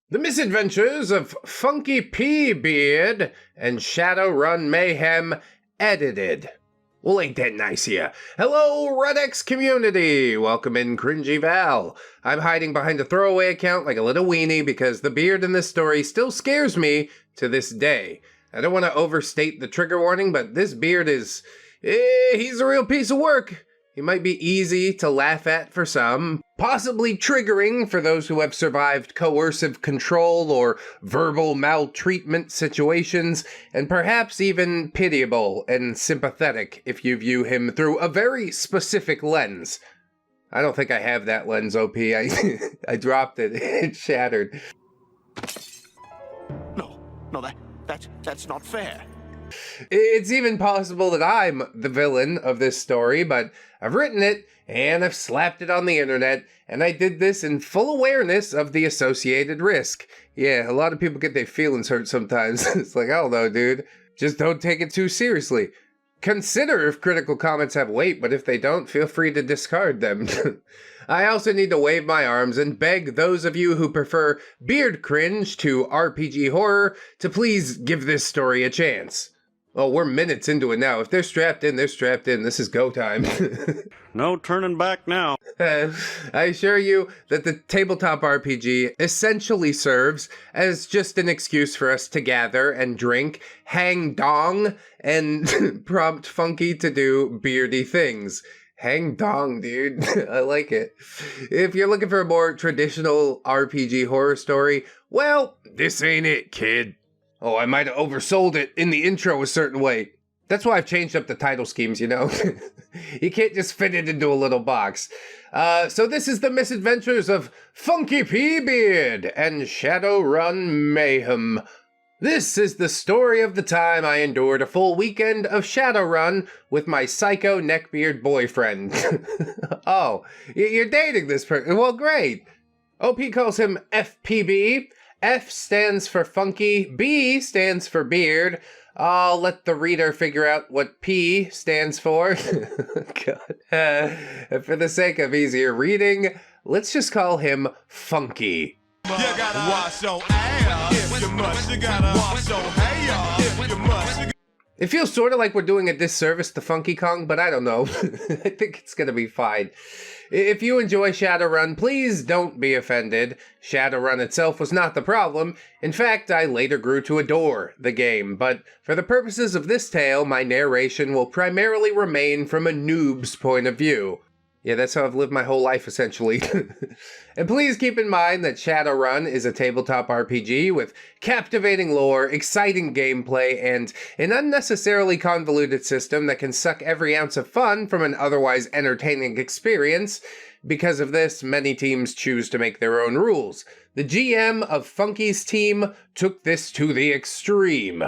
The Misadventures of Funky P Beard and Shadowrun Mayhem edited. Well, ain't that nice here? Hello, ReddX community! Welcome in, Cringy Val. I'm hiding behind a throwaway account like a little weenie because the beard in this story still scares me to this day. I don't want to overstate the trigger warning, but this beard is... he's a real piece of work. He might be easy to laugh at for some, possibly triggering for those who have survived coercive control or verbal maltreatment situations, and perhaps even pitiable and sympathetic if you view him through a very specific lens. I don't think I have that lens, OP. I dropped it. It shattered. No, that's not fair. It's even possible that I'm the villain of this story, but I've written it, and I've slapped it on the internet, and I did this in full awareness of the associated risk. Yeah, a lot of people get their feelings hurt sometimes. It's like, I don't know, dude. Just don't take it too seriously. Consider if critical comments have weight, but if they don't, feel free to discard them. I also need to wave my arms and beg those of you who prefer beard cringe to RPG horror to please give this story a chance. Oh, we're minutes into it now. If they're strapped in, they're strapped in. This is go time. No turning back now. I assure you that the tabletop RPG essentially serves as just an excuse for us to gather and drink, hang dong, and prompt Funky to do beardy things. Hang dong, dude. I like it. If you're looking for a more traditional RPG horror story, well, this ain't it, kid. Oh, I might have oversold it in the intro a certain way. That's why I've changed up the title schemes, you know? You can't just fit it into a little box. So this is the misadventures of Funky P Beard and Shadowrun Mayhem. This is the story of the time I endured a full weekend of Shadowrun with my psycho neckbeard boyfriend. Oh, you're dating this person? Well, great. OP calls him FPB. F stands for funky, B stands for beard. I'll let the reader figure out what P stands for. God. For the sake of easier reading, let's just call him Funky. You gotta wash your ass if you must. You gotta wash your hair if you must. It feels sort of like we're doing a disservice to Funky Kong, but I don't know. I think it's gonna be fine. If you enjoy Shadowrun, please don't be offended. Shadowrun itself was not the problem. In fact, I later grew to adore the game, but for the purposes of this tale, my narration will primarily remain from a noob's point of view. Yeah, that's how I've lived my whole life, essentially. And please keep in mind that Shadowrun is a tabletop RPG with captivating lore, exciting gameplay, and an unnecessarily convoluted system that can suck every ounce of fun from an otherwise entertaining experience. Because of this, many teams choose to make their own rules. The GM of Funky's team took this to the extreme.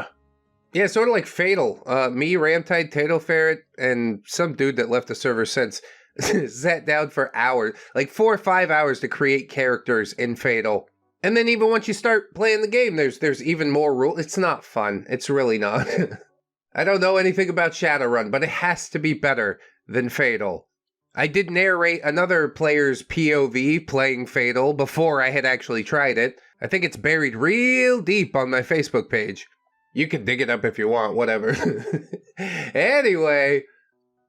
Yeah, sort of like Fatal. Me, Ramtide, Tato Ferret, and some dude that left the server since sat down for hours, like 4 or 5 hours to create characters in Fatal. And then even once you start playing the game, there's even more rules. It's not fun. It's really not. I don't know anything about Shadowrun, but it has to be better than Fatal. I did narrate another player's POV playing Fatal before I had actually tried it. I think it's buried real deep on my Facebook page. You can dig it up if you want, whatever. Anyway,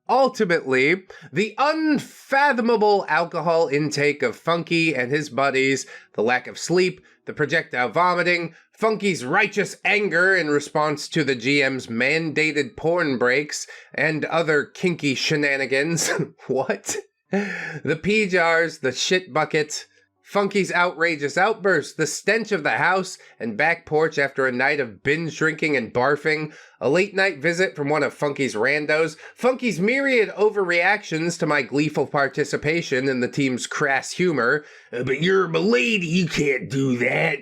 ultimately, the unfathomable alcohol intake of Funky and his buddies, the lack of sleep, the projectile vomiting, Funky's righteous anger in response to the GM's mandated porn breaks, and other kinky shenanigans. What? The pee jars, the shit bucket, Funky's outrageous outburst, the stench of the house and back porch after a night of binge drinking and barfing, a late night visit from one of Funky's randos, Funky's myriad overreactions to my gleeful participation in the team's crass humor, but you're a lady, you can't do that,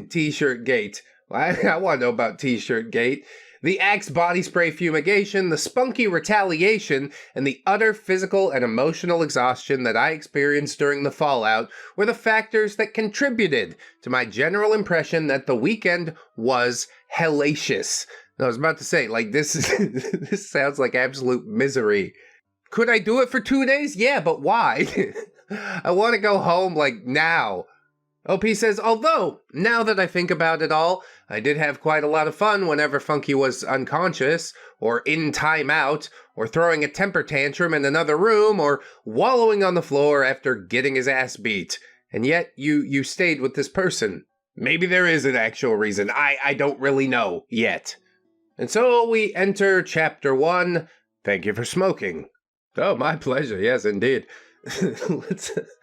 T-shirt gate. I want to know about T-shirt gate. The Axe body spray fumigation, the spunky retaliation, and the utter physical and emotional exhaustion that I experienced during the fallout were the factors that contributed to my general impression that the weekend was hellacious. I was about to say, like, this this sounds like absolute misery. Could I do it for 2 days? Yeah, but why? I want to go home, like, now. OP says, although, now that I think about it all, I did have quite a lot of fun whenever Funky was unconscious, or in timeout, or throwing a temper tantrum in another room, or wallowing on the floor after getting his ass beat. And yet, you stayed with this person. Maybe there is an actual reason. I don't really know yet. And so we enter Chapter 1. Thank you for smoking. Oh, my pleasure. Yes, indeed.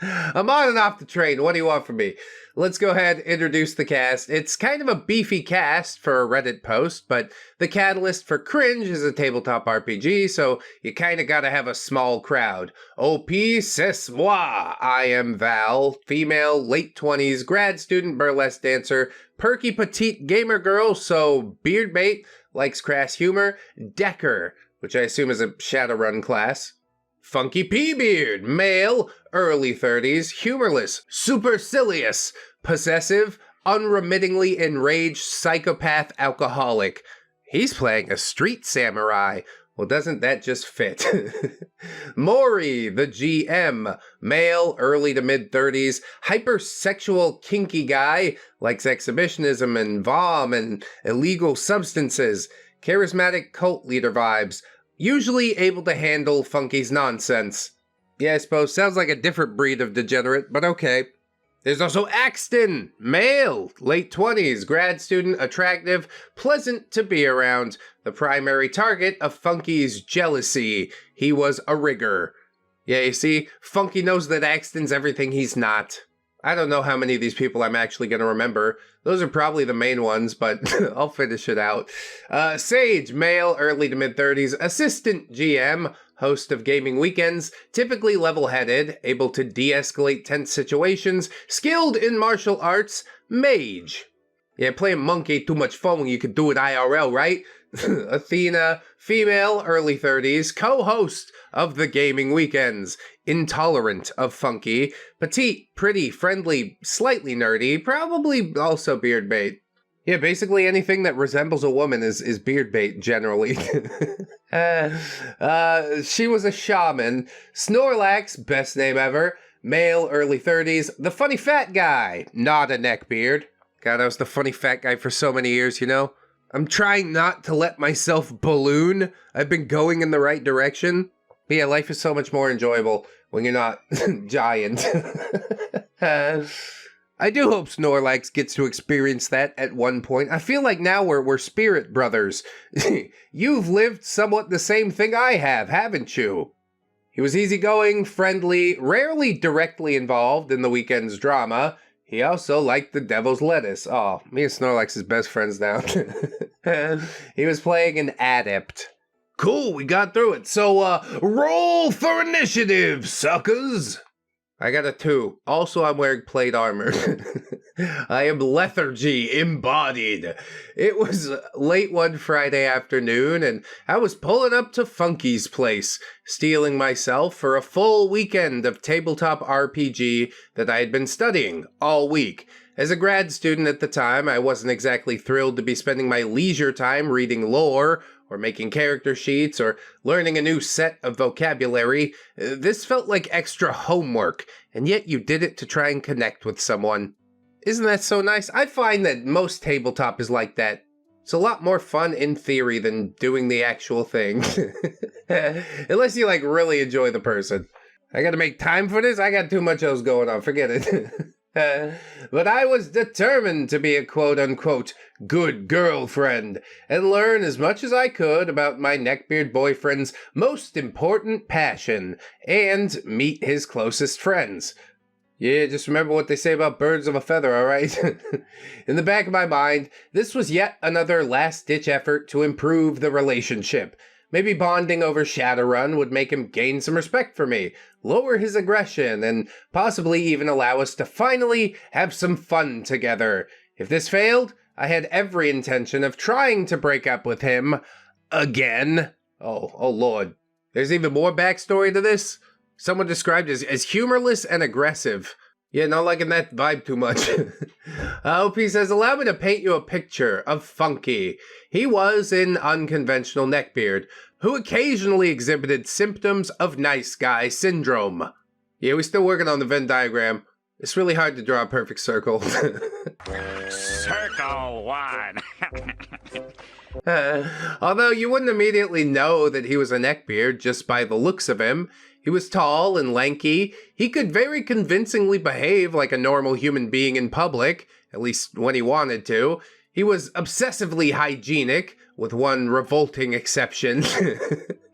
I'm on and off the train. What do you want from me? Let's go ahead and introduce the cast. It's kind of a beefy cast for a Reddit post, but the catalyst for Cringe is a tabletop RPG, so you kind of gotta have a small crowd. OP, c'est moi. I am Val, female, late 20s, grad student, burlesque dancer, perky petite gamer girl, so beard bait, likes crass humor, Decker, which I assume is a Shadowrun class. Funky P beard, male, early 30s, humorless, supercilious, possessive, unremittingly enraged psychopath alcoholic. He's playing a street samurai. Well, doesn't that just fit? Maury, the GM, male, early to mid-30s, hypersexual kinky guy, likes exhibitionism and vom and illegal substances, charismatic cult leader vibes, usually able to handle Funky's nonsense. Yeah, I suppose. Sounds like a different breed of degenerate, but okay. There's also Axton, male, late 20s, grad student, attractive, pleasant to be around, the primary target of Funky's jealousy. He was a rigger. Yeah, you see, Funky knows that Axton's everything he's not. I don't know how many of these people I'm actually going to remember. Those are probably the main ones, but I'll finish it out. Sage, male, early to mid-30s, assistant GM, host of gaming weekends, typically level-headed, able to de-escalate tense situations, skilled in martial arts, mage. Yeah, playing monkey too much fun when you could do it IRL, right? Athena, female, early 30s, co-host of the gaming weekends, intolerant of Funky, petite, pretty, friendly, slightly nerdy, probably also beard bait. Yeah, basically anything that resembles a woman is beard bait, generally. She was a shaman, Snorlax, best name ever, male, early 30s, the funny fat guy, not a neckbeard. God, I was the funny fat guy for so many years, you know? I'm trying not to let myself balloon. I've been going in the right direction. But yeah, life is so much more enjoyable when you're not giant. I do hope Snorlax gets to experience that at one point. I feel like now we're spirit brothers. You've lived somewhat the same thing I have, haven't you? He was easygoing, friendly, rarely directly involved in the weekend's drama. He also liked the devil's lettuce. Oh, me and Snorlax is best friends now. He was playing an adept. Cool, we got through it. So, roll for initiative, suckers! I got a 2. Also, I'm wearing plate armor. I am lethargy embodied. It was late one Friday afternoon, and I was pulling up to Funky's place, steeling myself for a full weekend of tabletop RPG that I had been studying all week. As a grad student at the time, I wasn't exactly thrilled to be spending my leisure time reading lore, or making character sheets, or learning a new set of vocabulary. This felt like extra homework, and yet you did it to try and connect with someone. Isn't that so nice? I find that most tabletop is like that. It's a lot more fun in theory than doing the actual thing. Unless you, like, really enjoy the person. I gotta make time for this? I got too much else going on, forget it. But I was determined to be a quote-unquote good girlfriend and learn as much as I could about my neckbeard boyfriend's most important passion and meet his closest friends. Yeah, just remember what they say about birds of a feather, alright? In the back of my mind, this was yet another last-ditch effort to improve the relationship. Maybe bonding over Shadowrun would make him gain some respect for me, lower his aggression, and possibly even allow us to finally have some fun together. If this failed, I had every intention of trying to break up with him again. Oh lord. There's even more backstory to this? Someone described as humorless and aggressive. Yeah, not liking that vibe too much. OP says, allow me to paint you a picture of Funky. He was an unconventional neckbeard who occasionally exhibited symptoms of nice guy syndrome. Yeah, we're still working on the Venn diagram. It's really hard to draw a perfect circle. Circle one. Although you wouldn't immediately know that he was a neckbeard just by the looks of him. He was tall and lanky. He could very convincingly behave like a normal human being in public, at least when he wanted to. He was obsessively hygienic, with one revolting exception.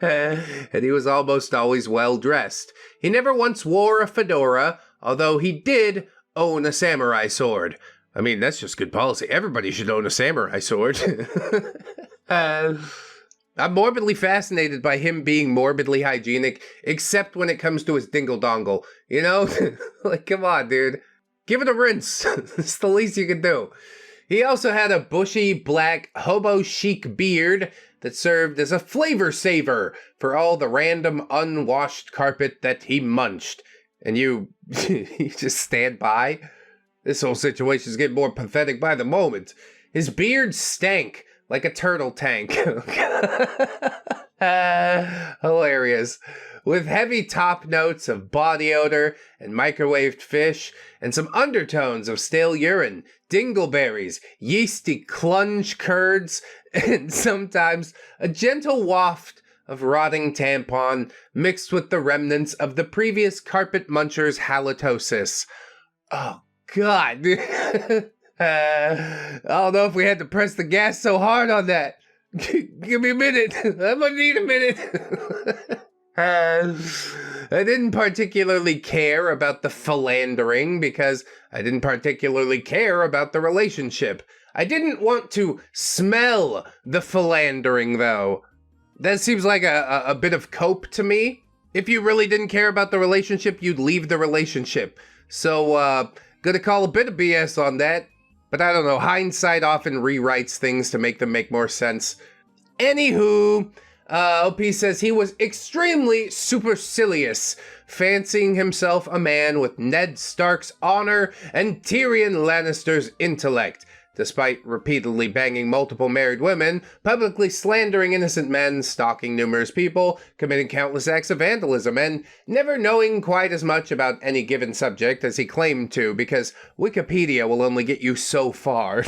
And he was almost always well dressed. He never once wore a fedora, although he did own a samurai sword. I mean, that's just good policy. Everybody should own a samurai sword. I'm morbidly fascinated by him being morbidly hygienic, except when it comes to his dingle-dongle. You know? Like, come on, dude. Give it a rinse. It's the least you can do. He also had a bushy, black, hobo-chic beard that served as a flavor saver for all the random unwashed carpet that he munched. And you just stand by? This whole situation is getting more pathetic by the moment. His beard stank like a turtle tank. Hilarious. With heavy top notes of body odor and microwaved fish, and some undertones of stale urine, dingleberries, yeasty clunge curds, and sometimes a gentle waft of rotting tampon mixed with the remnants of the previous carpet muncher's halitosis. Oh, God. I don't know if we had to press the gas so hard on that. Give me a minute. I'm gonna need a minute. I didn't particularly care about the philandering because I didn't particularly care about the relationship. I didn't want to smell the philandering, though. That seems like a bit of cope to me. If you really didn't care about the relationship, you'd leave the relationship. So, gonna call a bit of BS on that. But I don't know, hindsight often rewrites things to make them make more sense. Anywho, OP says he was extremely supercilious, fancying himself a man with Ned Stark's honor and Tyrion Lannister's intellect, despite repeatedly banging multiple married women, publicly slandering innocent men, stalking numerous people, committing countless acts of vandalism, and never knowing quite as much about any given subject as he claimed to, because Wikipedia will only get you so far.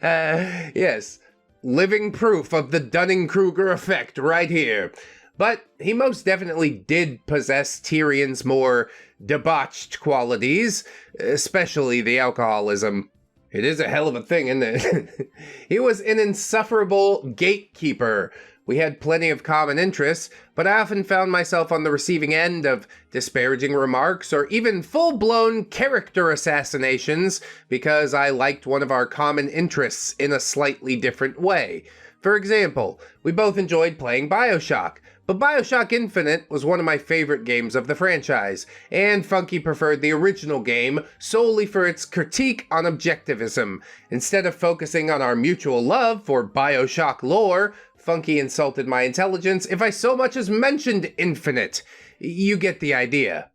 Yes. Living proof of the Dunning-Kruger effect right here. But he most definitely did possess Tyrion's more debauched qualities, especially the alcoholism. It is a hell of a thing, isn't it? He was an insufferable gatekeeper. We had plenty of common interests, but I often found myself on the receiving end of disparaging remarks or even full-blown character assassinations because I liked one of our common interests in a slightly different way. For example, we both enjoyed playing BioShock, but BioShock Infinite was one of my favorite games of the franchise, and Funky preferred the original game solely for its critique on objectivism. Instead of focusing on our mutual love for BioShock lore, Funky insulted my intelligence if I so much as mentioned Infinite. You get the idea.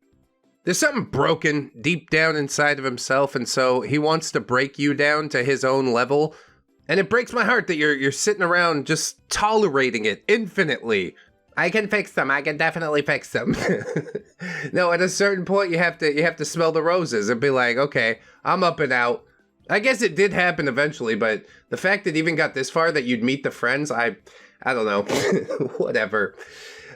There's something broken deep down inside of himself, and so he wants to break you down to his own level. And it breaks my heart that you're sitting around just tolerating it infinitely. I can fix them. I can definitely fix them. No, at a certain point you have to smell the roses and be like, okay, I'm up and out. I guess it did happen eventually, but the fact that it even got this far that you'd meet the friends, I don't know. Whatever.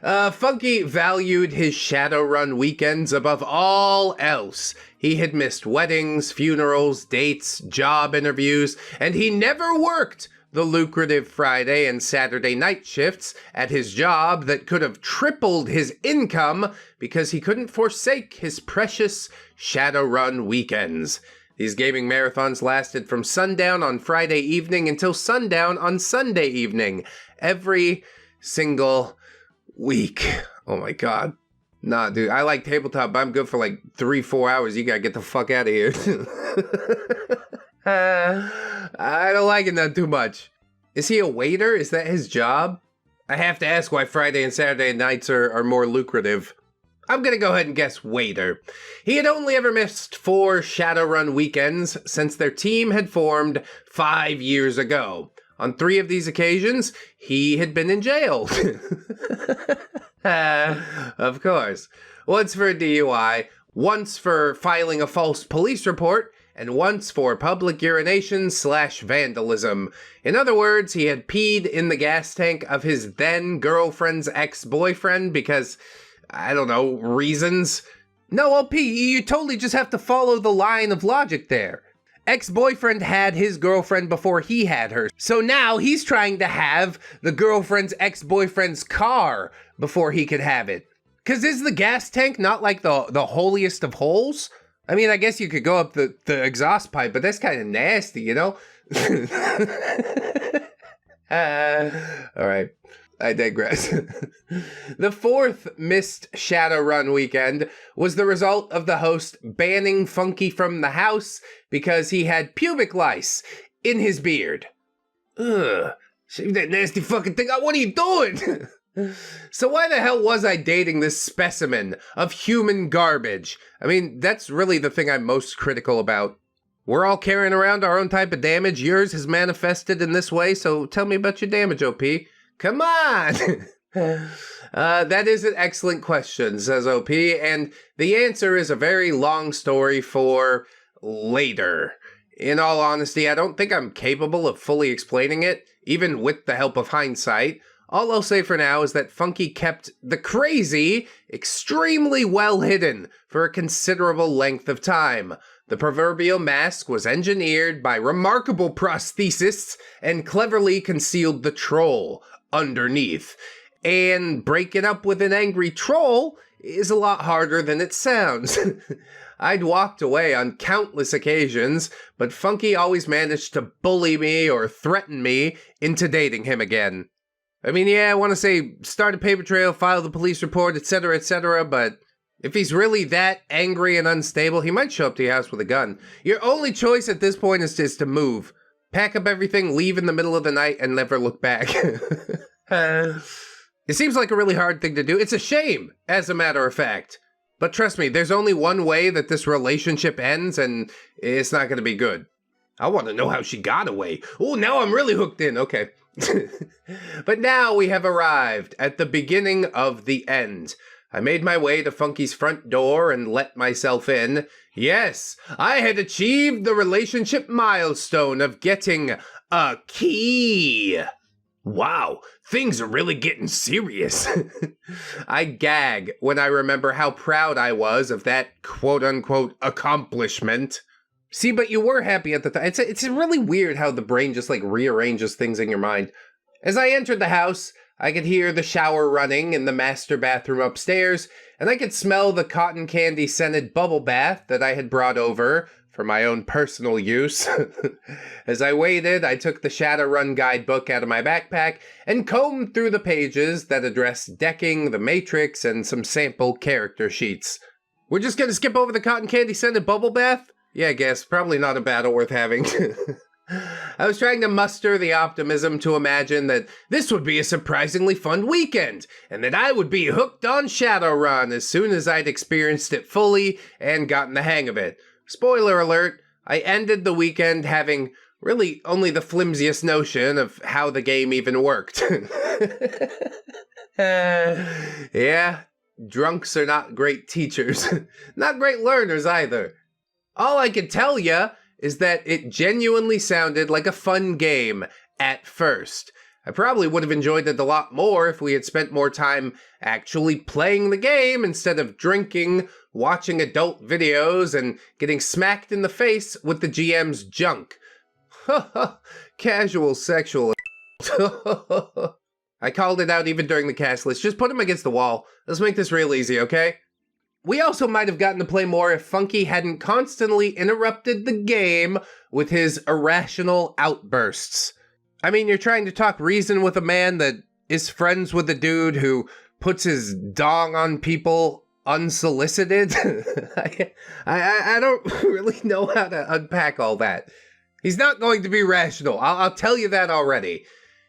Funky valued his Shadowrun weekends above all else. He had missed weddings, funerals, dates, job interviews, and he never worked the lucrative Friday and Saturday night shifts at his job that could have tripled his income because he couldn't forsake his precious Shadowrun weekends. These gaming marathons lasted from sundown on Friday evening until sundown on Sunday evening, every single week. Oh my god. Nah, dude, I like tabletop, but I'm good for like 3-4 hours. You gotta get the fuck out of here. I don't like it none too much. Is he a waiter? Is that his job? I have to ask why Friday and Saturday nights are more lucrative. I'm gonna go ahead and guess waiter. He had only ever missed 4 Shadowrun weekends since their team had formed 5 years ago. On 3 of these occasions, he had been in jail. Of course. Once for a DUI, once for filing a false police report, and once for public urination/vandalism. In other words, he had peed in the gas tank of his then-girlfriend's ex-boyfriend because, I don't know, reasons? No, OP, you totally just have to follow the line of logic there. Ex-boyfriend had his girlfriend before he had her, so now he's trying to have the girlfriend's ex-boyfriend's car before he could have it. Cause is the gas tank not like the holiest of holes? I mean, I guess you could go up the exhaust pipe, but that's kind of nasty, you know? Alright, I digress. The fourth missed Shadowrun weekend was the result of the host banning Funky from the house because he had pubic lice in his beard. Ugh, shave that nasty fucking thing out, what are you doing? So why the hell was I dating this specimen of human garbage? I mean, that's really the thing I'm most critical about. We're all carrying around our own type of damage. Yours has manifested in this way, so tell me about your damage, OP. Come on! That is an excellent question, says OP, and the answer is a very long story for later. In all honesty, I don't think I'm capable of fully explaining it, even with the help of hindsight. All I'll say for now is that Funky kept the crazy extremely well hidden for a considerable length of time. The proverbial mask was engineered by remarkable prosthetists and cleverly concealed the troll underneath. And breaking up with an angry troll is a lot harder than it sounds. I'd walked away on countless occasions, but Funky always managed to bully me or threaten me into dating him again. I mean, yeah, I want to say start a paper trail, file the police report, etc., but if he's really that angry and unstable, he might show up to your house with a gun. Your only choice at this point is to move. Pack up everything, leave in the middle of the night, and never look back. It seems like a really hard thing to do. It's a shame, as a matter of fact. But trust me, there's only one way that this relationship ends, and it's not going to be good. I want to know how she got away. Oh, now I'm really hooked in. Okay. But now we have arrived at the beginning of the end. I made my way to Funky's front door and let myself in. Yes, I had achieved the relationship milestone of getting a key. Wow, things are really getting serious. I gag when I remember how proud I was of that quote-unquote accomplishment. See, but you were happy at the time. It's really weird how the brain just like rearranges things in your mind. As I entered the house, I could hear the shower running in the master bathroom upstairs, and I could smell the cotton candy scented bubble bath that I had brought over for my own personal use. As I waited, I took the Shadowrun guidebook out of my backpack and combed through the pages that addressed decking, the Matrix, and some sample character sheets. We're just gonna skip over the cotton candy scented bubble bath? Yeah, I guess. Probably not a battle worth having. I was trying to muster the optimism to imagine that this would be a surprisingly fun weekend, and that I would be hooked on Shadowrun as soon as I'd experienced it fully and gotten the hang of it. Spoiler alert, I ended the weekend having really only the flimsiest notion of how the game even worked. Yeah, drunks are not great teachers. Not great learners either. All I can tell ya is that it genuinely sounded like a fun game at first. I probably would have enjoyed it a lot more if we had spent more time actually playing the game instead of drinking, watching adult videos, and getting smacked in the face with the GM's junk. Casual sexual. I called it out even during the cast list. Just put him against the wall. Let's make this real easy, okay? We also might have gotten to play more if Funky hadn't constantly interrupted the game with his irrational outbursts. I mean, you're trying to talk reason with a man that is friends with a dude who puts his dong on people unsolicited? I don't really know how to unpack all that. He's not going to be rational. I'll tell you that already.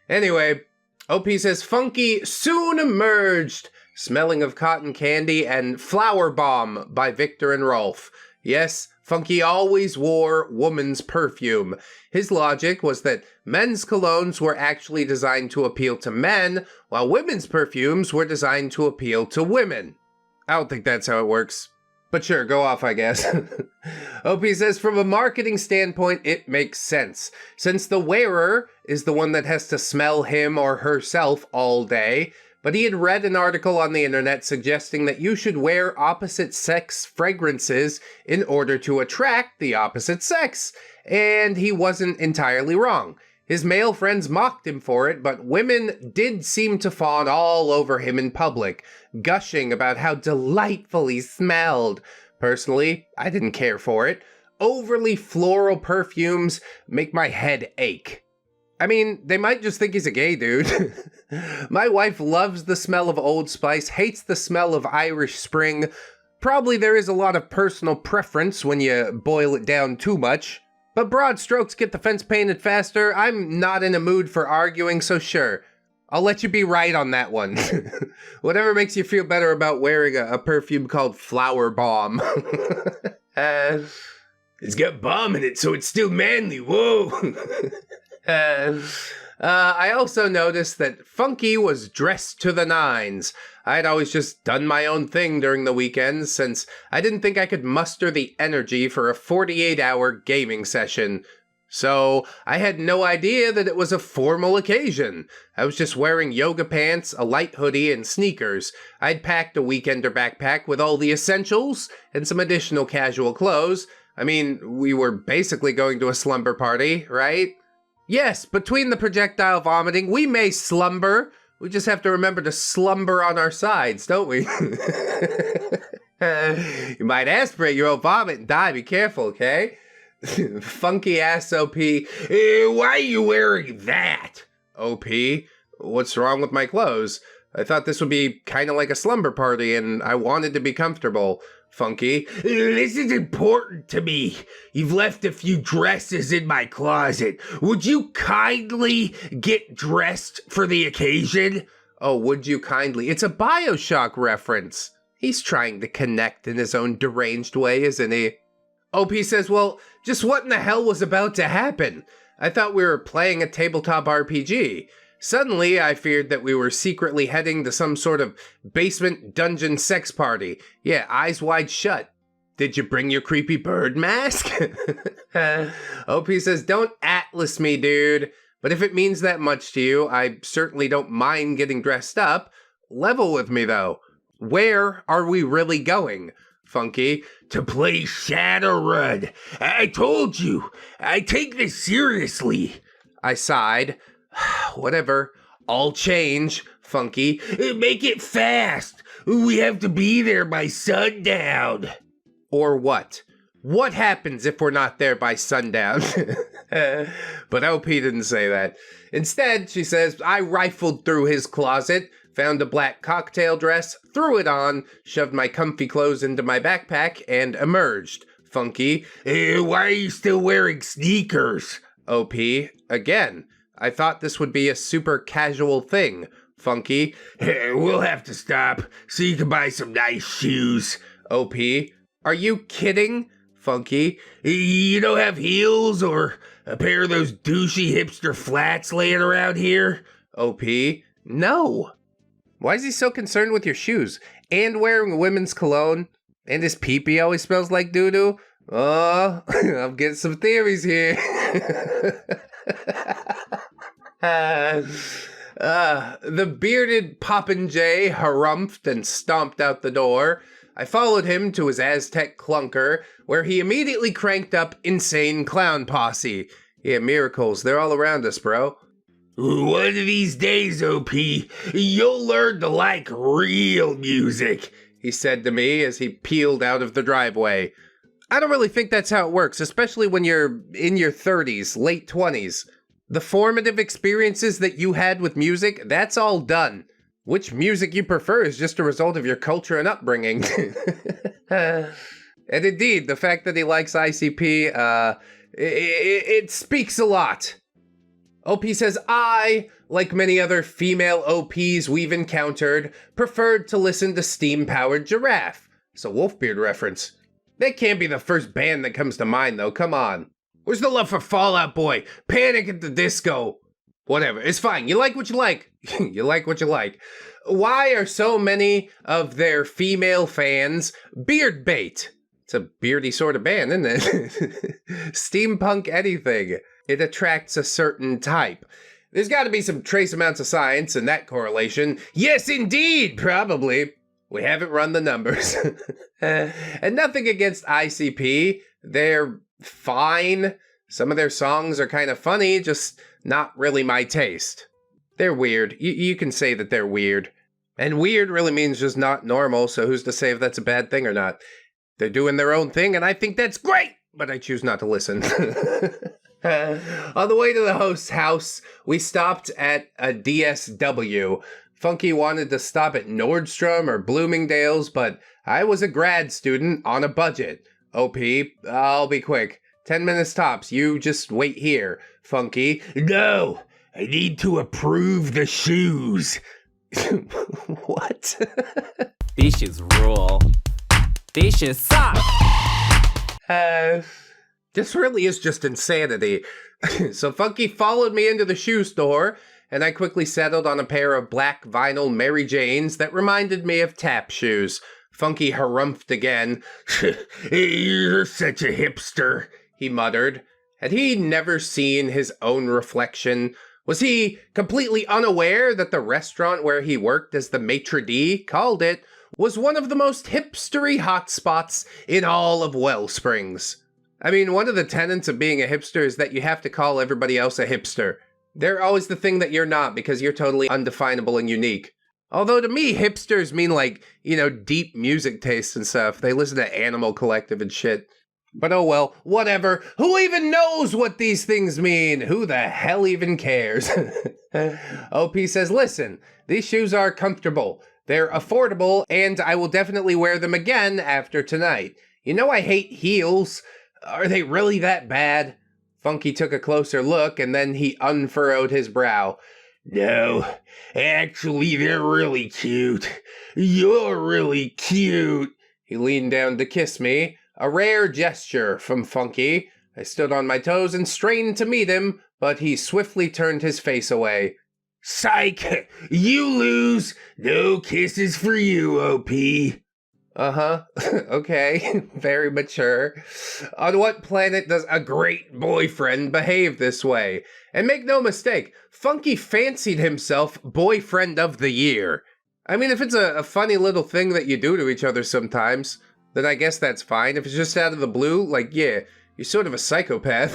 Anyway, OP says, Funky soon emerged, smelling of cotton candy and Flower Bomb by Victor and Rolf. Yes, Funky always wore woman's perfume. His logic was that men's colognes were actually designed to appeal to men, while women's perfumes were designed to appeal to women. I don't think that's how it works. But sure, go off, I guess. OP says, from a marketing standpoint, it makes sense. Since the wearer is the one that has to smell him or herself all day, but he had read an article on the internet suggesting that you should wear opposite sex fragrances in order to attract the opposite sex. And he wasn't entirely wrong. His male friends mocked him for it, but women did seem to fawn all over him in public, gushing about how delightful he smelled. Personally, I didn't care for it. Overly floral perfumes make my head ache. I mean, they might just think he's a gay dude. My wife loves the smell of Old Spice, hates the smell of Irish Spring. Probably there is a lot of personal preference when you boil it down too much. But broad strokes get the fence painted faster. I'm not in a mood for arguing, so sure. I'll let you be right on that one. Whatever makes you feel better about wearing a perfume called Flower Bomb. It's got bomb in it, so it's still manly. Whoa! I also noticed that Funky was dressed to the nines. I'd always just done my own thing during the weekends since I didn't think I could muster the energy for a 48-hour gaming session. So I had no idea that it was a formal occasion. I was just wearing yoga pants, a light hoodie, and sneakers. I'd packed a weekender backpack with all the essentials and some additional casual clothes. I mean, we were basically going to a slumber party, right? Yes, between the projectile vomiting, we may slumber. We just have to remember to slumber on our sides, don't we? You might aspirate your own vomit and die. Be careful, okay? Funky ass OP. Why are you wearing that? OP? What's wrong with my clothes? I thought this would be kind of like a slumber party and I wanted to be comfortable. Funky. This is important to me. You've left a few dresses in my closet. Would you kindly get dressed for the occasion? Oh, would you kindly? It's a BioShock reference. He's trying to connect in his own deranged way, isn't he? OP says, well, just what in the hell was about to happen? I thought we were playing a tabletop RPG. Suddenly, I feared that we were secretly heading to some sort of basement dungeon sex party. Yeah, eyes wide shut. Did you bring your creepy bird mask? OP says, don't Atlas me, dude. But if it means that much to you, I certainly don't mind getting dressed up. Level with me, though. Where are we really going? Funky. To play Shadowrun. I told you. I take this seriously. I sighed. Whatever. I'll change. Funky. Make it fast. We have to be there by sundown. Or what? What happens if we're not there by sundown? But OP didn't say that. Instead, she says, I rifled through his closet, found a black cocktail dress, threw it on, shoved my comfy clothes into my backpack, and emerged. Funky. Why are you still wearing sneakers? OP. Again. I thought this would be a super casual thing. Funky. We'll have to stop so you can buy some nice shoes. OP. Are you kidding? Funky. You don't have heels or a pair of those douchey hipster flats laying around here? OP. No. Why is he so concerned with your shoes? And wearing women's cologne? And his pee-pee always smells like doo-doo? Oh, I'm getting some theories here. The bearded Popinjay harumphed and stomped out the door. I followed him to his Aztec clunker, where he immediately cranked up Insane Clown Posse. Yeah, miracles, they're all around us, bro. One of these days, OP, you'll learn to like real music, he said to me as he peeled out of the driveway. I don't really think that's how it works, especially when you're in your 30s, late 20s. The formative experiences that you had with music, that's all done. Which music you prefer is just a result of your culture and upbringing. And indeed, the fact that he likes ICP, it speaks a lot. OP says, I, like many other female OPs we've encountered, preferred to listen to Steam-Powered Giraffe. It's a Wolfbeard reference. That can't be the first band that comes to mind, though. Come on. Where's the love for Fall Out Boy? Panic at the Disco? Whatever. It's fine. You like what you like. You like what you like. Why are so many of their female fans beard bait? It's a beardy sort of band, isn't it? Steampunk anything. It attracts a certain type. There's got to be some trace amounts of science in that correlation. Yes, indeed, probably. We haven't run the numbers. And nothing against ICP. They're fine. Some of their songs are kind of funny, just not really my taste. They're weird. You can say that they're weird. And weird really means just not normal, so who's to say if that's a bad thing or not? They're doing their own thing, and I think that's great, but I choose not to listen. On the way to the host's house, we stopped at a DSW. Funky wanted to stop at Nordstrom or Bloomingdale's, but I was a grad student on a budget. OP, I'll be quick. 10 minutes tops, you just wait here. Funky, no, I need to approve the shoes. What? These shoes rule. These shoes suck. This really is just insanity. So Funky followed me into the shoe store, and I quickly settled on a pair of black vinyl Mary Janes that reminded me of tap shoes. Funky harumphed again. You're such a hipster, he muttered. Had he never seen his own reflection? Was he completely unaware that the restaurant where he worked as the maitre d' called it was one of the most hipstery hotspots in all of Wellsprings? I mean, one of the tenets of being a hipster is that you have to call everybody else a hipster. They're always the thing that you're not because you're totally undefinable and unique. Although to me, hipsters mean like, deep music tastes and stuff. They listen to Animal Collective and shit. But oh well, whatever. Who even knows what these things mean? Who the hell even cares? OP says, listen, these shoes are comfortable. They're affordable, and I will definitely wear them again after tonight. You know I hate heels. Are they really that bad? Funky took a closer look, and then he unfurrowed his brow. No, actually, they're really cute. You're really cute. He leaned down to kiss me, a rare gesture from Funky. I stood on my toes and strained to meet him, but he swiftly turned his face away. Psych! You lose! No kisses for you, OP. Uh-huh. Okay. Very mature. On what planet does a great boyfriend behave this way? And make no mistake, Funky fancied himself Boyfriend of the Year. I mean, if it's a funny little thing that you do to each other sometimes, then I guess that's fine. If it's just out of the blue, like, yeah, you're sort of a psychopath.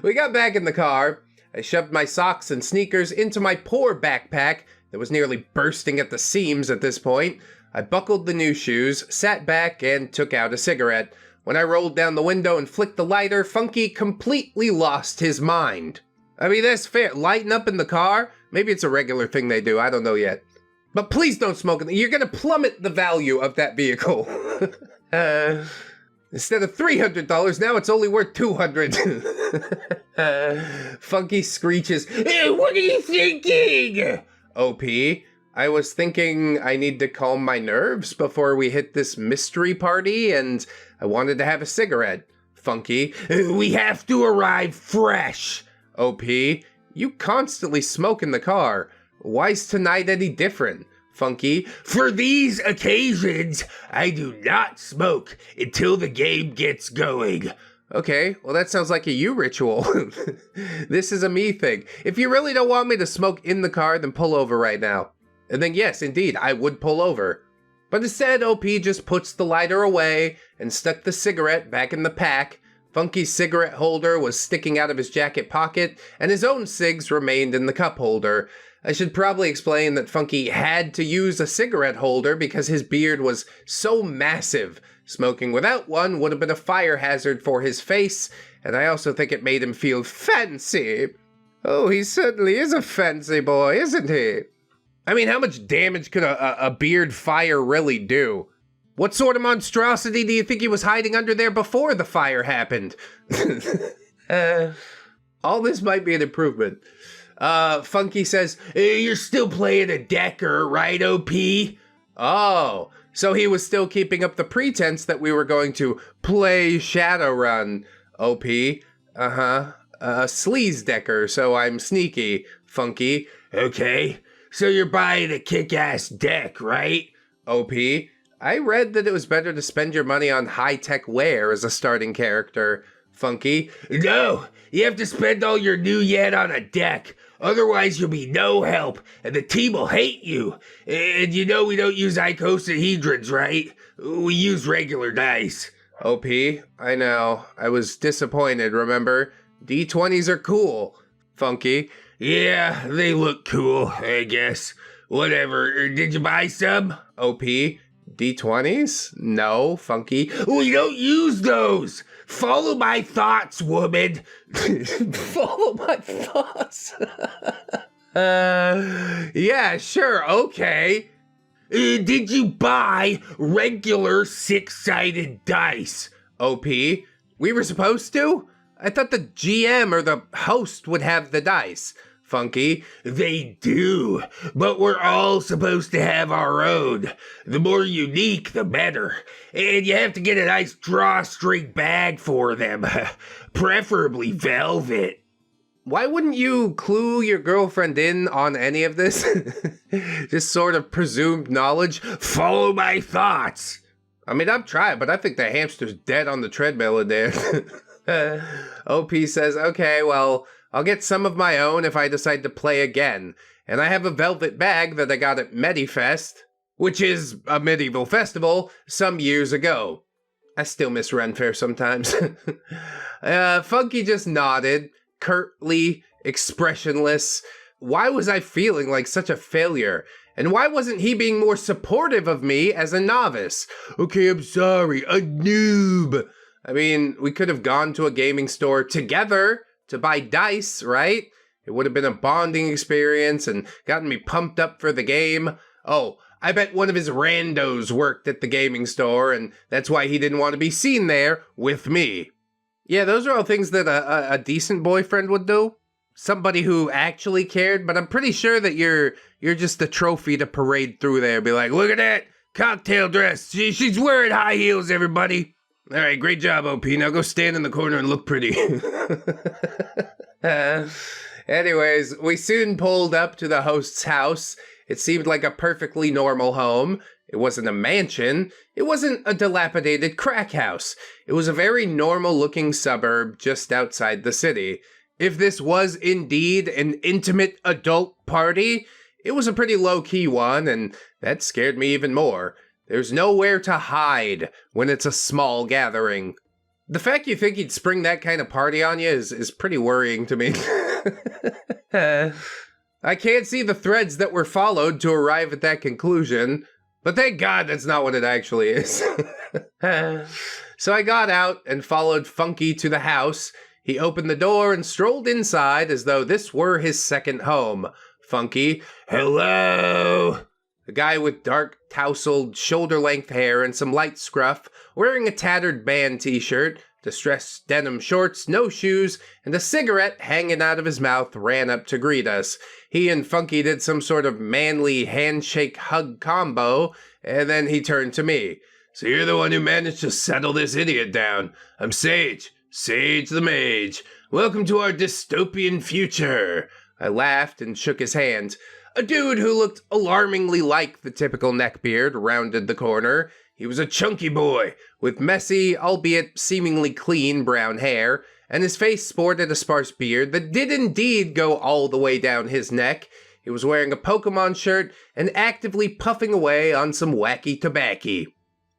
We got back in the car. I shoved my socks and sneakers into my poor backpack that was nearly bursting at the seams at this point. I buckled the new shoes, sat back, and took out a cigarette. When I rolled down the window and flicked the lighter, Funky completely lost his mind. I mean, that's fair. Lighting up in the car? Maybe it's a regular thing they do. I don't know yet. But please don't smoke. You're going to plummet the value of that vehicle. Instead of $300, now it's only worth $200. Funky screeches, hey, what are you thinking? OP, I was thinking I need to calm my nerves before we hit this mystery party, and I wanted to have a cigarette. Funky, we have to arrive fresh. OP, you constantly smoke in the car. Why's tonight any different? Funky, for these occasions, I do not smoke until the game gets going. Okay, well that sounds like a you ritual. This is a me thing. If you really don't want me to smoke in the car, then pull over right now. And then yes, indeed, I would pull over. But instead, OP just puts the lighter away and stuck the cigarette back in the pack. Funky's cigarette holder was sticking out of his jacket pocket, and his own cigs remained in the cup holder. I should probably explain that Funky had to use a cigarette holder because his beard was so massive. Smoking without one would have been a fire hazard for his face, and I also think it made him feel fancy. Oh, he certainly is a fancy boy, isn't he? I mean, how much damage could a beard fire really do? What sort of monstrosity do you think he was hiding under there before the fire happened? All this might be an improvement. Funky says, you're still playing a decker, right, OP? Oh, so he was still keeping up the pretense that we were going to play Shadowrun, OP. Uh-huh. Sleaze decker, so I'm sneaky. Funky, okay. So you're buying a kick-ass deck, right? OP, I read that it was better to spend your money on high-tech wear as a starting character. Funky, no, you have to spend all your new yen on a deck. Otherwise, you'll be no help, and the team will hate you. And you know we don't use icosahedrons, right? We use regular dice. OP, I know. I was disappointed, remember? D20s are cool. Funky, yeah, they look cool, I guess. Whatever, did you buy some? OP, D20s? No. Funky, we don't use those! Follow my thoughts, woman! Follow my thoughts? Yeah, sure, okay. Did you buy regular 6-sided dice? OP, we were supposed to? I thought the GM or the host would have the dice. Funky, they do, but we're all supposed to have our own. The more unique, the better. And you have to get a nice drawstring bag for them, preferably velvet. Why wouldn't you clue your girlfriend in on any of this? Just sort of presumed knowledge? Follow my thoughts. I mean, I'm trying, but I think the hamster's dead on the treadmill in there. OP says, okay, well, I'll get some of my own if I decide to play again. And I have a velvet bag that I got at Medifest, which is a medieval festival, some years ago. I still miss Ren Fair sometimes. Funky just nodded, curtly, expressionless. Why was I feeling like such a failure? And why wasn't he being more supportive of me as a novice? Okay, I'm sorry, a noob. I mean, we could have gone to a gaming store together to buy dice, right? It would have been a bonding experience and gotten me pumped up for the game. Oh, I bet one of his randos worked at the gaming store, and that's why he didn't want to be seen there with me. Yeah, those are all things that a decent boyfriend would do. Somebody who actually cared, but I'm pretty sure that you're just a trophy to parade through there. Be like, look at that cocktail dress. She's wearing high heels, everybody. All right, great job, OP. Now go stand in the corner and look pretty. Anyways, we soon pulled up to the host's house. It seemed like a perfectly normal home. It wasn't a mansion. It wasn't a dilapidated crack house. It was a very normal-looking suburb just outside the city. If this was indeed an intimate adult party, it was a pretty low-key one, and that scared me even more. There's nowhere to hide when it's a small gathering. The fact you think he'd spring that kind of party on you is pretty worrying to me. I can't see the threads that were followed to arrive at that conclusion, but thank God that's not what it actually is. So I got out and followed Funky to the house. He opened the door and strolled inside as though this were his second home. Funky, hello? The guy with dark, tousled, shoulder-length hair and some light scruff, wearing a tattered band t-shirt, distressed denim shorts, no shoes, and a cigarette hanging out of his mouth, ran up to greet us. He and Funky did some sort of manly handshake-hug combo, and then he turned to me. So you're the one who managed to settle this idiot down. I'm Sage the Mage. Welcome to our dystopian future. I laughed and shook his hand. A dude who looked alarmingly like the typical neckbeard rounded the corner. He was a chunky boy, with messy, albeit seemingly clean brown hair, and his face sported a sparse beard that did indeed go all the way down his neck. He was wearing a Pokemon shirt and actively puffing away on some wacky tobacco.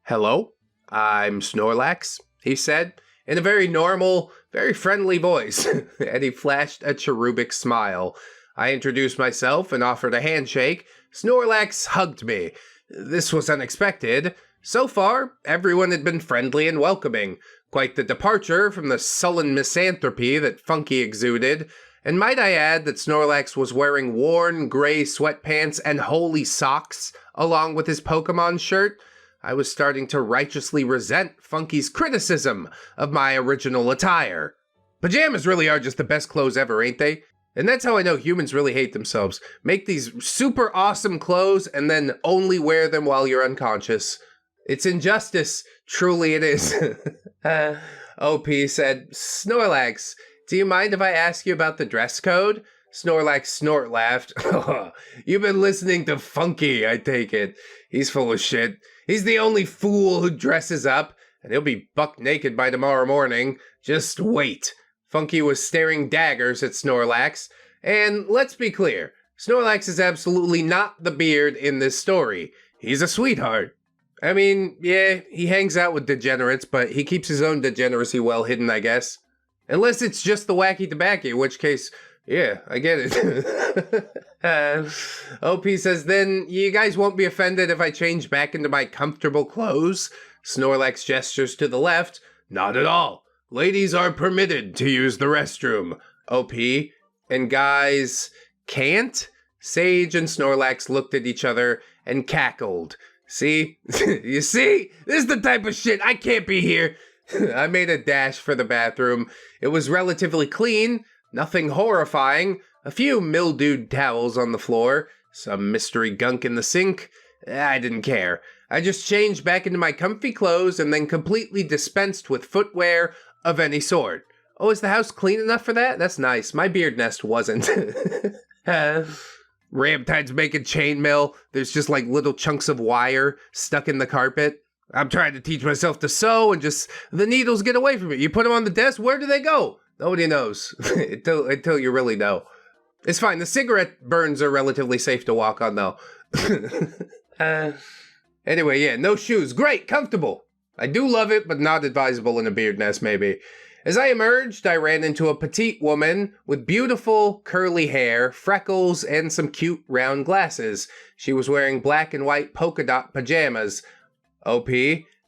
Hello, I'm Snorlax, he said, in a very normal, very friendly voice, and he flashed a cherubic smile. I introduced myself and offered a handshake. Snorlax hugged me. This was unexpected. So far, everyone had been friendly and welcoming. Quite the departure from the sullen misanthropy that Funky exuded. And might I add that Snorlax was wearing worn gray sweatpants and holey socks, along with his Pokemon shirt? I was starting to righteously resent Funky's criticism of my original attire. Pajamas really are just the best clothes ever, ain't they? And that's how I know humans really hate themselves. Make these super awesome clothes and then only wear them while you're unconscious. It's injustice. Truly it is. OP said, Snorlax, do you mind if I ask you about the dress code? Snorlax snort laughed. You've been listening to Funky, I take it. He's full of shit. He's the only fool who dresses up, and he'll be buck naked by tomorrow morning. Just wait. Funky was staring daggers at Snorlax, and let's be clear, Snorlax is absolutely not the beard in this story. He's a sweetheart. I mean, yeah, he hangs out with degenerates, but he keeps his own degeneracy well hidden, I guess. Unless it's just the wacky tobacco, in which case, yeah, I get it. OP says, then you guys won't be offended if I change back into my comfortable clothes? Snorlax gestures to the left. Not at all. Ladies are permitted to use the restroom. OP. And guys can't? Sage and Snorlax looked at each other and cackled. See? You see? This is the type of shit. I can't be here. I made a dash for the bathroom. It was relatively clean, nothing horrifying, a few mildewed towels on the floor, some mystery gunk in the sink. I didn't care. I just changed back into my comfy clothes and then completely dispensed with footwear of any sort. Oh, is the house clean enough for that? That's nice. My beard nest wasn't. Ramtide's making chainmail. There's just like little chunks of wire stuck in the carpet. I'm trying to teach myself to sew and just the needles get away from it. You put them on the desk, where do they go? Nobody knows until you really know. It's fine. The cigarette burns are relatively safe to walk on though. Anyway, yeah, no shoes. Great, comfortable. I do love it, but not advisable in a beard nest maybe. As I emerged, I ran into a petite woman with beautiful curly hair, freckles, and some cute round glasses. She was wearing black and white polka dot pajamas. OP,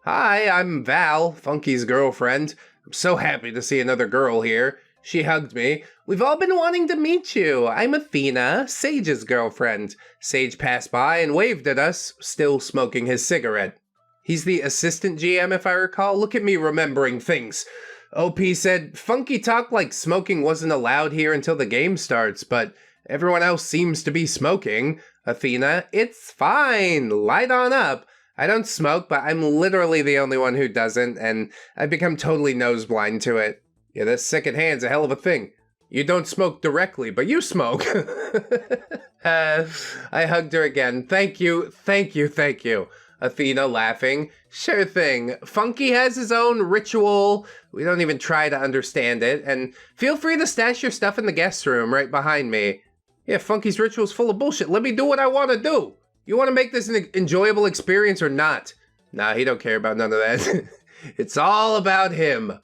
hi, I'm Val, Funky's girlfriend. I'm so happy to see another girl here. She hugged me. We've all been wanting to meet you. I'm Athena, Sage's girlfriend. Sage passed by and waved at us, still smoking his cigarette. He's the assistant GM, if I recall. Look at me remembering things. OP said, Funky talked like smoking wasn't allowed here until the game starts, but everyone else seems to be smoking. Athena, it's fine. Light on up. I don't smoke, but I'm literally the only one who doesn't, and I've become totally nose blind to it. Yeah, this second hand's a hell of a thing. You don't smoke directly, but you smoke. I hugged her again. Thank you, thank you, thank you. Athena laughing. Sure thing. Funky has his own ritual. We don't even try to understand it. And feel free to stash your stuff in the guest room right behind me. Yeah, Funky's ritual's full of bullshit. Let me do what I want to do. You want to make this an enjoyable experience or not? Nah, he don't care about none of that. It's all about him.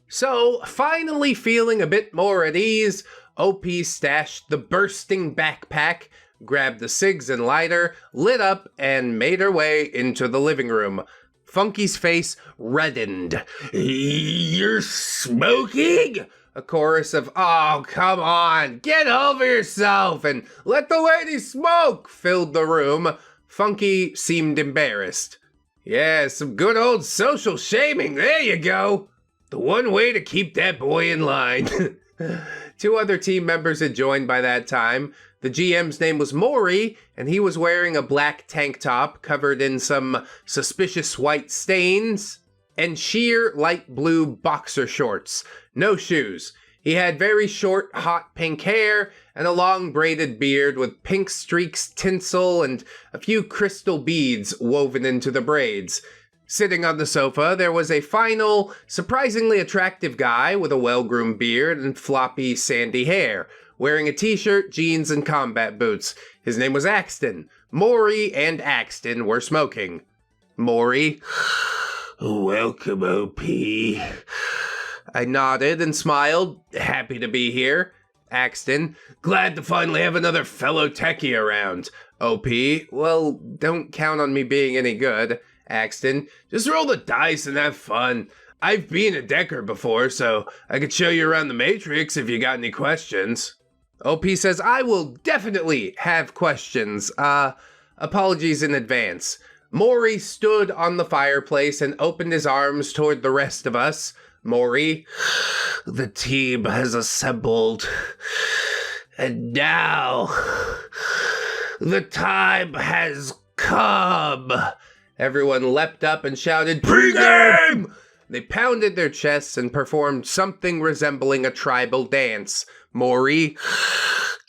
So, finally feeling a bit more at ease, OP stashed the bursting backpack, grabbed the cigs and lighter, lit up, and made her way into the living room. Funky's face reddened. You're smoking? A chorus of, oh, come on, get over yourself and let the lady smoke filled the room. Funky seemed embarrassed. Yeah, some good old social shaming, there you go. The one way to keep that boy in line. Two other team members had joined by that time. The GM's name was Maury, and he was wearing a black tank top covered in some suspicious white stains and sheer light blue boxer shorts. No shoes. He had very short, hot pink hair and a long braided beard with pink streaks, tinsel, and a few crystal beads woven into the braids. Sitting on the sofa, there was a final, surprisingly attractive guy with a well-groomed beard and floppy, sandy hair, wearing a t-shirt, jeans, and combat boots. His name was Axton. Maury and Axton were smoking. Maury, welcome, OP. I nodded and smiled, happy to be here. Axton, glad to finally have another fellow techie around. OP, well, don't count on me being any good. Axton, just roll the dice and have fun. I've been a decker before, so I could show you around the Matrix if you got any questions. OP says, I will definitely have questions. Apologies in advance. Maury stood on the fireplace and opened his arms toward the rest of us. Maury, the team has assembled. And now, the time has come. Everyone leapt up and shouted, Pre-game! They pounded their chests and performed something resembling a tribal dance. Maury,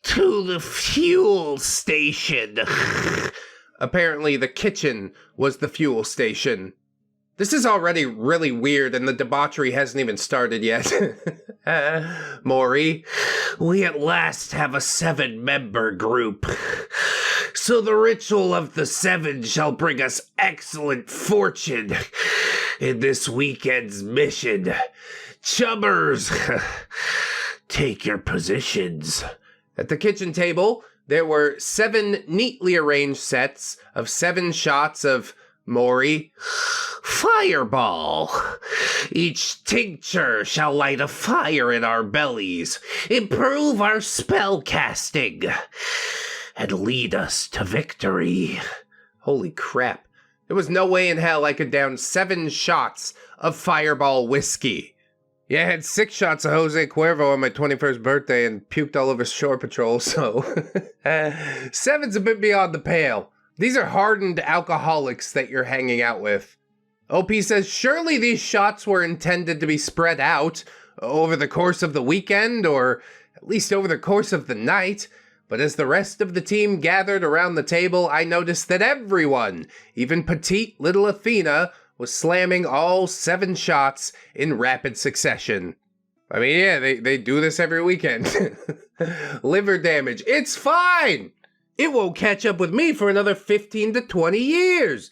To the fuel station. Apparently, the kitchen was the fuel station. This is already really weird, and the debauchery hasn't even started yet. Maury, we at last have a 7-member group. So the ritual of the 7 shall bring us excellent fortune in this weekend's mission. Chummers, take your positions. At the kitchen table, there were 7 neatly arranged sets of 7 shots of Maury, fireball. Each tincture shall light a fire in our bellies, improve our spell casting, and lead us to victory. Holy crap. There was no way in hell I could down 7 shots of fireball whiskey. Yeah, I had 6 shots of Jose Cuervo on my 21st birthday and puked all over Shore Patrol, so 7's a bit beyond the pale. These are hardened alcoholics that you're hanging out with. OP says, surely these shots were intended to be spread out over the course of the weekend, or at least over the course of the night. But as the rest of the team gathered around the table, I noticed that everyone, even petite little Athena, was slamming all 7 shots in rapid succession. I mean, yeah, they do this every weekend. Liver damage. It's fine! It won't catch up with me for another 15 to 20 years.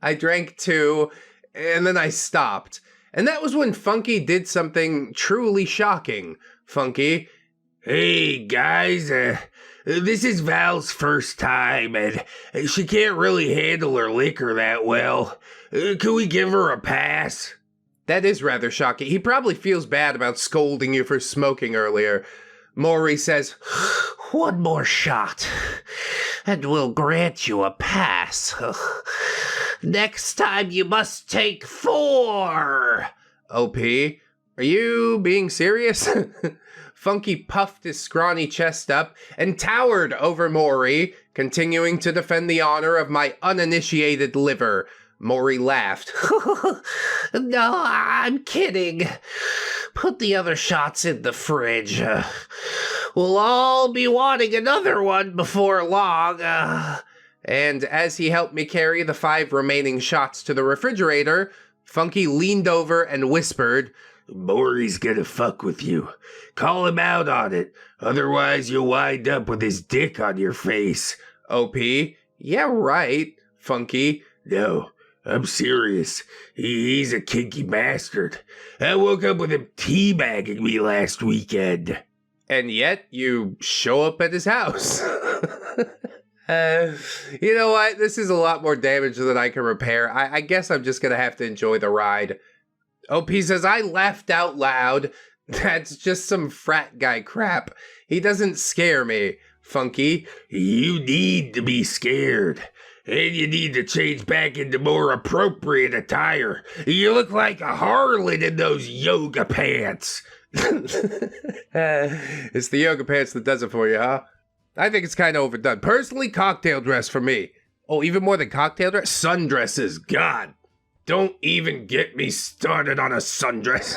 I drank 2, and then I stopped. And that was when Funky did something truly shocking. Funky, hey guys, this is Val's first time, and she can't really handle her liquor that well. Can we give her a pass? That is rather shocking. He probably feels bad about scolding you for smoking earlier. Maury says, 1 more shot, and we'll grant you a pass. Next time you must take 4. OP, are you being serious? Funky puffed his scrawny chest up and towered over Maury, continuing to defend the honor of my uninitiated liver. Maury laughed. No, I'm kidding. Put the other shots in the fridge. We'll all be wanting another one before long. And as he helped me carry the 5 remaining shots to the refrigerator, Funky leaned over and whispered, Maury's gonna fuck with you. Call him out on it. Otherwise you'll wind up with his dick on your face. OP, yeah right. Funky, no. I'm serious. He's a kinky bastard. I woke up with him teabagging me last weekend. And yet, you show up at his house. You know what? This is a lot more damage than I can repair. I guess I'm just gonna have to enjoy the ride. OP says, I laughed out loud. That's just some frat guy crap. He doesn't scare me. Funky, you need to be scared. And you need to change back into more appropriate attire. You look like a harlot in those yoga pants. It's the yoga pants that does it for you, huh? I think it's kind of overdone. Personally, cocktail dress for me. Oh, even more than cocktail dress? Sundresses. God. Don't even get me started on a sundress.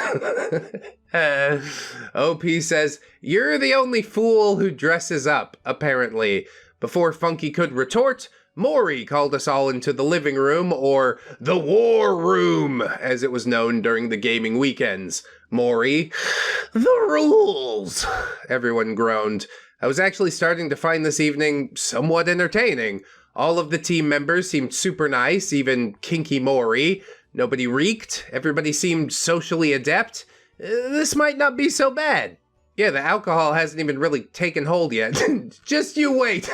OP says, you're the only fool who dresses up, apparently. Before Funky could retort, Maury called us all into the living room, or the war room, as it was known during the gaming weekends. Maury, the rules, everyone groaned. I was actually starting to find this evening somewhat entertaining. All of the team members seemed super nice, even Kinky Maury. Nobody reeked, everybody seemed socially adept. This might not be so bad. Yeah, the alcohol hasn't even really taken hold yet. Just you wait.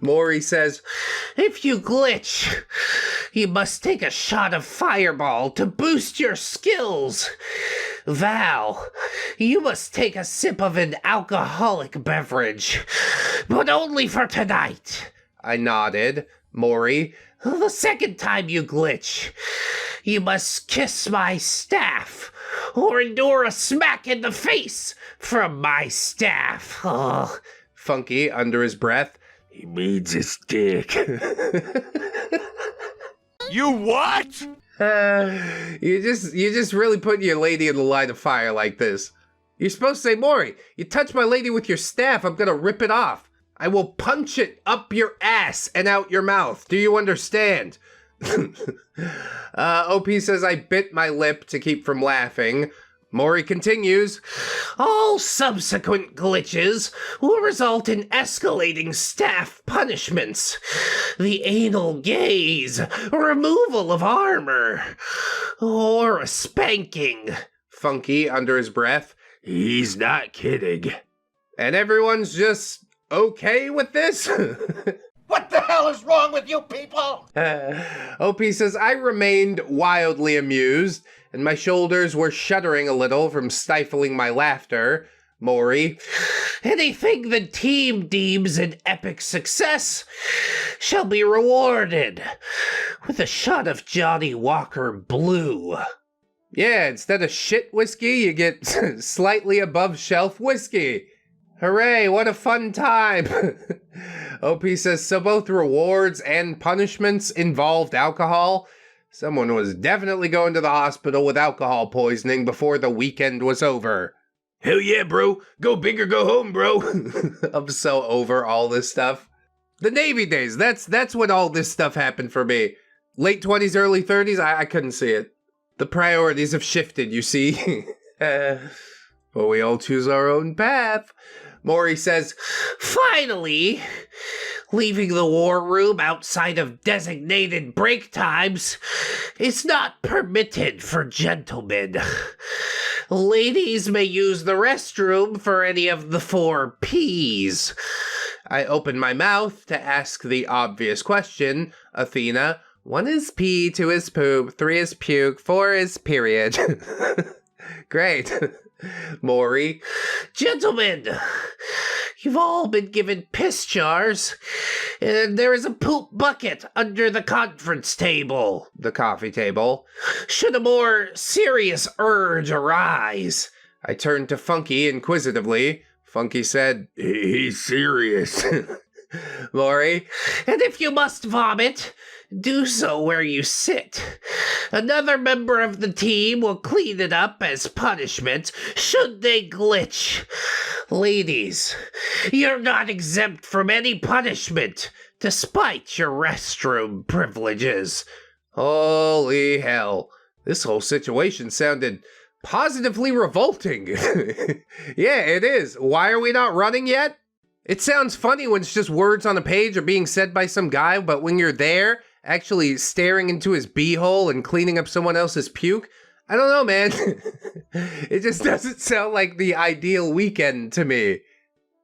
Maury says, if you glitch, you must take a shot of fireball to boost your skills. Val, you must take a sip of an alcoholic beverage, but only for tonight. I nodded. Maury, the second time you glitch, you must kiss my staff or endure a smack in the face from my staff. Oh. Funky, under his breath, he means his dick. You what? You just really put your lady in the line of fire like this. You're supposed to say, Maury, you touch my lady with your staff, I'm gonna rip it off. I will punch it up your ass and out your mouth. Do you understand? OP says I bit my lip to keep from laughing. Maury continues, all subsequent glitches will result in escalating staff punishments. The anal gaze, removal of armor, or a spanking. Funky under his breath, he's not kidding. And everyone's just okay with this? What the hell is wrong with you people? OP says, I remained wildly amused, and my shoulders were shuddering a little from stifling my laughter. Maury, anything the team deems an epic success shall be rewarded with a shot of Johnny Walker Blue. Yeah, instead of shit whiskey, you get slightly above shelf whiskey. Hooray, what a fun time. OP says, so both rewards and punishments involved alcohol? Someone was definitely going to the hospital with alcohol poisoning before the weekend was over. Hell yeah, bro. Go big or go home, bro. I'm so over all this stuff. The Navy days, that's when all this stuff happened for me. Late 20s, early 30s, I couldn't see it. The priorities have shifted, you see. But we all choose our own path. Maury says, finally, leaving the war room outside of designated break times is not permitted for gentlemen. Ladies may use the restroom for any of the 4 Ps. I open my mouth to ask the obvious question, Athena. 1 is pee, 2 is poop, 3 is puke, 4 is period. Great. Maury, gentlemen, you've all been given piss jars, and there is a poop bucket under the conference table, the coffee table. Should a more serious urge arise, I turned to Funky inquisitively. Funky said, he's serious. Maury, and if you must vomit, do so where you sit. Another member of the team will clean it up as punishment should they glitch. Ladies, you're not exempt from any punishment, despite your restroom privileges. Holy hell. This whole situation sounded positively revolting. Yeah, it is. Why are we not running yet? It sounds funny when it's just words on a page or being said by some guy, but when you're there, actually staring into his beehole and cleaning up someone else's puke, I don't know, man. It just doesn't sound like the ideal weekend to me.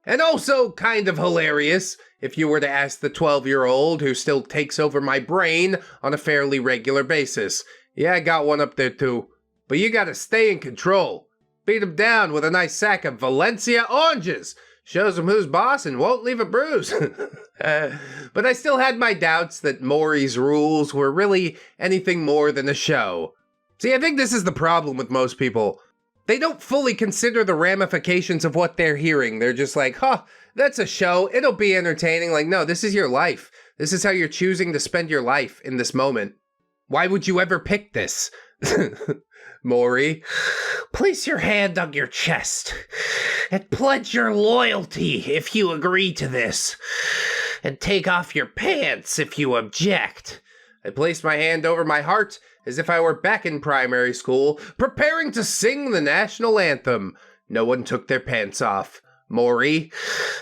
And also kind of hilarious if you were to ask the 12-year-old who still takes over my brain on a fairly regular basis. Yeah, I got one up there too. But you gotta stay in control. Beat him down with a nice sack of Valencia oranges. Shows him who's boss and won't leave a bruise. But I still had my doubts that Maury's rules were really anything more than a show. See, I think this is the problem with most people. They don't fully consider the ramifications of what they're hearing. They're just like, huh, that's a show. It'll be entertaining. Like, no, this is your life. This is how you're choosing to spend your life in this moment. Why would you ever pick this? Maury, place your hand on your chest and pledge your loyalty if you agree to this, and take off your pants if you object. I placed my hand over my heart as if I were back in primary school, preparing to sing the national anthem. No one took their pants off. Maury,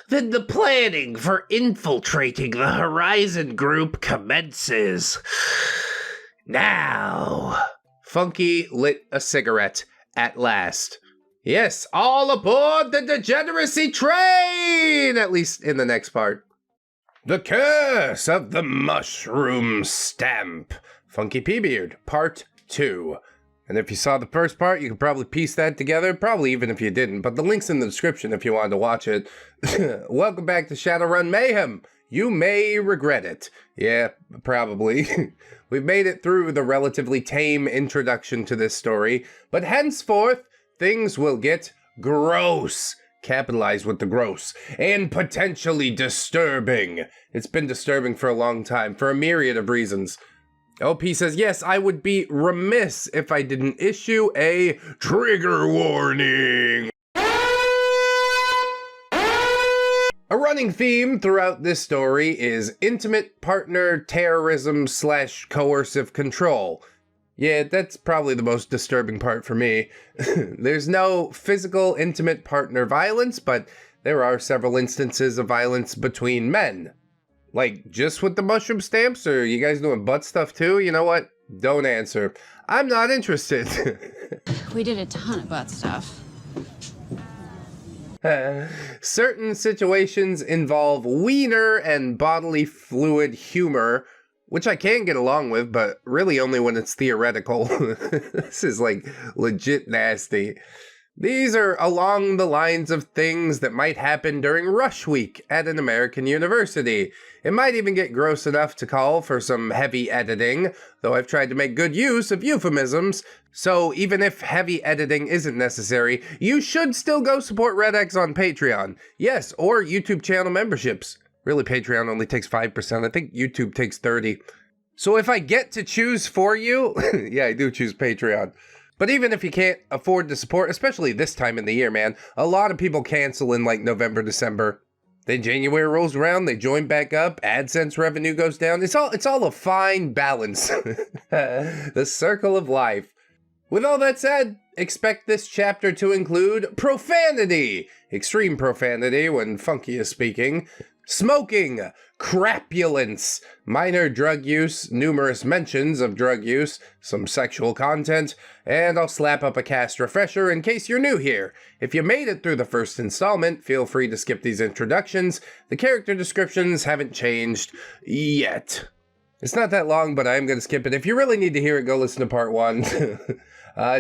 then the planning for infiltrating the Horizon Group commences. Now. Funky lit a cigarette at last. Yes, all aboard the degeneracy train! At least in the next part. The Curse of the Mushroom Stamp. Funky P-Beard, Part 2. And if you saw the first part, you could probably piece that together. Probably even if you didn't, but the link's in the description if you wanted to watch it. Welcome back to Shadowrun Mayhem. You may regret it. Yeah, probably. We've made it through the relatively tame introduction to this story, but henceforth, things will get gross. Capitalize with the gross. And potentially disturbing. It's been disturbing for a long time, for a myriad of reasons. OP says, yes, I would be remiss if I didn't issue a trigger warning. A running theme throughout this story is intimate partner terrorism / coercive control. Yeah, that's probably the most disturbing part for me. There's no physical intimate partner violence, but there are several instances of violence between men. Like, just with the mushroom stamps, or you guys doing butt stuff too? You know what? Don't answer. I'm not interested. We did a ton of butt stuff. Certain situations involve wiener and bodily fluid humor, which I can get along with, but really only when it's theoretical. This is like legit nasty. These are along the lines of things that might happen during rush week at an American university. It might even get gross enough to call for some heavy editing, though I've tried to make good use of euphemisms, so even if heavy editing isn't necessary, you should still go support ReddX on Patreon. Yes, or YouTube channel memberships. Really, Patreon only takes 5%. I think YouTube takes 30%. So if I get to choose for you, yeah, I do choose Patreon. But even if you can't afford to support, especially this time in the year, man, a lot of people cancel in like November, December. Then January rolls around, they join back up, AdSense revenue goes down. It's all a fine balance. The circle of life. With all that said, expect this chapter to include profanity, extreme profanity when Funky is speaking, smoking, crapulence, minor drug use, numerous mentions of drug use, some sexual content, and I'll slap up a cast refresher in case you're new here. If you made it through the first installment, feel free to skip these introductions. The character descriptions haven't changed yet. It's not that long, but I'm going to skip it. If you really need to hear it, go listen to part 1.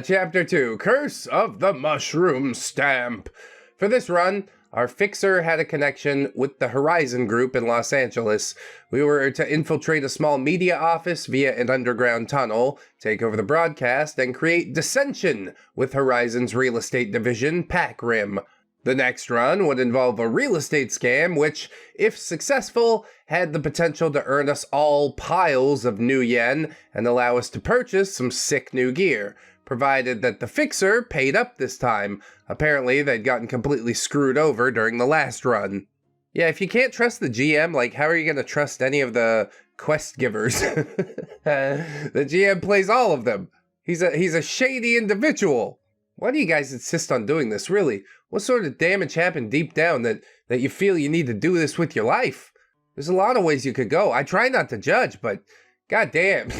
Chapter 2, Curse of the Mushroom Stamp. For this run, our fixer had a connection with the Horizon Group in Los Angeles. We were to infiltrate a small media office via an underground tunnel, take over the broadcast, and create dissension with Horizon's real estate division, Pac Rim. The next run would involve a real estate scam, which, if successful, had the potential to earn us all piles of new yen and allow us to purchase some sick new gear, provided that the fixer paid up this time. Apparently, they'd gotten completely screwed over during the last run. Yeah, if you can't trust the GM, like, how are you going to trust any of the quest givers? The GM plays all of them. He's a shady individual. Why do you guys insist on doing this, really? What sort of damage happened deep down that you feel you need to do this with your life? There's a lot of ways you could go. I try not to judge, but goddamn.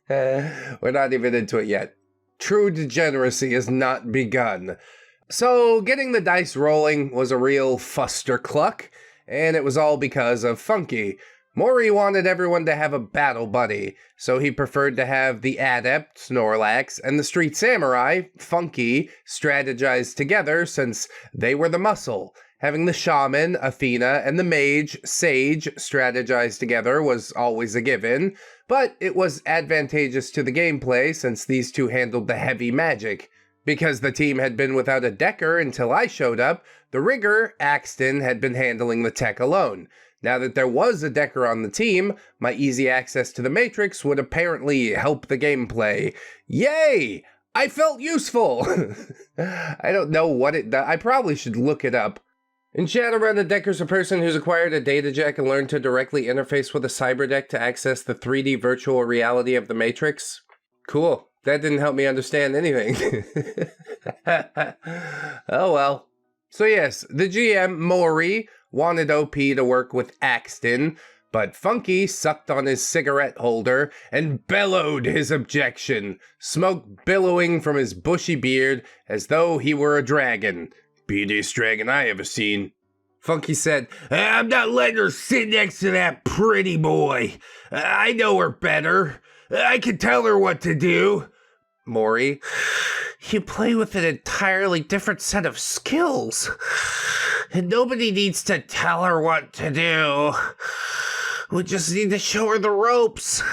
We're not even into it yet. True degeneracy has not begun. So, getting the dice rolling was a real fustercluck, and it was all because of Funky. Maury wanted everyone to have a battle buddy, so he preferred to have the adept, Snorlax, and the street samurai, Funky, strategize together since they were the muscle. Having the shaman, Athena, and the mage, Sage, strategize together was always a given, but it was advantageous to the gameplay since these two handled the heavy magic. Because the team had been without a decker until I showed up, the rigger, Axton, had been handling the tech alone. Now that there was a decker on the team, my easy access to the Matrix would apparently help the gameplay. Yay! I felt useful! I don't know what it does. I probably should look it up. In Shadowrun, a decker's a person who's acquired a data jack and learned to directly interface with a cyberdeck to access the 3D virtual reality of the Matrix. Cool. That didn't help me understand anything. Oh well. So yes, the GM, Maury, wanted OP to work with Axton, but Funky sucked on his cigarette holder and bellowed his objection, smoke billowing from his bushy beard as though he were a dragon. Beadiest dragon I ever seen. Funky said, I'm not letting her sit next to that pretty boy. I know her better. I can tell her what to do. Maury, you play with an entirely different set of skills. And nobody needs to tell her what to do. We just need to show her the ropes.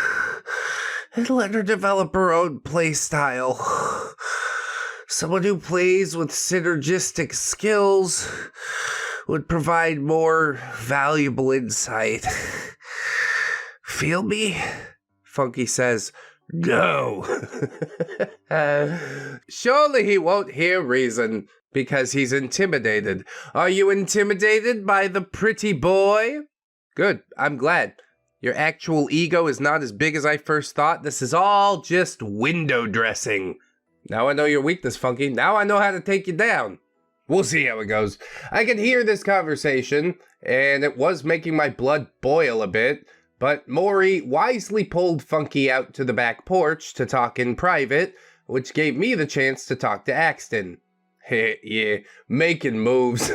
And let her develop her own play style. Someone who plays with synergistic skills would provide more valuable insight. Feel me? Funky says, No. Surely he won't hear reason because he's intimidated. Are you intimidated by the pretty boy? Good, I'm glad. Your actual ego is not as big as I first thought. This is all just window dressing. Now I know your weakness, Funky. Now I know how to take you down. We'll see how it goes. I could hear this conversation, and it was making my blood boil a bit, but Maury wisely pulled Funky out to the back porch to talk in private, which gave me the chance to talk to Axton. Yeah, making moves.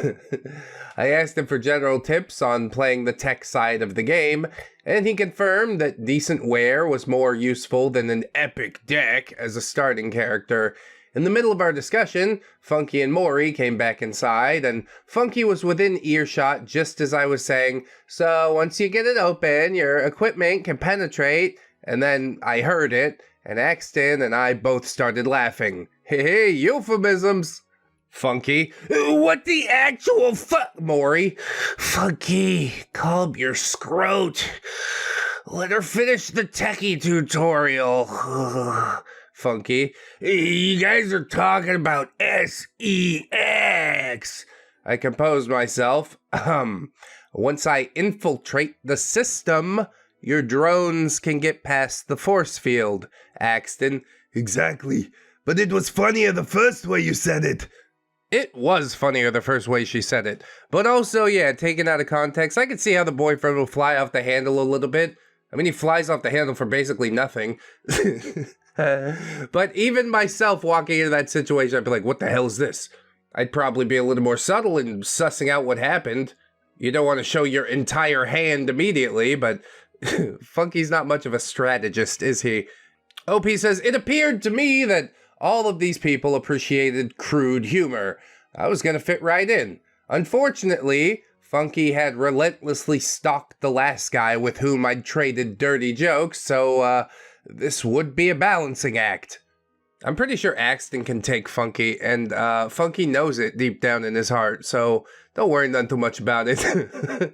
I asked him for general tips on playing the tech side of the game, and he confirmed that decent wear was more useful than an epic deck as a starting character. In the middle of our discussion, Funky and Maury came back inside, and Funky was within earshot just as I was saying, so once you get it open, your equipment can penetrate, and then I heard it, and Axton and I both started laughing. Hey, euphemisms! Funky, what the actual fuck, Maury? Funky, calm your scrote. Let her finish the techie tutorial. Funky, you guys are talking about SEX. I composed myself. Once I infiltrate the system, your drones can get past the force field. Axton, exactly. But it was funnier the first way you said it. It was funnier the first way she said it. But also, yeah, taken out of context, I could see how the boyfriend will fly off the handle a little bit. I mean, he flies off the handle for basically nothing. But even myself walking into that situation, I'd be like, what the hell is this? I'd probably be a little more subtle in sussing out what happened. You don't want to show your entire hand immediately, but Funky's not much of a strategist, is he? OP says, it appeared to me that all of these people appreciated crude humor. I was gonna fit right in. Unfortunately, Funky had relentlessly stalked the last guy with whom I'd traded dirty jokes, so this would be a balancing act. I'm pretty sure Axton can take Funky, and Funky knows it deep down in his heart, so don't worry none too much about it.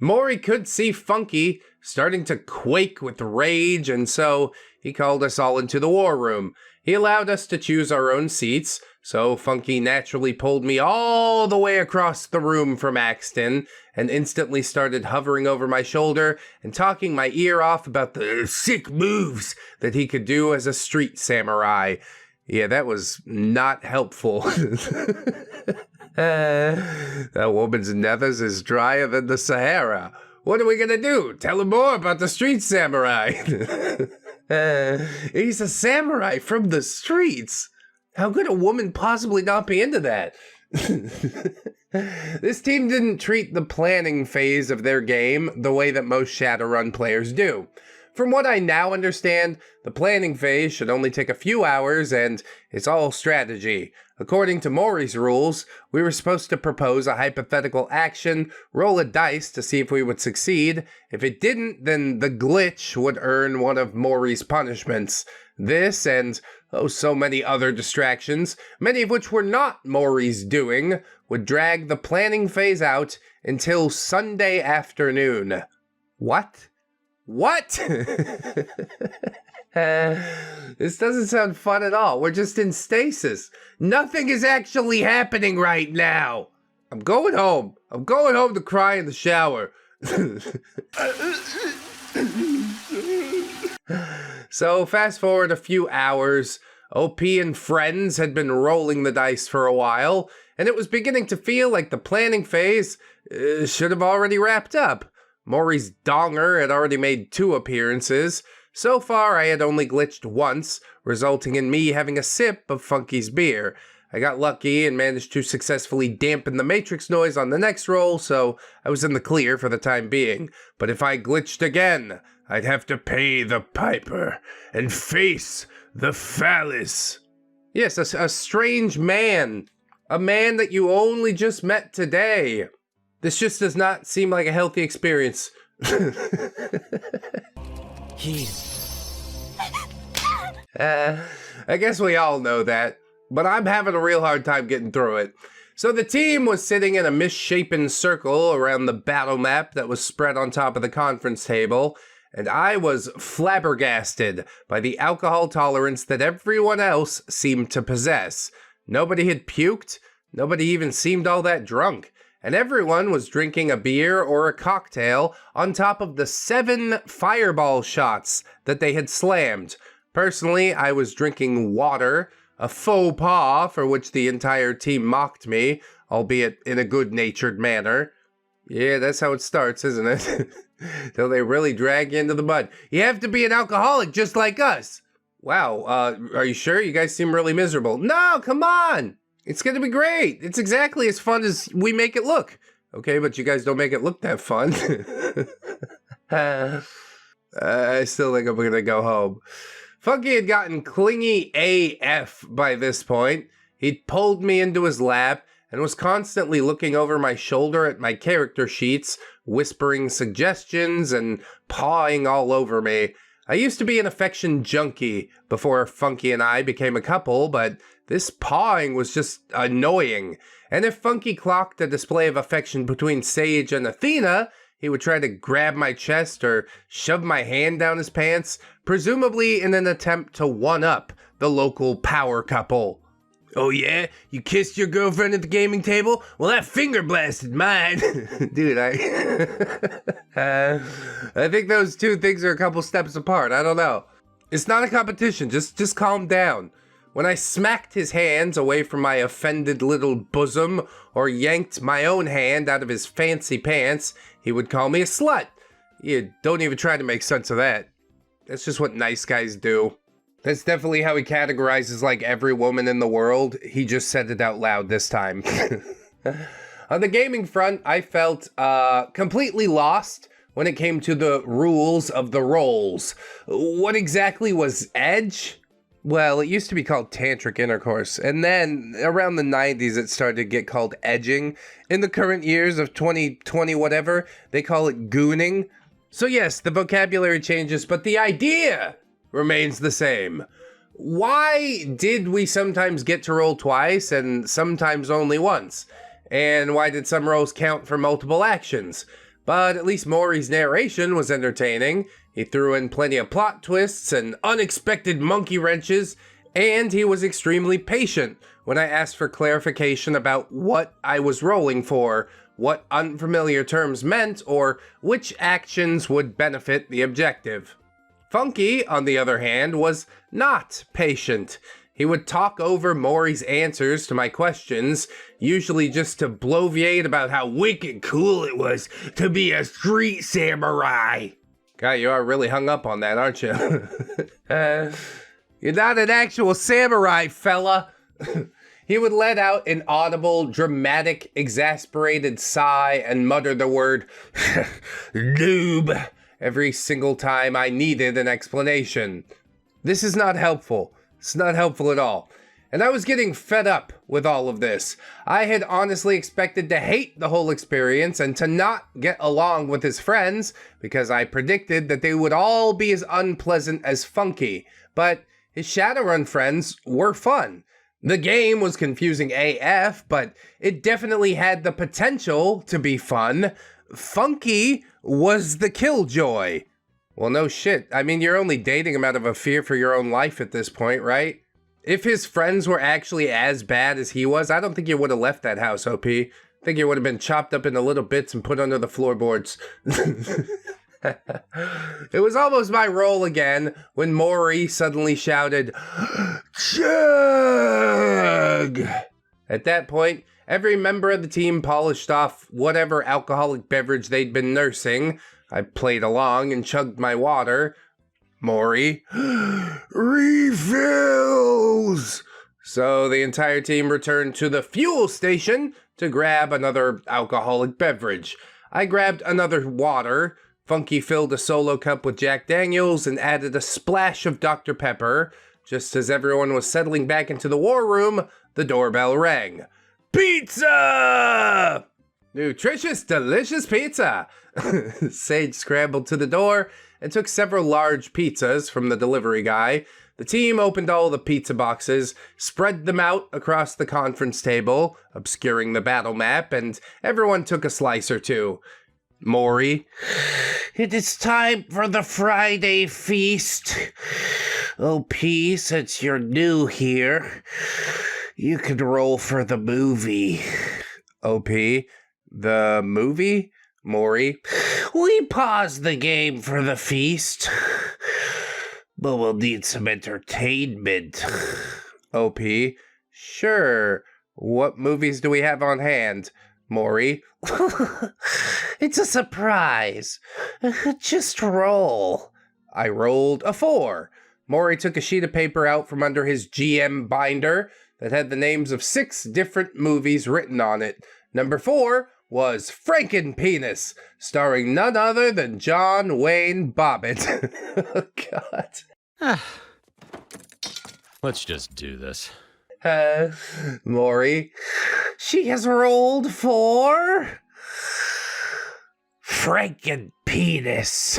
Maury could see Funky starting to quake with rage, and so he called us all into the war room. He allowed us to choose our own seats, so Funky naturally pulled me all the way across the room from Axton, and instantly started hovering over my shoulder and talking my ear off about the sick moves that he could do as a street samurai. Yeah, that was not helpful. That woman's nethers is drier than the Sahara. What are we gonna do? Tell him more about the street samurai. He's a samurai from the streets. How could a woman possibly not be into that? This team didn't treat the planning phase of their game the way that most Shadowrun players do. From what I now understand, the planning phase should only take a few hours and it's all strategy. According to Maury's rules, we were supposed to propose a hypothetical action, roll a dice to see if we would succeed. If it didn't, then the glitch would earn one of Maury's punishments. This and, so many other distractions, many of which were not Maury's doing, would drag the planning phase out until Sunday afternoon. What? What? This doesn't sound fun at all. We're just in stasis. Nothing is actually happening right now. I'm going home. I'm going home to cry in the shower. So fast forward a few hours. OP and friends had been rolling the dice for a while, and it was beginning to feel like the planning phase should have already wrapped up. Maury's donger had already made 2 appearances. So far, I had only glitched once, resulting in me having a sip of Funky's beer. I got lucky and managed to successfully dampen the matrix noise on the next roll, so I was in the clear for the time being. But if I glitched again, I'd have to pay the piper and face the phallus. Yes, a strange man. A man that you only just met today. This just does not seem like a healthy experience. I guess we all know that, but I'm having a real hard time getting through it. So the team was sitting in a misshapen circle around the battle map that was spread on top of the conference table, and I was flabbergasted by the alcohol tolerance that everyone else seemed to possess. Nobody had puked, nobody even seemed all that drunk, and everyone was drinking a beer or a cocktail on top of the 7 fireball shots that they had slammed. Personally, I was drinking water, a faux pas for which the entire team mocked me, albeit in a good-natured manner. Yeah, that's how it starts, isn't it? Till they really drag you into the mud. You have to be an alcoholic just like us. Wow, are you sure? You guys seem really miserable. No, come on! It's gonna be great. It's exactly as fun as we make it look. Okay, but you guys don't make it look that fun. I still think I'm gonna go home. Funky had gotten clingy AF by this point. He'd pulled me into his lap and was constantly looking over my shoulder at my character sheets, whispering suggestions and pawing all over me. I used to be an affection junkie before Funky and I became a couple, but this pawing was just annoying. And if Funky clocked a display of affection between Sage and Athena, he would try to grab my chest or shove my hand down his pants, presumably in an attempt to one-up the local power couple. Oh yeah? You kissed your girlfriend at the gaming table? Well, that finger blasted mine. Dude, I think those two things are a couple steps apart. I don't know. It's not a competition. Just calm down. When I smacked his hands away from my offended little bosom or yanked my own hand out of his fancy pants, he would call me a slut. You don't even try to make sense of that. That's just what nice guys do. That's definitely how he categorizes like every woman in the world. He just said it out loud this time. On the gaming front, I felt completely lost when it came to the rules of the roles. What exactly was edge? Well, it used to be called tantric intercourse, and then around the 90s it started to get called edging. In the current years of 2020 whatever, they call it gooning. So yes, the vocabulary changes, but the idea remains the same. Why did we sometimes get to roll twice and sometimes only once? And why did some rolls count for multiple actions? But at least Maury's narration was entertaining. He threw in plenty of plot twists and unexpected monkey wrenches, and he was extremely patient when I asked for clarification about what I was rolling for, what unfamiliar terms meant, or which actions would benefit the objective. Funky, on the other hand, was not patient. He would talk over Maury's answers to my questions, usually just to bloviate about how wicked cool it was to be a street samurai. God, you are really hung up on that, aren't you? You're not an actual samurai, fella. He would let out an audible, dramatic, exasperated sigh and mutter the word noob every single time I needed an explanation. This is not helpful. It's not helpful at all. And I was getting fed up with all of this. I had honestly expected to hate the whole experience and to not get along with his friends because I predicted that they would all be as unpleasant as Funky. But his Shadowrun friends were fun. The game was confusing AF, but it definitely had the potential to be fun. Funky was the killjoy. Well, no shit. I mean, you're only dating him out of a fear for your own life at this point, right? If his friends were actually as bad as he was, I don't think you would have left that house, OP. I think you would have been chopped up into little bits and put under the floorboards. It was almost my role again when Maury suddenly shouted, "Chug!" At that point, every member of the team polished off whatever alcoholic beverage they'd been nursing. I played along and chugged my water. Maury, refills! So the entire team returned to the fuel station to grab another alcoholic beverage. I grabbed another water. Funky filled a solo cup with Jack Daniels and added a splash of Dr. Pepper. Just as everyone was settling back into the war room, the doorbell rang. Pizza! Nutritious, delicious pizza! Sage scrambled to the door and took several large pizzas from the delivery guy. The team opened all the pizza boxes, spread them out across the conference table, obscuring the battle map, and everyone took a slice or two. Maury. It is time for the Friday feast. OP, since you're new here, you can roll for the movie. OP, the movie? Maury. We paused the game for the feast, but we'll need some entertainment. OP. Sure. What movies do we have on hand? Maury. It's a surprise. Just roll. I rolled a 4. Maury took a sheet of paper out from under his GM binder that had the names of 6 different movies written on it. Number 4 was Frankenpenis, starring none other than John Wayne Bobbitt. Oh, God. Let's just do this. Maury. She has rolled for Frankenpenis.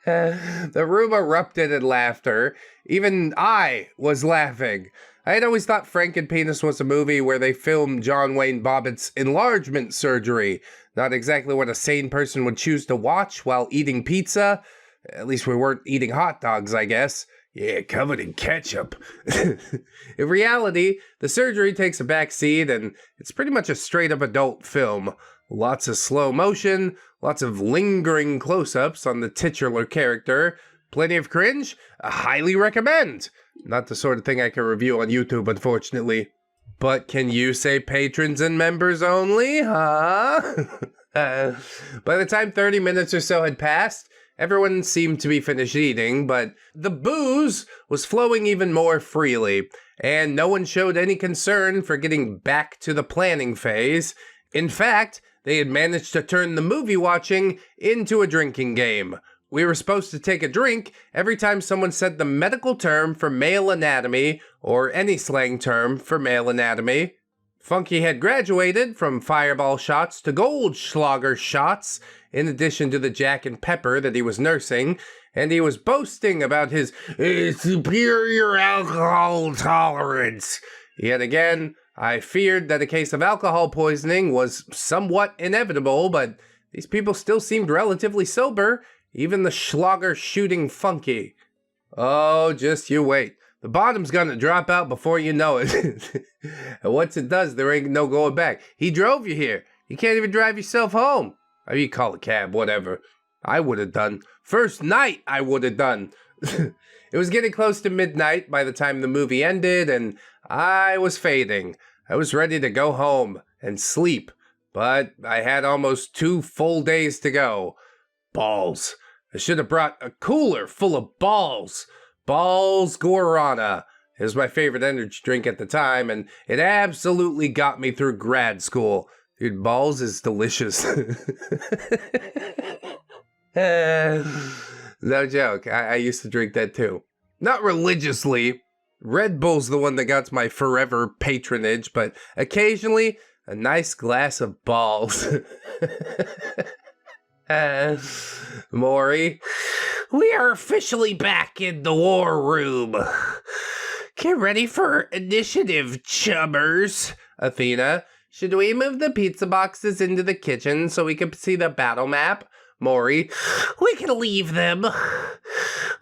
The room erupted in laughter. Even I was laughing. I had always thought Frankenpenis was a movie where they filmed John Wayne Bobbitt's enlargement surgery. Not exactly what a sane person would choose to watch while eating pizza. At least we weren't eating hot dogs, I guess. Yeah, covered in ketchup. In reality, the surgery takes a back seat, and it's pretty much a straight-up adult film. Lots of slow motion, lots of lingering close-ups on the titular character, plenty of cringe. I highly recommend. Not the sort of thing I can review on YouTube, unfortunately. But can you say patrons and members only, huh? By the time 30 minutes or so had passed, everyone seemed to be finished eating, but the booze was flowing even more freely, and no one showed any concern for getting back to the planning phase. In fact, they had managed to turn the movie watching into a drinking game. We were supposed to take a drink every time someone said the medical term for male anatomy, or any slang term for male anatomy. Funky had graduated from fireball shots to Goldschlager shots, in addition to the Jack and Pepper that he was nursing, and he was boasting about his superior alcohol tolerance. Yet again, I feared that a case of alcohol poisoning was somewhat inevitable, but these people still seemed relatively sober, even the Schlager shooting Funky. Oh, just you wait. The bottom's gonna drop out before you know it. And once it does, there ain't no going back. He drove you here. You can't even drive yourself home. Or you call a cab, whatever. I would have done. First night, I would have done. It was getting close to midnight by the time the movie ended, and I was fading. I was ready to go home and sleep, but I had almost 2 full days to go. Balls. I should have brought a cooler full of balls. Balls Guarana. It was my favorite energy drink at the time, and it absolutely got me through grad school. Dude, balls is delicious. No joke. I used to drink that too. Not religiously. Red Bull's the one that got my forever patronage, but occasionally a nice glass of balls. Maury, we are officially back in the war room. Get ready for initiative, chummers. Athena, should we move the pizza boxes into the kitchen so we can see the battle map? Maury, we can leave them.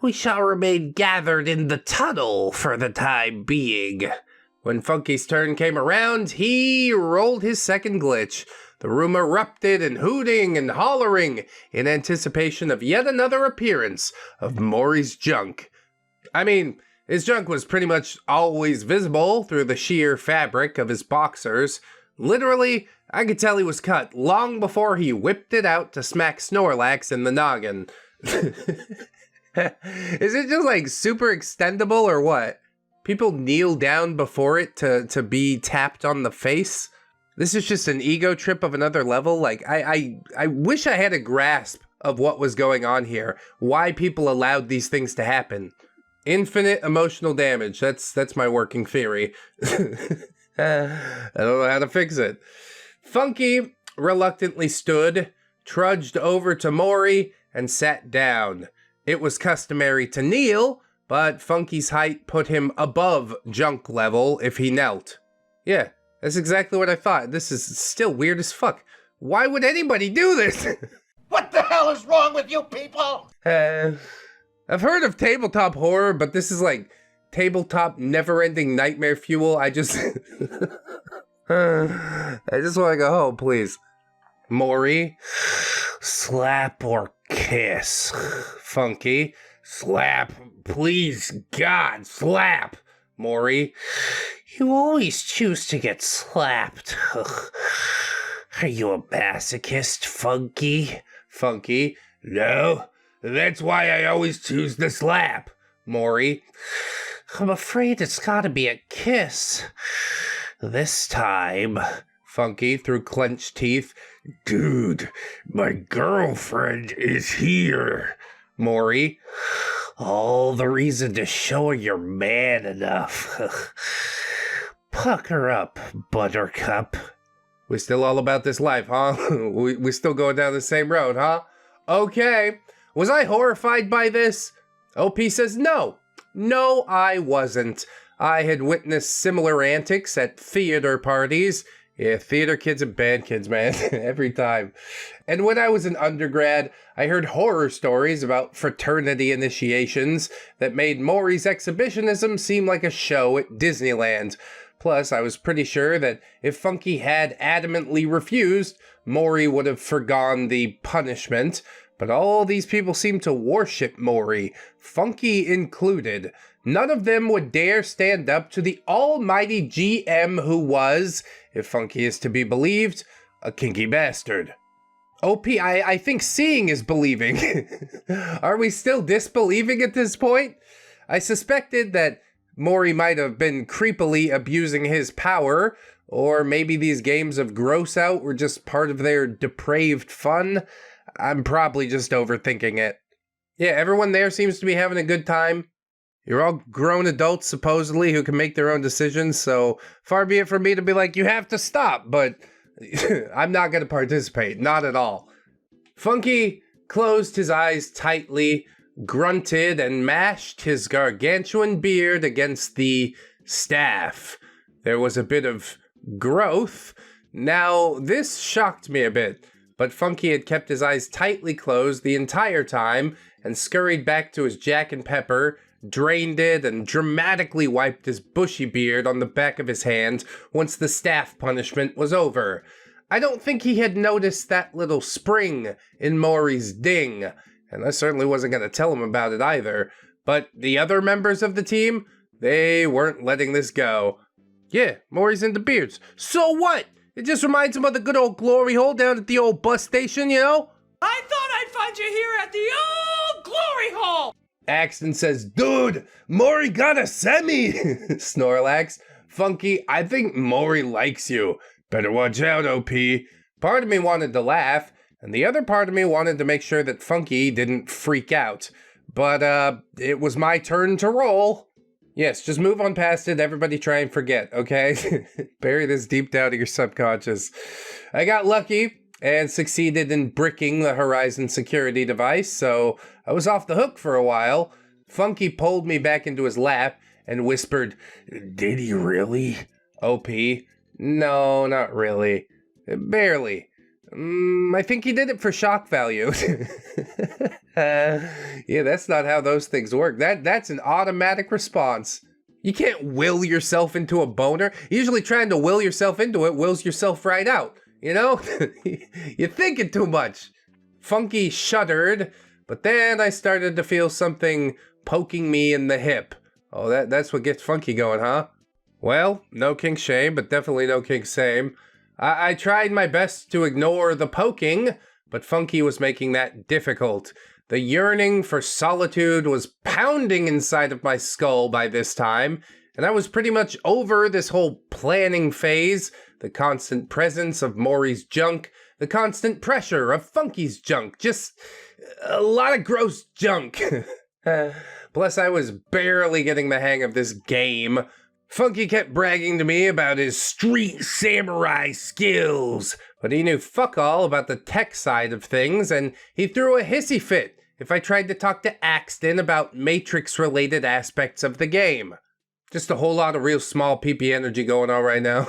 We shall remain gathered in the tunnel for the time being. When Funky's turn came around, he rolled his second glitch. The room erupted in hooting and hollering in anticipation of yet another appearance of Maury's junk. I mean, his junk was pretty much always visible through the sheer fabric of his boxers. Literally, I could tell he was cut long before he whipped it out to smack Snorlax in the noggin. Is it just like super extendable or what? People kneel down before it to be tapped on the face? This is just an ego trip of another level. Like, I wish I had a grasp of what was going on here. Why people allowed these things to happen. Infinite emotional damage. That's my working theory. I don't know how to fix it. Funky reluctantly stood, trudged over to Maury, and sat down. It was customary to kneel, but Funky's height put him above junk level if he knelt. Yeah, that's exactly what I thought. This is still weird as fuck. Why would anybody do this? What the hell is wrong with you people? I've heard of tabletop horror, but this is like tabletop never-ending nightmare fuel. I just I just want to go home, please. Maury, slap or kiss. Funky, slap, please, God, slap. Maury, you always choose to get slapped. Are you a masochist, Funky? Funky, no, that's why I always choose to slap. Maury, I'm afraid it's gotta be a kiss. This time. Funky, through clenched teeth, dude, my girlfriend is here. Maury, all the reason to show her you're man enough. Pucker up, Buttercup. We still all about this life, huh? we still going down the same road, huh? Okay. Was I horrified by this? OP says no. No, I wasn't. I had witnessed similar antics at theater parties. Yeah, theater kids and band kids, man. Every time. And when I was an undergrad, I heard horror stories about fraternity initiations that made Maury's exhibitionism seem like a show at Disneyland. Plus, I was pretty sure that if Funky had adamantly refused, Maury would have forgone the punishment. But all these people seem to worship Maury, Funky included. None of them would dare stand up to the almighty GM who was, if Funky is to be believed, a kinky bastard. OP, I think seeing is believing. Are we still disbelieving at this point? I suspected that Maury might have been creepily abusing his power, or maybe these games of gross out were just part of their depraved fun. I'm probably just overthinking it. Yeah, everyone there seems to be having a good time. You're all grown adults, supposedly, who can make their own decisions, so far be it from me to be like, you have to stop, but I'm not going to participate, not at all. Funky closed his eyes tightly, grunted, and mashed his gargantuan beard against the staff. There was a bit of growth. Now, this shocked me a bit, but Funky had kept his eyes tightly closed the entire time and scurried back to his Jack and Pepper, drained it, and dramatically wiped his bushy beard on the back of his hand once the staff punishment was over. I don't think he had noticed that little spring in Maury's ding, and I certainly wasn't going to tell him about it either. But the other members of the team, they weren't letting this go. Yeah, Maury's into beards. So what? It just reminds him of the good old glory hole down at the old bus station, you know? I thought I'd find you here at the old glory hole! Axton says, dude, Maury got a semi! Snorlax, Funky, I think Maury likes you. Better watch out, OP. Part of me wanted to laugh, and the other part of me wanted to make sure that Funky didn't freak out. But, it was my turn to roll. Yes, just move on past it. Everybody try and forget, okay? Bury this deep down in your subconscious. I got lucky and succeeded in bricking the Horizon security device, so I was off the hook for a while. Funky pulled me back into his lap and whispered, did he really? OP, no, not really. Barely. I think he did it for shock value. Yeah, that's not how those things work. That's an automatic response. You can't will yourself into a boner. Usually trying to will yourself into it wills yourself right out. You know? You're thinking too much. Funky shuddered, but then I started to feel something poking me in the hip. Oh, that's what gets Funky going, huh? Well, no kink shame, but definitely no kink same. I tried my best to ignore the poking, but Funky was making that difficult. The yearning for solitude was pounding inside of my skull by this time, and I was pretty much over this whole planning phase, the constant presence of Maury's junk, the constant pressure of Funky's junk, just a lot of gross junk. Plus, I was barely getting the hang of this game. Funky kept bragging to me about his street samurai skills, but he knew fuck all about the tech side of things, and he threw a hissy fit if I tried to talk to Axton about Matrix-related aspects of the game. Just a whole lot of real small PP energy going on right now.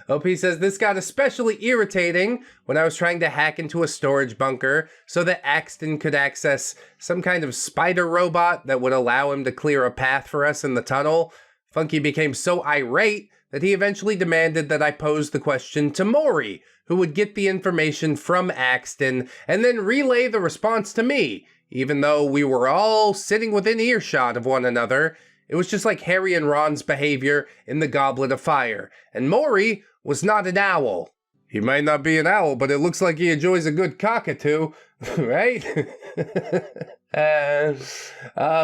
OP says this got especially irritating when I was trying to hack into a storage bunker so that Axton could access some kind of spider robot that would allow him to clear a path for us in the tunnel. Funky became so irate that he eventually demanded that I pose the question to Maury, who would get the information from Axton and then relay the response to me, even though we were all sitting within earshot of one another. It was just like Harry and Ron's behavior in the Goblet of Fire, and Maury was not an owl. He might not be an owl, but it looks like he enjoys a good cockatoo, right?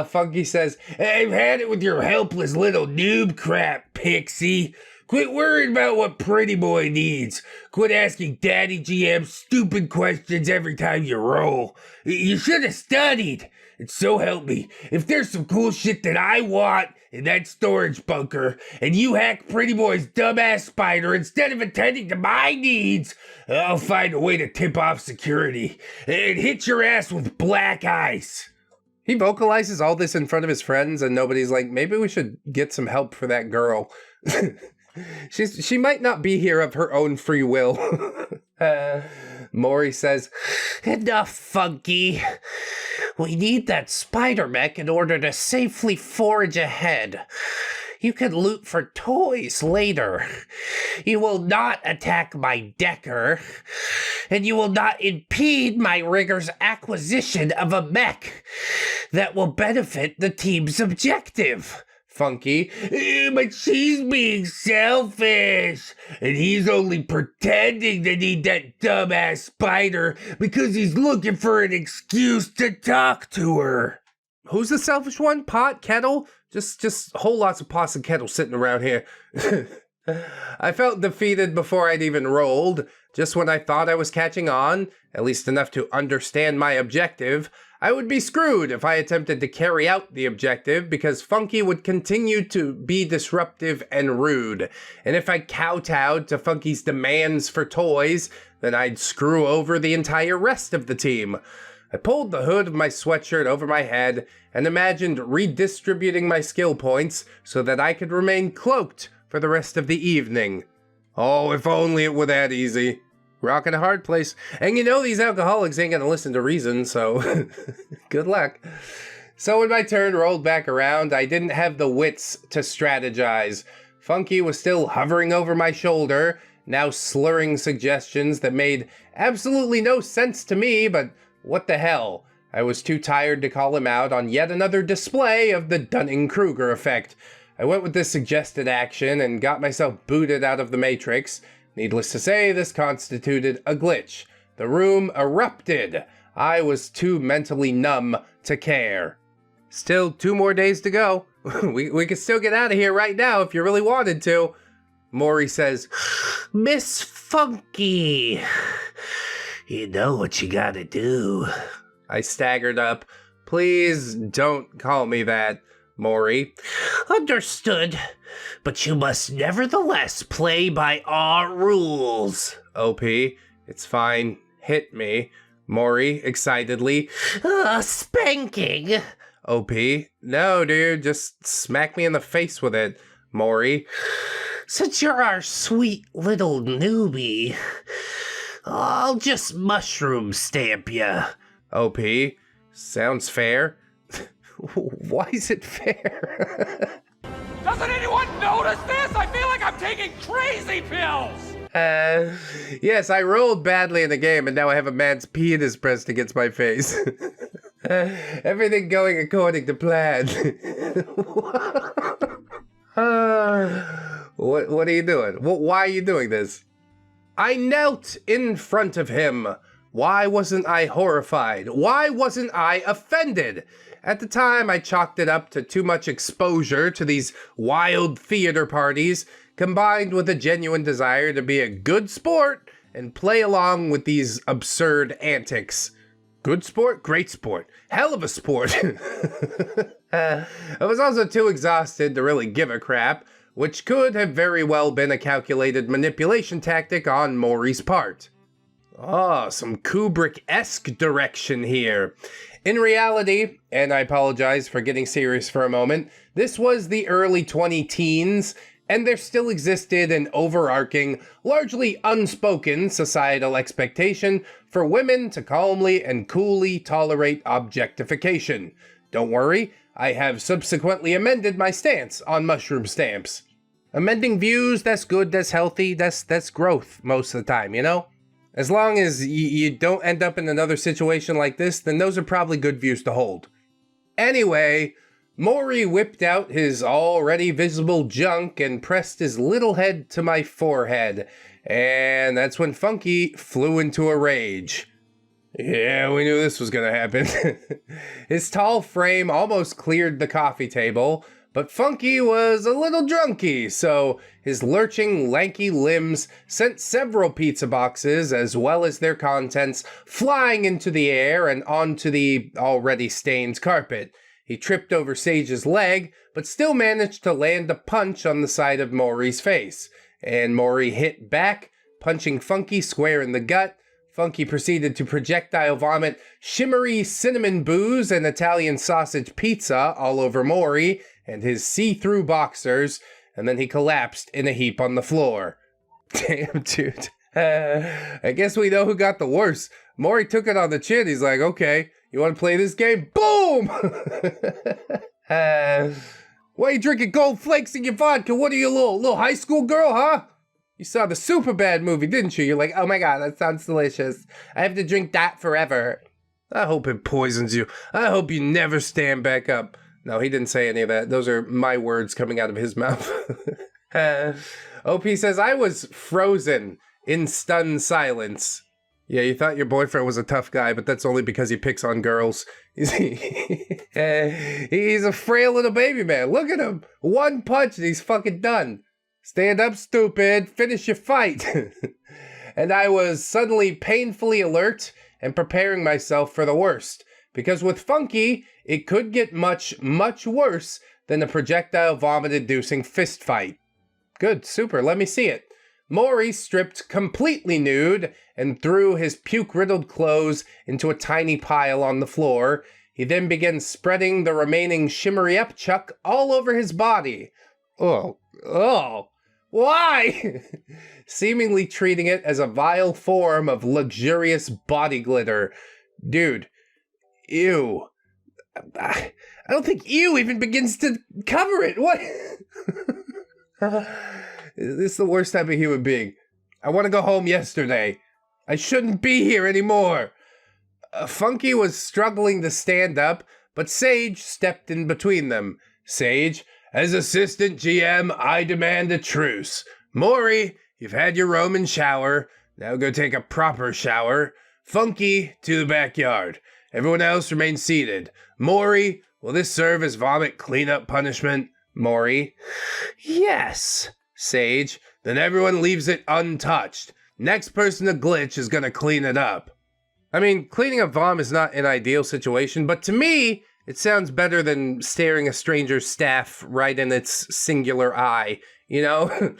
Funky says, I've had it with your helpless little noob crap, Pixie. Quit worrying about what Pretty Boy needs. Quit asking Daddy GM stupid questions every time you roll. You should have studied. And so help me, if there's some cool shit that I want in that storage bunker, and you hack Pretty Boy's dumbass spider instead of attending to my needs, I'll find a way to tip off security and hit your ass with black ice. He vocalizes all this in front of his friends, and nobody's like, maybe we should get some help for that girl. She might not be here of her own free will. Maury says, enough, Funky. We need that spider mech in order to safely forge ahead. You can loot for toys later. You will not attack my Decker, and you will not impede my rigger's acquisition of a mech that will benefit the team's objective. Funky, but she's being selfish, and he's only pretending to need that dumbass spider because he's looking for an excuse to talk to her. Who's the selfish one? Pot? Kettle? Just whole lots of pots and kettles sitting around here. I felt defeated before I'd even rolled. Just when I thought I was catching on, at least enough to understand my objective, I would be screwed if I attempted to carry out the objective because Funky would continue to be disruptive and rude. And if I kowtowed to Funky's demands for toys, then I'd screw over the entire rest of the team. I pulled the hood of my sweatshirt over my head and imagined redistributing my skill points so that I could remain cloaked for the rest of the evening. Oh, if only it were that easy. Rockin' a hard place. And you know these alcoholics ain't gonna listen to reason, so good luck. So when my turn rolled back around, I didn't have the wits to strategize. Funky was still hovering over my shoulder, now slurring suggestions that made absolutely no sense to me, but what the hell? I was too tired to call him out on yet another display of the Dunning-Kruger effect. I went with this suggested action and got myself booted out of the Matrix. Needless to say, this constituted a glitch. The room erupted. I was too mentally numb to care. Still 2 more days to go. we could still get out of here right now if you really wanted to. Maury says, Miss Funky, you know what you gotta do. I staggered up. Please don't call me that, Maury. Understood, but you must nevertheless play by our rules. OP, it's fine. Hit me. Maury, excitedly. Spanking. OP, no, dude, just smack me in the face with it. Maury, since you're our sweet little newbie, I'll just mushroom stamp ya. OP, sounds fair. Why is it fair? Doesn't anyone notice this? I feel like I'm taking crazy pills! Yes, I rolled badly in the game and now I have a man's penis pressed against my face. Everything going according to plan. What are you doing? Why are you doing this? I knelt in front of him. Why wasn't I horrified? Why wasn't I offended? At the time, I chalked it up to too much exposure to these wild theater parties, combined with a genuine desire to be a good sport and play along with these absurd antics. Good sport, great sport, hell of a sport. I was also too exhausted to really give a crap, which could have very well been a calculated manipulation tactic on Maury's part. Oh, some Kubrick-esque direction here. In reality, and I apologize for getting serious for a moment, this was the early 20-teens, And there still existed an overarching, largely unspoken societal expectation for women to calmly and coolly tolerate objectification. Don't worry, I have subsequently amended my stance on mushroom stamps. Amending views, that's good, that's healthy, that's growth most of the time, you know? As long as you don't end up in another situation like this, then those are probably good views to hold. Anyway, Maury whipped out his already visible junk and pressed his little head to my forehead, and that's when Funky flew into a rage. Yeah, we knew this was gonna happen. His tall frame almost cleared the coffee table, but Funky was a little drunky, so his lurching, lanky limbs sent several pizza boxes, as well as their contents, flying into the air and onto the already stained carpet. He tripped over Sage's leg, but still managed to land a punch on the side of Maury's face. And Maury hit back, punching Funky square in the gut. Funky proceeded to projectile vomit shimmery cinnamon booze and Italian sausage pizza all over Maury and his see-through boxers, and then he collapsed in a heap on the floor. Damn, dude. I guess we know who got the worst. Maury took it on the chin. He's like, okay, you want to play this game? Boom! Why are you drinking gold flakes in your vodka? What are you, little high school girl, huh? You saw the Superbad movie, didn't you? You're like, oh my god, that sounds delicious. I have to drink that forever. I hope it poisons you. I hope you never stand back up. No, he didn't say any of that. Those are my words coming out of his mouth. OP says, I was frozen in stunned silence. Yeah, you thought your boyfriend was a tough guy, but that's only because he picks on girls. He's a frail little baby man. Look at him. One punch and he's fucking done. Stand up, stupid. Finish your fight. And I was suddenly painfully alert and preparing myself for the worst. Because with Funky, it could get much, much worse than a projectile vomit-inducing fist fight. Good, super, let me see it. Maury stripped completely nude and threw his puke-riddled clothes into a tiny pile on the floor. He then began spreading the remaining shimmery upchuck all over his body. Oh, why? Seemingly treating it as a vile form of luxurious body glitter. Dude, ew. I don't think ew even begins to cover it. What? This is the worst type of human being. I want to go home yesterday. I shouldn't be here anymore. Funky was struggling to stand up, but Sage stepped in between them. Sage, as assistant GM, I demand a truce. Maury, you've had your Roman shower. Now go take a proper shower. Funky, to the backyard. Everyone else remain seated. Maury, will this serve as vomit cleanup punishment? Maury, yes. Sage, then everyone leaves it untouched. Next person to glitch is gonna clean it up. I mean, cleaning up vom is not an ideal situation, but to me, it sounds better than staring a stranger's staff right in its singular eye, you know?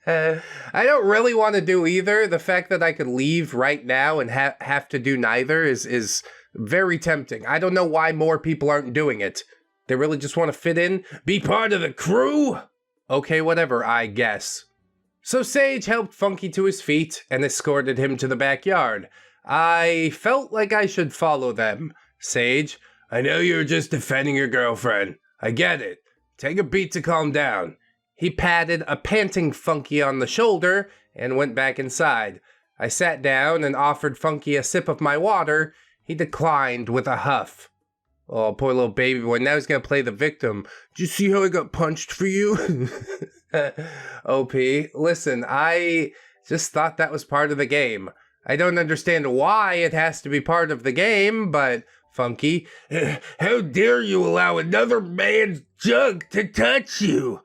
I don't really want to do either. The fact that I could leave right now and have to do neither is very tempting. I don't know why more people aren't doing it. They really just want to fit in? Be part of the crew? Okay, whatever, I guess. So Sage helped Funky to his feet and escorted him to the backyard. I felt like I should follow them. Sage, I know you were just defending your girlfriend. I get it. Take a beat to calm down. He patted a panting Funky on the shoulder and went back inside. I sat down and offered Funky a sip of my water. He declined with a huff. Oh, poor little baby boy. Now he's gonna play the victim. Did you see how I got punched for you? OP, listen, I just thought that was part of the game. I don't understand why it has to be part of the game, but Funky, how dare you allow another man's junk to touch you?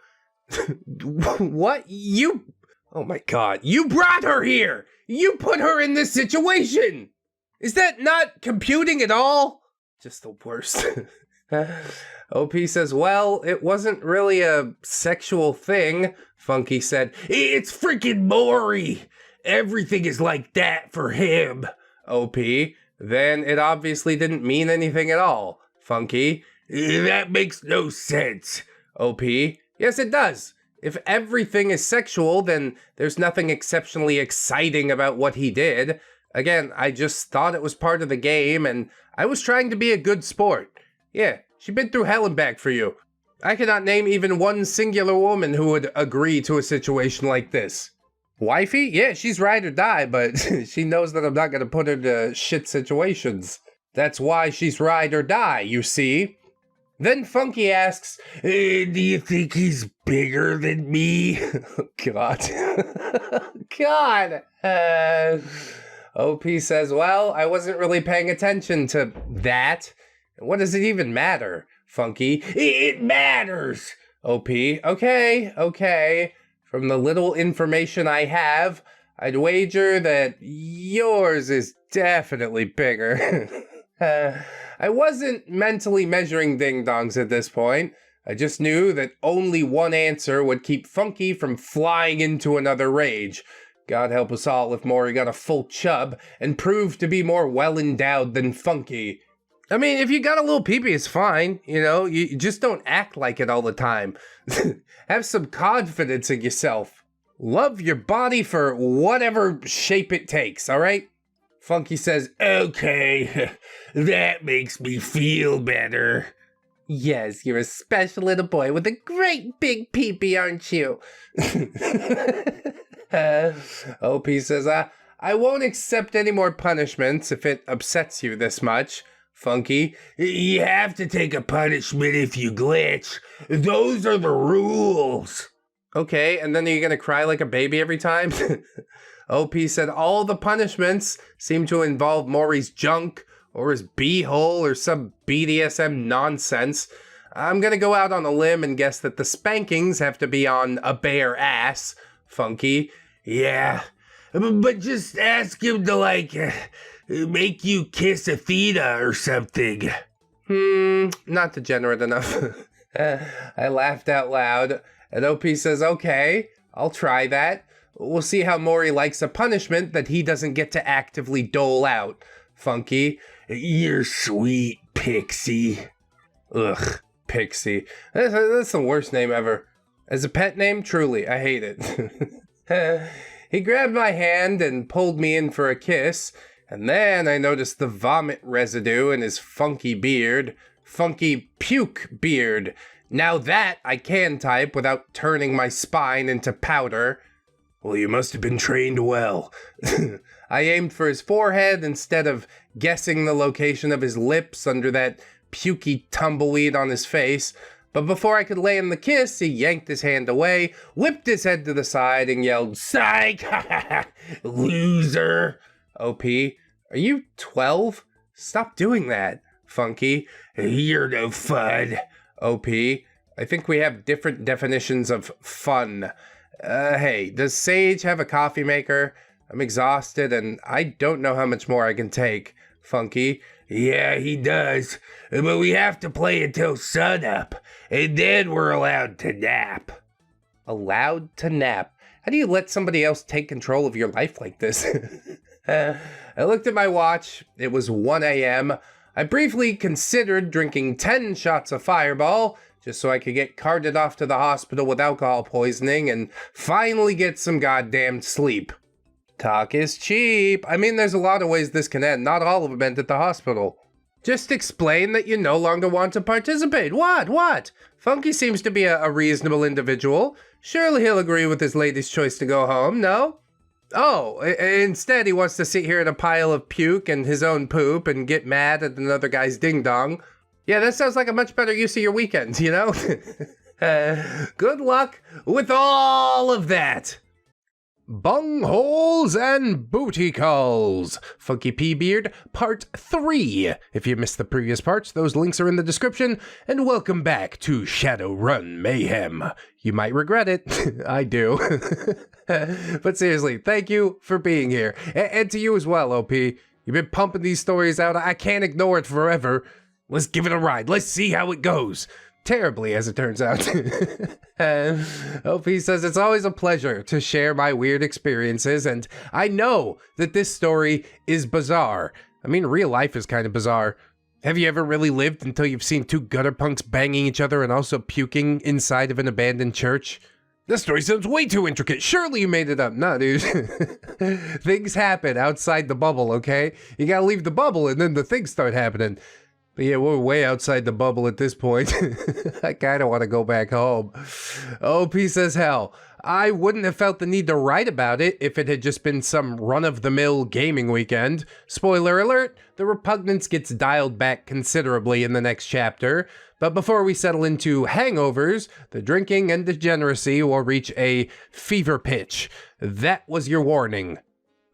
What? You? Oh my god, you brought her here! You put her in this situation! Is that not computing at all? Just the worst. OP says, well, it wasn't really a sexual thing. Funky said, it's freaking Maury! Everything is like that for him. OP, then it obviously didn't mean anything at all. Funky, that makes no sense. OP, yes it does. If everything is sexual, then there's nothing exceptionally exciting about what he did. Again, I just thought it was part of the game, and I was trying to be a good sport. Yeah, she's been through hell and back for you. I cannot name even one singular woman who would agree to a situation like this. Wifey? Yeah, she's ride or die, but she knows that I'm not gonna put her to shit situations. That's why she's ride or die, you see? Then Funky asks, do you think he's bigger than me? God. God. OP says, well, I wasn't really paying attention to that. What does it even matter, Funky? It matters! OP, okay. From the little information I have, I'd wager that yours is definitely bigger. I wasn't mentally measuring ding-dongs at this point. I just knew that only one answer would keep Funky from flying into another rage. God help us all if Maury got a full chub and proved to be more well-endowed than Funky. I mean, if you got a little pee-pee, it's fine, you know? You just don't act like it all the time. Have some confidence in yourself. Love your body for whatever shape it takes, alright? Funky says, okay, that makes me feel better. Yes, you're a special little boy with a great big pee-pee, aren't you? OP says, I won't accept any more punishments if it upsets you this much. Funky, you have to take a punishment if you glitch. Those are the rules. Okay, and then you're gonna cry like a baby every time? OP said all the punishments seem to involve Maury's junk or his b-hole or some BDSM nonsense. I'm gonna go out on a limb and guess that the spankings have to be on a bare ass, Funky. Yeah, but just ask him to, make you kiss Athena or something. Not degenerate enough. I laughed out loud, and OP says, okay, I'll try that. We'll see how Maury likes a punishment that he doesn't get to actively dole out. Funky, you're sweet, Pixie. Ugh, Pixie. That's the worst name ever. As a pet name, truly, I hate it. He grabbed my hand and pulled me in for a kiss, and then I noticed the vomit residue in his funky beard. Funky puke beard. Now that I can type without turning my spine into powder. Well, you must have been trained well. I aimed for his forehead instead of guessing the location of his lips under that pukey tumbleweed on his face. But before I could land the kiss, he yanked his hand away, whipped his head to the side, and yelled, "Psych! Loser!" OP, are you 12? Stop doing that. Funky, you're no fun. OP, I think we have different definitions of fun. Hey, does Sage have a coffee maker? I'm exhausted and I don't know how much more I can take. Funky, yeah, he does. But we have to play until sunup, and then we're allowed to nap. Allowed to nap? How do you let somebody else take control of your life like this? I looked at my watch. It was 1 a.m. I briefly considered drinking 10 shots of Fireball, just so I could get carted off to the hospital with alcohol poisoning and finally get some goddamn sleep. Talk is cheap. I mean, there's a lot of ways this can end. Not all of them end at the hospital. Just explain that you no longer want to participate. What? Funky seems to be a reasonable individual. Surely he'll agree with his lady's choice to go home, no? Oh, instead he wants to sit here in a pile of puke and his own poop and get mad at another guy's ding-dong. Yeah, that sounds like a much better use of your weekends, you know? Good luck with all of that. Bungholes and booty calls. Funky P Beard, part 3. If you missed the previous parts, those links are in the description. And welcome back to Shadowrun Mayhem. You might regret it. I do. But seriously, thank you for being here. And to you as well, OP. You've been pumping these stories out. I can't ignore it forever. Let's give it a ride. Let's see how it goes. Terribly, as it turns out. OP says, it's always a pleasure to share my weird experiences, and I know that this story is bizarre. I mean, real life is kind of bizarre. Have you ever really lived until you've seen two gutter punks banging each other and also puking inside of an abandoned church? This story sounds way too intricate. Surely you made it up. Nah, dude. Things happen outside the bubble, okay? You gotta leave the bubble and then the things start happening. But yeah, we're way outside the bubble at this point. I kinda wanna go back home. OP says, hell, I wouldn't have felt the need to write about it if it had just been some run-of-the-mill gaming weekend. Spoiler alert, the repugnance gets dialed back considerably in the next chapter. But before we settle into hangovers, the drinking and degeneracy will reach a fever pitch. That was your warning.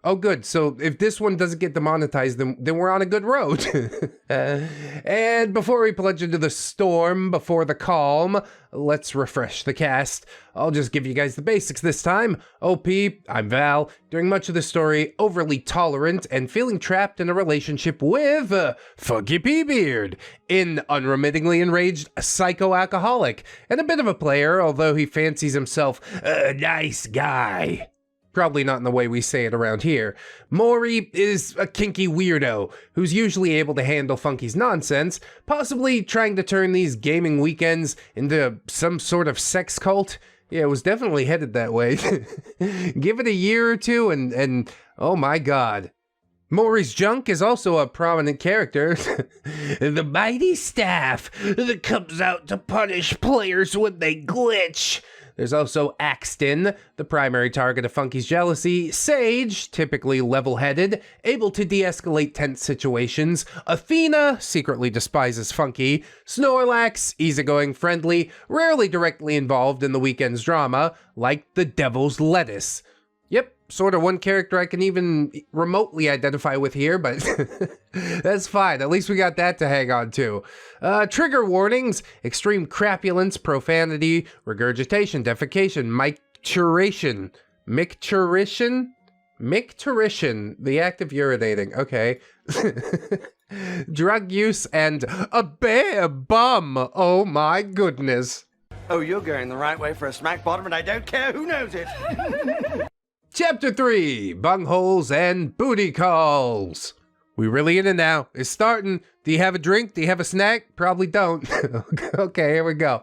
Oh, good. So if this one doesn't get demonetized, then we're on a good road. And before we plunge into the storm before the calm, let's refresh the cast. I'll just give you guys the basics this time. OP, I'm Val. During much of the story, overly tolerant and feeling trapped in a relationship with Funky P Beard, an unremittingly enraged psycho-alcoholic, and a bit of a player, although he fancies himself a nice guy. Probably not in the way we say it around here. Maury is a kinky weirdo who's usually able to handle Funky's nonsense, possibly trying to turn these gaming weekends into some sort of sex cult. Yeah, it was definitely headed that way. Give it a year or two and oh my god. Maury's junk is also a prominent character. The mighty staff that comes out to punish players when they glitch. There's also Axton, the primary target of Funky's jealousy, Sage, typically level-headed, able to de-escalate tense situations, Athena, secretly despises Funky, Snorlax, easygoing friendly, rarely directly involved in the weekend's drama, like the Devil's Lettuce. Yep, sort of one character I can even remotely identify with here, but that's fine. At least we got that to hang on to. Trigger warnings: extreme crapulence, profanity, regurgitation, defecation, micturition, the act of urinating. Okay. Drug use, and a bare bum. Oh my goodness. Oh, you're going the right way for a smack bottom, and I don't care who knows it. Chapter 3, Bungholes and Booty Calls. We really in it now. It's starting. Do you have a drink? Do you have a snack? Probably don't. Okay, here we go.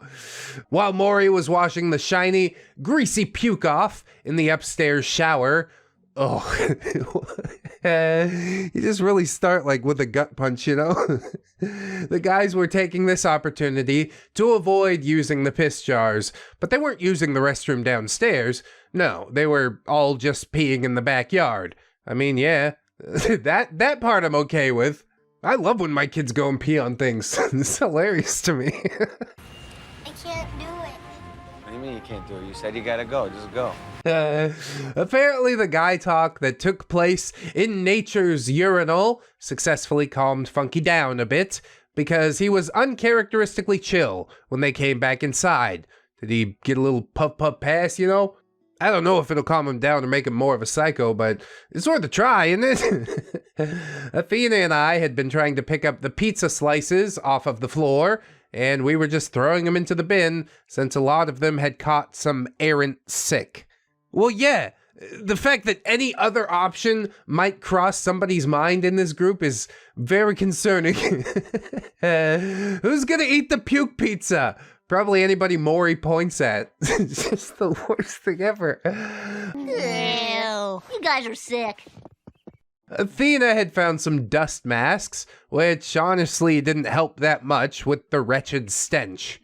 While Maury was washing the shiny, greasy puke off in the upstairs shower. Oh, you just really start like with a gut punch, you know? The guys were taking this opportunity to avoid using the piss jars, but they weren't using the restroom downstairs. No, they were all just peeing in the backyard. I mean, yeah, that part I'm okay with. I love when my kids go and pee on things. It's hilarious to me. I can't do it. What do you mean you can't do it? You said you gotta go. Just go. Apparently the guy talk that took place in nature's urinal successfully calmed Funky down a bit, because he was uncharacteristically chill when they came back inside. Did he get a little puff pass, you know? I don't know if it'll calm him down or make him more of a psycho, but it's worth a try, isn't it? Athena and I had been trying to pick up the pizza slices off of the floor, and we were just throwing them into the bin since a lot of them had caught some errant sick. Well, yeah, the fact that any other option might cross somebody's mind in this group is very concerning. Who's gonna eat the puke pizza? Probably anybody Maury points at. It's just the worst thing ever. Ew, you guys are sick. Athena had found some dust masks, which honestly didn't help that much with the wretched stench.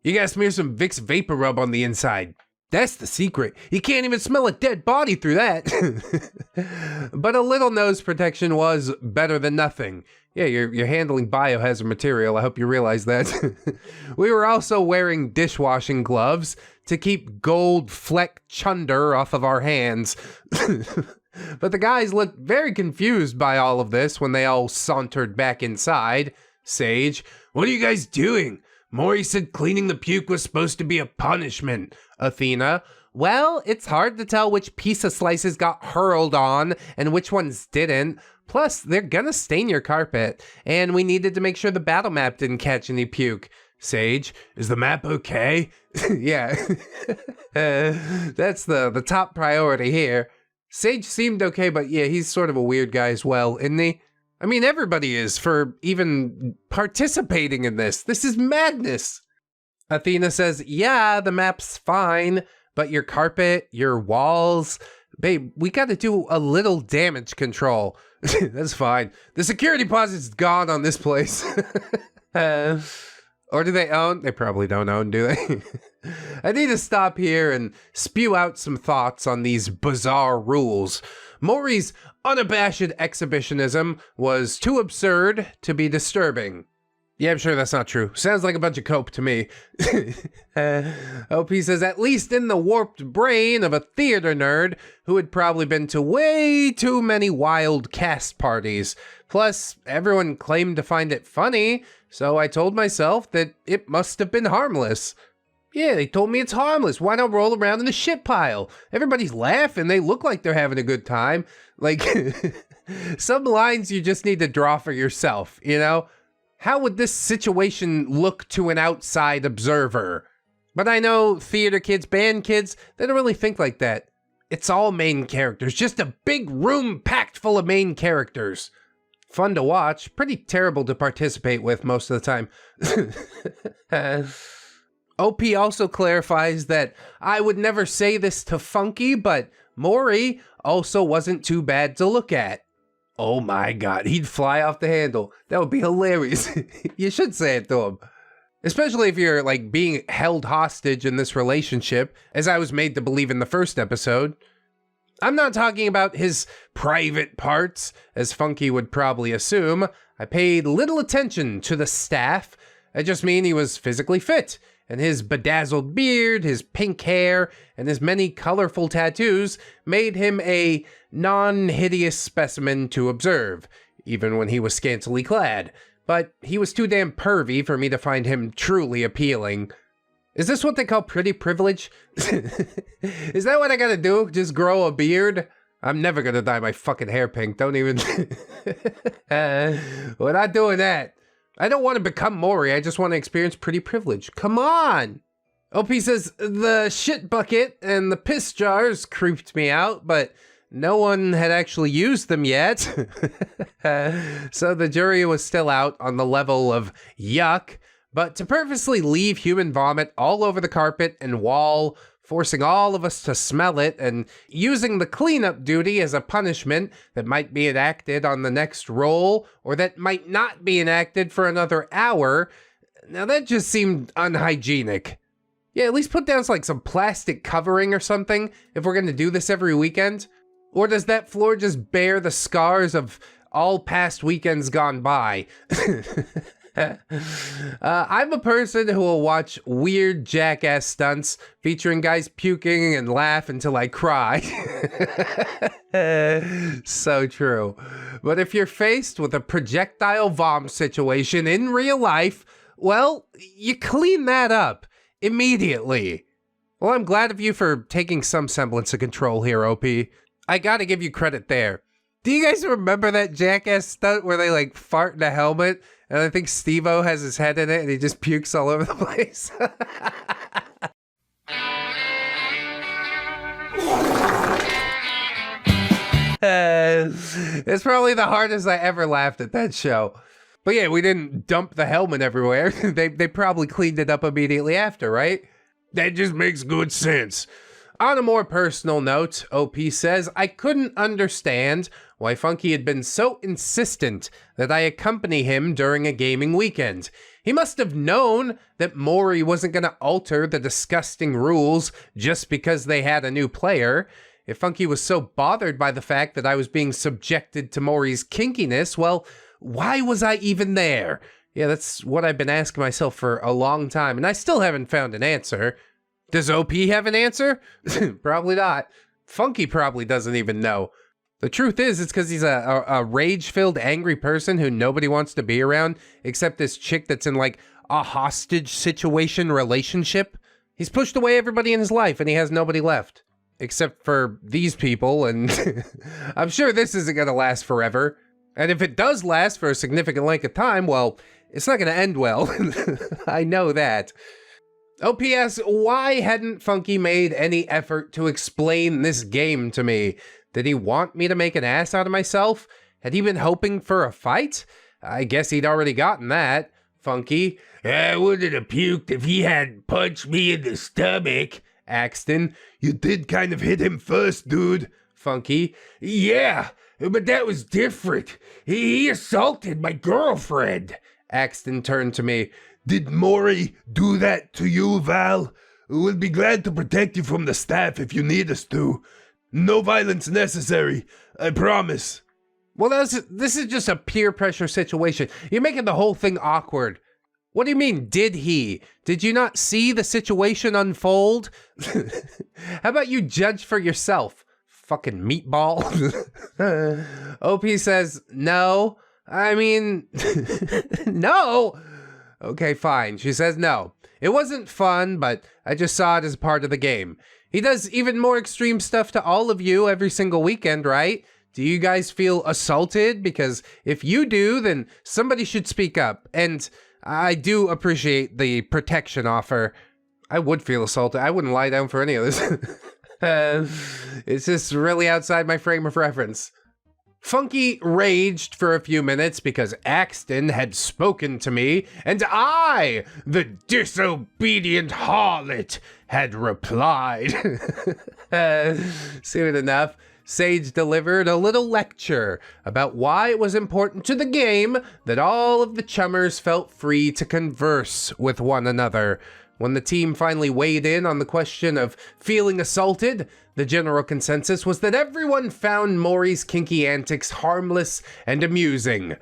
You gotta smear some Vicks Vapor Rub on the inside. That's the secret. You can't even smell a dead body through that. But a little nose protection was better than nothing. Yeah, you're handling biohazard material. I hope you realize that. We were also wearing dishwashing gloves to keep gold fleck chunder off of our hands. But the guys looked very confused by all of this when they all sauntered back inside. Sage, what are you guys doing? Maury said cleaning the puke was supposed to be a punishment. Athena, well, it's hard to tell which pizza slices got hurled on and which ones didn't. Plus, they're gonna stain your carpet, and we needed to make sure the battle map didn't catch any puke. Sage, is the map okay? Yeah, that's the top priority here. Sage seemed okay, but yeah, he's sort of a weird guy as well, isn't he? I mean, everybody is for even participating in this. This is madness. Athena says, yeah, the map's fine, but your carpet, your walls, babe, we got to do a little damage control. That's fine. The security deposit's gone on this place. Or do they own? They probably don't own, do they? I need to stop here and spew out some thoughts on these bizarre rules. Maury's unabashed exhibitionism was too absurd to be disturbing. Yeah, I'm sure that's not true. Sounds like a bunch of cope to me. OP says, at least in the warped brain of a theater nerd who had probably been to way too many wild cast parties. Plus, everyone claimed to find it funny, so I told myself that it must have been harmless. Yeah, they told me it's harmless. Why not roll around in a shit pile? Everybody's laughing. They look like they're having a good time. Like, some lines you just need to draw for yourself, you know? How would this situation look to an outside observer? But I know theater kids, band kids, they don't really think like that. It's all main characters, just a big room packed full of main characters. Fun to watch, pretty terrible to participate with most of the time. OP also clarifies that I would never say this to Funky, but Maury also wasn't too bad to look at. Oh my god, he'd fly off the handle. That would be hilarious. You should say it to him. Especially if you're, like, being held hostage in this relationship, as I was made to believe in the first episode. I'm not talking about his private parts, as Funky would probably assume. I paid little attention to the staff. I just mean he was physically fit, and his bedazzled beard, his pink hair, and his many colorful tattoos made him a non-hideous specimen to observe, even when he was scantily clad. But he was too damn pervy for me to find him truly appealing. Is this what they call pretty privilege? Is that what I gotta do? Just grow a beard? I'm never gonna dye my fucking hair pink, don't even... We're not doing that. I don't want to become Maury, I just want to experience pretty privilege. Come on! OP says, the shit bucket and the piss jars creeped me out, but no one had actually used them yet. So the jury was still out on the level of yuck, but to purposely leave human vomit all over the carpet and wall, forcing all of us to smell it, and using the cleanup duty as a punishment that might be enacted on the next roll, or that might not be enacted for another hour, now that just seemed unhygienic. Yeah, at least put down like some plastic covering or something if we're gonna do this every weekend. Or does that floor just bear the scars of all past weekends gone by? I'm a person who will watch weird jackass stunts featuring guys puking and laugh until I cry. So true. But if you're faced with a projectile vom situation in real life, well, you clean that up immediately. Well, I'm glad of you for taking some semblance of control here, OP. I gotta give you credit there. Do you guys remember that jackass stunt where they like fart in a helmet and I think Steve-O has his head in it and he just pukes all over the place? It's probably the hardest I ever laughed at that show. But yeah, we didn't dump the helmet everywhere. They probably cleaned it up immediately after, right? That just makes good sense. On a more personal note, OP says, I couldn't understand why Funky had been so insistent that I accompany him during a gaming weekend. He must have known that Maury wasn't going to alter the disgusting rules just because they had a new player. If Funky was so bothered by the fact that I was being subjected to Maury's kinkiness, well, why was I even there? Yeah, that's what I've been asking myself for a long time, and I still haven't found an answer. Does OP have an answer? Probably not. Funky probably doesn't even know. The truth is, it's because he's a rage-filled, angry person who nobody wants to be around, except this chick that's in, like, a hostage situation relationship. He's pushed away everybody in his life, and he has nobody left. Except for these people, and I'm sure this isn't going to last forever. And if it does last for a significant length of time, well, it's not going to end well. I know that. OPS, why hadn't Funky made any effort to explain this game to me? Did he want me to make an ass out of myself? Had he been hoping for a fight? I guess he'd already gotten that. Funky, I wouldn't have puked if he hadn't punched me in the stomach. Axton, you did kind of hit him first, dude. Funky, yeah, but that was different. He assaulted my girlfriend. Axton turned to me. Did Maury do that to you, Val? We'll be glad to protect you from the staff if you need us to. No violence necessary, I promise. Well, this is just a peer pressure situation. You're making the whole thing awkward. What do you mean, did he? Did you not see the situation unfold? How about you judge for yourself? Fucking meatball. OP says, no. I mean, no. Okay, fine. She says no. It wasn't fun, but I just saw it as part of the game. He does even more extreme stuff to all of you every single weekend, right? Do you guys feel assaulted? Because if you do, then somebody should speak up. And I do appreciate the protection offer. I would feel assaulted. I wouldn't lie down for any of this. It's just really outside my frame of reference. Funky raged for a few minutes because Axton had spoken to me, and I, the disobedient harlot, had replied. Soon enough, Sage delivered a little lecture about why it was important to the game that all of the chummers felt free to converse with one another. When the team finally weighed in on the question of feeling assaulted, the general consensus was that everyone found Maury's kinky antics harmless and amusing.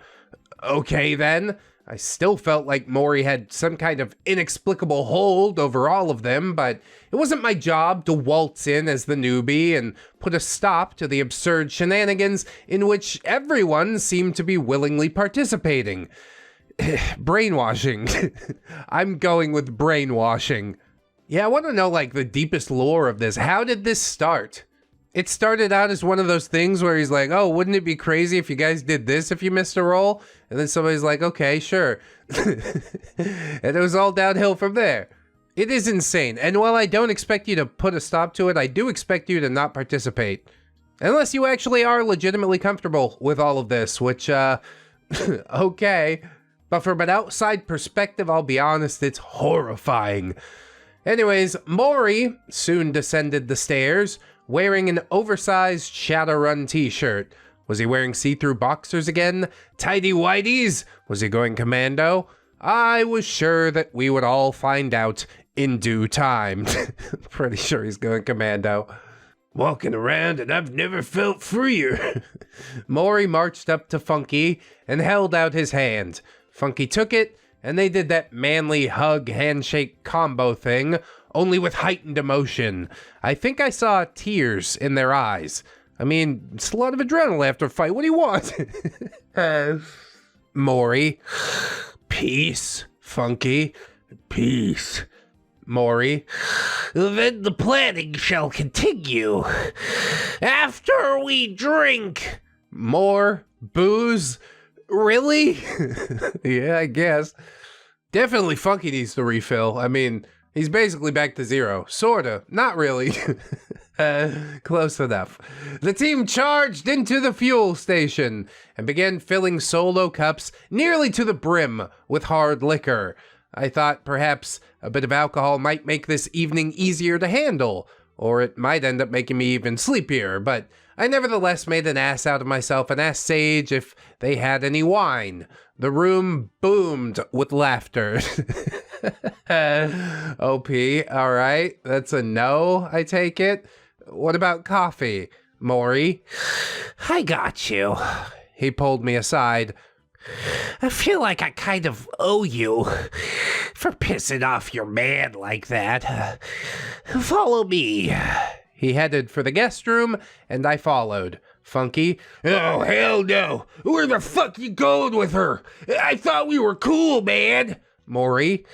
Okay then, I still felt like Maury had some kind of inexplicable hold over all of them, but it wasn't my job to waltz in as the newbie and put a stop to the absurd shenanigans in which everyone seemed to be willingly participating. Brainwashing. I'm going with brainwashing. Yeah, I want to know, like, the deepest lore of this. How did this start? It started out as one of those things where he's like, oh, wouldn't it be crazy if you guys did this if you missed a roll? And then somebody's like, okay, sure. And it was all downhill from there. It is insane. And while I don't expect you to put a stop to it, I do expect you to not participate. Unless you actually are legitimately comfortable with all of this, which, okay. But from an outside perspective, I'll be honest, it's horrifying. Anyways, Maury soon descended the stairs, wearing an oversized Shadowrun t-shirt. Was he wearing see-through boxers again? Tidy-whities? Was he going commando? I was sure that we would all find out in due time. Pretty sure he's going commando. Walking around and I've never felt freer. Maury marched up to Funky and held out his hand. Funky took it, and they did that manly hug handshake combo thing, only with heightened emotion. I think I saw tears in their eyes. I mean, it's a lot of adrenaline after a fight. What do you want? Maury. Peace. Funky. Peace. Maury. Then the planning shall continue. After we drink. More booze. Really? Yeah, I guess. Definitely Funky needs to refill. I mean, he's basically back to zero. Sorta. Not really. Close enough. The team charged into the fuel station and began filling solo cups nearly to the brim with hard liquor. I thought perhaps a bit of alcohol might make this evening easier to handle, or it might end up making me even sleepier, but I nevertheless made an ass out of myself and asked Sage if they had any wine. The room boomed with laughter. OP, all right, that's a no, I take it. What about coffee? Maury? I got you. He pulled me aside. I feel like I kind of owe you for pissing off your man like that. Follow me. He headed for the guest room, and I followed. Funky. Oh, hell no. Where the fuck you going with her? I thought we were cool, man. Maury.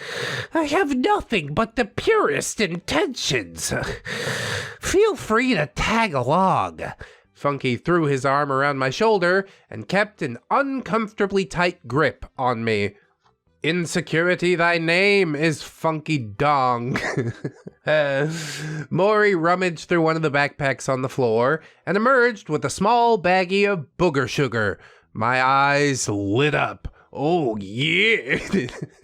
I have nothing but the purest intentions. Feel free to tag along. Funky threw his arm around my shoulder and kept an uncomfortably tight grip on me. In security, thy name is Funky Dong. Maury rummaged through one of the backpacks on the floor and emerged with a small baggie of booger sugar. My eyes lit up. Oh, yeah.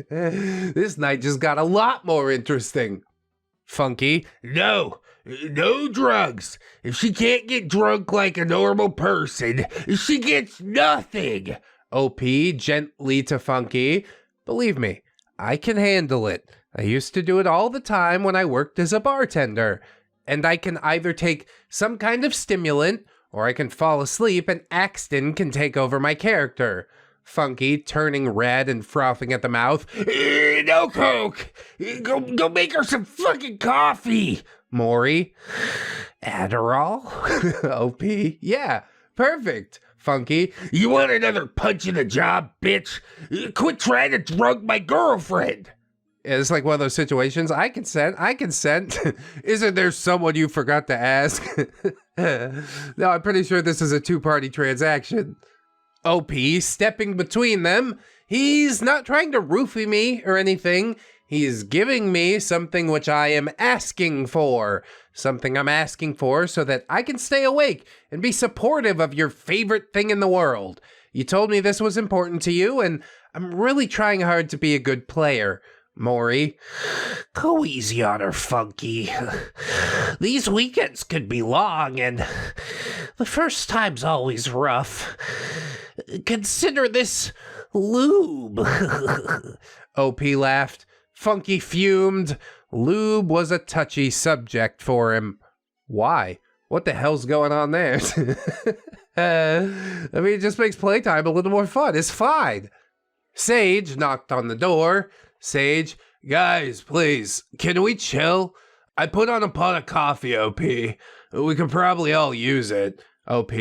This night just got a lot more interesting. Funky. No. No drugs. If she can't get drunk like a normal person, she gets nothing. OP gently to Funky. Believe me, I can handle it. I used to do it all the time when I worked as a bartender. And I can either take some kind of stimulant, or I can fall asleep and Axton can take over my character. Funky, turning red and frothing at the mouth. No coke. Go make her some fucking coffee. Maury. Adderall? OP. Yeah, perfect. Funky. You want another punch in the job, bitch? Quit trying to drug my girlfriend. It's like one of those situations. I consent. Isn't there someone you forgot to ask? No, I'm pretty sure this is a two-party transaction. OP stepping between them. He's not trying to roofie me or anything. He's giving me something which I am asking for. Something I'm asking for so that I can stay awake and be supportive of your favorite thing in the world. You told me this was important to you, and I'm really trying hard to be a good player. Maury. Go easy on her, Funky. These weekends could be long, and the first time's always rough. Consider this lube. OP laughed. Funky fumed. Lube was a touchy subject for him. Why? What the hell's going on there? I mean, it just makes playtime a little more fun. It's fine. Sage knocked on the door. Sage, guys, please, can we chill? I put on a pot of coffee, OP. We could probably all use it. OP,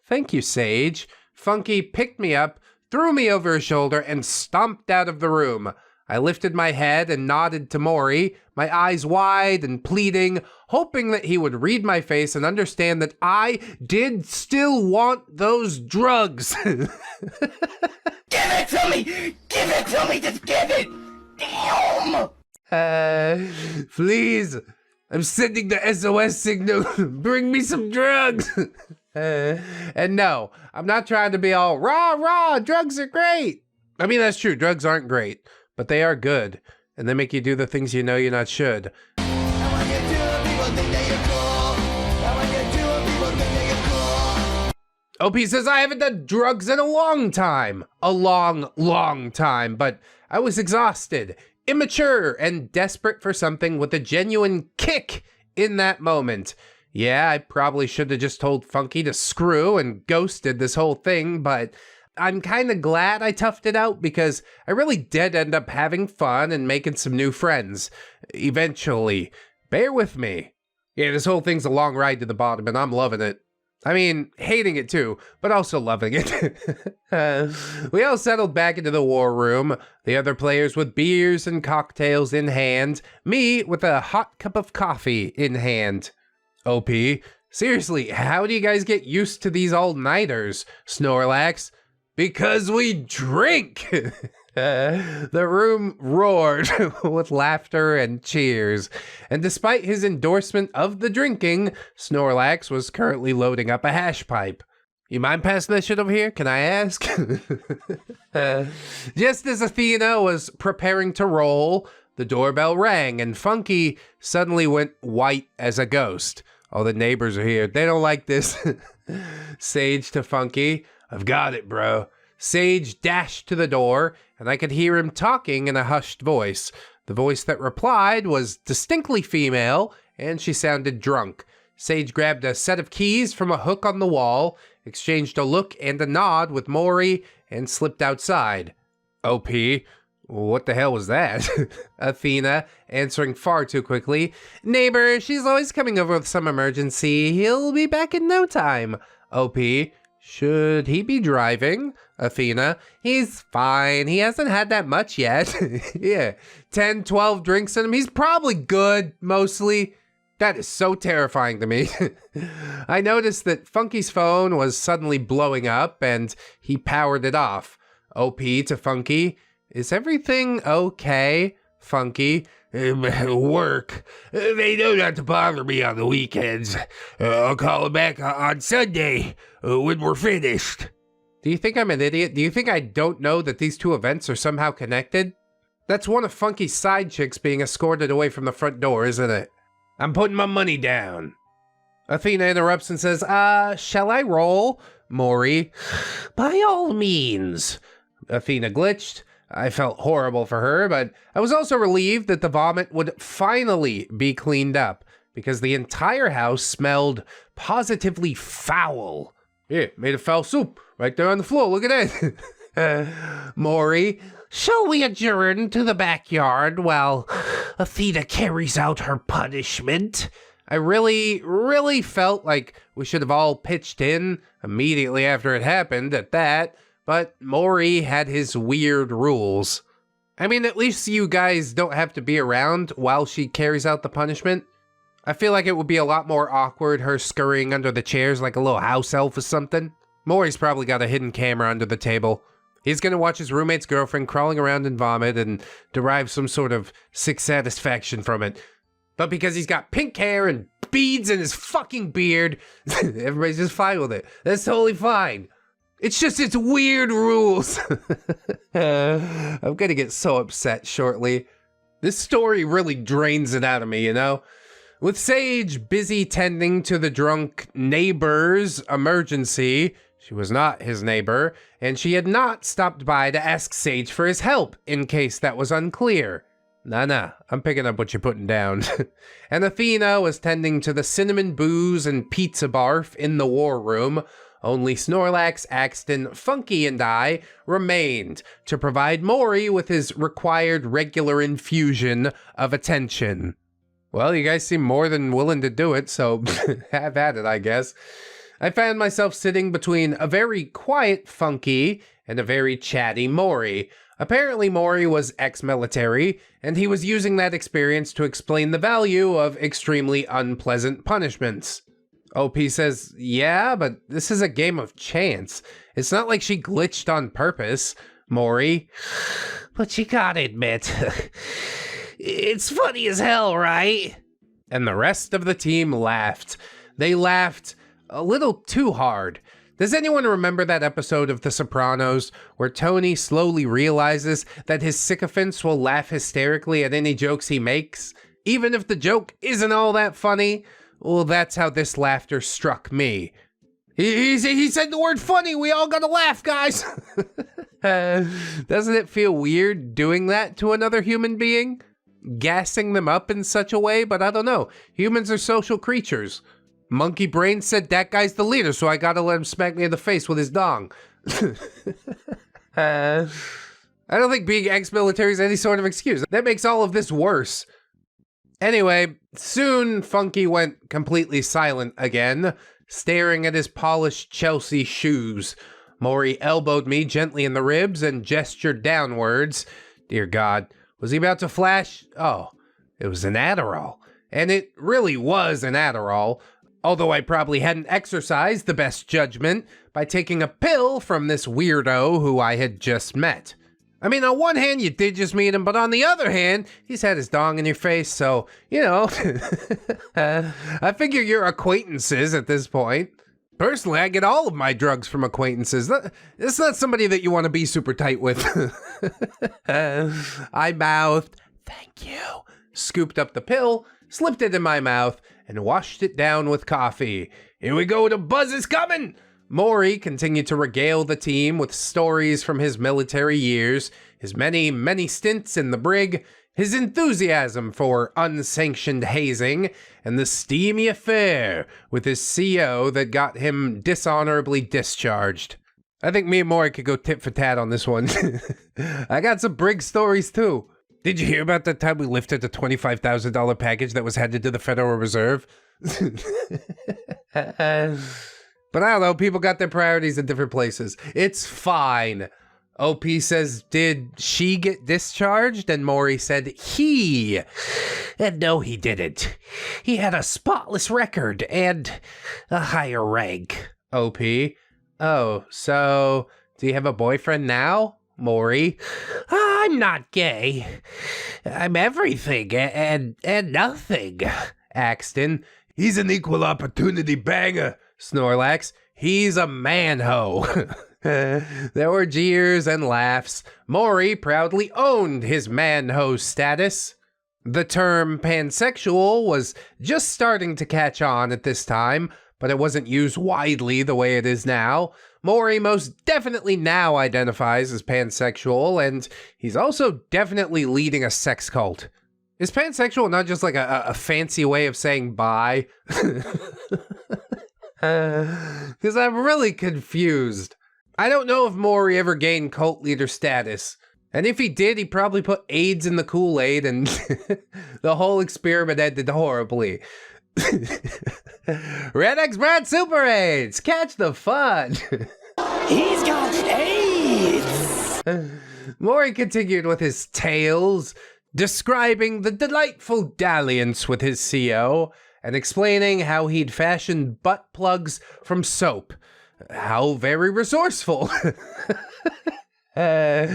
thank you, Sage. Funky picked me up, threw me over his shoulder, and stomped out of the room. I lifted my head and nodded to Maury, my eyes wide and pleading, hoping that he would read my face and understand that I did still want those drugs. Give it to me! Give it to me! Just give it! Damn! Please, I'm sending the SOS signal. Bring me some drugs. And no, I'm not trying to be all rah, drugs are great. I mean, that's true, drugs aren't great, but they are good, and they make you do the things you know you're not should. OP says, I haven't done drugs in a long time. A long time, but I was exhausted, immature, and desperate for something with a genuine kick in that moment. Yeah, I probably should have just told Funky to screw and ghosted this whole thing, but I'm kind of glad I toughed it out because I really did end up having fun and making some new friends. Eventually. Bear with me. Yeah, this whole thing's a long ride to the bottom and I'm loving it. I mean, hating it too, but also loving it. We all settled back into the war room, the other players with beers and cocktails in hand, me with a hot cup of coffee in hand. OP, seriously, how do you guys get used to these all-nighters, Snorlax? Because we drink! The room roared with laughter and cheers, and despite his endorsement of the drinking, Snorlax was currently loading up a hash pipe. You mind passing that shit over here? Can I ask? Just as Athena was preparing to roll, the doorbell rang, and Funky suddenly went white as a ghost. All the neighbors are here. They don't like this. Sage to Funky. I've got it, bro. Sage dashed to the door, and I could hear him talking in a hushed voice. The voice that replied was distinctly female, and she sounded drunk. Sage grabbed a set of keys from a hook on the wall, exchanged a look and a nod with Maury, and slipped outside. OP, what the hell was that? Athena, answering far too quickly. Neighbor, she's always coming over with some emergency. He'll be back in no time. OP, should he be driving? Athena, he's fine. He hasn't had that much yet. Yeah, 10, 12 drinks in him. He's probably good, mostly. That is so terrifying to me. I noticed that Funky's phone was suddenly blowing up, and he powered it off. OP to Funky, is everything okay, Funky? Work. They know not to bother me on the weekends. I'll call them back on Sunday when we're finished. Do you think I'm an idiot? Do you think I don't know that these two events are somehow connected? That's one of Funky's side chicks being escorted away from the front door, isn't it? I'm putting my money down. Athena interrupts and says, shall I roll? Maury, By all means. Athena glitched. I felt horrible for her, but I was also relieved that the vomit would finally be cleaned up, because the entire house smelled positively foul. Yeah, made a foul soup right there on the floor. Look at that. Maury, Shall we adjourn to the backyard while Athena carries out her punishment? I really felt like we should have all pitched in immediately after it happened at that, but Maury had his weird rules. I mean, at least you guys don't have to be around while she carries out the punishment. I feel like it would be a lot more awkward, her scurrying under the chairs like a little house elf or something. Maury's probably got a hidden camera under the table. He's gonna watch his roommate's girlfriend crawling around in vomit and derive some sort of sick satisfaction from it. But because he's got pink hair and beads in his fucking beard, everybody's just fine with it. That's totally fine. It's just its weird rules. I'm gonna get so upset shortly. This story really drains it out of me, you know? With Sage busy tending to the drunk neighbor's emergency, she was not his neighbor, and she had not stopped by to ask Sage for his help, in case that was unclear. Nah, I'm picking up what you're putting down. And Athena was tending to the cinnamon booze and pizza barf in the war room. Only Snorlax, Axton, Funky, and I remained to provide Maury with his required regular infusion of attention. Well, you guys seem more than willing to do it, so have at it, I guess. I found myself sitting between a very quiet Funky and a very chatty Maury. Apparently Maury was ex-military, and he was using that experience to explain the value of extremely unpleasant punishments. OP says, yeah, but this is a game of chance. It's not like she glitched on purpose, Maury. But you gotta admit, it's funny as hell, right? And the rest of the team laughed. They laughed a little too hard. Does anyone remember that episode of The Sopranos where Tony slowly realizes that his sycophants will laugh hysterically at any jokes he makes, even if the joke isn't all that funny? Well, that's how this laughter struck me. He said the word funny, we all gotta laugh, guys! Doesn't it feel weird doing that to another human being? Gassing them up in such a way, but I don't know. Humans are social creatures. Monkey Brain said that guy's the leader, so I gotta let him smack me in the face with his dong. I don't think being ex-military is any sort of excuse. That makes all of this worse. Anyway, soon Funky went completely silent again, staring at his polished Chelsea shoes. Maury elbowed me gently in the ribs and gestured downwards. Dear God, was he about to flash? Oh, it was an Adderall. And it really was an Adderall. Although I probably hadn't exercised the best judgment by taking a pill from this weirdo who I had just met. I mean, on one hand, you did just meet him, but on the other hand, he's had his dong in your face, so, you know, I figure you're acquaintances at this point. Personally, I get all of my drugs from acquaintances. It's not somebody that you want to be super tight with. I mouthed, thank you, scooped up the pill, slipped it in my mouth, and washed it down with coffee. Here we go, the buzz is coming! Maury continued to regale the team with stories from his military years, his many stints in the brig, his enthusiasm for unsanctioned hazing, and the steamy affair with his CO that got him dishonorably discharged. I think me and Maury could go tit for tat on this one. I got some brig stories too. Did you hear about that time we lifted the $25,000 package that was headed to the Federal Reserve? But I don't know, people got their priorities in different places. It's fine. OP says, did she get discharged? And Maury said, he. And no, he didn't. He had a spotless record and a higher rank. OP, oh, so do you have a boyfriend now? Maury, I'm not gay. I'm everything and nothing. Axton, he's an equal opportunity banger. Snorlax, he's a man-ho. There were jeers and laughs. Maury proudly owned his man-ho status. The term pansexual was just starting to catch on at this time, but it wasn't used widely the way it is now. Maury most definitely now identifies as pansexual, and he's also definitely leading a sex cult. Is pansexual not just like a fancy way of saying bi? Because I'm really confused. I don't know if Maury ever gained cult leader status. And if he did, he probably put AIDS in the Kool-Aid and the whole experiment ended horribly. ReddX Brad Super AIDS! Catch the fun! He's got AIDS! Maury continued with his tales, describing the delightful dalliance with his CO, and explaining how he'd fashioned butt plugs from soap. How very resourceful. Yeah,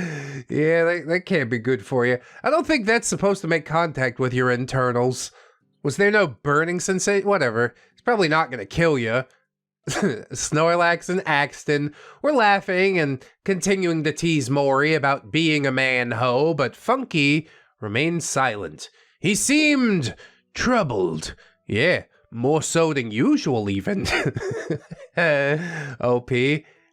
that can't be good for you. I don't think that's supposed to make contact with your internals. Was there no burning sensation? Whatever. It's probably not going to kill you. Snorlax and Axton were laughing and continuing to tease Maury about being a man-ho, but Funky remained silent. He seemed troubled. Yeah, more so than usual even. OP,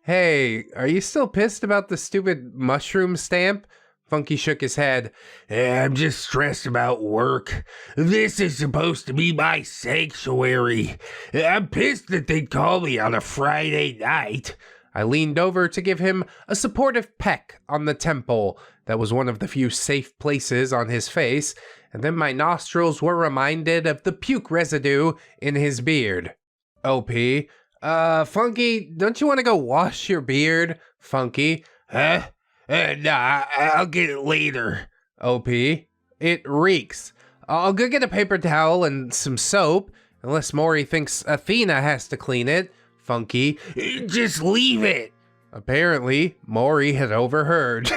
hey, are you still pissed about the stupid mushroom stamp? Funky shook his head. I'm just stressed about work. This is supposed to be my sanctuary. I'm pissed that they'd call me on a Friday night. I leaned over to give him a supportive peck on the temple. That was one of the few safe places on his face, and then my nostrils were reminded of the puke residue in his beard. OP, Funky, don't you want to go wash your beard? Funky, huh? Nah, I'll get it later. OP, it reeks. I'll go get a paper towel and some soap, unless Maury thinks Athena has to clean it. Funky, just leave it. Apparently, Maury had overheard.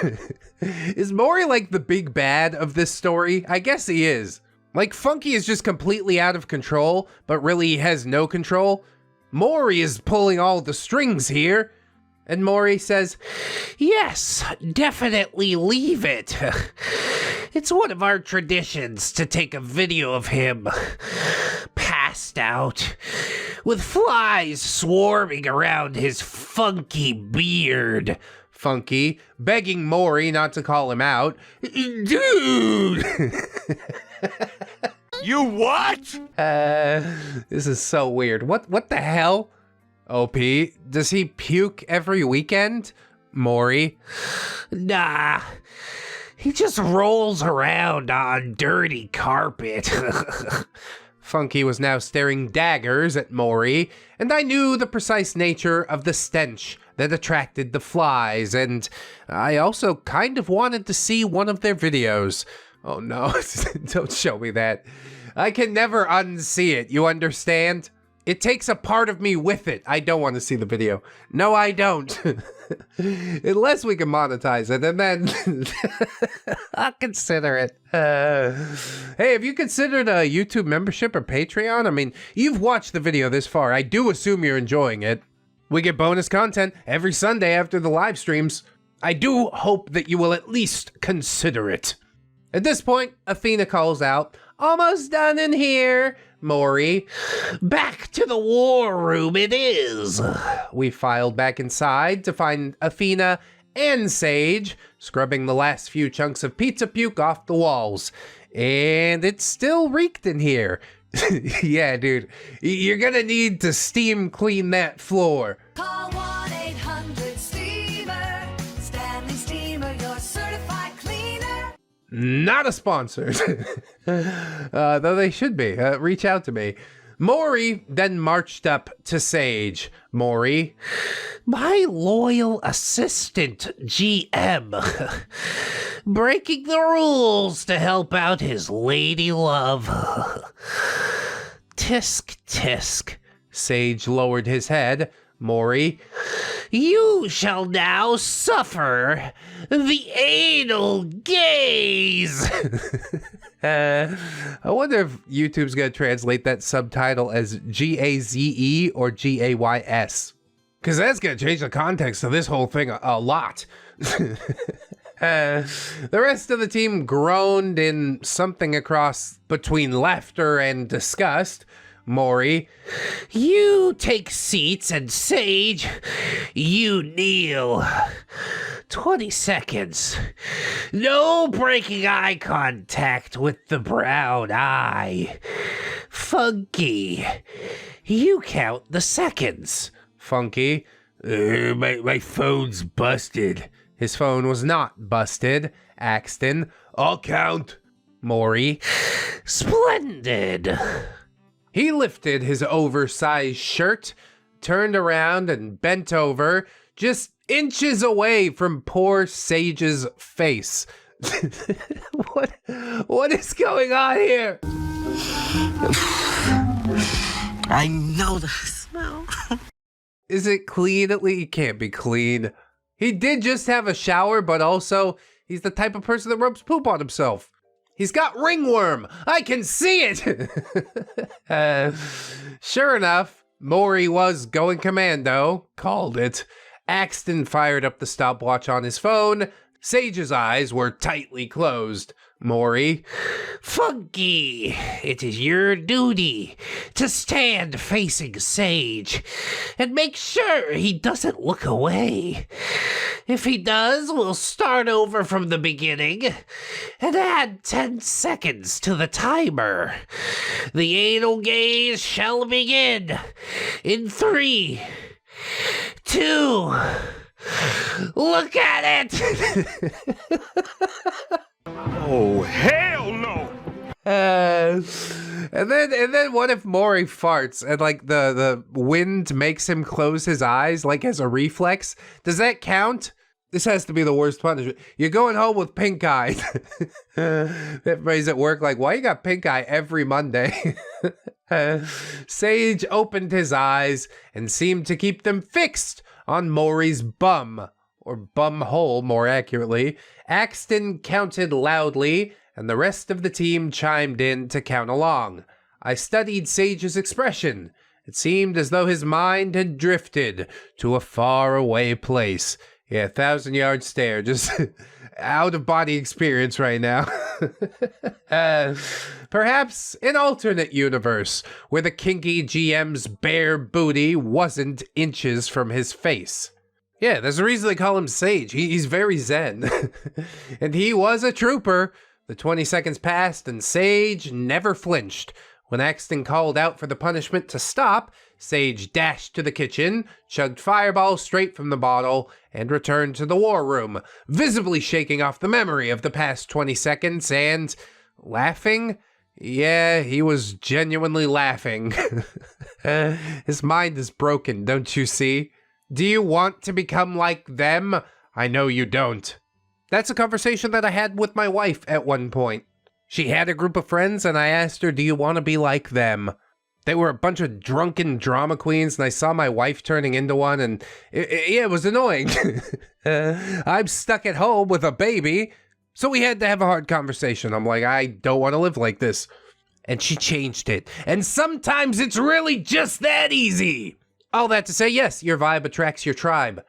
Is Maury like the big bad of this story? I guess he is. Like, Funky is just completely out of control, but really has no control. Maury is pulling all the strings here. And Maury says, yes, definitely leave it. It's one of our traditions to take a video of him passed out, with flies swarming around his funky beard. Funky, begging Maury not to call him out. Dude! You what? This is so weird. What the hell? OP, does he puke every weekend? Maury, Nah, he just rolls around on dirty carpet. Funky was now staring daggers at Maury, and I knew the precise nature of the stench that attracted the flies, and I also kind of wanted to see one of their videos. Oh no, don't show me that. I can never unsee it, you understand? It takes a part of me with it. I don't want to see the video. No, I don't. Unless we can monetize it, and then I'll consider it. Hey, have you considered a YouTube membership or Patreon? I mean, you've watched the video this far. I do assume you're enjoying it. We get bonus content every Sunday after the live streams. I do hope that you will at least consider it. At this point, Athena calls out, almost done in here. Maury, Back to the war room it is. we filed back inside to find Athena and Sage scrubbing the last few chunks of pizza puke off the walls. And it still reeked in here. Yeah, dude, you're gonna need to steam clean that floor. Call 1-800-STEAMER. Stanley Steamer, your certified cleaner. Not a sponsor. Though they should be. Reach out to me. Maury then marched up to Sage. Maury, My loyal assistant, GM. Breaking the rules to help out his lady love. Tisk, tisk. Sage lowered his head. Maury, You shall now suffer the anal gaze. I wonder if YouTube's gonna translate that subtitle as Gaze or Gays. Because that's gonna change the context of this whole thing a lot. The rest of the team groaned in something across between laughter and disgust. Maury, You take seats, and Sage, you kneel. 20 seconds. No breaking eye contact with the brown eye. Funky, you count the seconds. Funky, my phone's busted. His phone was not busted. Axton, I'll count. Maury, Splendid. he lifted his oversized shirt, turned around and bent over, just inches away from poor Sage's face. What is going on here? I know the smell. Is it clean? At least it can't be clean. He did just have a shower, but also he's the type of person that rubs poop on himself. He's got ringworm. I can see it. Sure enough, Maury was going commando. Called it. Axton fired up the stopwatch on his phone. Sage's eyes were tightly closed. Maury, Funky, it is your duty to stand facing Sage and make sure he doesn't look away. If he does, we'll start over from the beginning and add 10 seconds to the timer. The anal gaze shall begin in 3, 2, look at it! Oh, hell no! and then what if Maury farts and like the wind makes him close his eyes like as a reflex? Does that count? This has to be the worst punishment. You're going home with pink eye. Everybody's at work like, why you got pink eye every Monday? Sage opened his eyes and seemed to keep them fixed on Maury's bum. Or bum hole, more accurately. Axton counted loudly, and the rest of the team chimed in to count along. I studied Sage's expression. It seemed as though his mind had drifted to a faraway place. Yeah, 1,000-yard stare, just out-of-body experience right now. Perhaps an alternate universe where the kinky GM's bare booty wasn't inches from his face. Yeah, there's a reason they call him Sage. He's very zen. And he was a trooper. The 20 seconds passed and Sage never flinched. When Axton called out for the punishment to stop, Sage dashed to the kitchen, chugged Fireball straight from the bottle, and returned to the war room, visibly shaking off the memory of the past 20 seconds and laughing. Yeah, he was genuinely laughing. His mind is broken, don't you see? Do you want to become like them? I know you don't. That's a conversation that I had with my wife at one point. She had a group of friends and I asked her, do you want to be like them? They were a bunch of drunken drama queens and I saw my wife turning into one and it was annoying. I'm stuck at home with a baby. So we had to have a hard conversation. I'm like, I don't want to live like this. And she changed it. And sometimes it's really just that easy. All that to say, yes, your vibe attracts your tribe.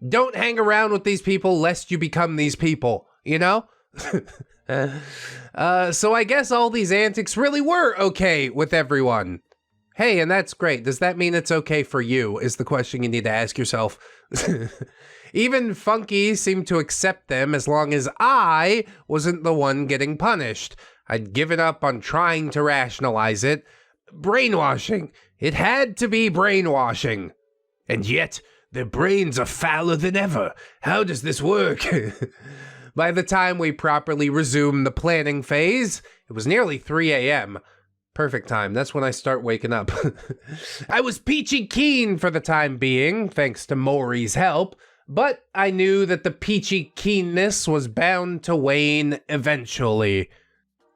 Don't hang around with these people lest you become these people, you know? So I guess all these antics really were okay with everyone. Hey, and that's great. Does that mean it's okay for you, is the question you need to ask yourself. Even Funky seemed to accept them as long as I wasn't the one getting punished. I'd given up on trying to rationalize it. Brainwashing. It had to be brainwashing. And yet, their brains are fouler than ever. How does this work? By the time we properly resumed the planning phase, it was nearly 3 a.m. Perfect time. That's when I start waking up. I was peachy keen for the time being, thanks to Maury's help, but I knew that the peachy keenness was bound to wane eventually.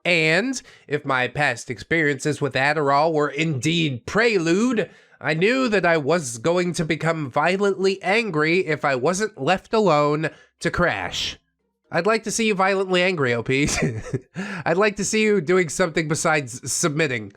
And if my past experiences with Adderall were indeed prelude, I knew that I was going to become violently angry if I wasn't left alone to crash. I'd like to see you violently angry, OP. I'd like to see you doing something besides submitting.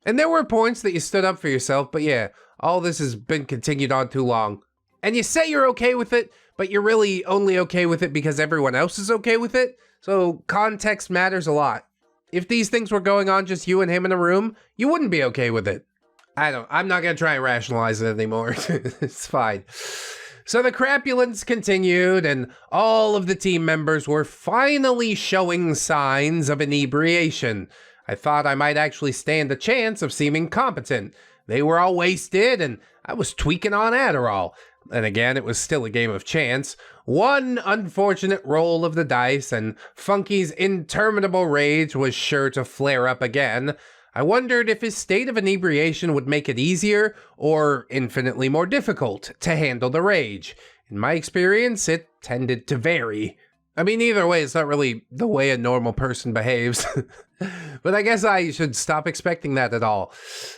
And there were points that you stood up for yourself, but yeah, all this has been continued on too long. And you say you're okay with it, but you're really only okay with it because everyone else is okay with it. So context matters a lot. If these things were going on just you and him in a room, you wouldn't be okay with it. I'm not gonna try and rationalize it anymore. It's fine. So the crapulence continued, and all of the team members were finally showing signs of inebriation. I thought I might actually stand a chance of seeming competent. They were all wasted, and I was tweaking on Adderall. And again, it was still a game of chance. One unfortunate roll of the dice, and Funky's interminable rage was sure to flare up again. I wondered if his state of inebriation would make it easier or infinitely more difficult to handle the rage. In my experience, it tended to vary. I mean, either way, it's not really the way a normal person behaves. But I guess I should stop expecting that at all.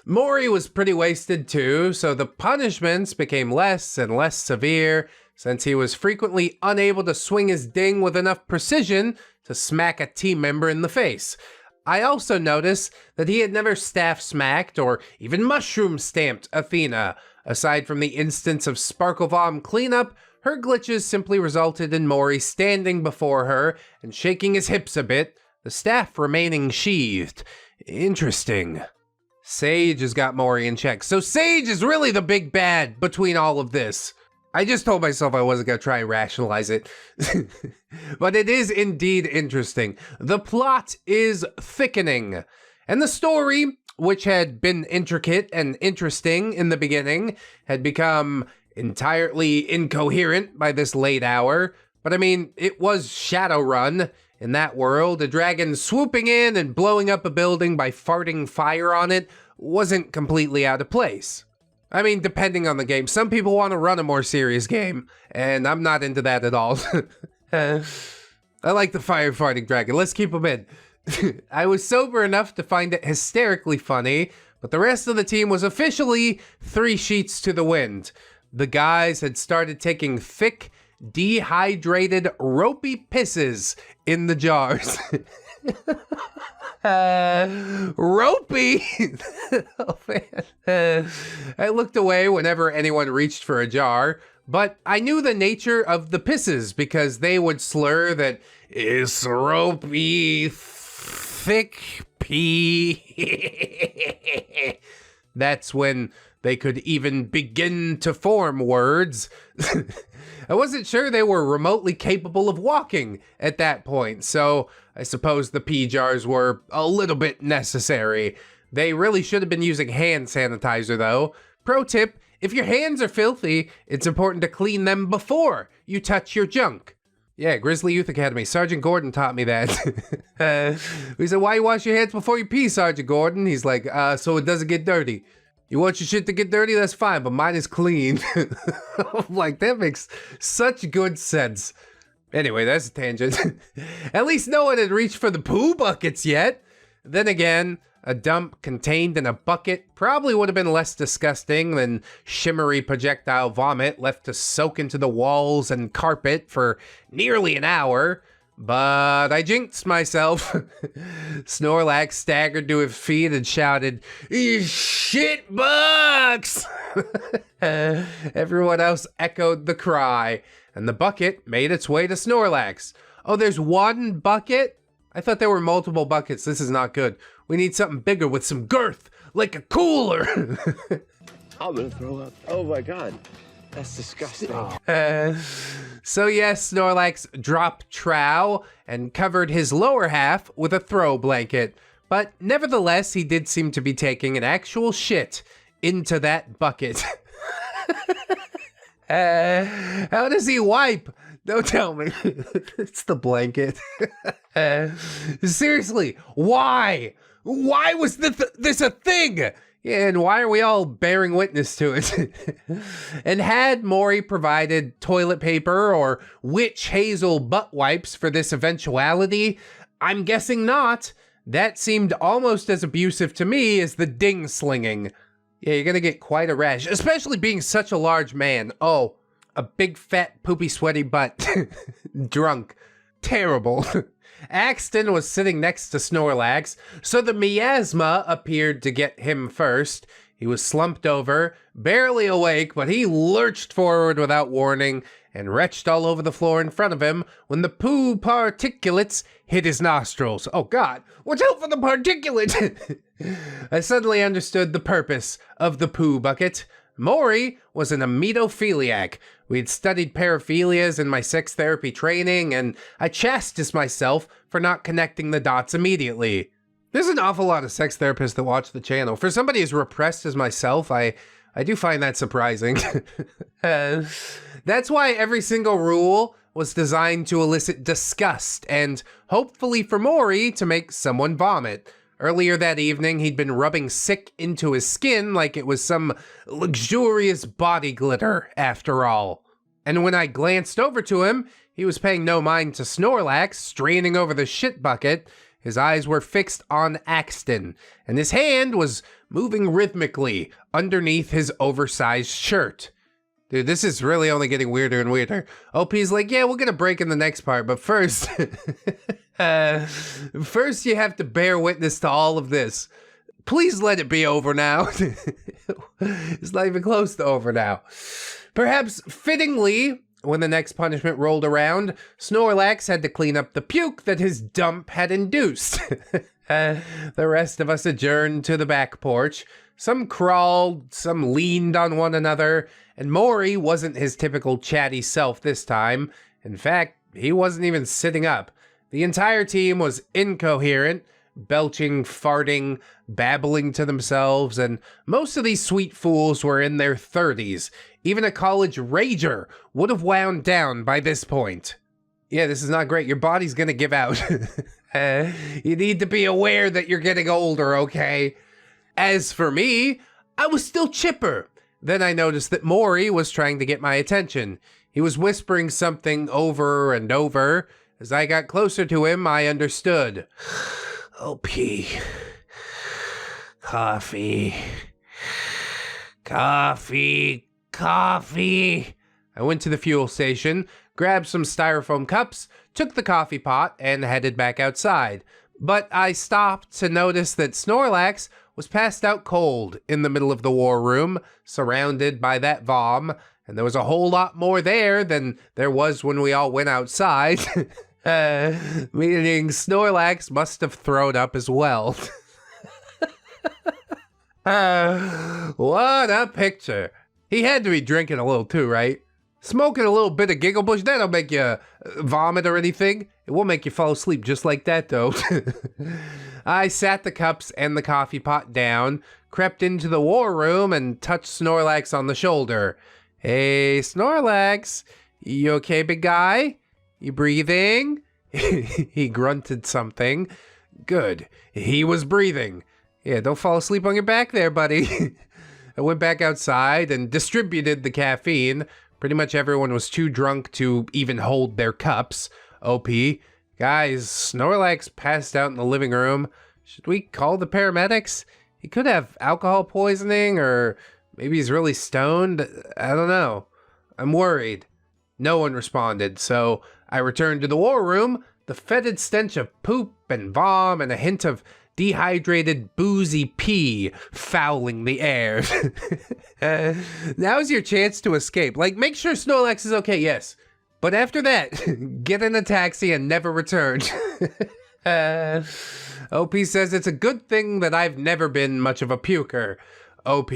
Maury was pretty wasted too, so the punishments became less and less severe, since he was frequently unable to swing his ding with enough precision to smack a team member in the face. I also noticed that he had never staff smacked or even mushroom stamped Athena. Aside from the instance of Sparkle Vom cleanup, her glitches simply resulted in Maury standing before her and shaking his hips a bit, the staff remaining sheathed. Interesting. Sage has got Maury in check. So Sage is really the big bad between all of this. I just told myself I wasn't going to try and rationalize it. But it is indeed interesting. The plot is thickening. And the story, which had been intricate and interesting in the beginning, had become entirely incoherent by this late hour. But I mean, it was Shadowrun. In that world, a dragon swooping in and blowing up a building by farting fire on it wasn't completely out of place. I mean, depending on the game. Some people want to run a more serious game, and I'm not into that at all. I like the fire farting dragon. Let's keep him in. I was sober enough to find it hysterically funny, but the rest of the team was officially 3 sheets to the wind. The guys had started taking thick, dehydrated, ropey pisses in the jars. Ropey? Oh man. I looked away whenever anyone reached for a jar, but I knew the nature of the pisses because they would slur that it's ropey, thick pee. That's when they could even begin to form words. I wasn't sure they were remotely capable of walking at that point, so I suppose the pee jars were a little bit necessary. They really should have been using hand sanitizer though. Pro tip, if your hands are filthy, it's important to clean them before you touch your junk. Yeah, Grizzly Youth Academy. Sergeant Gordon taught me that. We said, why you wash your hands before you pee, Sergeant Gordon? He's like, so it doesn't get dirty. You want your shit to get dirty? That's fine, but mine is clean. I'm like, that makes such good sense. Anyway, that's a tangent. At least no one had reached for the poo buckets yet. Then again, a dump contained in a bucket probably would have been less disgusting than shimmery projectile vomit left to soak into the walls and carpet for nearly an hour. But I jinxed myself. Snorlax staggered to his feet and shouted, "Shit bucks!" Everyone else echoed the cry, and the bucket made its way to Snorlax. Oh, there's one bucket? I thought there were multiple buckets. This is not good. We need something bigger with some girth, like a cooler. I'm gonna throw up. Oh my god. That's disgusting. So yes, Snorlax dropped trow and covered his lower half with a throw blanket. But nevertheless, he did seem to be taking an actual shit into that bucket. How does he wipe? Don't tell me. It's the blanket. Seriously, why? Why was this a thing? Yeah, and why are we all bearing witness to it? And had Maury provided toilet paper or witch hazel butt wipes for this eventuality? I'm guessing not. That seemed almost as abusive to me as the ding slinging. Yeah, you're gonna get quite a rash, especially being such a large man. Oh, a big fat poopy sweaty butt. Drunk. Terrible. Axton was sitting next to Snorlax, so the miasma appeared to get him first. He was slumped over, barely awake, but he lurched forward without warning and retched all over the floor in front of him when the poo particulates hit his nostrils. Oh God, watch out for the particulate! I suddenly understood the purpose of the poo bucket. Maury was an ametophiliac. We'd studied paraphilias in my sex therapy training, and I chastised myself for not connecting the dots immediately. There's an awful lot of sex therapists that watch the channel. For somebody as repressed as myself, I do find that surprising. That's why every single rule was designed to elicit disgust and, hopefully for Maury, to make someone vomit. Earlier that evening, he'd been rubbing sick into his skin like it was some luxurious body glitter, after all. And when I glanced over to him, he was paying no mind to Snorlax, straining over the shit bucket. His eyes were fixed on Axton, and his hand was moving rhythmically underneath his oversized shirt. Dude, this is really only getting weirder and weirder. OP's like, yeah, we're gonna break in the next part, but first... first you have to bear witness to all of this. Please let it be over now. It's not even close to over now. Perhaps fittingly, when the next punishment rolled around, Snorlax had to clean up the puke that his dump had induced. The rest of us adjourned to the back porch. Some crawled, some leaned on one another, and Maury wasn't his typical chatty self this time. In fact, he wasn't even sitting up. The entire team was incoherent, belching, farting, babbling to themselves, and most of these sweet fools were in their 30s. Even a college rager would have wound down by this point. Yeah, this is not great. Your body's gonna give out. You need to be aware that you're getting older, okay? As for me, I was still chipper. Then I noticed that Maury was trying to get my attention. He was whispering something over and over. As I got closer to him, I understood. OP. Coffee. Coffee. Coffee. I went to the fuel station, grabbed some styrofoam cups, took the coffee pot, and headed back outside. But I stopped to notice that Snorlax was passed out cold in the middle of the war room, surrounded by that vom, and there was a whole lot more there than there was when we all went outside. Meaning Snorlax must have thrown up as well. What a picture. He had to be drinking a little too, right? Smoking a little bit of Giggle Bush, that'll make you vomit or anything. It won't make you fall asleep just like that, though. I sat the cups and the coffee pot down, crept into the war room, and touched Snorlax on the shoulder. Hey, Snorlax, you okay, big guy? You breathing? He grunted something. Good. He was breathing. Yeah, don't fall asleep on your back there, buddy. I went back outside and distributed the caffeine. Pretty much everyone was too drunk to even hold their cups. OP. Guys, Snorlax passed out in the living room. Should we call the paramedics? He could have alcohol poisoning, or maybe he's really stoned. I don't know. I'm worried. No one responded, so I returned to the war room, the fetid stench of poop and vom and a hint of dehydrated boozy pee fouling the air. Now's your chance to escape. Like, make sure Snorlax is okay, yes. But after that, get in a taxi and never return. OP says it's a good thing that I've never been much of a puker. OP,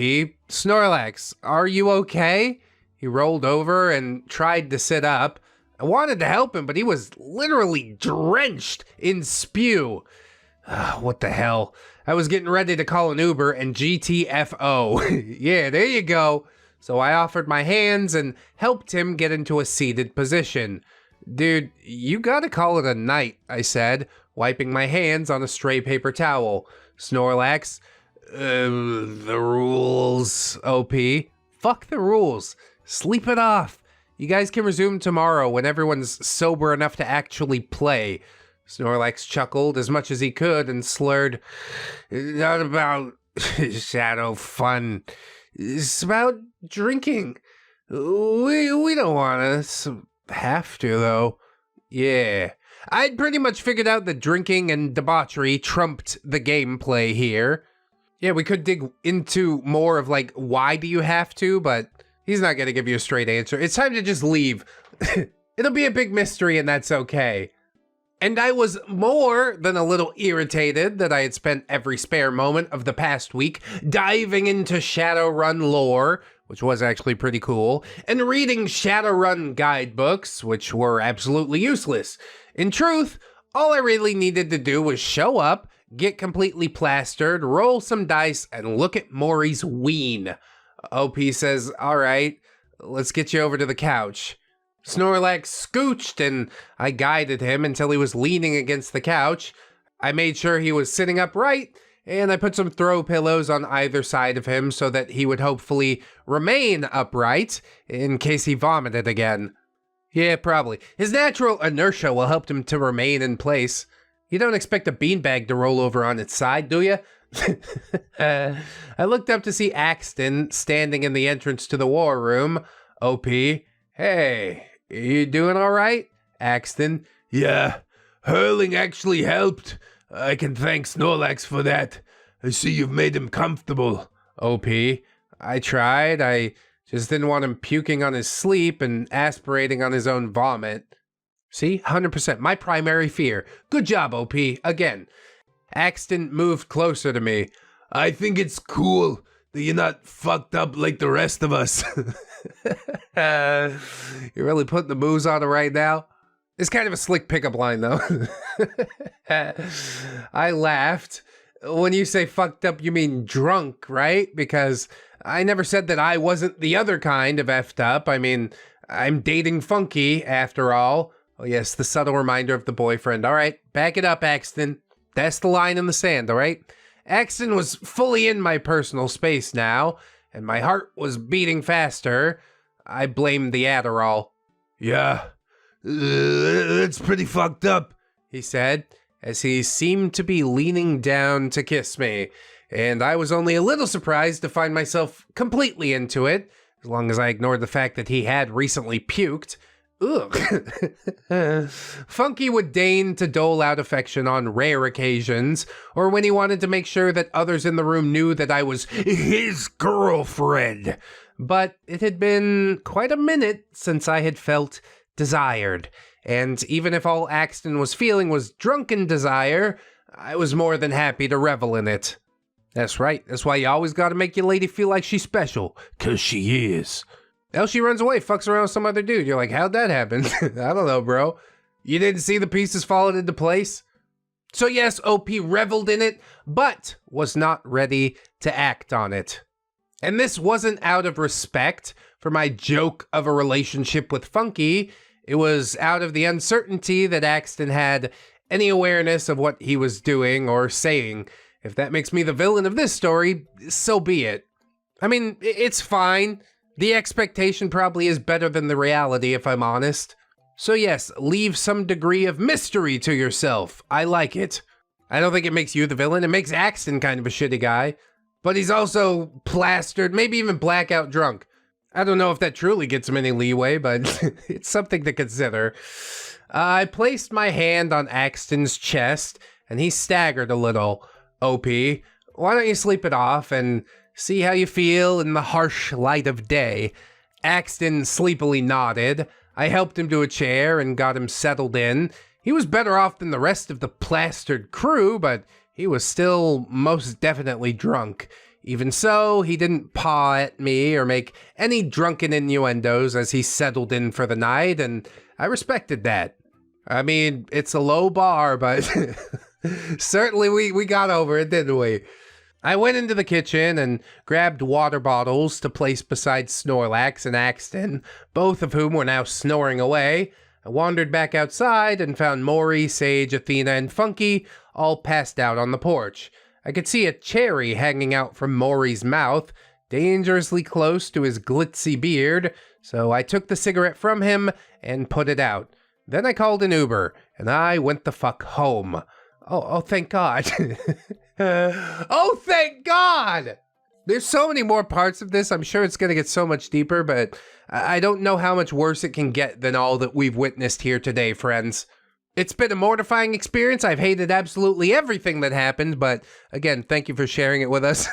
Snorlax, are you okay? He rolled over and tried to sit up. I wanted to help him, but he was literally drenched in spew. What the hell? I was getting ready to call an Uber and GTFO. Yeah, there you go. So I offered my hands and helped him get into a seated position. Dude, you gotta call it a night, I said, wiping my hands on a stray paper towel. Snorlax, the rules, OP. Fuck the rules. Sleep it off. You guys can resume tomorrow when everyone's sober enough to actually play. Snorlax chuckled as much as he could and slurred, not about shadow fun. It's about drinking. We don't want to have to, though. Yeah. I'd pretty much figured out that drinking and debauchery trumped the gameplay here. Yeah, we could dig into more of like, why do you have to, but he's not gonna give you a straight answer. It's time to just leave. It'll be a big mystery and that's okay. And I was more than a little irritated that I had spent every spare moment of the past week diving into Shadowrun lore, which was actually pretty cool, and reading Shadowrun guidebooks, which were absolutely useless. In truth, all I really needed to do was show up, get completely plastered, roll some dice, and look at Maury's ween. OP says, all right, let's get you over to the couch. Snorlax scooched and I guided him until he was leaning against the couch. I made sure he was sitting upright and I put some throw pillows on either side of him so that he would hopefully remain upright in case he vomited again. Yeah, probably. His natural inertia will help him to remain in place. You don't expect a beanbag to roll over on its side, do you? I looked up to see Axton standing in the entrance to the war room. OP, hey, you doing all right? Axton, yeah, hurling actually helped. I can thank Snorlax for that. I see you've made him comfortable. OP, I tried. I just didn't want him puking on his sleep and aspirating on his own vomit. See, 100%, my primary fear. Good job, OP, again. Axton moved closer to me. I think it's cool that you're not fucked up like the rest of us. You're really putting the moves on it right now? It's kind of a slick pickup line, though. I laughed. When you say fucked up, you mean drunk, right? Because I never said that I wasn't the other kind of effed up. I mean, I'm dating Funky, after all. Oh, yes, the subtle reminder of the boyfriend. All right, back it up, Axton. That's the line in the sand, all right? Axton was fully in my personal space now, and my heart was beating faster. I blamed the Adderall. Yeah, that's pretty fucked up, he said, as he seemed to be leaning down to kiss me. And I was only a little surprised to find myself completely into it, as long as I ignored the fact that he had recently puked. Ugh. Funky would deign to dole out affection on rare occasions, or when he wanted to make sure that others in the room knew that I was his girlfriend. But it had been quite a minute since I had felt desired, and even if all Axton was feeling was drunken desire, I was more than happy to revel in it. That's right, that's why you always gotta make your lady feel like she's special, 'cause she is. Else she runs away, fucks around with some other dude. You're like, how'd that happen? I don't know, bro. You didn't see the pieces falling into place? So yes, OP reveled in it, but was not ready to act on it. And this wasn't out of respect for my joke of a relationship with Funky. It was out of the uncertainty that Axton had any awareness of what he was doing or saying. If that makes me the villain of this story, so be it. I mean, it's fine. The expectation probably is better than the reality, if I'm honest. So yes, leave some degree of mystery to yourself. I like it. I don't think it makes you the villain. It makes Axton kind of a shitty guy. But he's also plastered, maybe even blackout drunk. I don't know if that truly gets him any leeway, but it's something to consider. I placed my hand on Axton's chest, and he staggered a little. OP, why don't you sleep it off and see how you feel in the harsh light of day? Axton sleepily nodded. I helped him to a chair and got him settled in. He was better off than the rest of the plastered crew, but he was still most definitely drunk. Even so, he didn't paw at me or make any drunken innuendos as he settled in for the night, and I respected that. I mean, it's a low bar, but certainly we got over it, didn't we? I went into the kitchen and grabbed water bottles to place beside Snorlax and Axton, both of whom were now snoring away. I wandered back outside and found Maury, Sage, Athena, and Funky all passed out on the porch. I could see a cherry hanging out from Maury's mouth, dangerously close to his glitzy beard, so I took the cigarette from him and put it out. Then I called an Uber, and I went the fuck home. Oh, thank God. Oh, thank God! There's so many more parts of this. I'm sure it's going to get so much deeper, but I don't know how much worse it can get than all that we've witnessed here today, friends. It's been a mortifying experience. I've hated absolutely everything that happened, but again, thank you for sharing it with us.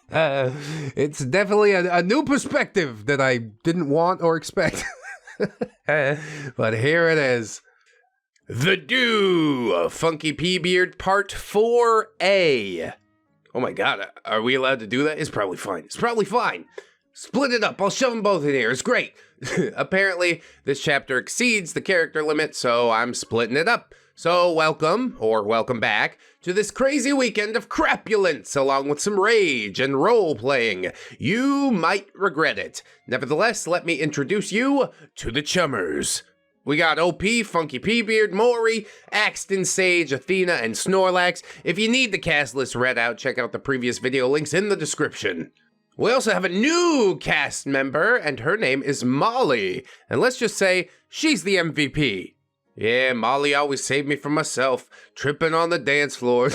It's definitely a new perspective that I didn't want or expect. But here it is. The Do, Funky P Beard Part 4A. Oh my god, are we allowed to do that? It's probably fine. It's probably fine. Split it up. I'll shove them both in here. It's great. Apparently, this chapter exceeds the character limit, so I'm splitting it up. So welcome, or welcome back, to this crazy weekend of crapulence, along with some rage and role-playing. You might regret it. Nevertheless, let me introduce you to the Chummers. We got OP, Funky P-Beard, Maury, Axton, Sage, Athena, and Snorlax. If you need the cast list read out, check out the previous video links in the description. We also have a new cast member, and her name is Molly. And let's just say, she's the MVP. Yeah, Molly always saved me from myself, tripping on the dance floor.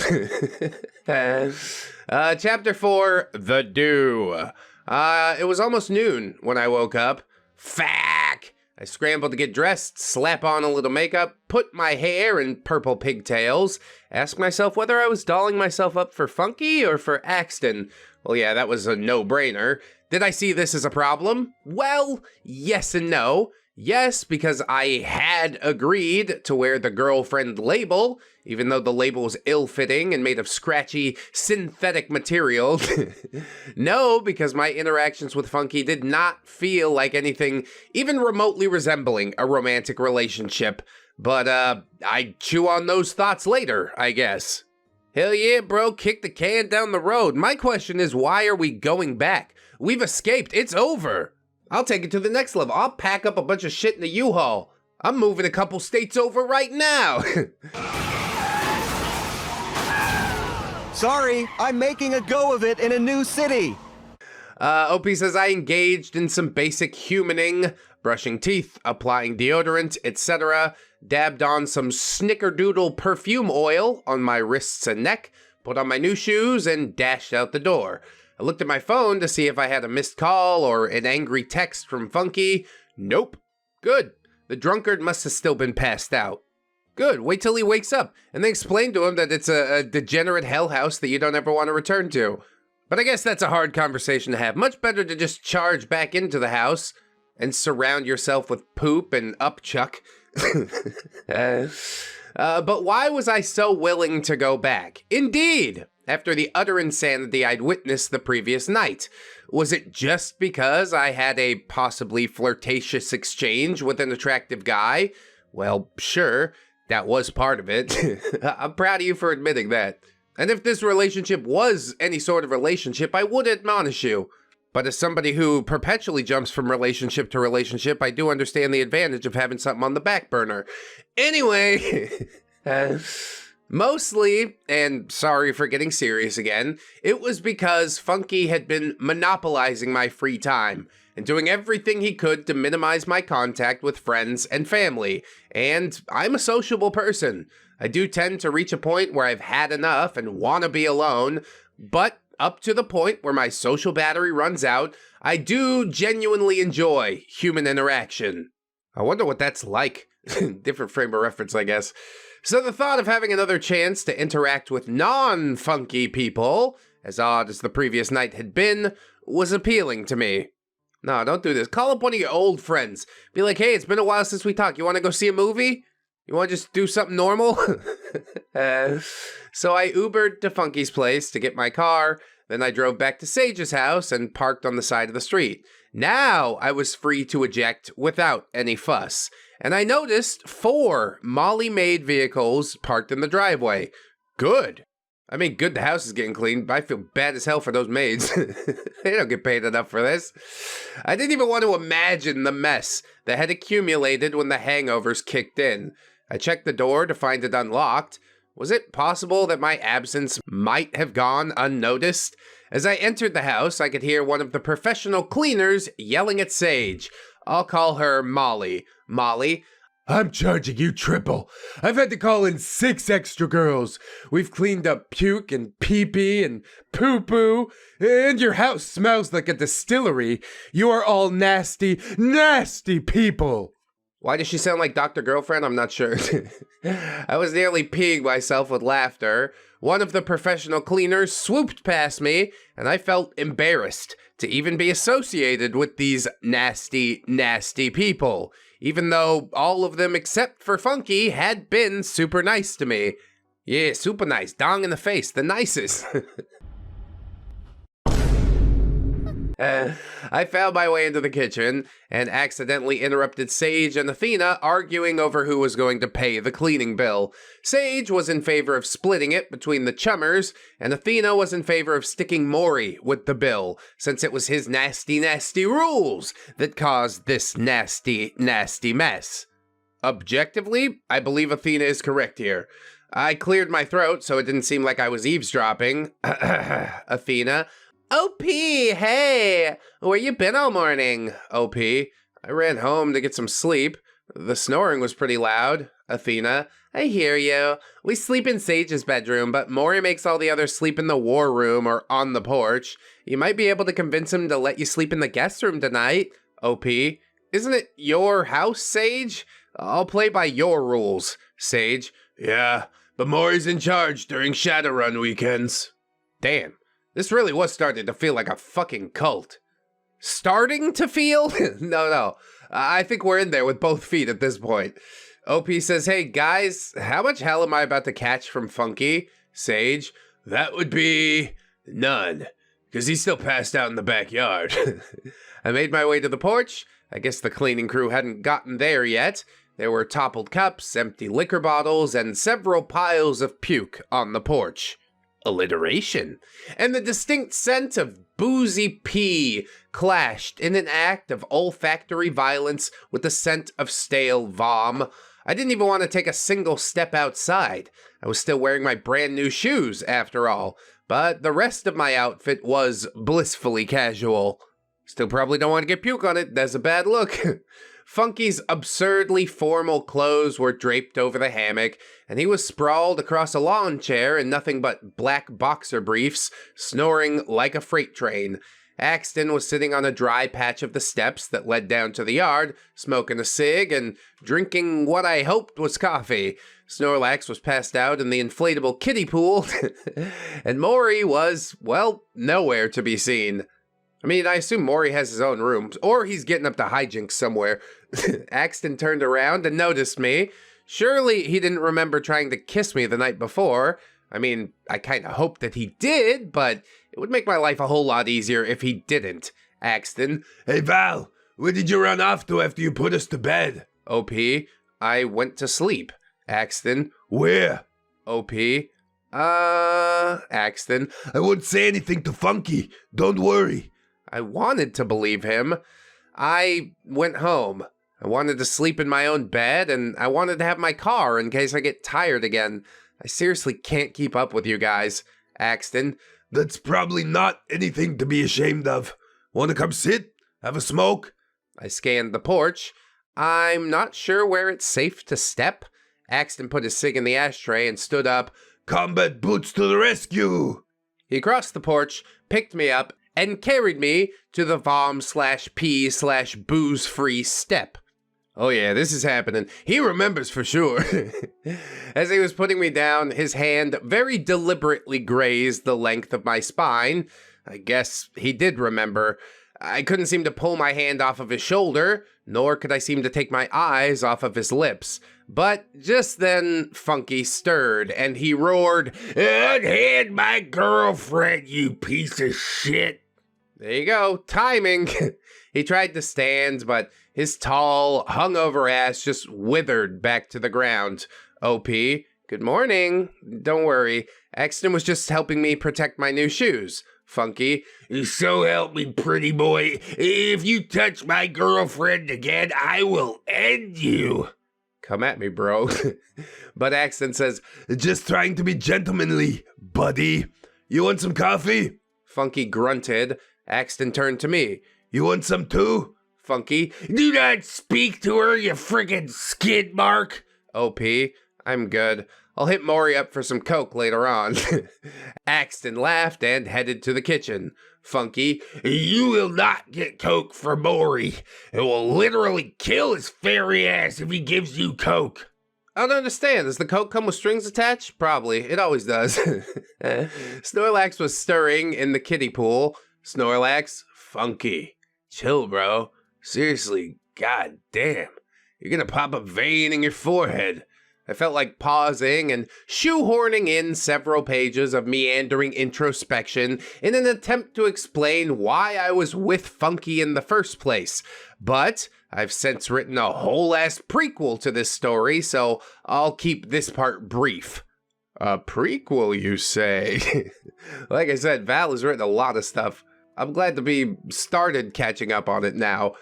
Chapter 4, The Do. It was almost noon when I woke up. Fuck! I scrambled to get dressed, slap on a little makeup, put my hair in purple pigtails, ask myself whether I was dolling myself up for Funky or for Axton. Well, yeah, that was a no-brainer. Did I see this as a problem? Well, yes and no. Yes, because I had agreed to wear the girlfriend label, even though the label was ill-fitting and made of scratchy synthetic material. No, because my interactions with Funky did not feel like anything even remotely resembling a romantic relationship. But, I'd chew on those thoughts later, I guess. Hell yeah, bro, kick the can down the road. My question is, why are we going back? We've escaped, it's over. I'll take it to the next level. I'll pack up a bunch of shit in the U-Haul. I'm moving a couple states over right now. Sorry, I'm making a go of it in a new city. OP says I engaged in some basic humaning, brushing teeth, applying deodorant, etc. Dabbed on some snickerdoodle perfume oil on my wrists and neck, put on my new shoes, and dashed out the door. I looked at my phone to see if I had a missed call or an angry text from Funky. Nope. Good. The drunkard must have still been passed out. Good. Wait till he wakes up and then explain to him that it's a degenerate hellhouse that you don't ever want to return to. But I guess that's a hard conversation to have. Much better to just charge back into the house and surround yourself with poop and upchuck. But why was I so willing to go back? Indeed, after the utter insanity I'd witnessed the previous night. Was it just because I had a possibly flirtatious exchange with an attractive guy? Well, sure, that was part of it. I'm proud of you for admitting that. And if this relationship was any sort of relationship, I would admonish you. But as somebody who perpetually jumps from relationship to relationship, I do understand the advantage of having something on the back burner. Anyway, mostly, and sorry for getting serious again, it was because Funky had been monopolizing my free time and doing everything he could to minimize my contact with friends and family. And I'm a sociable person. I do tend to reach a point where I've had enough and want to be alone, but up to the point where my social battery runs out, I do genuinely enjoy human interaction. I wonder what that's like. Different frame of reference, I guess. So the thought of having another chance to interact with non-funky people, as odd as the previous night had been, was appealing to me. No, don't do this. Call up one of your old friends. Be like, hey, it's been a while since we talked. You want to go see a movie? You want to just do something normal? So I Ubered to Funky's place to get my car. Then I drove back to Sage's house and parked on the side of the street. Now I was free to eject without any fuss. And I noticed 4 Molly-made vehicles parked in the driveway. Good. I mean, good the house is getting cleaned, but I feel bad as hell for those maids. They don't get paid enough for this. I didn't even want to imagine the mess that had accumulated when the hangovers kicked in. I checked the door to find it unlocked. Was it possible that my absence might have gone unnoticed? As I entered the house, I could hear one of the professional cleaners yelling at Sage. I'll call her Molly. Molly, I'm charging you triple. I've had to call in 6 extra girls. We've cleaned up puke and pee-pee and poo-poo, and your house smells like a distillery. You are all nasty, nasty people. Why does she sound like Dr. Girlfriend? I'm not sure. I was nearly peeing myself with laughter. One of the professional cleaners swooped past me, and I felt embarrassed to even be associated with these nasty, nasty people, even though all of them except for Funky had been super nice to me. Yeah, super nice. Dong in the face. The nicest. I found my way into the kitchen and accidentally interrupted Sage and Athena arguing over who was going to pay the cleaning bill. Sage was in favor of splitting it between the chummers, and Athena was in favor of sticking Maury with the bill, since it was his nasty, nasty rules that caused this nasty, nasty mess. Objectively, I believe Athena is correct here. I cleared my throat so it didn't seem like I was eavesdropping. Athena. OP, hey, where you been all morning? OP, I ran home to get some sleep. The snoring was pretty loud. Athena, I hear you. We sleep in Sage's bedroom, but Maury makes all the others sleep in the war room or on the porch. You might be able to convince him to let you sleep in the guest room tonight. OP, isn't it your house, Sage? I'll play by your rules. Sage, yeah, but Maury's in charge during Shadowrun weekends. Damn. This really was starting to feel like a fucking cult. Starting to feel? No. I think we're in there with both feet at this point. OP says, hey guys, how much hell am I about to catch from Funky? Sage, that would be none, because he's still passed out in the backyard. I made my way to the porch. I guess the cleaning crew hadn't gotten there yet. There were toppled cups, empty liquor bottles, and several piles of puke on the porch. Alliteration, and the distinct scent of boozy pee clashed in an act of olfactory violence with the scent of stale vom. I didn't even want to take a single step outside. I was still wearing my brand new shoes, after all, but the rest of my outfit was blissfully casual. Still probably don't want to get puke on it. That's a bad look. Funky's absurdly formal clothes were draped over the hammock, and he was sprawled across a lawn chair in nothing but black boxer briefs, snoring like a freight train. Axton was sitting on a dry patch of the steps that led down to the yard, smoking a cig and drinking what I hoped was coffee. Snorlax was passed out in the inflatable kiddie pool, and Maury was, well, nowhere to be seen. I mean, I assume Maury has his own room, or he's getting up to hijinks somewhere. Axton turned around and noticed me. Surely he didn't remember trying to kiss me the night before. I mean, I kind of hoped that he did, but it would make my life a whole lot easier if he didn't. Axton, hey Val, where did you run off to after you put us to bed? OP, I went to sleep. Axton, where? OP, Axton, I won't say anything to Funky, don't worry. I wanted to believe him. I went home. I wanted to sleep in my own bed, and I wanted to have my car in case I get tired again. I seriously can't keep up with you guys. Axton, that's probably not anything to be ashamed of. Want to come sit? Have a smoke? I scanned the porch. I'm not sure where it's safe to step. Axton put his cig in the ashtray and stood up. Combat boots to the rescue! He crossed the porch, picked me up, and carried me to the vom/p/booze-free step. Oh yeah, this is happening. He remembers for sure. As he was putting me down, his hand very deliberately grazed the length of my spine. I guess he did remember. I couldn't seem to pull my hand off of his shoulder, nor could I seem to take my eyes off of his lips. But just then, Funky stirred, and he roared, "Unhand my girlfriend, you piece of shit!" There you go, timing. He tried to stand, but his tall, hungover ass just withered back to the ground. OP, good morning. Don't worry, Axton was just helping me protect my new shoes. Funky, so help me, pretty boy. If you touch my girlfriend again, I will end you. Come at me, bro. But Axton says, just trying to be gentlemanly, buddy. You want some coffee? Funky grunted. Axton turned to me. You want some too? Funky, do not speak to her, you friggin' skid mark. OP, I'm good. I'll hit Maury up for some coke later on. Axton laughed and headed to the kitchen. Funky. You will not get coke from Maury. It will literally kill his fairy ass if he gives you coke. I don't understand. Does the coke come with strings attached? Probably. It always does. Snorlax was stirring in the kiddie pool. Snorlax, Funky. Chill, bro. Seriously, god damn. You're gonna pop a vein in your forehead. I felt like pausing and shoehorning in several pages of meandering introspection in an attempt to explain why I was with Funky in the first place. But I've since written a whole-ass prequel to this story, so I'll keep this part brief. A prequel, you say? Like I said, Val has written a lot of stuff. I'm glad to be started catching up on it now.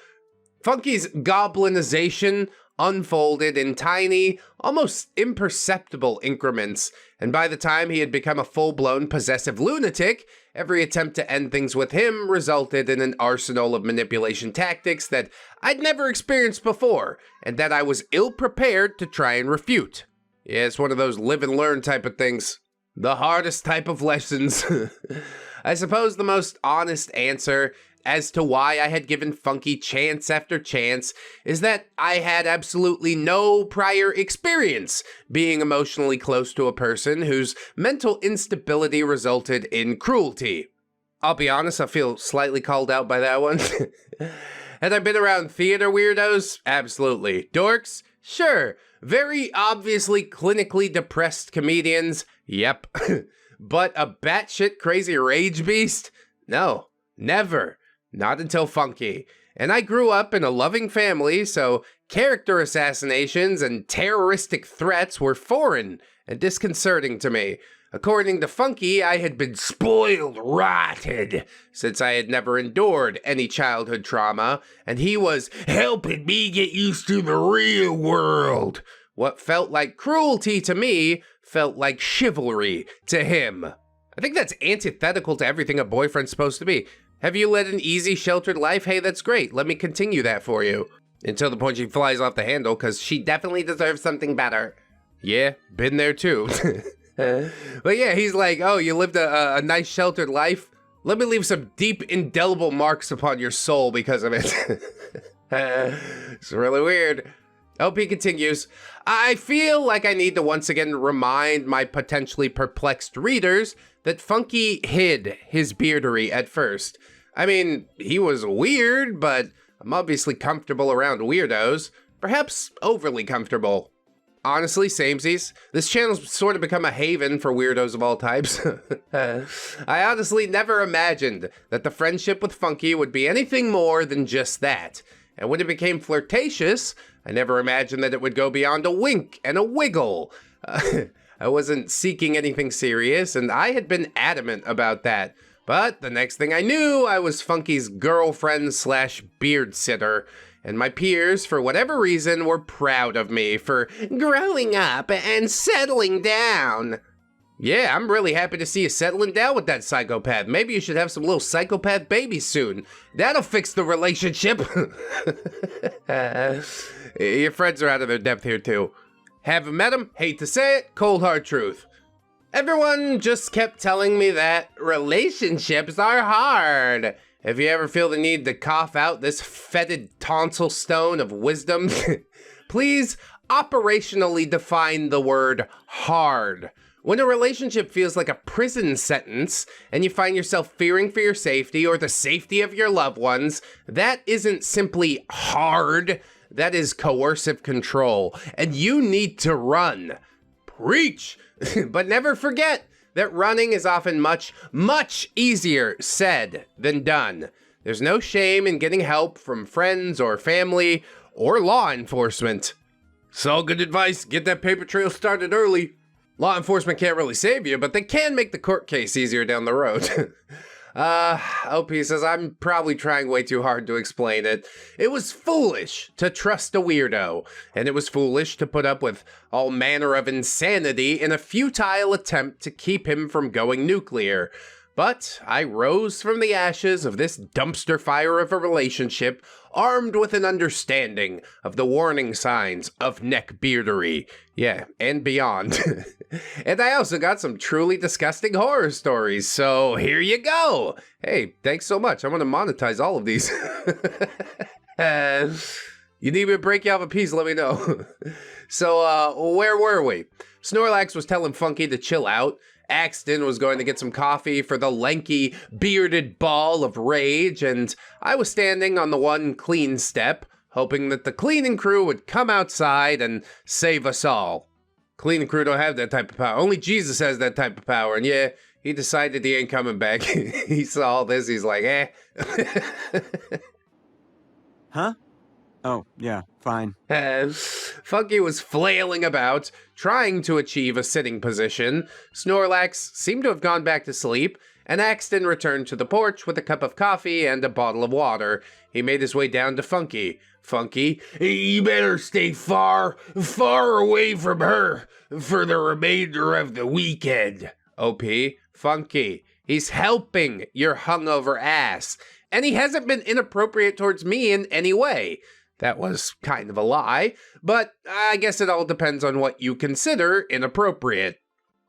Funky's goblinization unfolded in tiny, almost imperceptible increments, and by the time he had become a full-blown possessive lunatic, every attempt to end things with him resulted in an arsenal of manipulation tactics that I'd never experienced before, and that I was ill-prepared to try and refute. Yeah, it's one of those live and learn type of things. The hardest type of lessons. I suppose the most honest answer as to why I had given Funky chance after chance is that I had absolutely no prior experience being emotionally close to a person whose mental instability resulted in cruelty. I'll be honest, I feel slightly called out by that one. Had I been around theater weirdos? Absolutely. Dorks? Sure. Very obviously clinically depressed comedians? Yep. But a batshit crazy rage beast? No, never. Not until Funky. And I grew up in a loving family, so character assassinations and terroristic threats were foreign and disconcerting to me. According to Funky, I had been spoiled rotten since I had never endured any childhood trauma, and he was helping me get used to the real world. What felt like cruelty to me felt like chivalry to him. I think that's antithetical to everything a boyfriend's supposed to be. Have you led an easy, sheltered life? Hey, that's great. Let me continue that for you. Until the point she flies off the handle, because she definitely deserves something better. Yeah, been there too. But yeah, he's like, oh, you lived a nice, sheltered life? Let me leave some deep, indelible marks upon your soul because of it. It's really weird. LP continues, I feel like I need to once again remind my potentially perplexed readers that Funky hid his beardery at first. I mean, he was weird, but I'm obviously comfortable around weirdos. Perhaps overly comfortable. Honestly, samesies, this channel's sort of become a haven for weirdos of all types. I honestly never imagined that the friendship with Funky would be anything more than just that. And when it became flirtatious, I never imagined that it would go beyond a wink and a wiggle. I wasn't seeking anything serious, and I had been adamant about that. But the next thing I knew, I was Funky's girlfriend/beard sitter, and my peers, for whatever reason, were proud of me for growing up and settling down. Yeah, I'm really happy to see you settling down with that psychopath. Maybe you should have some little psychopath babies soon. That'll fix the relationship. Your friends are out of their depth here too. Haven't met him, hate to say it, cold hard truth. Everyone just kept telling me that relationships are hard. If you ever feel the need to cough out this fetid tonsil stone of wisdom, please operationally define the word hard. When a relationship feels like a prison sentence and you find yourself fearing for your safety or the safety of your loved ones, that isn't simply hard, that is coercive control, and you need to run. Preach! But never forget that running is often much, much easier said than done. There's no shame in getting help from friends or family or law enforcement. It's all good advice. Get that paper trail started early. Law enforcement can't really save you, but they can make the court case easier down the road. OP says, I'm probably trying way too hard to explain it. It was foolish to trust a weirdo, and it was foolish to put up with all manner of insanity in a futile attempt to keep him from going nuclear. But I rose from the ashes of this dumpster fire of a relationship armed with an understanding of the warning signs of neckbeardery. Yeah, and beyond. And I also got some truly disgusting horror stories, so here you go. Hey, thanks so much. I want to monetize all of these. You need me to break you off a piece, let me know. So, where were we? Snorlax was telling Funky to chill out. Axton was going to get some coffee for the lanky, bearded ball of rage, and I was standing on the one clean step, hoping that the cleaning crew would come outside and save us all. Cleaning crew don't have that type of power. Only Jesus has that type of power, and yeah, he decided he ain't coming back. He saw all this, he's like, eh. Huh? Oh, yeah, fine. Funky was flailing about, trying to achieve a sitting position. Snorlax seemed to have gone back to sleep, and Axton returned to the porch with a cup of coffee and a bottle of water. He made his way down to Funky. Funky, you better stay far, far away from her for the remainder of the weekend. OP, Funky, he's helping your hungover ass, and he hasn't been inappropriate towards me in any way. That was kind of a lie, but I guess it all depends on what you consider inappropriate.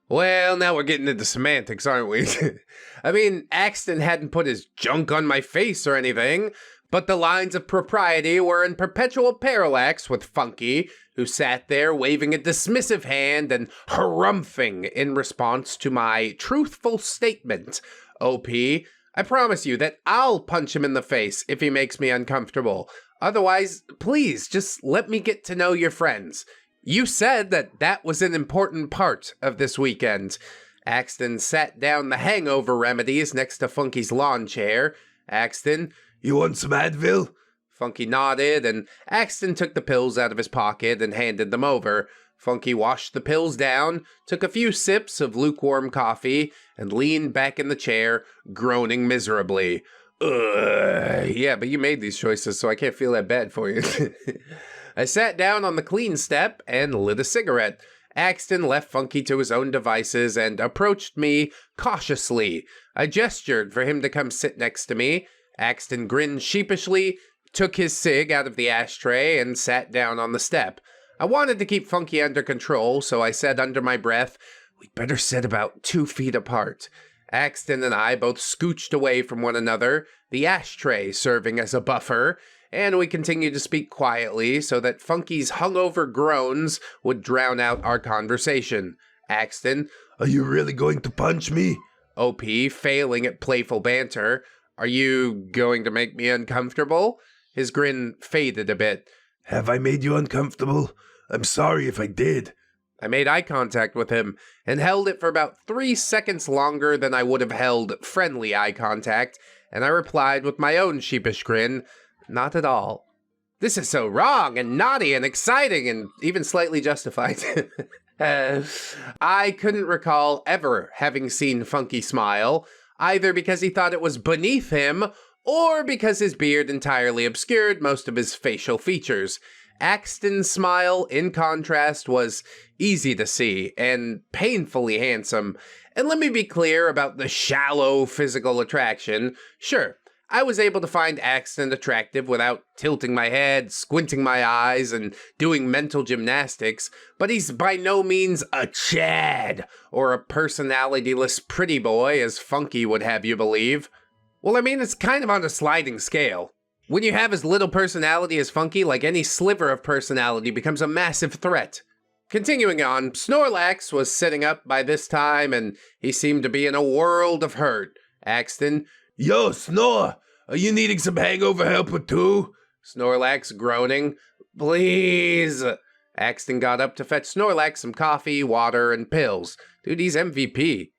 Well, now we're getting into semantics, aren't we? I mean, Axton hadn't put his junk on my face or anything, but the lines of propriety were in perpetual parallax with Funky, who sat there waving a dismissive hand and harumphing in response to my truthful statement. OP, I promise you that I'll punch him in the face if he makes me uncomfortable. Otherwise, please, just let me get to know your friends. You said that was an important part of this weekend. Axton sat down the hangover remedies next to Funky's lawn chair. Axton, you want some Advil? Funky nodded, and Axton took the pills out of his pocket and handed them over. Funky washed the pills down, took a few sips of lukewarm coffee, and leaned back in the chair, groaning miserably. Yeah, but you made these choices, so I can't feel that bad for you. I sat down on the clean step and lit a cigarette. Axton left Funky to his own devices and approached me cautiously. I gestured for him to come sit next to me. Axton grinned sheepishly, took his cig out of the ashtray, and sat down on the step. I wanted to keep Funky under control, so I said under my breath, "We'd better sit about 2 feet apart." Axton and I both scooched away from one another, the ashtray serving as a buffer, and we continued to speak quietly so that Funky's hungover groans would drown out our conversation. Axton, are you really going to punch me? OP, failing at playful banter, are you going to make me uncomfortable? His grin faded a bit. Have I made you uncomfortable? I'm sorry if I did. I made eye contact with him and held it for about 3 seconds longer than I would have held friendly eye contact, and I replied with my own sheepish grin, not at all. This is so wrong and naughty and exciting and even slightly justified. I couldn't recall ever having seen Funky smile, either because he thought it was beneath him or because his beard entirely obscured most of his facial features. Axton's smile, in contrast, was easy to see and painfully handsome. And let me be clear about the shallow physical attraction. Sure, I was able to find Axton attractive without tilting my head, squinting my eyes, and doing mental gymnastics, but he's by no means a Chad or a personalityless pretty boy, as Funky would have you believe. Well, I mean, it's kind of on a sliding scale. When you have as little personality as Funky, like any sliver of personality becomes a massive threat. Continuing on, Snorlax was sitting up by this time, and he seemed to be in a world of hurt. Axton, yo, Snor, are you needing some hangover help too? Snorlax groaning, please. Axton got up to fetch Snorlax some coffee, water, and pills. Dude, he's MVP.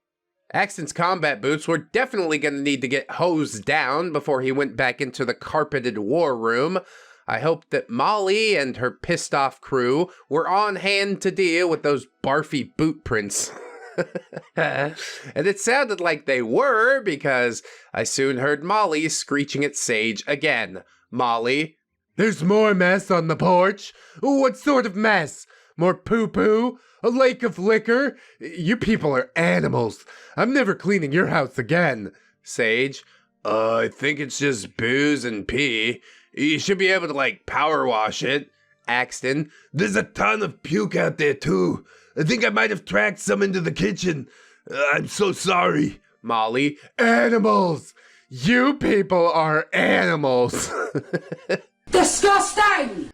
Axton's combat boots were definitely going to need to get hosed down before he went back into the carpeted war room. I hoped that Molly and her pissed-off crew were on hand to deal with those barfy boot prints. And it sounded like they were, because I soon heard Molly screeching at Sage again. Molly, there's more mess on the porch. What sort of mess? More poo-poo? A lake of liquor? You people are animals. I'm never cleaning your house again. Sage, I think it's just booze and pee. You should be able to, like, power wash it. Axton, there's a ton of puke out there, too. I think I might have tracked some into the kitchen. I'm so sorry. Molly, animals! You people are animals. Disgusting!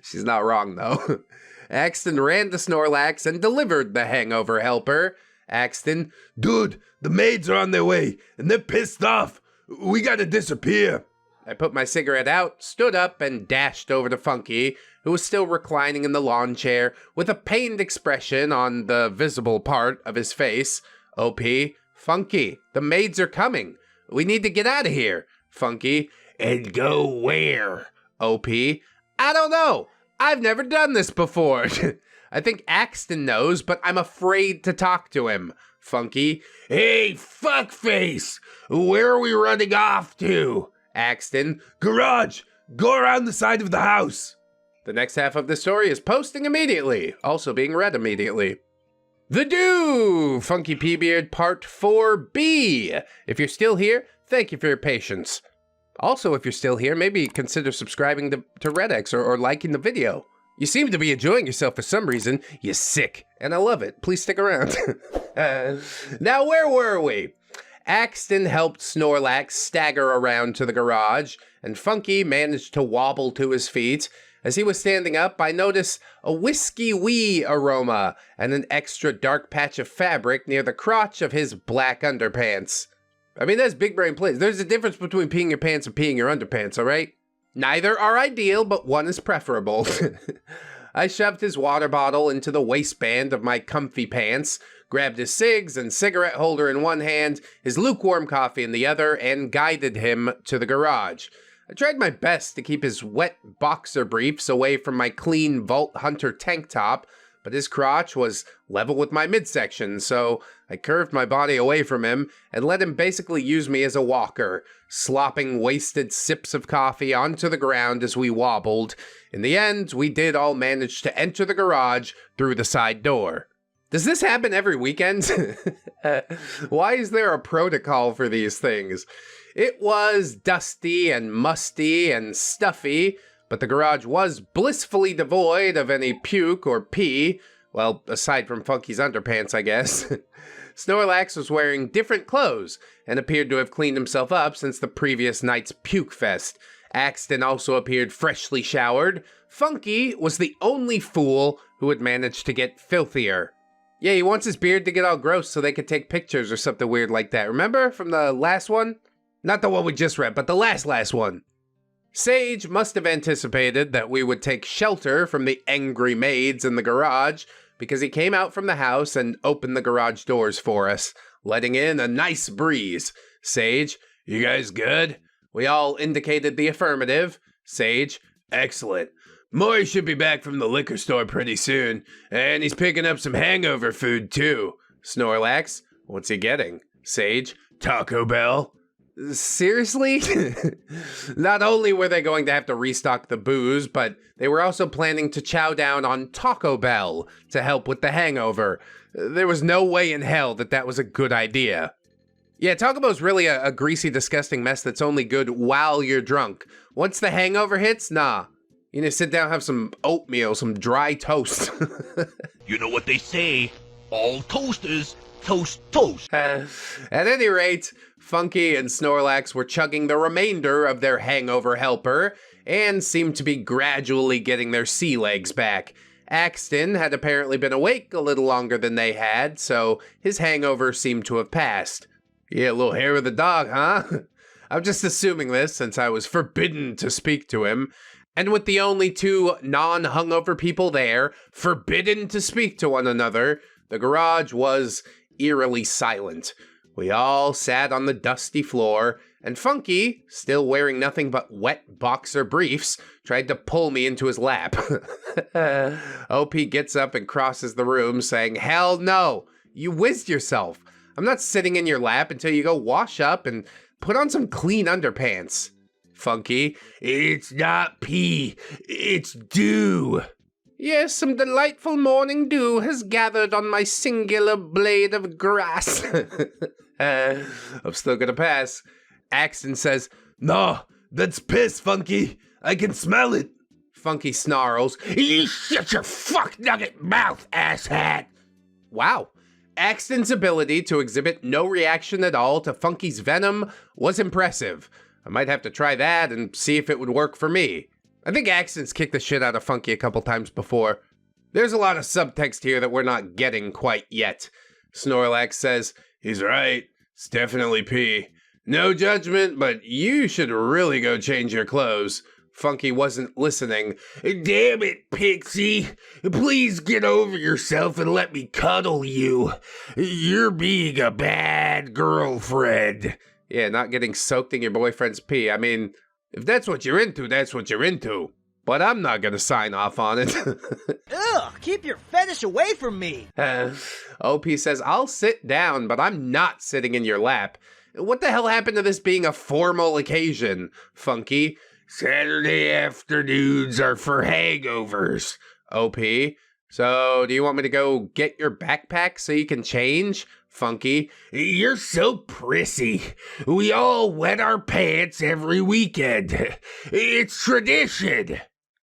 She's not wrong, though. Axton ran to Snorlax and delivered the hangover helper. Axton, dude, the maids are on their way, and they're pissed off. We gotta disappear. I put my cigarette out, stood up, and dashed over to Funky, who was still reclining in the lawn chair with a pained expression on the visible part of his face. OP, Funky, the maids are coming. We need to get out of here. Funky, and go where? OP, I don't know. I've never done this before. I think Axton knows, but I'm afraid to talk to him. Funky, hey, fuckface, where are we running off to? Axton, garage, go around the side of the house. The next half of the story is posting immediately, also being read immediately. The Do! Funky P-Beard Part 4B. If you're still here, thank you for your patience. Also, if you're still here, maybe consider subscribing to ReddX or liking the video. You seem to be enjoying yourself for some reason. You're sick, and I love it. Please stick around. Now, where were we? Axton helped Snorlax stagger around to the garage, and Funky managed to wobble to his feet. As he was standing up, I noticed a whiskey wee aroma and an extra dark patch of fabric near the crotch of his black underpants. I mean, that's big brain plays. There's a difference between peeing your pants and peeing your underpants, all right? Neither are ideal, but one is preferable. I shoved his water bottle into the waistband of my comfy pants, grabbed his cigs and cigarette holder in one hand, his lukewarm coffee in the other, and guided him to the garage. I tried my best to keep his wet boxer briefs away from my clean Vault Hunter tank top, but his crotch was level with my midsection, so I curved my body away from him and let him basically use me as a walker, slopping wasted sips of coffee onto the ground as we wobbled. In the end, we did all manage to enter the garage through the side door. Does this happen every weekend? Why is there a protocol for these things? It was dusty and musty and stuffy, but the garage was blissfully devoid of any puke or pee. Well, aside from Funky's underpants, I guess. Snorlax was wearing different clothes and appeared to have cleaned himself up since the previous night's puke fest. Axton also appeared freshly showered. Funky was the only fool who had managed to get filthier. Yeah, he wants his beard to get all gross so they could take pictures or something weird like that. Remember from the last one? Not the one we just read, but the last one. Sage must have anticipated that we would take shelter from the angry maids in the garage because he came out from the house and opened the garage doors for us, letting in a nice breeze. Sage, you guys good? We all indicated the affirmative. Sage, excellent. Maury should be back from the liquor store pretty soon, and he's picking up some hangover food too. Snorlax, what's he getting? Sage, Taco Bell. Seriously? Not only were they going to have to restock the booze, but they were also planning to chow down on Taco Bell to help with the hangover. There was no way in hell that was a good idea. Yeah, Taco Bell's really a greasy, disgusting mess that's only good while you're drunk. Once the hangover hits, nah. You need to sit down, have some oatmeal, some dry toast. You know what they say, all toasters toast toast. At any rate, Funky and Snorlax were chugging the remainder of their hangover helper and seemed to be gradually getting their sea legs back. Axton had apparently been awake a little longer than they had, so his hangover seemed to have passed. Yeah, a little hair of the dog, huh? I'm just assuming this since I was forbidden to speak to him. And with the only two non-hungover people there, forbidden to speak to one another, the garage was eerily silent. We all sat on the dusty floor, and Funky, still wearing nothing but wet boxer briefs, tried to pull me into his lap. OP gets up and crosses the room, saying, "Hell no! You whizzed yourself. I'm not sitting in your lap until you go wash up and put on some clean underpants." Funky, "It's not pee, it's dew." "Yes, some delightful morning dew has gathered on my singular blade of grass." I'm still gonna pass. Axton says, "No, That's piss, Funky. I can smell it. Funky snarls. You shut your fuck nugget mouth, asshat! Wow. Axton's ability to exhibit no reaction at all to Funky's venom was impressive. I might have to try that and see if it would work for me. I think Axton's kicked the shit out of Funky a couple times before. There's a lot of subtext here that we're not getting quite yet. Snorlax says, he's right. It's definitely P. No judgment, but you should really go change your clothes. Funky wasn't listening. Damn it, Pixie. Please get over yourself and let me cuddle you. You're being a bad girlfriend. Yeah, not getting soaked in your boyfriend's pee. I mean, if that's what you're into, that's what you're into. But I'm not gonna sign off on it. Ugh, keep your fetish away from me. OP says, I'll sit down, but I'm not sitting in your lap. What the hell happened to this being a formal occasion, Funky? Saturday afternoons are for hangovers. OP, so do you want me to go get your backpack so you can change? Funky, you're so prissy. We all wet our pants every weekend. It's tradition.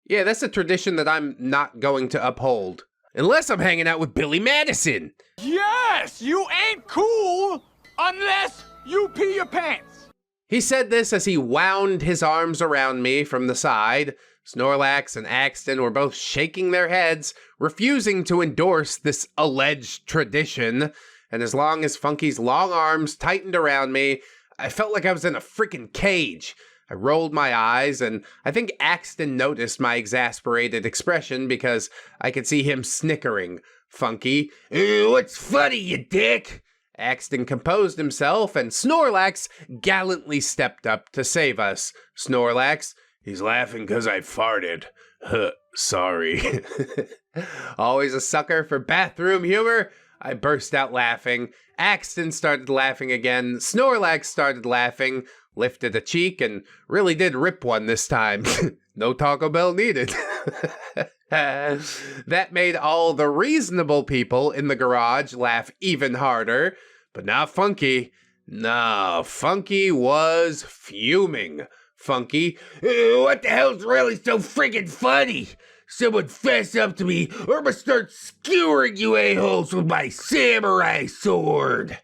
Yeah, that's a tradition that I'm not going to uphold. Unless I'm hanging out with Billy Madison. Yes, you ain't cool unless you pee your pants. He said this as he wound his arms around me from the side. Snorlax and Axton were both shaking their heads, refusing to endorse this alleged tradition. And as long as Funky's long arms tightened around me, I felt like I was in a freaking cage. I rolled my eyes, and I think Axton noticed my exasperated expression because I could see him snickering. Funky, what's funny, you dick? Axton composed himself, and Snorlax gallantly stepped up to save us. Snorlax, he's laughing because I farted. Sorry. Always a sucker for bathroom humor. I burst out laughing. Axton started laughing again. Snorlax started laughing, lifted a cheek, and really did rip one this time. No Taco Bell needed. That made all the reasonable people in the garage laugh even harder, but not Funky. No, Funky was fuming. Funky, what the hell's really so friggin' funny? Someone fess up to me, or I'm gonna start skewering you a-holes with my samurai sword.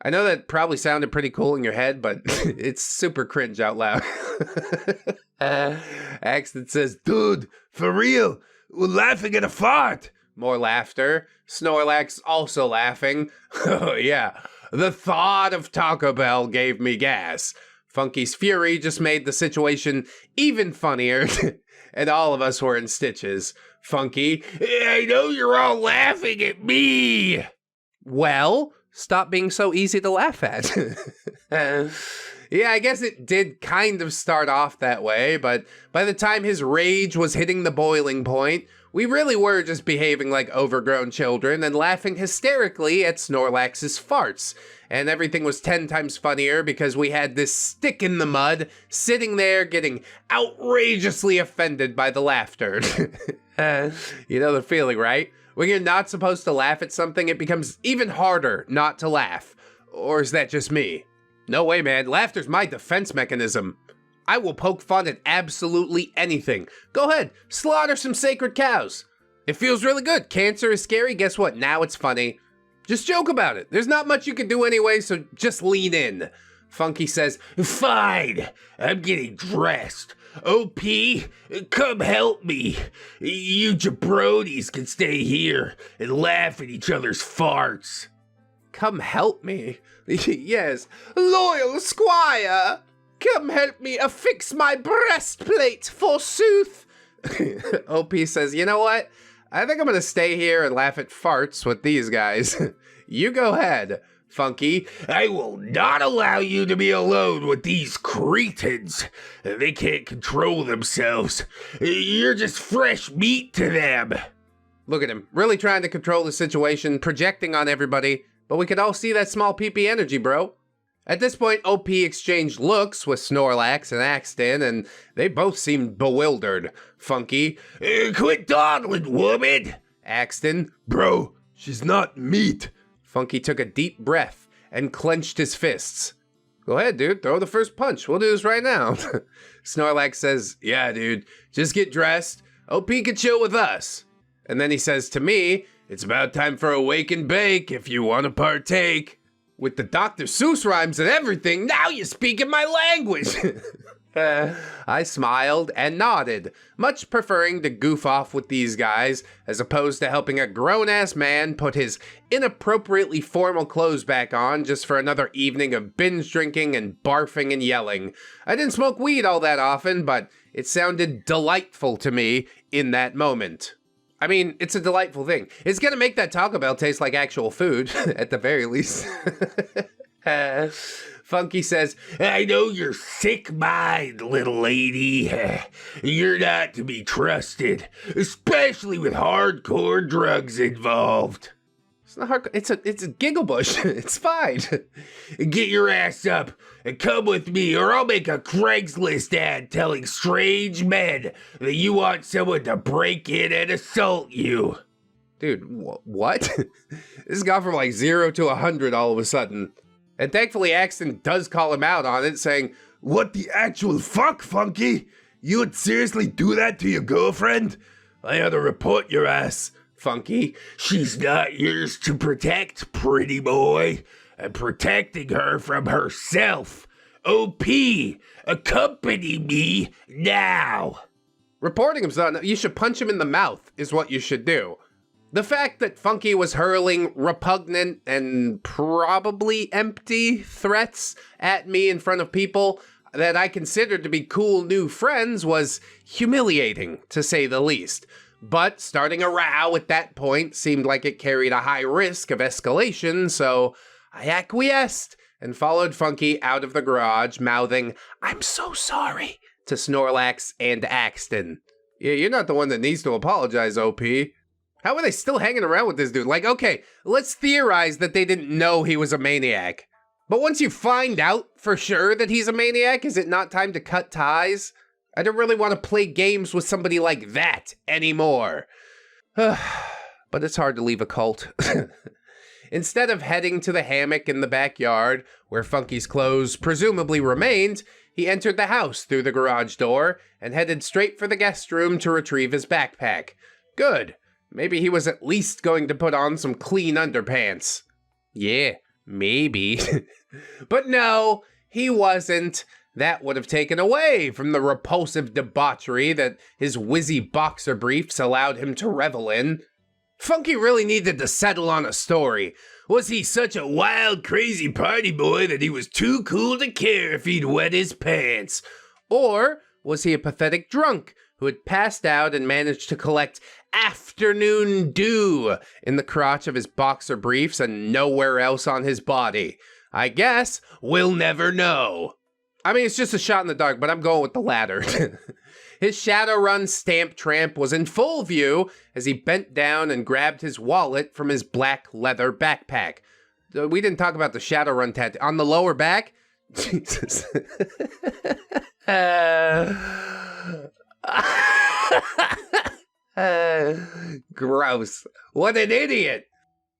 I know that probably sounded pretty cool in your head, but it's super cringe out loud. Axton says, dude, for real, we're laughing at a fart. More laughter. Snorlax also laughing. Oh yeah, the thought of Taco Bell gave me gas. Funky's fury just made the situation even funnier. And all of us were in stitches. Funky, I know you're all laughing at me. Well, stop being so easy to laugh at. Yeah, I guess it did kind of start off that way, but by the time his rage was hitting the boiling point, we really were just behaving like overgrown children and laughing hysterically at Snorlax's farts. And everything was 10 times funnier because we had this stick in the mud sitting there getting outrageously offended by the laughter. You know the feeling, right? When you're not supposed to laugh at something, it becomes even harder not to laugh. Or is that just me? No way, man. Laughter's my defense mechanism. I will poke fun at absolutely anything. Go ahead, slaughter some sacred cows. It feels really good. Cancer is scary. Guess what? Now it's funny. Just joke about it. There's not much you can do anyway, so just lean in. Funky says, fine, I'm getting dressed. OP, come help me. You jabronis can stay here and laugh at each other's farts. Come help me? Yes, loyal squire. Come help me affix my breastplate, forsooth. OP says, you know what? I think I'm gonna stay here and laugh at farts with these guys. You go ahead, Funky. I will not allow you to be alone with these cretins. They can't control themselves. You're just fresh meat to them. Look at him, really trying to control the situation, projecting on everybody, but we could all see that small PP energy, bro. At this point, OP exchanged looks with Snorlax and Axton, and they both seemed bewildered. Funky, quit dawdling, woman! Axton, bro, she's not meat. Funky took a deep breath and clenched his fists. Go ahead, dude. Throw the first punch. We'll do this right now. Snorlax says, yeah, dude. Just get dressed. OP can chill with us. And then he says to me, it's about time for a wake and bake if you want to partake. With the Dr. Seuss rhymes and everything, now you're speaking my language. I smiled and nodded, much preferring to goof off with these guys as opposed to helping a grown-ass man put his inappropriately formal clothes back on just for another evening of binge drinking and barfing and yelling. I didn't smoke weed all that often, but it sounded delightful to me in that moment. I mean, it's a delightful thing. It's gonna make that Taco Bell taste like actual food, at the very least. Funky says, I know you're sick-minded, little lady. You're not to be trusted, especially with hardcore drugs involved. It's not hardcore. It's a giggle bush. It's fine. Get your ass up and come with me, or I'll make a Craigslist ad telling strange men that you want someone to break in and assault you. Dude, what? This has gone from like 0 to 100 all of a sudden. And thankfully, Axton does call him out on it, saying, what the actual fuck, Funky? You would seriously do that to your girlfriend? I ought to report your ass, Funky. She's not yours to protect, pretty boy. I'm protecting her from herself. OP, accompany me now. Reporting him's not, you should punch him in the mouth, is what you should do. The fact that Funky was hurling repugnant and probably empty threats at me in front of people that I considered to be cool new friends was humiliating, to say the least. But starting a row at that point seemed like it carried a high risk of escalation, so I acquiesced and followed Funky out of the garage, mouthing, I'm so sorry, to Snorlax and Axton. Yeah, you're not the one that needs to apologize, OP. How are they still hanging around with this dude? Like, okay, let's theorize that they didn't know he was a maniac. But once you find out for sure that he's a maniac, is it not time to cut ties? I don't really want to play games with somebody like that anymore. But it's hard to leave a cult. Instead of heading to the hammock in the backyard, where Funky's clothes presumably remained, he entered the house through the garage door and headed straight for the guest room to retrieve his backpack. Good. Maybe he was at least going to put on some clean underpants. Yeah, maybe. But no, he wasn't. That would have taken away from the repulsive debauchery that his whizzy boxer briefs allowed him to revel in. Funky really needed to settle on a story. Was he such a wild, crazy party boy that he was too cool to care if he'd wet his pants? Or was he a pathetic drunk who had passed out and managed to collect afternoon dew in the crotch of his boxer briefs and nowhere else on his body? I guess we'll never know. I mean, it's just a shot in the dark, but I'm going with the latter. His Shadowrun stamp tramp was in full view as he bent down and grabbed his wallet from his black leather backpack. We didn't talk about the Shadowrun tattoo. On the lower back? Jesus. Gross. What an idiot.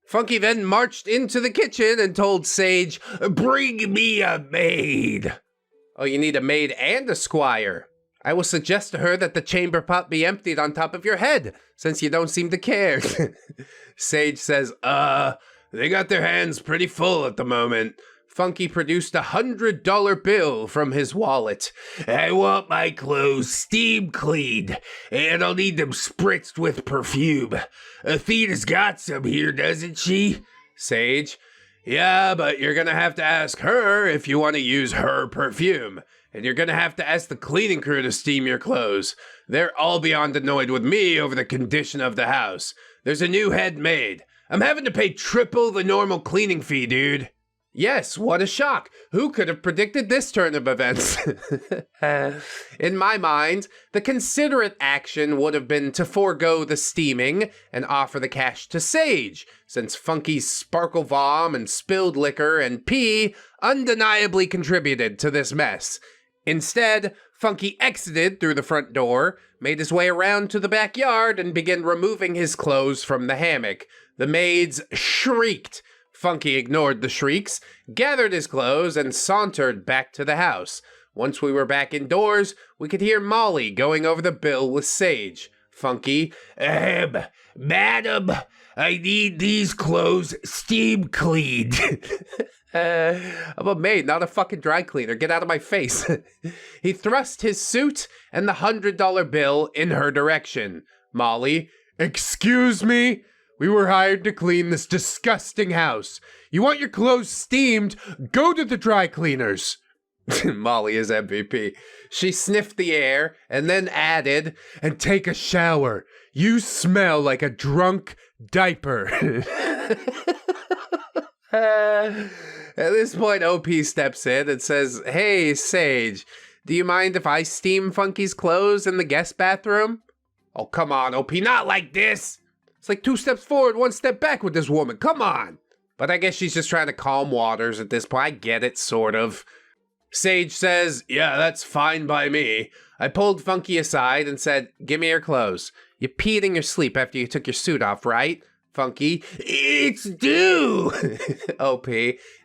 Funky then marched into the kitchen and told Sage, bring me a maid. Oh, you need a maid and a squire. I will suggest to her that the chamber pot be emptied on top of your head, since you don't seem to care. Sage says, they got their hands pretty full at the moment. Funky produced $100 bill from his wallet. I want my clothes steam cleaned, and I'll need them spritzed with perfume. Athena's got some here, doesn't she? Sage, yeah, but you're gonna have to ask her if you want to use her perfume. And you're gonna have to ask the cleaning crew to steam your clothes. They're all beyond annoyed with me over the condition of the house. There's a new head maid. I'm having to pay triple the normal cleaning fee, dude. Yes, what a shock. Who could have predicted this turn of events? In my mind, the considerate action would have been to forego the steaming and offer the cash to Sage, since Funky's sparkle vom and spilled liquor and pee undeniably contributed to this mess. Instead, Funky exited through the front door, made his way around to the backyard, and began removing his clothes from the hammock. The maids shrieked. Funky ignored the shrieks, gathered his clothes, and sauntered back to the house. Once we were back indoors, we could hear Molly going over the bill with Sage. Funky, Madam, I need these clothes steam cleaned. I'm a maid, not a fucking dry cleaner. Get out of my face. He thrust his suit and the $100 bill in her direction. Molly, excuse me? We were hired to clean this disgusting house. You want your clothes steamed? Go to the dry cleaners. Molly is MVP. She sniffed the air and then added, and take a shower. You smell like a drunk diaper. At this point, OP steps in and says, hey, Sage, do you mind if I steam Funky's clothes in the guest bathroom? Oh, come on, OP, not like this. It's like 2 steps forward, 1 step back with this woman. Come on. But I guess she's just trying to calm waters at this point. I get it, sort of. Sage says, yeah, that's fine by me. I pulled Funky aside and said, give me your clothes. You peed in your sleep after you took your suit off, right? Funky, it's due. OP,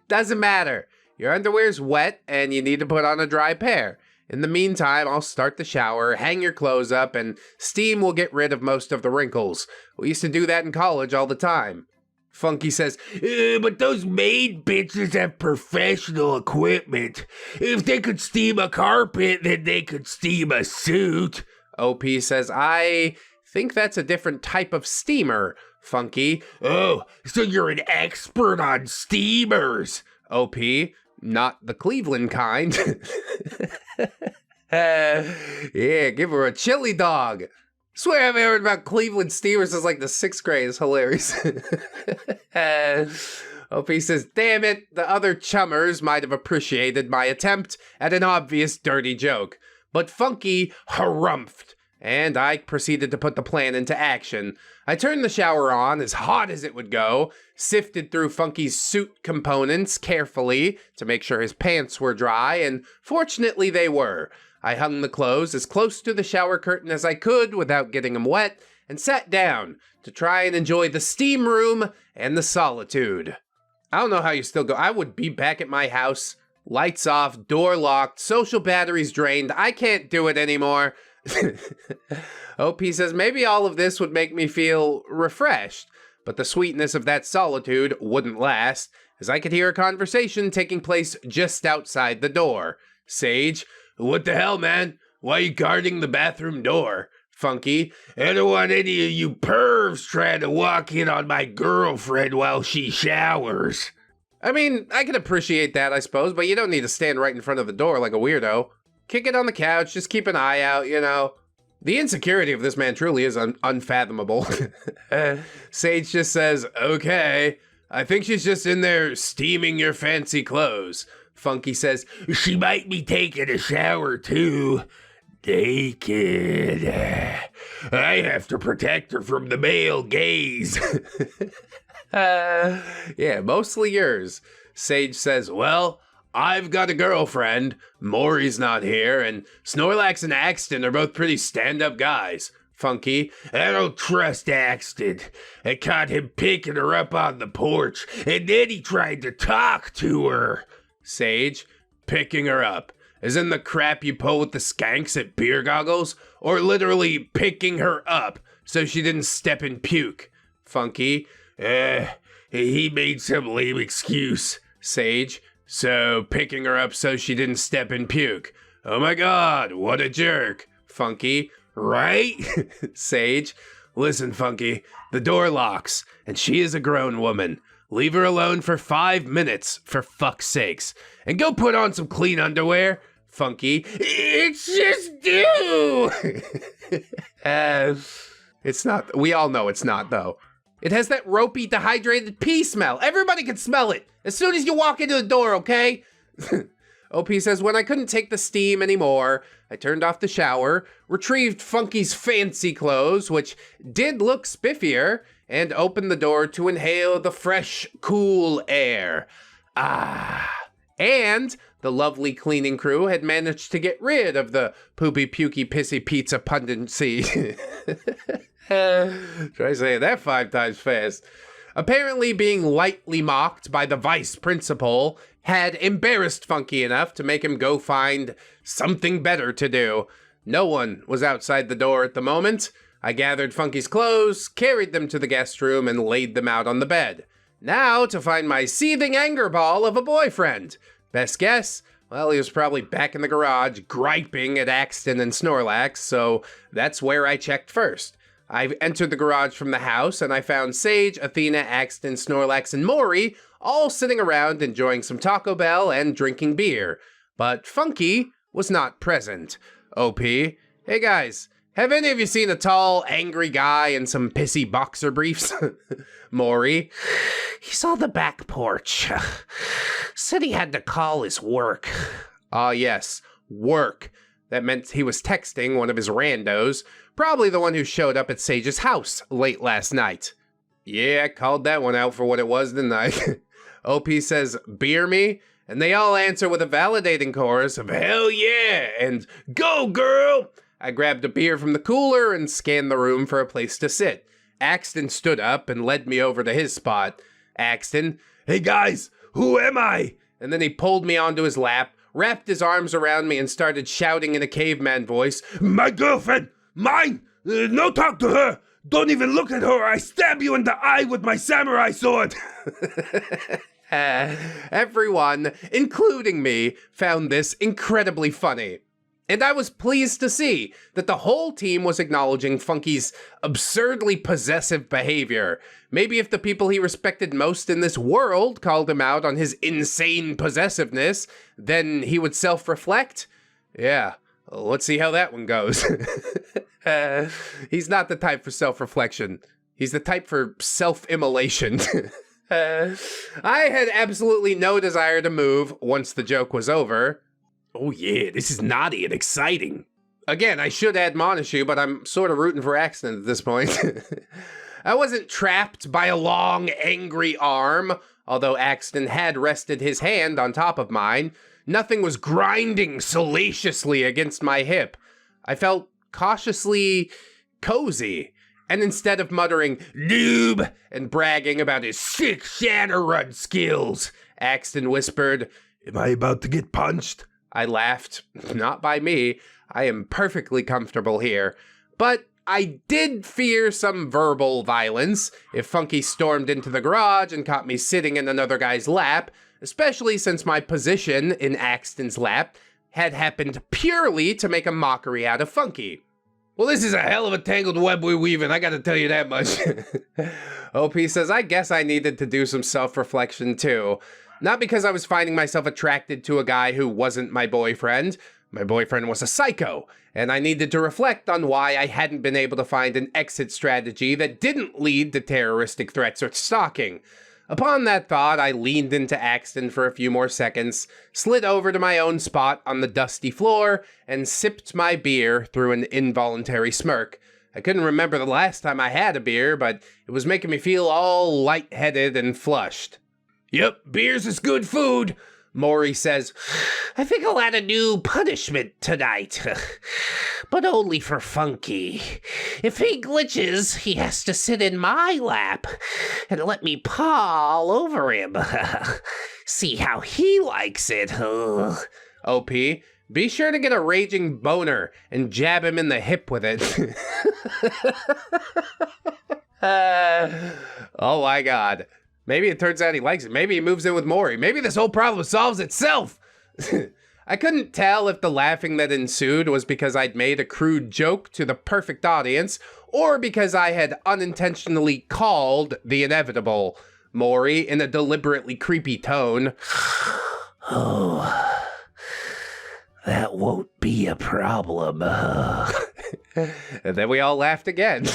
doesn't matter. Your underwear's wet and you need to put on a dry pair. In the meantime, I'll start the shower, hang your clothes up, and steam will get rid of most of the wrinkles. We used to do that in college all the time. Funky says, but those maid bitches have professional equipment. If they could steam a carpet, then they could steam a suit. OP says, I think that's a different type of steamer. Funky, oh, so you're an expert on steamers. OP, not the Cleveland kind. Yeah, give her a chili dog. Swear I've heard about Cleveland steamers since like the 6th grade. It's hilarious. OP says, damn it, the other chummers might have appreciated my attempt at an obvious dirty joke. But Funky harumphed, and I proceeded to put the plan into action. I turned the shower on as hot as it would go, sifted through Funky's suit components carefully to make sure his pants were dry, and fortunately they were. I hung the clothes as close to the shower curtain as I could without getting them wet, and sat down to try and enjoy the steam room and the solitude. I don't know how you still go. I would be back at my house, lights off, door locked, social batteries drained. I can't do it anymore. OP says maybe all of this would make me feel refreshed, but the sweetness of that solitude wouldn't last, as I could hear a conversation taking place just outside the door. Sage, what the hell, man? Why are you guarding the bathroom door? Funky, I don't want any of you pervs trying to walk in on my girlfriend while she showers. I mean, I can appreciate that, I suppose, but you don't need to stand right in front of the door like a weirdo. Kick it on the couch, just keep an eye out, you know. The insecurity of this man truly is unfathomable. Sage just says, okay, I think she's just in there steaming your fancy clothes. Funky says, she might be taking a shower too. Naked. I have to protect her from the male gaze. Yeah, mostly yours. Sage says, well, I've got a girlfriend. Maury's not here, and Snorlax and Axton are both pretty stand-up guys. Funky, I don't trust Axton. I caught him picking her up on the porch, and then he tried to talk to her. Sage, picking her up. As in the crap you pull with the skanks at beer goggles? Or literally picking her up so she didn't step in puke? Funky, he made some lame excuse. Sage, so picking her up so she didn't step in puke. Oh my god, what a jerk. Funky, right? Sage, listen, Funky, the door locks, and she is a grown woman. Leave her alone for 5 minutes, for fuck's sakes. And go put on some clean underwear. Funky, it's just due. It's not, we all know it's not, though. It has that ropey, dehydrated pee smell. Everybody can smell it as soon as you walk into the door, okay? OP says, when I couldn't take the steam anymore, I turned off the shower, retrieved Funky's fancy clothes, which did look spiffier, and opened the door to inhale the fresh, cool air. Ah. And the lovely cleaning crew had managed to get rid of the poopy, pukey, pissy pizza pundency. Try saying that 5 times fast. Apparently being lightly mocked by the vice principal had embarrassed Funky enough to make him go find something better to do. No one was outside the door at the moment. I gathered Funky's clothes, carried them to the guest room, and laid them out on the bed. Now to find my seething anger ball of a boyfriend. Best guess? Well, he was probably back in the garage, griping at Axton and Snorlax, so that's where I checked first. I entered the garage from the house, and I found Sage, Athena, Axton, Snorlax, and Mori all sitting around enjoying some Taco Bell and drinking beer. But Funky was not present. OP, hey guys, have any of you seen a tall, angry guy in some pissy boxer briefs? Maury. He's on the back porch. Said he had to call his work. Ah, yes, work. That meant he was texting one of his randos, probably the one who showed up at Sage's house late last night. Yeah, I called that one out for what it was, didn't I? OP says, beer me? And they all answer with a validating chorus of hell yeah and go girl. I grabbed a beer from the cooler and scanned the room for a place to sit. Axton stood up and led me over to his spot. Axton, hey guys, who am I? And then he pulled me onto his lap, wrapped his arms around me and started shouting in a caveman voice, my girlfriend, mine, no talk to her. Don't even look at her or I stab you in the eye with my samurai sword. Everyone, including me, found this incredibly funny. And I was pleased to see that the whole team was acknowledging Funky's absurdly possessive behavior. Maybe if the people he respected most in this world called him out on his insane possessiveness, then he would self-reflect? Yeah, let's see how that one goes. He's not the type for self-reflection. He's the type for self-immolation. I had absolutely no desire to move once the joke was over. Oh yeah, this is naughty and exciting. Again, I should admonish you, but I'm sort of rooting for Axton at this point. I wasn't trapped by a long, angry arm, although Axton had rested his hand on top of mine. Nothing was grinding salaciously against my hip. I felt cautiously cozy. And instead of muttering, noob, and bragging about his sick Shadowrun skills, Axton whispered, am I about to get punched? I laughed. Not by me. I am perfectly comfortable here. But I did fear some verbal violence if Funky stormed into the garage and caught me sitting in another guy's lap, especially since my position in Axton's lap had happened purely to make a mockery out of Funky. Well, this is a hell of a tangled web we're weaving, I gotta tell you that much. OP says, I guess I needed to do some self-reflection too. Not because I was finding myself attracted to a guy who wasn't my boyfriend. My boyfriend was a psycho, and I needed to reflect on why I hadn't been able to find an exit strategy that didn't lead to terroristic threats or stalking. Upon that thought, I leaned into Axton for a few more seconds, slid over to my own spot on the dusty floor, and sipped my beer through an involuntary smirk. I couldn't remember the last time I had a beer, but it was making me feel all lightheaded and flushed. Yep, beers is good food, Maury says. I think I'll add a new punishment tonight. But only for Funky. If he glitches, he has to sit in my lap and let me paw all over him. See how he likes it. OP, be sure to get a raging boner and jab him in the hip with it. Oh my god. Maybe it turns out he likes it. Maybe he moves in with Maury. Maybe this whole problem solves itself. I couldn't tell if the laughing that ensued was because I'd made a crude joke to the perfect audience, or because I had unintentionally called the inevitable. Maury, in a deliberately creepy tone. Oh, that won't be a problem. And then we all laughed again.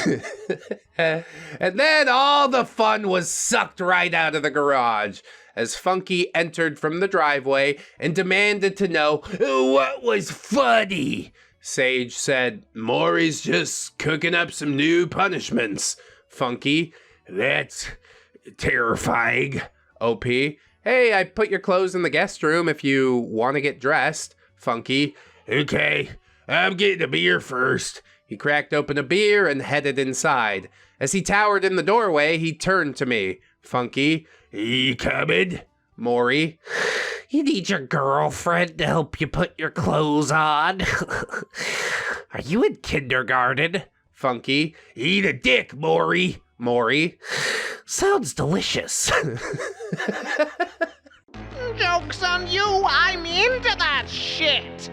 And then all the fun was sucked right out of the garage as Funky entered from the driveway and demanded to know what was funny. Sage said, Maury's just cooking up some new punishments. Funky, that's terrifying. OP, hey, I put your clothes in the guest room if you want to get dressed. Funky, okay, I'm getting a beer first. He cracked open a beer and headed inside. As he towered in the doorway, he turned to me. Funky. You coming? Maury. You need your girlfriend to help you put your clothes on? Are you in kindergarten? Funky. Eat a dick, Maury. Maury. Sounds delicious. Joke's on you, I'm into that shit!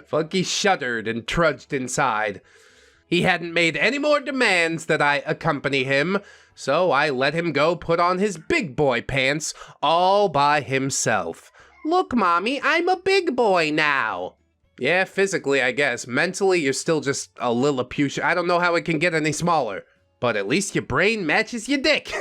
Funky shuddered and trudged inside. He hadn't made any more demands that I accompany him, so I let him go put on his big boy pants all by himself. Look, Mommy, I'm a big boy now. Yeah, physically, I guess. Mentally, you're still just a Lilliputian. I don't know how it can get any smaller. But at least your brain matches your dick.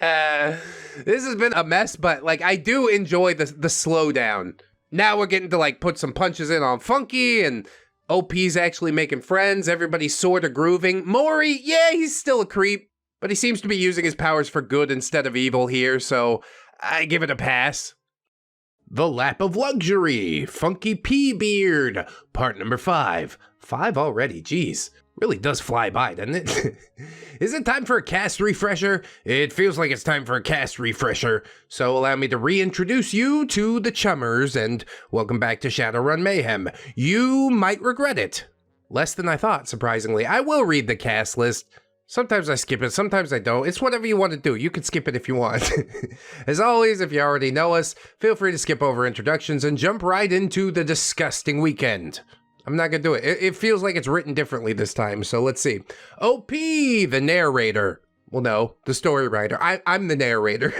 This has been a mess, but like I do enjoy the slowdown. Now we're getting to like put some punches in on Funky, and OP's actually making friends. Everybody's sort of grooving. Maury, yeah, he's still a creep, but he seems to be using his powers for good instead of evil here, so I give it a pass. The Lap of Luxury, Funky P Beard, part number 5. 5 already, geez. Really does fly by, doesn't it? Is it time for a cast refresher? It feels like it's time for a cast refresher, so allow me to reintroduce you to the Chummers, and welcome back to Shadowrun Mayhem. You might regret it. Less than I thought, surprisingly. I will read the cast list. Sometimes I skip it, sometimes I don't. It's whatever you want to do. You can skip it if you want. As always, if you already know us, feel free to skip over introductions and jump right into the disgusting weekend. I'm not gonna do it. It feels like it's written differently this time, so let's see. OP, the narrator. Well, no, the story writer. I'm the narrator.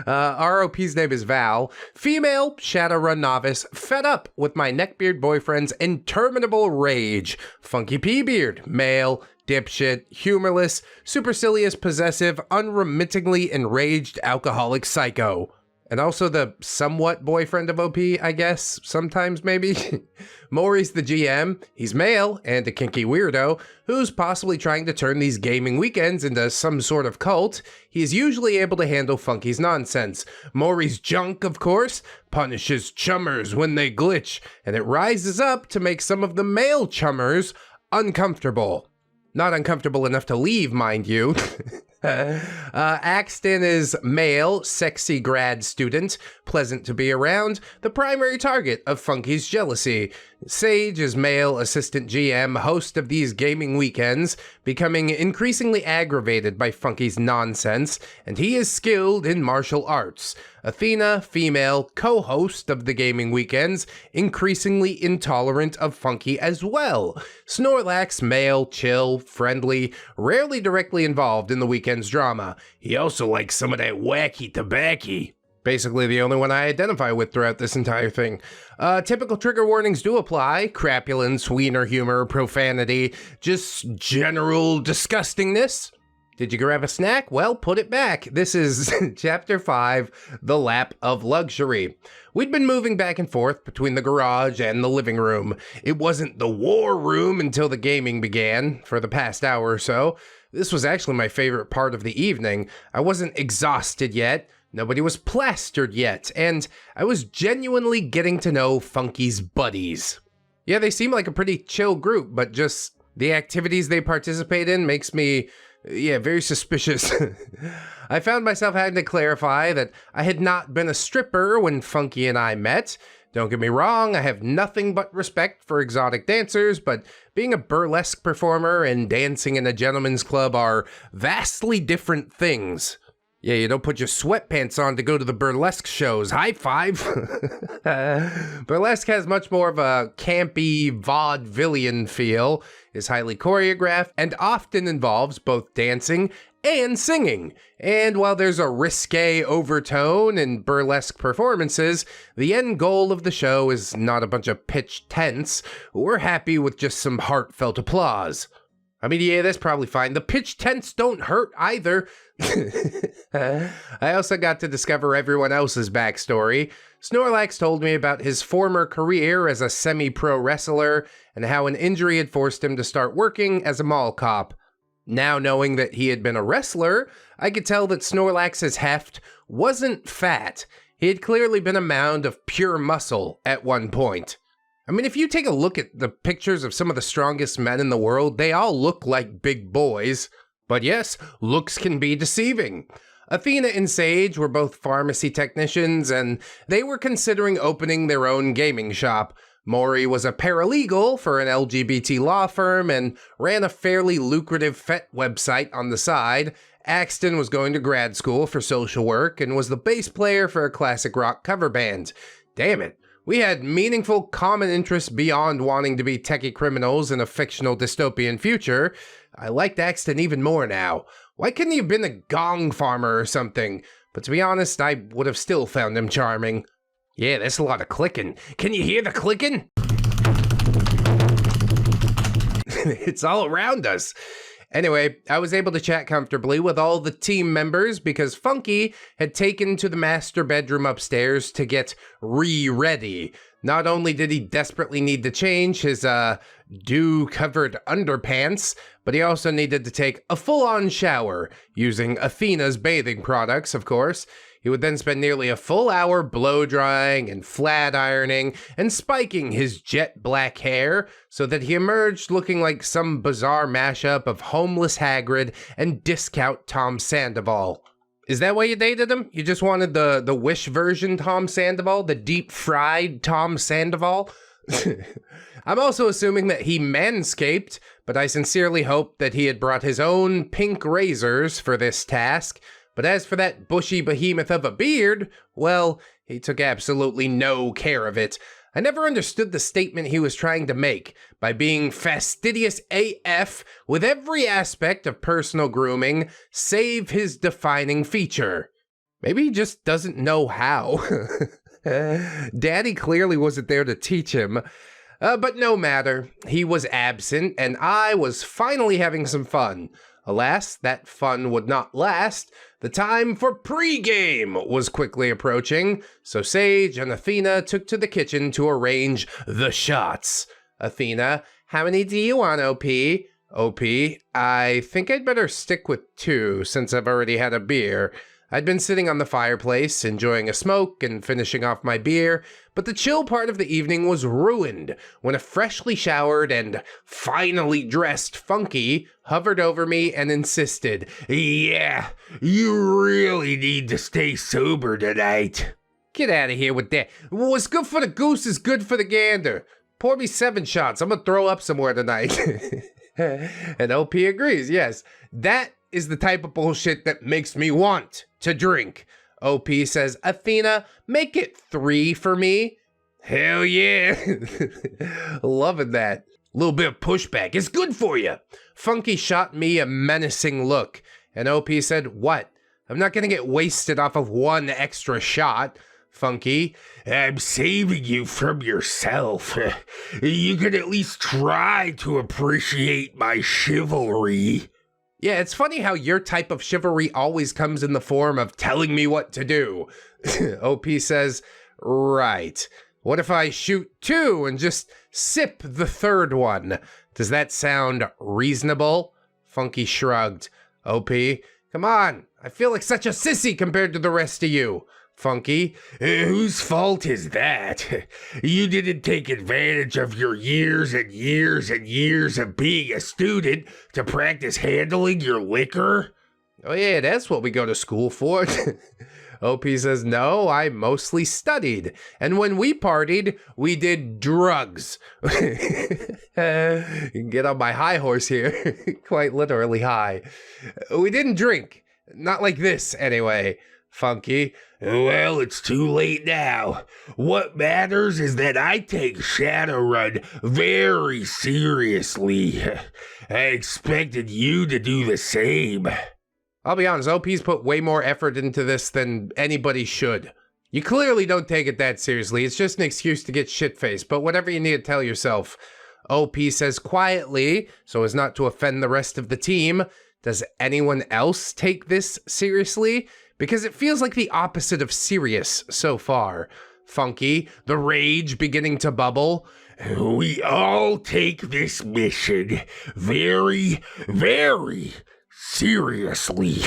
ROP's name is Val. Female, Shadowrun novice, fed up with my neckbeard boyfriend's interminable rage. Funky P-beard. Male, dipshit, humorless, supercilious, possessive, unremittingly enraged alcoholic psycho. And also the somewhat boyfriend of OP, I guess, sometimes maybe. Maury's the GM. He's male and a kinky weirdo who's possibly trying to turn these gaming weekends into some sort of cult. He's usually able to handle Funky's nonsense. Maury's junk, of course, punishes chummers when they glitch, and it rises up to make some of the male chummers uncomfortable. Not uncomfortable enough to leave, mind you. Axton is male, sexy grad student, pleasant to be around, the primary target of Funky's jealousy. Sage is male, assistant GM, host of these gaming weekends, becoming increasingly aggravated by Funky's nonsense, and he is skilled in martial arts. Athena, female, co-host of the gaming weekends, increasingly intolerant of Funky as well. Snorlax, male, chill, friendly, rarely directly involved in the weekend's drama. He also likes some of that wacky tobacco. Basically the only one I identify with throughout this entire thing. Typical trigger warnings do apply. Crapulence, wiener humor, profanity, just general disgustingness. Did you grab a snack? Well, put it back. This is Chapter 5, The Lap of Luxury. We'd been moving back and forth between the garage and the living room. It wasn't the war room until the gaming began, for the past hour or so. This was actually my favorite part of the evening. I wasn't exhausted yet. Nobody was plastered yet, and I was genuinely getting to know Funky's buddies. Yeah, they seem like a pretty chill group, but just the activities they participate in makes me, very suspicious. I found myself having to clarify that I had not been a stripper when Funky and I met. Don't get me wrong, I have nothing but respect for exotic dancers, but being a burlesque performer and dancing in a gentleman's club are vastly different things. Yeah, you don't put your sweatpants on to go to the burlesque shows. High five. Burlesque has much more of a campy, vaudevillian feel, is highly choreographed, and often involves both dancing and singing. And while there's a risque overtone in burlesque performances, the end goal of the show is not a bunch of pitched tents. We're happy with just some heartfelt applause. I mean, yeah, that's probably fine. The pitch tents don't hurt either. I also got to discover everyone else's backstory. Snorlax told me about his former career as a semi-pro wrestler and how an injury had forced him to start working as a mall cop. Now knowing that he had been a wrestler, I could tell that Snorlax's heft wasn't fat. He had clearly been a mound of pure muscle at one point. I mean, if you take a look at the pictures of some of the strongest men in the world, they all look like big boys. But yes, looks can be deceiving. Athena and Sage were both pharmacy technicians, and they were considering opening their own gaming shop. Maury was a paralegal for an LGBT law firm and ran a fairly lucrative FET website on the side. Axton was going to grad school for social work and was the bass player for a classic rock cover band. Damn it, we had meaningful common interests beyond wanting to be techie criminals in a fictional dystopian future. I liked Axton even more now. Why couldn't he have been a gong farmer or something? But to be honest, I would have still found him charming. Yeah, there's a lot of clicking. Can you hear the clicking? It's all around us. Anyway, I was able to chat comfortably with all the team members because Funky had taken to the master bedroom upstairs to get ready. Not only did he desperately need to change his dew-covered underpants, but he also needed to take a full-on shower, using Athena's bathing products, of course. He would then spend nearly a full hour blow-drying and flat-ironing and spiking his jet black hair so that he emerged looking like some bizarre mashup of homeless Hagrid and discount Tom Sandoval. Is that why you dated him? You just wanted the Wish version Tom Sandoval? The deep-fried Tom Sandoval? I'm also assuming that he manscaped, but I sincerely hope that he had brought his own pink razors for this task. But as for that bushy behemoth of a beard, well, he took absolutely no care of it. I never understood the statement he was trying to make by being fastidious AF with every aspect of personal grooming, save his defining feature. Maybe he just doesn't know how. Daddy clearly wasn't there to teach him. But no matter, he was absent, and I was finally having some fun. Alas, that fun would not last. The time for pre-game was quickly approaching, so Sage and Athena took to the kitchen to arrange the shots. Athena, how many do you want, OP? OP, I think I'd better stick with 2 since I've already had a beer. I'd been sitting on the fireplace, enjoying a smoke and finishing off my beer, but the chill part of the evening was ruined when a freshly showered and finally dressed Funky hovered over me and insisted, "Yeah, you really need to stay sober tonight." Get out of here with that. What's good for the goose is good for the gander. Pour me 7 shots. I'm gonna throw up somewhere tonight. And OP agrees, yes. That is the type of bullshit that makes me want to drink. OP says, Athena, make it 3 for me. Hell yeah. Loving that. A little bit of pushback. It's good for you. Funky shot me a menacing look. And OP said, what? I'm not gonna get wasted off of 1 extra shot. Funky, I'm saving you from yourself. You could at least try to appreciate my chivalry. Yeah, it's funny how your type of chivalry always comes in the form of telling me what to do. OP says, right. What if I shoot 2 and just sip the 3rd one? Does that sound reasonable? Funky shrugged. OP, come on. I feel like such a sissy compared to the rest of you. Funky, whose fault is that? You didn't take advantage of your years and years and years of being a student to practice handling your liquor? Oh yeah, that's what we go to school for. OP says, no, I mostly studied. And when we partied, we did drugs. You can get on my high horse here. Quite literally high. We didn't drink. Not like this, anyway. Funky, well, it's too late now. What matters is that I take Shadowrun very seriously. I expected you to do the same. I'll be honest, OP's put way more effort into this than anybody should. You clearly don't take it that seriously. It's just an excuse to get shit-faced, but whatever you need to tell yourself. OP says quietly, so as not to offend the rest of the team, does anyone else take this seriously? Because it feels like the opposite of serious so far. Funky, the rage beginning to bubble. We all take this mission very, very seriously.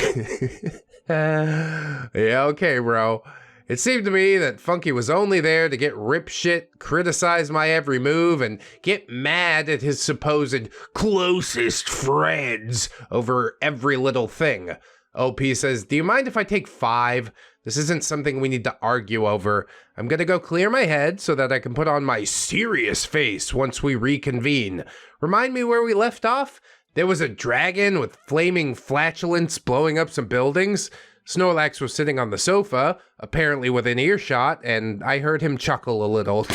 Yeah, okay, bro. It seemed to me that Funky was only there to get rip shit, criticize my every move, and get mad at his supposed closest friends over every little thing. OP says, "Do you mind if I take 5? This isn't something we need to argue over. I'm gonna go clear my head so that I can put on my serious face once we reconvene. Remind me where we left off? There was a dragon with flaming flatulence blowing up some buildings. Snorlax was sitting on the sofa, apparently within earshot, and I heard him chuckle a little."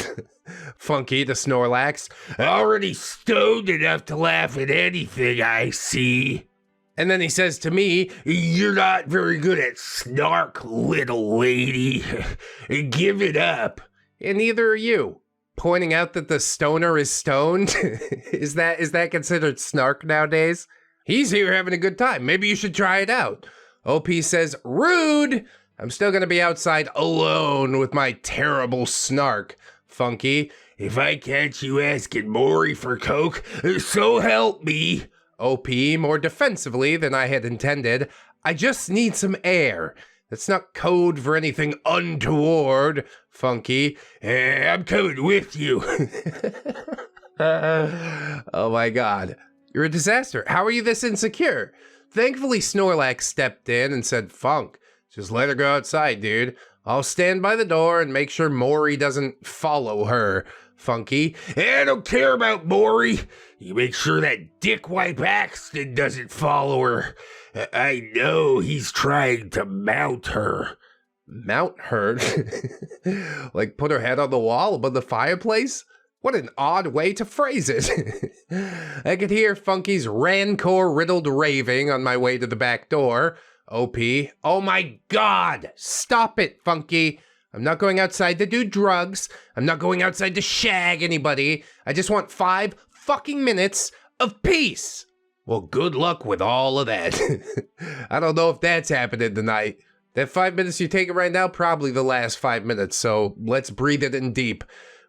Funky to Snorlax, "Already stoned enough to laugh at anything I see." And then he says to me, "You're not very good at snark, little lady. Give it up." And neither are you. Pointing out that the stoner is stoned? Is that considered snark nowadays? He's here having a good time. Maybe you should try it out. OP says, "Rude! I'm still gonna be outside alone with my terrible snark." Funky, "If I catch you asking Maury for coke, so help me." OP, more defensively than I had intended, "I just need some air. That's not code for anything untoward." Funky, "I'm coming with you." Oh my god. You're a disaster. How are you this insecure? Thankfully, Snorlax stepped in and said, "Funk, just let her go outside, dude. I'll stand by the door and make sure Maury doesn't follow her." Funky, "I don't care about Maury. You make sure that dickwipe Axton doesn't follow her. I know he's trying to mount her." Mount her? Like put her head on the wall above the fireplace? What an odd way to phrase it. I could hear Funky's rancor-riddled raving on my way to the back door. OP, "Oh my god! Stop it, Funky! I'm not going outside to do drugs. I'm not going outside to shag anybody. I just want 5 fucking minutes of peace." Well, good luck with all of that. I don't know if that's happening tonight. That 5 minutes you're taking right now, probably the last 5 minutes, so let's breathe it in deep.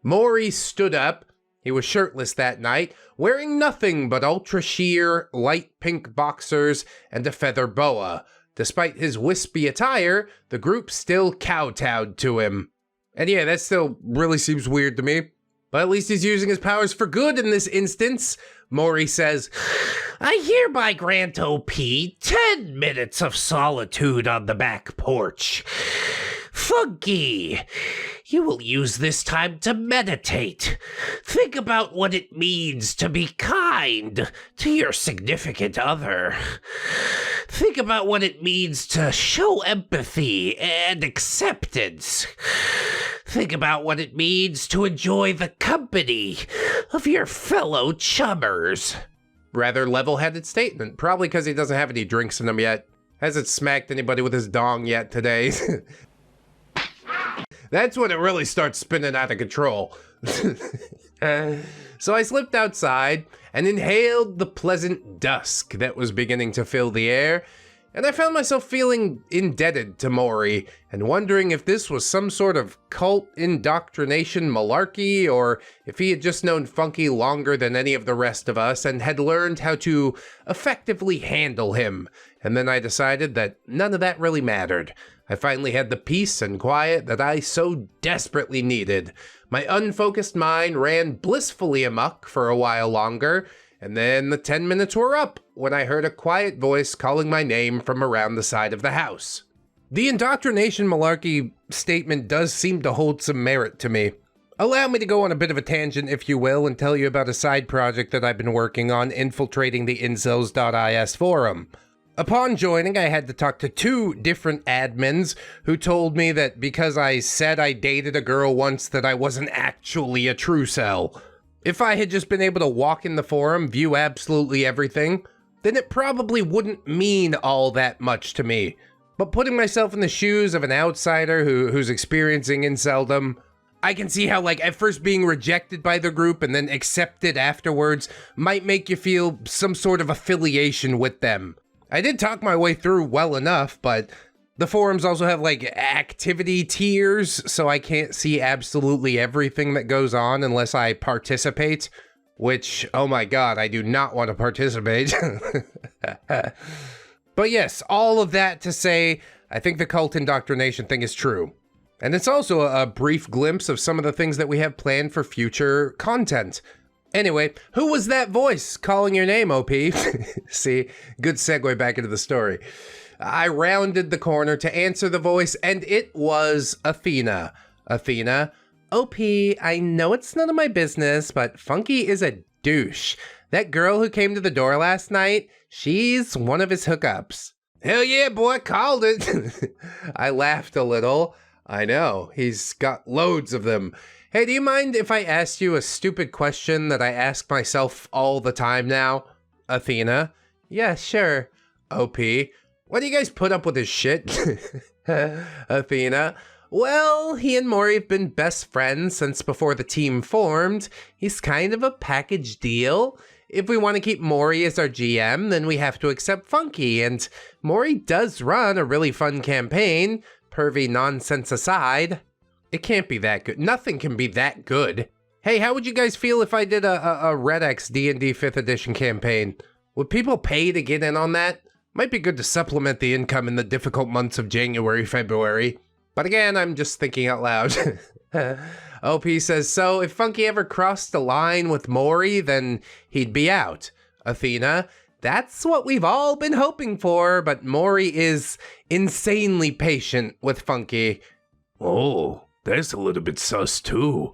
Maury stood up. He was shirtless that night, wearing nothing but ultra sheer, light pink boxers and a feather boa. Despite his wispy attire, the group still kowtowed to him. And yeah, that still really seems weird to me. But at least he's using his powers for good in this instance. Maury says, "I hereby grant OP 10 minutes of solitude on the back porch. Funky, you will use this time to meditate. Think about what it means to be kind to your significant other. Think about what it means to show empathy and acceptance. Think about what it means to enjoy the company of your fellow chummers." Rather level-headed statement, probably because he doesn't have any drinks in him yet. Hasn't smacked anybody with his dong yet today. That's when it really starts spinning out of control. So I slipped outside and inhaled the pleasant dusk that was beginning to fill the air, and I found myself feeling indebted to Maury and wondering if this was some sort of cult indoctrination malarkey, or if he had just known Funky longer than any of the rest of us and had learned how to effectively handle him. And then I decided that none of that really mattered. I finally had the peace and quiet that I so desperately needed. My unfocused mind ran blissfully amok for a while longer, and then the 10 minutes were up when I heard a quiet voice calling my name from around the side of the house. The indoctrination malarkey statement does seem to hold some merit to me. Allow me to go on a bit of a tangent, if you will, and tell you about a side project that I've been working on, infiltrating the incels.is forum. Upon joining, I had to talk to 2 different admins who told me that because I said I dated a girl once that I wasn't actually a true cell. If I had just been able to walk in the forum, view absolutely everything, then it probably wouldn't mean all that much to me. But putting myself in the shoes of an outsider who's experiencing inceldom, I can see how, like, at first being rejected by the group and then accepted afterwards might make you feel some sort of affiliation with them. I did talk my way through well enough, but the forums also have, like, activity tiers, so I can't see absolutely everything that goes on unless I participate, which, oh my god, I do not want to participate. But yes, all of that to say, I think the cult indoctrination thing is true. And it's also a brief glimpse of some of the things that we have planned for future content. Anyway, who was that voice calling your name, OP? See, good segue back into the story. I rounded the corner to answer the voice, and it was Athena. Athena, OP, I know it's none of my business, but Funky is a douche. That girl who came to the door last night, she's one of his hookups. Hell yeah, boy, called it. I laughed a little. I know, he's got loads of them. Hey, do you mind if I ask you a stupid question that I ask myself all the time now? Athena, yeah, sure. OP, why do you guys put up with his shit? Athena, well, he and Maury have been best friends since before the team formed. He's kind of a package deal. If we want to keep Maury as our GM, then we have to accept Funky, and Maury does run a really fun campaign, pervy nonsense aside. It can't be that good. Nothing can be that good. Hey, how would you guys feel if I did a ReddX D&D 5th edition campaign? Would people pay to get in on that? Might be good to supplement the income in the difficult months of January, February. But again, I'm just thinking out loud. OP says, so if Funky ever crossed the line with Maury, then he'd be out. Athena, that's what we've all been hoping for, but Maury is insanely patient with Funky. Oh, that's a little bit sus too.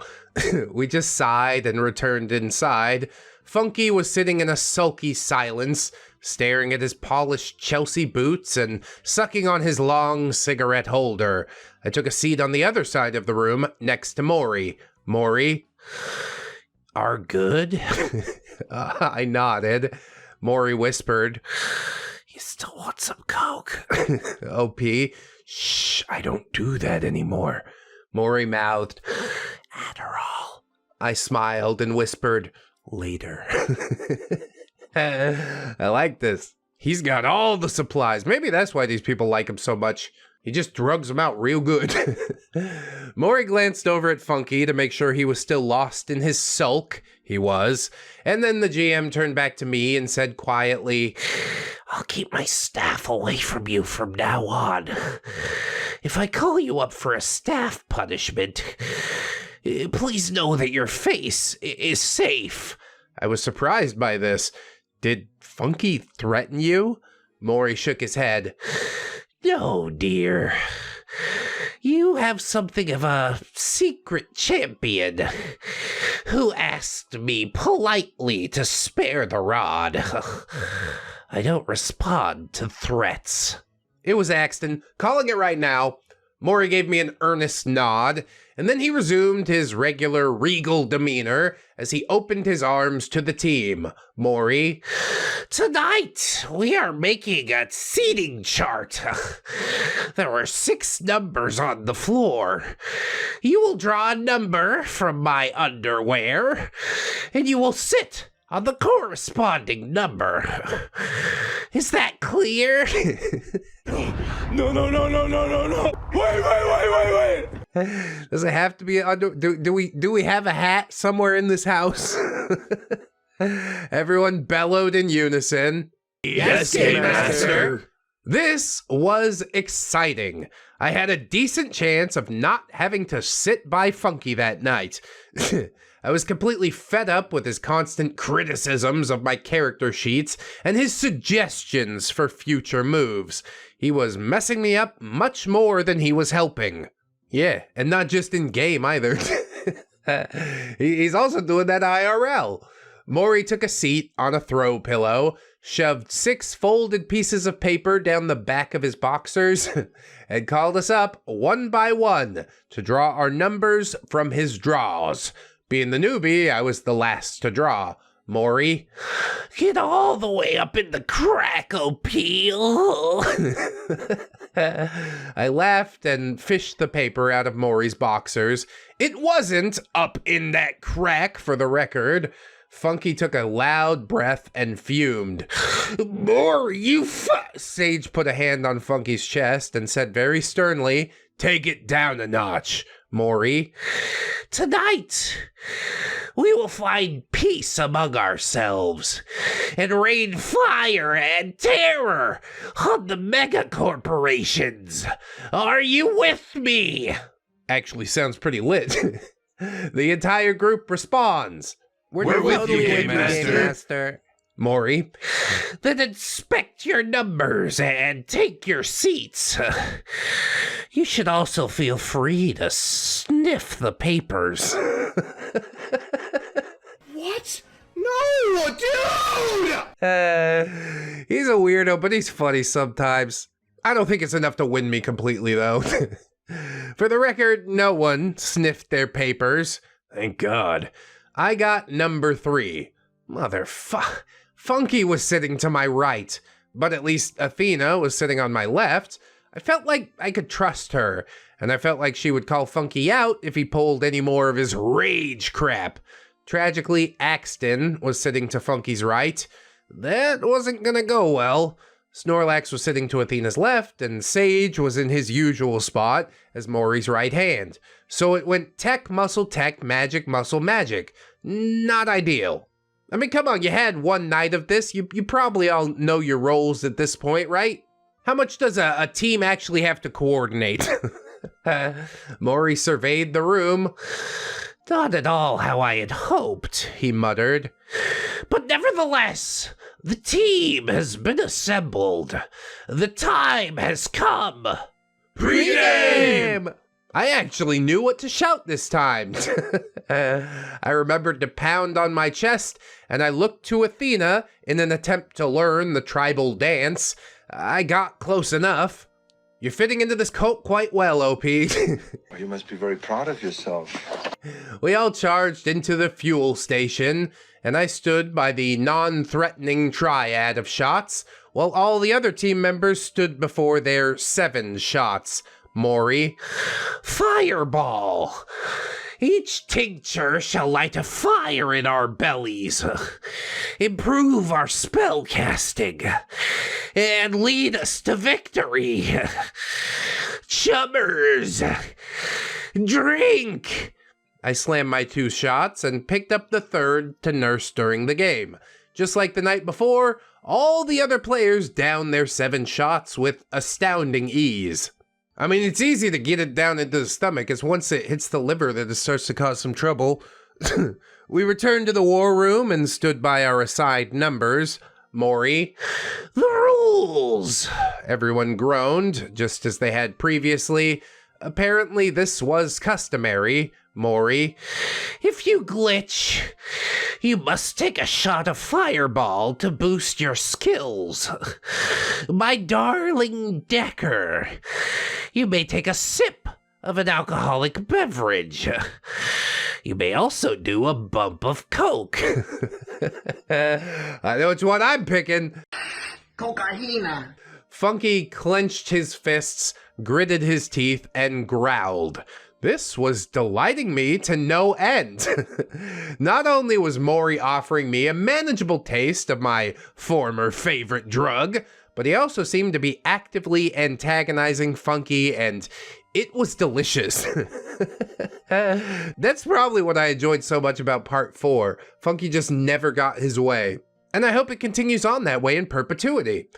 We just sighed and returned inside. Funky was sitting in a sulky silence, staring at his polished Chelsea boots and sucking on his long cigarette holder. I took a seat on the other side of the room, next to Maury. Maury, are good? I nodded. Maury whispered, you still want some coke? OP, shh, I don't do that anymore. Maury mouthed, Adderall. I smiled and whispered, later. I like this. He's got all the supplies. Maybe that's why these people like him so much. He just drugs them out real good. Maury glanced over at Funky to make sure he was still lost in his sulk. He was. And then the GM turned back to me and said quietly, I'll keep my staff away from you from now on. If I call you up for a staff punishment, please know that your face is safe. I was surprised by this. Did Funky threaten you? Maury shook his head. No, dear. You have something of a secret champion who asked me politely to spare the rod. I don't respond to threats. It was Axton, calling it right now. Maury gave me an earnest nod, and then he resumed his regular regal demeanor as he opened his arms to the team. Maury, tonight we are making a seating chart. There are 6 numbers on the floor. You will draw a number from my underwear, and you will sit on the corresponding number. Is that clear? No. Wait. Does it have to be under? Do we have a hat somewhere in this house? Everyone bellowed in unison. Yes, Game Master. This was exciting. I had a decent chance of not having to sit by Funky that night. I was completely fed up with his constant criticisms of my character sheets and his suggestions for future moves. He was messing me up much more than he was helping. Yeah, and not just in game either. He's also doing that IRL. Maury took a seat on a throw pillow, shoved 6 folded pieces of paper down the back of his boxers, and called us up one by one to draw our numbers from his draws. Being the newbie, I was the last to draw. Maury, get all the way up in the crack, OP. I laughed and fished the paper out of Maury's boxers. It wasn't up in that crack, for the record. Funky took a loud breath and fumed. Maury, you Sage put a hand on Funky's chest and said very sternly, take it down a notch, Maury. Tonight, we will find peace among ourselves and rain fire and terror on the mega corporations. Are you with me? actually sounds pretty lit. The entire group responds. We're with you, Game Master. Maury. Then inspect your numbers and take your seats. You should also feel free to sniff the papers. What? No, dude! He's a weirdo, but he's funny sometimes. I don't think it's enough to win me completely, though. For the record, no one sniffed their papers. Thank God. I got number 3. Funky was sitting to my right, but at least Athena was sitting on my left. I felt like I could trust her, and I felt like she would call Funky out if he pulled any more of his rage crap. Tragically, Axton was sitting to Funky's right. That wasn't gonna go well. Snorlax was sitting to Athena's left, and Sage was in his usual spot as Maury's right hand. So it went tech, muscle, tech, magic, muscle, magic. Not ideal. I mean, come on, you had one night of this. You probably all know your roles at this point, right? How much does a team actually have to coordinate? Maury surveyed the room. Not at all how I had hoped, he muttered. But nevertheless, the team has been assembled. The time has come. Pre-game! I actually knew what to shout this time. I remembered to pound on my chest, and I looked to Athena in an attempt to learn the tribal dance. I got close enough. You're fitting into this cult quite well, OP. You must be very proud of yourself. We all charged into the fuel station, and I stood by the non-threatening triad of shots, while all the other team members stood before their 7 shots. Maury. Fireball! Each tincture shall light a fire in our bellies, improve our spell casting, and lead us to victory. Chummers, drink! I slammed my 2 shots and picked up the 3rd to nurse during the game. Just like the night before, all the other players downed their 7 shots with astounding ease. I mean, it's easy to get it down into the stomach. It's once it hits the liver that it starts to cause some trouble. We returned to the war room and stood by our assigned numbers. Maury. The rules! Everyone groaned, just as they had previously. Apparently, this was customary. Maury. If you glitch, you must take a shot of fireball to boost your skills. My darling Decker, you may take a sip of an alcoholic beverage. You may also do a bump of Coke. I know which one I'm picking. Cocaína. Funky clenched his fists, gritted his teeth, and growled. This was delighting me to no end. Not only was Maury offering me a manageable taste of my former favorite drug, but he also seemed to be actively antagonizing Funky, and it was delicious. That's probably what I enjoyed so much about Part 4. Funky just never got his way. And I hope it continues on that way in perpetuity.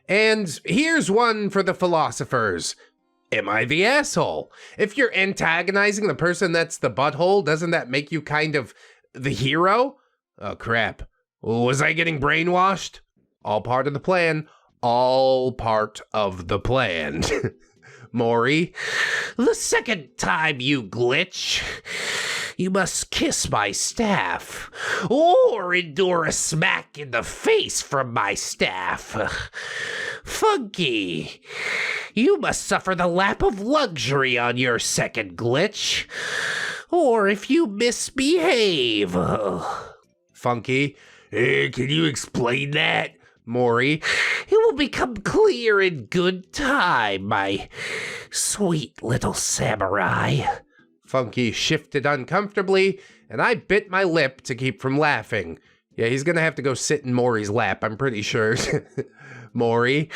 And here's one for the philosophers. Am I the asshole? If you're antagonizing the person that's the butthole, doesn't that make you kind of the hero? Oh, crap. Was I getting brainwashed? All part of the plan. All part of the plan. Maury. The second time you glitch, you must kiss my staff, or endure a smack in the face from my staff. Funky, you must suffer the lap of luxury on your second glitch, or if you misbehave. Funky, can you explain that? Maury. It will become clear in good time, my sweet little samurai. Funky shifted uncomfortably, and I bit my lip to keep from laughing. Yeah, he's gonna have to go sit in Maury's lap, I'm pretty sure. Maury.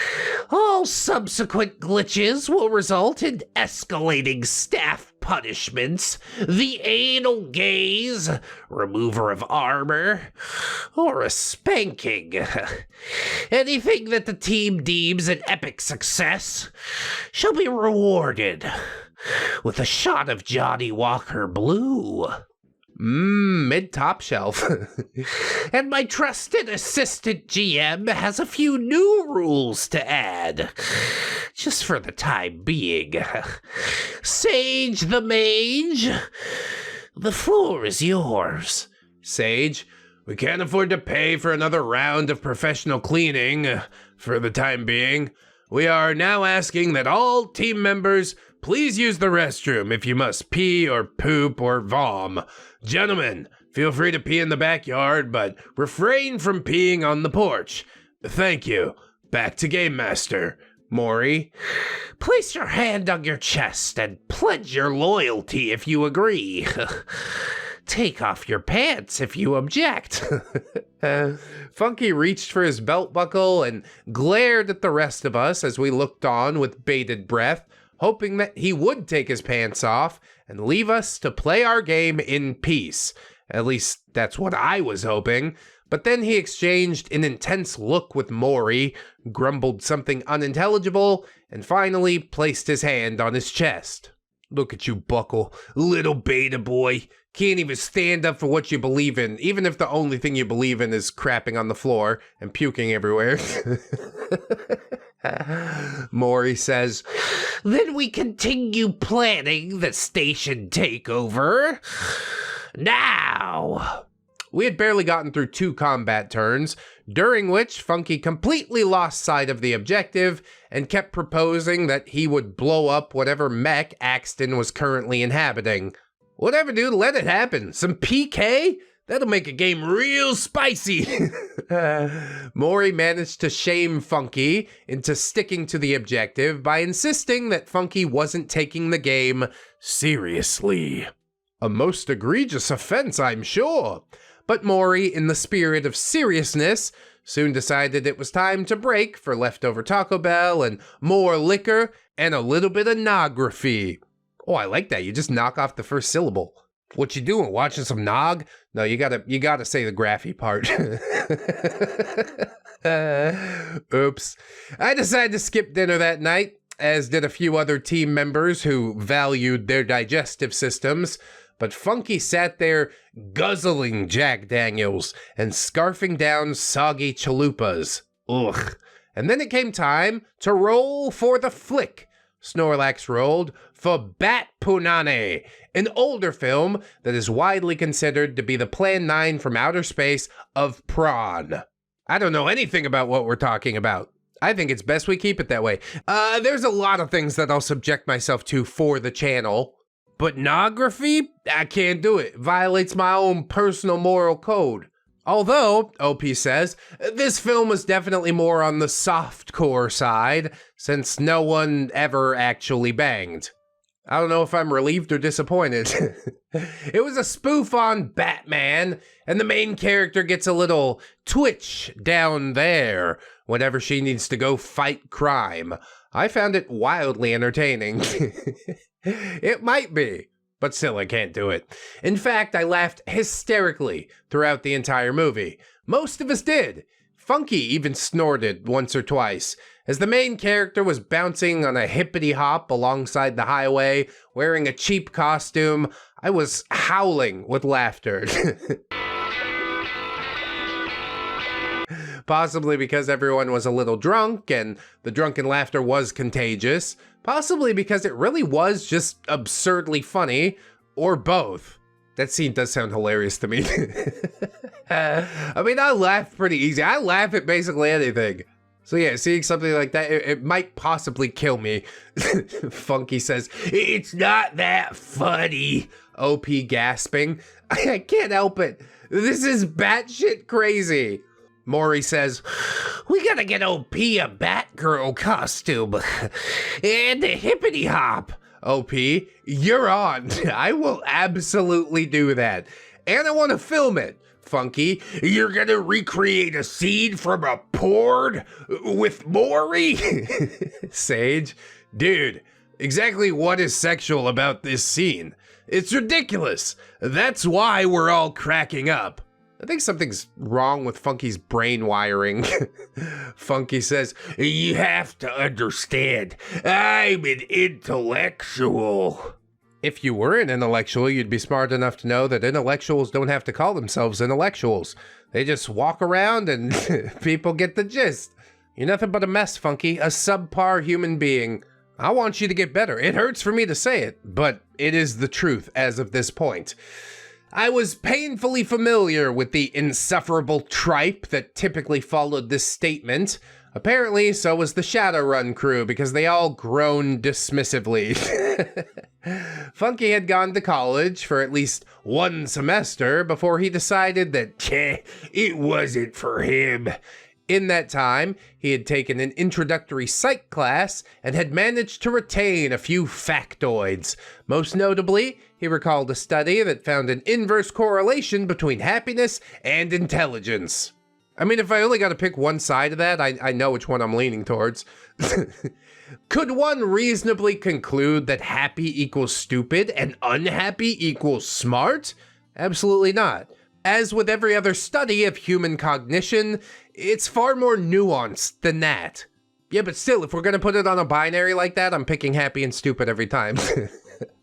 All subsequent glitches will result in escalating staff punishments, the anal gaze, remover of armor, or a spanking. Anything that the team deems an epic success shall be rewarded. with a shot of Johnny Walker Blue. Mid-top shelf. And my trusted assistant GM has a few new rules to add, just for the time being. Sage the Mage, the floor is yours. Sage, we can't afford to pay for another round of professional cleaning for the time being. We are now asking that all team members please use the restroom if you must pee or poop or vom. Gentlemen, feel free to pee in the backyard, but refrain from peeing on the porch. Thank you. Back to Game Master. Maury, place your hand on your chest and pledge your loyalty if you agree. Take off your pants if you object. Funky reached for his belt buckle and glared at the rest of us as we looked on with bated breath, hoping that he would take his pants off and leave us to play our game in peace. At least that's what I was hoping. But then he exchanged an intense look with Maury, grumbled something unintelligible, and finally placed his hand on his chest. Look at you, Buckle, little beta boy. Can't even stand up for what you believe in, even if the only thing you believe in is crapping on the floor and puking everywhere. Maury says, then we continue planning the station takeover. Now! We had barely gotten through 2 combat turns, during which Funky completely lost sight of the objective and kept proposing that he would blow up whatever mech Axton was currently inhabiting. Whatever, dude, let it happen. Some PK? That'll make a game real spicy. Maury managed to shame Funky into sticking to the objective by insisting that Funky wasn't taking the game seriously. A most egregious offense, I'm sure. But Maury, in the spirit of seriousness, soon decided it was time to break for leftover Taco Bell and more liquor and a little bit of nography. Oh, I like that. You just knock off the first syllable. What you doing? Watching some nog? No, you gotta say the graphy part. Oops. I decided to skip dinner that night, as did a few other team members who valued their digestive systems. But Funky sat there guzzling Jack Daniels and scarfing down soggy chalupas. Ugh. And then it came time to roll for the flick. Snorlax rolled for Bat Punane, an older film that is widely considered to be the Plan 9 from outer space of prawn. I don't know anything about what we're talking about. I think it's best we keep it that way. There's a lot of things that I'll subject myself to for the channel. But nography? I can't do it. Violates my own personal moral code. Although, OP says, this film was definitely more on the softcore side, since no one ever actually banged. I don't know if I'm relieved or disappointed. It was a spoof on Batman, and the main character gets a little twitch down there whenever she needs to go fight crime. I found it wildly entertaining. It might be, but still I can't do it. In fact, I laughed hysterically throughout the entire movie. Most of us did. Funky even snorted once or twice, as the main character was bouncing on a hippity hop alongside the highway, wearing a cheap costume. I was howling with laughter. Possibly because everyone was a little drunk and the drunken laughter was contagious. Possibly because it really was just absurdly funny, or both. That scene does sound hilarious to me. I mean, I laugh pretty easy. I laugh at basically anything. So yeah, seeing something like that, it might possibly kill me. Funky says, "It's not that funny." OP gasping. I can't help it. This is batshit crazy. Maury says, "We gotta get OP a Batgirl costume and a hippity hop." OP, you're on. I will absolutely do that. And I want to film it. Funky, you're gonna recreate a scene from a porn with Maury? Sage, dude, exactly what is sexual about this scene? It's ridiculous. That's why we're all cracking up. I think something's wrong with Funky's brain wiring. Funky says, "You have to understand, I'm an intellectual." If you were an intellectual, you'd be smart enough to know that intellectuals don't have to call themselves intellectuals. They just walk around and people get the gist. You're nothing but a mess, Funky, a subpar human being. I want you to get better. It hurts for me to say it, but it is the truth as of this point. I was painfully familiar with the insufferable tripe that typically followed this statement. Apparently, so was the Shadowrun crew, because they all groaned dismissively. Funky had gone to college for at least one semester before he decided that it wasn't for him. In that time, he had taken an introductory psych class and had managed to retain a few factoids. Most notably, he recalled a study that found an inverse correlation between happiness and intelligence. I mean, if I only got to pick one side of that, I know which one I'm leaning towards. Could one reasonably conclude that happy equals stupid and unhappy equals smart? Absolutely not. As with every other study of human cognition, it's far more nuanced than that. Yeah, but still, if we're gonna put it on a binary like that, I'm picking happy and stupid every time.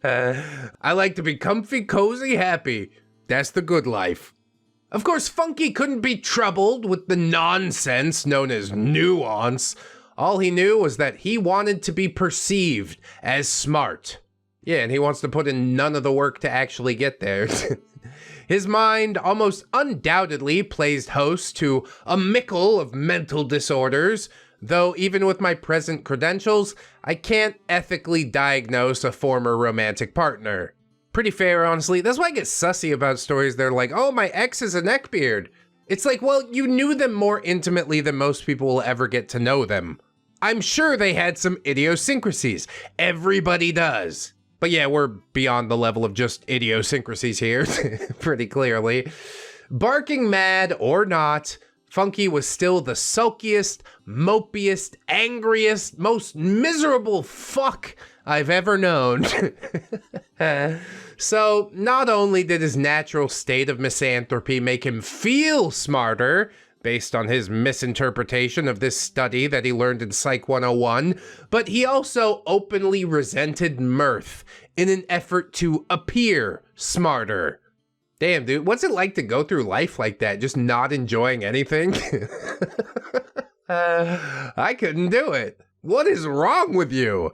I like to be comfy, cozy, happy. That's the good life. Of course, Funky couldn't be troubled with the nonsense known as nuance. All he knew was that he wanted to be perceived as smart. Yeah, and he wants to put in none of the work to actually get there. His mind almost undoubtedly plays host to a mickle of mental disorders, though even with my present credentials, I can't ethically diagnose a former romantic partner. Pretty fair, honestly. That's why I get sussy about stories. They're like, oh, my ex is a neckbeard. It's like, well, you knew them more intimately than most people will ever get to know them. I'm sure they had some idiosyncrasies. Everybody does. But yeah, we're beyond the level of just idiosyncrasies here, pretty clearly. Barking mad or not, Funky was still the sulkiest, mopiest, angriest, most miserable fuck I've ever known. So, not only did his natural state of misanthropy make him feel smarter, based on his misinterpretation of this study that he learned in Psych 101, but he also openly resented mirth in an effort to appear smarter. Damn, dude, what's it like to go through life like that, just not enjoying anything? I couldn't do it. What is wrong with you?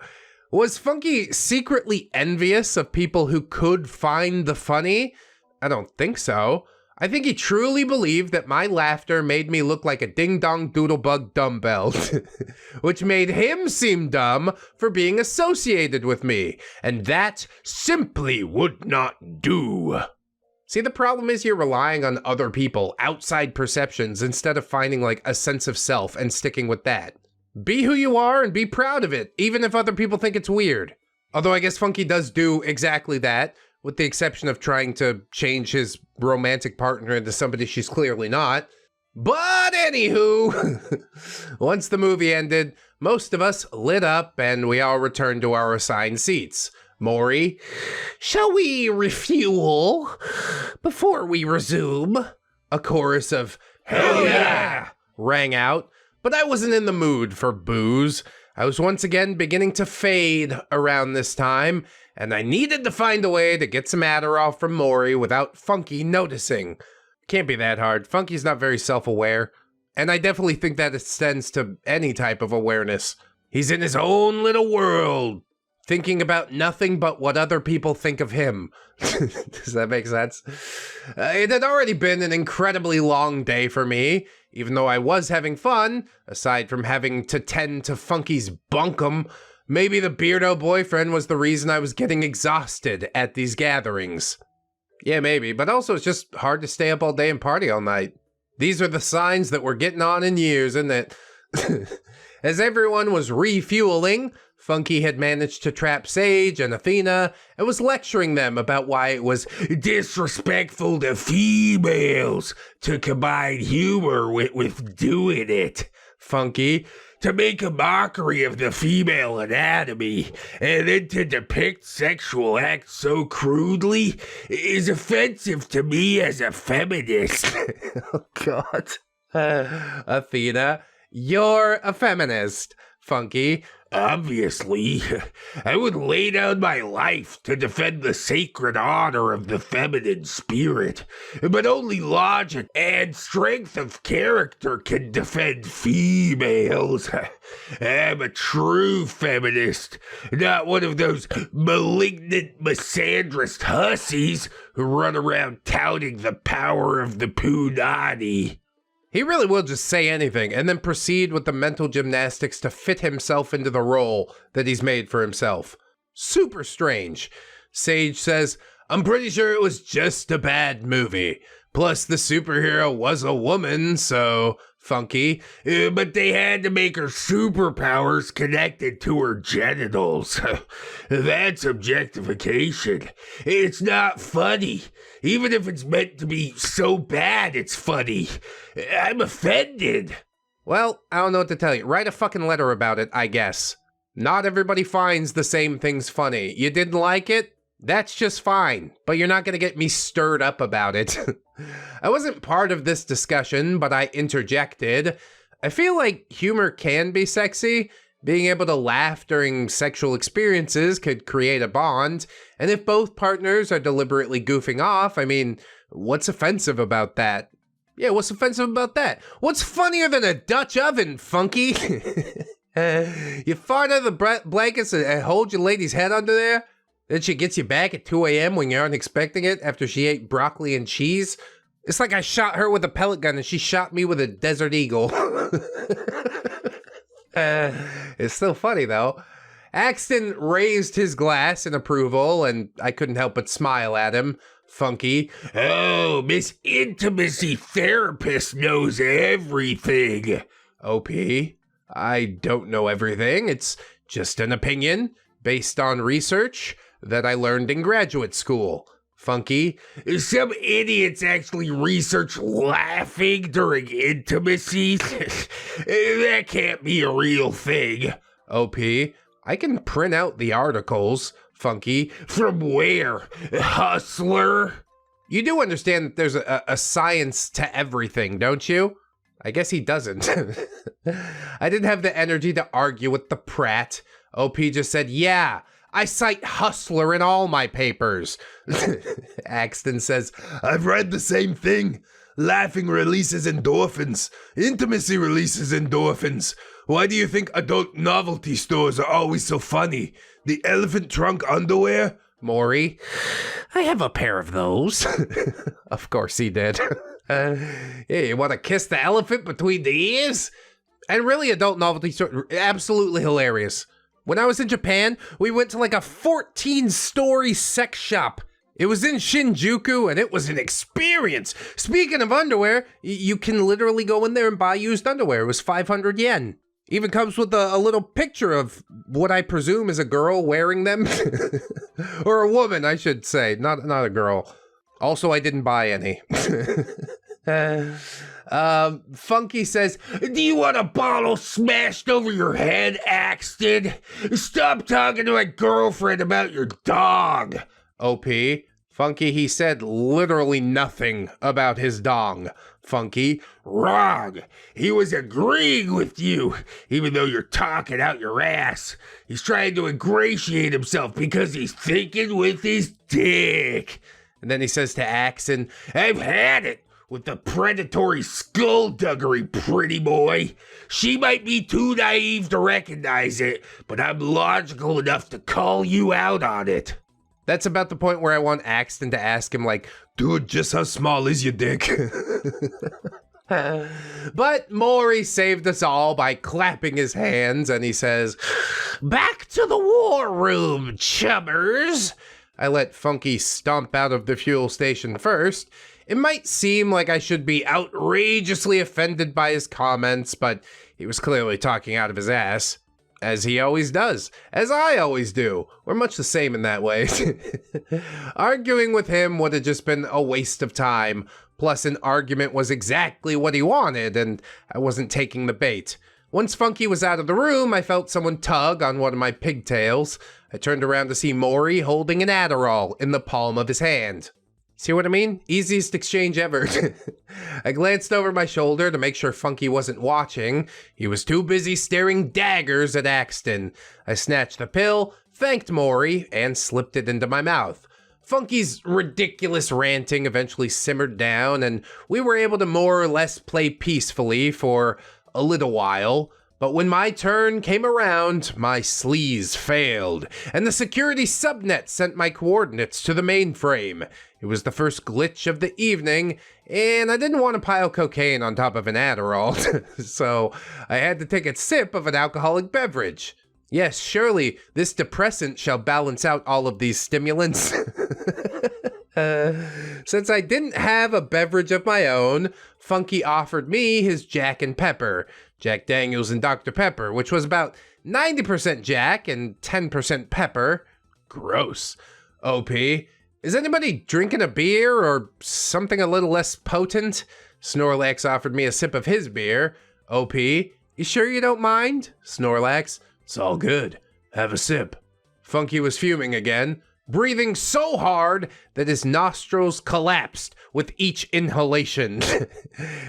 Was Funky secretly envious of people who could find the funny? I don't think so. I think he truly believed that my laughter made me look like a ding-dong doodlebug dumbbell, which made him seem dumb for being associated with me, and that simply would not do. See, the problem is you're relying on other people, outside perceptions, instead of finding like a sense of self and sticking with that. Be who you are and be proud of it, even if other people think it's weird. Although I guess Funky does do exactly that, with the exception of trying to change his romantic partner into somebody she's clearly not. But anywho, once the movie ended, most of us lit up and we all returned to our assigned seats. Maury, shall we refuel before we resume? A chorus of hell yeah rang out, but I wasn't in the mood for booze. I was once again beginning to fade around this time, and I needed to find a way to get some Adderall from Maury without Funky noticing. Can't be that hard. Funky's not very self-aware, and I definitely think that extends to any type of awareness. He's in his own little world, thinking about nothing but what other people think of him. Does that make sense? It had already been an incredibly long day for me, even though I was having fun, aside from having to tend to Funky's bunkum. Maybe the beardo boyfriend was the reason I was getting exhausted at these gatherings. Yeah, maybe, but also it's just hard to stay up all day and party all night. These are the signs that we're getting on in years, isn't it? As everyone was refueling, Funky had managed to trap Sage and Athena and was lecturing them about why it was disrespectful to females to combine humor with doing it. Funky, To make a mockery of the female anatomy and then to depict sexual acts so crudely is offensive to me as a feminist. Oh, God. Athena, you're a feminist, Funky. Obviously, I would lay down my life to defend the sacred honor of the feminine spirit, but only logic and strength of character can defend females. I'm a true feminist, not one of those malignant misandrist hussies who run around touting the power of the punani. He really will just say anything and then proceed with the mental gymnastics to fit himself into the role that he's made for himself. Super strange. Sage says, I'm pretty sure it was just a bad movie. Plus, the superhero was a woman, so Funky. But they had to make her superpowers connected to her genitals. That's objectification. It's not funny. Even if it's meant to be so bad it's funny. I'm offended. Well, I don't know what to tell you. Write a fucking letter about it, I guess. Not everybody finds the same things funny. You didn't like it? That's just fine, but you're not gonna get me stirred up about it. I wasn't part of this discussion, but I interjected. I feel like humor can be sexy. Being able to laugh during sexual experiences could create a bond, and if both partners are deliberately goofing off, I mean, what's offensive about that? Yeah, what's offensive about that? What's funnier than a Dutch oven, Funky? You fart out of the blankets and hold your lady's head under there? Then she gets you back at 2 a.m. when you aren't expecting it after she ate broccoli and cheese? It's like I shot her with a pellet gun and she shot me with a Desert Eagle. It's still funny, though. Axton raised his glass in approval, and I couldn't help but smile at him. Funky. Oh, Miss Intimacy Therapist knows everything. OP. I don't know everything. It's just an opinion based on research that I learned in graduate school. Funky. Some idiots actually research laughing during intimacy. That can't be a real thing. OP. I can print out the articles. Funky. From where? Hustler? You do understand that there's a science to everything, don't you? I guess he doesn't. I didn't have the energy to argue with the prat. OP just said, yeah, I cite Hustler in all my papers. Axton says, I've read the same thing. Laughing releases endorphins. Intimacy releases endorphins. Why do you think adult novelty stores are always so funny? The elephant trunk underwear? Maury. I have a pair of those. Of course he did. Yeah, you want to kiss the elephant between the ears? And really, adult novelty store, absolutely hilarious. When I was in Japan, we went to like a 14-story sex shop. It was in Shinjuku, and it was an experience. Speaking of underwear, you can literally go in there and buy used underwear. It was 500 yen. Even comes with a little picture of what I presume is a girl wearing them. Or a woman, I should say, not a girl. Also, I didn't buy any. Funky says, do you want a bottle smashed over your head, Axton? Stop talking to my girlfriend about your dog. OP. Funky, he said literally nothing about his dong. Funky. Wrong. He was agreeing with you, even though you're talking out your ass. He's trying to ingratiate himself because he's thinking with his dick. And then he says to Axton, I've had it with the predatory skullduggery, pretty boy. She might be too naive to recognize it, but I'm logical enough to call you out on it. That's about the point where I want Axton to ask him, like, dude, just how small is your dick? But Maury saved us all by clapping his hands, and he says, back to the war room, chummers. I let Funky stomp out of the fuel station first. It might seem like I should be outrageously offended by his comments, but he was clearly talking out of his ass. As he always does. As I always do. We're much the same in that way. Arguing with him would have just been a waste of time. Plus, an argument was exactly what he wanted, and I wasn't taking the bait. Once Funky was out of the room, I felt someone tug on one of my pigtails. I turned around to see Maury holding an Adderall in the palm of his hand. See what I mean? Easiest exchange ever. I glanced over my shoulder to make sure Funky wasn't watching. He was too busy staring daggers at Axton. I snatched the pill, thanked Maury, and slipped it into my mouth. Funky's ridiculous ranting eventually simmered down, and we were able to more or less play peacefully for a little while. But when my turn came around, my sleaze failed, and the security subnet sent my coordinates to the mainframe. It was the first glitch of the evening, and I didn't want to pile cocaine on top of an Adderall, so I had to take a sip of an alcoholic beverage. Yes, surely this depressant shall balance out all of these stimulants. Since I didn't have a beverage of my own, Funky offered me his Jack and Pepper, Jack Daniels and Dr. Pepper, which was about 90% Jack and 10% pepper. Gross. OP, is anybody drinking a beer or something a little less potent? Snorlax offered me a sip of his beer. OP, you sure you don't mind? Snorlax, it's all good. Have a sip. Funky was fuming again, breathing so hard that his nostrils collapsed with each inhalation,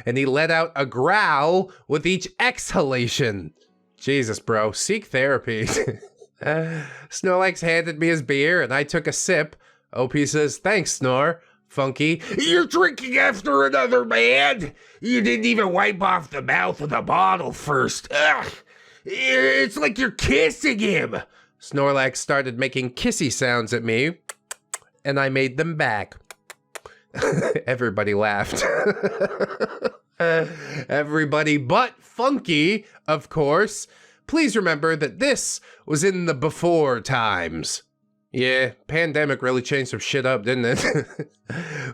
and he let out a growl with each exhalation. Jesus, bro, seek therapy. Snorlax handed me his beer, and I took a sip. OP says, thanks, Snore. Funky, you're drinking after another man? You didn't even wipe off the mouth of the bottle first. Ugh, it's like you're kissing him. Snorlax started making kissy sounds at me, and I made them back. Everybody laughed. Everybody but Funky, of course. Please remember that this was in the before times. Yeah, pandemic really changed some shit up, didn't it?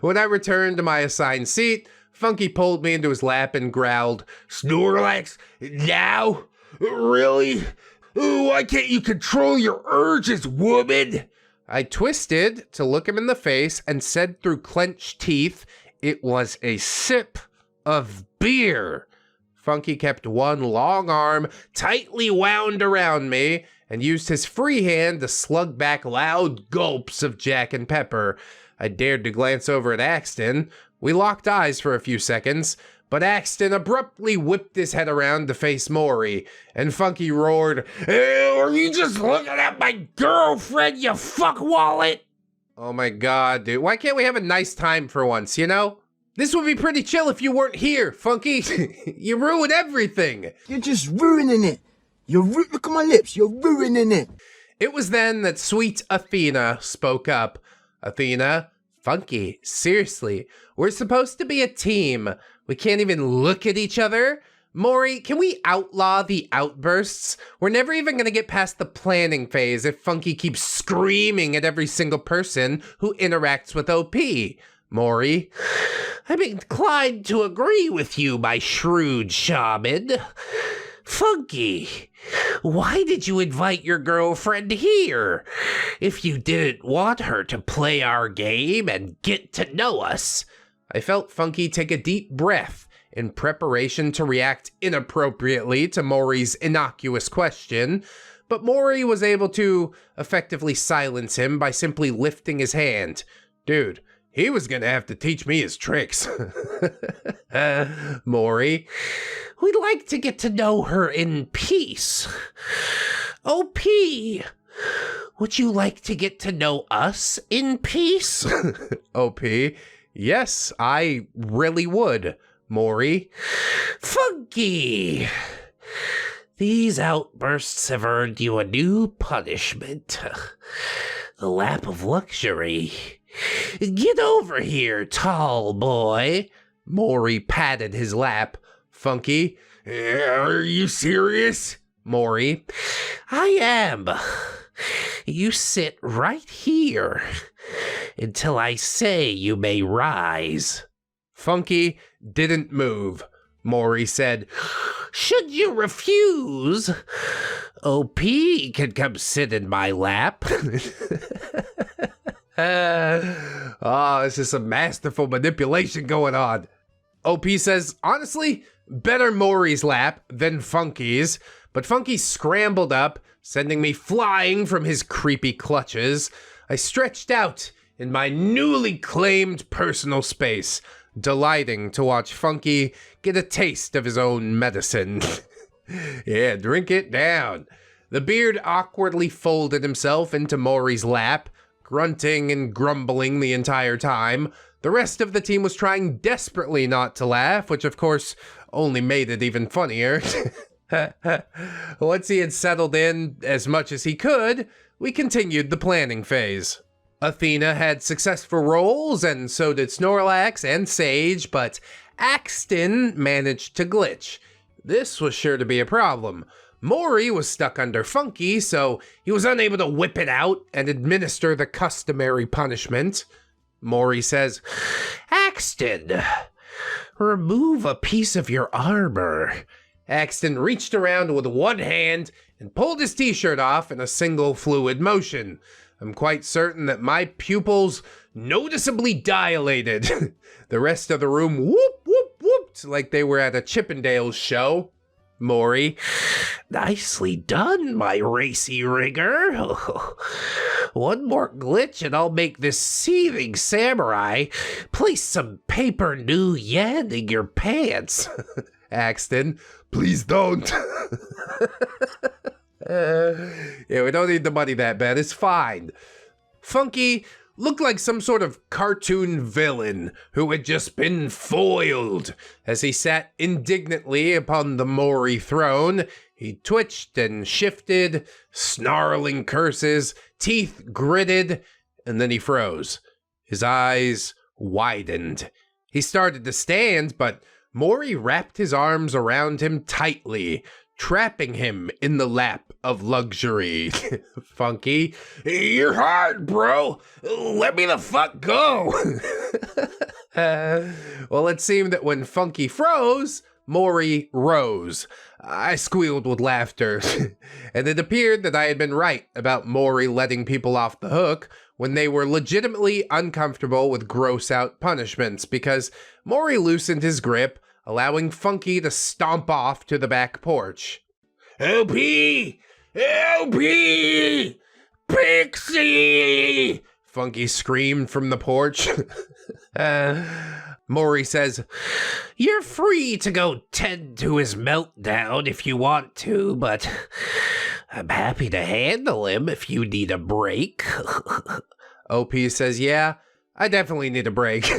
When I returned to my assigned seat, Funky pulled me into his lap and growled, Snorlax, now? Really? Why can't you control your urges, woman? I twisted to look him in the face and said through clenched teeth, it was a sip of beer. Funky kept one long arm tightly wound around me and used his free hand to slug back loud gulps of Jack and Pepper. I dared to glance over at Axton. We locked eyes for a few seconds, but Axton abruptly whipped his head around to face Maury, and Funky roared, hey, are you just looking at my girlfriend, you fuckwallet? Oh my god, dude. Why can't we have a nice time for once, you know? This would be pretty chill if you weren't here, Funky. You ruined everything. You're just ruining it. Look at my lips. You're ruining it. It was then that sweet Athena spoke up. Athena, Funky, seriously, we're supposed to be a team. We can't even look at each other. Maury, can we outlaw the outbursts? We're never even gonna get past the planning phase if Funky keeps screaming at every single person who interacts with OP. Maury, I'm inclined to agree with you, my shrewd shaman. Funky, why did you invite your girlfriend here? If you didn't want her to play our game and get to know us. I felt Funky take a deep breath in preparation to react inappropriately to Maury's innocuous question, but Maury was able to effectively silence him by simply lifting his hand. Dude, he was gonna have to teach me his tricks. Maury, we'd like to get to know her in peace. OP, would you like to get to know us in peace? OP, yes, I really would, Maury. Funky, these outbursts have earned you a new punishment. The lap of luxury. Get over here, tall boy. Maury patted his lap. Funky, are you serious? Maury, I am. You sit right here until I say you may rise. Funky didn't move. Maury said, should you refuse, OP can come sit in my lap. Oh, this is some masterful manipulation going on. OP says, honestly, Better Maury's lap than Funky's, but Funky scrambled up, sending me flying from his creepy clutches. I stretched out in my newly claimed personal space, delighting to watch Funky get a taste of his own medicine. Yeah, drink it down. The beard awkwardly folded himself into Maury's lap, grunting and grumbling the entire time. The rest of the team was trying desperately not to laugh, which of course only made it even funnier. Once he had settled in as much as he could, we continued the planning phase. Athena had successful rolls, and so did Snorlax and Sage, but Axton managed to glitch. This was sure to be a problem. Maury was stuck under Funky, so he was unable to whip it out and administer the customary punishment. Maury says, Axton, remove a piece of your armor. Axton reached around with one hand and pulled his t-shirt off in a single fluid motion. I'm quite certain that my pupils noticeably dilated. The rest of the room whooped like they were at a Chippendales show. Maury, nicely done, my racy rigger. One more glitch and I'll make this seething samurai place some paper new yen in your pants. Axton, please don't. Yeah, we don't need the money that bad. It's fine. Funky looked like some sort of cartoon villain who had just been foiled. As he sat indignantly upon the Maury throne, he twitched and shifted, snarling curses, teeth gritted, and then he froze. His eyes widened. He started to stand, but Maury wrapped his arms around him tightly, trapping him in the lap of luxury. Funky, you're hard, bro. Let me the fuck go. Well, it seemed that when Funky froze, Maury rose. I squealed with laughter, and it appeared that I had been right about Maury letting people off the hook when they were legitimately uncomfortable with gross-out punishments, because Maury loosened his grip, allowing Funky to stomp off to the back porch. LP! LP! Pixie! Funky screamed from the porch. Maury says, you're free to go tend to his meltdown if you want to, but I'm happy to handle him if you need a break. OP says, yeah, I definitely need a break.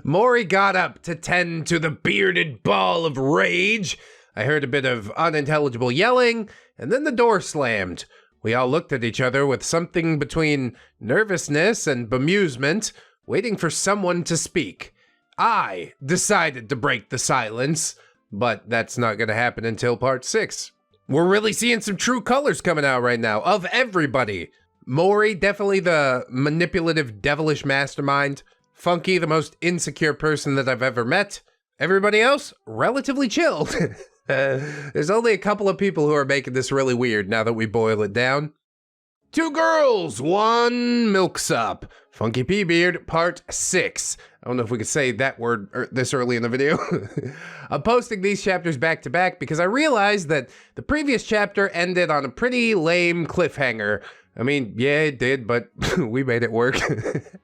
Maury got up to tend to the bearded ball of rage. I heard a bit of unintelligible yelling, and then the door slammed. We all looked at each other with something between nervousness and bemusement, waiting for someone to speak. I decided to break the silence, but that's not going to happen until part 6. We're really seeing some true colors coming out right now, of everybody. Maury, definitely the manipulative, devilish mastermind. Funky, the most insecure person that I've ever met. Everybody else, relatively chilled. There's only a couple of people who are making this really weird now that we boil it down. 2 girls, 1 milksop. Funky P Beard, part 6. I don't know if we could say that word this early in the video. I'm posting these chapters back to back because I realized that the previous chapter ended on a pretty lame cliffhanger. I mean, yeah, it did, but we made it work.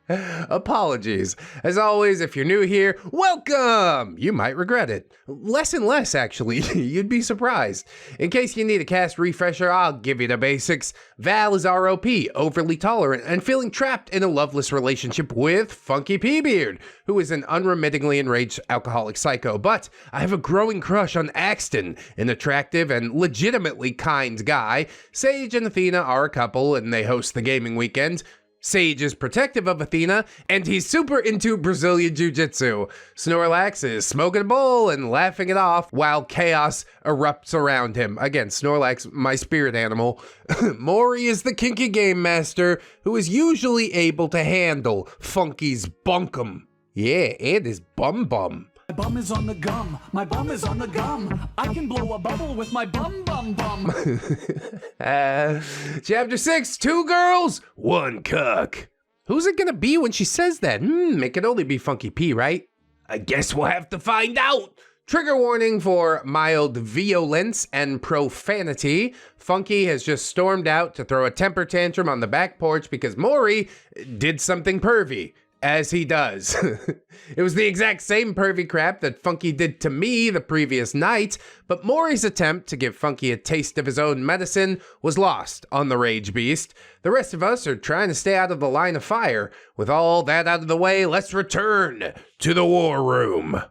Apologies. As always, if you're new here, welcome! You might regret it. Less and less, actually. You'd be surprised. In case you need a cast refresher, I'll give you the basics. Val is ROP, overly tolerant, and feeling trapped in a loveless relationship with Funky P Beard, who is an unremittingly enraged alcoholic psycho. But I have a growing crush on Axton, an attractive and legitimately kind guy. Sage and Athena are a couple, and they host the gaming weekend. Sage is protective of Athena, and he's super into Brazilian Jiu-Jitsu. Snorlax is smoking a bowl and laughing it off while chaos erupts around him. Again, Snorlax, my spirit animal. Maury is the kinky game master who is usually able to handle Funky's bunkum. Yeah, and his bum. My bum is on the gum. My bum is on the gum. I can blow a bubble with my bum. Chapter 6, 2 girls, 1 cuck. Who's it gonna be when she says that? It can only be Funky P, right? I guess we'll have to find out. Trigger warning for mild violence and profanity. Funky has just stormed out to throw a temper tantrum on the back porch because Maury did something pervy, as he does. It was the exact same pervy crap that Funky did to me the previous night, but Maury's attempt to give Funky a taste of his own medicine was lost on the Rage Beast. The rest of us are trying to stay out of the line of fire. With all that out of the way, let's return to the war room.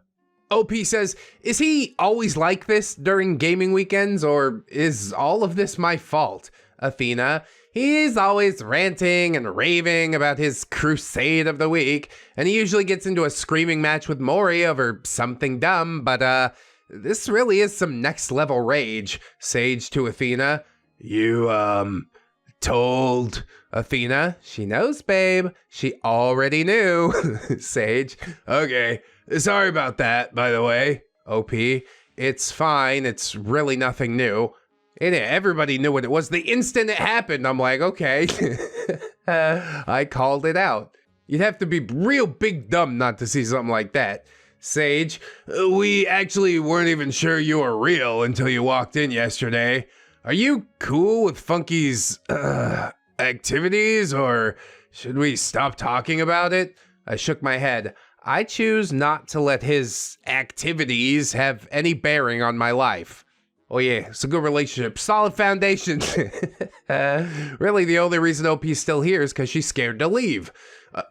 OP says, is he always like this during gaming weekends, or is all of this my fault? Athena, he's always ranting and raving about his crusade of the week, and he usually gets into a screaming match with Maury over something dumb, but this really is some next level rage. Sage to Athena, you, told Athena? She knows, babe. She already knew. Sage, okay. Sorry about that, by the way. OP, it's fine. It's really nothing new. Everybody knew what it was. The instant it happened, I'm like, okay. I called it out. You'd have to be real big dumb not to see something like that. Sage, we actually weren't even sure you were real until you walked in yesterday. Are you cool with Funky's, activities, or should we stop talking about it? I shook my head. I choose not to let his activities have any bearing on my life. Oh yeah, it's a good relationship. Solid foundation. Really, the only reason OP's still here is because she's scared to leave.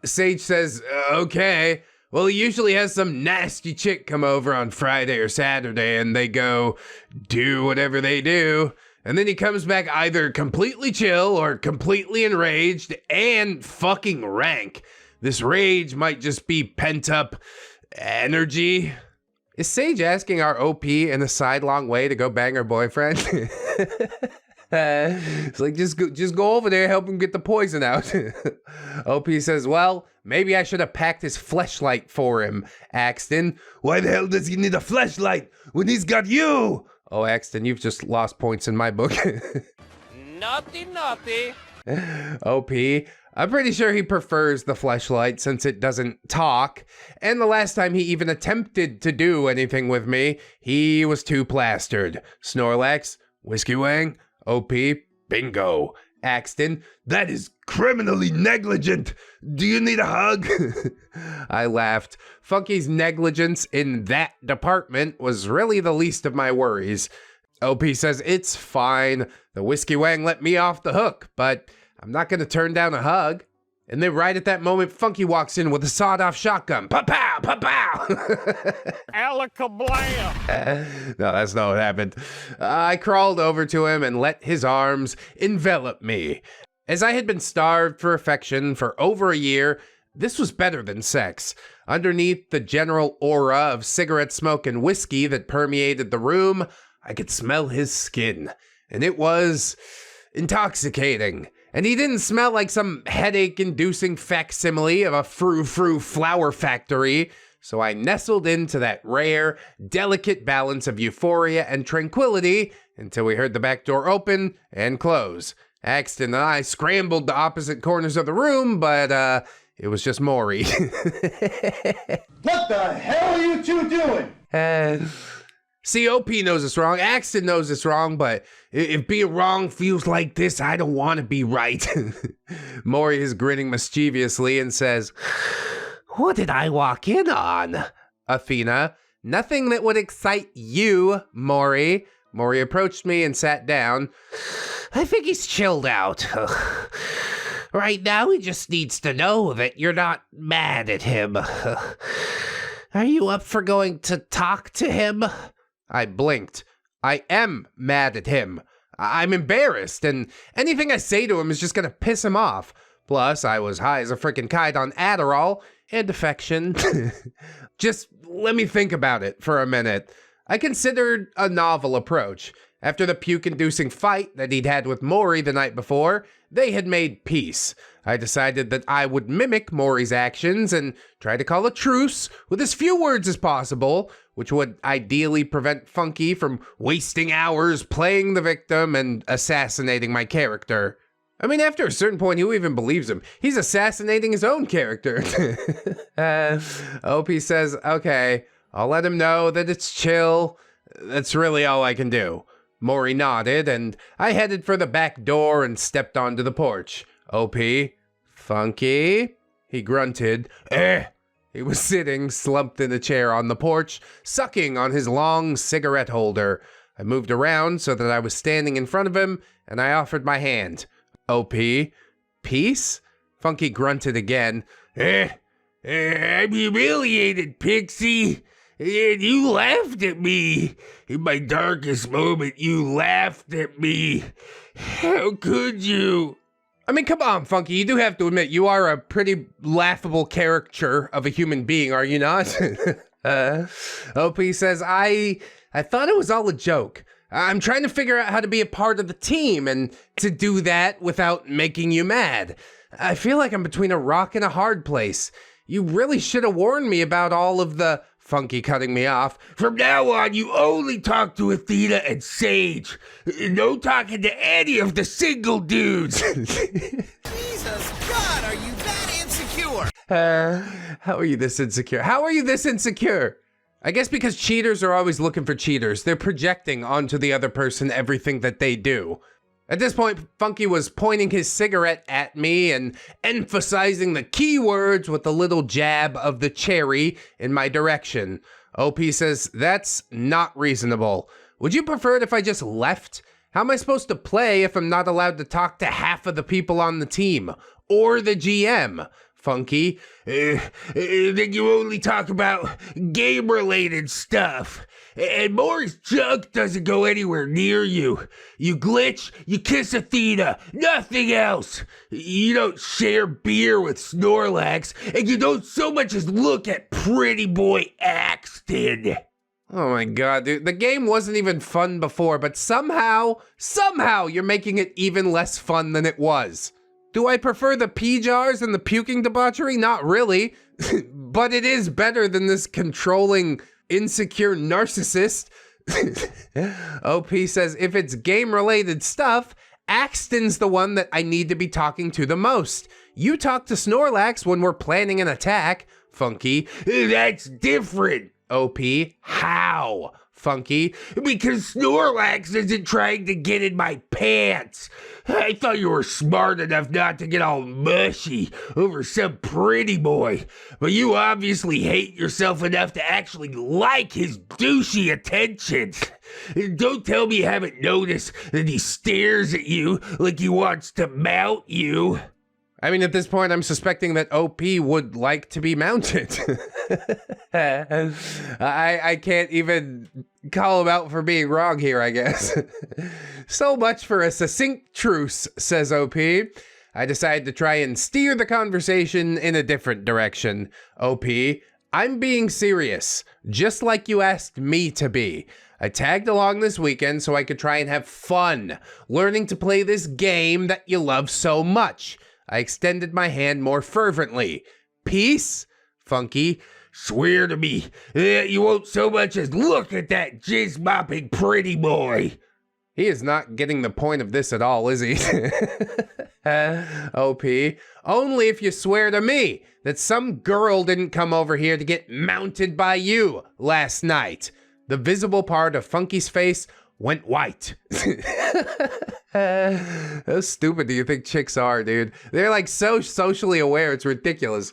Sage says, okay. Well, he usually has some nasty chick come over on Friday or Saturday and they go do whatever they do. And then he comes back either completely chill or completely enraged and fucking rank. This rage might just be pent up energy. Is Sage asking our OP in a sidelong way to go bang her boyfriend? It's like, just go over there, help him get the poison out. OP says, well, maybe I should have packed his fleshlight for him. Axton, why the hell does he need a fleshlight when he's got you? Oh, Axton, you've just lost points in my book. Naughty, naughty. OP, I'm pretty sure he prefers the fleshlight since it doesn't talk. And the last time he even attempted to do anything with me, he was too plastered. Snorlax, Whiskey Wang, OP, bingo. Axton, that is criminally negligent. Do you need a hug? I laughed. Funky's negligence in that department was really the least of my worries. OP says it's fine. The Whiskey Wang let me off the hook, but I'm not going to turn down a hug. And then right at that moment, Funky walks in with a sawed-off shotgun. Pa-pow! Pa-pow! Alakablam! No, that's not what happened. I crawled over to him and let his arms envelop me. As I had been starved for affection for over a year, this was better than sex. Underneath the general aura of cigarette smoke and whiskey that permeated the room, I could smell his skin. And it was intoxicating. And he didn't smell like some headache-inducing facsimile of a frou-frou flower factory, so I nestled into that rare, delicate balance of euphoria and tranquility until we heard the back door open and close. Axton and I scrambled to opposite corners of the room, but it was just Maury. What the hell are you two doing? COP knows it's wrong, Axton knows it's wrong, but if being wrong feels like this, I don't want to be right. Maury is grinning mischievously and says, what did I walk in on? Athena, nothing that would excite you, Maury. Maury approached me and sat down. I think he's chilled out. Right now, he just needs to know that you're not mad at him. Are you up for going to talk to him? I blinked. I am mad at him. I'm embarrassed, and anything I say to him is just gonna piss him off. Plus, I was high as a frickin' kite on Adderall and affection. Just let me think about it for a minute. I considered a novel approach. After the puke-inducing fight that he'd had with Maury the night before, they had made peace. I decided that I would mimic Maury's actions and try to call a truce with as few words as possible, which would ideally prevent Funky from wasting hours playing the victim and assassinating my character. I mean, after a certain point, who even believes him? He's assassinating his own character. OP says, okay, I'll let him know that it's chill. That's really all I can do. Maury nodded, and I headed for the back door and stepped onto the porch. OP, Funky, he grunted. He was sitting, slumped in a chair on the porch, sucking on his long cigarette holder. I moved around so that I was standing in front of him, and I offered my hand. OP, peace? Funky grunted again. I'm humiliated, Pixie. And you laughed at me. In my darkest moment, you laughed at me. How could you? I mean, come on, Funky. You do have to admit, you are a pretty laughable caricature of a human being, are you not? OP says, I thought it was all a joke. I'm trying to figure out how to be a part of the team and to do that without making you mad. I feel like I'm between a rock and a hard place. You really should have warned me about all of the... Funky cutting me off. From now on, you only talk to Athena and Sage. No talking to any of the single dudes. Jesus God, are you that insecure? How are you this insecure? How are you this insecure? I guess because cheaters are always looking for cheaters. They're projecting onto the other person everything that they do. At this point, Funky was pointing his cigarette at me and emphasizing the key words with a little jab of the cherry in my direction. OP says, that's not reasonable. Would you prefer it if I just left? How am I supposed to play if I'm not allowed to talk to half of the people on the team? Or the GM? Funky. Then you only talk about game-related stuff. And Maury's junk doesn't go anywhere near you. You glitch, you kiss Athena, nothing else. You don't share beer with Snorlax, and you don't so much as look at pretty boy Axton. Oh my god, dude. The game wasn't even fun before, but somehow you're making it even less fun than it was. Do I prefer the pee jars and the puking debauchery? Not really. But it is better than this controlling, insecure narcissist. OP says, if it's game-related stuff, Axton's the one that I need to be talking to the most. You talk to Snorlax when we're planning an attack. Funky. That's different. OP. How? Funky. Because Snorlax isn't trying to get in my pants. I thought you were smart enough not to get all mushy over some pretty boy. But you obviously hate yourself enough to actually like his douchey attentions. Don't tell me you haven't noticed that he stares at you like he wants to mount you. I mean, at this point, I'm suspecting that OP would like to be mounted. I can't even call him out for being wrong here, I guess. So much for a succinct truce, says OP. I decide to try and steer the conversation in a different direction. OP, I'm being serious, just like you asked me to be. I tagged along this weekend so I could try and have fun, learning to play this game that you love so much. I extended my hand more fervently. Peace? Funky. Swear to me that you won't so much as look at that jizz-mopping pretty boy. He is not getting the point of this at all, is he? OP. Only if you swear to me that some girl didn't come over here to get mounted by you last night. The visible part of Funky's face went white. How stupid do you think chicks are, dude? They're like so socially aware, it's ridiculous.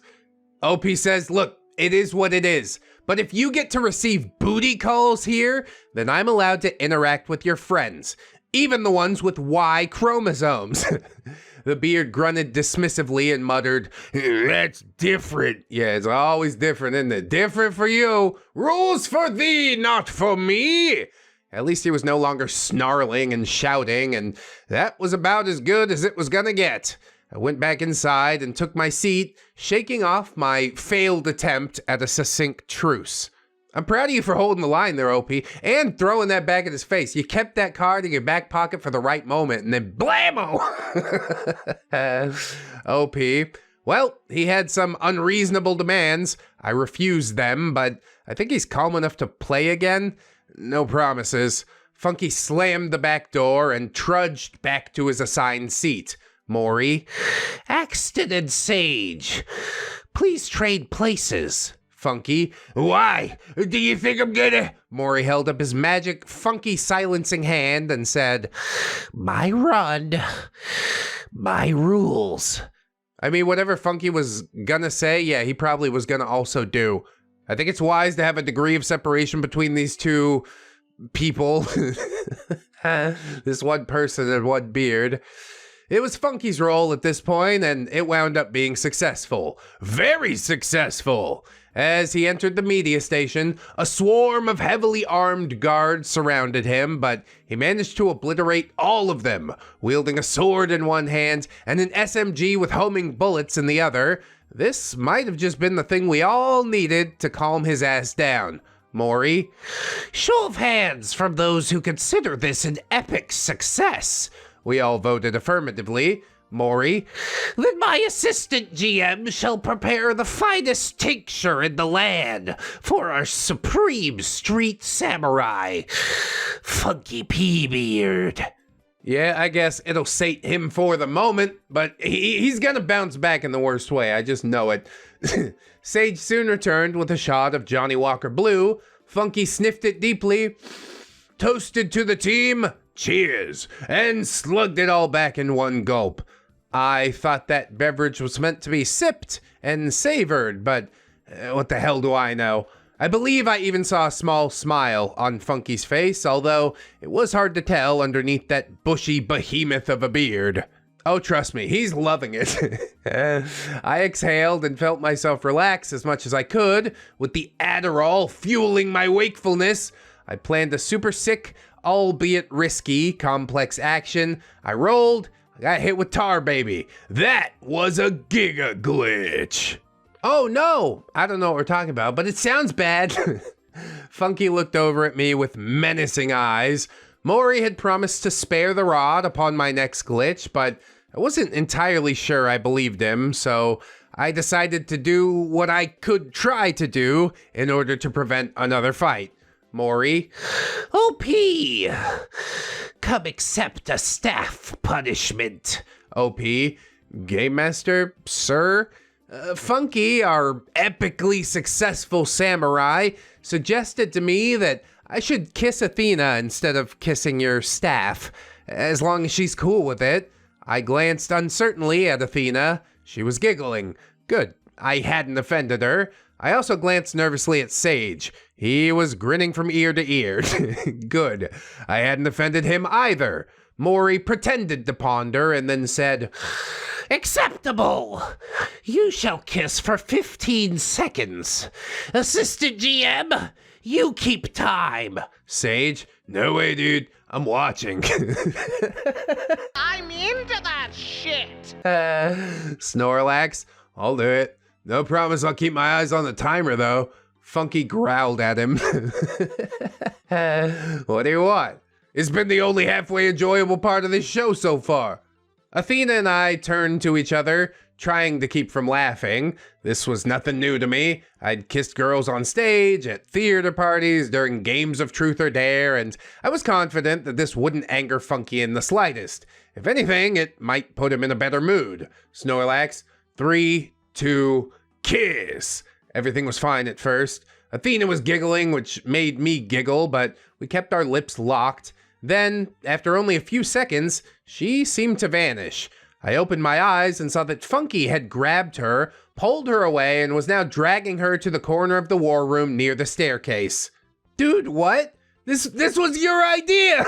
OP says, look, it is what it is. But if you get to receive booty calls here, then I'm allowed to interact with your friends, even the ones with Y chromosomes. The beard grunted dismissively and muttered, that's different. Yeah, it's always different, isn't it? Different for you. Rules for thee, not for me. At least he was no longer snarling and shouting, and that was about as good as it was gonna get. I went back inside and took my seat, shaking off my failed attempt at a succinct truce. I'm proud of you for holding the line there, OP, and throwing that back in his face. You kept that card in your back pocket for the right moment, and then blammo! OP. Well, he had some unreasonable demands. I refused them, but I think he's calm enough to play again. No promises. Funky slammed the back door and trudged back to his assigned seat. Maury. Axton and Sage, please trade places. Funky. Why? Do you think I'm gonna? Maury held up his magic, funky silencing hand and said, My run, my rules. I mean, whatever Funky was gonna say, yeah, he probably was gonna also do. I think it's wise to have a degree of separation between these two people. This one person and one beard. It was Funky's role at this point, and it wound up being successful. Very successful! As he entered the media station, a swarm of heavily armed guards surrounded him, but he managed to obliterate all of them, wielding a sword in one hand and an SMG with homing bullets in the other. This might have just been the thing we all needed to calm his ass down. Maury? Show of hands from those who consider this an epic success. We all voted affirmatively. Maury? Then my assistant GM shall prepare the finest tincture in the land for our supreme street samurai, Funky P Beard. Yeah, I guess it'll sate him for the moment, but he's gonna bounce back in the worst way, I just know it. Sage soon returned with a shot of Johnny Walker Blue. Funky sniffed it deeply, toasted to the team, cheers, and slugged it all back in one gulp. I thought that beverage was meant to be sipped and savored, but what the hell do I know? I believe I even saw a small smile on Funky's face, although it was hard to tell underneath that bushy behemoth of a beard. Oh, trust me, he's loving it. I exhaled and felt myself relax as much as I could, with the Adderall fueling my wakefulness. I planned a super sick, albeit risky, complex action. I rolled, I got hit with tar, baby. That was a giga glitch. Oh no, I don't know what we're talking about, but it sounds bad. Funky looked over at me with menacing eyes. Maury had promised to spare the rod upon my next glitch, but I wasn't entirely sure I believed him, so I decided to do what I could try to do in order to prevent another fight. Maury? OP! Come accept a staff punishment. OP? Game Master? Sir? Funky, our epically successful samurai, suggested to me that I should kiss Athena instead of kissing your staff, as long as she's cool with it. I glanced uncertainly at Athena. She was giggling. Good, I hadn't offended her. I also glanced nervously at Sage. He was grinning from ear to ear. Good, I hadn't offended him either. Maury pretended to ponder and then said, Acceptable! You shall kiss for 15 seconds. Assistant GM, you keep time. Sage? No way, dude. I'm watching. I'm into that shit! Snorlax? I'll do it. No promise I'll keep my eyes on the timer, though. Funky growled at him. What do you want? It's been the only halfway enjoyable part of this show so far. Athena and I turned to each other, trying to keep from laughing. This was nothing new to me. I'd kissed girls on stage, at theater parties, during games of Truth or Dare, and I was confident that this wouldn't anger Funky in the slightest. If anything, it might put him in a better mood. Snorlax, 3, 2, kiss. Everything was fine at first. Athena was giggling, which made me giggle, but we kept our lips locked. Then, after only a few seconds, she seemed to vanish. I opened my eyes and saw that Funky had grabbed her, pulled her away, and was now dragging her to the corner of the war room near the staircase. Dude, what? This was your idea!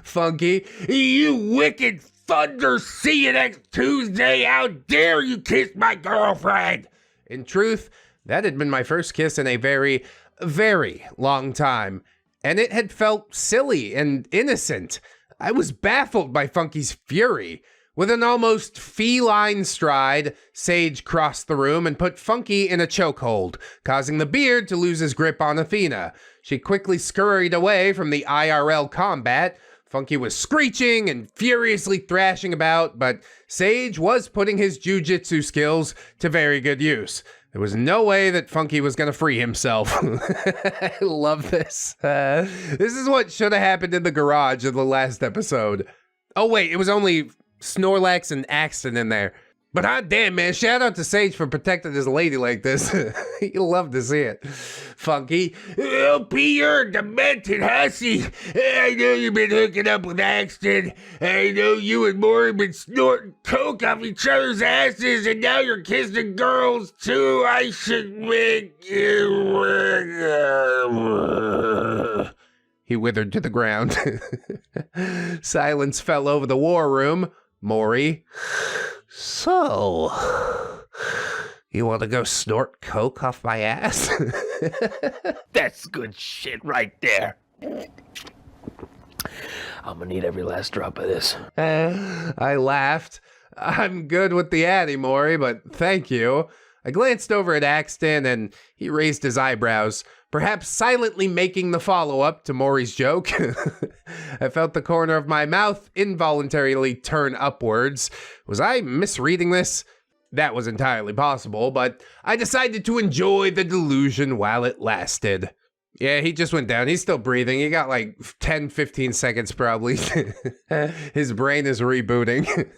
Funky, you wicked thunder seeing next Tuesday, how dare you kiss my girlfriend? In truth, that had been my first kiss in a very, very long time. And it had felt silly and innocent. I was baffled by Funky's fury. With an almost feline stride, Sage crossed the room and put Funky in a chokehold, causing the beard to lose his grip on Athena. She quickly scurried away from the IRL combat. Funky was screeching and furiously thrashing about, but Sage was putting his jujitsu skills to very good use. There was no way that Funky was going to free himself. I love this. This is what should have happened in the garage in the last episode. Oh wait, it was only Snorlax and Axton in there. But hot damn, man, shout out to Sage for protecting his lady like this. You'll love to see it. Funky. LP, you're a demented hussy. I know you've been hooking up with Axton. I know you and Maury have been snorting coke off each other's asses, and now you're kissing girls too. I should make you. He withered to the ground. Silence fell over the war room. Maury. So, you want to go snort coke off my ass? That's good shit right there. I'm gonna need every last drop of this. I laughed. I'm good with the Addy, Maury, but thank you. I glanced over at Axton and he raised his eyebrows, perhaps silently making the follow-up to Maury's joke. I felt the corner of my mouth involuntarily turn upwards. Was I misreading this? That was entirely possible, but I decided to enjoy the delusion while it lasted. Yeah, he just went down. He's still breathing. He got like 10, 15 seconds probably. His brain is rebooting.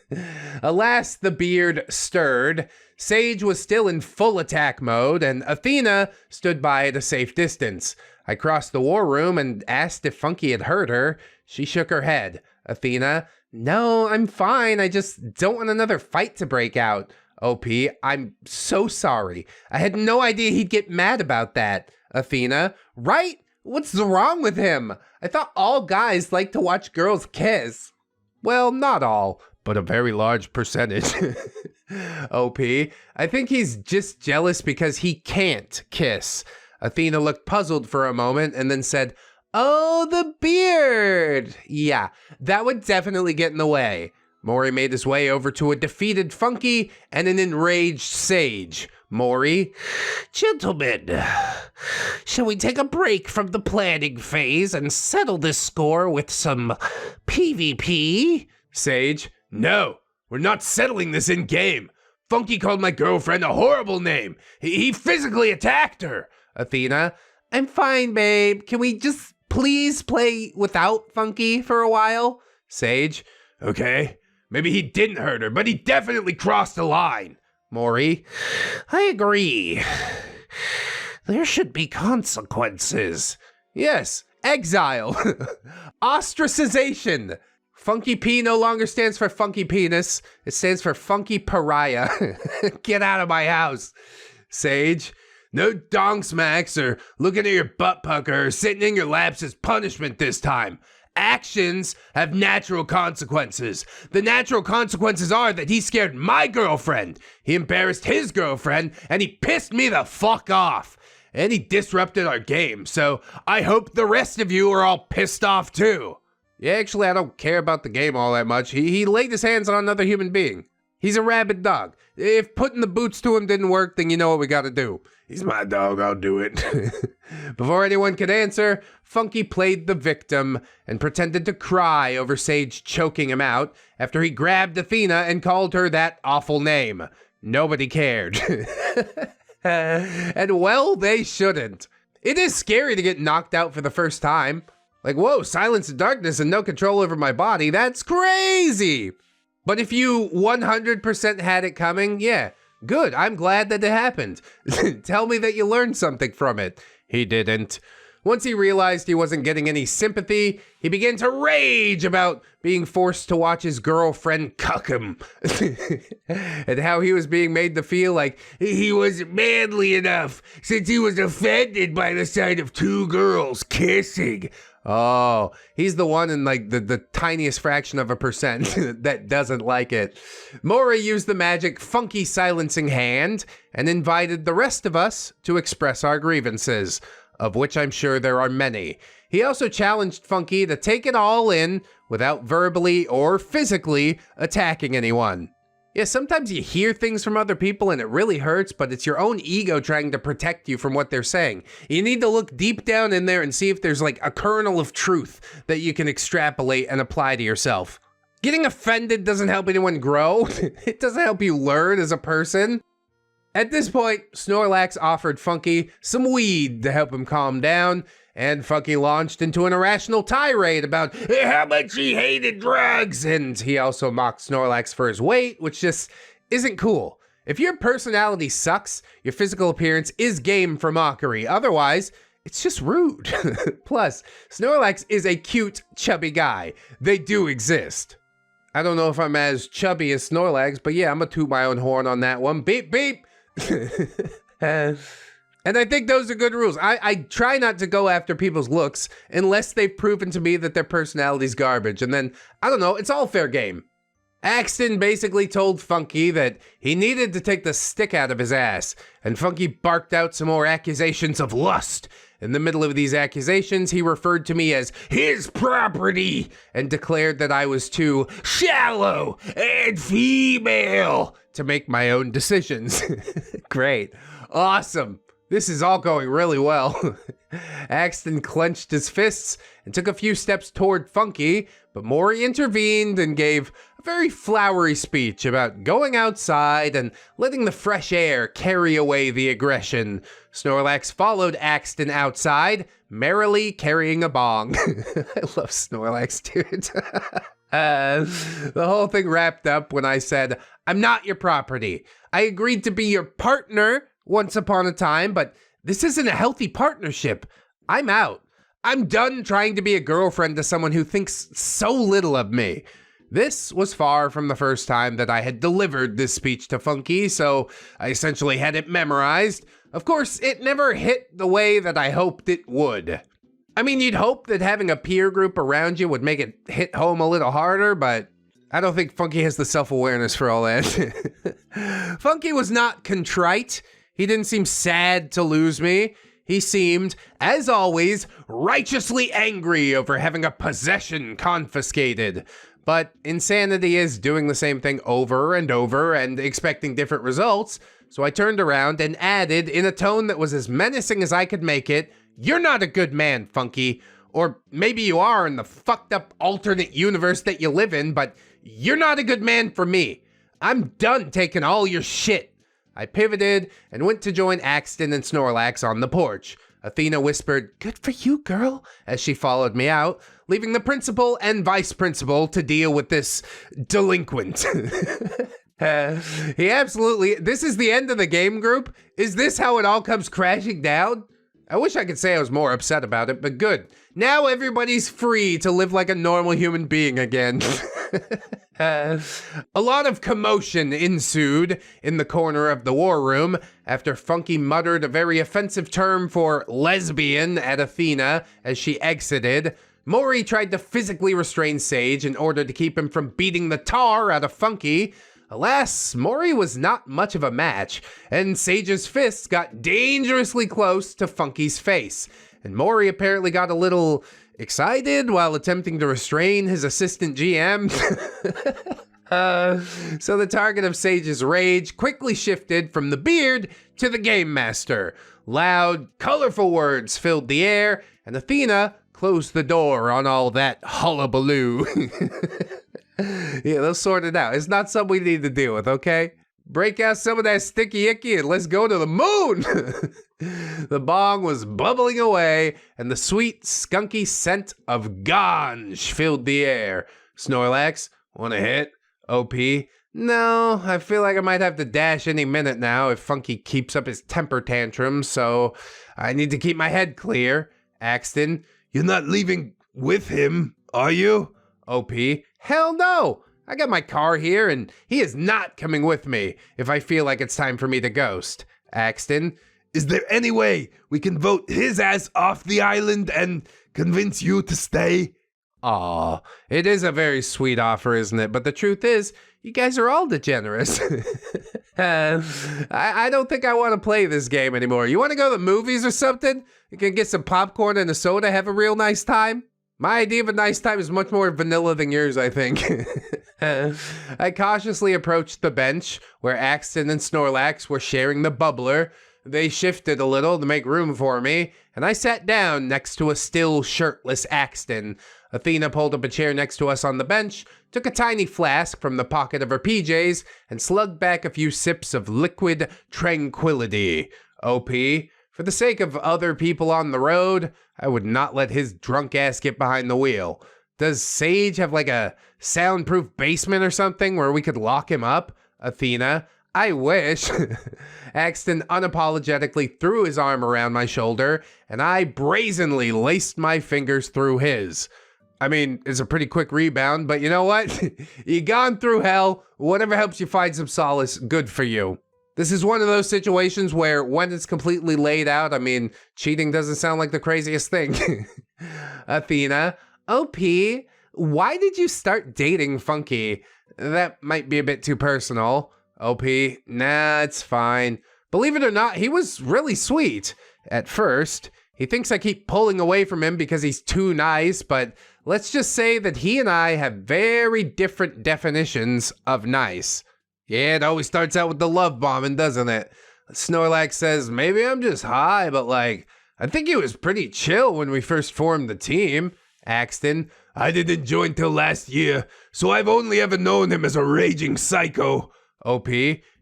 Alas, the beard stirred. Sage was still in full attack mode, and Athena stood by at a safe distance. I crossed the war room and asked if Funky had hurt her. She shook her head. Athena, no, I'm fine. I just don't want another fight to break out. OP, I'm so sorry. I had no idea he'd get mad about that. Athena, right? What's wrong with him? I thought all guys like to watch girls kiss. Well, not all, but a very large percentage. OP, I think he's just jealous because he can't kiss. Athena looked puzzled for a moment and then said, oh, the beard. Yeah, that would definitely get in the way. Maury made his way over to a defeated Funky and an enraged Sage. Maury, gentlemen, shall we take a break from the planning phase and settle this score with some PvP? Sage, no, we're not settling this in game. Funky called my girlfriend a horrible name. He physically attacked her. Athena, I'm fine, babe. Can we just please play without Funky for a while? Sage, okay, maybe he didn't hurt her, but he definitely crossed the line. Maury, I agree. There should be consequences. Yes, exile. Ostracization. Funky P no longer stands for Funky Penis. It stands for Funky Pariah. Get out of my house. Sage, no dong smacks or looking at your butt pucker or sitting in your laps as punishment this time. Actions have natural consequences. The natural consequences are that he scared my girlfriend, he embarrassed his girlfriend, and he pissed me the fuck off. And he disrupted our game, so I hope the rest of you are all pissed off too. Yeah, actually, I don't care about the game all that much. He laid his hands on another human being. He's a rabid dog. If putting the boots to him didn't work, then you know what we gotta do. He's my dog, I'll do it. Before anyone could answer, Funky played the victim and pretended to cry over Sage choking him out after he grabbed Athena and called her that awful name. Nobody cared. And well, they shouldn't. It is scary to get knocked out for the first time. Like, whoa, silence and darkness and no control over my body. That's crazy. But if you 100% had it coming, yeah, good. I'm glad that it happened. Tell me that you learned something from it. He didn't. Once he realized he wasn't getting any sympathy, he began to rage about being forced to watch his girlfriend cuck him. And how he was being made to feel like he wasn't manly enough since he was offended by the sight of two girls kissing. Oh, he's the one in like the tiniest fraction of a percent that doesn't like it. Maury used the magic Funky silencing hand and invited the rest of us to express our grievances, of which I'm sure there are many. He also challenged Funky to take it all in without verbally or physically attacking anyone. Yeah, sometimes you hear things from other people and it really hurts, but it's your own ego trying to protect you from what they're saying. You need to look deep down in there and see if there's like a kernel of truth that you can extrapolate and apply to yourself. Getting offended doesn't help anyone grow. It doesn't help you learn as a person. At this point, Snorlax offered Funky some weed to help him calm down, and Funky launched into an irrational tirade about how much he hated drugs, and he also mocked Snorlax for his weight, which just isn't cool. If your personality sucks, your physical appearance is game for mockery. Otherwise, it's just rude. Plus, Snorlax is a cute, chubby guy. They do exist. I don't know if I'm as chubby as Snorlax, but yeah, I'm gonna toot my own horn on that one. Beep, beep. And I think those are good rules. I try not to go after people's looks unless they've proven to me that their personality's garbage. And then, I don't know, it's all fair game. Axton basically told Funky that he needed to take the stick out of his ass, and Funky barked out some more accusations of lust. In the middle of these accusations, he referred to me as his property and declared that I was too shallow and female to make my own decisions. Great. Awesome. This is all going really well. Axton clenched his fists and took a few steps toward Funky, but Mori intervened and gave a very flowery speech about going outside and letting the fresh air carry away the aggression. Snorlax followed Axton outside, merrily carrying a bong. I love Snorlax, dude. The whole thing wrapped up when I said, I'm not your property. I agreed to be your partner once upon a time, but this isn't a healthy partnership. I'm out. I'm done trying to be a girlfriend to someone who thinks so little of me. This was far from the first time that I had delivered this speech to Funky, so I essentially had it memorized. Of course, it never hit the way that I hoped it would. I mean, you'd hope that having a peer group around you would make it hit home a little harder, but I don't think Funky has the self-awareness for all that. Funky was not contrite. He didn't seem sad to lose me. He seemed, as always, righteously angry over having a possession confiscated. But insanity is doing the same thing over and over and expecting different results, so I turned around and added, in a tone that was as menacing as I could make it, "You're not a good man, Funky. Or maybe you are in the fucked up alternate universe that you live in, but you're not a good man for me. I'm done taking all your shit." I pivoted and went to join Axton and Snorlax on the porch. Athena whispered, "Good for you, girl," as she followed me out, leaving the principal and vice principal to deal with this delinquent. He absolutely, this is the end of the game group? Is this how it all comes crashing down? I wish I could say I was more upset about it, but good. Now everybody's free to live like a normal human being again. A lot of commotion ensued in the corner of the war room after Funky muttered a very offensive term for lesbian at Athena as she exited. Mori tried to physically restrain Sage in order to keep him from beating the tar out of Funky. Alas, Mori was not much of a match, and Sage's fists got dangerously close to Funky's face, and Mori apparently got a little excited while attempting to restrain his assistant GM. So the target of Sage's rage quickly shifted from the beard to the game master. Loud, colorful words filled the air, and Athena closed the door on all that hullabaloo. Yeah, let's sort it out. It's not something we need to deal with, okay? Break out some of that sticky icky and let's go to the moon. The bong was bubbling away and the sweet, skunky scent of ganj filled the air. Snorlax, wanna hit? OP? No, I feel like I might have to dash any minute now if Funky keeps up his temper tantrums, so I need to keep my head clear. Axton, you're not leaving with him, are you? OP, hell no! I got my car here, and he is not coming with me if I feel like it's time for me to ghost. Axton, is there any way we can vote his ass off the island and convince you to stay? Aw, it is a very sweet offer, isn't it? But the truth is, you guys are all degenerates. I don't think I want to play this game anymore. You want to go to the movies or something? You can get some popcorn and a soda, have a real nice time? My idea of a nice time is much more vanilla than yours, I think. I cautiously approached the bench where Axton and Snorlax were sharing the bubbler. They shifted a little to make room for me, and I sat down next to a still shirtless Axton. Athena pulled up a chair next to us on the bench, took a tiny flask from the pocket of her PJs, and slugged back a few sips of liquid tranquility. OP, for the sake of other people on the road, I would not let his drunk ass get behind the wheel. Does Sage have like a soundproof basement or something where we could lock him up? Athena, I wish. Axton unapologetically threw his arm around my shoulder, and I brazenly laced my fingers through his. I mean, it's a pretty quick rebound, but you know what? You gone through hell. Whatever helps you find some solace, good for you. This is one of those situations where when it's completely laid out, I mean, cheating doesn't sound like the craziest thing. Athena, OP, why did you start dating Funky? That might be a bit too personal. OP, nah, it's fine. Believe it or not, he was really sweet. At first, he thinks I keep pulling away from him because he's too nice, but let's just say that he and I have very different definitions of nice. Yeah, it always starts out with the love bombing, doesn't it? Snorlax says, maybe I'm just high, but like, I think he was pretty chill when we first formed the team. Axton, I didn't join till last year, so I've only ever known him as a raging psycho. OP,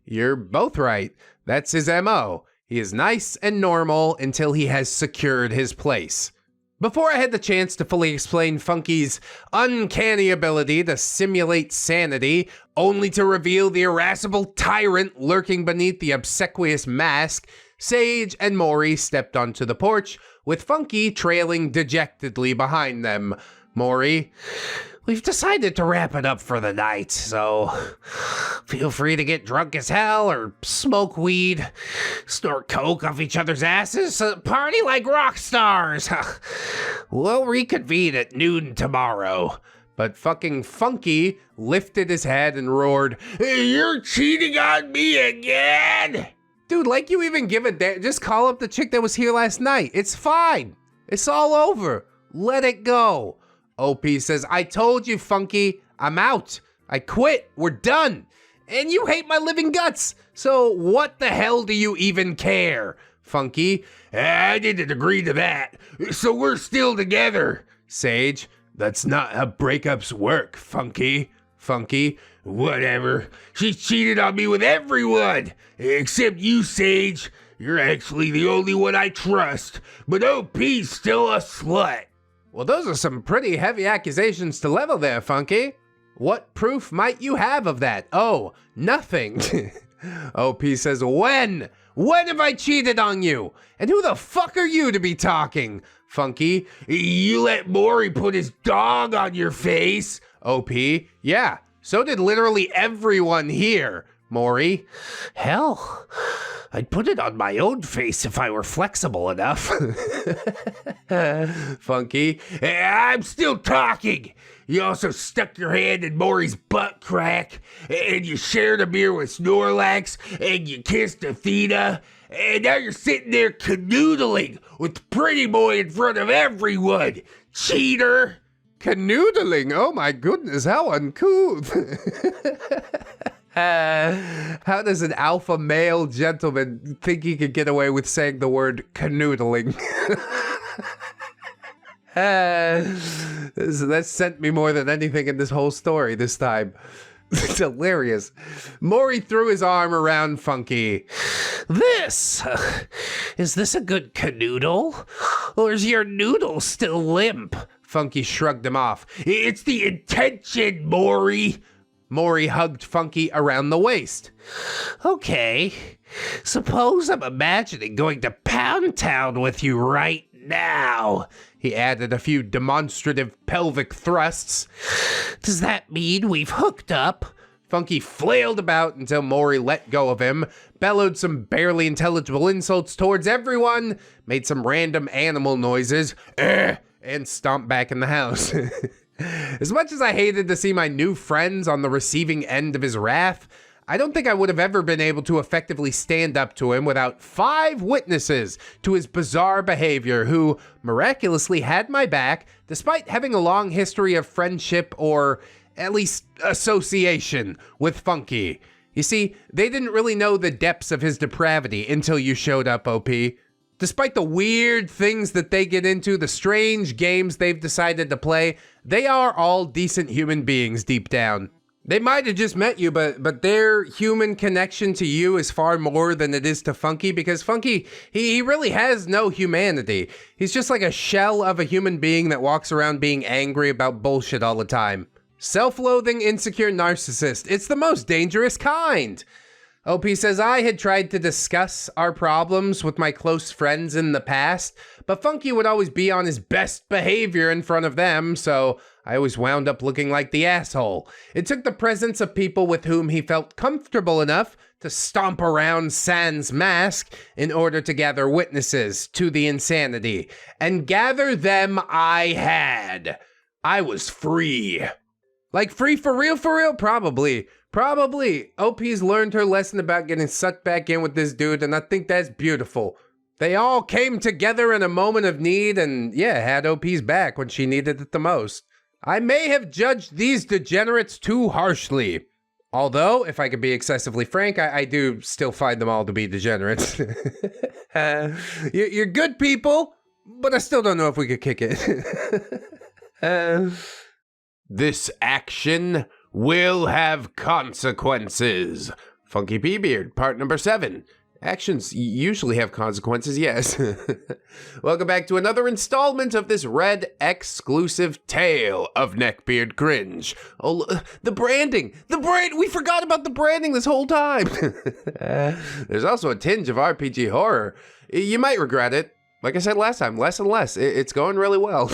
you're both right. That's his MO. He is nice and normal until he has secured his place. Before I had the chance to fully explain Funky's uncanny ability to simulate sanity, only to reveal the irascible tyrant lurking beneath the obsequious mask, Sage and Maury stepped onto the porch, with Funky trailing dejectedly behind them. Maury, we've decided to wrap it up for the night, so feel free to get drunk as hell or smoke weed, snort coke off each other's asses, party like rock stars. We'll reconvene at noon tomorrow. But fucking Funky lifted his head and roared, You're cheating on me again? Dude, like you even give a damn. Just call up the chick that was here last night. It's fine. It's all over. Let it go. OP says, I told you, Funky, I'm out. I quit. We're done. And you hate my living guts. So what the hell do you even care? Funky, I didn't agree to that. So we're still together. Sage, that's not how breakups work, Funky. Funky, whatever. She's cheated on me with everyone. Except you, Sage. You're actually the only one I trust. But OP's still a slut. Well, those are some pretty heavy accusations to level there, Funky. What proof might you have of that? Oh, nothing. OP says, when? When have I cheated on you? And who the fuck are you to be talking? Funky, you let Maury put his dog on your face. OP, yeah, so did literally everyone here. Maury, hell, I'd put it on my own face if I were flexible enough. Funky, I'm still talking. You also stuck your hand in Maury's butt crack, and you shared a beer with Snorlax, and you kissed Athena, and now you're sitting there canoodling with Pretty Boy in front of everyone. Cheater. Canoodling? Oh my goodness, how uncouth. How does an alpha male gentleman think he could get away with saying the word canoodling? That sent me more than anything in this whole story this time. It's hilarious. Maury threw his arm around Funky. Is this a good canoodle? Or is your noodle still limp? Funky shrugged him off. It's the intention, Maury. Maury hugged Funky around the waist. Okay, suppose I'm imagining going to Pound Town with you right now. He added a few demonstrative pelvic thrusts. Does that mean we've hooked up? Funky flailed about until Maury let go of him, bellowed some barely intelligible insults towards everyone, made some random animal noises, and stomped back in the house. As much as I hated to see my new friends on the receiving end of his wrath, I don't think I would have ever been able to effectively stand up to him without 5 witnesses to his bizarre behavior who miraculously had my back despite having a long history of friendship or at least association with Funky. You see, they didn't really know the depths of his depravity until you showed up, OP. Despite the weird things that they get into, the strange games they've decided to play, they are all decent human beings deep down. They might have just met you, but their human connection to you is far more than it is to Funky, because Funky, he really has no humanity. He's just like a shell of a human being that walks around being angry about bullshit all the time. Self-loathing, insecure narcissist. It's the most dangerous kind. OP says, I had tried to discuss our problems with my close friends in the past, but Funky would always be on his best behavior in front of them, so I always wound up looking like the asshole. It took the presence of people with whom he felt comfortable enough to stomp around sans mask in order to gather witnesses to the insanity. And gather them I had. I was free. Like free for real? Probably. OP's learned her lesson about getting sucked back in with this dude, and I think that's beautiful. They all came together in a moment of need and, yeah, had OP's back when she needed it the most. I may have judged these degenerates too harshly. Although, if I could be excessively frank, I do still find them all to be degenerates. You're good people, but I still don't know if we could kick it. This action will have consequences. Funky P Beard, part number 7. Actions usually have consequences, yes. Welcome back to another installment of this Red exclusive tale of Neckbeard cringe. Oh, the branding! We forgot about the branding this whole time! There's also a tinge of RPG horror. You might regret it. Like I said last time, less and less. It's going really well.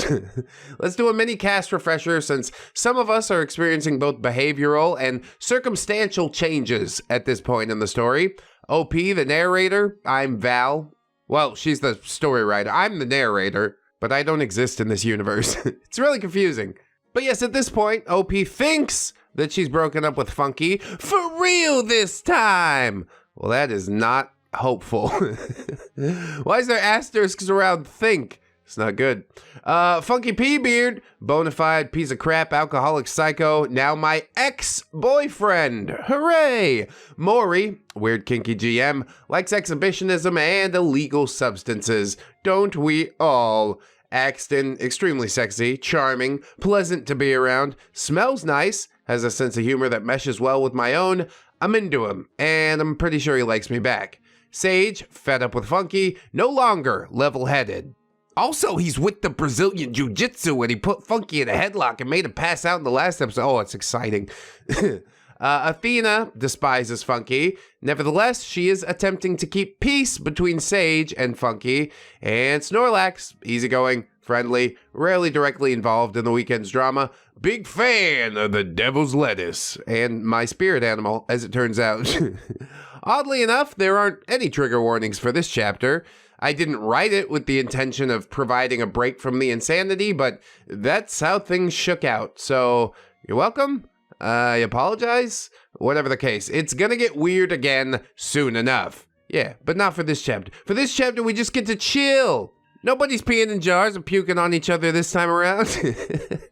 Let's do a mini cast refresher since some of us are experiencing both behavioral and circumstantial changes at this point in the story. OP, the narrator. I'm Val. Well, she's the story writer. I'm the narrator, but I don't exist in this universe. It's really confusing. But yes, at this point, OP thinks that she's broken up with Funky for real this time. Well, that is not hopeful. Why is there asterisks around think? It's not good. Funky P Beard, bona fide piece of crap, alcoholic psycho, now my ex-boyfriend. Hooray! Maury, weird kinky GM, likes exhibitionism and illegal substances. Don't we all? Axton, extremely sexy, charming, pleasant to be around, smells nice, has a sense of humor that meshes well with my own. I'm into him, and I'm pretty sure he likes me back. Sage, fed up with Funky, no longer level-headed. Also, he's with the Brazilian Jiu-Jitsu and he put Funky in a headlock and made him pass out in the last episode. Oh, it's exciting. Athena despises Funky. Nevertheless, she is attempting to keep peace between Sage and Funky. And Snorlax, easygoing, friendly, rarely directly involved in the weekend's drama. Big fan of the devil's lettuce. And my spirit animal, as it turns out. Oddly enough, there aren't any trigger warnings for this chapter. I didn't write it with the intention of providing a break from the insanity, but that's how things shook out. So, you're welcome. I apologize. Whatever the case, it's gonna get weird again soon enough. Yeah, but not for this chapter. For this chapter, we just get to chill. Nobody's peeing in jars and puking on each other this time around.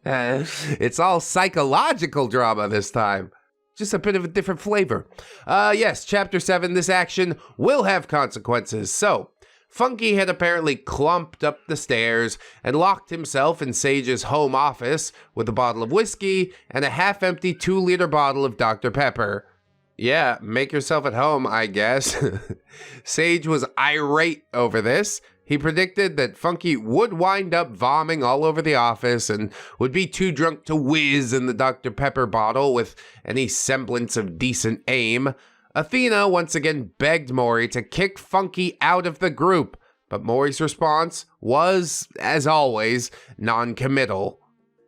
It's all psychological drama this time. Just a bit of a different flavor. Yes, chapter 7, this action will have consequences. So, Funky had apparently clumped up the stairs and locked himself in Sage's home office with a bottle of whiskey and a half-empty 2-liter bottle of Dr. Pepper. Yeah, make yourself at home, I guess. Sage was irate over this. He predicted that Funky would wind up vomiting all over the office and would be too drunk to whiz in the Dr. Pepper bottle with any semblance of decent aim. Athena once again begged Maury to kick Funky out of the group, but Maury's response was, as always, non-committal.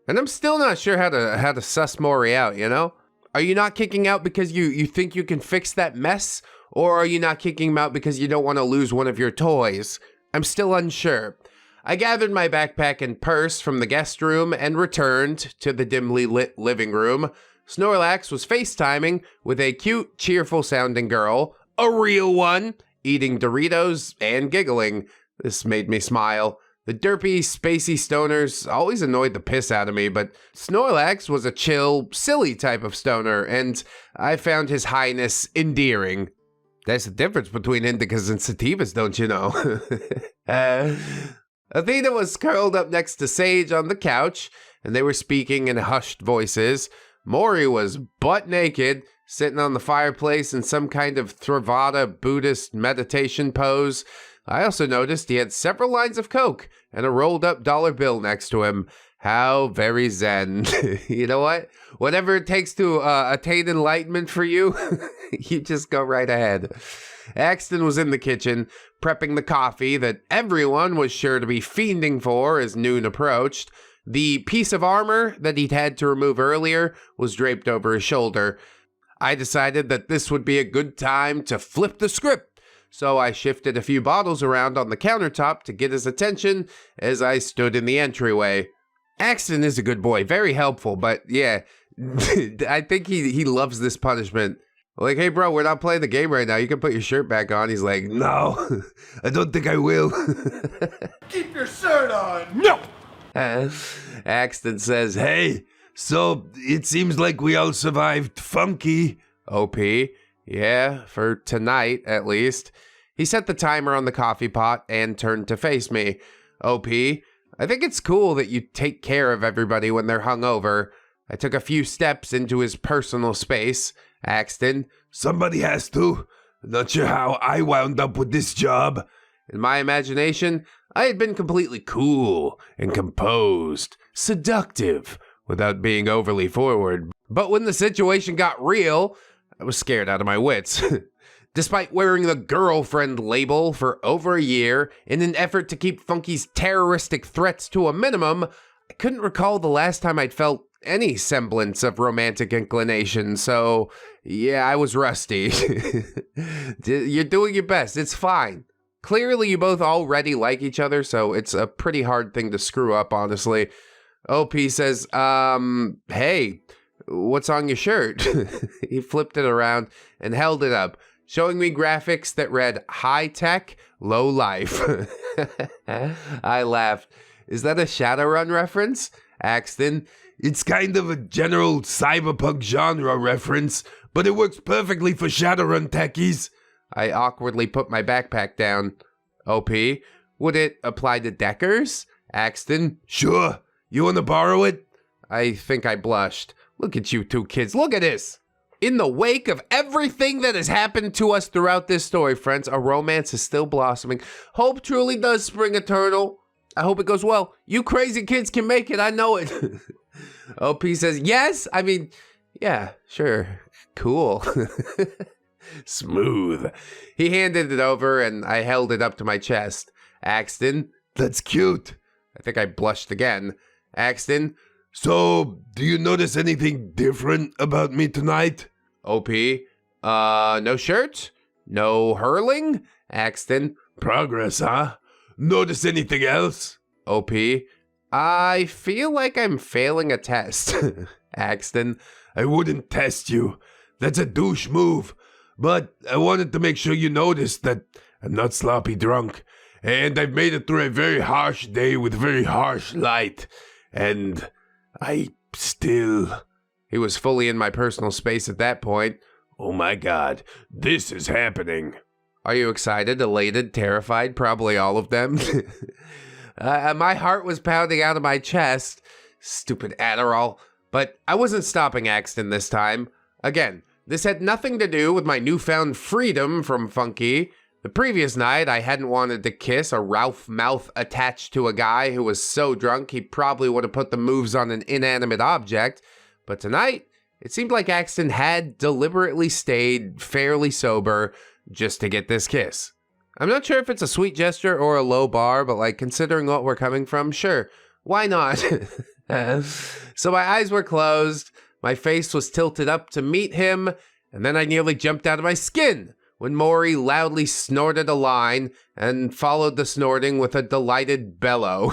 And I'm still not sure how to suss Maury out, you know? Are you not kicking out because you think you can fix that mess? Or are you not kicking him out because you don't want to lose one of your toys? I'm still unsure. I gathered my backpack and purse from the guest room and returned to the dimly lit living room. Snorlax was FaceTiming with a cute, cheerful-sounding girl, a real one, eating Doritos and giggling. This made me smile. The derpy, spacey stoners always annoyed the piss out of me, but Snorlax was a chill, silly type of stoner, and I found his highness endearing. There's a difference between indicas and sativas, don't you know? Athena was curled up next to Sage on the couch, and they were speaking in hushed voices. Maury was butt naked, sitting on the fireplace in some kind of Theravada Buddhist meditation pose. I also noticed he had several lines of coke and a rolled up dollar bill next to him. How very zen. You know what? Whatever it takes to attain enlightenment for you, you just go right ahead. Axton was in the kitchen, prepping the coffee that everyone was sure to be fiending for as noon approached. The piece of armor that he'd had to remove earlier was draped over his shoulder. I decided that this would be a good time to flip the script, so I shifted a few bottles around on the countertop to get his attention as I stood in the entryway. Axton is a good boy, very helpful, but yeah, I think he loves this punishment. Like, hey bro, we're not playing the game right now, you can put your shirt back on. He's like, no, I don't think I will. Keep your shirt on. No! Axton says, hey, So, it seems like we all survived Funky. OP, yeah, for tonight at least. He set the timer on the coffee pot and turned to face me. OP, I think it's cool that you take care of everybody when they're hungover. I took a few steps into his personal space. Axton, somebody has to. Not sure how I wound up with this job. In my imagination, I had been completely cool and composed, seductive, without being overly forward. But when the situation got real, I was scared out of my wits. Despite wearing the girlfriend label for over a year in an effort to keep Funky's terroristic threats to a minimum, I couldn't recall the last time I'd felt any semblance of romantic inclination, so yeah, I was rusty. You're doing your best, it's fine. Clearly you both already like each other, so it's a pretty hard thing to screw up, honestly. OP says, hey, what's on your shirt? He flipped it around and held it up, showing me graphics that read high tech, low life. I laughed. Is that a Shadowrun reference? Axton, it's kind of a general cyberpunk genre reference, but it works perfectly for Shadowrun techies. I awkwardly put my backpack down. OP, would it apply to Deckers? Axton, sure. You want to borrow it? I think I blushed. Look at you two kids. Look at this. In the wake of everything that has happened to us throughout this story, friends, a romance is still blossoming. Hope truly does spring eternal. I hope it goes well. You crazy kids can make it. I know it. OP says, yes. I mean, yeah, sure. Cool. Smooth. He handed it over and I held it up to my chest. Axton, that's cute. I think I blushed again. Axton, so do you notice anything different about me tonight? OP, no shirt? No hurling? Axton, progress, huh? Notice anything else? OP, I feel like I'm failing a test. Axton, I wouldn't test you. That's a douche move. But I wanted to make sure you noticed that I'm not sloppy drunk. And I've made it through a very harsh day with very harsh light. And I still... He was fully in my personal space at that point. Oh my god, this is happening. Are you excited, elated, terrified? Probably all of them. My heart was pounding out of my chest. Stupid Adderall. But I wasn't stopping Axton this time. Again, this had nothing to do with my newfound freedom from Funky. The previous night, I hadn't wanted to kiss a Ralph mouth attached to a guy who was so drunk he probably would have put the moves on an inanimate object. But tonight, it seemed like Axton had deliberately stayed fairly sober just to get this kiss. I'm not sure if it's a sweet gesture or a low bar, but like considering what we're coming from, sure, why not? So my eyes were closed, my face was tilted up to meet him, and then I nearly jumped out of my skin when Maury loudly snorted a line and followed the snorting with a delighted bellow.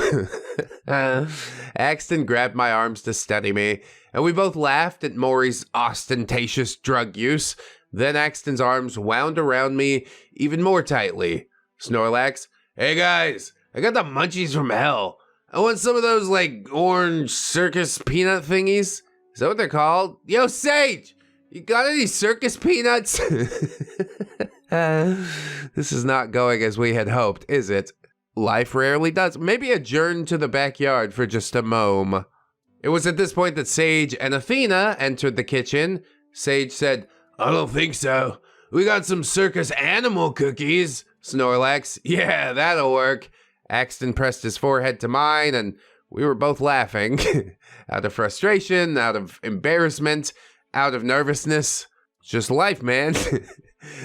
Axton grabbed my arms to steady me, and we both laughed at Maury's ostentatious drug use. Then Axton's arms wound around me even more tightly. Snorlax, hey guys, I got the munchies from hell. I want some of those, like, orange circus peanut thingies. Is that what they're called? Yo, Sage, you got any circus peanuts? This is not going as we had hoped, is it? Life rarely does. Maybe adjourn to the backyard for just a mome. It was at this point that Sage and Athena entered the kitchen. Sage said, I don't think so. We got some circus animal cookies. Snorlax, yeah, that'll work. Axton pressed his forehead to mine, and We were both laughing, out of frustration, out of embarrassment, out of nervousness. It's just life, man.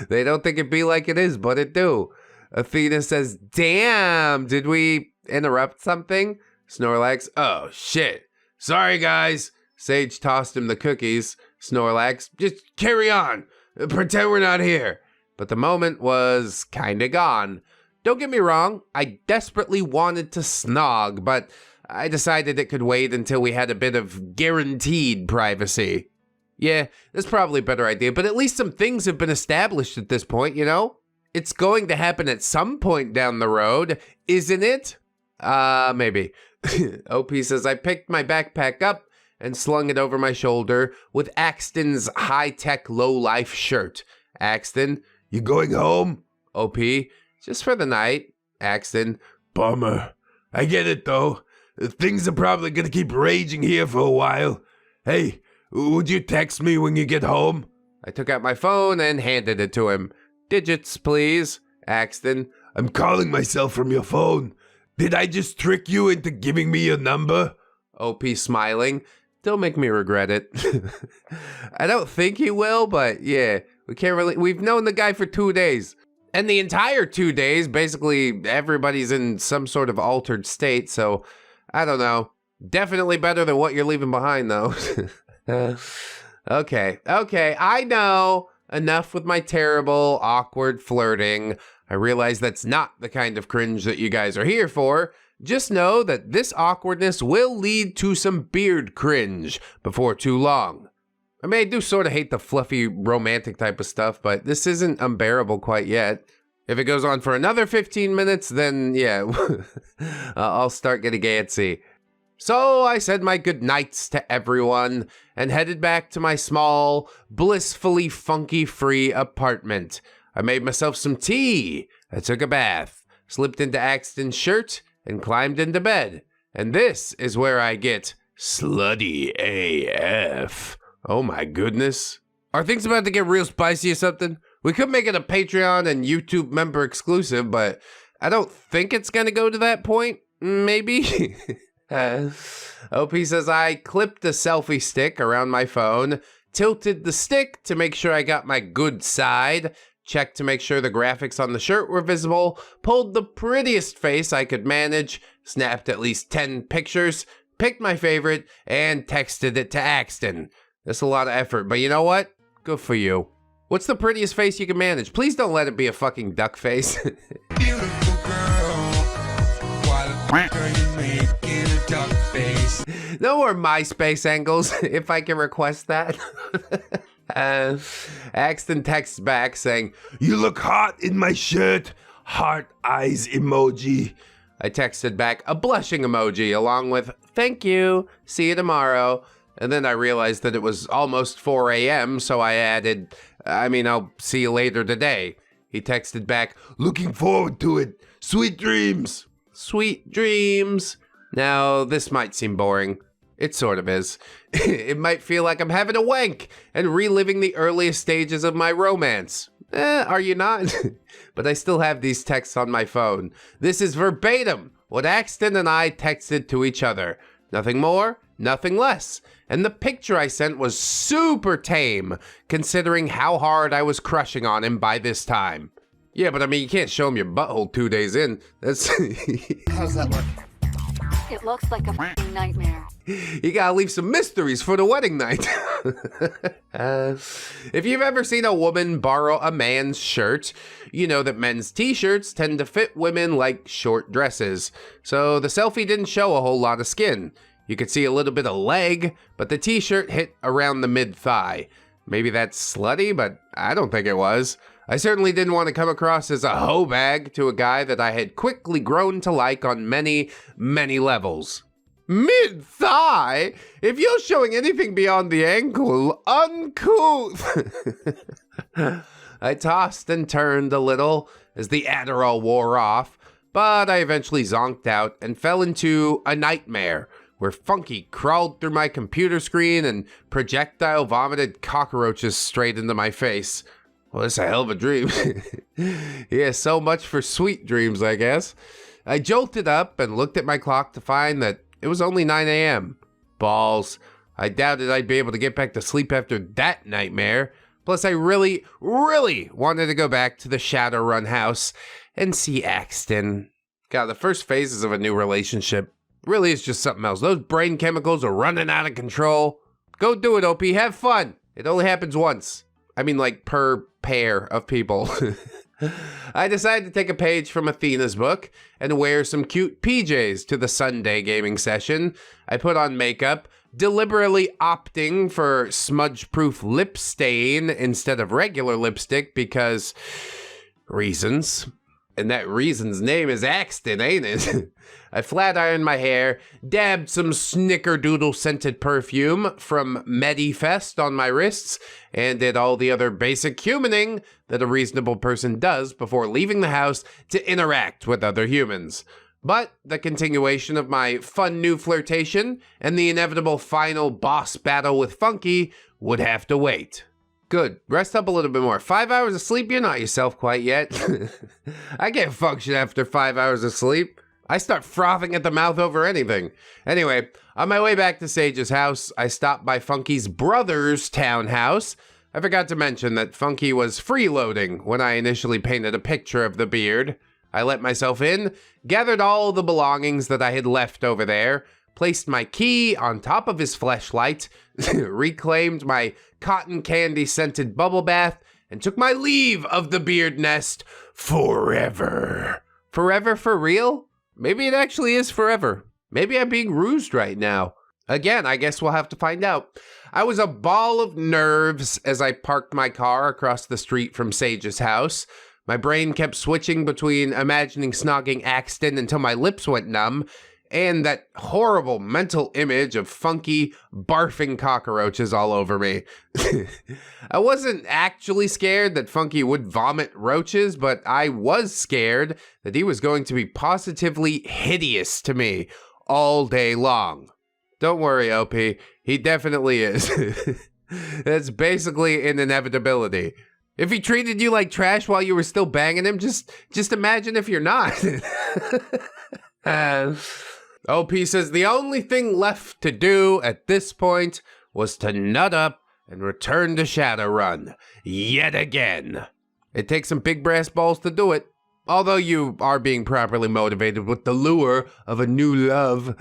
They don't think it be like it is, but it do. Athena says, damn, did we interrupt something? Snorlax, oh shit. Sorry guys. Sage tossed him the cookies. Snorlax, just carry on. Pretend we're not here. But the moment was kinda gone. Don't get me wrong, I desperately wanted to snog, but I decided it could wait until we had a bit of guaranteed privacy. Yeah, that's probably a better idea, but at least some things have been established at this point, you know? It's going to happen at some point down the road, isn't it? Maybe. OP says, I picked my backpack up and slung it over my shoulder with Axton's high-tech low-life shirt. Axton, you going home? OP, just for the night. Axton, bummer. I get it, though. Things are probably gonna keep raging here for a while. Hey, would you text me when you get home? I took out my phone and handed it to him. Digits, please. Axton, I'm calling myself from your phone. Did I just trick you into giving me your number? OP smiling. Don't make me regret it. I don't think he will, but yeah, we've known the guy for 2 days. And the entire 2 days, basically everybody's in some sort of altered state, so I don't know. Definitely better than what you're leaving behind, though. Okay, I know. Enough with my terrible, awkward flirting. I realize that's not the kind of cringe that you guys are here for. Just know that this awkwardness will lead to some beard cringe before too long. I mean, I do sort of hate the fluffy, romantic type of stuff, but this isn't unbearable quite yet. If it goes on for another 15 minutes, then yeah, I'll start getting antsy. So I said my goodnights to everyone and headed back to my small, blissfully funky-free apartment. I made myself some tea, I took a bath, slipped into Axton's shirt, and climbed into bed. And this is where I get slutty AF. Oh my goodness. Are things about to get real spicy or something? We could make it a Patreon and YouTube member exclusive, but I don't think it's gonna go to that point. Maybe? OP says, I clipped a selfie stick around my phone, tilted the stick to make sure I got my good side, checked to make sure the graphics on the shirt were visible, pulled the prettiest face I could manage, snapped at least 10 pictures, picked my favorite, and texted it to Axton. That's a lot of effort, but you know what? Good for you. What's the prettiest face you can manage? Please don't let it be a fucking duck face. Beautiful girl, why the f*** are you making a duck face? No more MySpace angles, if I can request that. Axton texts back saying, you look hot in my shirt. Heart eyes emoji. I texted back a blushing emoji along with, thank you, see you tomorrow. And then I realized that it was almost 4 a.m., so I added, I'll see you later today. He texted back, looking forward to it. Sweet dreams. Sweet dreams. Now, this might seem boring. It sort of is. It might feel like I'm having a wank and reliving the earliest stages of my romance. Are you not? But I still have these texts on my phone. This is verbatim what Axton and I texted to each other. Nothing more, nothing less. And the picture I sent was super tame, considering how hard I was crushing on him by this time. Yeah, but you can't show him your butthole 2 days in. That's... How's that work? It looks like a f***ing nightmare. You gotta leave some mysteries for the wedding night. If you've ever seen a woman borrow a man's shirt, you know that men's t-shirts tend to fit women like short dresses. So the selfie didn't show a whole lot of skin. You could see a little bit of leg, but the t-shirt hit around the mid-thigh. Maybe that's slutty, but I don't think it was. I certainly didn't want to come across as a hoe bag to a guy that I had quickly grown to like on many, many levels. Mid-thigh? If you're showing anything beyond the ankle, uncouth. I tossed and turned a little as the Adderall wore off, but I eventually zonked out and fell into a nightmare where Funky crawled through my computer screen and projectile vomited cockroaches straight into my face. Well, that's a hell of a dream. Yeah, so much for sweet dreams, I guess. I jolted up and looked at my clock to find that it was only 9 a.m. Balls. I doubted I'd be able to get back to sleep after that nightmare. Plus, I really, really wanted to go back to the Shadowrun house and see Axton. God, the first phases of a new relationship really is just something else. Those brain chemicals are running out of control. Go do it, OP. Have fun. It only happens once. I mean, like, per pair of people. I decided to take a page from Athena's book and wear some cute PJs to the Sunday gaming session. I put on makeup, deliberately opting for smudge-proof lip stain instead of regular lipstick because reasons. And that reason's name is Axton, ain't it? I flat ironed my hair, dabbed some snickerdoodle scented perfume from Medifest on my wrists, and did all the other basic humaning that a reasonable person does before leaving the house to interact with other humans. But the continuation of my fun new flirtation and the inevitable final boss battle with Funky would have to wait. Good. Rest up a little bit more. 5 hours of sleep? You're not yourself quite yet. I can't function after 5 hours of sleep. I start frothing at the mouth over anything. Anyway, on my way back to Sage's house, I stopped by Funky's brother's townhouse. I forgot to mention that Funky was freeloading when I initially painted a picture of the beard. I let myself in, gathered all the belongings that I had left over there, placed my key on top of his fleshlight, reclaimed my cotton candy scented bubble bath, and took my leave of the beard nest forever. Forever for real? Maybe it actually is forever. Maybe I'm being rused right now. Again, I guess we'll have to find out. I was a ball of nerves as I parked my car across the street from Sage's house. My brain kept switching between imagining snogging Axton until my lips went numb and that horrible mental image of Funky barfing cockroaches all over me. I wasn't actually scared that Funky would vomit roaches, but I was scared that he was going to be positively hideous to me all day long. Don't worry, OP. He definitely is. That's basically an inevitability. If he treated you like trash while you were still banging him, just imagine if you're not. OP says the only thing left to do at this point was to nut up and return to Shadowrun yet again. It takes some big brass balls to do it, although you are being properly motivated with the lure of a new love.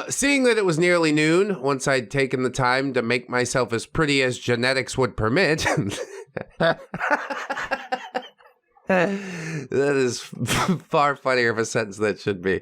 Seeing that it was nearly noon, once I'd taken the time to make myself as pretty as genetics would permit, that is far funnier of a sentence than it should be,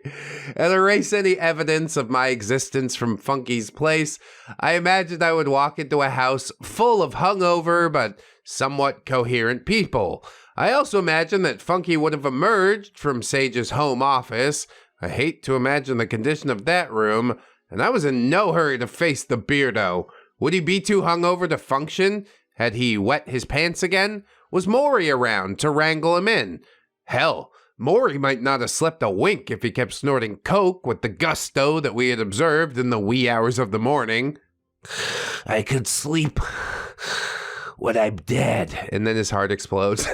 and erase any evidence of my existence from Funky's place, I imagined I would walk into a house full of hungover but somewhat coherent people. I also imagined that Funky would have emerged from Sage's home office. I hate to imagine the condition of that room, and I was in no hurry to face the beardo. Would he be too hungover to function? Had he wet his pants again? Was Maury around to wrangle him in? Hell, Maury might not have slept a wink if he kept snorting coke with the gusto that we had observed in the wee hours of the morning. I could sleep when I'm dead. And then his heart explodes.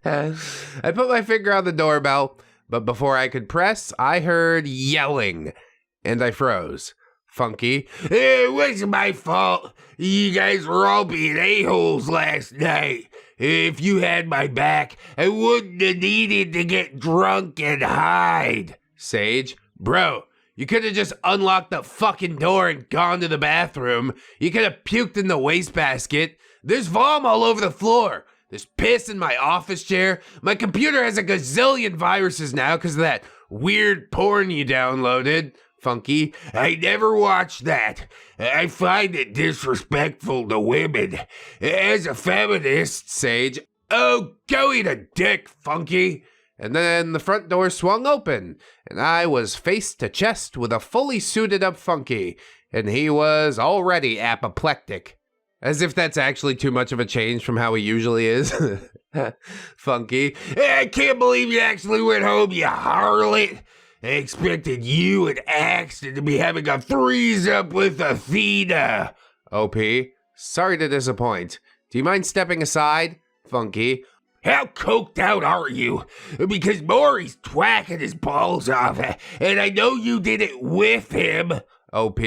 I put my finger on the doorbell, but before I could press, I heard yelling, and I froze. Funky. It wasn't my fault. You guys were all being a-holes last night. If you had my back, I wouldn't have needed to get drunk and hide. Sage. Bro, you could have just unlocked the fucking door and gone to the bathroom. You could have puked in the wastebasket. There's vom all over the floor. There's piss in my office chair. My computer has a gazillion viruses now because of that weird porn you downloaded. Funky. I never watched that. I find it disrespectful to women. As a feminist, Sage. Oh, go eat a dick, Funky. And then the front door swung open, and I was face to chest with a fully suited up Funky, and he was already apoplectic. As if that's actually too much of a change from how he usually is. Funky. I can't believe you actually went home, you harlot. I expected you and Axton to be having a threesome with Athena. OP, sorry to disappoint. Do you mind stepping aside? Funky. How coked out are you? Because Maury's twacking his balls off, and I know you did it with him. OP,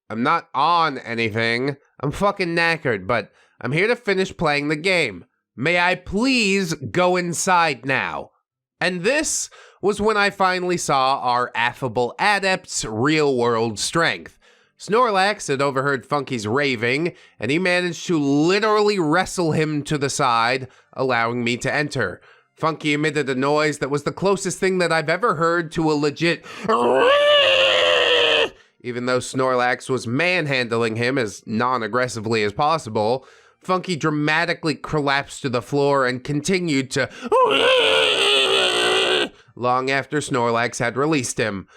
I'm not on anything. I'm fucking knackered, but I'm here to finish playing the game. May I please go inside now? And this was when I finally saw our affable adept's real-world strength. Snorlax had overheard Funky's raving, and he managed to literally wrestle him to the side, allowing me to enter. Funky emitted a noise that was the closest thing that I've ever heard to a legit even though Snorlax was manhandling him as non-aggressively as possible. Funky dramatically collapsed to the floor and continued to long after Snorlax had released him.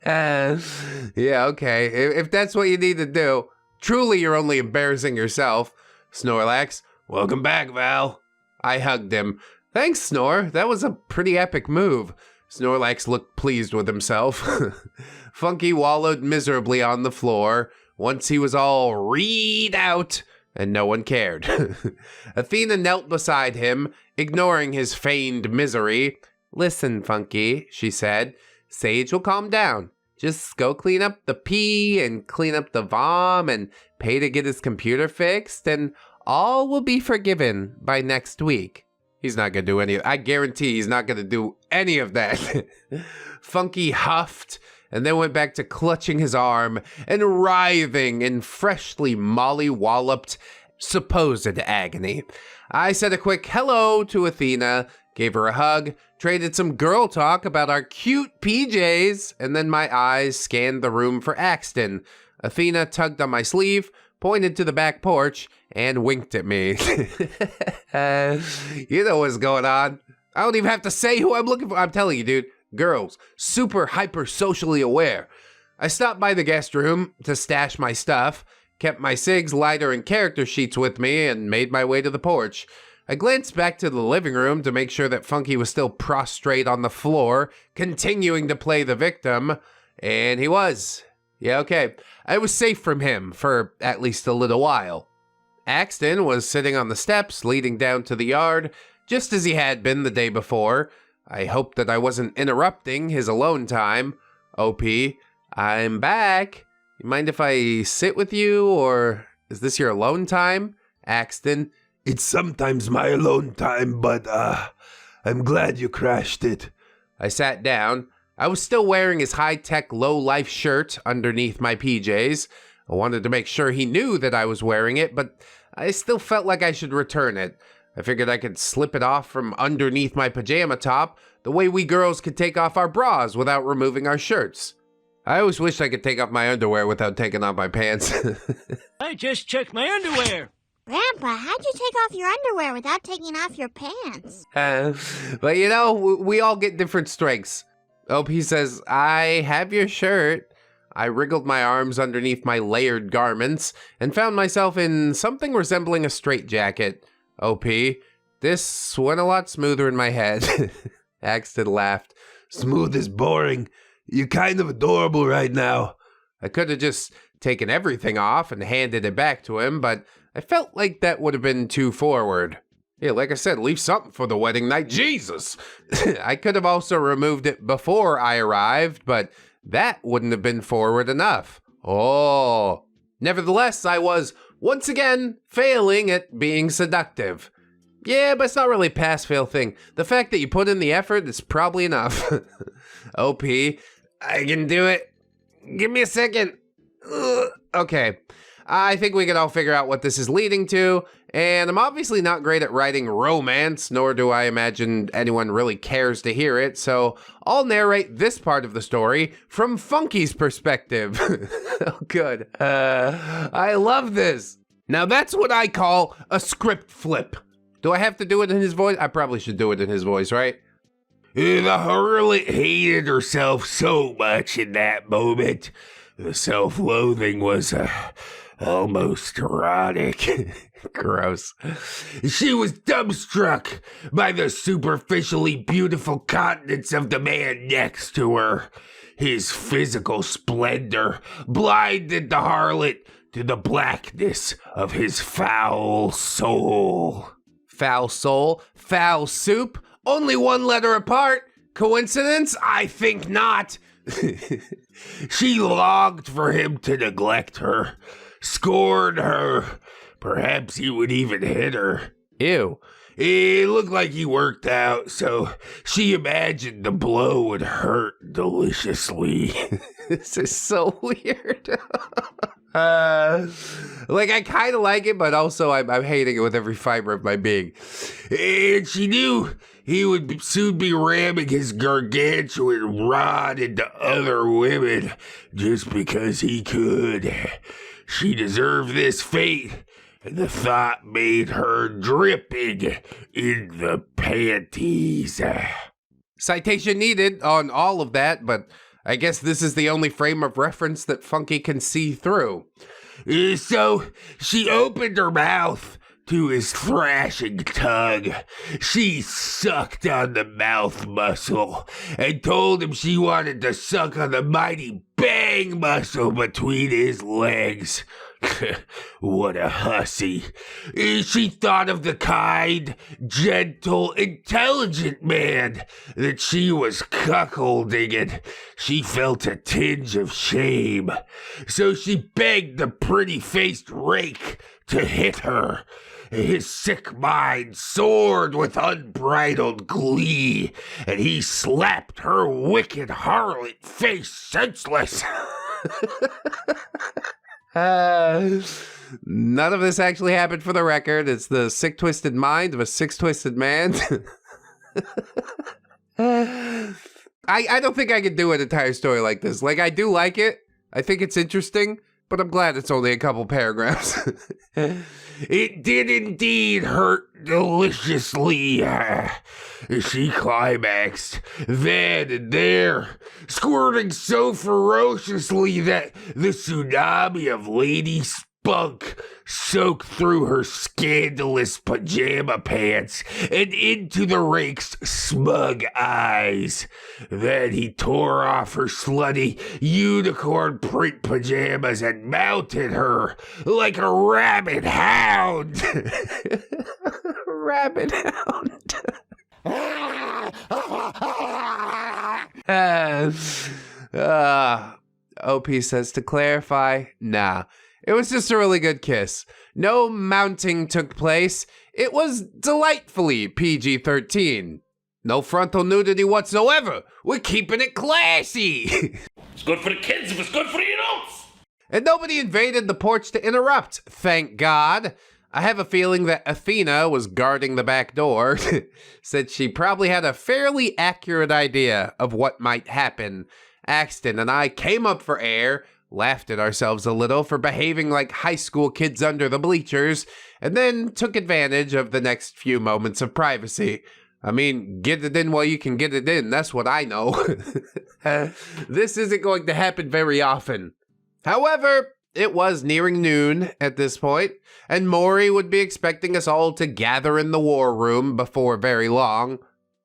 Yeah, okay. If that's what you need to do, truly you're only embarrassing yourself. Snorlax, welcome back, Val. I hugged him. Thanks, Snor. That was a pretty epic move. Snorlax looked pleased with himself. Funky wallowed miserably on the floor once he was all reed out, and no one cared. Athena knelt beside him, ignoring his feigned misery. Listen, Funky, she said. Sage will calm down. Just go clean up the pee and clean up the vom and pay to get his computer fixed, and all will be forgiven by next week. He's not gonna do any of I guarantee he's not gonna do any of that. Funky huffed and then went back to clutching his arm and writhing in freshly molly-walloped supposed agony. I said a quick hello to Athena, gave her a hug, traded some girl talk about our cute PJs, and then my eyes scanned the room for Axton. Athena tugged on my sleeve, pointed to the back porch, and winked at me. You know what's going on. I don't even have to say who I'm looking for. I'm telling you, dude. Girls, super hyper socially aware. I stopped by the guest room to stash my stuff, kept my cigs, lighter, and character sheets with me, and made my way to the porch. I glanced back to the living room to make sure that Funky was still prostrate on the floor, continuing to play the victim, and he was. Yeah, okay. I was safe from him for at least a little while. Axton was sitting on the steps leading down to the yard, just as he had been the day before. I hoped that I wasn't interrupting his alone time. OP, I'm back. You mind if I sit with you, or is this your alone time? Axton, it's sometimes my alone time, but I'm glad you crashed it. I sat down. I was still wearing his high-tech, low-life shirt underneath my PJs. I wanted to make sure he knew that I was wearing it, but I still felt like I should return it. I figured I could slip it off from underneath my pajama top, the way we girls could take off our bras without removing our shirts. I always wished I could take off my underwear without taking off my pants. I just checked my underwear. Grandpa, how'd you take off your underwear without taking off your pants? But you know, we all get different strengths. OP says, I have your shirt. I wriggled my arms underneath my layered garments and found myself in something resembling a straitjacket. OP, this went a lot smoother in my head. Axton laughed. Smooth is boring. You're kind of adorable right now. I could have just taken everything off and handed it back to him, but I felt like that would have been too forward. Yeah, like I said, leave something for the wedding night. Jesus! I could have also removed it before I arrived, but that wouldn't have been forward enough. Oh. Nevertheless, I was, once again, failing at being seductive. Yeah, but it's not really a pass-fail thing. The fact that you put in the effort is probably enough. OP, I can do it. Give me a second. Okay. I think we can all figure out what this is leading to, and I'm obviously not great at writing romance, nor do I imagine anyone really cares to hear it, so I'll narrate this part of the story from Funky's perspective. Oh, good. I love this. Now that's what I call a script flip. Do I have to do it in his voice? I probably should do it in his voice, right? The harlot hated herself so much in that moment. The self-loathing was almost erotic. Gross. She was dumbstruck by the superficially beautiful countenance of the man next to her. His physical splendor blinded the harlot to the blackness of his foul soul. Foul soul, foul soup, only one letter apart. Coincidence? I think not. She longed for him to neglect her, scorn her. Perhaps he would even hit her. Ew. It looked like he worked out, so she imagined the blow would hurt deliciously. This is so weird. Like, I kind of like it, but also I'm hating it with every fiber of my being. And she knew he would soon be ramming his gargantuan rod into other women just because he could. She deserved this fate, and the thought made her dripping in the panties. Citation needed on all of that, but I guess this is the only frame of reference that Funky can see through. So she opened her mouth to his thrashing tongue. She sucked on the mouth muscle and told him she wanted to suck on the mighty bang muscle between his legs. What a hussy. She thought of the kind, gentle, intelligent man that she was cuckolding, and she felt a tinge of shame. So she begged the pretty-faced rake to hit her. His sick mind soared with unbridled glee, and he slapped her wicked harlot face senseless. None of this actually happened for the record. It's the sick, twisted mind of a sick, twisted man. I don't think I could do an entire story like this. Like, I do like it. I think it's interesting, but I'm glad it's only a couple paragraphs. It did indeed hurt deliciously. She climaxed then and there, squirting so ferociously that the tsunami of lady spunk soaked through her scandalous pajama pants and into the rake's smug eyes. Then he tore off her slutty unicorn print pajamas and mounted her like a rabid hound. Rabid hound. OP says, to clarify, nah. It was just a really good kiss. No mounting took place. It was delightfully PG-13. No frontal nudity whatsoever. We're keeping it classy. It's good for the kids if it's good for the adults. And nobody invaded the porch to interrupt, thank God. I have a feeling that Athena was guarding the back door. Said she probably had a fairly accurate idea of what might happen. Axton and I came up for air, laughed at ourselves a little for behaving like high school kids under the bleachers, and then took advantage of the next few moments of privacy. I mean, get it in while you can get it in, that's what I know. This isn't going to happen very often. However, it was nearing noon at this point, and Maury would be expecting us all to gather in the war room before very long.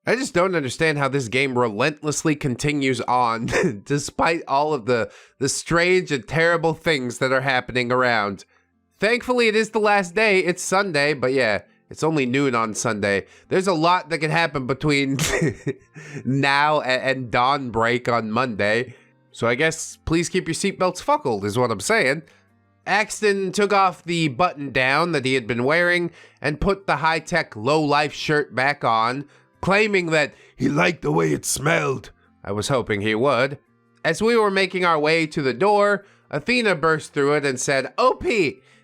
I just don't understand how this game relentlessly continues on, despite all of the strange and terrible things that are happening around. Thankfully, it is the last day. It's Sunday, but yeah, it's only noon on Sunday. There's a lot that can happen between now and dawn break on Monday. So I guess please keep your seatbelts buckled is what I'm saying. Axton took off the button down that he had been wearing and put the high-tech low-life shirt back on, claiming that he liked the way it smelled. I was hoping he would. As we were making our way to the door, Athena burst through it and said, OP,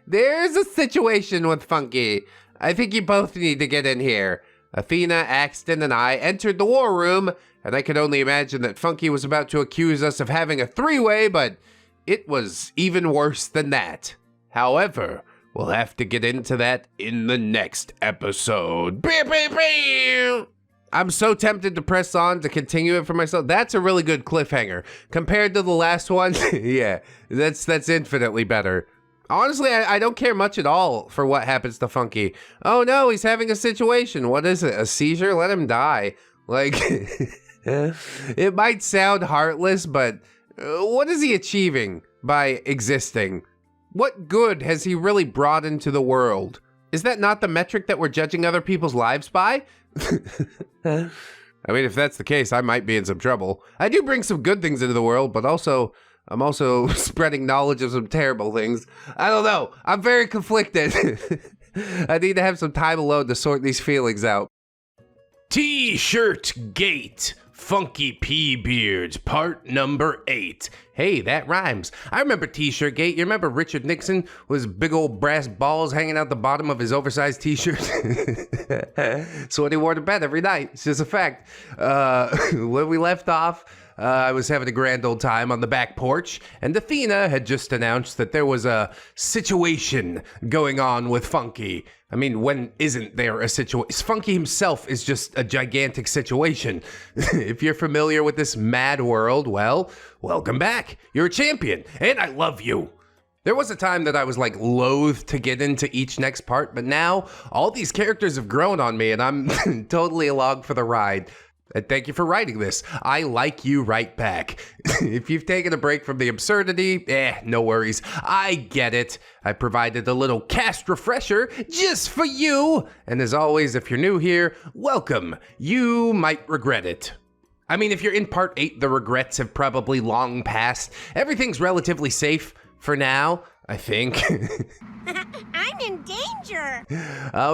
there's a situation with Funky. I think you both need to get in here. Athena, Axton, and I entered the war room, and I could only imagine that Funky was about to accuse us of having a three-way, but it was even worse than that. However, we'll have to get into that in the next episode. I'm so tempted to press on to continue it for myself. That's a really good cliffhanger. Compared to the last one, yeah, that's infinitely better. Honestly, I don't care much at all for what happens to Funky. Oh no, he's having a situation. What is it, a seizure? Let him die. Like, it might sound heartless, but what is he achieving by existing? What good has he really brought into the world? Is that not the metric that we're judging other people's lives by? I mean, if that's the case, I might be in some trouble. I do bring some good things into the world, but I'm also spreading knowledge of some terrible things. I don't know. I'm very conflicted. I need to have some time alone to sort these feelings out. T-shirt gate. Funky P beards, part number 8. Hey, that rhymes. I remember T-shirt gate. You remember Richard Nixon with his big old brass balls hanging out the bottom of his oversized T-shirt? So what he wore to bed every night. It's just a fact. When we left off, I was having a grand old time on the back porch, and Athena had just announced that there was a situation going on with Funky. I mean, when isn't there a situation? Funky himself is just a gigantic situation. If you're familiar with this mad world, well, welcome back. You're a champion, and I love you. There was a time that I was like loath to get into each next part, but now all these characters have grown on me, and I'm totally along for the ride. And thank you for writing this. I like you right back. If you've taken a break from the absurdity, no worries. I get it. I provided a little cast refresher just for you. And as always, if you're new here, welcome. You might regret it. I mean, if you're in part 8, the regrets have probably long passed. Everything's relatively safe for now, I think. I'm in danger.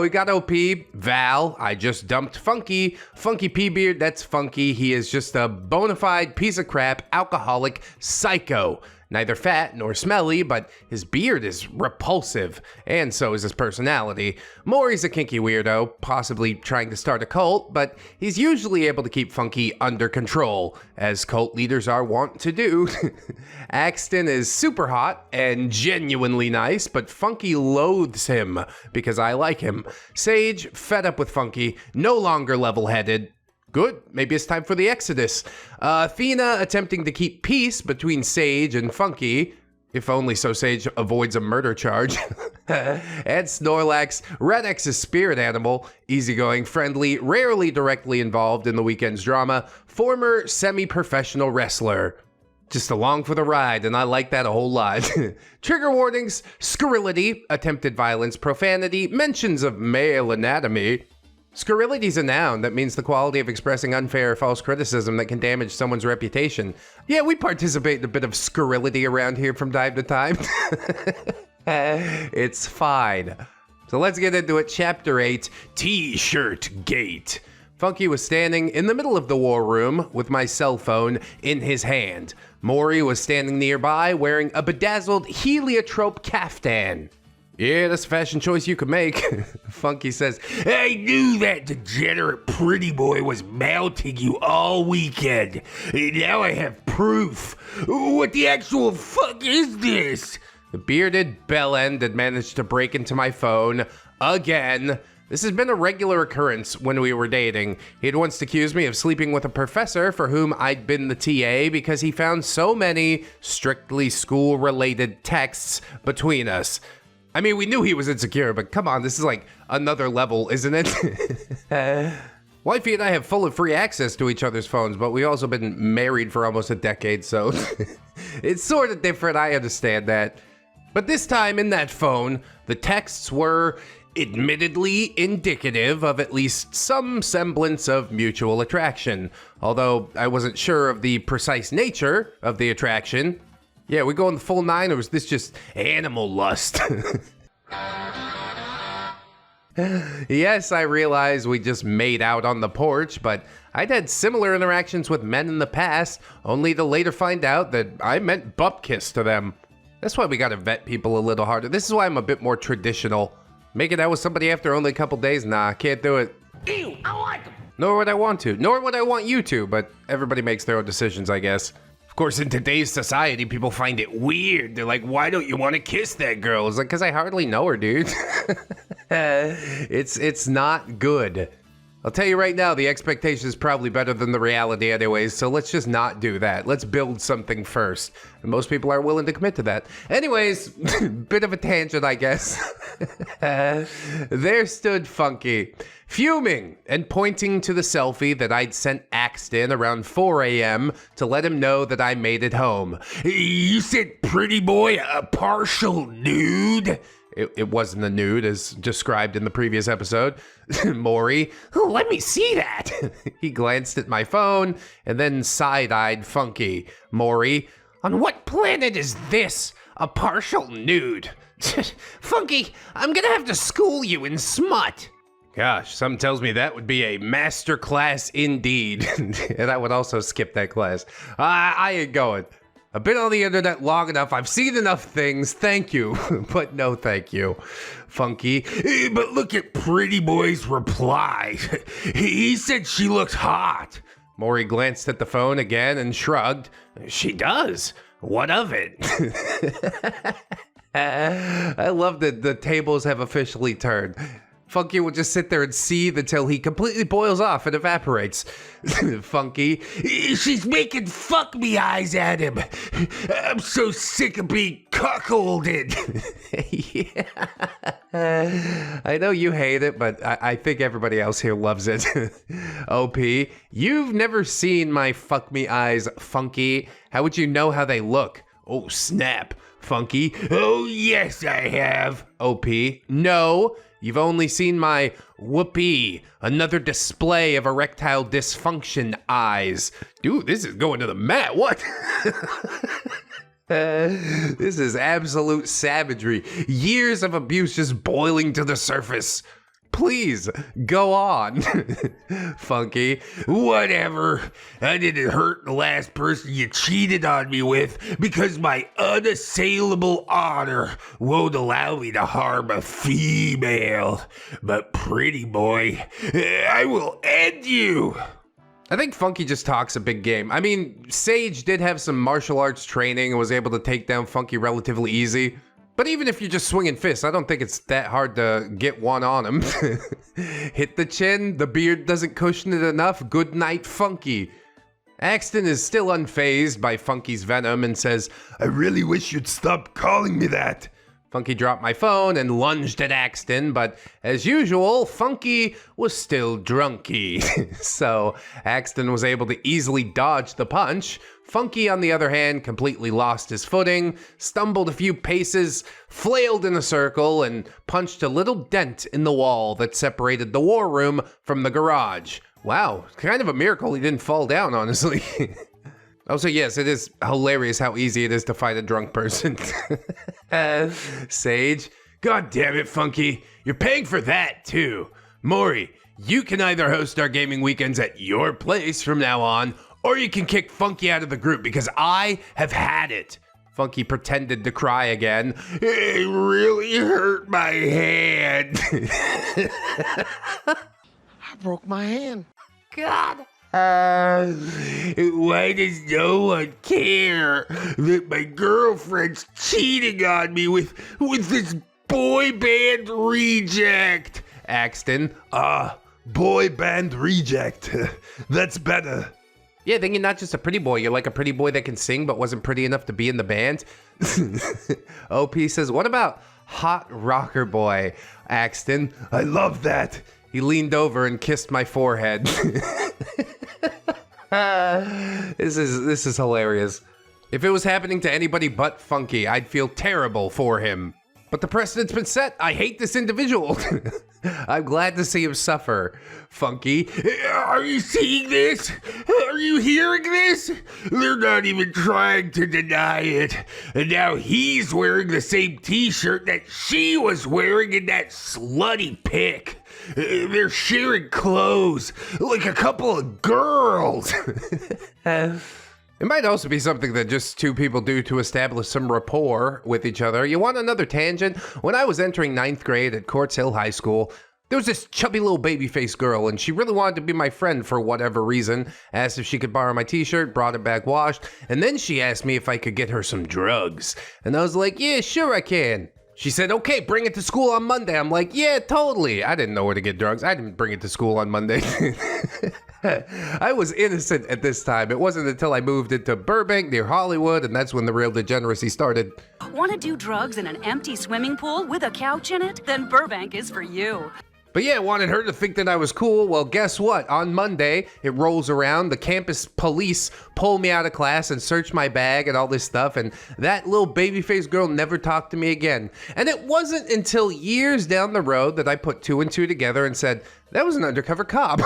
We got OP, Val. I just dumped Funky. Funky P-Beard, that's Funky. He is just a bona fide piece of crap, alcoholic psycho. Neither fat nor smelly, but his beard is repulsive, and so is his personality. Maury's a kinky weirdo, possibly trying to start a cult, but he's usually able to keep Funky under control, as cult leaders are wont to do. Axton is super hot and genuinely nice, but Funky loathes him because I like him. Sage, fed up with Funky, no longer level-headed. Good, maybe it's time for the Exodus. Athena attempting to keep peace between Sage and Funky, if only so Sage avoids a murder charge. And Snorlax, ReddX's spirit animal, easygoing, friendly, rarely directly involved in the weekend's drama, former semi-professional wrestler. Just along for the ride, and I like that a whole lot. Trigger warnings, scurrility, attempted violence, profanity, mentions of male anatomy. Scurrility is a noun that means the quality of expressing unfair or false criticism that can damage someone's reputation. Yeah, we participate in a bit of scurrility around here from time to time. It's fine. So let's get into it. Chapter 8, T-shirt gate. Funky was standing in the middle of the war room with my cell phone in his hand. Maury was standing nearby wearing a bedazzled heliotrope caftan. Yeah, that's a fashion choice you could make. Funky says, I knew that degenerate pretty boy was mounting you all weekend. And now I have proof. What the actual fuck is this? The bearded bellend had managed to break into my phone again. This has been a regular occurrence when we were dating. He had once accused me of sleeping with a professor for whom I'd been the TA because he found so many strictly school-related texts between us. I mean, we knew he was insecure, but come on, this is like another level, isn't it? Wifey and I have full and free access to each other's phones, but we've also been married for almost a decade, so it's sort of different, I understand that. But this time in that phone, the texts were admittedly indicative of at least some semblance of mutual attraction, although I wasn't sure of the precise nature of the attraction. Yeah, we going the full 9, or was this just animal lust? Yes, I realize we just made out on the porch, but I'd had similar interactions with men in the past, only to later find out that I meant bump kiss to them. That's why we gotta vet people a little harder. This is why I'm a bit more traditional. Making out with somebody after only a couple days, nah, can't do it. Ew, I like him. Nor would I want to, nor would I want you to, but everybody makes their own decisions, I guess. Of course, in today's society, people find it weird. They're like, why don't you want to kiss that girl? It's like, because I hardly know her, dude. It's not good. I'll tell you right now, the expectation is probably better than the reality anyways, so let's just not do that. Let's build something first. And most people are willing to commit to that. Anyways, bit of a tangent, I guess. There stood Funky, fuming and pointing to the selfie that I'd sent Axton around 4 a.m. to let him know that I made it home. You said pretty boy, a partial nude? It wasn't a nude as described in the previous episode. Maury, Oh, let me see that. he glanced at my phone and then side-eyed Funky. Maury, On what planet is this a partial nude? Funky, I'm gonna have to school you in smut. gosh, something tells me that would be a master class indeed. And I would also skip that class. I ain't going. I've been on the internet long enough. I've seen enough things. Thank you, but no thank you. Funky. But look at Pretty Boy's reply. He said she looks hot. Maury glanced at the phone again and shrugged. She does. What of it? I love that the tables have officially turned. Funky will just sit there and seethe until he completely boils off and evaporates. Funky. She's making fuck me eyes at him. I'm so sick of being cuckolded. Yeah. I know you hate it, but I think everybody else here loves it. OP, you've never seen my fuck me eyes, Funky. How would you know how they look? Oh, snap. Funky. Oh, yes, I have. OP, no. You've only seen my whoopee, another display of erectile dysfunction eyes. Dude, this is going to the mat. What? This is absolute savagery. Years of abuse just boiling to the surface. Please, go on. Funky. Whatever. I didn't hurt the last person you cheated on me with because my unassailable honor won't allow me to harm a female. But Pretty Boy, I will end you. I think Funky just talks a big game. I mean, Sage did have some martial arts training and was able to take down Funky relatively easy. But even if you're just swinging fists, I don't think it's that hard to get one on him. Hit the chin, the beard doesn't cushion it enough. Good night, Funky. Axton is still unfazed by Funky's venom and says, I really wish you'd stop calling me that. Funky dropped my phone and lunged at Axton, but as usual, Funky was still drunky. So Axton was able to easily dodge the punch. Funky, on the other hand, completely lost his footing, stumbled a few paces, flailed in a circle, and punched a little dent in the wall that separated the war room from the garage. Wow, kind of a miracle he didn't fall down, honestly. Also, yes, it is hilarious how easy it is to fight a drunk person. Sage, God damn it, Funky. You're paying for that, too. Maury, you can either host our gaming weekends at your place from now on, or you can kick Funky out of the group because I have had it. Funky pretended to cry again. It really hurt my hand. I broke my hand. God. Why does no one care that my girlfriend's cheating on me with this boy band reject? Axton. Boy band reject. That's better. Yeah, then you're not just a pretty boy. You're like a pretty boy that can sing but wasn't pretty enough to be in the band. OP says, what about hot rocker boy, Axton? I love that. He leaned over and kissed my forehead. This is hilarious. If it was happening to anybody but Funky, I'd feel terrible for him. But the precedent's been set. I hate this individual. I'm glad to see him suffer. Funky. Are you seeing this? Are you hearing this? They're not even trying to deny it. And now he's wearing the same t-shirt that she was wearing in that slutty pic. They're sharing clothes like a couple of girls. It might also be something that just two people do to establish some rapport with each other. You want another tangent? When I was entering 9th grade at Courts Hill High School, there was this chubby little baby-faced girl, and she really wanted to be my friend for whatever reason. Asked if she could borrow my t-shirt, brought it back washed, and then she asked me if I could get her some drugs. And I was like, yeah, sure I can. She said, okay, bring it to school on Monday. I'm like, yeah, totally. I didn't know where to get drugs. I didn't bring it to school on Monday. I was innocent at this time. It wasn't until I moved into Burbank near Hollywood, and that's when the real degeneracy started. Want to do drugs in an empty swimming pool with a couch in it? Then Burbank is for you. But yeah, wanted her to think that I was cool. Well, guess what? On Monday, it rolls around. The campus police pull me out of class and search my bag and all this stuff. And that little babyface girl never talked to me again. And it wasn't until years down the road that I put 2 and 2 together and said, that was an undercover cop.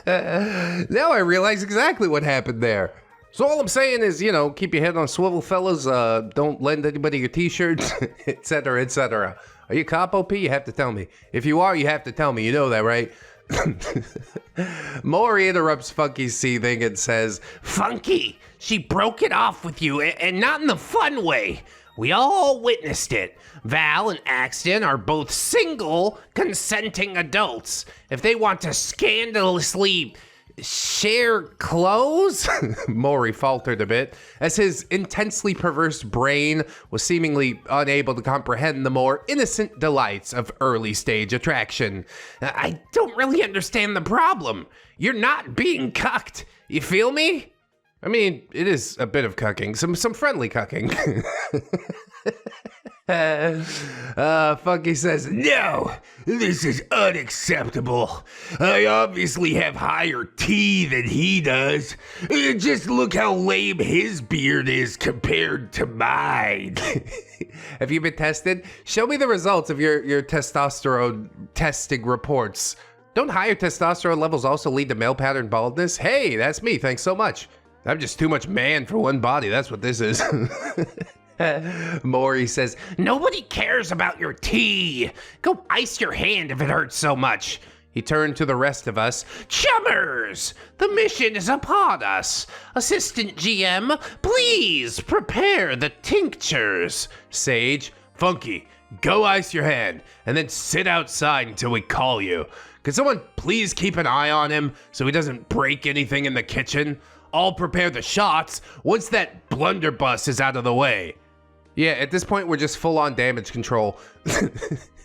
Now I realize exactly what happened there. So all I'm saying is, you know, keep your head on a swivel, fellas. Don't lend anybody your t-shirts, etc., etc. Are you a cop, OP? You have to tell me. If you are, you have to tell me. You know that, right? Maury interrupts Funky's seething and says, Funky, she broke it off with you, and not in the fun way. We all witnessed it. Val and Axton are both single, consenting adults. If they want to scandalously share clothes? Maury faltered a bit, as his intensely perverse brain was seemingly unable to comprehend the more innocent delights of early stage attraction. I don't really understand the problem. You're not being cucked. You feel me? I mean, it is a bit of cucking, some friendly cucking. Funky says, no, this is unacceptable. I obviously have higher T than he does. Just look how lame his beard is compared to mine. Have you been tested? Show me the results of your testosterone testing reports. Don't higher testosterone levels also lead to male pattern baldness? Hey, that's me, thanks so much. I'm just too much man for one body, that's what this is. Maury says, nobody cares about your tea. Go ice your hand if it hurts so much. He turned to the rest of us. Chummers, the mission is upon us. Assistant GM, please prepare the tinctures. Sage, Funky, go ice your hand and then sit outside until we call you. Could someone please keep an eye on him so he doesn't break anything in the kitchen? I'll prepare the shots once that blunderbuss is out of the way. Yeah, at this point, we're just full on damage control.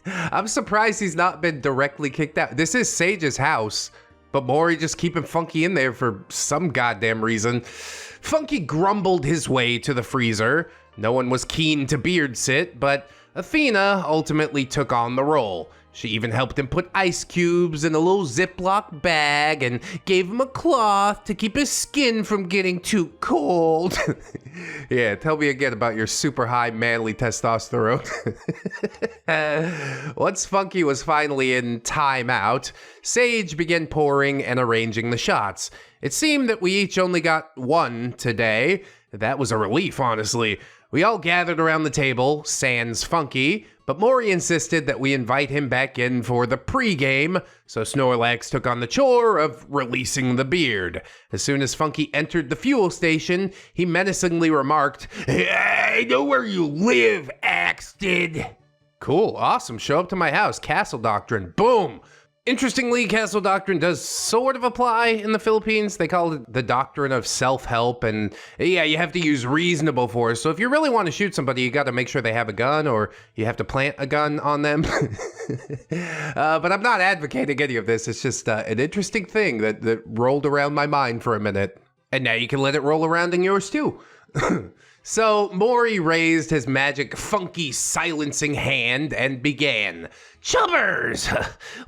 I'm surprised he's not been directly kicked out. This is Sage's house, but Maury just keeping Funky in there for some goddamn reason. Funky grumbled his way to the freezer. No one was keen to beard sit, but Athena ultimately took on the role. She even helped him put ice cubes in a little Ziploc bag and gave him a cloth to keep his skin from getting too cold. Yeah, tell me again about your super high manly testosterone. Once Funky was finally in timeout, Sage began pouring and arranging the shots. It seemed that we each only got one today. That was a relief, honestly. We all gathered around the table, sans Funky, but Maury insisted that we invite him back in for the pregame, so Snorlax took on the chore of releasing the beard. As soon as Funky entered the fuel station, he menacingly remarked, I know where you live, Axton. Cool, awesome, show up to my house, Castle Doctrine, boom! Interestingly, Castle Doctrine does sort of apply in the Philippines. They call it the doctrine of self-help, and yeah, you have to use reasonable force. So if you really want to shoot somebody, you got to make sure they have a gun, or you have to plant a gun on them. But I'm not advocating any of this. It's just an interesting thing that rolled around my mind for a minute. And now you can let it roll around in yours too. So Maury raised his magic Funky silencing hand and began. Chummers,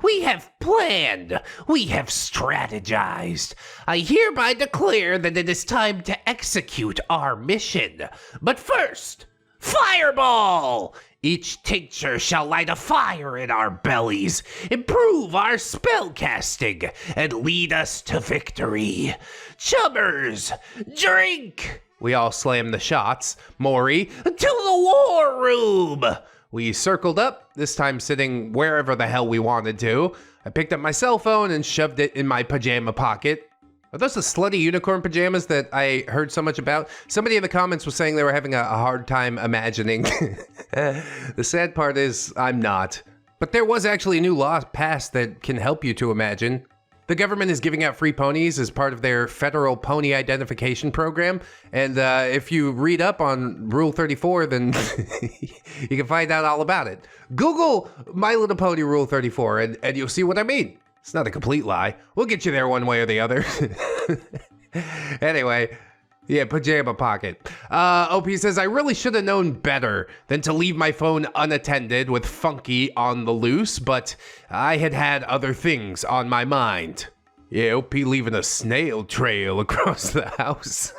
we have planned, we have strategized. I hereby declare that it is time to execute our mission. But first, fireball! Each tincture shall light a fire in our bellies, improve our spellcasting, and lead us to victory. Chummers, drink! We all slammed the shots. Maury, to the war room! We circled up, this time sitting wherever the hell we wanted to. I picked up my cell phone and shoved it in my pajama pocket. Are those the slutty unicorn pajamas that I heard so much about? Somebody in the comments was saying they were having a hard time imagining. The sad part is, I'm not. But there was actually a new law passed that can help you to imagine. The government is giving out free ponies as part of their federal pony identification program. And if you read up on Rule 34, then you can find out all about it. Google My Little Pony Rule 34 and you'll see what I mean. It's not a complete lie. We'll get you there one way or the other. Anyway, Yeah, pajama pocket. OP says, I really should have known better than to leave my phone unattended with Funky on the loose, but I had other things on my mind. Yeah, OP leaving a snail trail across the house.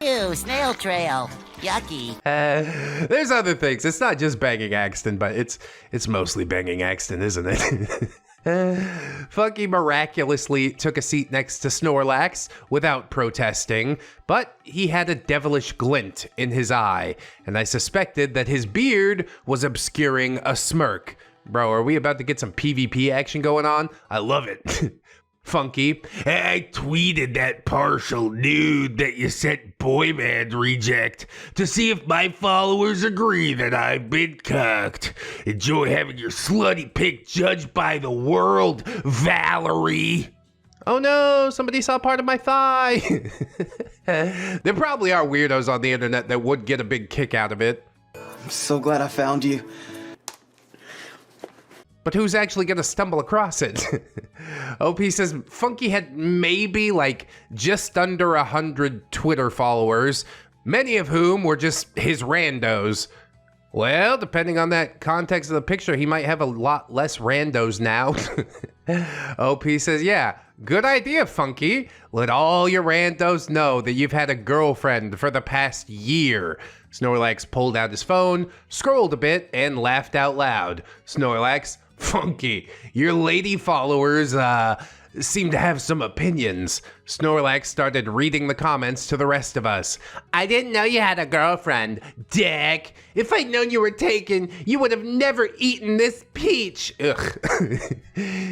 Ew, snail trail. Yucky. There's other things. It's not just banging Axton, but it's mostly banging Axton, isn't it? Funky miraculously took a seat next to Snorlax without protesting, but he had a devilish glint in his eye, and I suspected that his beard was obscuring a smirk. Bro, are we about to get some PvP action going on? I love it. Funky. I tweeted that partial nude that you sent boy band reject to see if my followers agree that I've been cucked. Enjoy having your slutty pic judged by the world, Valerie. Oh no, somebody saw part of my thigh. There probably are weirdos on the internet that would get a big kick out of it. I'm so glad I found you. But who's actually gonna stumble across it? OP says Funky had maybe like just under 100 Twitter followers, many of whom were just his randos. Well, depending on that context of the picture, he might have a lot less randos now. OP says, yeah, good idea, Funky. Let all your randos know that you've had a girlfriend for the past year. Snorlax pulled out his phone, scrolled a bit, and laughed out loud. Snorlax, Funky, your lady followers, seem to have some opinions. Snorlax started reading the comments to the rest of us. I didn't know you had a girlfriend, dick. If I'd known you were taken, you would have never eaten this peach. Ugh.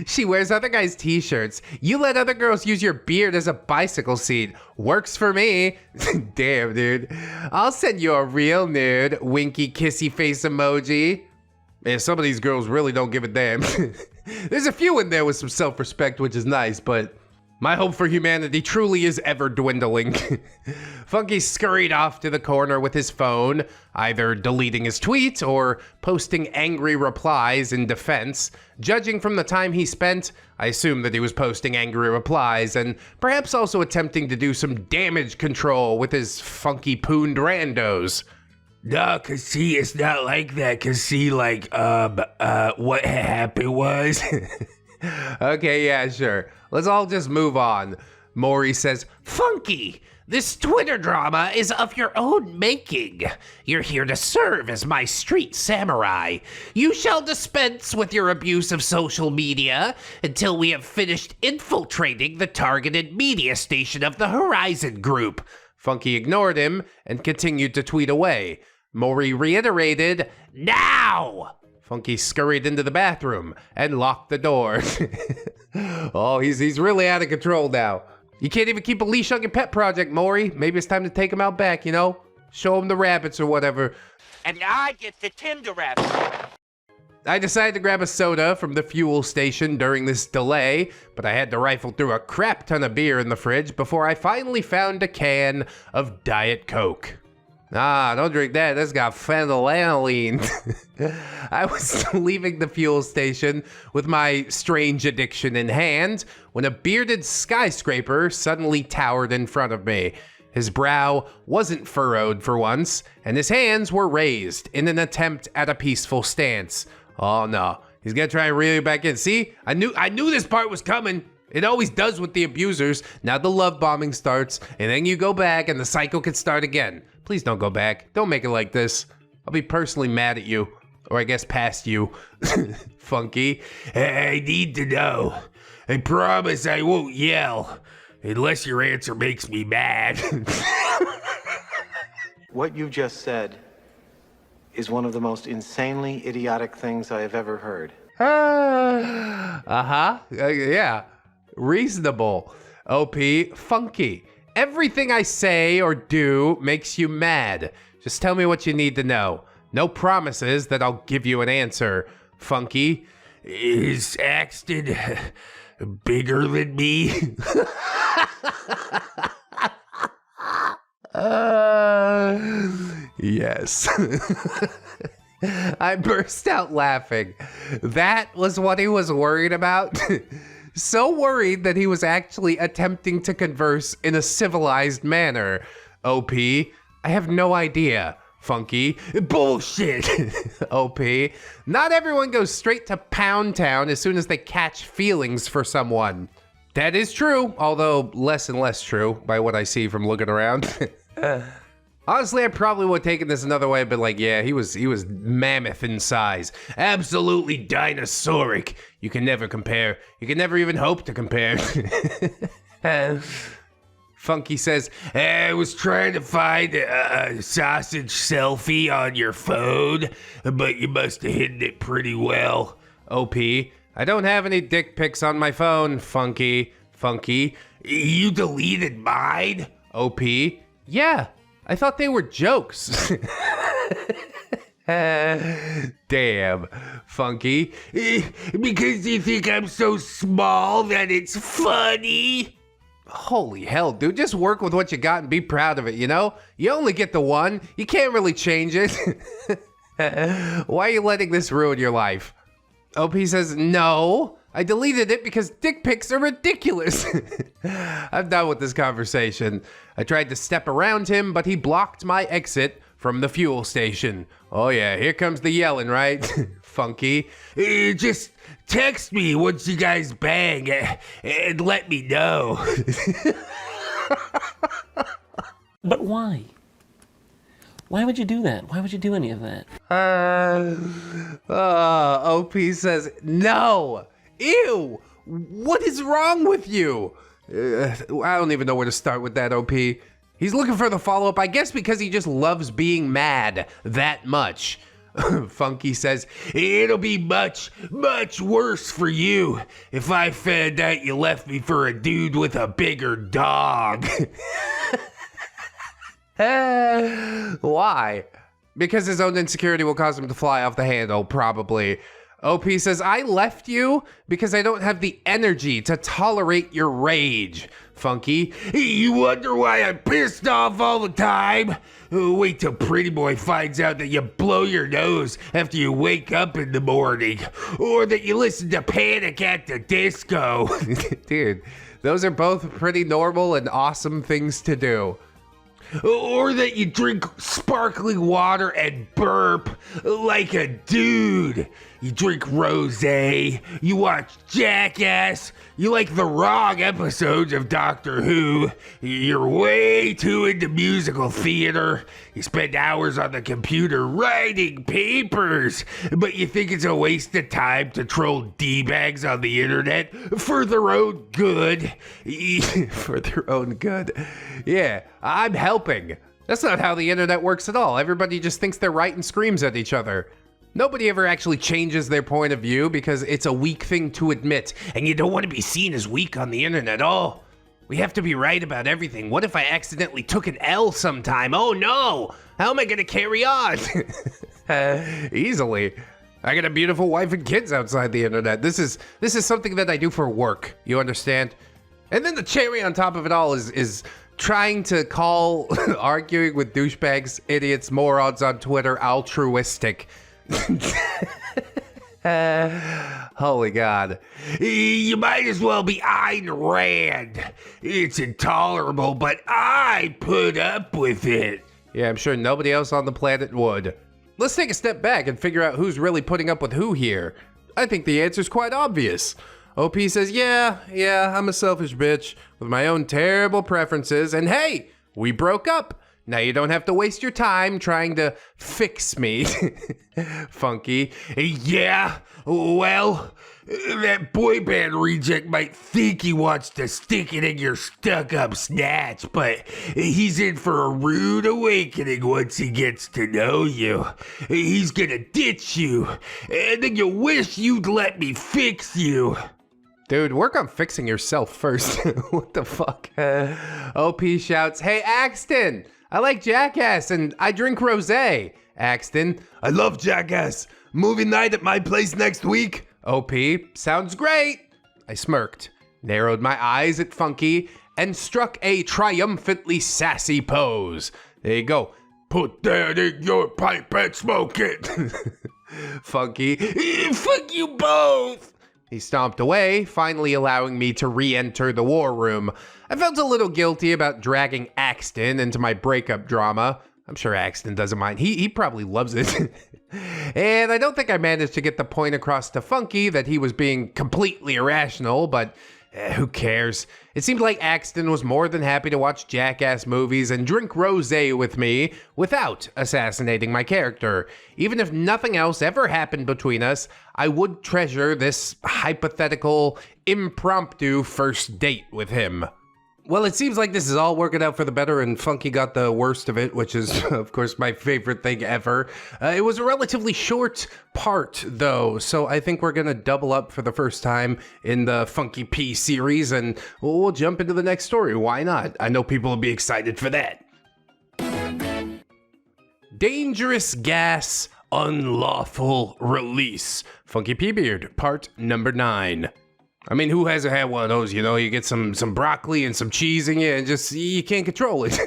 She wears other guys' t-shirts. You let other girls use your beard as a bicycle seat. Works for me. Damn, dude. I'll send you a real nude, winky kissy face emoji. Man, some of these girls really don't give a damn. There's a few in there with some self-respect, which is nice, but my hope for humanity truly is ever dwindling. Funky scurried off to the corner with his phone, either deleting his tweet or posting angry replies in defense. Judging from the time he spent, I assume that he was posting angry replies and perhaps also attempting to do some damage control with his funky pooned randos. No, cause see, it's not like that, cause see, like, what happened was... Okay, yeah, sure. Let's all just move on. Maury says, Funky, this Twitter drama is of your own making. You're here to serve as my street samurai. You shall dispense with your abuse of social media until we have finished infiltrating the targeted media station of the Horizon Group. Funky ignored him and continued to tweet away. Maury reiterated, now! Funky scurried into the bathroom and locked the door. Oh, he's really out of control now. You can't even keep a leash on your pet project, Maury. Maybe it's time to take him out back, you know? Show him the rabbits or whatever. And I get the Tinder rabbit. I decided to grab a soda from the fuel station during this delay, but I had to rifle through a crap ton of beer in the fridge before I finally found a can of Diet Coke. Ah, don't drink that. That's got phenylalanine. I was leaving the fuel station with my strange addiction in hand when a bearded skyscraper suddenly towered in front of me. His brow wasn't furrowed for once, and his hands were raised in an attempt at a peaceful stance. Oh no, he's gonna try and reel you back in. See, I knew this part was coming. It always does with the abusers. Now the love bombing starts, and then you go back and the cycle can start again. Please don't go back. Don't make it like this. I'll be personally mad at you. Or I guess past you. Funky. I need to know. I promise I won't yell. Unless your answer makes me mad. What you just said is one of the most insanely idiotic things I have ever heard. Yeah. Reasonable. OP. Funky. Everything I say or do makes you mad. Just tell me what you need to know. No promises that I'll give you an answer. Funky. Is Axton bigger than me? Yes. I burst out laughing. That was what he was worried about? So worried that he was actually attempting to converse in a civilized manner. OP, I have no idea. Funky, bullshit. OP, not everyone goes straight to Pound Town as soon as they catch feelings for someone. That is true, although less and less true by what I see from looking around. Honestly, I probably would have taken this another way, but like, yeah, he was mammoth in size. Absolutely dinosauric. You can never compare. You can never even hope to compare. Funky says, I was trying to find a sausage selfie on your phone, but you must have hidden it pretty well. OP, I don't have any dick pics on my phone, Funky. Funky, you deleted mine? OP, yeah, I thought they were jokes. Damn, Funky. Because you think I'm so small that it's funny? Holy hell, dude, just work with what you got and be proud of it, you know? You only get the one. You can't really change it. Why are you letting this ruin your life? OP says, no, I deleted it because dick pics are ridiculous. I'm done with this conversation. I tried to step around him, but he blocked my exit from the fuel station. Oh yeah, here comes the yelling, right? Funky. Just text me once you guys bang and let me know. But why? Why would you do that? Why would you do any of that? OP says, no. Ew. What is wrong with you? I don't even know where to start with that, OP. He's looking for the follow-up, I guess because he just loves being mad that much. Funky says, it'll be much, much worse for you if I found out you left me for a dude with a bigger dog. Why? Because his own insecurity will cause him to fly off the handle, probably. OP says, I left you because I don't have the energy to tolerate your rage. Funky, you wonder why I'm pissed off all the time? Wait till Pretty Boy finds out that you blow your nose after you wake up in the morning, or that you listen to Panic at the Disco. Dude, those are both pretty normal and awesome things to do. Or that you drink sparkling water and burp like a dude. You drink rosé, you watch Jackass, you like the wrong episodes of Doctor Who, you're way too into musical theater, you spend hours on the computer writing papers, but you think it's a waste of time to troll D-bags on the internet for their own good. For their own good. Yeah, I'm helping. That's not how the internet works at all. Everybody just thinks they're right and screams at each other. Nobody ever actually changes their point of view because it's a weak thing to admit, and you don't want to be seen as weak on the internet. Oh, we have to be right about everything. What if I accidentally took an L sometime? Oh no, how am I gonna carry on? Easily. I got a beautiful wife and kids outside the internet. This is something that I do for work, you understand? And then the cherry on top of it all is trying to call arguing with douchebags, idiots, morons on Twitter altruistic. Holy God. You might as well be Ayn Rand. It's intolerable, but I put up with it. Yeah, I'm sure nobody else on the planet would. Let's take a step back and figure out who's really putting up with who here. I think the answer's quite obvious. OP says, yeah, I'm a selfish bitch with my own terrible preferences, and hey, we broke up. Now you don't have to waste your time trying to fix me. Funky. Yeah, well, that boy band reject might think he wants to stick it in your stuck-up snatch, but he's in for a rude awakening once he gets to know you. He's gonna ditch you, and then you'll wish you'd let me fix you. Dude, work on fixing yourself first. What the fuck? OP shouts, hey, Axton! I like Jackass and I drink rosé. Axton, I love Jackass. Movie night at my place next week. OP, sounds great. I smirked, narrowed my eyes at Funky, and struck a triumphantly sassy pose. There you go. Put that in your pipe and smoke it. Funky, fuck you both. He stomped away, finally allowing me to re-enter the war room. I felt a little guilty about dragging Axton into my breakup drama. I'm sure Axton doesn't mind. He probably loves it. And I don't think I managed to get the point across to Funky that he was being completely irrational, but who cares? It seemed like Axton was more than happy to watch Jackass movies and drink rosé with me without assassinating my character. Even if nothing else ever happened between us, I would treasure this hypothetical, impromptu first date with him. Well, it seems like this is all working out for the better, and Funky got the worst of it, which is, of course, my favorite thing ever. It was a relatively short part, though, so I think we're gonna double up for the first time in the Funky P series, and we'll jump into the next story. Why not? I know people will be excited for that. Dangerous Gas Unlawful Release. Funky P Beard, part number 9. I mean, who hasn't had one of those, you know? You get some broccoli and some cheese in you and just, you can't control it.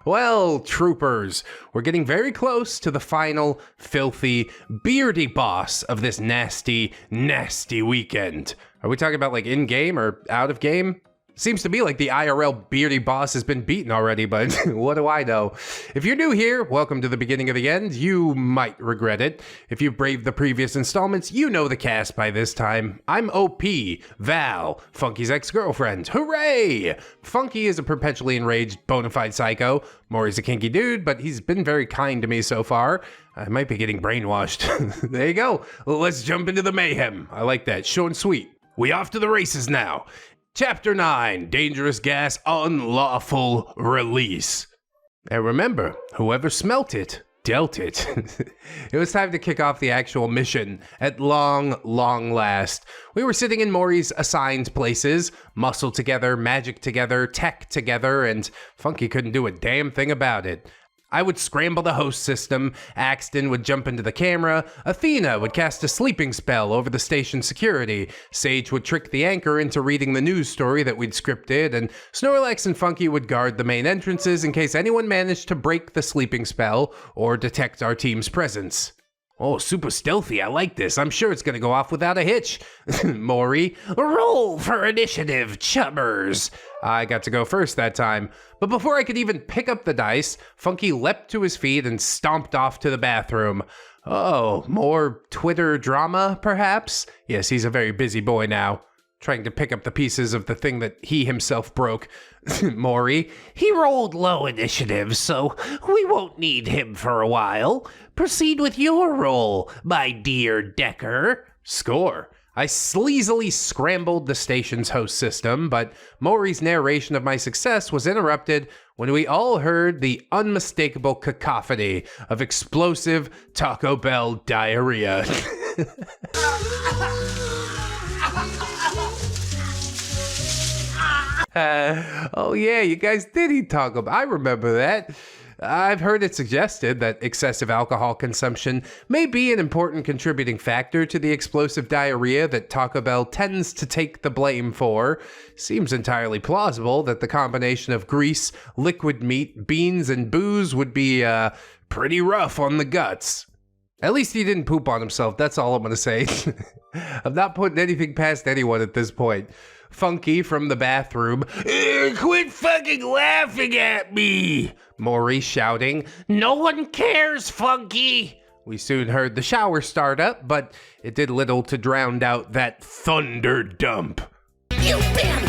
Well, troopers, we're getting very close to the final, filthy, beardy boss of this nasty, nasty weekend. Are we talking about like in-game or out of game? Seems to be like the IRL beardy boss has been beaten already, but what do I know? If you're new here, welcome to the beginning of the end. You might regret it. If you've braved the previous installments, you know the cast by this time. I'm OP, Val, Funky's ex-girlfriend. Hooray! Funky is a perpetually enraged bona fide psycho. Maury's a kinky dude, but he's been very kind to me so far. I might be getting brainwashed. There you go. Let's jump into the mayhem. I like that. Short and sweet. We off to the races now. Chapter 9, Dangerous Gas Unlawful Release. And remember, whoever smelt it, dealt it. It was time to kick off the actual mission at long last. We were sitting in Maury's assigned places, muscle together, magic together, tech together, and Funky couldn't do a damn thing about it. I would scramble the host system, Axton would jump into the camera, Athena would cast a sleeping spell over the station security, Sage would trick the anchor into reading the news story that we'd scripted, and Snorlax and Funky would guard the main entrances in case anyone managed to break the sleeping spell or detect our team's presence. Oh, super stealthy, I like this. I'm sure it's gonna go off without a hitch. Maury, roll for initiative, chummers. I got to go first that time. But before I could even pick up the dice, Funky leapt to his feet and stomped off to the bathroom. Oh, more Twitter drama, perhaps? Yes, he's a very busy boy now, trying to pick up the pieces of the thing that he himself broke. Maury, he rolled low initiative, so we won't need him for a while. Proceed with your roll, my dear Decker. Score. I sleazily scrambled the station's host system, but Maury's narration of my success was interrupted when we all heard the unmistakable cacophony of explosive Taco Bell diarrhea. Oh yeah, you guys did eat Taco Bell. I remember that. I've heard it suggested that excessive alcohol consumption may be an important contributing factor to the explosive diarrhea that Taco Bell tends to take the blame for. Seems entirely plausible that the combination of grease, liquid meat, beans, and booze would be pretty rough on the guts. At least he didn't poop on himself, that's all I'm gonna say. I'm not putting anything past anyone at this point. Funky from the bathroom, quit fucking laughing at me! Maury shouting, no one cares, Funky! We soon heard the shower start up, but it did little to drown out that thunder dump. You been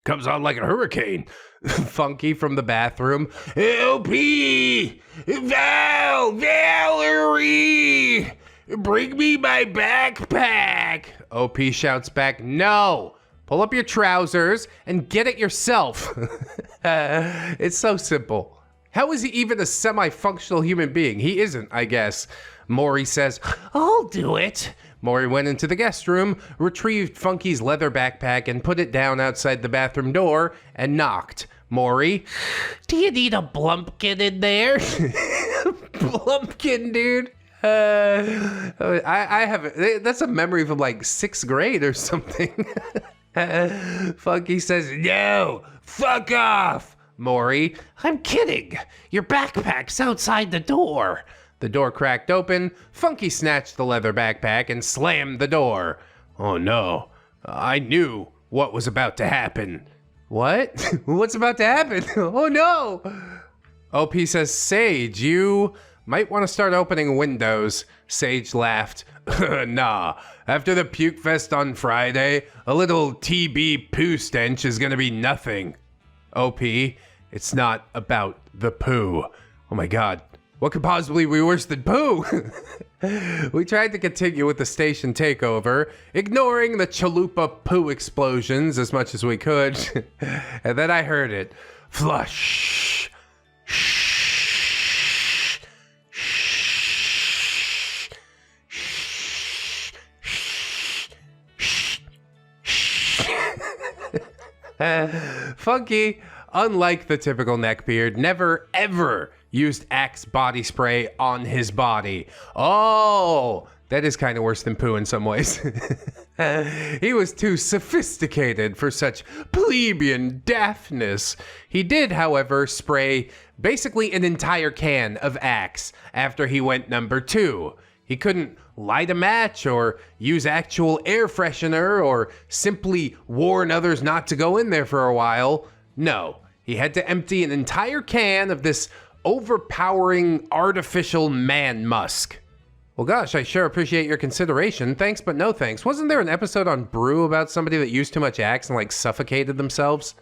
comes on like a hurricane. Funky from the bathroom, LP! Valerie! Bring me my backpack! OP shouts back, no! Pull up your trousers and get it yourself. It's so simple. How is he even a semi-functional human being? He isn't, I guess. Maury says, I'll do it. Maury went into the guest room, retrieved Funky's leather backpack and put it down outside the bathroom door and knocked. Maury, do you need a blumpkin in there? Blumpkin, dude. I have that's a memory from like 6th grade or something. Funky says, no, fuck off. Maury, I'm kidding. Your backpack's outside the door. The door cracked open. Funky snatched the leather backpack and slammed the door. Oh no, I knew what was about to happen. What? What's about to happen? Oh no! OP says, Sage, you might want to start opening windows. Sage laughed. Nah, after the puke fest on Friday, a little TB poo stench is gonna be nothing. OP, it's not about the poo. Oh my god, what could possibly be worse than poo? We tried to continue with the station takeover, ignoring the chalupa poo explosions as much as we could. And then I heard it. Flush. Funky, unlike the typical Neckbeard, never ever used Axe body spray on his body. Oh, that is kind of worse than poo in some ways. He was too sophisticated for such plebeian daftness. He did, however, spray basically an entire can of Axe after he went number 2. He couldn't light a match or use actual air freshener or simply warn others not to go in there for a while. No, he had to empty an entire can of this overpowering artificial man musk. Well, gosh, I sure appreciate your consideration. Thanks, but no thanks. Wasn't there an episode on Brew about somebody that used too much Axe and like suffocated themselves?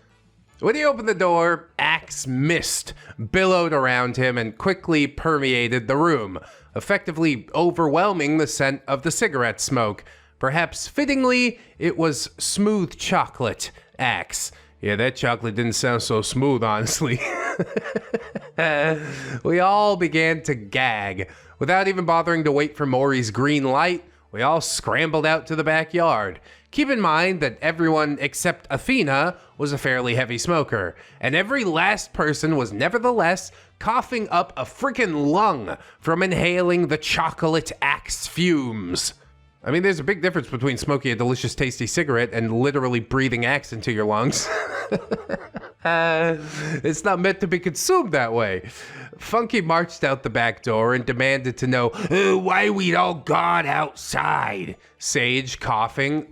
When he opened the door, Axe mist billowed around him and quickly permeated the room, effectively overwhelming the scent of the cigarette smoke. Perhaps fittingly, it was smooth chocolate Axe. Yeah, that chocolate didn't sound so smooth, honestly. We all began to gag. Without even bothering to wait for Maury's green light, we all scrambled out to the backyard. Keep in mind that everyone except Athena was a fairly heavy smoker, and every last person was nevertheless coughing up a freaking lung from inhaling the chocolate Axe fumes. I mean, there's a big difference between smoking a delicious, tasty cigarette and literally breathing Axe into your lungs. It's not meant to be consumed that way. Funky marched out the back door and demanded to know why we'd all gone outside. Sage coughing.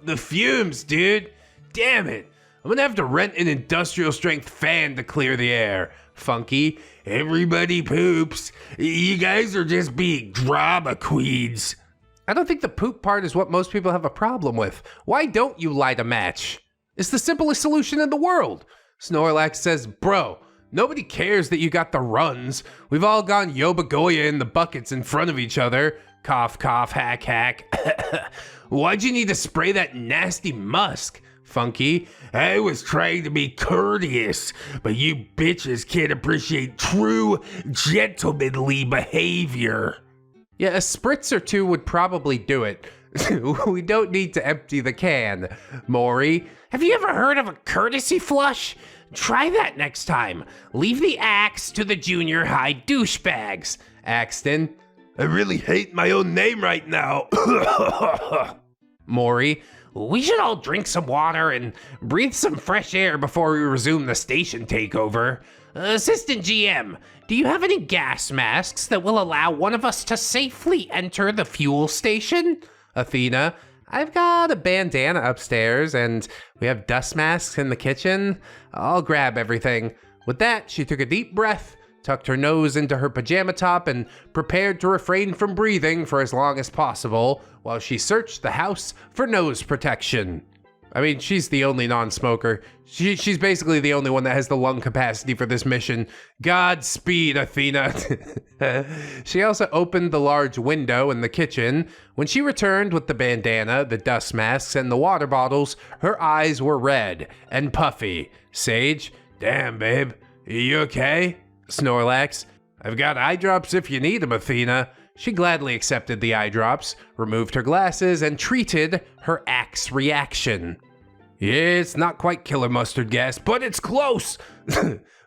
The fumes, dude. Damn it. I'm gonna have to rent an industrial strength fan to clear the air. Funky. Everybody poops. You guys are just being drama queens. I don't think the poop part is what most people have a problem with. Why don't you light a match? It's the simplest solution in the world. Snorlax says, bro, nobody cares that you got the runs. We've all gone Yobagoya in the buckets in front of each other. Cough, cough, hack, hack. Why'd you need to spray that nasty musk? Funky. I was trying to be courteous, but you bitches can't appreciate true gentlemanly behavior. Yeah, a spritz or two would probably do it. We don't need to empty the can. Maury, have you ever heard of a courtesy flush? Try that next time. Leave the Axe to the junior high douchebags. Axton, I really hate my own name right now. Maury, we should all drink some water and breathe some fresh air before we resume the station takeover. Assistant GM, do you have any gas masks that will allow one of us to safely enter the fuel station? Athena, I've got a bandana upstairs and we have dust masks in the kitchen. I'll grab everything. With that, she took a deep breath, tucked her nose into her pajama top, and prepared to refrain from breathing for as long as possible while she searched the house for nose protection. I mean, she's the only non-smoker. She's basically the only one that has the lung capacity for this mission. Godspeed, Athena. She also opened the large window in the kitchen. When she returned with the bandana, the dust masks, and the water bottles, her eyes were red and puffy. Sage, damn, babe, you okay? Snorlax, I've got eye drops if you need them, Athena. She gladly accepted the eye drops, removed her glasses, and treated her Axe reaction. Yeah, it's not quite killer mustard gas, but it's close.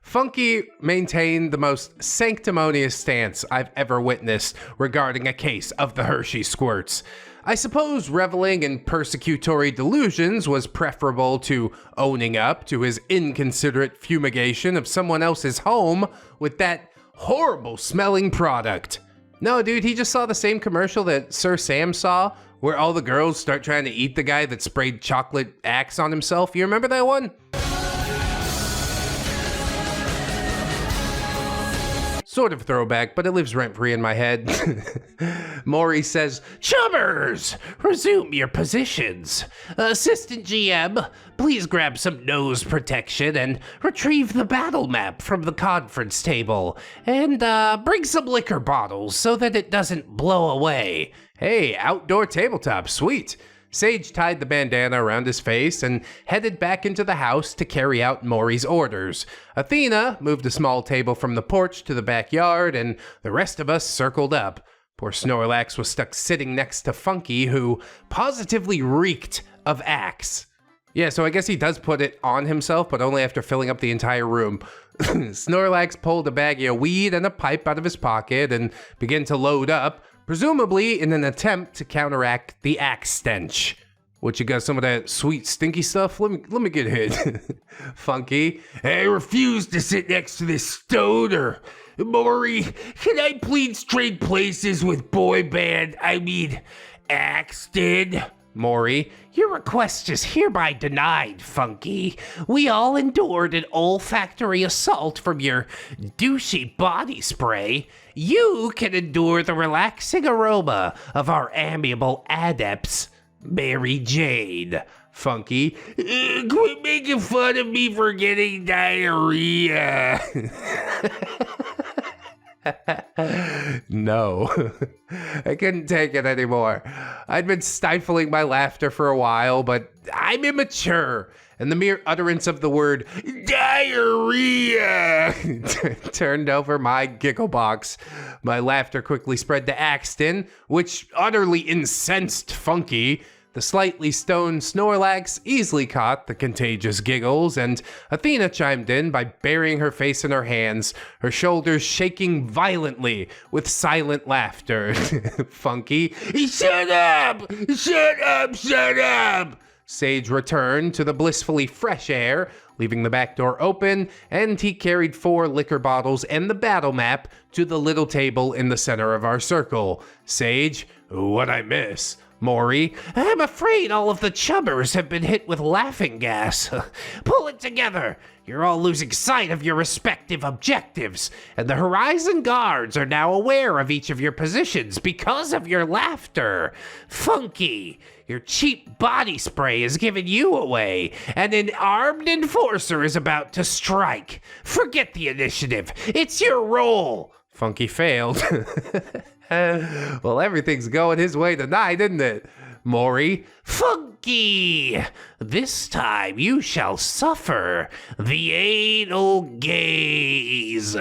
Funky maintained the most sanctimonious stance I've ever witnessed regarding a case of the Hershey squirts. I suppose reveling in persecutory delusions was preferable to owning up to his inconsiderate fumigation of someone else's home with that horrible smelling product. No, dude, he just saw the same commercial that Sir Sam saw, where all the girls start trying to eat the guy that sprayed chocolate Axe on himself. You remember that one? Sort of throwback, but it lives rent-free in my head. Maury says, Chummers, resume your positions. Assistant GM, please grab some nose protection and retrieve the battle map from the conference table. And bring some liquor bottles so that it doesn't blow away. Hey, outdoor tabletop, sweet. Sage tied the bandana around his face and headed back into the house to carry out Maury's orders. Athena moved a small table from the porch to the backyard, and the rest of us circled up. Poor Snorlax was stuck sitting next to Funky, who positively reeked of Axe. Yeah, so I guess he does put it on himself, but only after filling up the entire room. Snorlax pulled a baggie of weed and a pipe out of his pocket and began to load up, presumably in an attempt to counteract the Axe stench. What, you got some of that sweet stinky stuff? Let me get hit. Funky. I refuse to sit next to this stoner. Maury, can I please trade places with Axton? Maury, your request is hereby denied, Funky. We all endured an olfactory assault from your douchey body spray. You can endure the relaxing aroma of our amiable adepts, Mary Jane. Funky. Quit making fun of me for getting diarrhea. No, I couldn't take it anymore. I'd been stifling my laughter for a while, but I'm immature, and the mere utterance of the word diarrhea turned over my giggle box. My laughter quickly spread to Axton, which utterly incensed Funky. The slightly stoned Snorlax easily caught the contagious giggles, and Athena chimed in by burying her face in her hands, her shoulders shaking violently with silent laughter. Funky, shut up! Shut up! Shut up! Sage returned to the blissfully fresh air, leaving the back door open, and he carried 4 liquor bottles and the battle map to the little table in the center of our circle. Sage, what'd I miss? Maury, I'm afraid all of the chubbers have been hit with laughing gas. Pull it together. You're all losing sight of your respective objectives, and the Horizon Guards are now aware of each of your positions because of your laughter. Funky, your cheap body spray has given you away, and an armed enforcer is about to strike. Forget the initiative. It's your role. Funky failed. Well, everything's going his way tonight, isn't it? Maury. Funky! This time you shall suffer the anal gaze.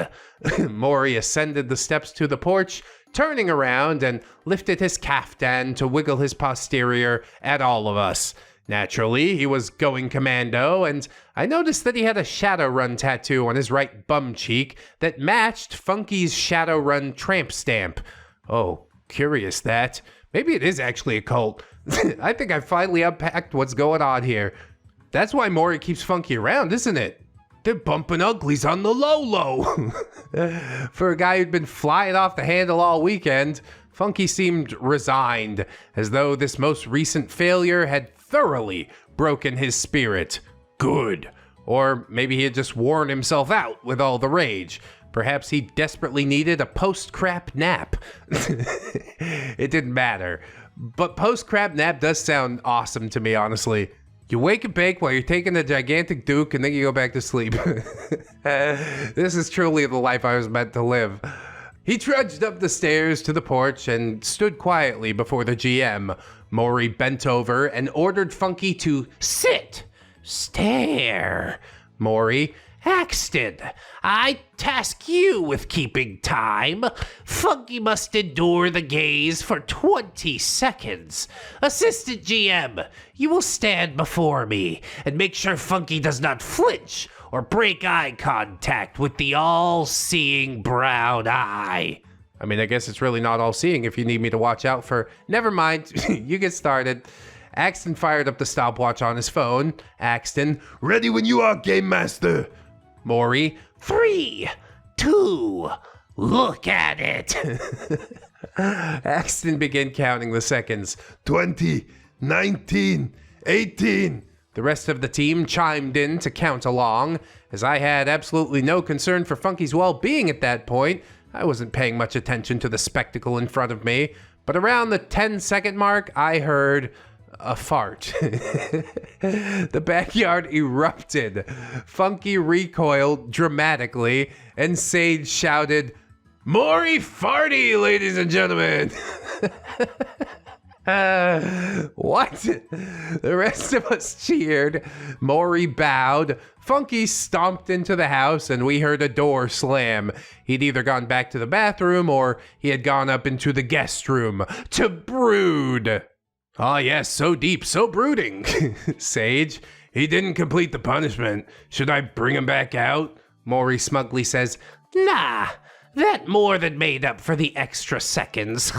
Maury ascended the steps to the porch, turning around and lifted his caftan to wiggle his posterior at all of us. Naturally, he was going commando, and I noticed that he had a Shadowrun tattoo on his right bum cheek that matched Funky's Shadowrun tramp stamp. Oh, curious that. Maybe it is actually a cult. I think I finally unpacked what's going on here. That's why Maury keeps Funky around, isn't it? They're bumping uglies on the low-low. For a guy who'd been flying off the handle all weekend, Funky seemed resigned, as though this most recent failure had thoroughly broken his spirit. Good. Or maybe he had just worn himself out with all the rage. Perhaps he desperately needed a post-crap nap. It didn't matter. But post-crap nap does sound awesome to me, honestly. You wake and bake while you're taking a gigantic duke, and then you go back to sleep. This is truly the life I was meant to live. He trudged up the stairs to the porch and stood quietly before the GM. Maury bent over and ordered Funky to sit. Stare. Maury. Axton, I task you with keeping time. Funky must endure the gaze for 20 seconds. Assistant GM, you will stand before me and make sure Funky does not flinch or break eye contact with the all-seeing brown eye. I mean, I guess it's really not all seeing if you need me to watch out for... Never mind. You get started. Axton fired up the stopwatch on his phone. Axton, ready when you are, Game Master. Maury, 3, 2, look at it. Axton began counting the seconds. 20, 19, 18. The rest of the team chimed in to count along. As I had absolutely no concern for Funky's well-being at that point, I wasn't paying much attention to the spectacle in front of me. But around the 10-second mark, I heard a fart. The backyard erupted. Funky recoiled dramatically, and Sage shouted, "Maury farty, ladies and gentlemen!" What? The rest of us cheered. Maury bowed. Funky stomped into the house, and we heard a door slam. He'd either gone back to the bathroom, or he had gone up into the guest room to brood. Ah, yes, so deep, so brooding. Sage, he didn't complete the punishment. Should I bring him back out? Maury smugly says, Nah, that more than made up for the extra seconds.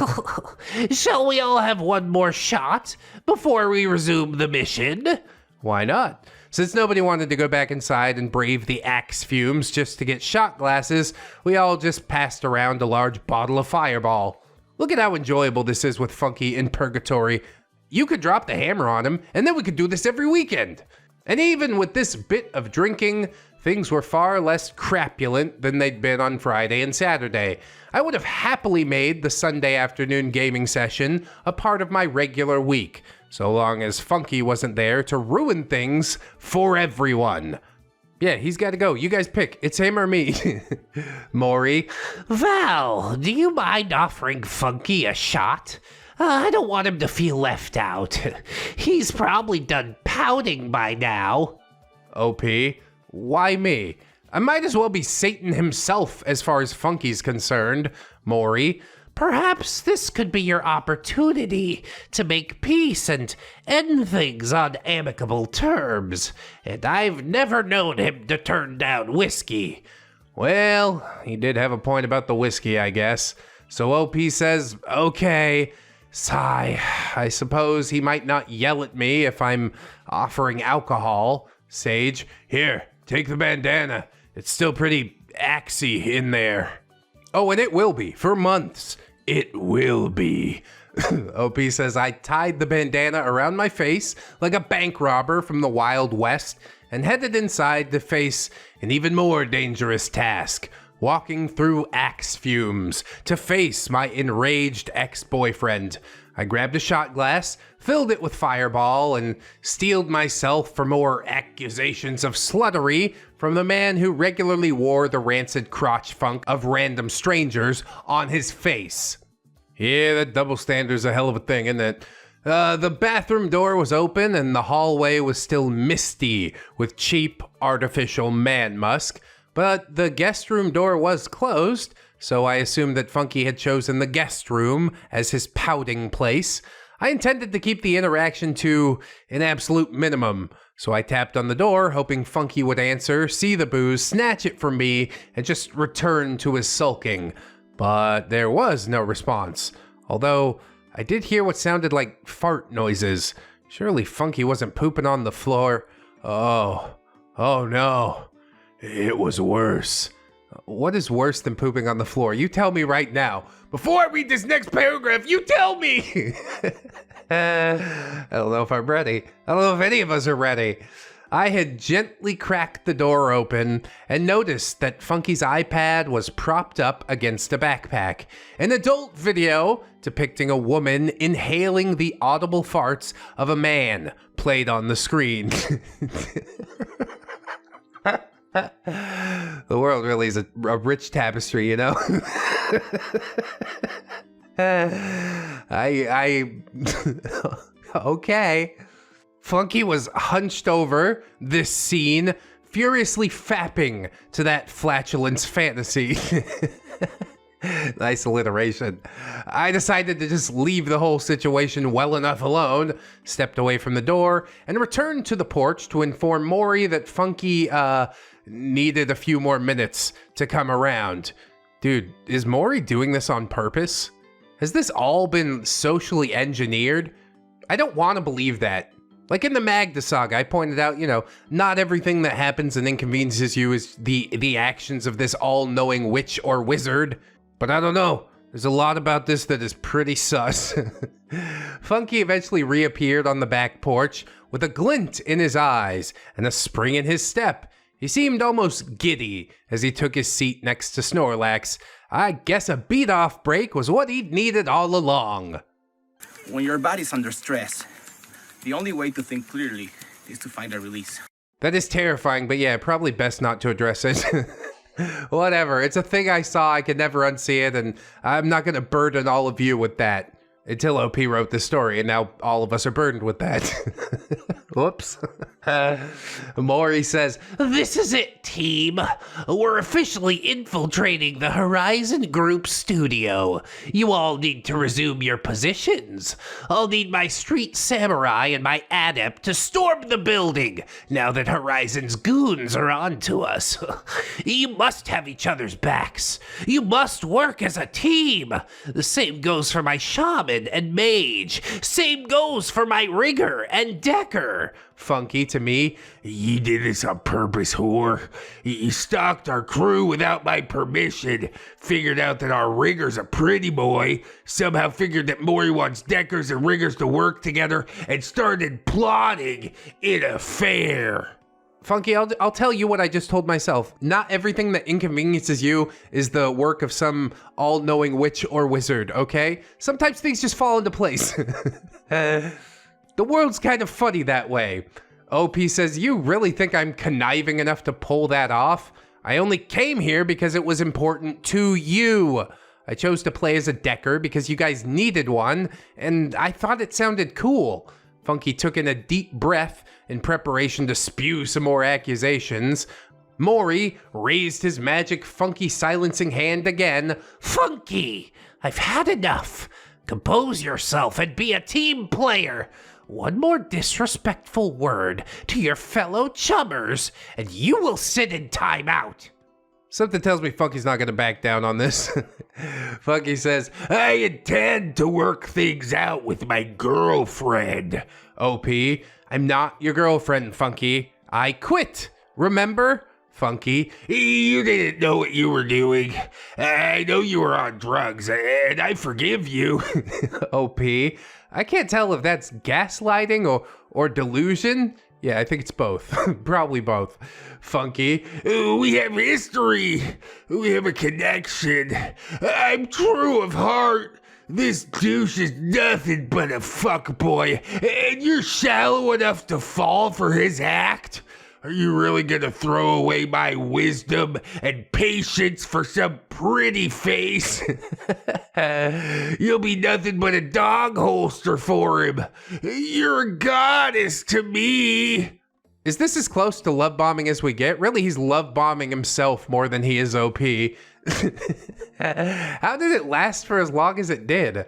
Shall we all have one more shot before we resume the mission? Why not? Since nobody wanted to go back inside and brave the axe fumes just to get shot glasses, we all just passed around a large bottle of Fireball. Look at how enjoyable this is with Funky in purgatory. You could drop the hammer on him, and then we could do this every weekend. And even with this bit of drinking, things were far less crapulent than they'd been on Friday and Saturday. I would have happily made the Sunday afternoon gaming session a part of my regular week, so long as Funky wasn't there to ruin things for everyone. Yeah, he's got to go. You guys pick. It's him or me. Maury. Val, do you mind offering Funky a shot? I don't want him to feel left out. He's probably done pouting by now. OP. Why me? I might as well be Satan himself as far as Funky's concerned. Maury. Perhaps this could be your opportunity to make peace and end things on amicable terms. And I've never known him to turn down whiskey. Well, he did have a point about the whiskey, I guess. So OP says, okay. Sigh. I suppose he might not yell at me if I'm offering alcohol. Sage. Here, take the bandana. It's still pretty axey in there. Oh, and it will be, for months. It will be. OP says I tied the bandana around my face like a bank robber from the Wild West and headed inside to face an even more dangerous task, walking through axe fumes to face my enraged ex-boyfriend. I grabbed a shot glass, filled it with Fireball, and steeled myself for more accusations of sluttery from the man who regularly wore the rancid crotch funk of random strangers on his face. Yeah, that double standard's a hell of a thing, isn't it? The bathroom door was open and the hallway was still misty with cheap artificial man musk, but the guest room door was closed, so I assumed that Funky had chosen the guest room as his pouting place. I intended to keep the interaction to an absolute minimum, so I tapped on the door, hoping Funky would answer, see the booze, snatch it from me, and just return to his sulking. But there was no response, although I did hear what sounded like fart noises. Surely Funky wasn't pooping on the floor. Oh no. It was worse. What is worse than pooping on the floor? You tell me right now. Before I read this next paragraph, you tell me! I don't know if I'm ready. I don't know if any of us are ready. I had gently cracked the door open and noticed that Funky's iPad was propped up against a backpack. An adult video depicting a woman inhaling the audible farts of a man played on the screen. The world really is a rich tapestry, you know? Okay. Funky was hunched over this scene, furiously fapping to that flatulence fantasy. Nice alliteration. I decided to just leave the whole situation well enough alone, stepped away from the door, and returned to the porch to inform Maury that Funky, needed a few more minutes to come around. Dude, is Maury doing this on purpose? Has this all been socially engineered? I don't want to believe that. Like in the Magda saga, I pointed out, you know, not everything that happens and inconveniences you is the actions of this all-knowing witch or wizard. But I don't know. There's a lot about this that is pretty sus. Funky eventually reappeared on the back porch with a glint in his eyes and a spring in his step. He seemed almost giddy as he took his seat next to Snorlax. I guess a beat-off break was what he'd needed all along. When your body's under stress, the only way to think clearly is to find a release. That is terrifying, but yeah, probably best not to address it. Whatever, it's a thing I saw, I could never unsee it, and I'm not gonna burden all of you with that. Until OP wrote this story, and now all of us are burdened with that. Whoops. Maury says, "This is it, team. We're officially infiltrating the Horizon Group studio. You all need to resume your positions. I'll need my street samurai and my adept to storm the building now that Horizon's goons are on to us. You must have each other's backs. You must work as a team. The same goes for my shaman and mage. Same goes for my rigger and decker." Funky to me, "You did this on purpose, whore. You stalked our crew without my permission, figured out that our rigger's a pretty boy, somehow figured that Maury wants deckers and riggers to work together, and started plotting an affair." Funky, I'll tell you what I just told myself. Not everything that inconveniences you is the work of some all-knowing witch or wizard, okay? Sometimes things just fall into place. The world's kind of funny that way. OP says, "You really think I'm conniving enough to pull that off? I only came here because it was important to you. I chose to play as a decker because you guys needed one, and I thought it sounded cool." Funky took in a deep breath in preparation to spew some more accusations. Maury raised his magic Funky silencing hand again. "Funky, I've had enough. Compose yourself and be a team player. One more disrespectful word to your fellow chummers, and you will sit in timeout." Something tells me Funky's not gonna back down on this. Funky says, "I intend to work things out with my girlfriend." OP, "I'm not your girlfriend, Funky. I quit. Remember?" Funky, "You didn't know what you were doing. I know you were on drugs, and I forgive you." OP, "I can't tell if that's gaslighting or delusion." Yeah, I think it's both. Probably both. Funky, "We have history. We have a connection. I'm true of heart. This douche is nothing but a fuckboy, and you're shallow enough to fall for his act? Are you really gonna throw away my wisdom and patience for some pretty face? You'll be nothing but a dog holster for him. You're a goddess to me." Is this as close to love bombing as we get? Really, he's love bombing himself more than he is OP. How did it last for as long as it did?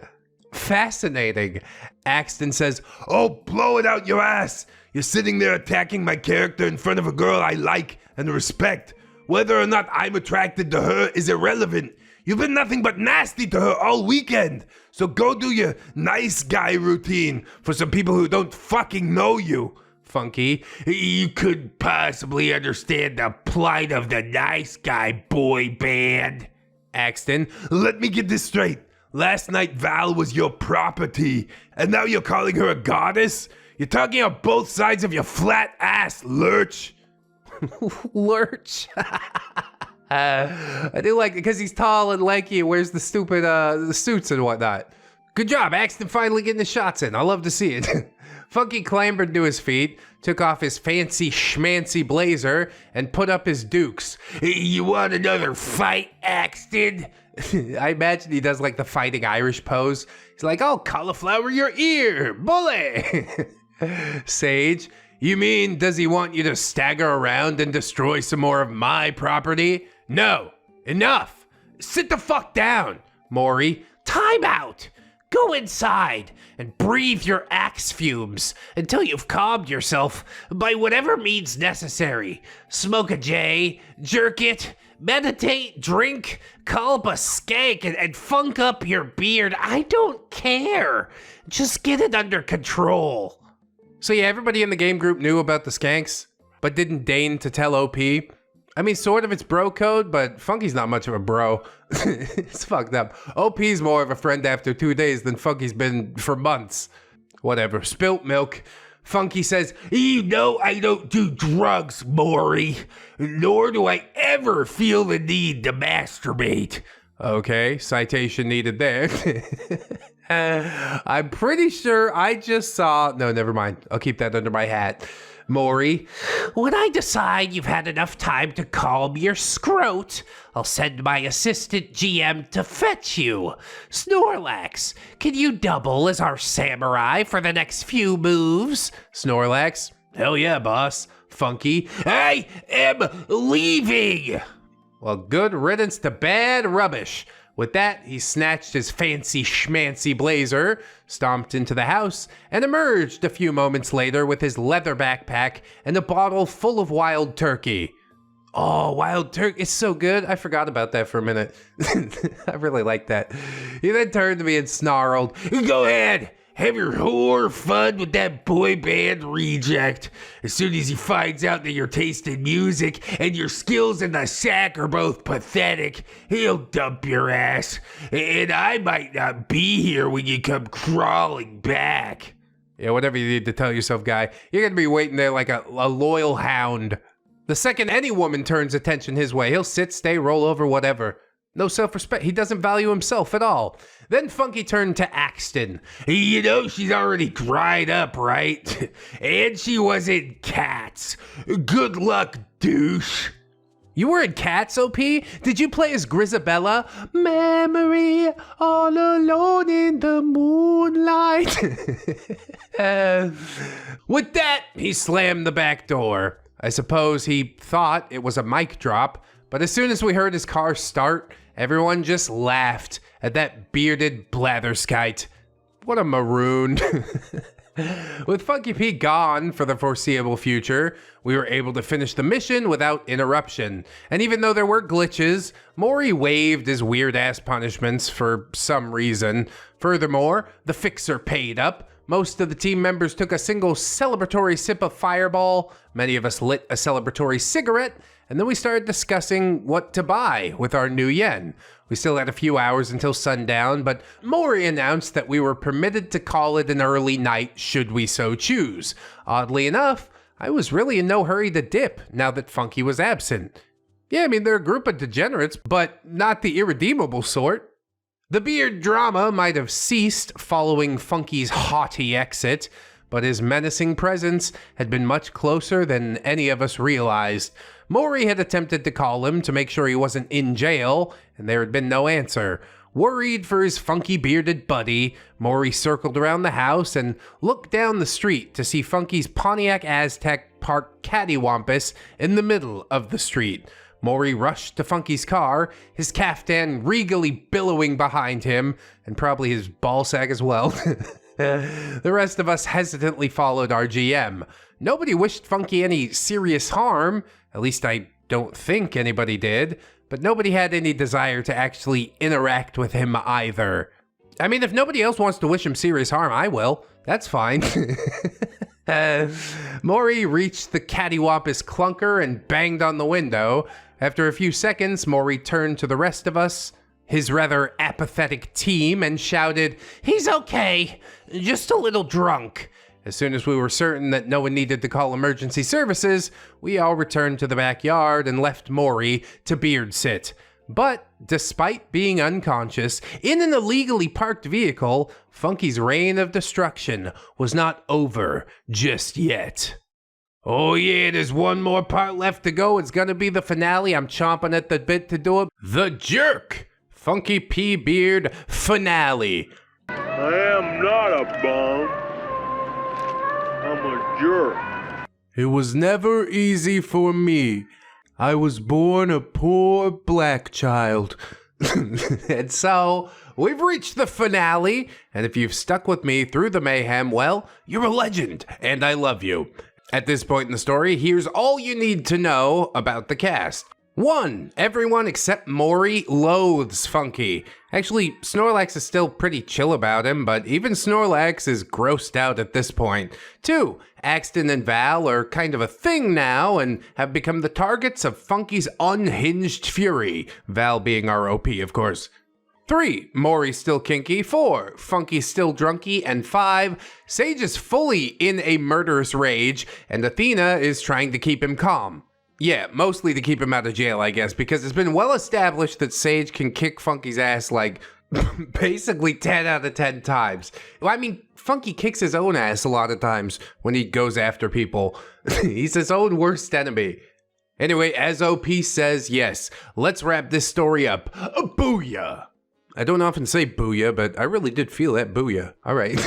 Fascinating. Axton says, "Oh, blow it out your ass. You're sitting there attacking my character in front of a girl I like and respect. Whether or not I'm attracted to her is irrelevant. You've been nothing but nasty to her all weekend. So go do your nice guy routine for some people who don't fucking know you." Funky, "You couldn't possibly understand the plight of the nice guy boy band." Axton, "Let me get this straight. Last night Val was your property, and now you're calling her a goddess? You're talking on both sides of your flat ass, Lurch." Lurch. I do like it because he's tall and lanky and wears the stupid the suits and whatnot. Good job, Axton finally getting the shots in. I love to see it. Funky clambered to his feet, took off his fancy schmancy blazer, and put up his dukes. "You want another fight, Axton?" I imagine he does like the fighting Irish pose. He's like, "Oh, cauliflower your ear, bully." Sage, "You mean, does he want you to stagger around and destroy some more of my property?" "No, enough. Sit the fuck down." Maury, "Time out. Go inside and breathe your axe fumes until you've calmed yourself by whatever means necessary. Smoke a J, jerk it, meditate, drink, call up a skank, and funk up your beard. I don't care. Just get it under control. So yeah, everybody in the game group knew about the skanks, but didn't deign to tell OP. I mean, sort of it's bro code, but Funky's not much of a bro. It's fucked up. OP's more of a friend after 2 days than Funky's been for months. Whatever, spilt milk. Funky says, "You know I don't do drugs, Maury, nor do I ever feel the need to masturbate." Okay, citation needed there. I'm pretty sure I just saw... No, never mind. I'll keep that under my hat. Maury, when I decide you've had enough time to calm your scrote, I'll send my assistant GM to fetch you. Snorlax, can you double as our samurai for the next few moves? Snorlax, hell yeah, boss. Funky, I am leaving. Well, good riddance to bad rubbish. With that, he snatched his fancy schmancy blazer, stomped into the house, and emerged a few moments later with his leather backpack and a bottle full of wild turkey. Oh, wild turkey, it's so good. I forgot about that for a minute. I really like that. He then turned to me and snarled, "Go ahead, have your whore fun with that boy band reject. As soon as he finds out that your taste in music and your skills in the sack are both pathetic, he'll dump your ass. And I might not be here when you come crawling back." Yeah, whatever you need to tell yourself, guy. You're gonna be waiting there like a loyal hound. The second any woman turns attention his way, he'll sit, stay, roll over, whatever. No self-respect. He doesn't value himself at all. Then Funky turned to Axton. "You know she's already dried up, right? And she was in Cats. Good luck, douche." You were in Cats, OP? Did you play as Grisabella? Memory, all alone in the moonlight. With that, he slammed the back door. I suppose he thought it was a mic drop, but as soon as we heard his car start, everyone just laughed at that bearded blatherskite. What a maroon. With Funky P gone for the foreseeable future, we were able to finish the mission without interruption. And even though there were glitches, Maury waived his weird-ass punishments for some reason. Furthermore, the fixer paid up. Most of the team members took a single celebratory sip of Fireball. Many of us lit a celebratory cigarette. And then we started discussing what to buy with our new yen. We still had a few hours until sundown, but Maury announced that we were permitted to call it an early night should we so choose. Oddly enough, I was really in no hurry to dip now that Funky was absent. Yeah, I mean, they're a group of degenerates, but not the irredeemable sort. The beard drama might have ceased following Funky's haughty exit, but his menacing presence had been much closer than any of us realized. Maury had attempted to call him to make sure he wasn't in jail, and there had been no answer. Worried for his funky bearded buddy, Maury circled around the house and looked down the street to see Funky's Pontiac Aztec parked cattywampus in the middle of the street. Maury rushed to Funky's car, his caftan regally billowing behind him, and probably his ballsack as well. The rest of us hesitantly followed our GM. Nobody wished Funky any serious harm, at least I don't think anybody did, but nobody had any desire to actually interact with him either. I mean, if nobody else wants to wish him serious harm, I will. That's fine. Maury reached the cattywampus clunker and banged on the window. After a few seconds, Maury turned to the rest of us, his rather apathetic team, and shouted, "He's okay, just a little drunk." As soon as we were certain that no one needed to call emergency services, we all returned to the backyard and left Maury to beard sit. But despite being unconscious in an illegally parked vehicle, Funky's reign of destruction was not over just yet. Oh yeah, there's one more part left to go. It's gonna be the finale. I'm chomping at the bit to do it. The Jerk! Funky P Beard Finale. I am not a bum. I'm a jerk. It was never easy for me. I was born a poor black child. And so, we've reached the finale, and if you've stuck with me through the mayhem, well, you're a legend, and I love you. At this point in the story, here's all you need to know about the cast. 1. Everyone except Maury loathes Funky. Actually, Snorlax is still pretty chill about him, but even Snorlax is grossed out at this point. 2. Axton and Val are kind of a thing now and have become the targets of Funky's unhinged fury, Val being our OP, of course. 3. Maury's still kinky. 4. Funky's still drunky. And 5. Sage is fully in a murderous rage, and Athena is trying to keep him calm. Yeah, mostly to keep him out of jail, I guess, because it's been well established that Sage can kick Funky's ass like basically 10 out of 10 times. Well, I mean, Funky kicks his own ass a lot of times when he goes after people. He's his own worst enemy. Anyway, as OP says, yes, let's wrap this story up. Booyah! I don't often say booyah, but I really did feel that booyah. All right,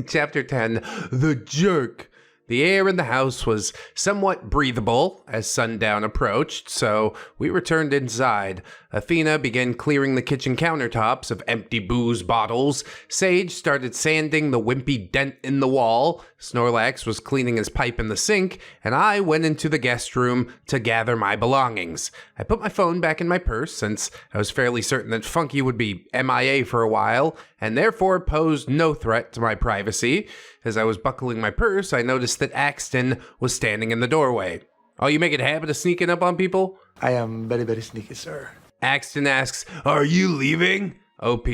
Chapter 10, The Jerk. The air in the house was somewhat breathable as sundown approached, so we returned inside. Athena began clearing the kitchen countertops of empty booze bottles. Sage started sanding the wimpy dent in the wall. Snorlax was cleaning his pipe in the sink, and I went into the guest room to gather my belongings. I put my phone back in my purse since I was fairly certain that Funky would be MIA for a while, and therefore posed no threat to my privacy. As I was buckling my purse, I noticed that Axton was standing in the doorway. Oh, you make it a habit of sneaking up on people? I am very, very sneaky, sir. Axton asks, "Are you leaving?" OP,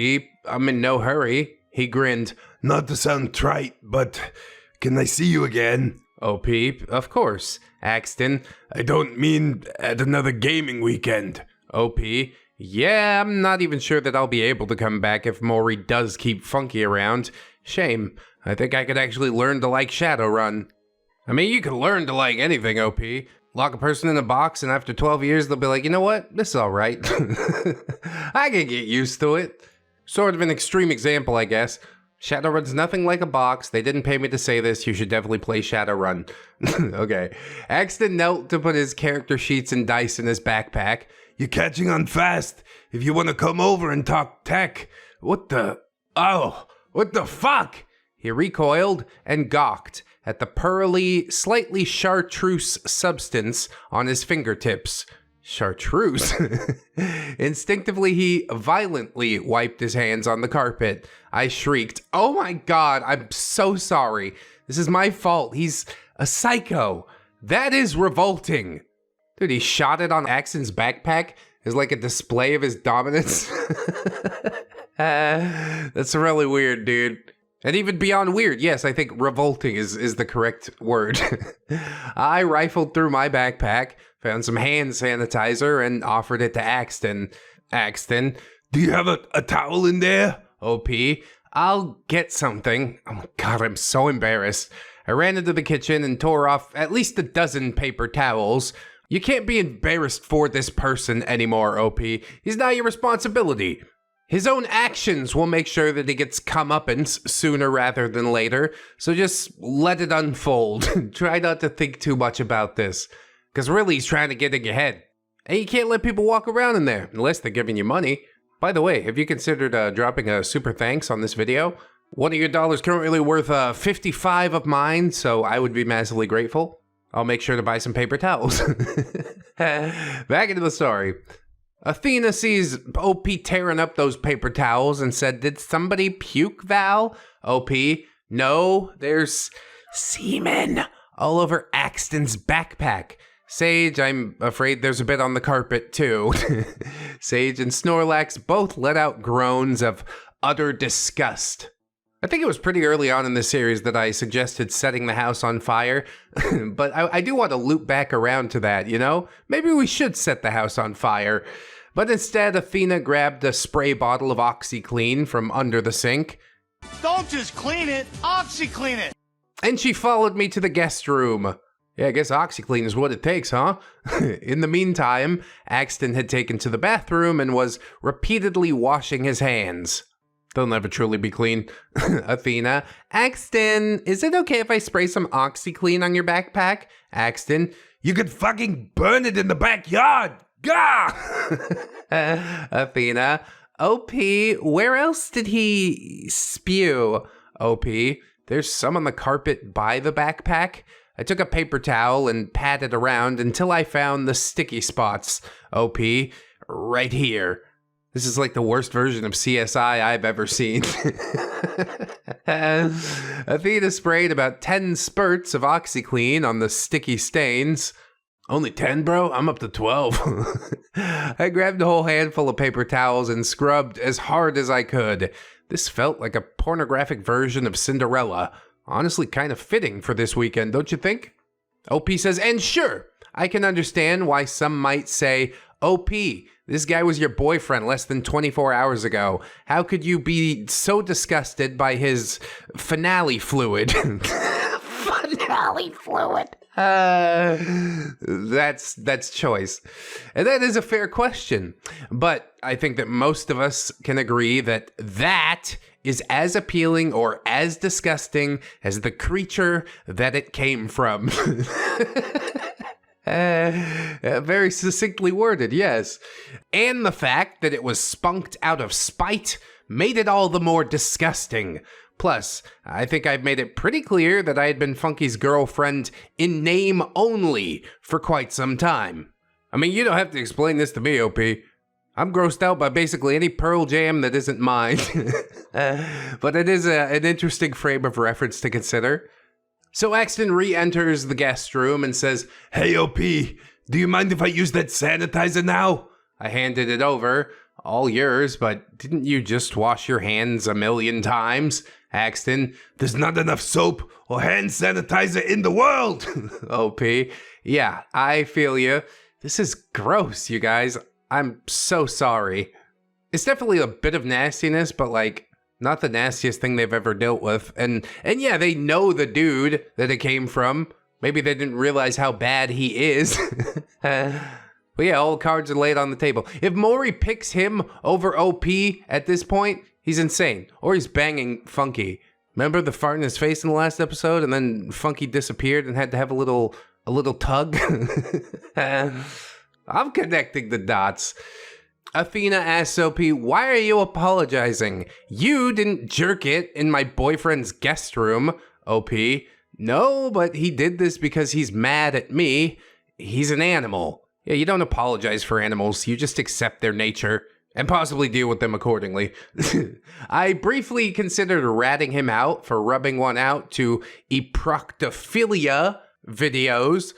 "I'm in no hurry." He grinned. "Not to sound trite, but can I see you again?" OP, "Of course." Axton, "I don't mean at another gaming weekend." OP, "Yeah, I'm not even sure that I'll be able to come back if Maury does keep Funky around. Shame. I think I could actually learn to like Shadowrun." I mean, you could learn to like anything, OP. Lock a person in a box, and after 12 years, they'll be like, you know what? This is all right. I can get used to it. Sort of an extreme example, I guess. Shadowrun's nothing like a box. They didn't pay me to say this. You should definitely play Shadowrun. Okay. Axton knelt to put his character sheets and dice in his backpack. "You're catching on fast. If you want to come over and talk tech." What the fuck? He recoiled and gawked at the pearly, slightly chartreuse substance on his fingertips. Chartreuse? Instinctively, he violently wiped his hands on the carpet. I shrieked, "Oh my god, I'm so sorry. This is my fault. He's a psycho. That is revolting." Dude, he shot it on Axton's backpack as like a display of his dominance. That's really weird, dude. And even beyond weird, yes, I think revolting is the correct word. I rifled through my backpack, found some hand sanitizer, and offered it to Axton. Axton, "Do you have a towel in there?" OP, "I'll get something." Oh my god, I'm so embarrassed. I ran into the kitchen and tore off at least a dozen paper towels. You can't be embarrassed for this person anymore, OP. He's not your responsibility. His own actions will make sure that he gets comeuppance sooner rather than later, so just let it unfold. Try not to think too much about this, because really he's trying to get in your head. And you can't let people walk around in there, unless they're giving you money. By the way, have you considered dropping a super thanks on this video? One of your dollars currently worth 55 of mine, so I would be massively grateful. I'll make sure to buy some paper towels. Back into the story. Athena sees OP tearing up those paper towels and said, "Did somebody puke, Val?" OP, "No, there's semen all over Axton's backpack." Sage, "I'm afraid there's a bit on the carpet too." Sage and Snorlax both let out groans of utter disgust. I think it was pretty early on in the series that I suggested setting the house on fire, but I do want to loop back around to that, you know? Maybe we should set the house on fire. But instead, Athena grabbed a spray bottle of OxyClean from under the sink. Don't just clean it, OxyClean it! And she followed me to the guest room. Yeah, I guess OxyClean is what it takes, huh? In the meantime, Axton had taken to the bathroom and was repeatedly washing his hands. They'll never truly be clean. Athena, "Axton, is it okay if I spray some OxyClean on your backpack?" Axton, "You could fucking burn it in the backyard, Gah! Athena. OP, where else did he spew? OP, there's some on the carpet by the backpack. I took a paper towel and patted around until I found the sticky spots. OP, right here. This is like the worst version of CSI I've ever seen. Athena sprayed about 10 spurts of OxyClean on the sticky stains. Only 10, bro? I'm up to 12. I grabbed a whole handful of paper towels and scrubbed as hard as I could. This felt like a pornographic version of Cinderella. Honestly, kind of fitting for this weekend, don't you think? OP says, and sure, I can understand why some might say, OP, this guy was your boyfriend less than 24 hours ago. How could you be so disgusted by his finale fluid? Finale fluid. That's choice. And that is a fair question. But I think that most of us can agree that that is as appealing or as disgusting as the creature that it came from. Very succinctly worded, yes. And the fact that it was spunked out of spite made it all the more disgusting. Plus, I think I've made it pretty clear that I had been Funky's girlfriend in name only for quite some time. I mean, you don't have to explain this to me, OP. I'm grossed out by basically any Pearl Jam that isn't mine. But it is an interesting frame of reference to consider. So Axton re-enters the guest room and says, Hey, OP, do you mind if I use that sanitizer now? I handed it over. All yours, but didn't you just wash your hands a million times? Axton, there's not enough soap or hand sanitizer in the world. OP, yeah, I feel you. This is gross, you guys. I'm so sorry. It's definitely a bit of nastiness, but like, not the nastiest thing they've ever dealt with. And yeah, they know the dude that it came from. Maybe they didn't realize how bad he is. But yeah, all cards are laid on the table. If Maury picks him over OP at this point, he's insane. Or he's banging Funky. Remember the fart in his face in the last episode? And then Funky disappeared and had to have a little tug? I'm connecting the dots. Athena asks OP, why are you apologizing? You didn't jerk it in my boyfriend's guest room. OP, no, but he did this because he's mad at me. He's an animal. Yeah, you don't apologize for animals. You just accept their nature and possibly deal with them accordingly. I briefly considered ratting him out for rubbing one out to eproctophilia videos,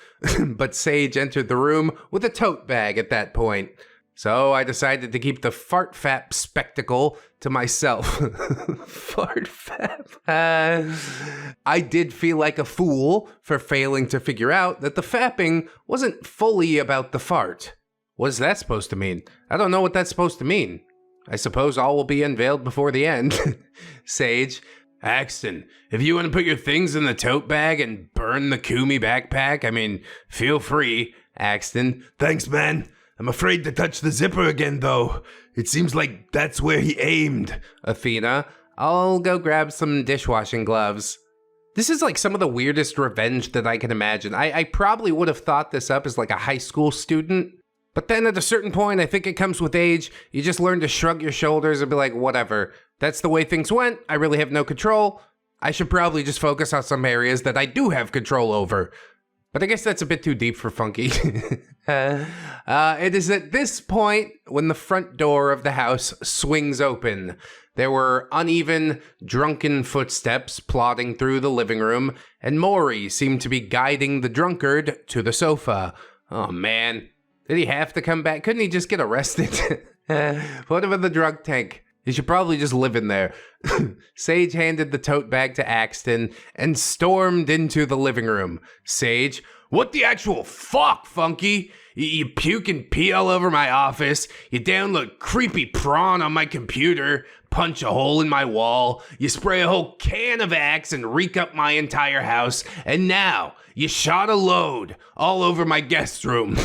but Sage entered the room with a tote bag at that point. So I decided to keep the fart fap spectacle to myself. Fart fap. I did feel like a fool for failing to figure out that the fapping wasn't fully about the fart. What is that supposed to mean? I don't know what that's supposed to mean. I suppose all will be unveiled before the end. Sage. Axton, if you want to put your things in the tote bag and burn the Kumi backpack, I mean, feel free. Axton. Thanks, man. I'm afraid to touch the zipper again, though. It seems like that's where he aimed. Athena, I'll go grab some dishwashing gloves. This is like some of the weirdest revenge that I can imagine. I probably would have thought this up as like a high school student. But then at a certain point, I think it comes with age. You just learn to shrug your shoulders and be like, whatever. That's the way things went. I really have no control. I should probably just focus on some areas that I do have control over. But I guess that's a bit too deep for Funky. It is at this point when the front door of the house swings open. There were uneven, drunken footsteps plodding through the living room, and Maury seemed to be guiding the drunkard to the sofa. Oh man, did he have to come back? Couldn't he just get arrested? Put him in the drunk tank. He should probably just live in there. Sage handed the tote bag to Axton and stormed into the living room. Sage, what the actual fuck, Funky? You puke and pee all over my office. You download creepy prawn on my computer. Punch a hole in my wall. You spray a whole can of Axe and reek up my entire house. And now you shot a load all over my guest room.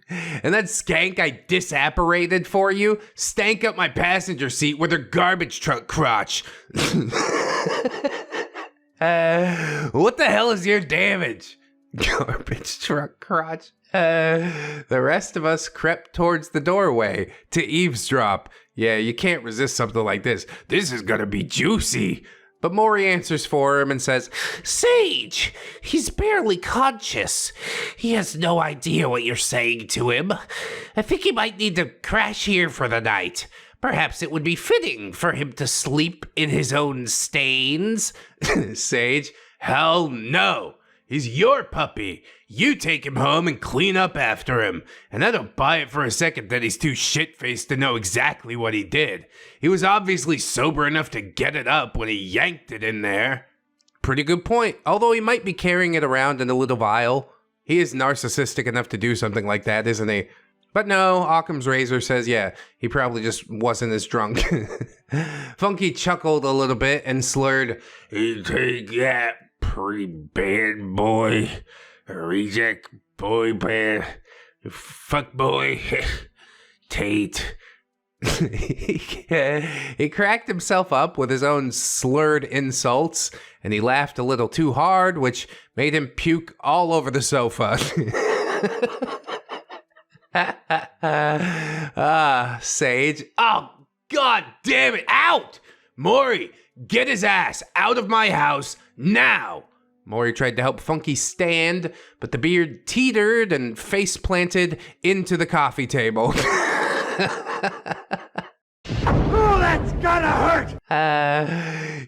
And that skank I disapparated for you stank up my passenger seat with her garbage truck crotch. What the hell is your damage? Garbage truck crotch. The rest of us crept towards the doorway to eavesdrop. Yeah, you can't resist something like this. This is gonna be juicy. But Maury answers for him and says, Sage, he's barely conscious. He has no idea what you're saying to him. I think he might need to crash here for the night. Perhaps it would be fitting for him to sleep in his own stains. Sage, hell no. He's your puppy. You take him home and clean up after him. And I don't buy it for a second that he's too shit-faced to know exactly what he did. He was obviously sober enough to get it up when he yanked it in there. Pretty good point. Although he might be carrying it around in a little vial. He is narcissistic enough to do something like that, isn't he? But no, Occam's razor says, yeah, he probably just wasn't as drunk. Funky chuckled a little bit and slurred, "You take that, pretty bad boy. Reject boy band. Fuck boy. Tate." He cracked himself up with his own slurred insults, and he laughed a little too hard, which made him puke all over the sofa. Sage. Oh, god damn it. Out! Maury, get his ass out of my house now! Maury tried to help Funky stand, but the beard teetered and face planted into the coffee table. Oh, that's gonna hurt!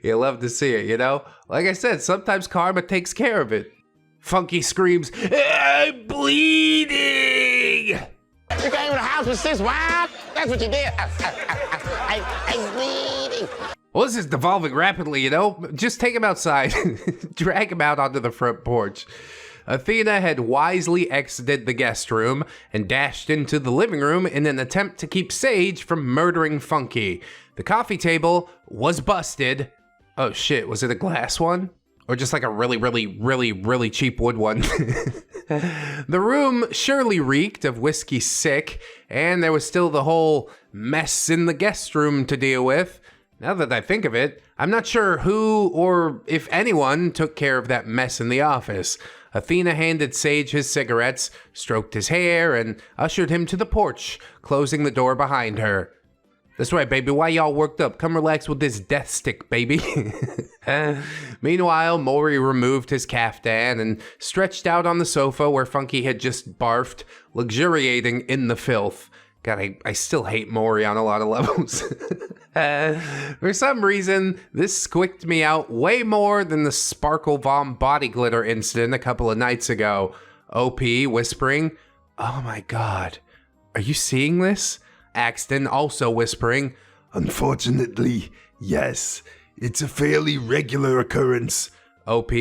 You love to see it, you know? Like I said, sometimes karma takes care of it. Funky screams, I'm bleeding! You came to the house with Sis Wild? That's what you did. I'm bleeding. Well, this is devolving rapidly, you know? Just take him outside. Drag him out onto the front porch. Athena had wisely exited the guest room and dashed into the living room in an attempt to keep Sage from murdering Funky. The coffee table was busted. Oh shit, was it a glass one? Or just like a really cheap wood one? The room surely reeked of whiskey sick, and there was still the whole mess in the guest room to deal with. Now that I think of it, I'm not sure who or if anyone took care of that mess in the office. Athena handed Sage his cigarettes, stroked his hair, and ushered him to the porch, closing the door behind her. That's right, baby. Why y'all worked up? Come relax with this death stick, baby. Meanwhile, Maury removed his caftan and stretched out on the sofa where Funky had just barfed, luxuriating in the filth. God, I still hate Maury on a lot of levels. For some reason, this squicked me out way more than the Sparkle Vom body glitter incident a couple of nights ago. OP whispering, "Oh my god, are you seeing this?" Axton also whispering, "Unfortunately, yes. It's a fairly regular occurrence." OP,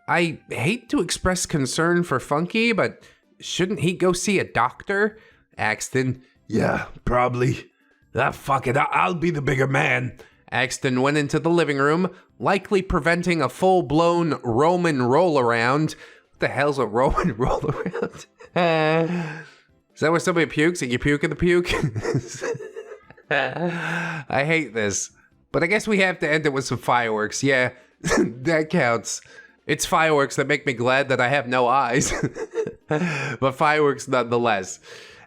"I hate to express concern for Funky, but shouldn't he go see a doctor?" Axton, "Yeah, probably. Ah, fuck it. I'll be the bigger man." Axton went into the living room, likely preventing a full-blown Roman roll-around. What the hell's a Roman roll-around? Is that where somebody pukes and you puke in the puke? I hate this. But I guess we have to end it with some fireworks. Yeah, that counts. It's fireworks that make me glad that I have no eyes. But fireworks nonetheless.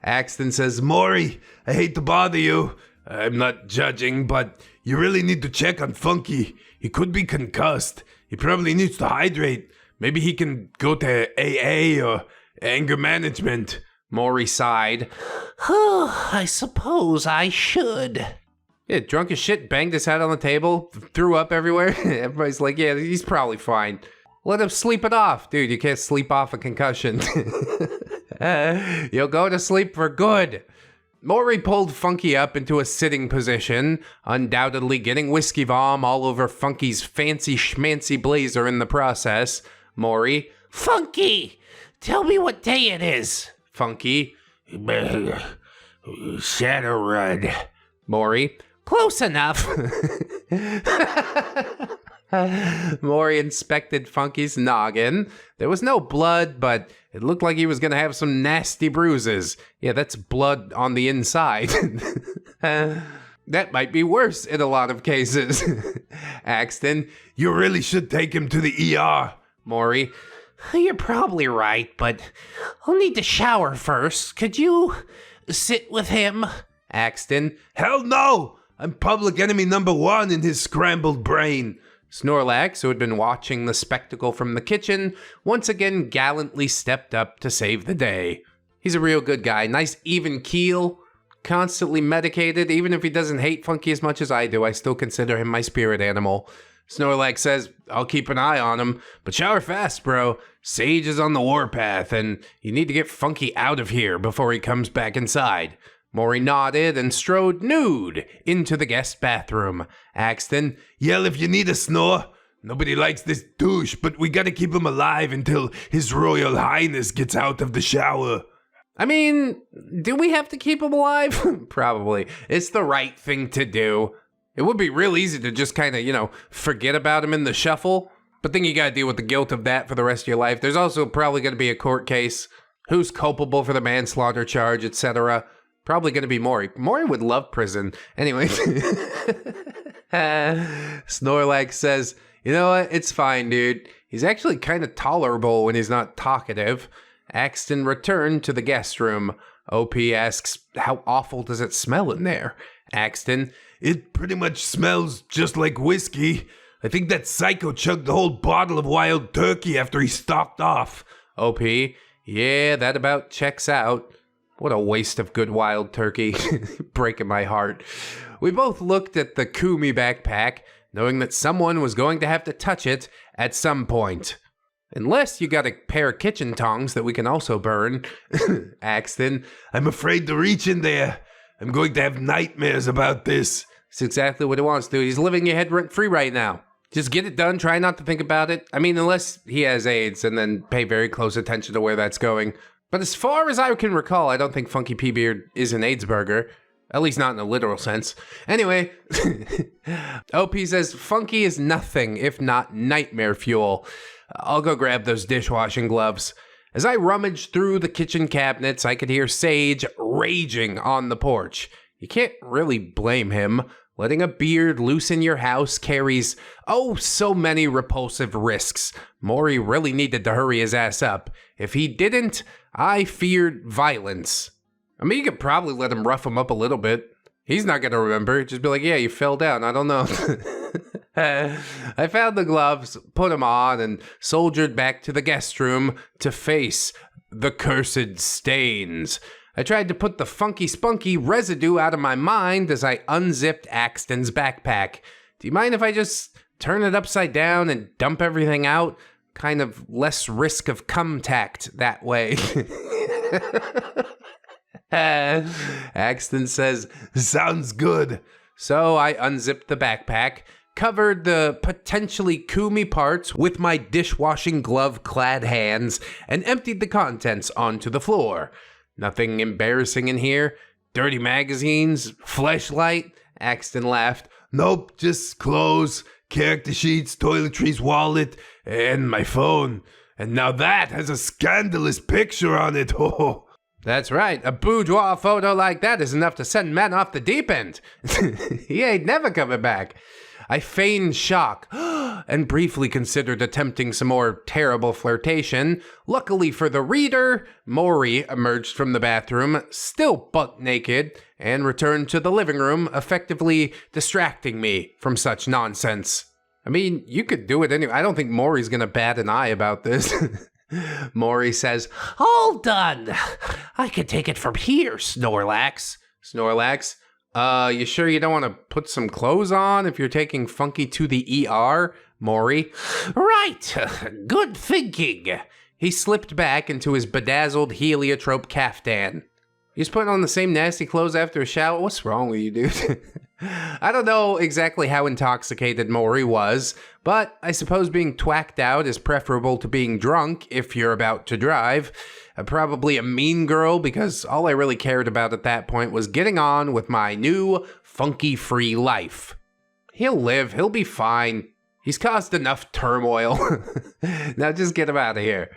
Axton says, "Maury, I hate to bother you. I'm not judging, but you really need to check on Funky. He could be concussed. He probably needs to hydrate. Maybe he can go to AA or anger management." Maury sighed. I suppose I should. Yeah, drunk as shit, banged his head on the table, threw up everywhere. Everybody's like, yeah, he's probably fine. Let him sleep it off. Dude, you can't sleep off a concussion. You'll go to sleep for good. Maury pulled Funky up into a sitting position, undoubtedly getting whiskey vom all over Funky's fancy schmancy blazer in the process. Maury, "Funky, tell me what day it is." Funky, "Shadowrun." Maury, "Close enough." Maury inspected Funky's noggin. There was no blood, but it looked like he was going to have some nasty bruises. Yeah, that's blood on the inside. That might be worse in a lot of cases. Axton, "You really should take him to the ER." Maury, "You're probably right, but I'll need to shower first. Could you sit with him? Axton. Hell no! I'm public enemy number 1 in his scrambled brain. Snorlax, who had been watching the spectacle from the kitchen, once again gallantly stepped up to save the day. He's a real good guy, nice even keel, constantly medicated. Even if he doesn't hate Funky as much as I do, I still consider him my spirit animal. Snorlax says, I'll keep an eye on him, but shower fast, bro. Sage is on the warpath, and you need to get Funky out of here before he comes back inside. Maury nodded and strode nude into the guest bathroom. Axton, yell if you need a snore. Nobody likes this douche, but we gotta keep him alive until His Royal Highness gets out of the shower. I mean, do we have to keep him alive? Probably. It's the right thing to do. It would be real easy to just kind of, forget about him in the shuffle. But then you gotta deal with the guilt of that for the rest of your life. There's also probably gonna be a court case. Who's culpable for the manslaughter charge, etc. Probably gonna be Maury. Maury would love prison. Anyway. Snorlax says, you know what? It's fine, dude. He's actually kind of tolerable when he's not talkative. Axton returned to the guest room. OP asks, how awful does it smell in there? Axton, it pretty much smells just like whiskey. I think that psycho chugged the whole bottle of wild turkey after he stalked off. OP, yeah, that about checks out. What a waste of good wild turkey. Breaking my heart. We both looked at the Kumi backpack, knowing that someone was going to have to touch it at some point. Unless you got a pair of kitchen tongs that we can also burn. Axton, I'm afraid to reach in there. I'm going to have nightmares about this. It's exactly what he wants to do. He's living your head rent free right now. Just get it done. Try not to think about it. I mean, unless he has AIDS, and then pay very close attention to where that's going. But as far as I can recall, I don't think Funky P Beard is an AIDS burger. At least not in a literal sense. Anyway, OP says, Funky is nothing if not nightmare fuel. I'll go grab those dishwashing gloves. As I rummaged through the kitchen cabinets, I could hear Sage raging on the porch. You can't really blame him. Letting a beard loose in your house carries, so many repulsive risks. Maury really needed to hurry his ass up. If he didn't, I feared violence. I mean, you could probably let him rough him up a little bit. He's not going to remember. Just be like, yeah, you fell down. I don't know. I found the gloves, put them on, and soldiered back to the guest room to face the cursed stains. I tried to put the funky spunky residue out of my mind as I unzipped Axton's backpack. Do you mind if I just turn it upside down and dump everything out? Kind of less risk of contact that way. Axton says, sounds good. So I unzipped the backpack, covered the potentially Kumi parts with my dishwashing glove-clad hands, and emptied the contents onto the floor. Nothing embarrassing in here. Dirty magazines, fleshlight. Axton laughed. Nope, just clothes, character sheets, toiletries, wallet, and my phone. And now that has a scandalous picture on it. Oh. That's right. A boudoir photo like that is enough to send men off the deep end. He ain't never coming back. I feigned shock and briefly considered attempting some more terrible flirtation. Luckily for the reader, Maury emerged from the bathroom, still buck naked, and returned to the living room, effectively distracting me from such nonsense. I mean, you could do it anyway. I don't think Maury's gonna bat an eye about this. Maury says, all done. I can take it from here, Snorlax. Snorlax? You sure you don't want to put some clothes on if you're taking Funky to the ER, Maury? Right. Good thinking. He slipped back into his bedazzled heliotrope caftan. He's putting on the same nasty clothes after a shower? What's wrong with you, dude? I don't know exactly how intoxicated Maury was, but I suppose being twacked out is preferable to being drunk if you're about to drive. Probably a mean girl, because all I really cared about at that point was getting on with my new funky-free life. He'll live, he'll be fine. He's caused enough turmoil. Now just get him out of here.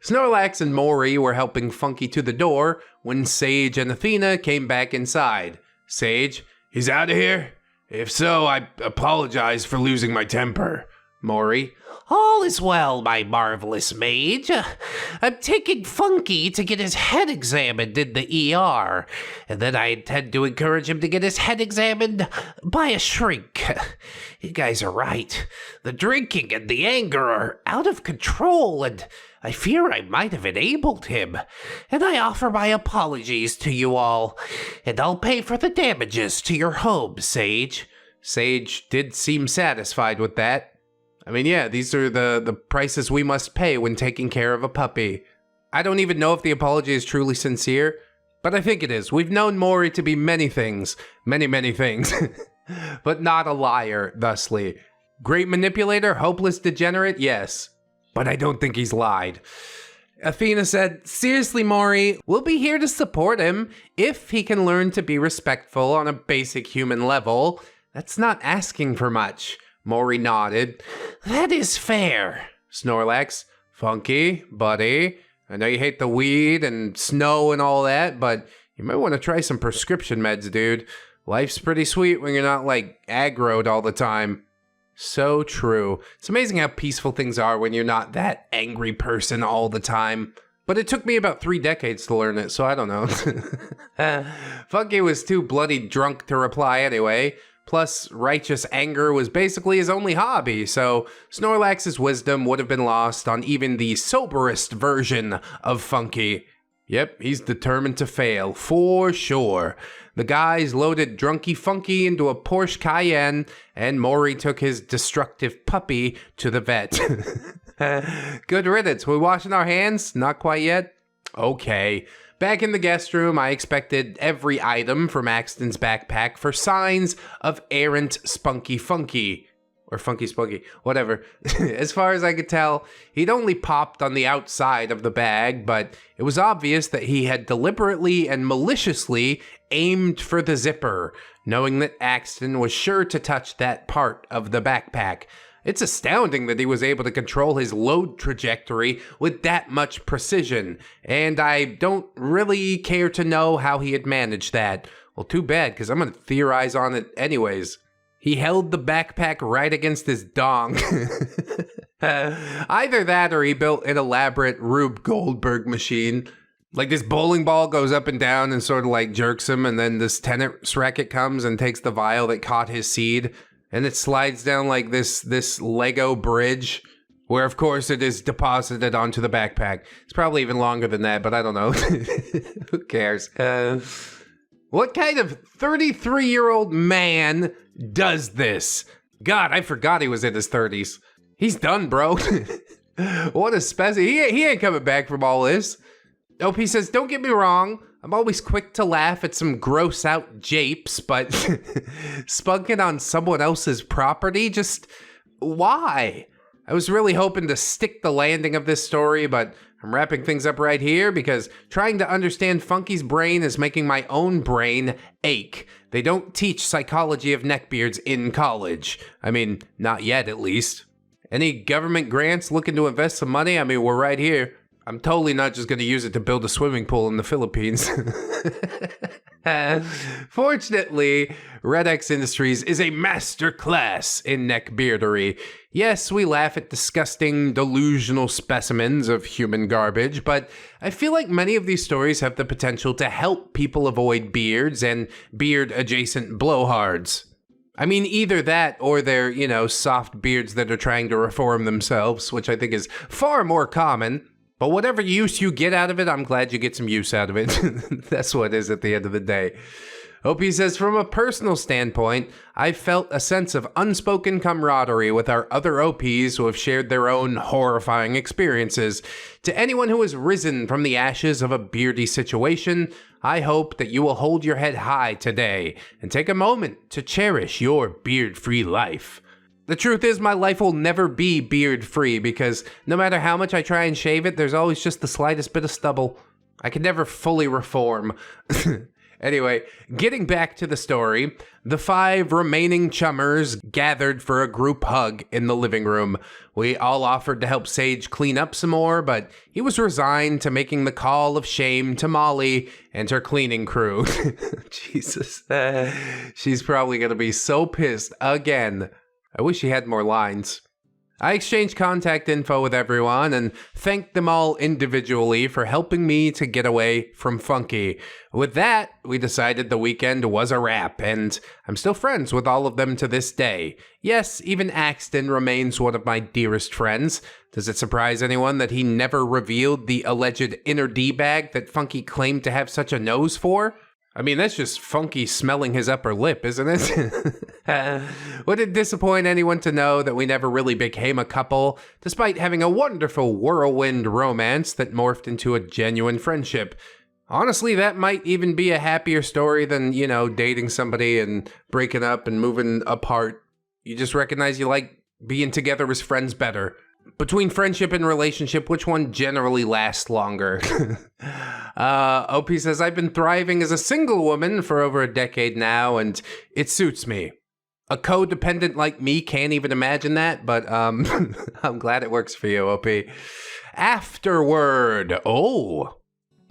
Snorlax and Maury were helping Funky to the door when Sage and Athena came back inside. Sage, he's out of here? If so, I apologize for losing my temper. Maury. All is well, my marvelous mage. I'm taking Funky to get his head examined in the ER, and then I intend to encourage him to get his head examined by a shrink. You guys are right. The drinking and the anger are out of control, and I fear I might have enabled him. And I offer my apologies to you all, and I'll pay for the damages to your home, Sage. Sage did seem satisfied with that. I mean, yeah, these are the prices we must pay when taking care of a puppy. I don't even know if the apology is truly sincere, but I think it is. We've known Maury to be many things, many things, but not a liar, thusly. Great manipulator, hopeless degenerate, yes, but I don't think he's lied. Athena said, seriously, Maury, we'll be here to support him if he can learn to be respectful on a basic human level. That's not asking for much. Maury nodded. That is fair. Snorlax, Funky, buddy, I know you hate the weed and snow and all that, but you might want to try some prescription meds, dude. Life's pretty sweet when you're not, like, aggroed all the time. So true. It's amazing how peaceful things are when you're not that angry person all the time. But it took me about 3 decades to learn it, so I don't know. Funky was too bloody drunk to reply anyway. Plus, righteous anger was basically his only hobby, so Snorlax's wisdom would have been lost on even the soberest version of Funky. Yep, he's determined to fail, for sure. The guys loaded Drunky Funky into a Porsche Cayenne, and Maury took his destructive puppy to the vet. Good riddance. We washing our hands? Not quite yet? Okay. Back in the guest room, I expected every item from Axton's backpack for signs of errant Spunky Funky. Or Funky Spunky, whatever. As far as I could tell, he'd only popped on the outside of the bag, but it was obvious that he had deliberately and maliciously aimed for the zipper, knowing that Axton was sure to touch that part of the backpack. It's astounding that he was able to control his load trajectory with that much precision, and I don't really care to know how he had managed that. Well, too bad, because I'm going to theorize on it anyways. He held the backpack right against his dong. Either that or he built an elaborate Rube Goldberg machine. Like this bowling ball goes up and down and sort of like jerks him, and then this tennis racket comes and takes the vial that caught his seed. And it slides down like this Lego bridge, where of course it is deposited onto the backpack. It's probably even longer than that, but I don't know. Who cares? What kind of 33-year-old man does this? God, I forgot he was in his 30s. He's done, bro. What a specie. He ain't coming back from all this. OP says, don't get me wrong. I'm always quick to laugh at some gross out japes, but spunking on someone else's property, just why? I was really hoping to stick the landing of this story, but I'm wrapping things up right here because trying to understand Funky's brain is making my own brain ache. They don't teach psychology of neckbeards in college. I mean, not yet at least. Any government grants looking to invest some money? I mean, we're right here. I'm totally not just going to use it to build a swimming pool in the Philippines. Fortunately, ReddX Industries is a master class in neckbeardery. Yes, we laugh at disgusting, delusional specimens of human garbage, but I feel like many of these stories have the potential to help people avoid beards and beard-adjacent blowhards. I mean, either that or they're, soft beards that are trying to reform themselves, which I think is far more common. But whatever use you get out of it, I'm glad you get some use out of it. That's what it is at the end of the day. OP says, from a personal standpoint, I felt a sense of unspoken camaraderie with our other OPs who have shared their own horrifying experiences. To anyone who has risen from the ashes of a beardy situation, I hope that you will hold your head high today and take a moment to cherish your beard-free life. The truth is, my life will never be beard-free because no matter how much I try and shave it, there's always just the slightest bit of stubble. I can never fully reform. Anyway, getting back to the story, the 5 remaining chummers gathered for a group hug in the living room. We all offered to help Sage clean up some more, but he was resigned to making the call of shame to Molly and her cleaning crew. Jesus. She's probably going to be so pissed again. I wish he had more lines. I exchanged contact info with everyone and thanked them all individually for helping me to get away from Funky. With that, we decided the weekend was a wrap, and I'm still friends with all of them to this day. Yes, even Axton remains one of my dearest friends. Does it surprise anyone that he never revealed the alleged inner D-bag that Funky claimed to have such a nose for? I mean, that's just Funky smelling his upper lip, isn't it? Would it disappoint anyone to know that we never really became a couple, despite having a wonderful whirlwind romance that morphed into a genuine friendship? Honestly, that might even be a happier story than, dating somebody and breaking up and moving apart. You just recognize you like being together as friends better. Between friendship and relationship, which one generally lasts longer? OP says, I've been thriving as a single woman for over a decade now, and it suits me. A codependent like me can't even imagine that, but I'm glad it works for you, OP. Afterward. Oh.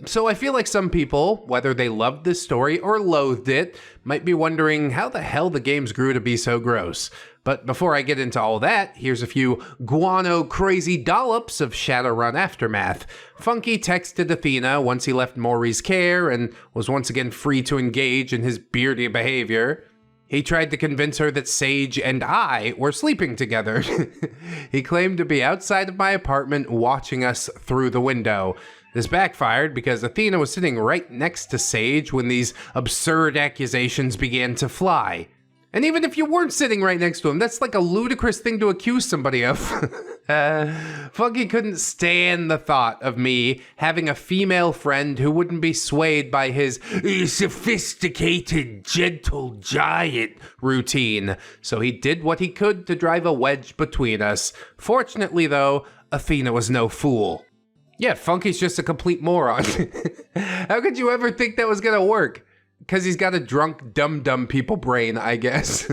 So I feel like some people, whether they loved this story or loathed it, might be wondering how the hell the games grew to be so gross. But before I get into all that, here's a few guano crazy dollops of Shadowrun aftermath. Funky texted Athena once he left Maury's care and was once again free to engage in his beardy behavior. He tried to convince her that Sage and I were sleeping together. He claimed to be outside of my apartment watching us through the window. This backfired because Athena was sitting right next to Sage when these absurd accusations began to fly. And even if you weren't sitting right next to him, that's like a ludicrous thing to accuse somebody of. Funky couldn't stand the thought of me having a female friend who wouldn't be swayed by his sophisticated, gentle giant routine. So he did what he could to drive a wedge between us. Fortunately, though, Athena was no fool. Yeah, Funky's just a complete moron. How could you ever think that was gonna work? Because he's got a drunk, dumb people brain, I guess.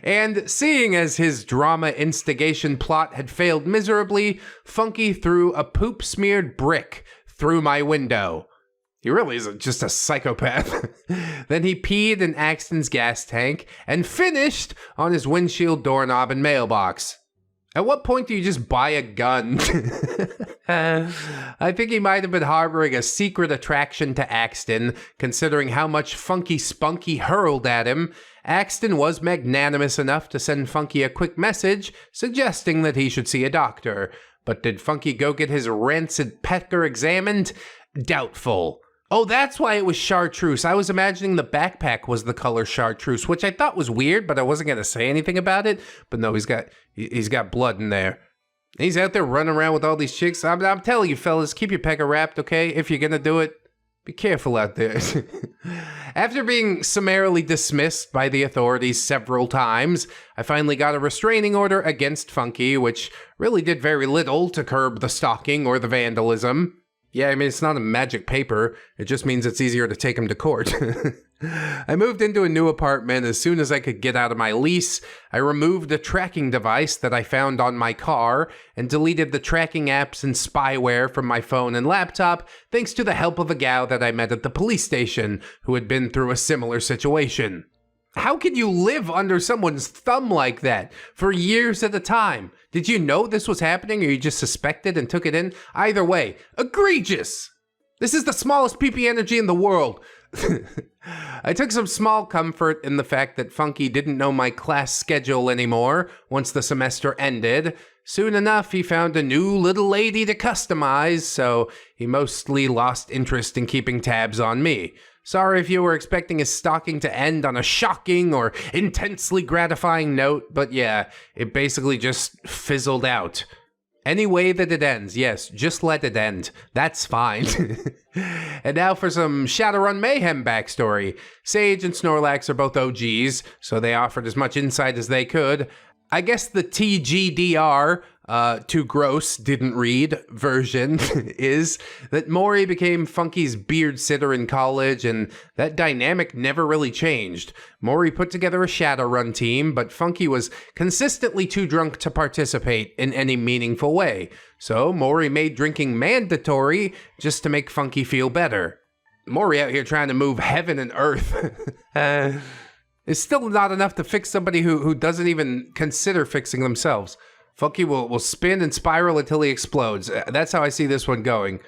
And seeing as his drama instigation plot had failed miserably, Funky threw a poop-smeared brick through my window. He really is just a psychopath. Then he peed in Axton's gas tank and finished on his windshield doorknob and mailbox. At what point do you just buy a gun? I think he might have been harboring a secret attraction to Axton, considering how much Funky Spunky hurled at him. Axton was magnanimous enough to send Funky a quick message suggesting that he should see a doctor. But did Funky go get his rancid pecker examined? Doubtful. Oh, that's why it was chartreuse. I was imagining the backpack was the color chartreuse, which I thought was weird, but I wasn't going to say anything about it. But no, he's got blood in there. He's out there running around with all these chicks. I'm telling you, fellas, keep your pecker wrapped, okay? If you're going to do it, be careful out there. After being summarily dismissed by the authorities several times, I finally got a restraining order against Funky, which really did very little to curb the stalking or the vandalism. Yeah, I mean, it's not a magic paper. It just means it's easier to take him to court. I moved into a new apartment as soon as I could get out of my lease. I removed a tracking device that I found on my car and deleted the tracking apps and spyware from my phone and laptop, thanks to the help of a gal that I met at the police station who had been through a similar situation. How can you live under someone's thumb like that for years at a time? Did you know this was happening or you just suspected and took it in? Either way, egregious! This is the smallest PP energy in the world. I took some small comfort in the fact that Funky didn't know my class schedule anymore once the semester ended. Soon enough, he found a new little lady to customize, so he mostly lost interest in keeping tabs on me. Sorry if you were expecting his stalking to end on a shocking or intensely gratifying note, but yeah, it basically just fizzled out. Any way that it ends, yes, just let it end. That's fine. And now for some Shadowrun Mayhem backstory. Sage and Snorlax are both OGs, so they offered as much insight as they could. I guess the TGDR, too gross, didn't read version is that Maury became Funky's beard sitter in college, and that dynamic never really changed. Maury put together a Shadowrun team, but Funky was consistently too drunk to participate in any meaningful way. So Maury made drinking mandatory just to make Funky feel better. Maury out here trying to move heaven and earth. It's still not enough to fix somebody who doesn't even consider fixing themselves. Funky will spin and spiral until he explodes. That's how I see this one going.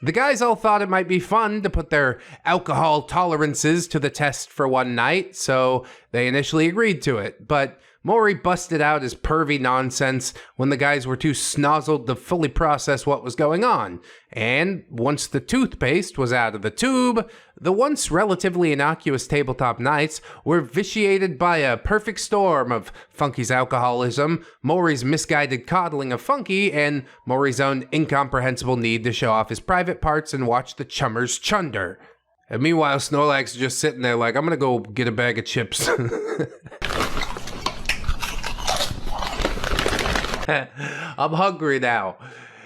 The guys all thought it might be fun to put their alcohol tolerances to the test for one night, so they initially agreed to it. But Maury busted out his pervy nonsense when the guys were too snozzled to fully process what was going on. And once the toothpaste was out of the tube, the once relatively innocuous tabletop nights were vitiated by a perfect storm of Funky's alcoholism, Maury's misguided coddling of Funky, and Maury's own incomprehensible need to show off his private parts and watch the chummers chunder. And meanwhile, Snorlax is just sitting there like, I'm gonna go get a bag of chips. I'm hungry now.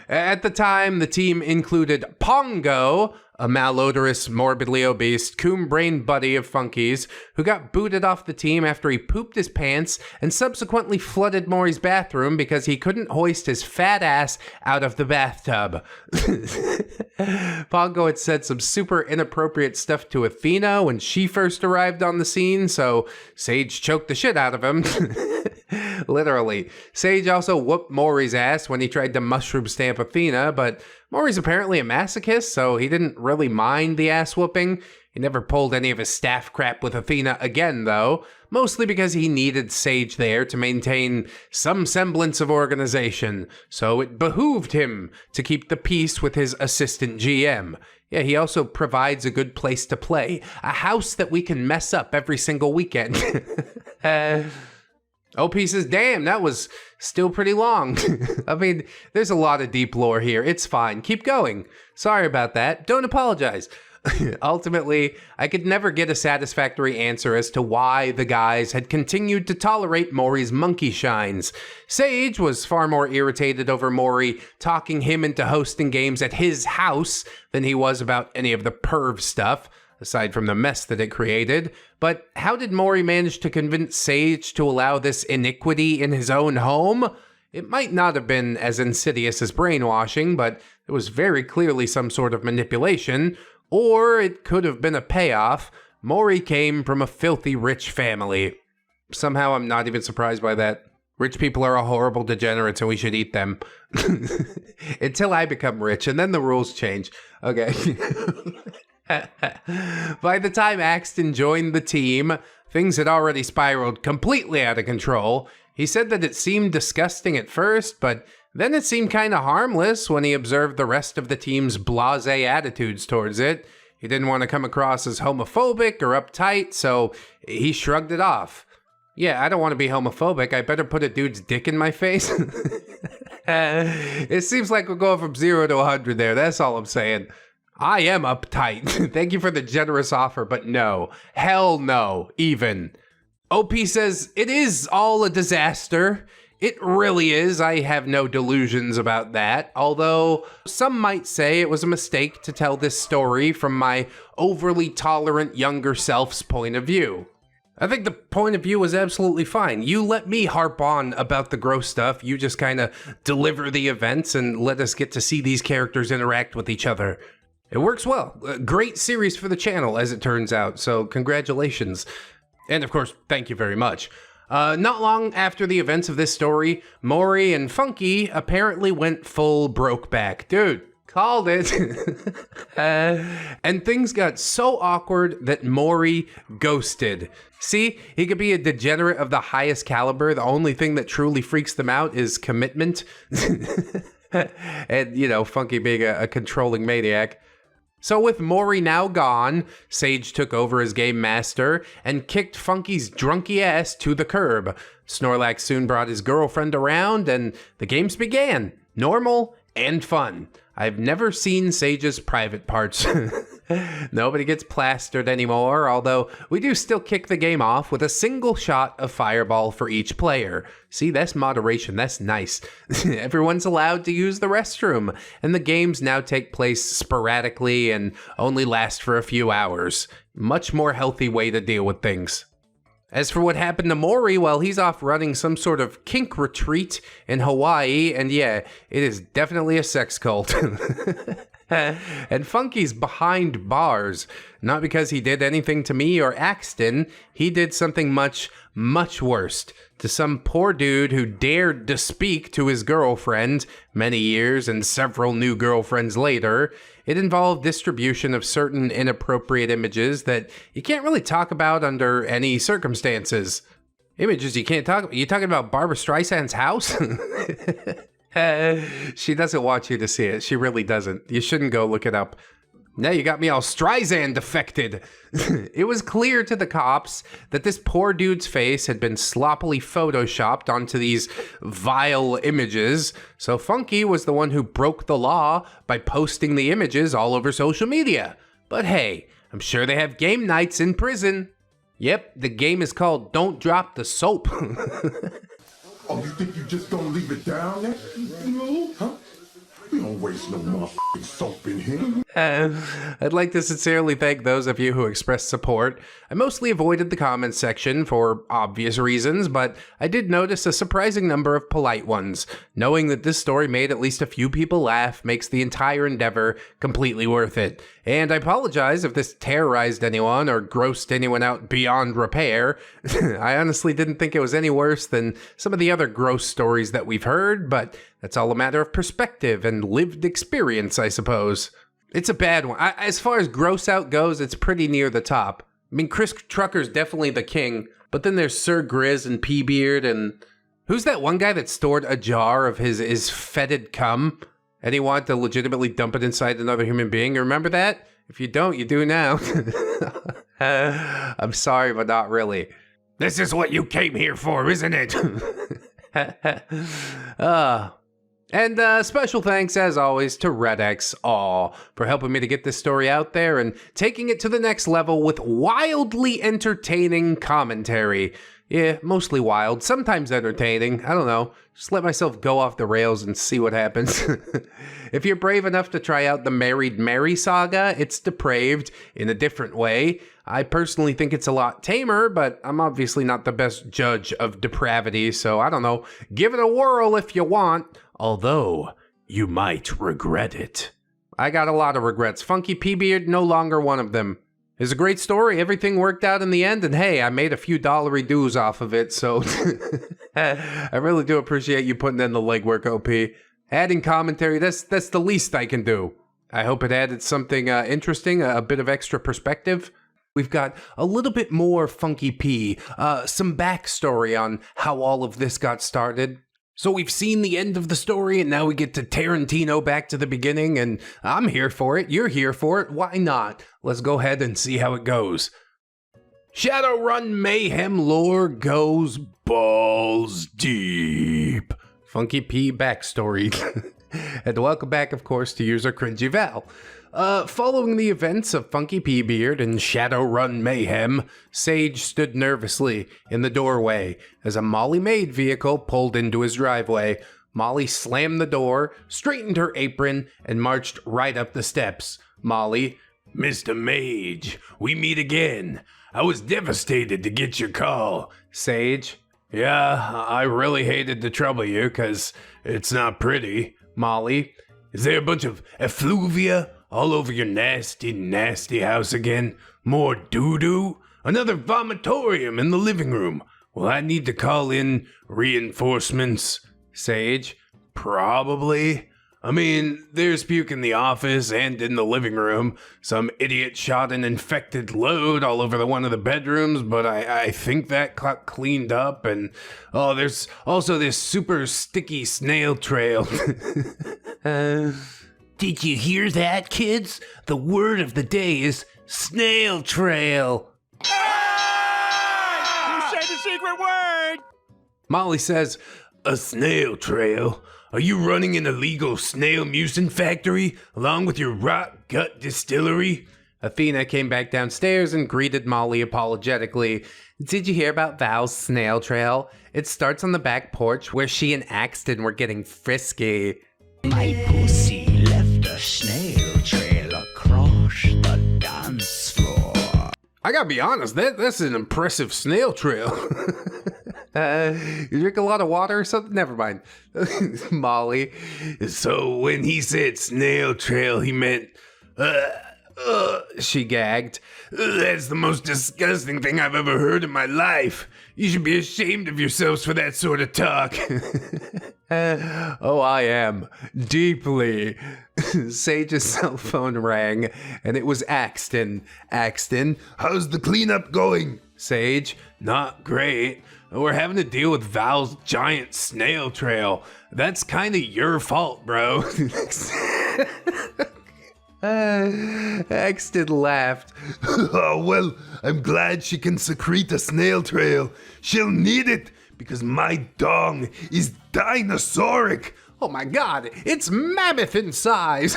At the time, the team included Pongo, a malodorous, morbidly obese, coon-brained buddy of Funky's, who got booted off the team after he pooped his pants and subsequently flooded Maury's bathroom because he couldn't hoist his fat ass out of the bathtub. Pongo had said some super inappropriate stuff to Athena when she first arrived on the scene, so Sage choked the shit out of him. Literally. Sage also whooped Maury's ass when he tried to mushroom stamp Athena, but Maury's apparently a masochist, so he didn't really mind the ass whooping. He never pulled any of his staff crap with Athena again, though, mostly because he needed Sage there to maintain some semblance of organization, so it behooved him to keep the peace with his assistant GM. Yeah, he also provides a good place to play, a house that we can mess up every single weekend. OP says, damn, that was still pretty long. I mean, there's a lot of deep lore here. It's fine. Keep going. Sorry about that. Don't apologize. Ultimately, I could never get a satisfactory answer as to why the guys had continued to tolerate Maury's monkey shines. Sage was far more irritated over Maury talking him into hosting games at his house than he was about any of the perv stuff, aside from the mess that it created. But how did Maury manage to convince Sage to allow this iniquity in his own home? It might not have been as insidious as brainwashing, but it was very clearly some sort of manipulation, or it could have been a payoff. Maury came from a filthy rich family. Somehow I'm not even surprised by that. Rich people are all horrible degenerates and we should eat them. Until I become rich, and then the rules change. Okay. By the time Axton joined the team, things had already spiraled completely out of control. He said that it seemed disgusting at first, but then it seemed kind of harmless when he observed the rest of the team's blasé attitudes towards it. He didn't want to come across as homophobic or uptight, so he shrugged it off. Yeah, I don't want to be homophobic. I better put a dude's dick in my face. It seems like we're going from 0 to 100 there. That's all I'm saying. I am uptight. Thank you for the generous offer, but no. Hell no, even. OP says, it is all a disaster. It really is. I have no delusions about that. Although some might say it was a mistake to tell this story from my overly tolerant younger self's point of view. I think the point of view was absolutely fine. You let me harp on about the gross stuff. You just kind of deliver the events and let us get to see these characters interact with each other. It works well. A great series for the channel, as it turns out, so congratulations. And of course, thank you very much. Not long after the events of this story, Maury and Funky apparently went full Brokeback. Dude, called it. And things got so awkward that Maury ghosted. See, he could be a degenerate of the highest caliber. The only thing that truly freaks them out is commitment. And, you know, Funky being a controlling maniac. So with Maury now gone, Sage took over as game master and kicked Funky's drunky ass to the curb. Snorlax soon brought his girlfriend around and the games began. Normal and fun. I've never seen Sage's private parts. Nobody gets plastered anymore, although we do still kick the game off with a single shot of fireball for each player. See, that's moderation, that's nice. Everyone's allowed to use the restroom, and the games now take place sporadically and only last for a few hours. Much more healthy way to deal with things. As for what happened to Maury, well, he's off running some sort of kink retreat in Hawaii, and yeah, it is definitely a sex cult. And Funky's behind bars, not because he did anything to me or Axton. He did something much, much worse to some poor dude who dared to speak to his girlfriend many years and several new girlfriends later. It involved distribution of certain inappropriate images that you can't really talk about under any circumstances. Images you can't talk about? You talking about Barbara Streisand's house? She doesn't want you to see it. She really doesn't. You shouldn't go look it up. Now you got me all Streisand affected. It was clear to the cops that this poor dude's face had been sloppily photoshopped onto these vile images. So Funky was the one who broke the law by posting the images all over social media. But hey, I'm sure they have game nights in prison. Yep, the game is called Don't Drop the Soap. Oh, you think you just gonna leave it down there? No, huh? We don't waste no motherfucking soap in here. I'd like to sincerely thank those of you who expressed support. I mostly avoided the comments section for obvious reasons, but I did notice a surprising number of polite ones. Knowing that this story made at least a few people laugh makes the entire endeavor completely worth it. And I apologize if this terrorized anyone or grossed anyone out beyond repair. I honestly didn't think it was any worse than some of the other gross stories that we've heard, but that's all a matter of perspective and lived experience, I suppose. It's a bad one. As far as gross out goes, it's pretty near the top. I mean, Chris Trucker's definitely the king, but then there's Sir Grizz and P-Beard, and who's that one guy that stored a jar of his fetid cum, and he wanted to legitimately dump it inside another human being? You remember that? If you don't, you do now. I'm sorry, but not really. This is what you came here for, isn't it? And special thanks, as always, to ReddX for helping me to get this story out there and taking it to the next level with wildly entertaining commentary. Yeah, mostly wild, sometimes entertaining. I don't know. Just let myself go off the rails and see what happens. If you're brave enough to try out the Married Mary saga, it's depraved in a different way. I personally think it's a lot tamer, but I'm obviously not the best judge of depravity, so I don't know. Give it a whirl if you want. Although, you might regret it. I got a lot of regrets. Funky P-Beard, no longer one of them. It's a great story. Everything worked out in the end, and hey, I made a few dollary dues off of it, so I really do appreciate you putting in the legwork, OP. Adding commentary, that's the least I can do. I hope it added something interesting, a bit of extra perspective. We've got a little bit more Funky P, some backstory on how all of this got started. So we've seen the end of the story, and now we get to Tarantino back to the beginning, and I'm here for it. You're here for it. Why not? Let's go ahead and see how it goes. Shadowrun mayhem lore goes balls deep. Funky P backstory. And welcome back, of course, to user Cringy Val. Following the events of Funky P-Beard and Shadowrun mayhem, Sage stood nervously in the doorway as a Molly-Maid vehicle pulled into his driveway. Molly slammed the door, straightened her apron, and marched right up the steps. Molly, Mr. Mage, we meet again. I was devastated to get your call. Sage, yeah, I really hated to trouble you, 'cause it's not pretty. Molly, is there a bunch of effluvia all over your nasty, nasty house again? More doo-doo? Another vomitorium in the living room? Will I need to call in reinforcements? Sage, probably. I mean, there's puke in the office and in the living room. Some idiot shot an infected load all over one of the bedrooms, but I think that got cleaned up. And, oh, there's also this super sticky snail trail. Did you hear that, kids? The word of the day is snail trail. You said the secret word! Molly says, a snail trail? Are you running an illegal snail mucin factory along with your rot gut distillery? Athena came back downstairs and greeted Molly apologetically. Did you hear about Val's snail trail? It starts on the back porch where she and Axton were getting frisky. My pussy left a snail trail across the dance floor. I gotta be honest, that's an impressive snail trail. You drink a lot of water or something? Never mind. Molly. So when he said snail trail, he meant, she gagged. That's the most disgusting thing I've ever heard in my life. You should be ashamed of yourselves for that sort of talk. Oh, I am. Deeply. Sage's cell phone rang, and it was Axton. Axton, how's the cleanup going? Sage, not great. We're having to deal with Val's giant snail trail. That's kind of your fault, bro. Axton laughed. Oh, well, I'm glad she can secrete a snail trail. She'll need it because my dong is dinosauric. Oh my god, it's mammoth in size.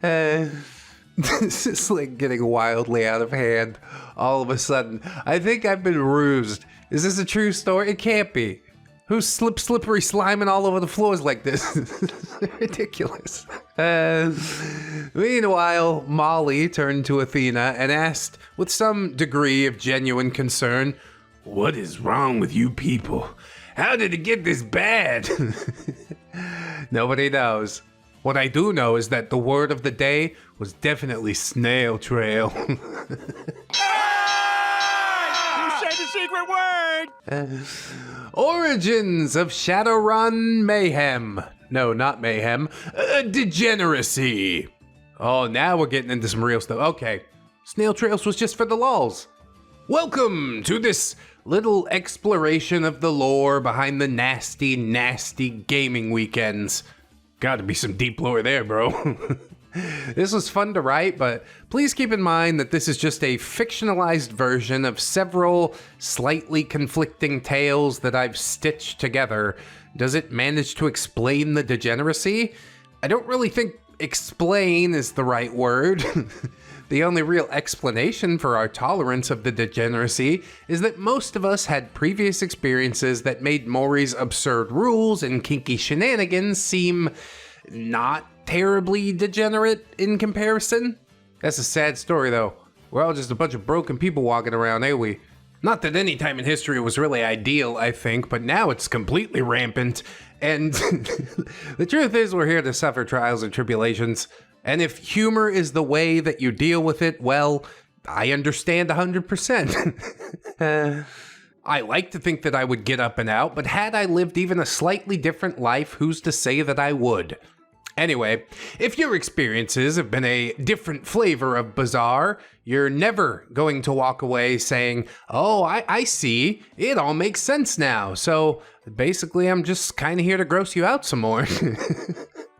This is like getting wildly out of hand all of a sudden. I think I've been rused. Is this a true story? It can't be. Who's slippery sliming all over the floors like this? Ridiculous. Meanwhile, Molly turned to Athena and asked with some degree of genuine concern, what is wrong with you people? How did it get this bad? Nobody knows. What I do know is that the word of the day was definitely snail trail. You said the secret word! Origins of Shadowrun mayhem. No, not mayhem. Degeneracy. Oh, now we're getting into some real stuff. Okay. Snail trails was just for the lulz. Welcome to this little exploration of the lore behind the nasty, nasty gaming weekends. Gotta be some deep lore there, bro. This was fun to write, but please keep in mind that this is just a fictionalized version of several slightly conflicting tales that I've stitched together. Does it manage to explain the degeneracy? I don't really think explain is the right word. The only real explanation for our tolerance of the degeneracy is that most of us had previous experiences that made Maury's absurd rules and kinky shenanigans seem not terribly degenerate in comparison. That's a sad story though. We're all just a bunch of broken people walking around, ain't we? Not that any time in history was really ideal, I think, but now it's completely rampant. And the truth is we're here to suffer trials and tribulations. And if humor is the way that you deal with it, well, I understand 100%. I like to think that I would get up and out, but had I lived even a slightly different life, who's to say that I would? Anyway, if your experiences have been a different flavor of bizarre, you're never going to walk away saying, oh, I see, it all makes sense now. So basically, I'm just kind of here to gross you out some more.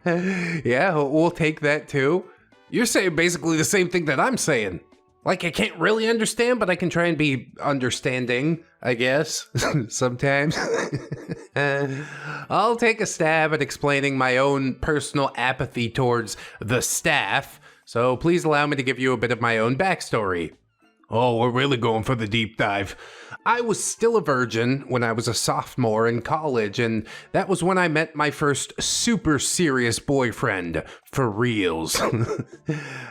Yeah, we'll take that too. You're saying basically the same thing that I'm saying. Like, I can't really understand, but I can try and be understanding, I guess, sometimes. I'll take a stab at explaining my own personal apathy towards the staff, so please allow me to give you a bit of my own backstory. Oh, we're really going for the deep dive. I was still a virgin when I was a sophomore in college, and that was when I met my first super serious boyfriend, for reals.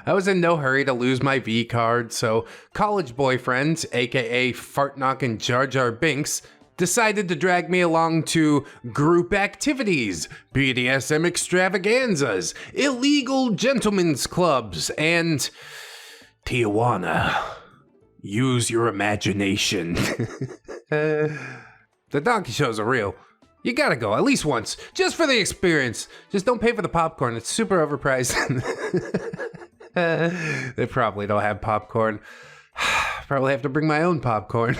I was in no hurry to lose my V card, so college boyfriend, aka fart-knocking Jar Jar Binks, decided to drag me along to group activities, BDSM extravaganzas, illegal gentlemen's clubs, and Tijuana. Use your imagination. The donkey shows are real. You gotta go, at least once, just for the experience. Just don't pay for the popcorn, it's super overpriced. They probably don't have popcorn. Probably have to bring my own popcorn.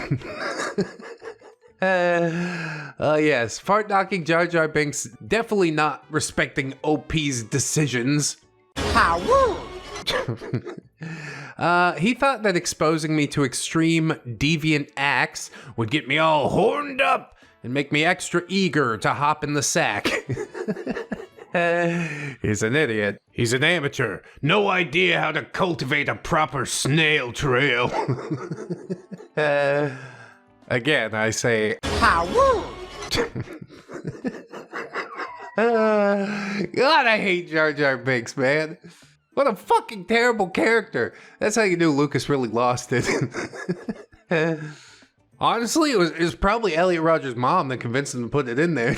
Yes, fart-knocking Jar Jar Binks definitely not respecting OP's decisions. How? He thought that exposing me to extreme deviant acts would get me all horned up and make me extra eager to hop in the sack. He's an idiot. He's an amateur. No idea how to cultivate a proper snail trail. Again, I say, How? God, I hate Jar Jar Binks, man. What a fucking terrible character. That's how you knew Lucas really lost it. Honestly, it was probably Elliot Rodgers' mom that convinced him to put it in there.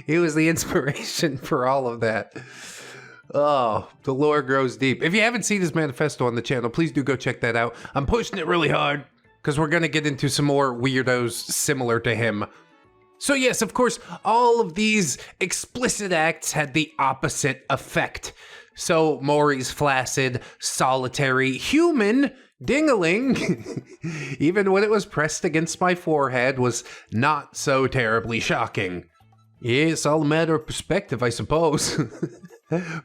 He was the inspiration for all of that. Oh, the lore grows deep. If you haven't seen his manifesto on the channel, please do go check that out. I'm pushing it really hard because we're going to get into some more weirdos similar to him. So yes, of course, all of these explicit acts had the opposite effect. So Maury's flaccid, solitary, human ding-a-ling, even when it was pressed against my forehead, was not so terribly shocking. Yeah, it's all a matter of perspective, I suppose.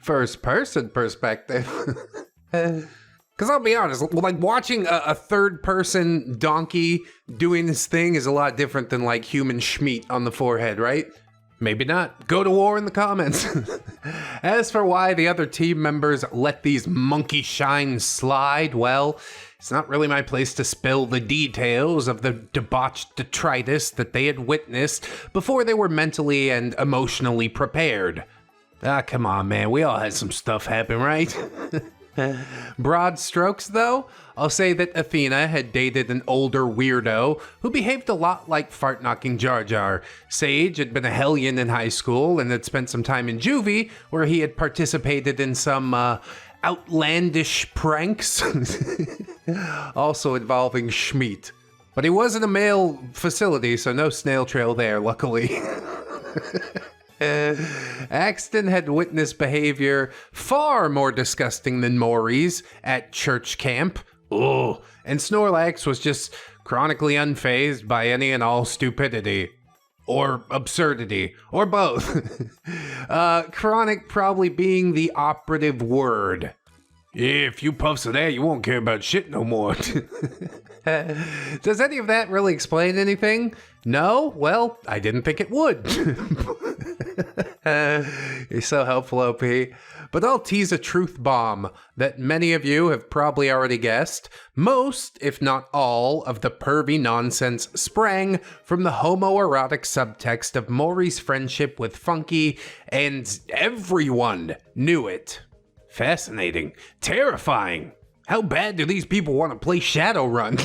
First-person perspective. Because I'll be honest, like watching a third-person donkey doing this thing is a lot different than like human schmeat on the forehead, right? Maybe not. Go to war in the comments. As for why the other team members let these monkey shines slide, well, it's not really my place to spill the details of the debauched detritus that they had witnessed before they were mentally and emotionally prepared. Ah, come on, man. We all had some stuff happen, right? Broad strokes, though, I'll say that Athena had dated an older weirdo who behaved a lot like fart-knocking Jar Jar. Sage had been a hellion in high school and had spent some time in juvie, where he had participated in some outlandish pranks, also involving Schmeat. But he was in a male facility, so no snail trail there, luckily. Axton had witnessed behavior far more disgusting than Maury's at church camp. Ugh. And Snorlax was just chronically unfazed by any and all stupidity. Or absurdity. Or both. Chronic probably being the operative word. Yeah, a few puffs of that, you won't care about shit no more. Does any of that really explain anything? No? Well, I didn't think it would. You're so helpful, OP. But I'll tease a truth bomb that many of you have probably already guessed. Most, if not all, of the pervy nonsense sprang from the homoerotic subtext of Maury's friendship with Funky, and everyone knew it. Fascinating. Terrifying. How bad do these people want to play Shadowrun?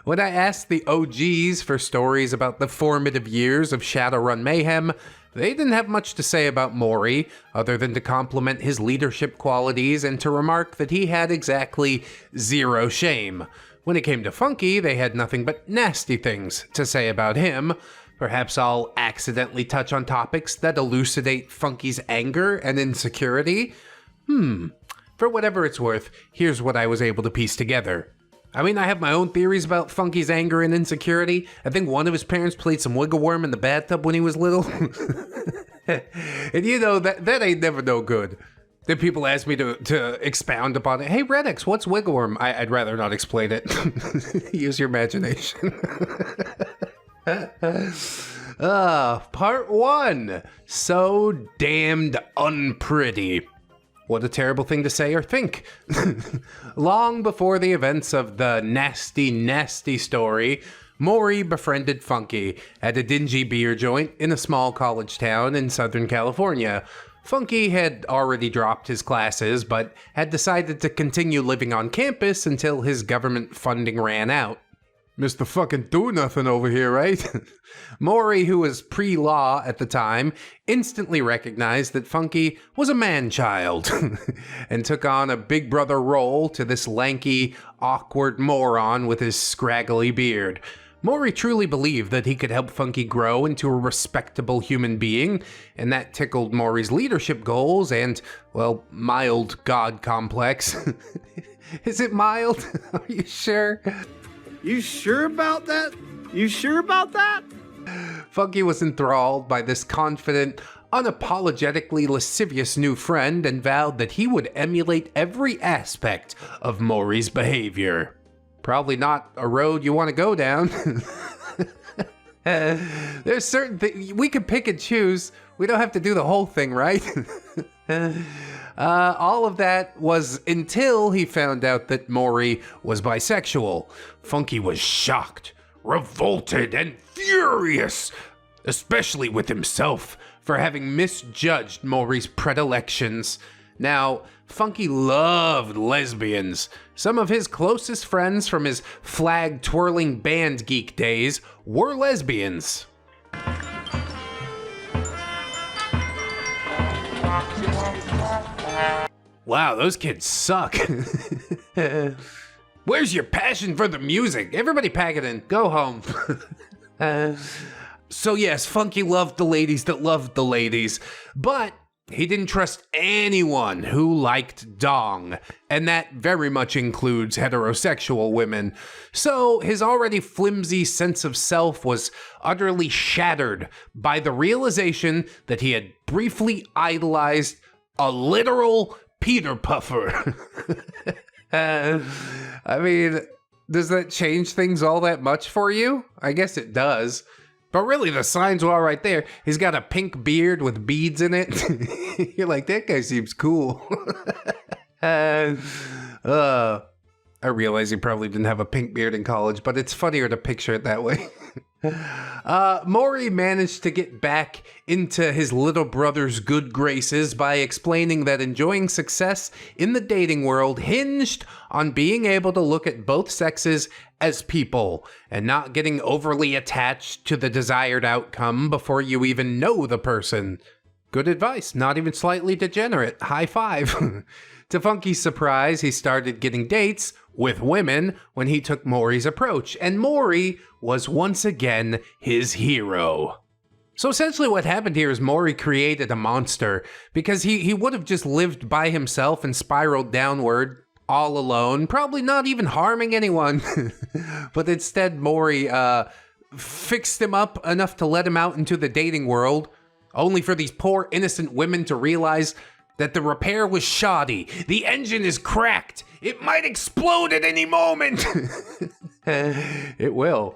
When I asked the OGs for stories about the formative years of Shadowrun mayhem, they didn't have much to say about Maury, other than to compliment his leadership qualities and to remark that he had exactly zero shame. When it came to Funky, they had nothing but nasty things to say about him. Perhaps I'll accidentally touch on topics that elucidate Funky's anger and insecurity. For whatever it's worth, here's what I was able to piece together. I mean, I have my own theories about Funky's anger and insecurity. I think one of his parents played some wiggle worm in the bathtub when he was little. And you know, that ain't never no good. Then people ask me to expound upon it. Hey, ReddX, what's wiggle worm? I'd rather not explain it. Use your imagination. Part 1. So damned unpretty. What a terrible thing to say or think. Long before the events of the nasty, nasty story, Maury befriended Funky at a dingy beer joint in a small college town in Southern California. Funky had already dropped his classes, but had decided to continue living on campus until his government funding ran out. Mr. fucking do nothing over here, right? Maury, who was pre-law at the time, instantly recognized that Funky was a man-child and took on a big brother role to this lanky, awkward moron with his scraggly beard. Maury truly believed that he could help Funky grow into a respectable human being, and that tickled Maury's leadership goals and, well, mild god complex. Is it mild? Are you sure? You sure about that? You sure about that? Funky was enthralled by this confident, unapologetically lascivious new friend and vowed that he would emulate every aspect of Maury's behavior. Probably not a road you want to go down. There's certain things we can pick and choose. We don't have to do the whole thing, right? All of that was until he found out that Maury was bisexual. Funky was shocked, revolted, and furious, especially with himself for having misjudged Maury's predilections. Now, Funky loved lesbians. Some of his closest friends from his flag-twirling band geek days were lesbians. Wow, those kids suck. Where's your passion for the music? Everybody pack it in. Go home. So yes, Funky loved the ladies that loved the ladies, but he didn't trust anyone who liked dong, and that very much includes heterosexual women. So his already flimsy sense of self was utterly shattered by the realization that he had briefly idolized a literal Peter Puffer. I mean, does that change things all that much for you? I guess it does. But really, the signs were all right there. He's got a pink beard with beads in it. You're like, that guy seems cool. I realize he probably didn't have a pink beard in college, but it's funnier to picture it that way. Maury managed to get back into his little brother's good graces by explaining that enjoying success in the dating world hinged on being able to look at both sexes as people and not getting overly attached to the desired outcome before you even know the person. Good advice, not even slightly degenerate. High five. To Funky's surprise, he started getting dates with women when he took Maury's approach, and Maury was once again his hero. So essentially what happened here is Maury created a monster because he would have just lived by himself and spiraled downward all alone, probably not even harming anyone. But instead, Maury fixed him up enough to let him out into the dating world, only for these poor innocent women to realize that the repair was shoddy. The engine is cracked. It might explode at any moment. It will.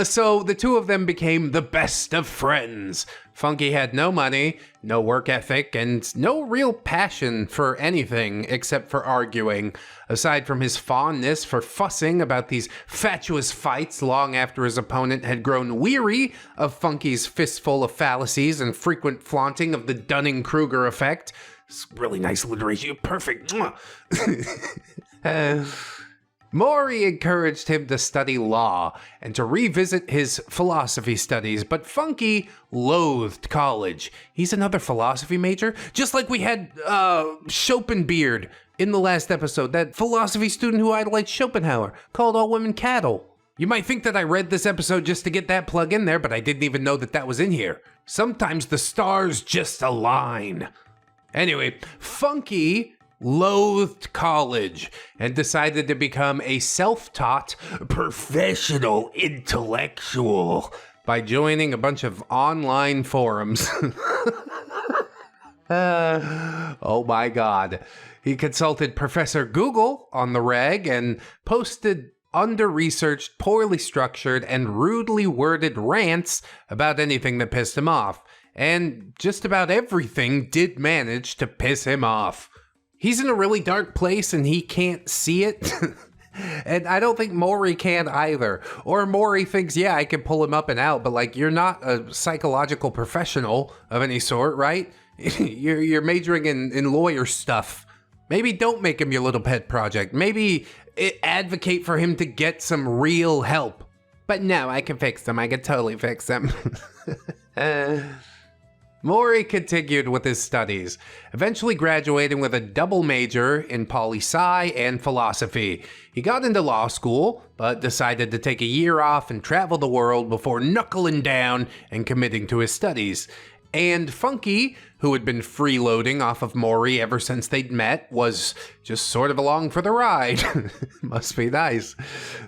So the two of them became the best of friends. Funky had no money, no work ethic, and no real passion for anything except for arguing, aside from his fondness for fussing about these fatuous fights long after his opponent had grown weary of Funky's fistful of fallacies and frequent flaunting of the Dunning-Kruger effect. It's really nice alliteration. Perfect. Maury encouraged him to study law and to revisit his philosophy studies, but Funky loathed college. He's another philosophy major, just like we had Schopenbeard in the last episode, that philosophy student who idolized Schopenhauer, called all women cattle. You might think that I read this episode just to get that plug in there, but I didn't even know that that was in here. Sometimes the stars just align. Anyway, Funky loathed college and decided to become a self-taught professional intellectual by joining a bunch of online forums. Oh my God. He consulted Professor Google on the reg and posted under-researched, poorly structured, and rudely worded rants about anything that pissed him off. And just about everything did manage to piss him off. He's in a really dark place and he can't see it. And I don't think Maury can either. Or Maury thinks, yeah, I can pull him up and out, but like, you're not a psychological professional of any sort, right? You're majoring in lawyer stuff. Maybe don't make him your little pet project. Maybe advocate for him to get some real help. But no, I can fix them. I can totally fix them. Maury continued with his studies, eventually graduating with a double major in poli-sci and philosophy. He got into law school, but decided to take a year off and travel the world before knuckling down and committing to his studies. And Funky, who had been freeloading off of Maury ever since they'd met, was just sort of along for the ride. Must be nice.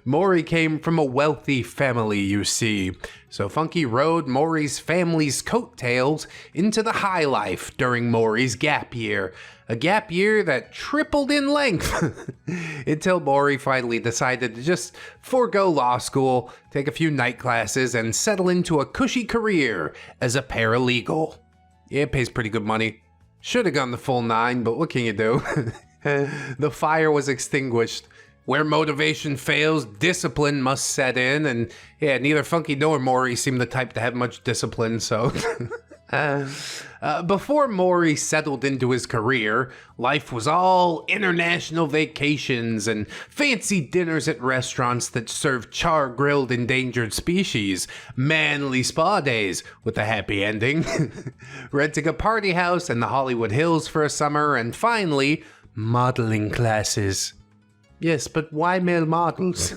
Maury came from a wealthy family, you see. So Funky rode Maury's family's coattails into the high life during Maury's gap year. A gap year that tripled in length until Maury finally decided to just forego law school, take a few night classes, and settle into a cushy career as a paralegal. Yeah, it pays pretty good money. Should have gone the full 9, but what can you do? The fire was extinguished. Where motivation fails, discipline must set in, and yeah, neither Funky nor Maury seemed the type to have much discipline, so Before Maury settled into his career, life was all international vacations and fancy dinners at restaurants that served char-grilled endangered species, manly spa days with a happy ending, renting a party house in the Hollywood Hills for a summer, and finally, modeling classes. Yes, but why male models?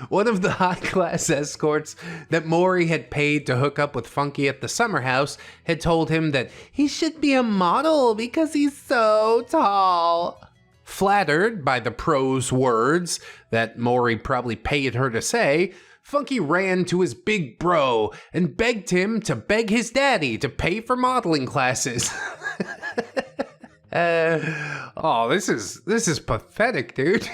One of the high-class escorts that Maury had paid to hook up with Funky at the summer house had told him that he should be a model because he's so tall. Flattered by the pro's words that Maury probably paid her to say, Funky ran to his big bro and begged him to beg his daddy to pay for modeling classes. This is pathetic, dude.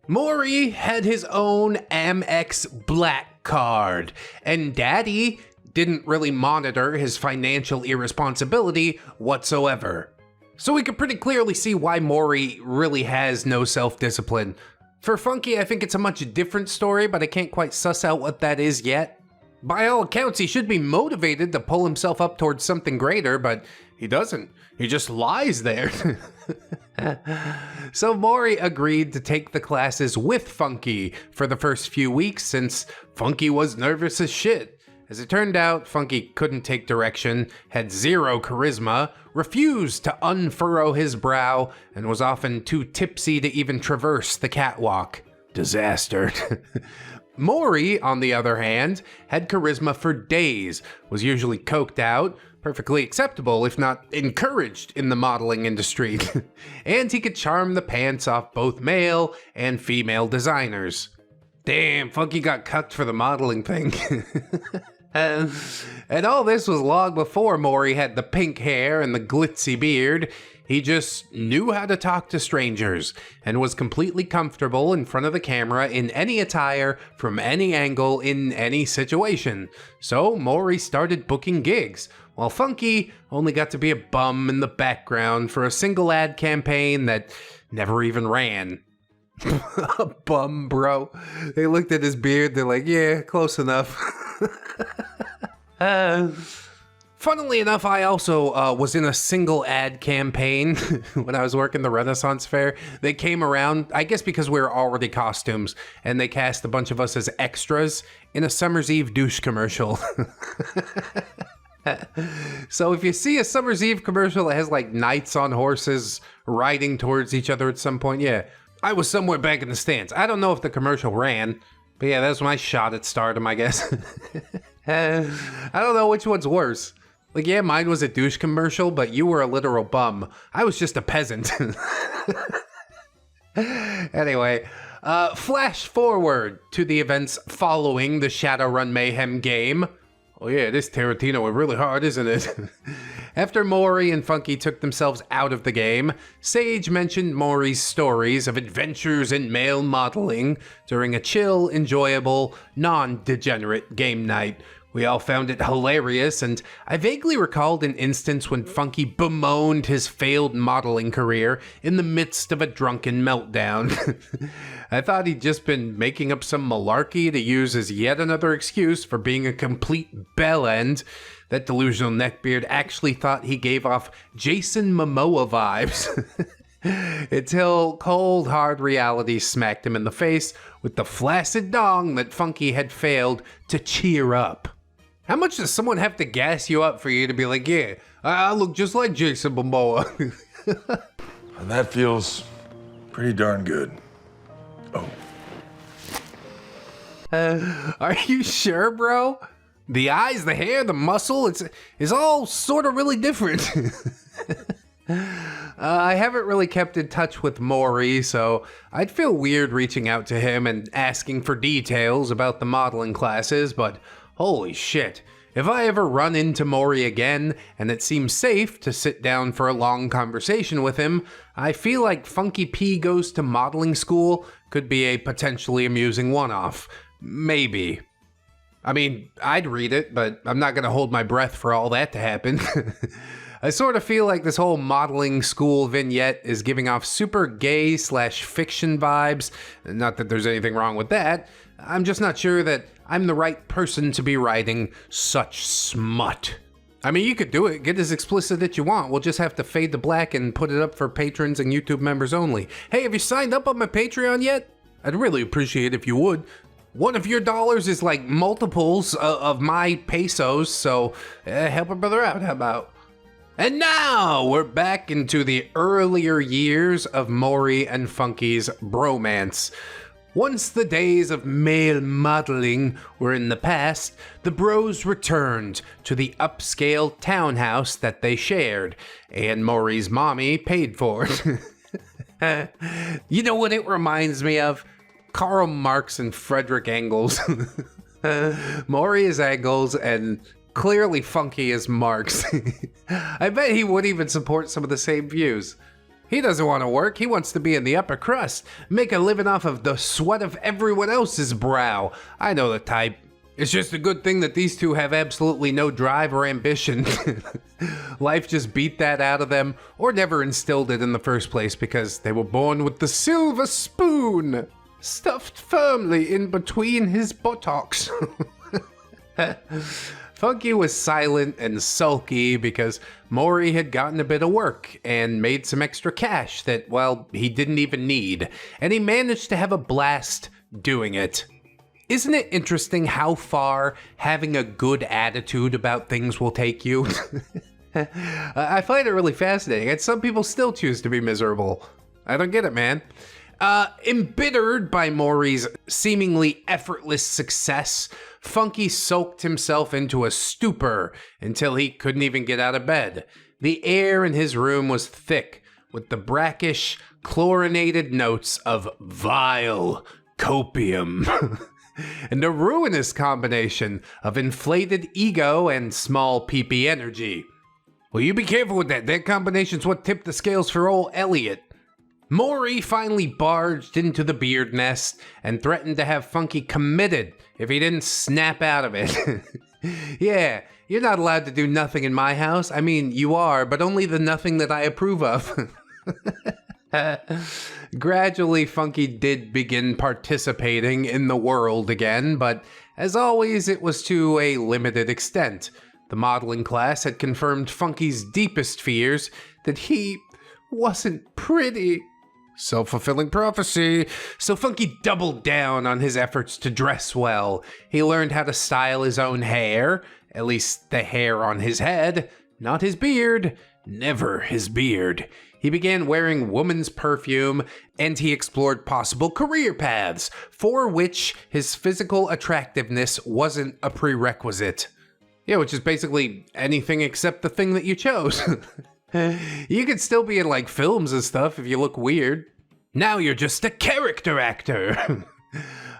Maury had his own Amex Black card, and Daddy didn't really monitor his financial irresponsibility whatsoever. So we could pretty clearly see why Maury really has no self-discipline. For Funky, I think it's a much different story, but I can't quite suss out what that is yet. By all accounts, he should be motivated to pull himself up towards something greater, but he doesn't. He just lies there. So Maury agreed to take the classes with Funky for the first few weeks since Funky was nervous as shit. As it turned out, Funky couldn't take direction, had zero charisma, refused to unfurrow his brow, and was often too tipsy to even traverse the catwalk. Disaster. Maury, on the other hand, had charisma for days, was usually coked out, perfectly acceptable if not encouraged in the modeling industry, and he could charm the pants off both male and female designers. Damn, Funky got cucked for the modeling thing. And all this was long before Maury had the pink hair and the glitzy beard. He just knew how to talk to strangers and was completely comfortable in front of the camera in any attire, from any angle, in any situation. So Maury started booking gigs, while Funky only got to be a bum in the background for a single ad campaign that never even ran. A bum, bro. They looked at his beard, they're like, yeah, close enough. Funnily enough, I also was in a single ad campaign when I was working the Renaissance Fair. They came around, I guess because we were already costumes, and they cast a bunch of us as extras in a Summer's Eve douche commercial. So if you see a Summer's Eve commercial that has like knights on horses riding towards each other at some point, yeah, I was somewhere back in the stands. I don't know if the commercial ran, but yeah, that was my shot at stardom, I guess. I don't know which one's worse. Like, yeah, mine was a douche commercial, but you were a literal bum. I was just a peasant. Anyway, flash forward to the events following the Shadowrun Mayhem game. Oh yeah, this Tarantino went really hard, isn't it? After Maury and Funky took themselves out of the game, Sage mentioned Maury's stories of adventures in male modeling during a chill, enjoyable, non-degenerate game night. We all found it hilarious, and I vaguely recalled an instance when Funky bemoaned his failed modeling career in the midst of a drunken meltdown. I thought he'd just been making up some malarkey to use as yet another excuse for being a complete bellend. That delusional neckbeard actually thought he gave off Jason Momoa vibes. Until cold, hard reality smacked him in the face with the flaccid dong that Funky had failed to cheer up. How much does someone have to gas you up for you to be like, yeah, I look just like Jason Momoa? That feels pretty darn good. Oh. Are you sure, bro? The eyes, the hair, the muscle, it's all sort of really different. I haven't really kept in touch with Maury, so I'd feel weird reaching out to him and asking for details about the modeling classes, but holy shit. If I ever run into Maury again, and it seems safe to sit down for a long conversation with him, I feel like Funky P Goes to Modeling School could be a potentially amusing one-off. Maybe. I mean, I'd read it, but I'm not gonna hold my breath for all that to happen. I sort of feel like this whole modeling school vignette is giving off super gay/fiction vibes. Not that there's anything wrong with that. I'm just not sure that I'm the right person to be writing such smut. I mean, you could do it. Get as explicit as you want. We'll just have to fade to black and put it up for patrons and YouTube members only. Hey, have you signed up on my Patreon yet? I'd really appreciate if you would. One of your dollars is like multiples of my pesos, so help a brother out, how about? And now we're back into the earlier years of Maury and Funky's bromance. Once the days of male modeling were in the past, the bros returned to the upscale townhouse that they shared, and Maury's mommy paid for it. You know what it reminds me of? Karl Marx and Frederick Engels. Maury is Engels, and clearly Funky is Marx. I bet he would even support some of the same views. He doesn't want to work, he wants to be in the upper crust, make a living off of the sweat of everyone else's brow. I know the type. It's just a good thing that these two have absolutely no drive or ambition. Life just beat that out of them, or never instilled it in the first place because they were born with the silver spoon stuffed firmly in between his buttocks. Funky was silent and sulky because Maury had gotten a bit of work and made some extra cash that, well, he didn't even need, and he managed to have a blast doing it. Isn't it interesting how far having a good attitude about things will take you? I find it really fascinating, and some people still choose to be miserable. I don't get it, man. Embittered by Maury's seemingly effortless success, Funky sulked himself into a stupor until he couldn't even get out of bed. The air in his room was thick with the brackish, chlorinated notes of vile copium. And a ruinous combination of inflated ego and small pee-pee energy. Well, you be careful with that. That combination's what tipped the scales for old Elliot. Maury finally barged into the beard nest and threatened to have Funky committed if he didn't snap out of it. Yeah, you're not allowed to do nothing in my house. I mean, you are, but only the nothing that I approve of. Gradually, Funky did begin participating in the world again, but as always, it was to a limited extent. The modeling class had confirmed Funky's deepest fears that he wasn't pretty. Self-fulfilling prophecy. So Funky doubled down on his efforts to dress well. He learned how to style his own hair, at least the hair on his head, not his beard, never his beard. He began wearing woman's perfume, and he explored possible career paths, for which his physical attractiveness wasn't a prerequisite. Yeah, which is basically anything except the thing that you chose. You could still be in like films and stuff if you look weird. Now you're just a character actor.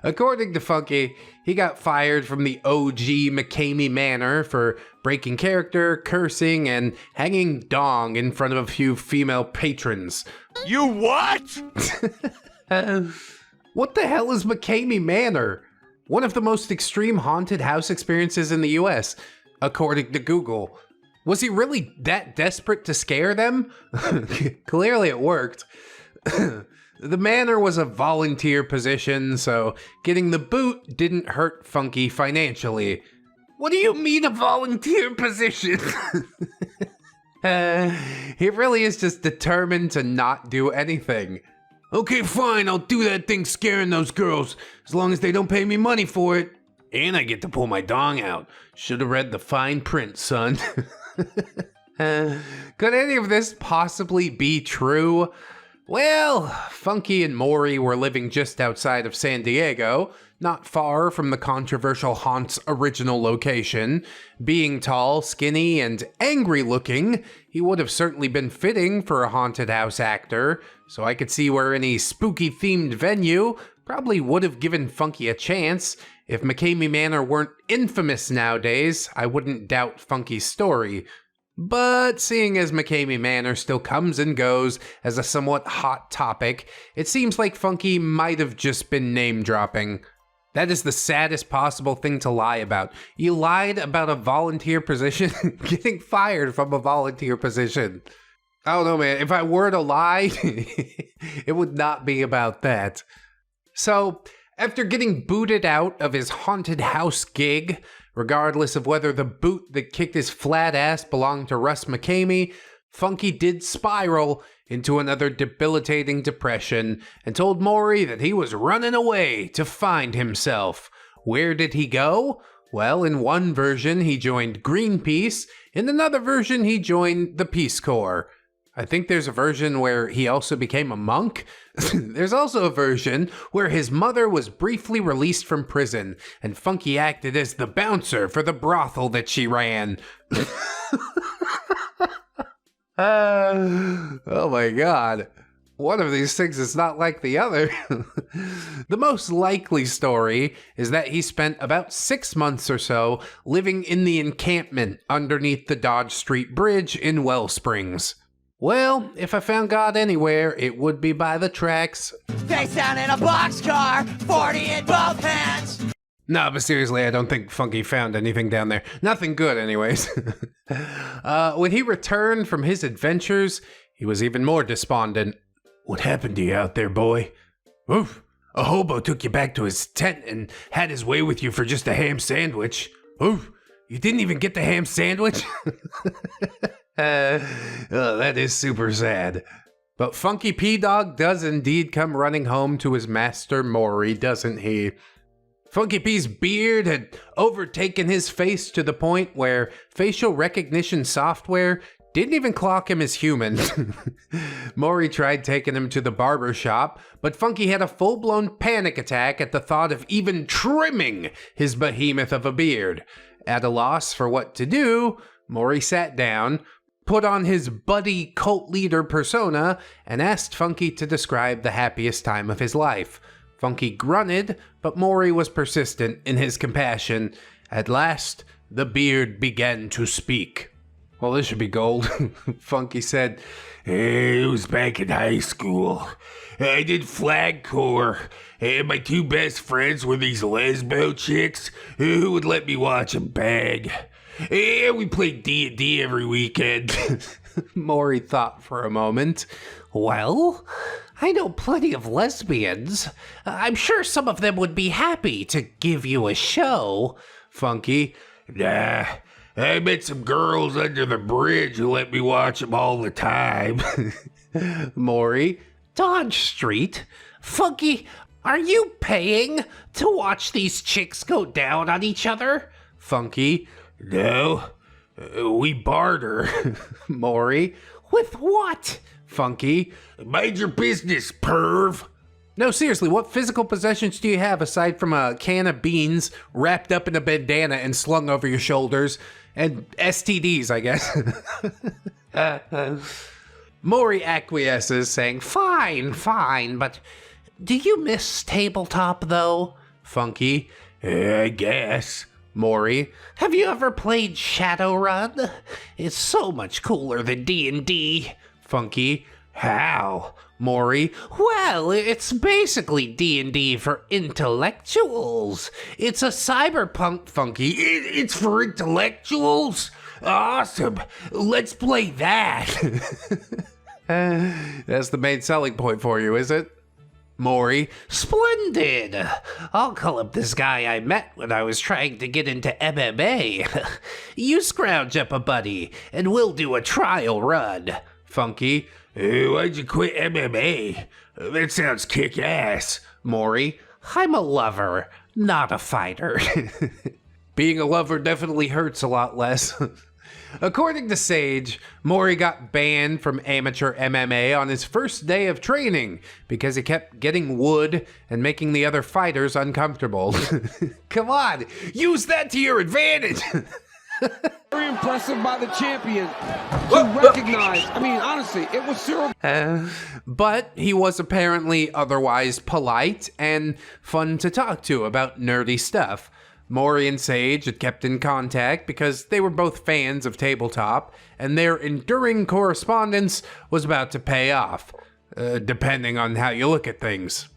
According to Funky, he got fired from the OG McCamey Manor for breaking character, cursing, and hanging dong in front of a few female patrons. You what? What the hell is McCamey Manor? One of the most extreme haunted house experiences in the US, according to Google. Was he really that desperate to scare them? Clearly it worked. The manor was a volunteer position, so getting the boot didn't hurt Funky financially. What do you mean a volunteer position? He really is just determined to not do anything. Okay, fine, I'll do that thing scaring those girls, as long as they don't pay me money for it. And I get to pull my dong out. Should have read the fine print, son. Could any of this possibly be true? Well, Funky and Maury were living just outside of San Diego, not far from the controversial haunt's original location. Being tall, skinny, and angry looking, he would have certainly been fitting for a haunted house actor, so I could see where any spooky themed venue probably would have given Funky a chance. If McCamey Manor weren't infamous nowadays, I wouldn't doubt Funky's story. But seeing as McCamey Manor still comes and goes as a somewhat hot topic, it seems like Funky might have just been name-dropping. That is the saddest possible thing to lie about. You lied about a volunteer position, getting fired from a volunteer position. I don't know, man. If I were to lie, it would not be about that. So, after getting booted out of his haunted house gig, Regardless of whether the boot that kicked his flat ass belonged to Russ McCamey, Funky did spiral into another debilitating depression and told Maury that he was running away to find himself. Where did he go? Well, in one version he joined Greenpeace, in another version he joined the Peace Corps. I think there's a version where he also became a monk. There's also a version where his mother was briefly released from prison and Funky acted as the bouncer for the brothel that she ran. Oh my god. One of these things is not like the other. The most likely story is that he spent about 6 months or so living in the encampment underneath the Dodge Street Bridge in Wellsprings. Well, if I found God anywhere, it would be by the tracks. Face down in a boxcar, 40 in both hands. No, but seriously, I don't think Funky found anything down there. Nothing good, anyways. When he returned from his adventures, he was even more despondent. What happened to you out there, boy? Oof, a hobo took you back to his tent and had his way with you for just a ham sandwich. Oof, you didn't even get the ham sandwich? Oh, that is super sad. But Funky P-Dog does indeed come running home to his master Maury, doesn't he? Funky P's beard had overtaken his face to the point where facial recognition software didn't even clock him as human. Maury tried taking him to the barber shop, but Funky had a full-blown panic attack at the thought of even trimming his behemoth of a beard. At a loss for what to do, Maury sat down, put on his buddy cult leader persona, and asked Funky to describe the happiest time of his life. Funky grunted, but Maury was persistent in his compassion. At last, the beard began to speak. Well, this should be gold. Funky said, It was back in high school. I did flag corps, and my two best friends were these lesbo chicks who would let me watch them bag. And we played D&D every weekend. Maury thought for a moment. Well, I know plenty of lesbians. I'm sure some of them would be happy to give you a show. Funky, Nah, I met some girls under the bridge who let me watch them all the time. Maury, Dodge Street? Funky, are you paying to watch these chicks go down on each other? Funky, No, we barter. Maury, with what? Funky, mind your business, perv. No, seriously, what physical possessions do you have aside from a can of beans wrapped up in a bandana and slung over your shoulders? And STDs, I guess. Maury acquiesces, saying, Fine, but do you miss tabletop, though? Funky, I guess. Maury, have you ever played Shadowrun? It's so much cooler than D&D. Funky, how? Maury, well, it's basically D&D for intellectuals. It's a cyberpunk. Funky, It's for intellectuals? Awesome. Let's play that. That's the main selling point for you, is it? Maury, splendid. I'll call up this guy I met when I was trying to get into MMA. You scrounge up a buddy, and we'll do a trial run. Funky, why'd you quit MMA? That sounds kick-ass. Maury, I'm a lover, not a fighter. Being a lover definitely hurts a lot less. According to Sage, Maury got banned from amateur MMA on his first day of training because he kept getting wood and making the other fighters uncomfortable. Come on, use that to your advantage. Very impressive by the champion to recognize. I mean, honestly, it was zero. But he was apparently otherwise polite and fun to talk to about nerdy stuff. Maury and Sage had kept in contact because they were both fans of tabletop, and their enduring correspondence was about to pay off, depending on how you look at things.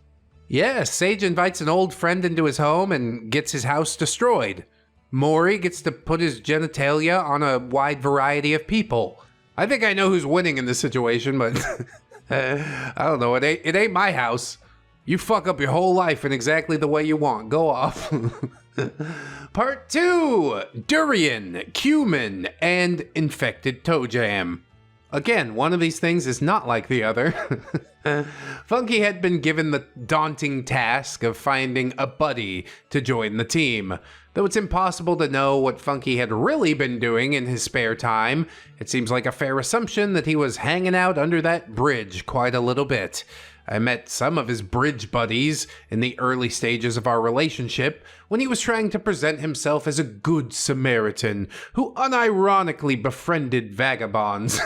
Yes, Sage invites an old friend into his home and gets his house destroyed. Maury gets to put his genitalia on a wide variety of people. I think I know who's winning in this situation, but I don't know, it ain't my house. You fuck up your whole life in exactly the way you want. Go off. Part 2, durian, cumin, and infected toe jam. Again, one of these things is not like the other. Funky had been given the daunting task of finding a buddy to join the team. Though it's impossible to know what Funky had really been doing in his spare time, it seems like a fair assumption that he was hanging out under that bridge quite a little bit. I met some of his bridge buddies in the early stages of our relationship when he was trying to present himself as a good Samaritan who unironically befriended vagabonds,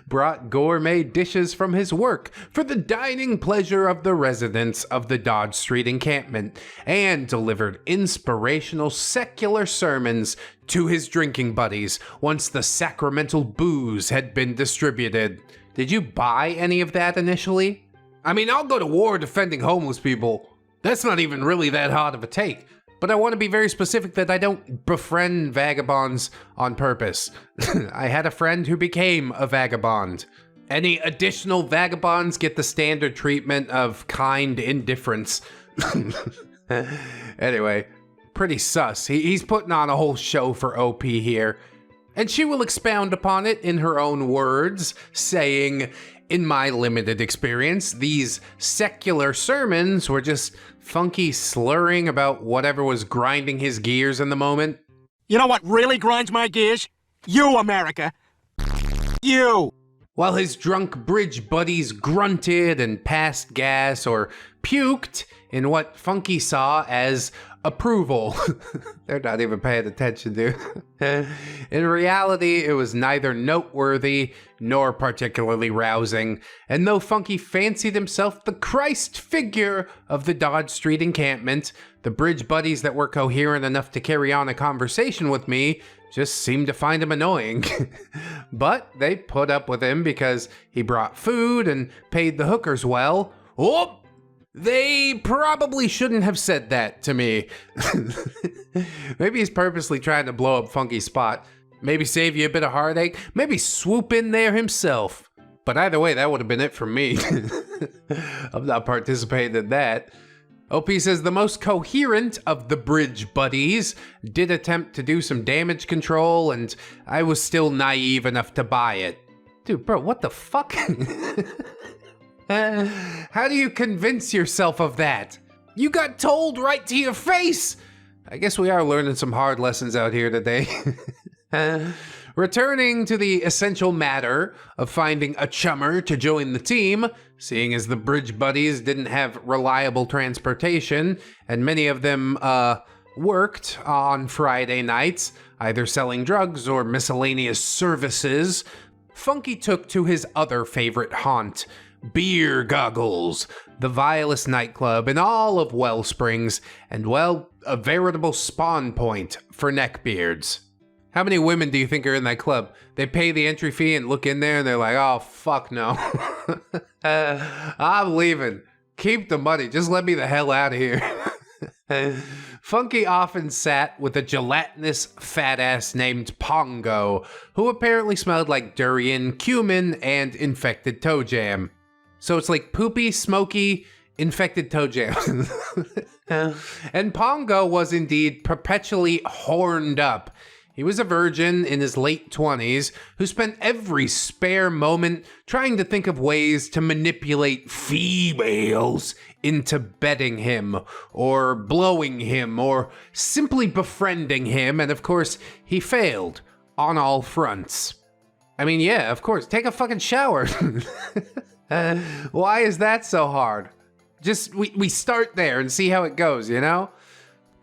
brought gourmet dishes from his work for the dining pleasure of the residents of the Dodge Street encampment, and delivered inspirational secular sermons to his drinking buddies once the sacramental booze had been distributed. Did you buy any of that initially? I mean, I'll go to war defending homeless people. That's not even really that hard of a take. But I want to be very specific that I don't befriend vagabonds on purpose. I had a friend who became a vagabond. Any additional vagabonds get the standard treatment of kind indifference. Anyway, pretty sus. He's putting on a whole show for OP here. And she will expound upon it in her own words, saying, "In my limited experience, these secular sermons were just Funky slurring about whatever was grinding his gears in the moment." You know what really grinds my gears? You, America. You. While his drunk bridge buddies grunted and passed gas or puked in what Funky saw as approval. They're not even paying attention, dude. In reality, it was neither noteworthy nor particularly rousing, and though Funky fancied himself the Christ figure of the Dodge Street encampment, the bridge buddies that were coherent enough to carry on a conversation with me just seemed to find him annoying. But they put up with him because he brought food and paid the hookers well. Oh! They probably shouldn't have said that to me. Maybe he's purposely trying to blow up Funky's spot. Maybe save you a bit of heartache. Maybe swoop in there himself. But either way, that would have been it for me. I'm not participating in that. OP says the most coherent of the bridge buddies did attempt to do some damage control, and I was still naive enough to buy it. Dude, bro, what the fuck? How do you convince yourself of that? You got told right to your face! I guess we are learning some hard lessons out here today. Returning to the essential matter of finding a chummer to join the team, seeing as the bridge buddies didn't have reliable transportation, and many of them worked on Friday nights, either selling drugs or miscellaneous services, Funky took to his other favorite haunt, Beer Goggles, the vilest nightclub in all of Wellsprings, and well, a veritable spawn point for neckbeards. How many women do you think are in that club? They pay the entry fee and look in there and they're like, oh, fuck no. I'm leaving. Keep the money. Just let me the hell out of here. Funky often sat with a gelatinous fat ass named Pongo, who apparently smelled like durian, cumin, and infected toe jam. So it's like poopy, smoky, infected toe jam. And Pongo was indeed perpetually horned up. He was a virgin in his late 20s who spent every spare moment trying to think of ways to manipulate females into bedding him, or blowing him, or simply befriending him, and of course, he failed on all fronts. I mean, yeah, of course, take a fucking shower. Why is that so hard? Just, we start there and see how it goes, you know?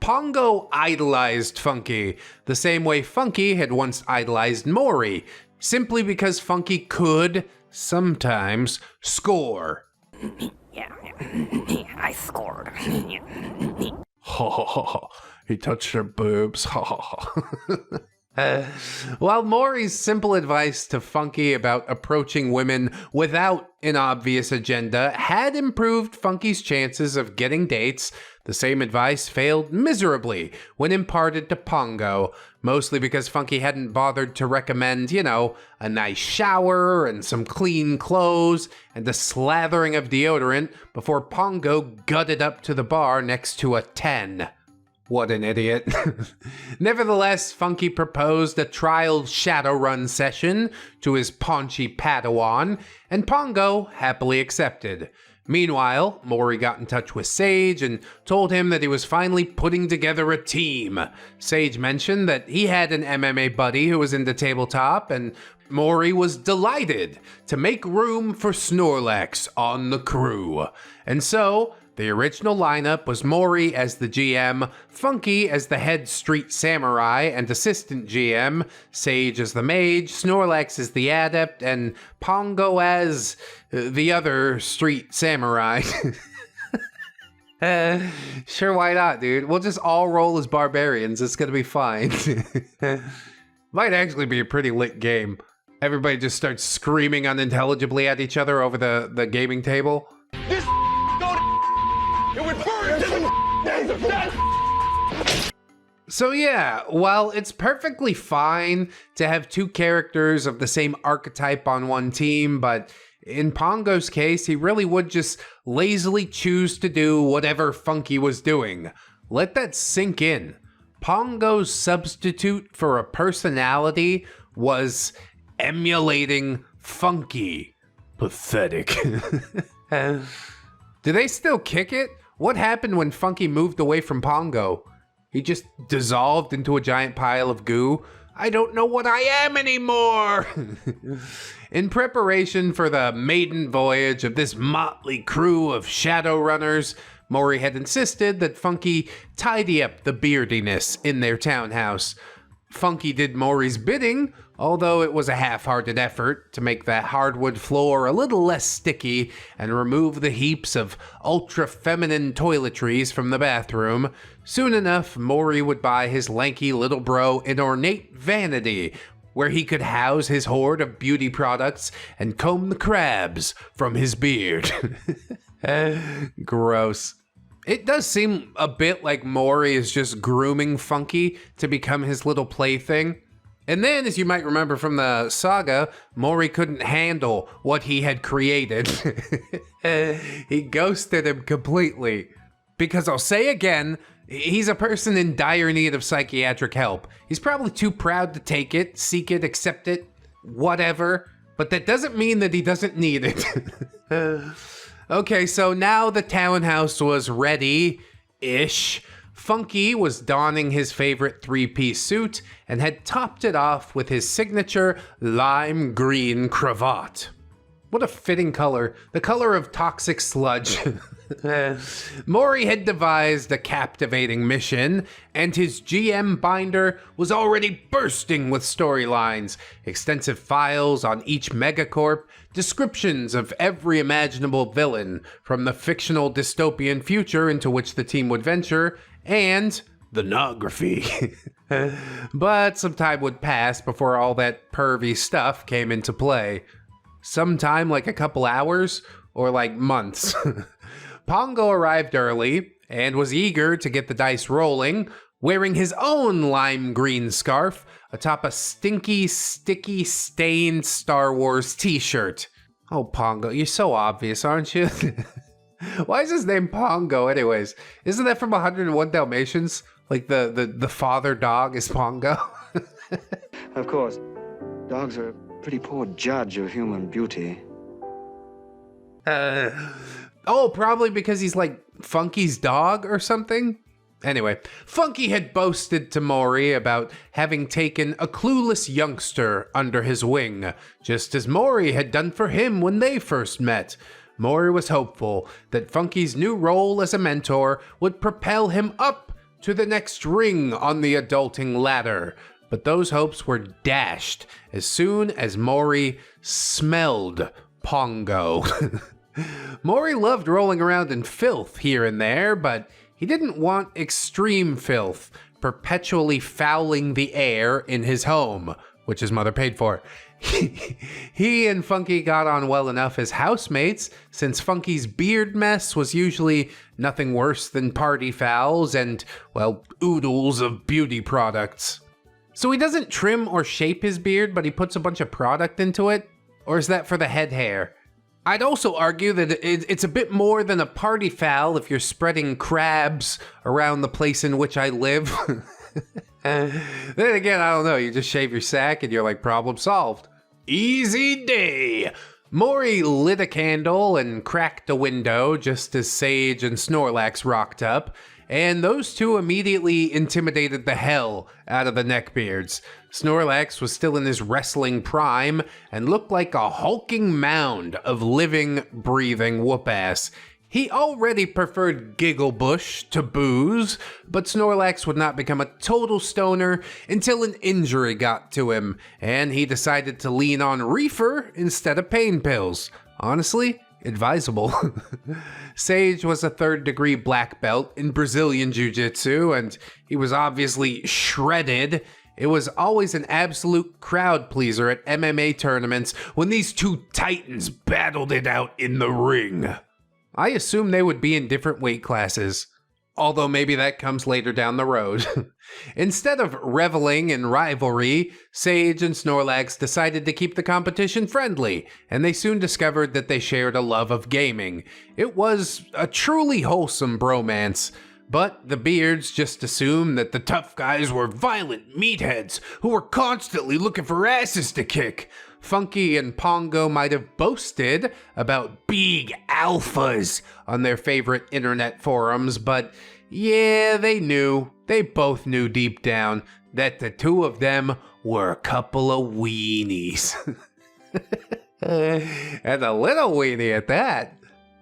Pongo idolized Funky, the same way Funky had once idolized Maury, simply because Funky could, sometimes, score. Yeah, I scored. Ha ha ha ha. He touched her boobs. Ha ha ha. While Maury's simple advice to Funky about approaching women without an obvious agenda had improved Funky's chances of getting dates, the same advice failed miserably when imparted to Pongo, mostly because Funky hadn't bothered to recommend, a nice shower and some clean clothes and a slathering of deodorant before Pongo gutted up to the bar next to a 10. What an idiot. Nevertheless, Funky proposed a trial Shadowrun session to his paunchy Padawan, and Pongo happily accepted. Meanwhile, Maury got in touch with Sage and told him that he was finally putting together a team. Sage mentioned that he had an MMA buddy who was into tabletop, and Maury was delighted to make room for Snorlax on the crew. And so, the original lineup was Maury as the GM, Funky as the head street samurai and assistant GM, Sage as the mage, Snorlax as the adept, and Pongo as the other street samurai. Sure, why not, dude? We'll just all roll as barbarians. It's gonna be fine. Might actually be a pretty lit game. Everybody just starts screaming unintelligibly at each other over the gaming table. This it would burn to the days of death. So yeah, while it's perfectly fine to have two characters of the same archetype on one team, but in Pongo's case, he really would just lazily choose to do whatever Funky was doing. Let that sink in. Pongo's substitute for a personality was emulating Funky. Pathetic. Do they still kick it? What happened when Funky moved away from Pongo? He just dissolved into a giant pile of goo? I don't know what I am anymore! In preparation for the maiden voyage of this motley crew of Shadowrunners, Maury had insisted that Funky tidy up the beardiness in their townhouse. Funky did Maury's bidding, although it was a half-hearted effort to make the hardwood floor a little less sticky and remove the heaps of ultra-feminine toiletries from the bathroom. Soon enough, Maury would buy his lanky little bro an ornate vanity where he could house his hoard of beauty products and comb the crabs from his beard. Gross. It does seem a bit like Maury is just grooming Funky to become his little plaything. And then, as you might remember from the saga, Maury couldn't handle what he had created. He ghosted him completely. Because I'll say again, he's a person in dire need of psychiatric help. He's probably too proud to take it, seek it, accept it, whatever. But that doesn't mean that he doesn't need it. Okay, so now the townhouse was ready-ish. Funky was donning his favorite three-piece suit and had topped it off with his signature lime green cravat. What a fitting color, the color of toxic sludge. Maury had devised a captivating mission, and his GM binder was already bursting with storylines, extensive files on each megacorp, descriptions of every imaginable villain from the fictional dystopian future into which the team would venture, and the nography. But some time would pass before all that pervy stuff came into play. Sometime like a couple hours, or like months. Pongo arrived early and was eager to get the dice rolling, wearing his own lime green scarf atop a stinky, sticky, stained Star Wars t-shirt. Oh, Pongo, you're so obvious, aren't you? Why is his name Pongo anyways? Isn't that from 101 Dalmatians? Like the father dog is Pongo? Of course, dogs are a pretty poor judge of human beauty. Oh, probably because he's like Funky's dog or something? Anyway, Funky had boasted to Maury about having taken a clueless youngster under his wing, just as Maury had done for him when they first met. Maury was hopeful that Funky's new role as a mentor would propel him up to the next ring on the adulting ladder, but those hopes were dashed as soon as Maury smelled Pongo. Maury loved rolling around in filth here and there, but he didn't want extreme filth, perpetually fouling the air in his home, which his mother paid for. He and Funky got on well enough as housemates, since Funky's beard mess was usually nothing worse than party fouls and, well, oodles of beauty products. So he doesn't trim or shape his beard, but he puts a bunch of product into it? Or is that for the head hair? I'd also argue that it's a bit more than a party foul if you're spreading crabs around the place in which I live. Then again, I don't know, you just shave your sack and you're like, problem solved. Easy day. Maury lit a candle and cracked a window just as Sage and Snorlax rocked up, and those two immediately intimidated the hell out of the Neckbeards. Snorlax was still in his wrestling prime and looked like a hulking mound of living, breathing whoop-ass. He already preferred Gigglebush to booze, but Snorlax would not become a total stoner until an injury got to him, and he decided to lean on reefer instead of pain pills. Honestly, advisable. Sage was a 3rd-degree black belt in Brazilian Jiu-Jitsu, and he was obviously shredded. It was always an absolute crowd pleaser at MMA tournaments when these two titans battled it out in the ring. I assume they would be in different weight classes, although maybe that comes later down the road. Instead of reveling in rivalry, Sage and Snorlax decided to keep the competition friendly, and they soon discovered that they shared a love of gaming. It was a truly wholesome bromance, but the Beards just assumed that the tough guys were violent meatheads who were constantly looking for asses to kick. Funky and Pongo might have boasted about big alphas on their favorite internet forums, but yeah, they both knew deep down that the two of them were a couple of weenies. And a little weenie at that.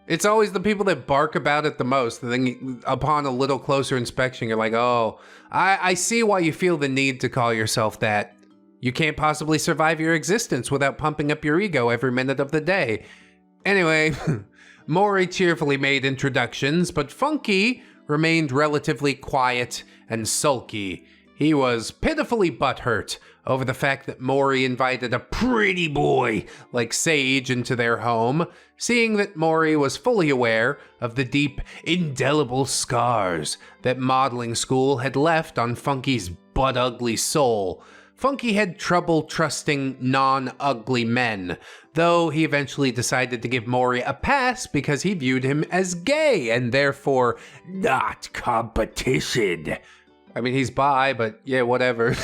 It's always the people that bark about it the most, and then upon a little closer inspection, you're like, oh, I see why you feel the need to call yourself that. You can't possibly survive your existence without pumping up your ego every minute of the day. Anyway, Maury cheerfully made introductions, but Funky remained relatively quiet and sulky. He was pitifully butthurt over the fact that Maury invited a pretty boy like Sage into their home, seeing that Maury was fully aware of the deep, indelible scars that modeling school had left on Funky's butt-ugly soul. Funky had trouble trusting non-ugly men, though he eventually decided to give Maury a pass because he viewed him as gay and therefore not competition. I mean, he's bi, but yeah, whatever.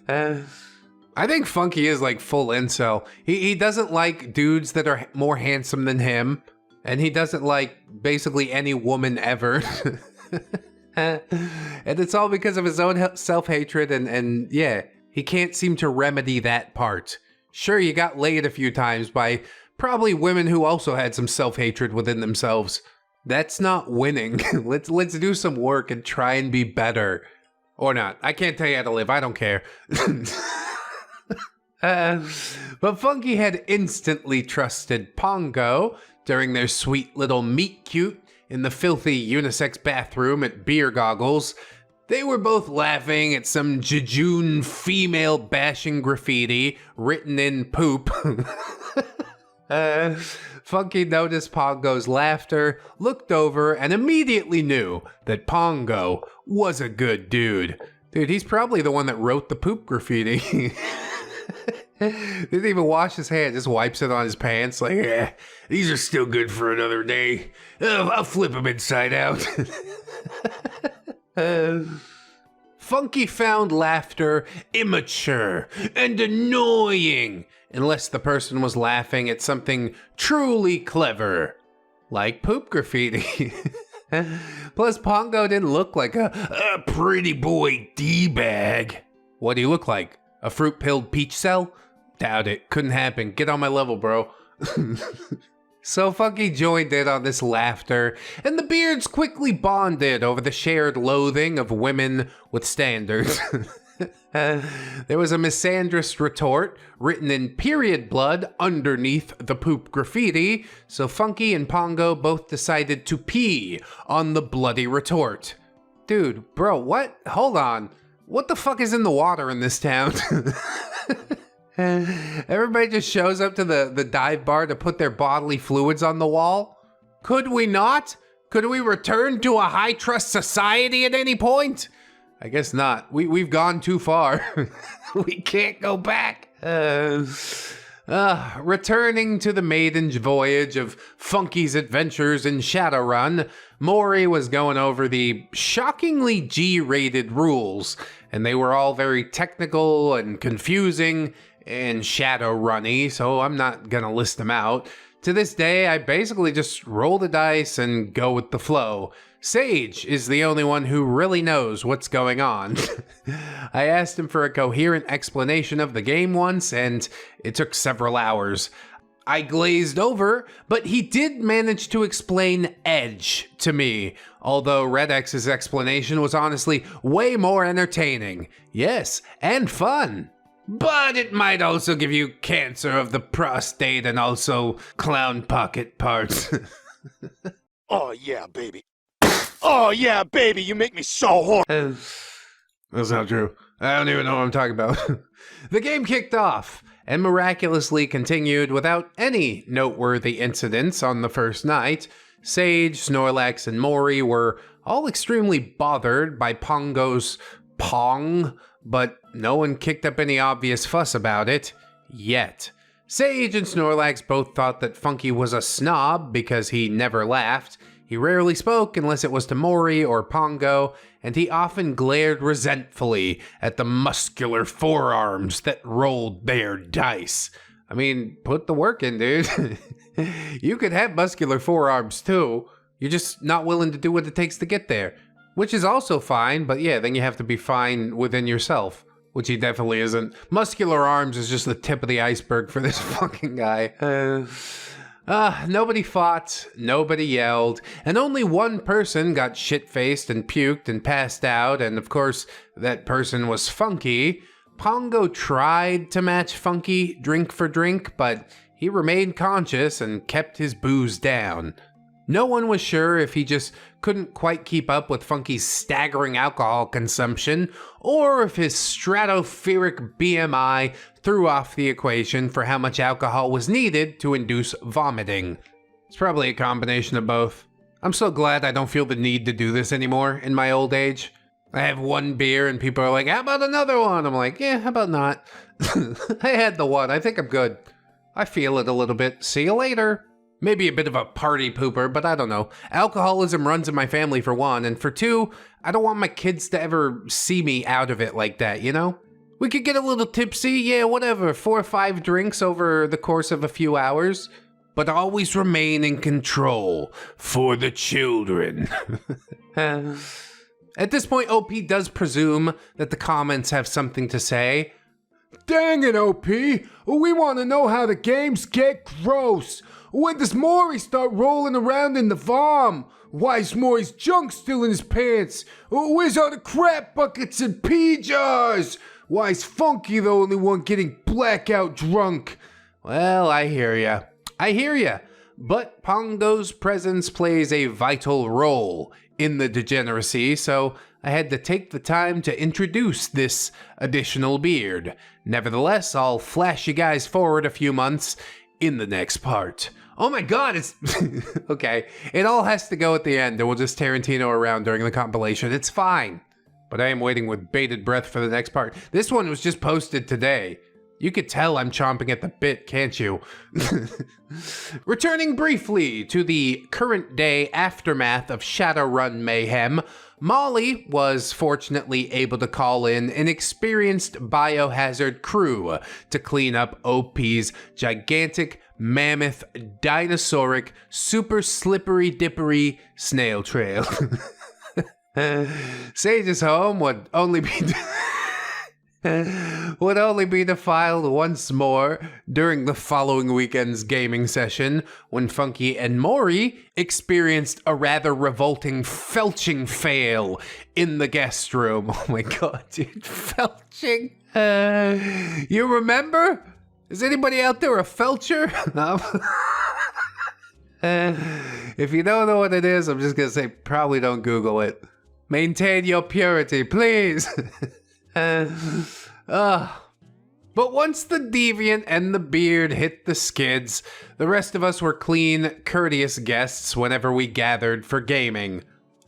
I think Funky is like full incel. He doesn't like dudes that are more handsome than him, and he doesn't like basically any woman ever. And it's all because of his own self-hatred and yeah. He can't seem to remedy that part. Sure, you got laid a few times by probably women who also had some self-hatred within themselves. That's not winning. Let's do some work and try and be better. Or not. I can't tell you how to live. I don't care. But Funky had instantly trusted Pongo during their sweet little meet cute in the filthy unisex bathroom at Beer Goggles. They were both laughing at some jejune female bashing graffiti written in poop. Funky noticed Pongo's laughter, looked over, and immediately knew that Pongo was a good dude. Dude, he's probably the one that wrote the poop graffiti. Didn't even wash his hands, just wipes it on his pants like, yeah, these are still good for another day. I'll flip them inside out. Funky found laughter immature and annoying unless the person was laughing at something truly clever, like poop graffiti. Plus, Pongo didn't look like a pretty boy D-bag. What do you look like? A fruit-pilled peach cell? Doubt it. Couldn't happen. Get on my level, bro. So Funky joined in on this laughter, and the Beards quickly bonded over the shared loathing of women with standards. There was a misandrist retort written in period blood underneath the poop graffiti, so Funky and Pongo both decided to pee on the bloody retort. dude, bro, what? Hold on. What the fuck is in the water in this town? Everybody just shows up to the dive bar to put their bodily fluids on the wall? Could we not? Could we return to a high-trust society at any point? I guess not. We've gone too far. We can't go back. Returning to the maiden voyage of Funky's adventures in Shadowrun, Maury was going over the shockingly G-rated rules, and they were all very technical and confusing and Shadowrun-y, so I'm not gonna list them out. To this day, I basically just roll the dice and go with the flow. Sage is the only one who really knows what's going on. I asked him for a coherent explanation of the game once, and it took several hours. I glazed over, but he did manage to explain Edge to me, although ReddX's explanation was honestly way more entertaining. Yes, and fun. But it might also give you cancer of the prostate and also clown pocket parts. Oh yeah, baby. Oh yeah, baby, you make me so horny. That's not true. I don't even know what I'm talking about. The game kicked off and miraculously continued without any noteworthy incidents on the first night. Sage, Snorlax, and Maury were all extremely bothered by Pongo's Pong, but no one kicked up any obvious fuss about it. Yet. Sage and Snorlax both thought that Funky was a snob because he never laughed. He rarely spoke unless it was to Maury or Pongo, and he often glared resentfully at the muscular forearms that rolled their dice. I mean, put the work in, dude. You could have muscular forearms too. You're just not willing to do what it takes to get there. Which is also fine, but yeah, then you have to be fine within yourself. Which he definitely isn't. Muscular arms is just the tip of the iceberg for this fucking guy. Nobody fought, nobody yelled, and only one person got shit-faced and puked and passed out, and of course, that person was Funky. Pongo tried to match Funky drink for drink, but he remained conscious and kept his booze down. No one was sure if he just couldn't quite keep up with Funky's staggering alcohol consumption, or if his stratospheric BMI threw off the equation for how much alcohol was needed to induce vomiting. It's probably a combination of both. I'm so glad I don't feel the need to do this anymore in my old age. I have one beer and people are like, how about another one? I'm like, yeah, how about not? I had the one, I think I'm good. I feel it a little bit. See you later. Maybe a bit of a party pooper, but I don't know. Alcoholism runs in my family for one, and for two, I don't want my kids to ever see me out of it like that, you know? We could get a little tipsy, yeah, whatever, 4 or 5 drinks over the course of a few hours, but always remain in control for the children. At this point, OP does presume that the comments have something to say. Dang it, OP! We want to know how the games get gross! When does Maury start rolling around in the vom? Why is Maury's junk still in his pants? Where's all the crap buckets and pee jars? Why is Funky the only one getting blackout drunk? Well, I hear ya. I hear ya. But Pongo's presence plays a vital role in the degeneracy, so I had to take the time to introduce this additional beard. Nevertheless, I'll flash you guys forward a few months in the next part. Oh my god, it's... Okay, it all has to go at the end, and we'll just Tarantino around during the compilation. It's fine. But I am waiting with bated breath for the next part. This one was just posted today. You could tell I'm chomping at the bit, can't you? Returning briefly to the current day aftermath of Shadowrun mayhem, Molly was fortunately able to call in an experienced biohazard crew to clean up OP's gigantic, mammoth, dinosauric, super slippery dippery snail trail. Sage's home would only be defiled once more during the following weekend's gaming session when Funky and Maury experienced a rather revolting felching fail in the guest room. Oh my god, dude, felching. You remember? Is anybody out there a felcher? If you don't know what it is, I'm just gonna say probably don't Google it. Maintain your purity, please. But once the deviant and the beard hit the skids, the rest of us were clean, courteous guests whenever we gathered for gaming.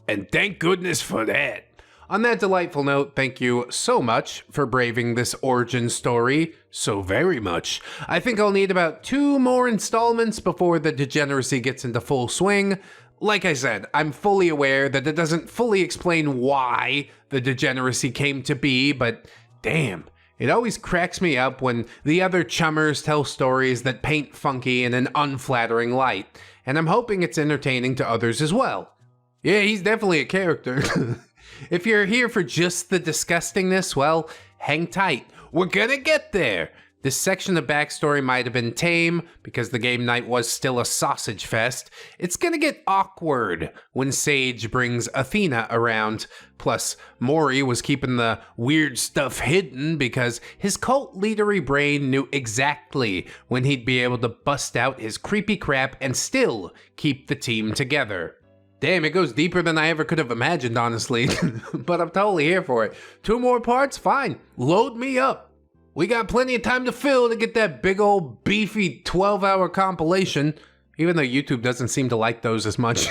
And thank goodness for that. On that delightful note, thank you so much for braving this origin story so very much. I think I'll need about 2 more installments before the degeneracy gets into full swing. Like I said, I'm fully aware that it doesn't fully explain why the degeneracy came to be, but damn. It always cracks me up when the other chummers tell stories that paint Funky in an unflattering light, and I'm hoping it's entertaining to others as well. Yeah, he's definitely a character. If you're here for just the disgustingness, well, hang tight. We're gonna get there. This section of backstory might have been tame because the game night was still a sausage fest. It's gonna get awkward when Sage brings Athena around. Plus, Maury was keeping the weird stuff hidden because his cult leadery brain knew exactly when he'd be able to bust out his creepy crap and still keep the team together. Damn, it goes deeper than I ever could have imagined, honestly. But I'm totally here for it. 2 more parts? Fine. Load me up. We got plenty of time to fill to get that big old beefy 12-hour compilation, even though YouTube doesn't seem to like those as much.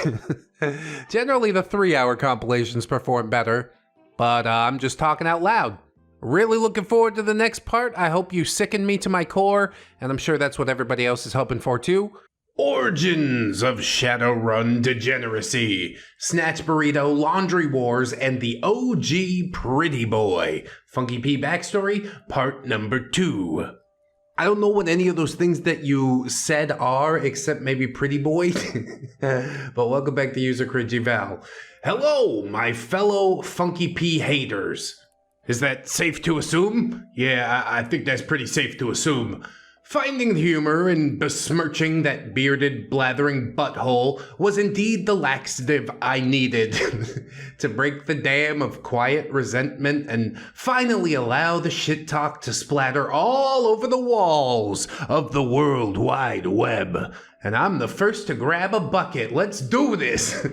Generally, the 3-hour compilations perform better, but I'm just talking out loud. Really looking forward to the next part. I hope you sicken me to my core, and I'm sure that's what everybody else is hoping for too. Origins of Shadowrun Degeneracy, Snatch Burrito, Laundry Wars, and the OG Pretty Boy. Funky P backstory, part number 2. I don't know what any of those things that you said are, except maybe Pretty Boy. But welcome back to User Cringy Val. Hello, my fellow Funky P haters. Is that safe to assume? Yeah, I think that's pretty safe to assume. Finding the humor in besmirching that bearded, blathering butthole was indeed the laxative I needed to break the dam of quiet resentment and finally allow the shit talk to splatter all over the walls of the World Wide Web. And I'm the first to grab a bucket. Let's do this.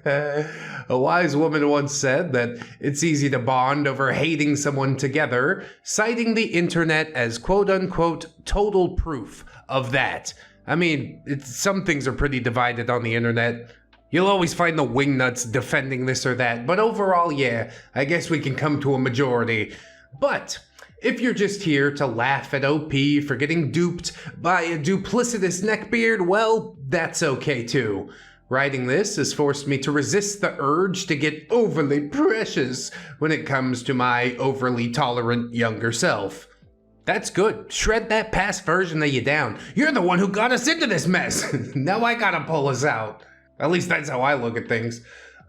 A wise woman once said that it's easy to bond over hating someone together, citing the internet as quote-unquote total proof of that. I mean, some things are pretty divided on the internet. You'll always find the wingnuts defending this or that, but overall, yeah, I guess we can come to a majority. But if you're just here to laugh at OP for getting duped by a duplicitous neckbeard, well, that's okay too. Writing this has forced me to resist the urge to get overly precious when it comes to my overly tolerant younger self. That's good. Shred that past version of you down. You're the one who got us into this mess. Now I gotta pull us out. At least that's how I look at things.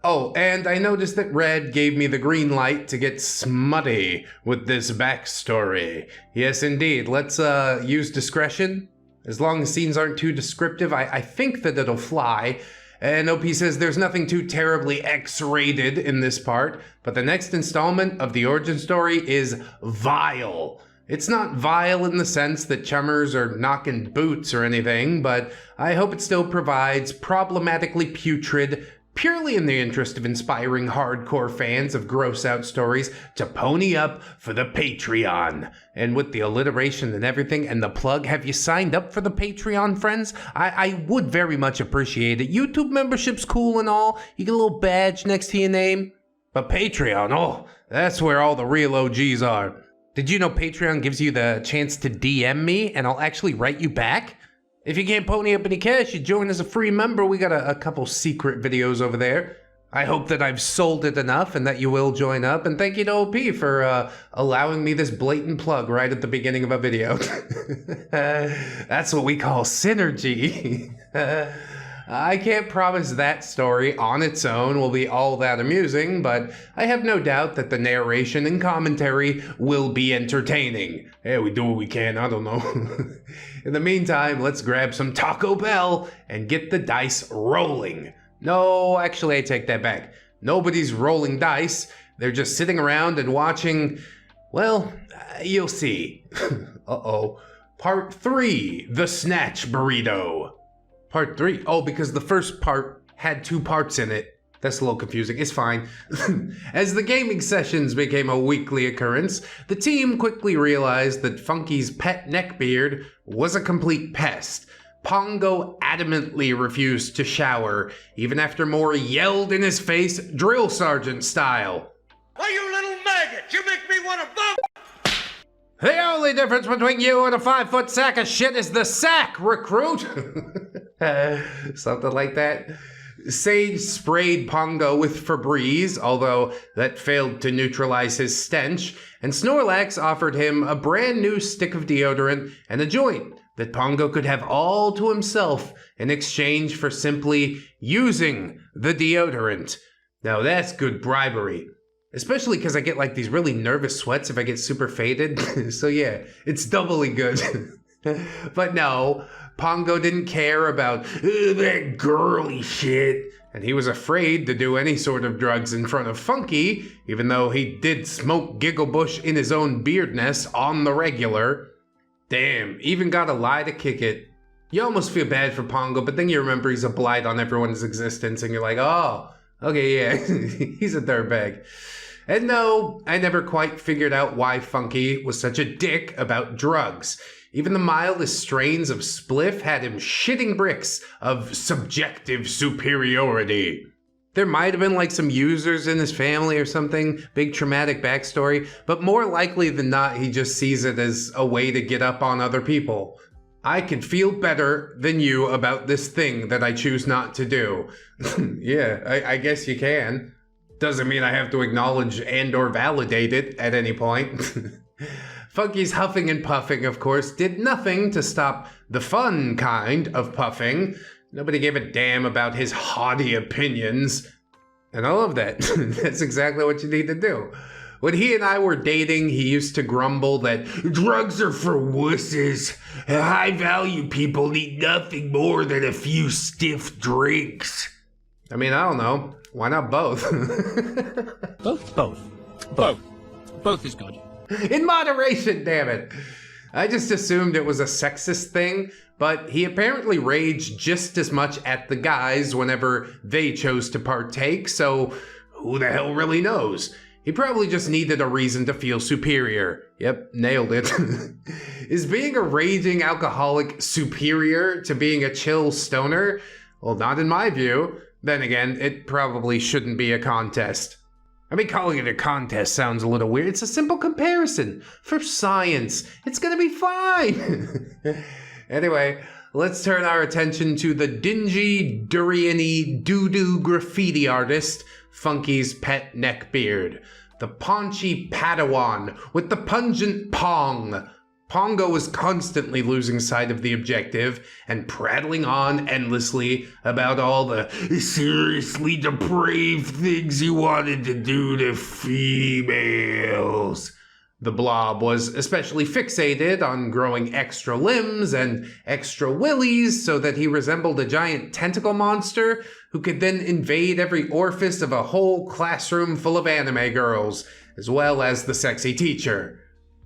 Oh, and I noticed that Red gave me the green light to get smutty with this backstory. Yes, indeed. Let's use discretion. As long as scenes aren't too descriptive, I think that it'll fly. And OP says there's nothing too terribly X-rated in this part, but the next installment of the origin story is vile. It's not vile in the sense that chummers are knocking boots or anything, but I hope it still provides problematically putrid, purely in the interest of inspiring hardcore fans of gross-out stories to pony up for the Patreon. And with the alliteration and everything and the plug, have you signed up for the Patreon, friends? I would very much appreciate it. YouTube membership's cool and all. You get a little badge next to your name. But Patreon, oh, that's where all the real OGs are. Did you know Patreon gives you the chance to DM me and I'll actually write you back? If you can't pony up any cash, you join as a free member. We got a couple secret videos over there. I hope that I've sold it enough and that you will join up. And thank you to OP for allowing me this blatant plug right at the beginning of a video. That's what we call synergy. I can't promise that story on its own will be all that amusing, but I have no doubt that the narration and commentary will be entertaining. Hey, we do what we can, I don't know. In the meantime, let's grab some Taco Bell and get the dice rolling. No, actually, I take that back. Nobody's rolling dice. They're just sitting around and watching, well, you'll see. Uh-oh. Part 3, The Snatch Burrito. Part 3? Oh, because the first part had 2 parts in it. That's a little confusing. It's fine. As the gaming sessions became a weekly occurrence, the team quickly realized that Funky's pet Neckbeard was a complete pest. Pongo adamantly refused to shower, even after Maury yelled in his face, drill sergeant style. Why, you little maggot! You make me want to vote! The only difference between you and a 5-foot sack of shit is the sack, recruit! Something like that. Sage sprayed Pongo with Febreze, although that failed to neutralize his stench, and Snorlax offered him a brand new stick of deodorant and a joint that Pongo could have all to himself in exchange for simply using the deodorant. Now that's good bribery. Especially because I get like these really nervous sweats if I get super faded. So yeah, it's doubly good. But no, Pongo didn't care about that girly shit. And he was afraid to do any sort of drugs in front of Funky, even though he did smoke Gigglebush in his own beard nest on the regular. Damn, even got a lie to kick it. You almost feel bad for Pongo, but then you remember he's a blight on everyone's existence, and you're like, oh, okay, yeah, he's a dirtbag. And no, I never quite figured out why Funky was such a dick about drugs. Even the mildest strains of spliff had him shitting bricks of subjective superiority. There might have been like some users in his family or something, big traumatic backstory, but more likely than not, he just sees it as a way to get up on other people. I can feel better than you about this thing that I choose not to do. Yeah, I guess you can. Doesn't mean I have to acknowledge and or validate it at any point. Funky's huffing and puffing, of course, did nothing to stop the fun kind of puffing. Nobody gave a damn about his haughty opinions. And I love that. That's exactly what you need to do. When he and I were dating, he used to grumble that drugs are for wusses. High-value people need nothing more than a few stiff drinks. I mean, I don't know. Why not both? Both is good. In moderation, damn it. I just assumed it was a sexist thing, but he apparently raged just as much at the guys whenever they chose to partake, so who the hell really knows? He probably just needed a reason to feel superior. Yep, nailed it. Is being a raging alcoholic superior to being a chill stoner? Well, not in my view. Then again, it probably shouldn't be a contest. I mean, calling it a contest sounds a little weird. It's a simple comparison. For science, it's gonna be fine. Anyway, let's turn our attention to the dingy, durian-y, doo-doo graffiti artist, Funky's pet Neckbeard. The paunchy Padawan with the pungent Pong. Pongo was constantly losing sight of the objective and prattling on endlessly about all the seriously depraved things he wanted to do to females. The blob was especially fixated on growing extra limbs and extra willies so that he resembled a giant tentacle monster who could then invade every orifice of a whole classroom full of anime girls, as well as the sexy teacher.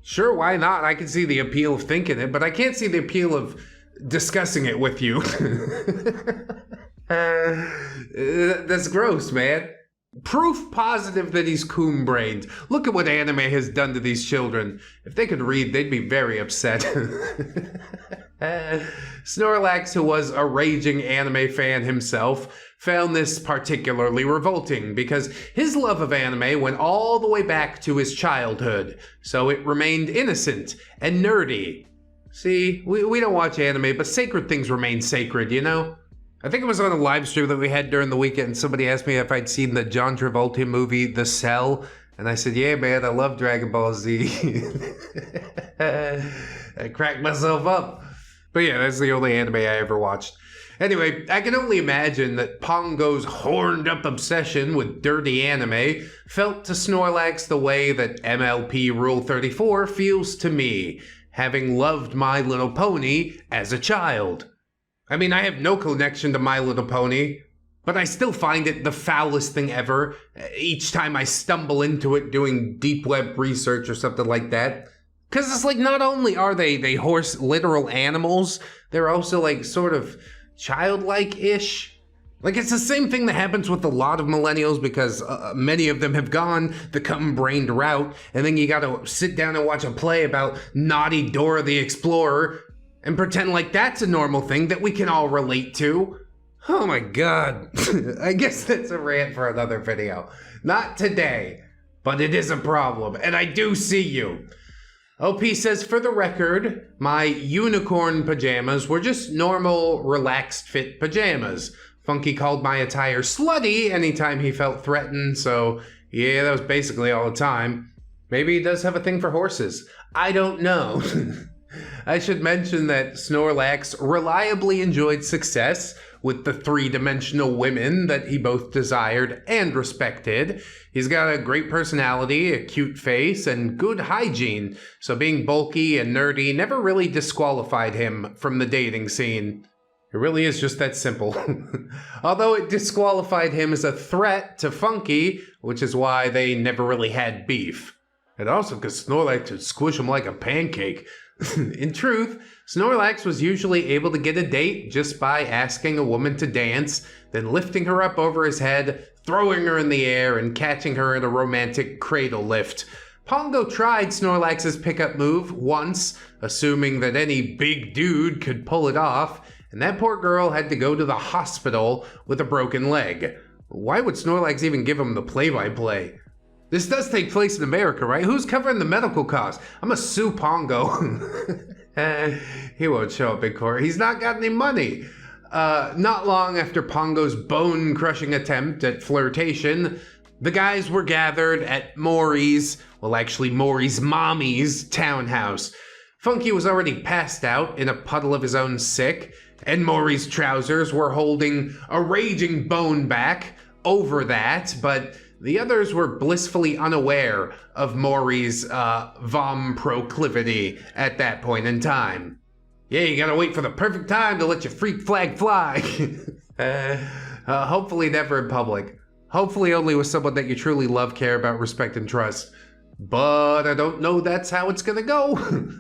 Sure, why not? I can see the appeal of thinking it, but I can't see the appeal of discussing it with you. That's gross, man. Proof positive that he's coon-brained. Look at what anime has done to these children. If they could read, they'd be very upset. Snorlax, who was a raging anime fan himself, found this particularly revolting because his love of anime went all the way back to his childhood, so it remained innocent and nerdy. See, we don't watch anime, but sacred things remain sacred, you know? I think it was on a live stream that we had during the weekend. Somebody asked me if I'd seen the John Travolta movie, The Cell. And I said, yeah, man, I love Dragon Ball Z. I cracked myself up. But yeah, that's the only anime I ever watched. Anyway, I can only imagine that Pongo's horned-up obsession with dirty anime felt to Snorlax the way that MLP Rule 34 feels to me, having loved My Little Pony as a child. I mean, I have no connection to My Little Pony, but I still find it the foulest thing ever each time I stumble into it doing deep web research or something like that. Because it's like, not only are they horse literal animals, they're also like sort of childlike-ish. Like, it's the same thing that happens with a lot of millennials because many of them have gone the cum-brained route, and then you gotta sit down and watch a play about naughty Dora the Explorer and pretend like that's a normal thing that we can all relate to. Oh my god. I guess that's a rant for another video. Not today, but it is a problem, and I do see you. OP says, for the record, my unicorn pajamas were just normal, relaxed fit pajamas. Funky called my attire slutty anytime he felt threatened, so yeah, that was basically all the time. Maybe he does have a thing for horses. I don't know. I should mention that Snorlax reliably enjoyed success with the three-dimensional women that he both desired and respected. He's got a great personality, a cute face, and good hygiene, so being bulky and nerdy never really disqualified him from the dating scene. It really is just that simple. Although it disqualified him as a threat to Funky, which is why they never really had beef. And also because Snorlax would squish him like a pancake. In truth, Snorlax was usually able to get a date just by asking a woman to dance, then lifting her up over his head, throwing her in the air, and catching her in a romantic cradle lift. Pongo tried Snorlax's pickup move once, assuming that any big dude could pull it off, and that poor girl had to go to the hospital with a broken leg. Why would Snorlax even give him the play-by-play? This does take place in America, right? Who's covering the medical costs? I'm gonna sue Pongo. He won't show up in court. He's not got any money. Not long after Pongo's bone-crushing attempt at flirtation, the guys were gathered at Maury's mommy's townhouse. Funky was already passed out in a puddle of his own sick, and Maury's trousers were holding a raging bone back over that, but the others were blissfully unaware of Maury's vom proclivity at that point in time. Yeah, you gotta wait for the perfect time to let your freak flag fly. Hopefully never in public. Hopefully only with someone that you truly love, care about, respect, and trust. But I don't know that's how it's gonna go.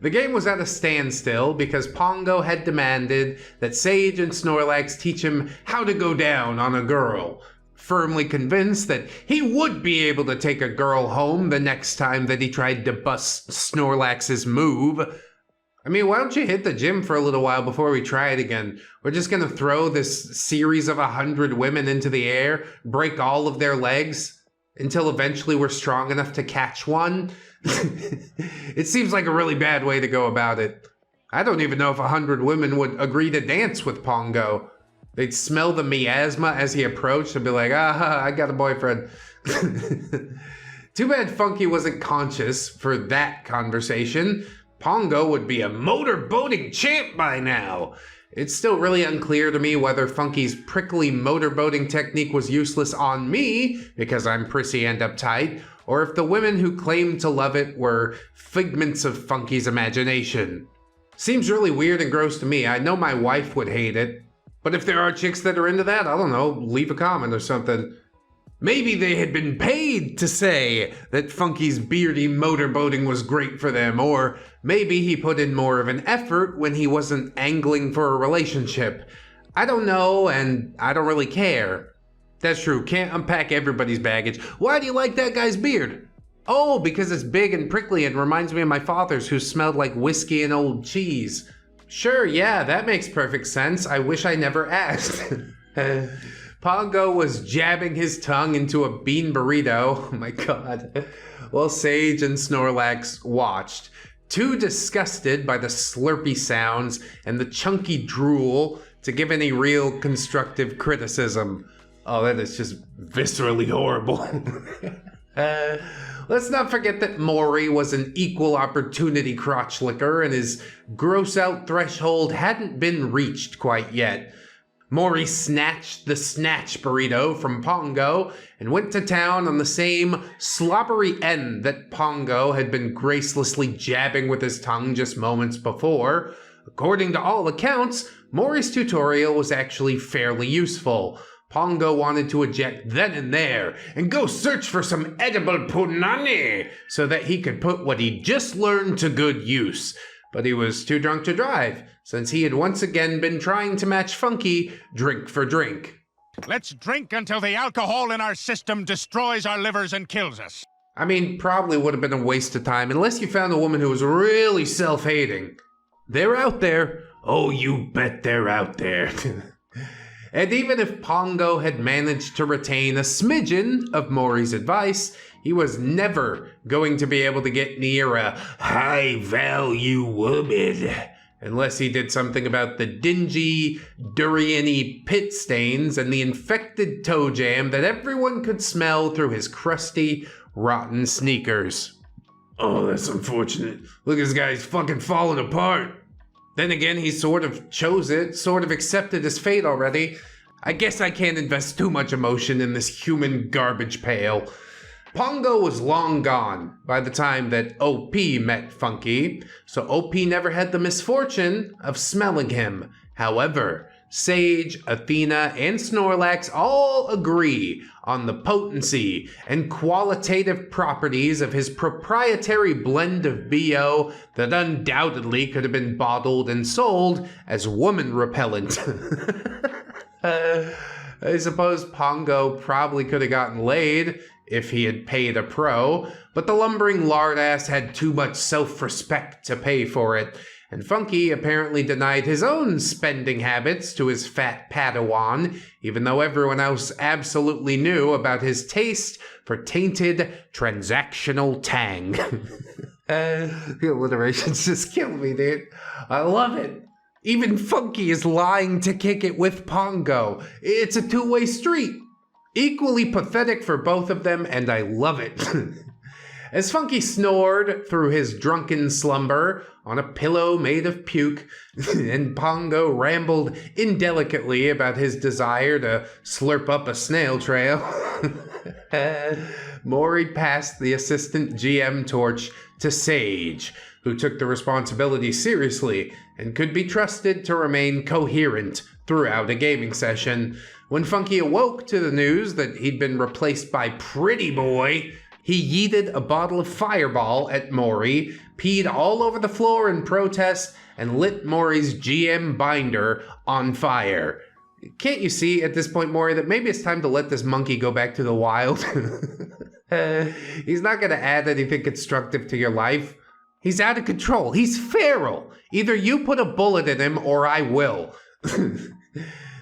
The game was at a standstill because Pongo had demanded that Sage and Snorlax teach him how to go down on a girl, firmly convinced that he would be able to take a girl home the next time that he tried to bust Snorlax's move. I mean, why don't you hit the gym for a little while before we try it again? We're just gonna throw this series of 100 women into the air, break all of their legs, until eventually we're strong enough to catch one? It seems like a really bad way to go about it. I don't even know if 100 women would agree to dance with Pongo. They'd smell the miasma as he approached and be like, I got a boyfriend. Too bad Funky wasn't conscious for that conversation. Pongo would be a motorboating champ by now. It's still really unclear to me whether Funky's prickly motorboating technique was useless on me, because I'm prissy and uptight, or if the women who claimed to love it were figments of Funky's imagination. Seems really weird and gross to me. I know my wife would hate it. But if there are chicks that are into that, I don't know, leave a comment or something. Maybe they had been paid to say that Funky's beardy motorboating was great for them, or maybe he put in more of an effort when he wasn't angling for a relationship. I don't know, and I don't really care. That's true, can't unpack everybody's baggage. Why do you like that guy's beard? Oh, because it's big and prickly and reminds me of my father's, who smelled like whiskey and old cheese. Sure, yeah, that makes perfect sense. I wish I never asked. Pongo was jabbing his tongue into a bean burrito. Oh my god. While Sage and Snorlax watched, too disgusted by the slurpy sounds and the chunky drool to give any real constructive criticism. Oh, that is just viscerally horrible. Let's not forget that Maury was an equal opportunity crotch licker and his gross out threshold hadn't been reached quite yet. Maury snatched the snatch burrito from Pongo and went to town on the same slobbery end that Pongo had been gracelessly jabbing with his tongue just moments before. According to all accounts, Maury's tutorial was actually fairly useful. Pongo wanted to eject then and there and go search for some edible punani so that he could put what he just learned to good use. but he was too drunk to drive, since he had once again been trying to match Funky drink for drink. Let's drink until the alcohol in our system destroys our livers and kills us. I mean, probably would have been a waste of time unless you found a woman who was really self-hating. They're out there. Oh, you bet they're out there. And even if Pongo had managed to retain a smidgen of Maury's advice, he was never going to be able to get near a high-value woman unless he did something about the dingy, durian-y pit stains and the infected toe jam that everyone could smell through his crusty, rotten sneakers. Oh, that's unfortunate. Look, this guy's fucking falling apart. Then again, he sort of chose it, sort of accepted his fate already. I guess I can't invest too much emotion in this human garbage pail. Pongo was long gone by the time that OP met Funky, so OP never had the misfortune of smelling him. However, Sage, Athena, and Snorlax all agree on the potency and qualitative properties of his proprietary blend of BO that undoubtedly could have been bottled and sold as woman repellent. I suppose Pongo probably could have gotten laid if he had paid a pro, but the lumbering lardass had too much self-respect to pay for it, and Funky apparently denied his own spending habits to his fat Padawan, even though everyone else absolutely knew about his taste for tainted transactional tang. The alliterations just kill me, dude. I love it. Even Funky is lying to kick it with Pongo. It's a two-way street. Equally pathetic for both of them, and I love it. As Funky snored through his drunken slumber on a pillow made of puke, and Pongo rambled indelicately about his desire to slurp up a snail trail, Maury passed the assistant GM torch to Sage, who took the responsibility seriously and could be trusted to remain coherent throughout a gaming session. When Funky awoke to the news that he'd been replaced by Pretty Boy, he yeeted a bottle of Fireball at Maury, peed all over the floor in protest, and lit Maury's GM binder on fire. Can't you see at this point, Maury, that maybe it's time to let this monkey go back to the wild? He's not going to add anything constructive to your life. He's out of control. He's feral. Either you put a bullet in him or I will.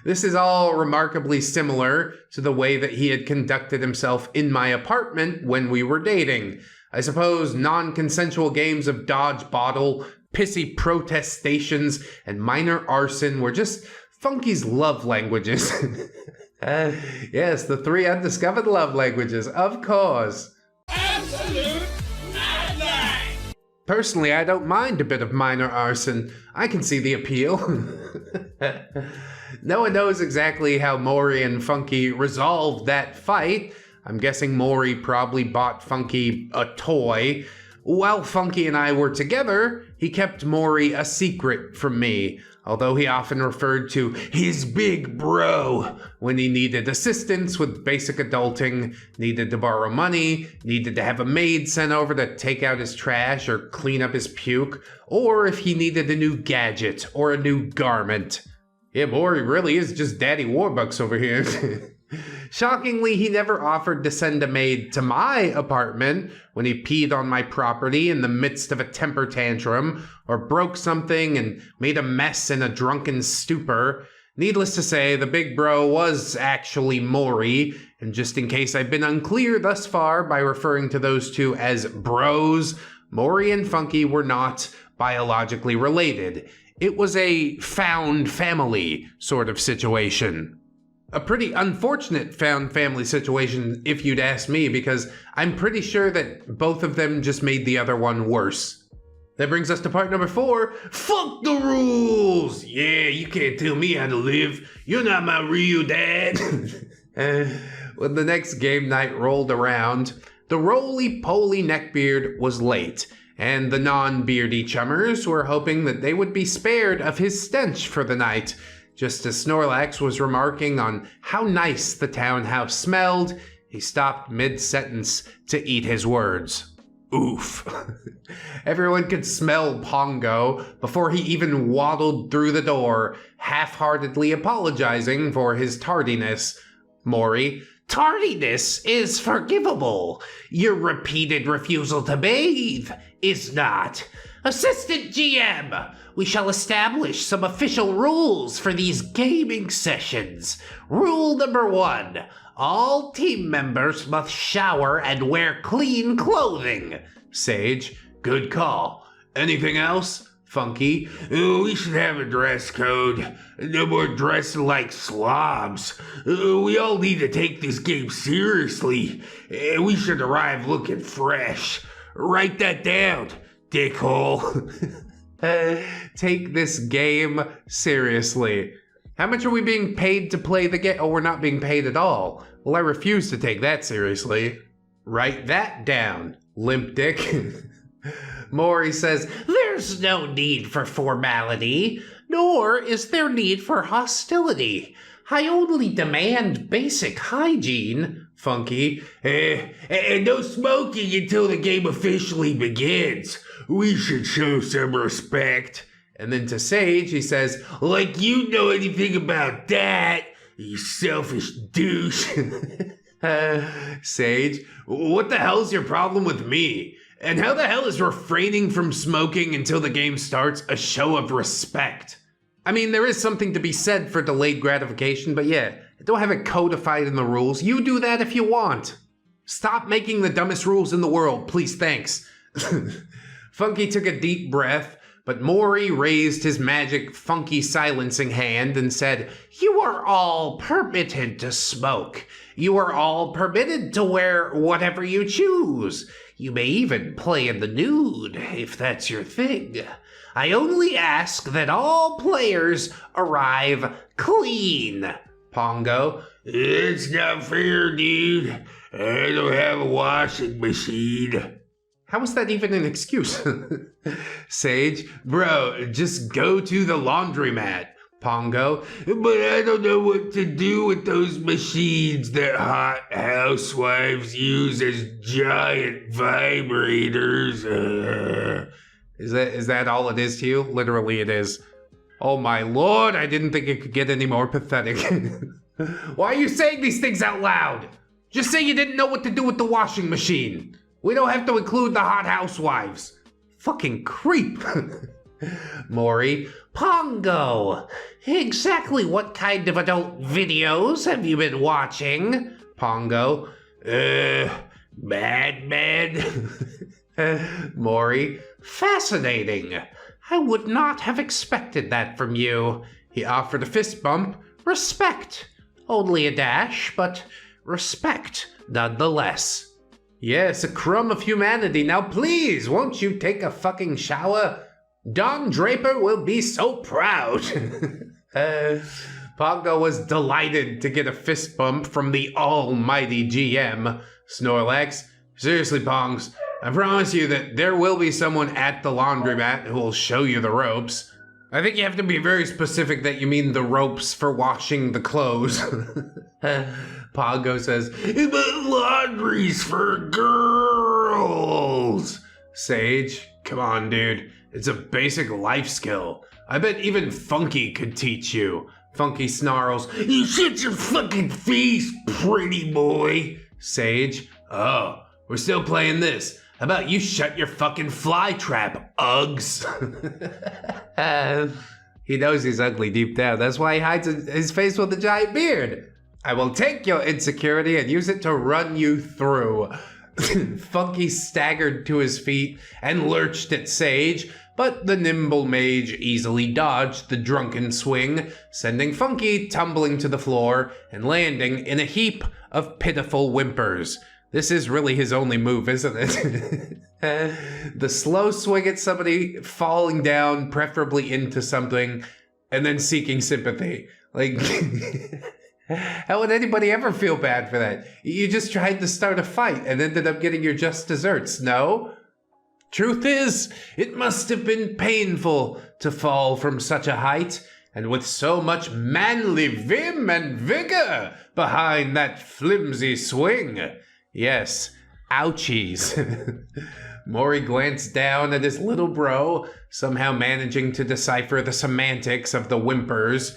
This is all remarkably similar to the way that he had conducted himself in my apartment when we were dating. I suppose non-consensual games of dodge bottle, pissy protest stations, and minor arson were just Funky's love languages. Yes, the 3 undiscovered love languages, of course. Absolute madness! Personally, I don't mind a bit of minor arson. I can see the appeal. No one knows exactly how Maury and Funky resolved that fight. I'm guessing Maury probably bought Funky a toy. While Funky and I were together, he kept Maury a secret from me, although he often referred to his big bro when he needed assistance with basic adulting, needed to borrow money, needed to have a maid sent over to take out his trash or clean up his puke, or if he needed a new gadget or a new garment. Yeah, Maury really is just Daddy Warbucks over here. Shockingly, he never offered to send a maid to my apartment when he peed on my property in the midst of a temper tantrum, or broke something and made a mess in a drunken stupor. Needless to say, the big bro was actually Maury, and just in case I've been unclear thus far by referring to those two as bros, Maury and Funky were not biologically related. It was a found family sort of situation. A pretty unfortunate found family situation, if you'd ask me, because I'm pretty sure that both of them just made the other one worse. That brings us to part number 4. Fuck the rules! Yeah, you can't tell me how to live. You're not my real dad. When the next game night rolled around, the roly-poly Neckbeard was late, and the non-beardy chummers were hoping that they would be spared of his stench for the night. Just as Snorlax was remarking on how nice the townhouse smelled, he stopped mid-sentence to eat his words. Oof. Everyone could smell Pongo before he even waddled through the door, half-heartedly apologizing for his tardiness. Maury, Tardiness is forgivable. Your repeated refusal to bathe is not. Assistant GM, we shall establish some official rules for these gaming sessions. Rule number 1. All team members must shower and wear clean clothing. Sage, good call. Anything else? Funky, we should have a dress code. No more dressing like slobs. We all need to take this game seriously. We should arrive looking fresh. Write that down, dickhole. Take this game seriously. How much are we being paid to play the game? Oh, we're not being paid at all. Well, I refuse to take that seriously. Write that down, limp dick. Maury says, there's no need for formality, nor is there need for hostility. I only demand basic hygiene. Funky, and no smoking until the game officially begins. We should show some respect. And then to Sage, he says, like you know anything about that, you selfish douche. Sage, what the hell's your problem with me? And how the hell is refraining from smoking until the game starts a show of respect? I mean, there is something to be said for delayed gratification, but yeah, don't have it codified in the rules. You do that if you want. Stop making the dumbest rules in the world, please, thanks. Funky took a deep breath, but Maury raised his magic funky silencing hand and said, you are all permitted to smoke. You are all permitted to wear whatever you choose. You may even play in the nude, if that's your thing. I only ask that all players arrive clean. Pongo, it's not fair, dude. I don't have a washing machine. How is that even an excuse? Sage, bro, just go to the laundromat. Pongo, but I don't know what to do with those machines that hot housewives use as giant vibrators. Is that all it is to you? Literally it is. Oh my lord, I didn't think it could get any more pathetic. Why are you saying these things out loud? Just say you didn't know what to do with the washing machine. We don't have to include the hot housewives. Fucking creep. Maury, Pongo, exactly what kind of adult videos have you been watching? Pongo, Madman. Maury, fascinating. I would not have expected that from you. He offered a fist bump. Respect. Only a dash, but respect nonetheless. Yes, a crumb of humanity. Now please, won't you take a fucking shower? Don Draper will be so proud. Pongo was delighted to get a fist bump from the almighty GM. Snorlax, seriously, Pongs, I promise you that there will be someone at the laundromat who will show you the ropes. I think you have to be very specific that you mean the ropes for washing the clothes. Pongo says, but laundry's for girls. Sage, come on, dude. It's a basic life skill. I bet even Funky could teach you. Funky snarls, you shut your fucking face, pretty boy. Sage, oh, we're still playing this. How about you shut your fucking fly trap, Uggs? He knows he's ugly deep down. That's why he hides his face with a giant beard. I will take your insecurity and use it to run you through. Funky staggered to his feet and lurched at Sage, but the nimble mage easily dodged the drunken swing, sending Funky tumbling to the floor and landing in a heap of pitiful whimpers. This is really his only move, isn't it? The slow swing at somebody, falling down, preferably into something, and then seeking sympathy. Like, how would anybody ever feel bad for that? You just tried to start a fight and ended up getting your just desserts, no? Truth is, it must have been painful to fall from such a height, and with so much manly vim and vigor behind that flimsy swing. Yes, ouchies. Maury glanced down at his little bro, somehow managing to decipher the semantics of the whimpers.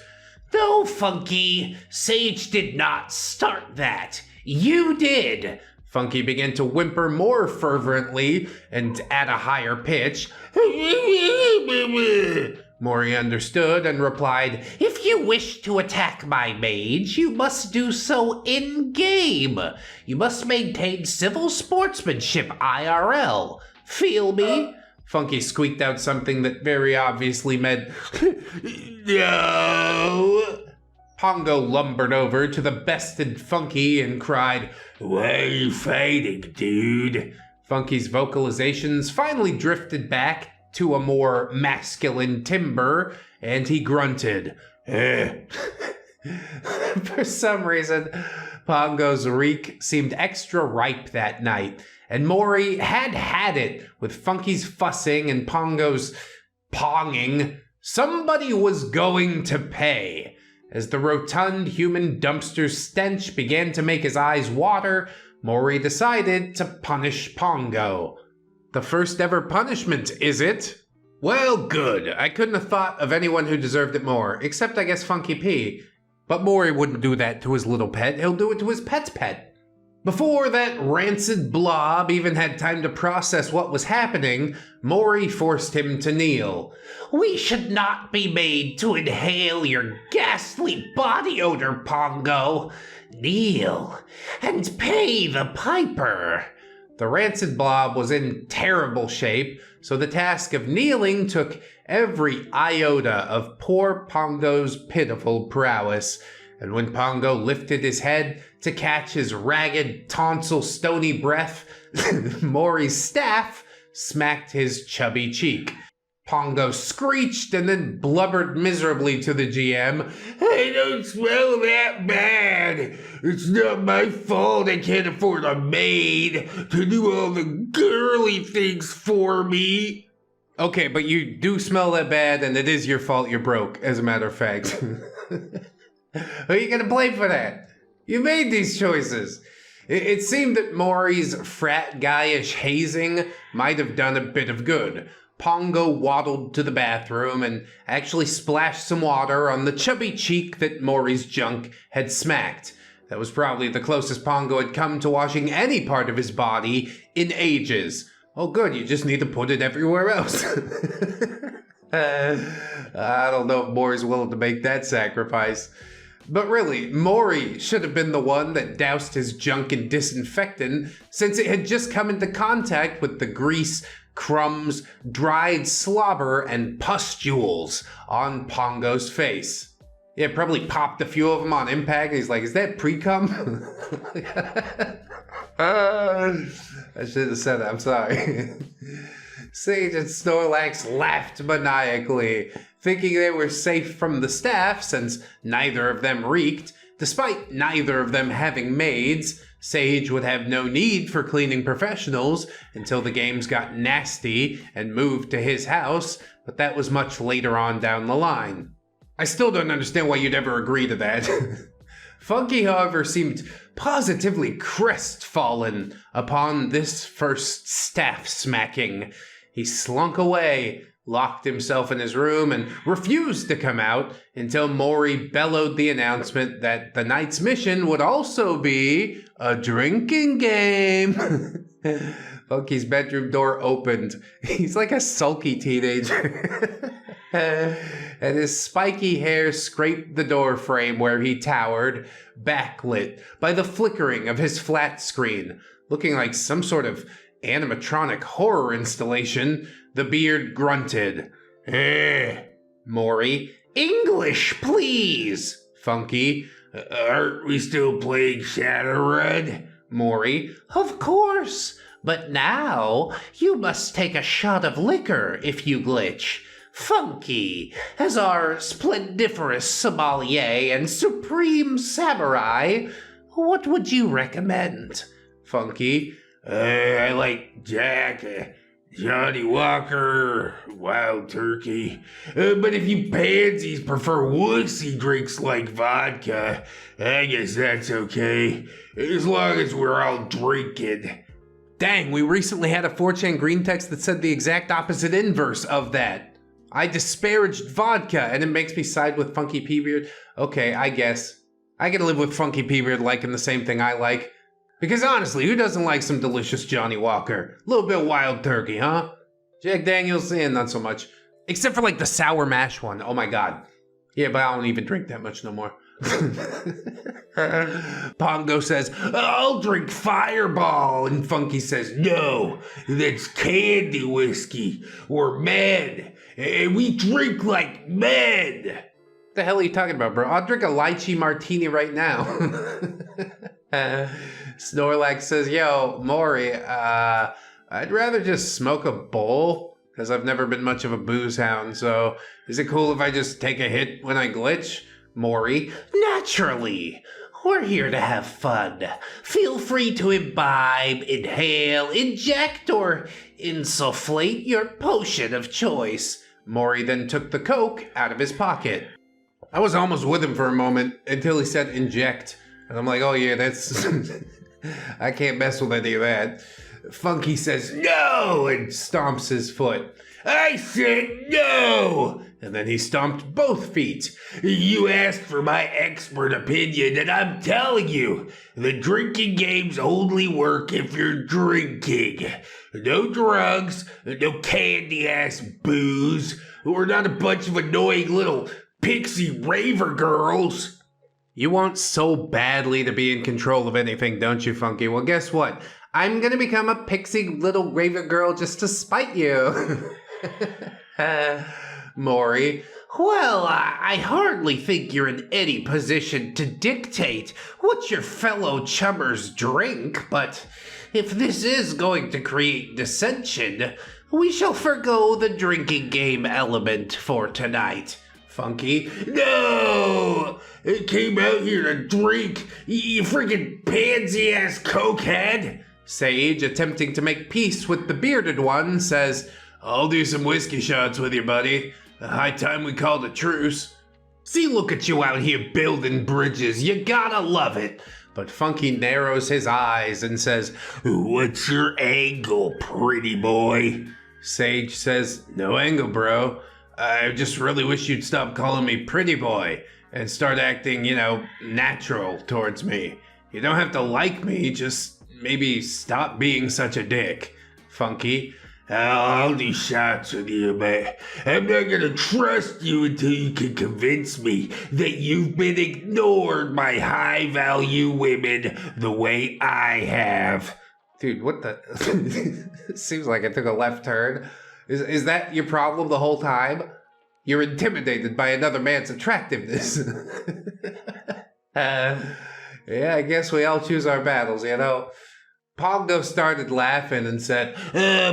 No, Funky, Sage did not start that. You did. Funky began to whimper more fervently and at a higher pitch. Maury understood and replied, If you wish to attack my mage, you must do so in-game. You must maintain civil sportsmanship IRL. Feel me? Funky squeaked out something that very obviously meant, No! Pongo lumbered over to the bested Funky and cried, Why are you fighting, dude? Funky's vocalizations finally drifted back to a more masculine timbre, and he grunted. For some reason, Pongo's reek seemed extra ripe that night, and Maury had it with Funky's fussing and Pongo's ponging. Somebody was going to pay. As the rotund human dumpster's stench began to make his eyes water, Maury decided to punish Pongo. The first ever punishment, is it? Well, good. I couldn't have thought of anyone who deserved it more, except I guess Funky P. But Maury wouldn't do that to his little pet, he'll do it to his pet's pet. Before that rancid blob even had time to process what was happening, Maury forced him to kneel. We should not be made to inhale your ghastly body odor, Pongo. Kneel and pay the piper. The rancid blob was in terrible shape, so the task of kneeling took every iota of poor Pongo's pitiful prowess. And when Pongo lifted his head to catch his ragged, tonsil stony breath, Maury's staff smacked his chubby cheek. Pongo screeched and then blubbered miserably to the GM. I don't smell that bad. It's not my fault I can't afford a maid to do all the girly things for me. Okay, but you do smell that bad, and it is your fault you're broke, as a matter of fact. Who are you gonna blame for that? You made these choices. It seemed that Maury's frat guyish hazing might have done a bit of good. Pongo waddled to the bathroom and actually splashed some water on the chubby cheek that Maury's junk had smacked. That was probably the closest Pongo had come to washing any part of his body in ages. Oh good, you just need to put it everywhere else. I don't know if Maury's willing to make that sacrifice. But really, Maury should have been the one that doused his junk in disinfectant, since it had just come into contact with the grease, crumbs, dried slobber, and pustules on Pongo's face. Yeah, probably popped a few of them on impact, and he's like, is that pre-cum? I should have said that, I'm sorry. Sage and Snorlax laughed maniacally, thinking they were safe from the staff since neither of them reeked. Despite neither of them having maids, Sage would have no need for cleaning professionals until the games got nasty and moved to his house, but that was much later on down the line. I still don't understand why you'd ever agree to that. Funky, however, seemed positively crestfallen upon this first staff smacking. He slunk away, locked himself in his room, and refused to come out until Maury bellowed the announcement that the night's mission would also be a drinking game. Funky's bedroom door opened. He's like a sulky teenager. And his spiky hair scraped the door frame where he towered, backlit by the flickering of his flat screen. Looking like some sort of animatronic horror installation, the beard grunted. Maury, English, please. Funky, aren't we still playing Shadowrun? Maury, of course, but now you must take a shot of liquor if you glitch. Funky, as our splendiferous sommelier and supreme samurai, what would you recommend? Funky, I like Jack, Johnny Walker, Wild Turkey. But if you pansies prefer wussy drinks like vodka, I guess that's okay. As long as we're all drinking. Dang, we recently had a 4chan green text that said the exact opposite inverse of that. I disparaged vodka, and it makes me side with Funky P-Beard. Okay, I guess. I can live with Funky P-Beard liking the same thing I like. Because honestly, who doesn't like some delicious Johnny Walker? A little bit wild turkey, huh? Jack Daniels, not so much. Except for like the sour mash one. Oh my god. Yeah, but I don't even drink that much no more. Pongo says, I'll drink Fireball. And Funky says, no, that's candy whiskey. We're men. And we drink like men. What the hell are you talking about, bro? I'll drink a lychee martini right now. Snorlax says, yo, Maury, I'd rather just smoke a bowl, because I've never been much of a booze hound, so is it cool if I just take a hit when I glitch? Maury, Naturally. We're here to have fun. Feel free to imbibe, inhale, inject, or insufflate your potion of choice. Maury then took the Coke out of his pocket. I was almost with him for a moment until he said inject. And I'm like, oh yeah, that's... I can't mess with any of that. Funky says no and stomps his foot. I said no! And then he stomped both feet. You asked for my expert opinion, and I'm telling you, the drinking games only work if you're drinking. No drugs, no candy-ass booze. We're not a bunch of annoying little pixie raver girls. You want so badly to be in control of anything, don't you, Funky? Well, guess what? I'm gonna become a pixie little raver girl just to spite you. Maury. Well, I hardly think you're in any position to dictate what your fellow chummers drink, but if this is going to create dissension, we shall forgo the drinking game element for tonight. Funky. No! It came out here to drink, you freaking pansy-ass cokehead. Sage, attempting to make peace with the bearded one, says, I'll do some whiskey shots with you, buddy. High time we called a truce. See, look at you out here building bridges. You gotta love it. But Funky narrows his eyes and says, what's your angle, pretty boy? Sage says, no angle, bro. I just really wish you'd stop calling me pretty boy and start acting, natural towards me. You don't have to like me, just maybe stop being such a dick. Funky. I'll do shots with you, but I'm not gonna trust you until you can convince me that you've been ignored by high-value women the way I have. Dude, what the... Seems like I took a left turn. Is that your problem the whole time? You're intimidated by another man's attractiveness. Yeah, I guess we all choose our battles, Pongo started laughing and said,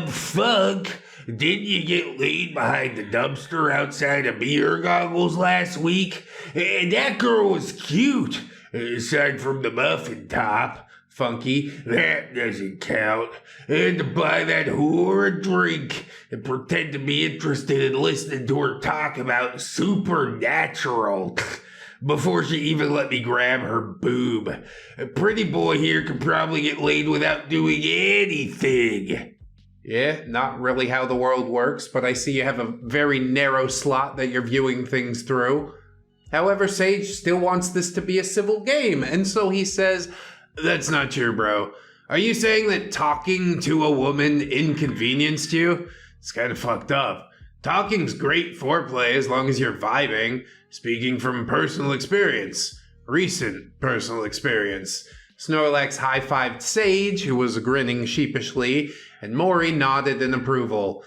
Funk, didn't you get laid behind the dumpster outside of beer goggles last week? And that girl was cute, aside from the muffin top. Funky. That doesn't count. And to buy that whore a drink and pretend to be interested in listening to her talk about supernatural before she even let me grab her boob. A pretty boy here could probably get laid without doing anything. Yeah, not really how the world works, but I see you have a very narrow slot that you're viewing things through. However, Sage still wants this to be a civil game, and so he says, that's not true, bro. Are you saying that talking to a woman inconvenienced you? It's kind of fucked up. Talking's great foreplay as long as you're vibing. Speaking from personal experience. Recent personal experience. Snorlax high-fived Sage, who was grinning sheepishly, and Maury nodded in approval.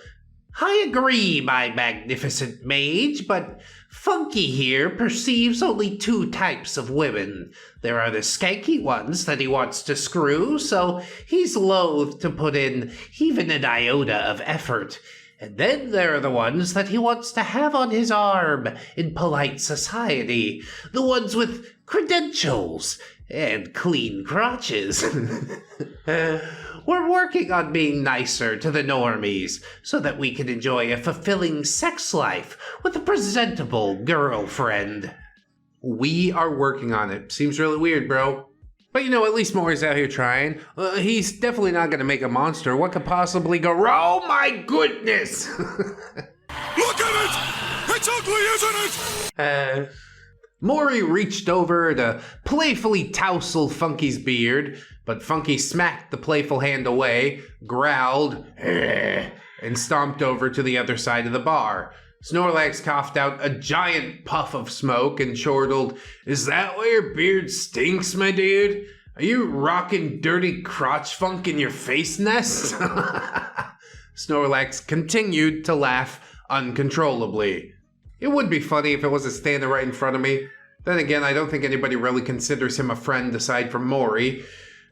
I agree, my magnificent mage, but Funky here perceives only two types of women. There are the skanky ones that he wants to screw, so he's loath to put in even an iota of effort. And then there are the ones that he wants to have on his arm in polite society. The ones with credentials and clean crotches. We're working on being nicer to the normies so that we can enjoy a fulfilling sex life with a presentable girlfriend. We are working on it. Seems really weird, bro. But at least Maury's out here trying. He's definitely not going to make a monster. What could possibly go wrong? Oh my goodness! Look at it! It's ugly, isn't it? Maury reached over to playfully tousle Funky's beard, but Funky smacked the playful hand away, growled, and stomped over to the other side of the bar. Snorlax coughed out a giant puff of smoke and chortled, "Is that why your beard stinks, my dude? Are you rocking dirty crotch funk in your face nest?" Snorlax continued to laugh uncontrollably. It would be funny if it wasn't standing right in front of me. Then again, I don't think anybody really considers him a friend aside from Maury.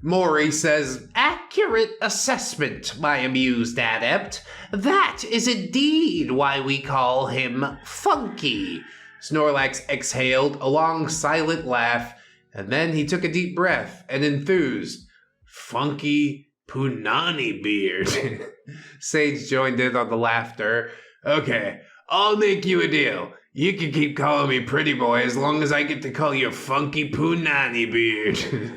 Maury says, "Accurate assessment, my amused adept. That is indeed why we call him Funky." Snorlax exhaled a long, silent laugh, and then he took a deep breath and enthused, "Funky Punani beard." Sage joined in on the laughter. "Okay, I'll make you a deal. You can keep calling me pretty boy as long as I get to call you Funky Punani beard."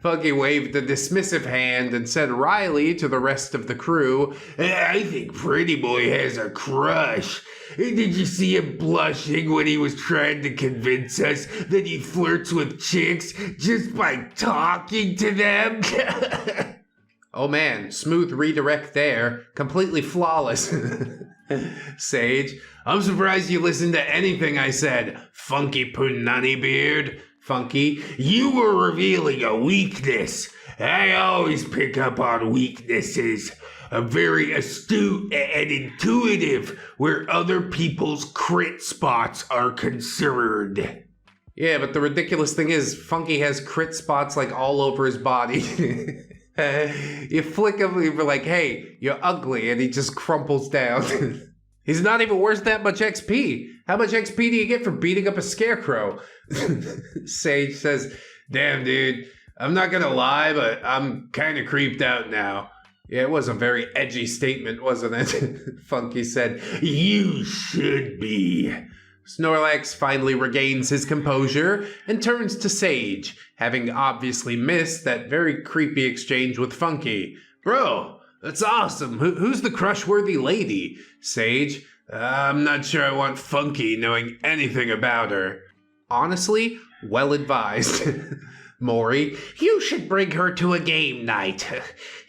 Funky waved a dismissive hand and said wryly to the rest of the crew, "I think Pretty Boy has a crush. Did you see him blushing when he was trying to convince us that he flirts with chicks just by talking to them?" Oh man, smooth redirect there. Completely flawless. Sage, "I'm surprised you listened to anything I said, Funky Punani beard." Funky, "You were revealing a weakness. I always pick up on weaknesses. I'm very astute and intuitive where other people's crit spots are concerned." Yeah, but the ridiculous thing is, Funky has crit spots like all over his body. You flick him, you're like, "Hey, you're ugly," and he just crumples down. He's not even worth that much XP. How much XP do you get for beating up a scarecrow? Sage says, "Damn, dude, I'm not gonna lie, but I'm kind of creeped out now." Yeah, it was a very edgy statement, wasn't it? Funky said, "You should be." Snorlax finally regains his composure and turns to Sage, having obviously missed that very creepy exchange with Funky. "Bro, that's awesome. Who's the crush-worthy lady?" Sage, "I'm not sure I want Funky knowing anything about her." Honestly, well advised. Maury, "You should bring her to a game night.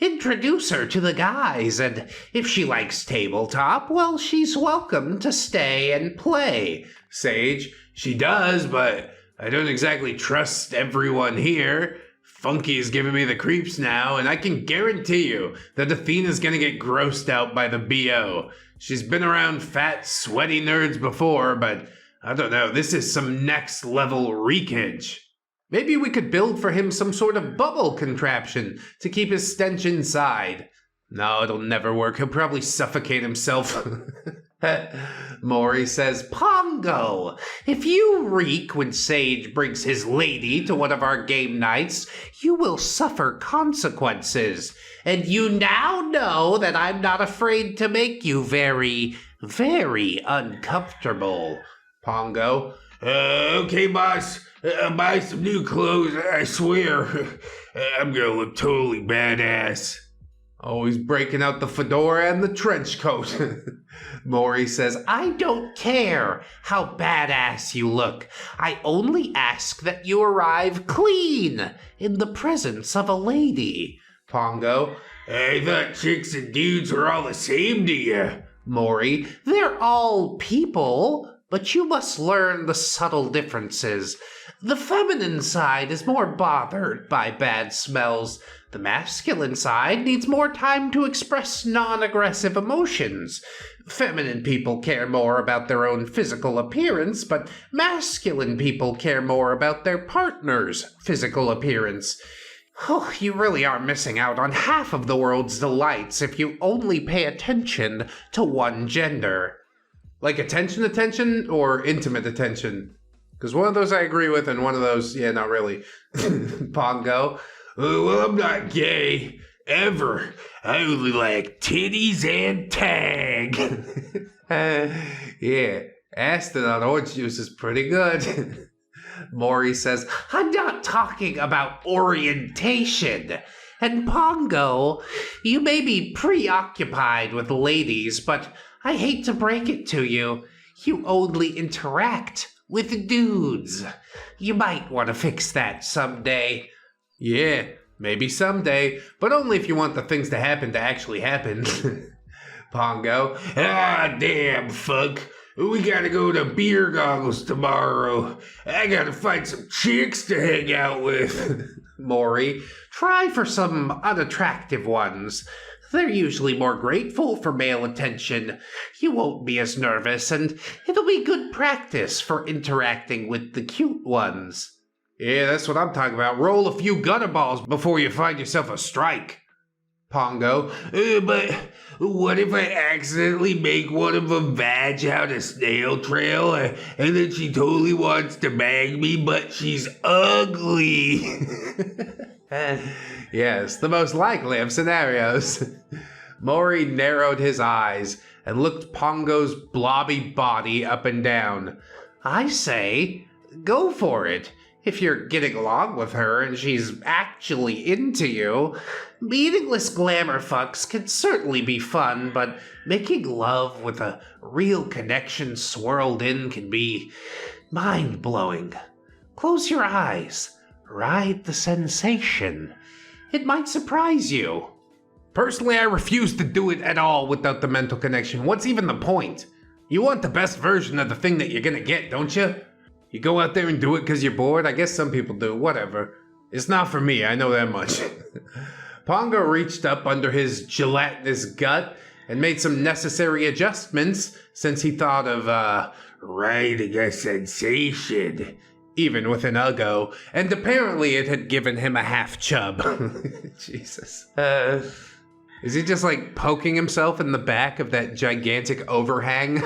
Introduce her to the guys, and if she likes tabletop, well, she's welcome to stay and play." Sage, "She does, but I don't exactly trust everyone here. Funky is giving me the creeps now, and I can guarantee you that Athena's gonna get grossed out by the BO. She's been around fat, sweaty nerds before, but I don't know, this is some next level reekage. Maybe we could build for him some sort of bubble contraption to keep his stench inside." "No, it'll never work. He'll probably suffocate himself." Maury says, "Pongo, if you reek when Sage brings his lady to one of our game nights, you will suffer consequences. And you now know that I'm not afraid to make you very, very uncomfortable." Pongo, "Okay, boss. Buy some new clothes, I swear. I'm gonna look totally badass." Always breaking out the fedora and the trench coat. Maury says, "I don't care how badass you look. I only ask that you arrive clean in the presence of a lady." Pongo, "I thought chicks and dudes were all the same to you." Maury, "They're all people, but you must learn the subtle differences. The feminine side is more bothered by bad smells. The masculine side needs more time to express non-aggressive emotions. Feminine people care more about their own physical appearance, but masculine people care more about their partner's physical appearance. Oh, you really are missing out on half of the world's delights if you only pay attention to one gender." Like attention, or intimate attention? Because one of those I agree with, and one of those, yeah, not really. Pongo, "Well, I'm not gay. Ever. I only like titties and tag." Yeah, Aston on orange juice is pretty good. Maury says, I'm not talking about orientation. And Pongo, you may be preoccupied with ladies, but I hate to break it to you. You only interact with dudes. You might want to fix that someday. Yeah, maybe someday, but only if you want the things to actually happen. Pongo. Ah, damn, Funk. We gotta go to Beer Goggles tomorrow. I gotta find some chicks to hang out with. Maury, try for some unattractive ones. They're usually more grateful for male attention. You won't be as nervous, and it'll be good practice for interacting with the cute ones. Yeah, that's what I'm talking about. Roll a few gutter balls before you find yourself a strike. Pongo. But what if I accidentally make one of them vag out a snail trail and then she totally wants to bang me, but she's ugly? Yes, the most likely of scenarios. Maury narrowed his eyes and looked Pongo's blobby body up and down. I say, go for it. If you're getting along with her and she's actually into you, meaningless glamour fucks can certainly be fun, but making love with a real connection swirled in can be mind-blowing. Close your eyes. Ride the sensation. It might surprise you. Personally, I refuse to do it at all without the mental connection. What's even the point? You want the best version of the thing that you're gonna get, don't you? You go out there and do it because you're bored? I guess some people do, whatever. It's not for me, I know that much. Pongo reached up under his gelatinous gut and made some necessary adjustments since he thought of, riding a sensation. Even with an uggo, and apparently it had given him a half chub. Jesus. Is he just like poking himself in the back of that gigantic overhang?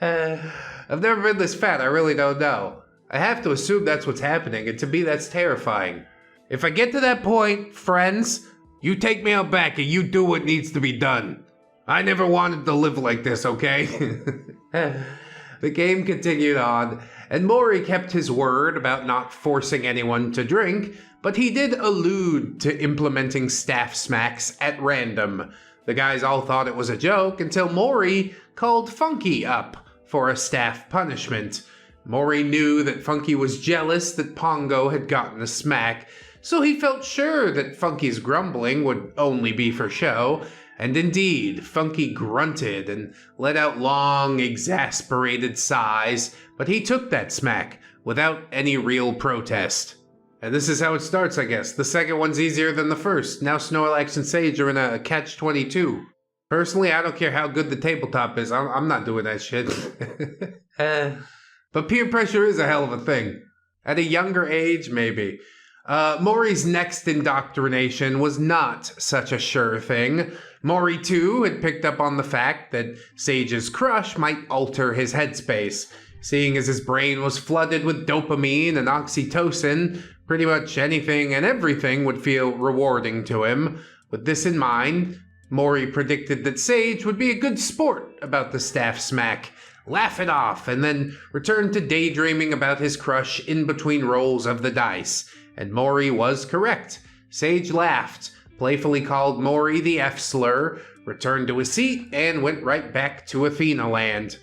I've never been this fat, I really don't know. I have to assume that's what's happening, and to me that's terrifying. If I get to that point, friends, you take me out back and you do what needs to be done. I never wanted to live like this, okay? The game continued on, and Maury kept his word about not forcing anyone to drink, but he did allude to implementing staff smacks at random. The guys all thought it was a joke until Maury called Funky up for a staff punishment. Maury knew that Funky was jealous that Pongo had gotten a smack, so he felt sure that Funky's grumbling would only be for show, and indeed, Funky grunted and let out long, exasperated sighs, but he took that smack without any real protest. And this is how it starts, I guess. The second one's easier than the first. Now Snorlax and Sage are in a catch-22. Personally, I don't care how good the tabletop is. I'm not doing that shit. But peer pressure is a hell of a thing. At a younger age, maybe. Maury's next indoctrination was not such a sure thing. Maury, too, had picked up on the fact that Sage's crush might alter his headspace. Seeing as his brain was flooded with dopamine and oxytocin, pretty much anything and everything would feel rewarding to him. With this in mind, Maury predicted that Sage would be a good sport about the staff smack, laugh it off, and then return to daydreaming about his crush in between rolls of the dice. And Maury was correct. Sage laughed, playfully called Maury the F-slur, returned to his seat, and went right back to Athena land.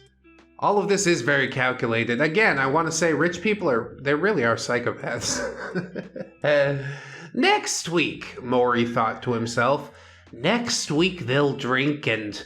All of this is very calculated. Again, I want to say rich people they really are psychopaths. Next week, Maury thought to himself, next week they'll drink and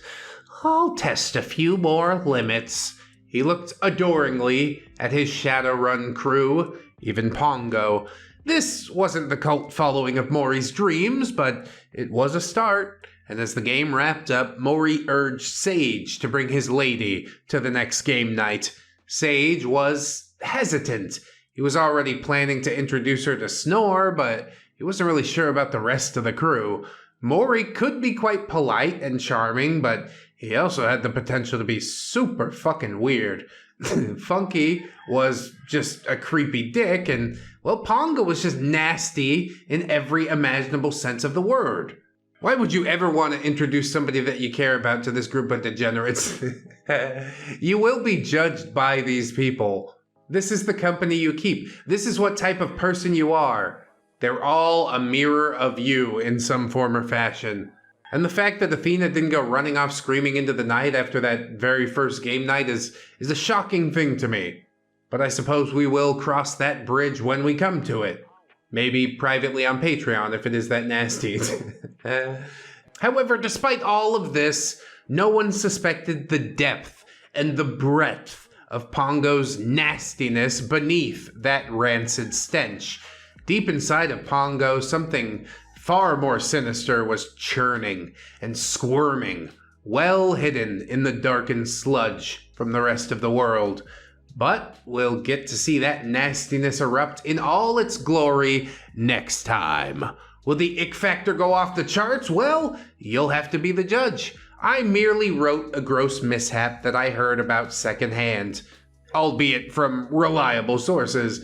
I'll test a few more limits. He looked adoringly at his Shadowrun crew, even Pongo. This wasn't the cult following of Maury's dreams, but it was a start. And as the game wrapped up, Maury urged Sage to bring his lady to the next game night. Sage was hesitant. He was already planning to introduce her to Snore, but he wasn't really sure about the rest of the crew. Maury could be quite polite and charming, but he also had the potential to be super fucking weird. Funky was just a creepy dick, and, well, Pongo was just nasty in every imaginable sense of the word. Why would you ever want to introduce somebody that you care about to this group of degenerates? You will be judged by these people. This is the company you keep. This is what type of person you are. They're all a mirror of you in some form or fashion. And the fact that Athena didn't go running off screaming into the night after that very first game night is a shocking thing to me. But I suppose we will cross that bridge when we come to it. Maybe privately on Patreon if it is that nasty. However, despite all of this, no one suspected the depth and the breadth of Pongo's nastiness beneath that rancid stench. Deep inside of Pongo, something far more sinister was churning and squirming, well hidden in the darkened sludge from the rest of the world. But we'll get to see that nastiness erupt in all its glory next time. Will the ick factor go off the charts? Well, you'll have to be the judge. I merely wrote a gross mishap that I heard about secondhand, albeit from reliable sources.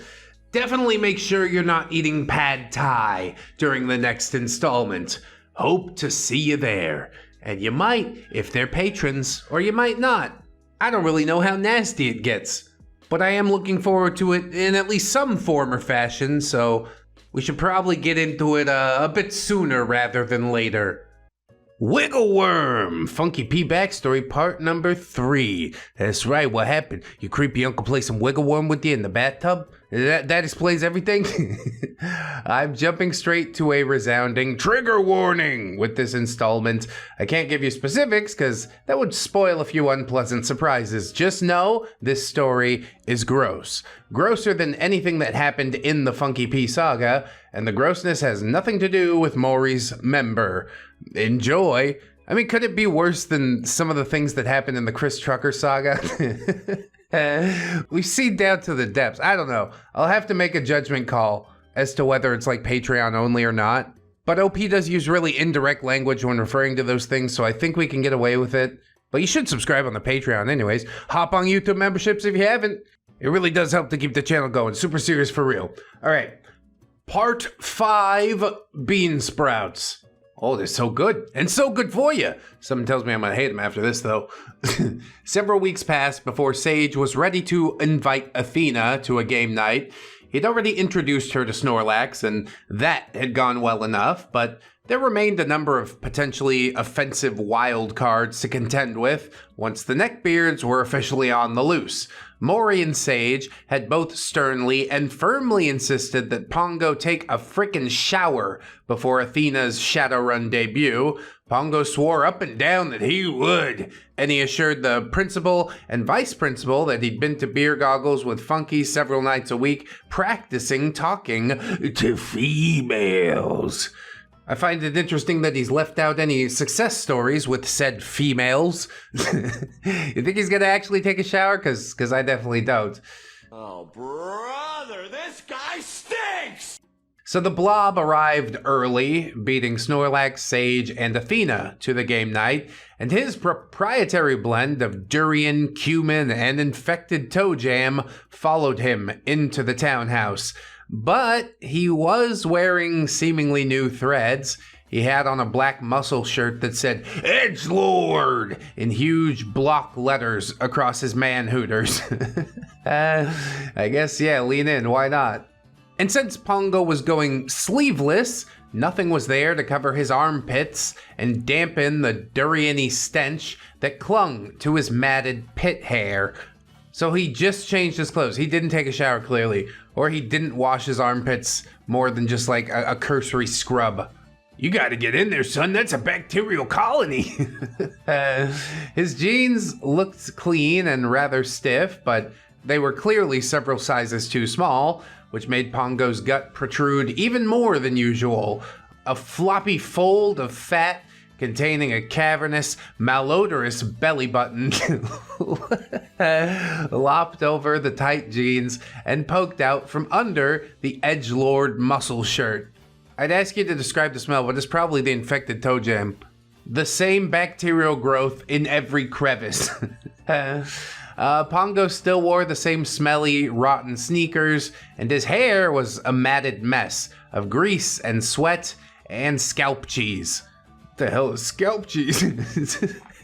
Definitely make sure you're not eating pad thai during the next installment. Hope to see you there. And you might if they're patrons, or you might not. I don't really know how nasty it gets, but I am looking forward to it in at least some form or fashion, so we should probably get into it a bit sooner rather than later. Wiggle Worm! Funky P backstory part number 3. That's right, what happened? Your creepy uncle played some Wiggle Worm with you in the bathtub? That explains everything? I'm jumping straight to a resounding trigger warning with this installment. I can't give you specifics because that would spoil a few unpleasant surprises. Just know this story is gross. Grosser than anything that happened in the Funky P saga, and the grossness has nothing to do with Maury's member. Enjoy. I mean, could it be worse than some of the things that happened in the Chris Trucker saga? We've seen down to the depths. I don't know. I'll have to make a judgment call as to whether it's like Patreon only or not. But OP does use really indirect language when referring to those things, so I think we can get away with it. But you should subscribe on the Patreon anyways. Hop on YouTube memberships if you haven't. It really does help to keep the channel going. Super serious for real. All right. Part 5, Bean Sprouts. Oh, they're so good, and so good for you. Something tells me I'm gonna hate them after this, though. Several weeks passed before Sage was ready to invite Athena to a game night. He'd already introduced her to Snorlax, and that had gone well enough, but there remained a number of potentially offensive wild cards to contend with once the Neckbeards were officially on the loose. Maury and Sage had both sternly and firmly insisted that Pongo take a frickin' shower before Athena's Shadowrun debut. Pongo swore up and down that he would, and he assured the principal and vice principal that he'd been to beer goggles with Funky several nights a week, practicing talking to females. I find it interesting that he's left out any success stories with said females. You think he's gonna actually take a shower? Cause I definitely don't. Oh, brother, this guy stinks! So the blob arrived early, beating Snorlax, Sage, and Athena to the game night, and his proprietary blend of durian, cumin, and infected toe jam followed him into the townhouse. But he was wearing seemingly new threads. He had on a black muscle shirt that said "Edgelord" in huge block letters across his man hooters. I guess, yeah, lean in, why not? And since Pongo was going sleeveless, nothing was there to cover his armpits and dampen the durian-y stench that clung to his matted pit hair. So he just changed his clothes. He didn't take a shower, clearly. Or he didn't wash his armpits more than just like a cursory scrub. You gotta get in there, son. That's a bacterial colony. His jeans looked clean and rather stiff, but they were clearly several sizes too small, which made Pongo's gut protrude even more than usual. A floppy fold of fat containing a cavernous, malodorous belly button lopped over the tight jeans and poked out from under the edgelord muscle shirt. I'd ask you to describe the smell, but it's probably the infected toe jam. The same bacterial growth in every crevice. Pongo still wore the same smelly, rotten sneakers, and his hair was a matted mess of grease and sweat and scalp cheese. The hell is scalp cheese?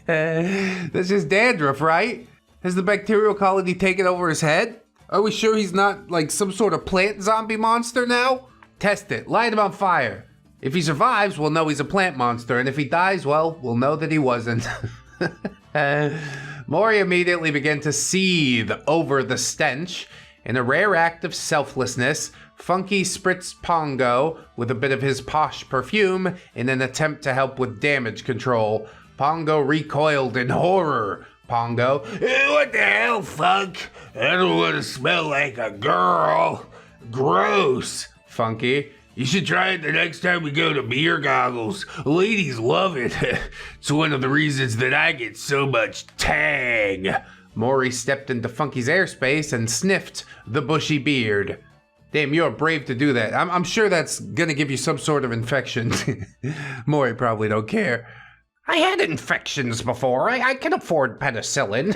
That's just dandruff, right? Has the bacterial colony taken over his head? Are we sure he's not like some sort of plant zombie monster now? Test it. Light him on fire. If he survives, we'll know he's a plant monster, and if he dies, well, we'll know that he wasn't. Maury immediately began to seethe over the stench. In a rare act of selflessness, Funky spritzed Pongo with a bit of his posh perfume in an attempt to help with damage control. Pongo recoiled in horror. Pongo, what the hell, Funk? I don't want to smell like a girl. Gross. Funky, you should try it the next time we go to beer goggles. Ladies love it. It's one of the reasons that I get so much tang. Maury stepped into Funky's airspace and sniffed the bushy beard. Damn, you're brave to do that. I'm sure that's gonna give you some sort of infection. Maury probably don't care. I had infections before. I can afford penicillin.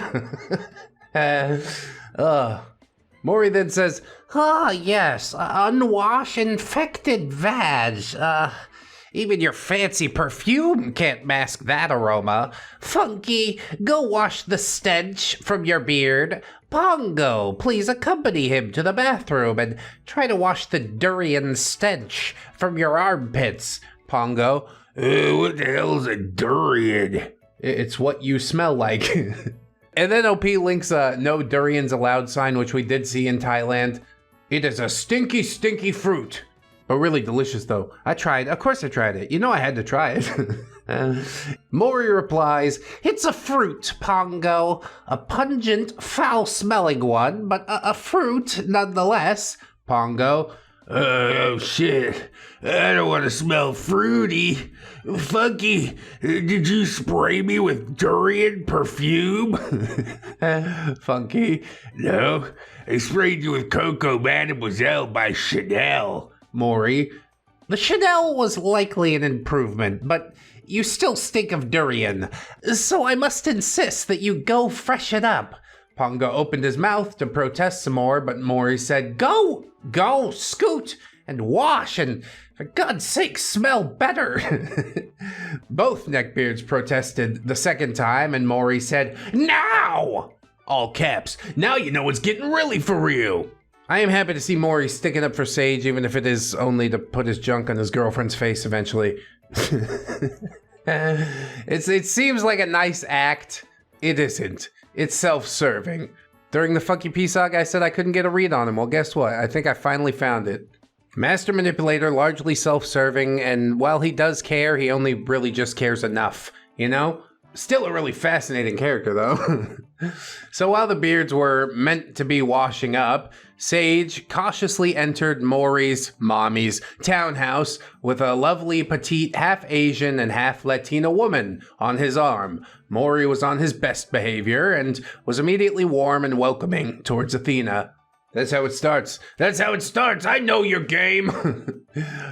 Maury then says, "Ah, yes, unwashed infected vag. Even your fancy perfume can't mask that aroma. Funky, go wash the stench from your beard. Pongo, please accompany him to the bathroom and try to wash the durian stench from your armpits." Pongo, what the hell's a durian? It's what you smell like. And then OP links a no durians allowed sign, which we did see in Thailand. It is a stinky, stinky fruit. Oh, really delicious though. I tried. Of course I tried it. You know I had to try it. Maury replies, "It's a fruit, Pongo. A pungent, foul-smelling one, but a fruit nonetheless." Pongo, oh shit. I don't want to smell fruity. Funky, did you spray me with durian perfume? Funky, no. I sprayed you with Coco Mademoiselle by Chanel. Maury, the Chanel was likely an improvement, but you still stink of durian, so I must insist that you go freshen up. Pongo opened his mouth to protest some more, but Maury said, Go, scoot, and wash, and for God's sake, smell better." Both neckbeards protested the second time, and Maury said, "Now!" All caps, now you know it's getting really for real. I am happy to see Maury sticking up for Sage, even if it is only to put his junk on his girlfriend's face eventually. It seems like a nice act. It isn't. It's self-serving. During the Funky P saga, I said I couldn't get a read on him. Well, guess what? I think I finally found it. Master Manipulator, largely self-serving, and while he does care, he only really just cares enough, you know? Still a really fascinating character, though. So while the beards were meant to be washing up, Sage cautiously entered Maury's mommy's townhouse with a lovely petite half-Asian and half-Latina woman on his arm. Maury was on his best behavior and was immediately warm and welcoming towards Athena. That's how it starts. That's how it starts. I know your game.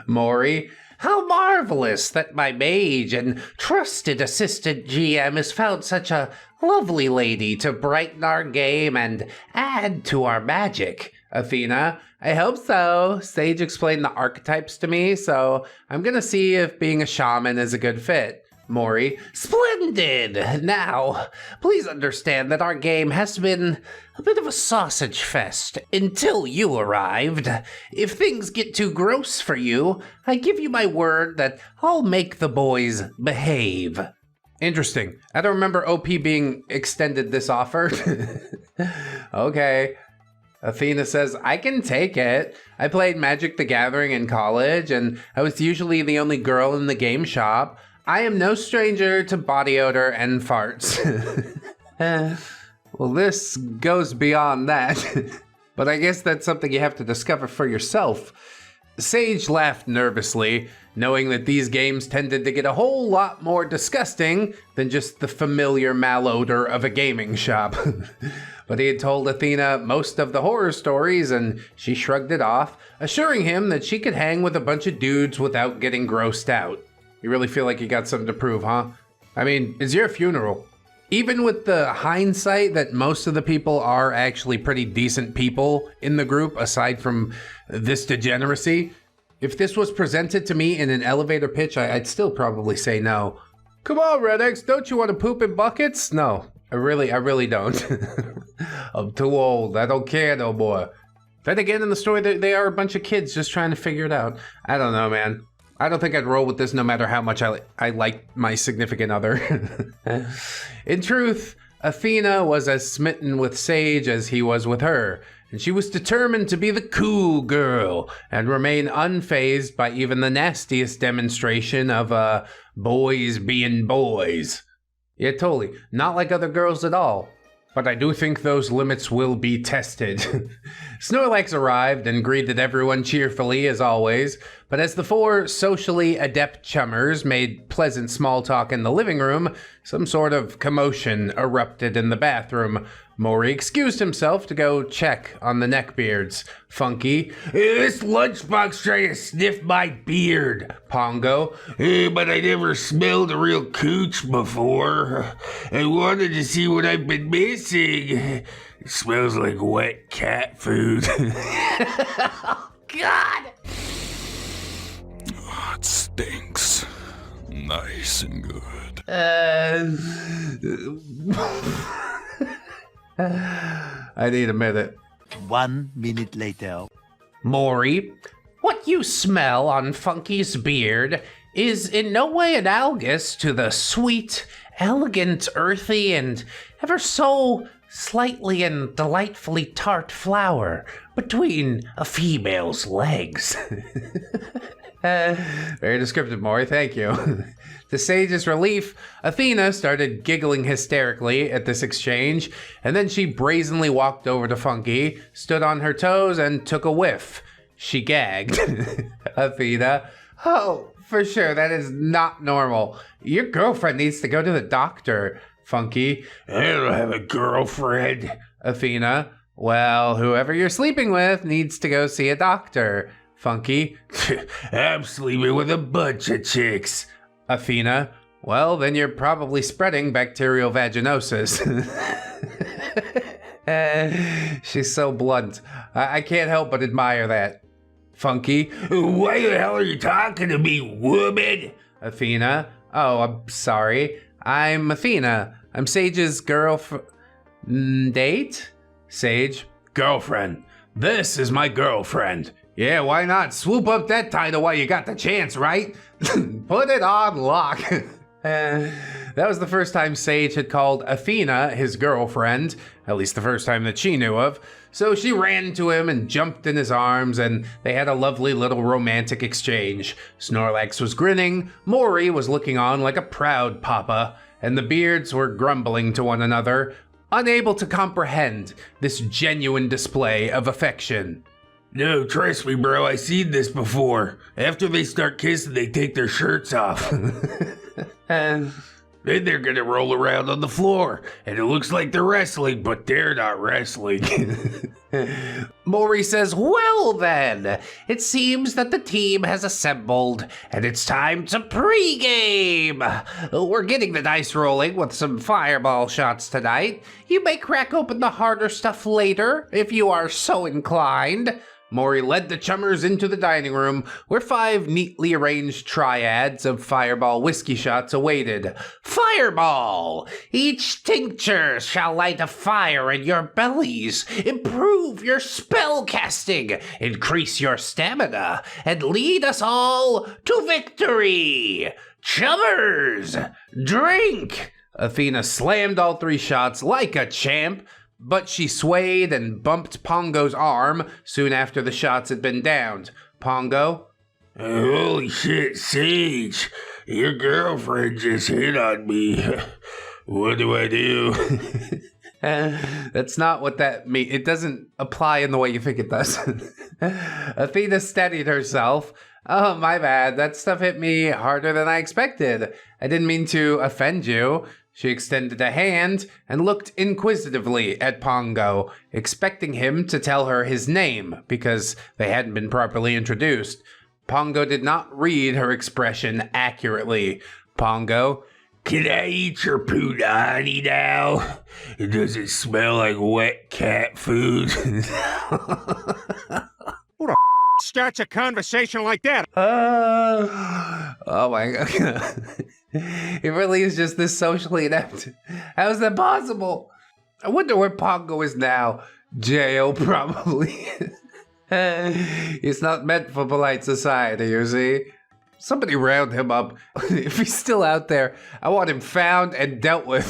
Maury, how marvelous that my mage and trusted assistant GM has found such a lovely lady to brighten our game and add to our magic. Athena, I hope so. Sage explained the archetypes to me, so I'm gonna see if being a shaman is a good fit. Maury, splendid! Now, please understand that our game has been a bit of a sausage fest until you arrived. If things get too gross for you, I give you my word that I'll make the boys behave. Interesting. I don't remember OP being extended this offer. Okay. Athena says, I can take it. I played Magic the Gathering in college, and I was usually the only girl in the game shop. I am no stranger to body odor and farts. Well, this goes beyond that. But I guess that's something you have to discover for yourself. Sage laughed nervously, knowing that these games tended to get a whole lot more disgusting than just the familiar malodor of a gaming shop. But he had told Athena most of the horror stories, and she shrugged it off, assuring him that she could hang with a bunch of dudes without getting grossed out. You really feel like you got something to prove, huh? I mean, it's your funeral. Even with the hindsight that most of the people are actually pretty decent people in the group, aside from this degeneracy, if this was presented to me in an elevator pitch, I'd still probably say no. Come on, ReddX, don't you want to poop in buckets? No, I really don't. I'm too old. I don't care no more. Then again, in the story, they are a bunch of kids just trying to figure it out. I don't know, man. I don't think I'd roll with this no matter how much I like my significant other. In truth, Athena was as smitten with Sage as he was with her, and she was determined to be the cool girl and remain unfazed by even the nastiest demonstration of boys being boys. Yeah, totally. Not like other girls at all. But I do think those limits will be tested. Snorlax arrived and greeted everyone cheerfully as always, but as the four socially adept chummers made pleasant small talk in the living room, some sort of commotion erupted in the bathroom. Maury excused himself to go check on the Neckbeards. Funky, this lunchbox trying to sniff my beard. Pongo, but I never smelled a real cooch before. I wanted to see what I've been missing. It smells like wet cat food. Oh, God! Oh, it stinks. Nice and good. I need a minute. 1 minute later. Maury, what you smell on Funky's beard is in no way analogous to the sweet, elegant, earthy, and ever so slightly and delightfully tart flower between a female's legs. Very descriptive, Maury, thank you. To Sage's relief, Athena started giggling hysterically at this exchange, and then she brazenly walked over to Funky, stood on her toes, and took a whiff. She gagged. Athena, oh, for sure, that is not normal. Your girlfriend needs to go to the doctor. Funky, I don't have a girlfriend. Athena, well, whoever you're sleeping with needs to go see a doctor. Funky, I'm sleeping with a bunch of chicks. Athena, well, then you're probably spreading bacterial vaginosis. She's so blunt. I can't help but admire that. Funky, why the hell are you talking to me, woman? Athena, oh, I'm sorry. I'm Athena. I'm Sage's date? Sage, girlfriend. This is my girlfriend. Yeah, why not? Swoop up that title while you got the chance, right? Put it on lock. That was the first time Sage had called Athena his girlfriend, at least the first time that she knew of. So she ran to him and jumped in his arms, and they had a lovely little romantic exchange. Snorlax was grinning, Maury was looking on like a proud papa, and the beards were grumbling to one another, unable to comprehend this genuine display of affection. No, trust me, bro, I've seen this before. After they start kissing, they take their shirts off. And then they're gonna roll around on the floor, and it looks like they're wrestling, but they're not wrestling. Maury says, well then, it seems that the team has assembled, and it's time to pregame. We're getting the dice rolling with some fireball shots tonight. You may crack open the harder stuff later, if you are so inclined. Maury led the chummers into the dining room, where 5 neatly arranged triads of fireball whiskey shots awaited. Fireball! Each tincture shall light a fire in your bellies, improve your spell casting, increase your stamina, and lead us all to victory! Chummers, drink! Athena slammed all 3 shots like a champ, but she swayed and bumped Pongo's arm soon after the shots had been downed. Pongo? Holy shit, Sage. Your girlfriend just hit on me. What do I do? That's not what that means. It doesn't apply in the way you think it does. Athena steadied herself. Oh, my bad. That stuff hit me harder than I expected. I didn't mean to offend you. She extended a hand and looked inquisitively at Pongo, expecting him to tell her his name because they hadn't been properly introduced. Pongo did not read her expression accurately. Pongo, can I eat your punani now? Does it smell like wet cat food? Who the starts a conversation like that? Oh my god. He really is just this socially inept. How is that possible? I wonder where Pongo is now. Jail, probably. He's not meant for polite society, you see. Somebody round him up. If he's still out there, I want him found and dealt with.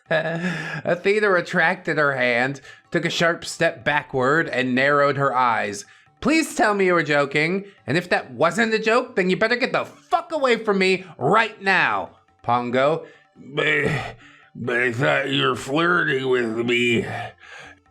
Athena retracted her hand, took a sharp step backward, and narrowed her eyes. Please tell me you were joking, and if that wasn't a joke, then you better get the fuck away from me right now. Pongo. But I thought you were flirting with me.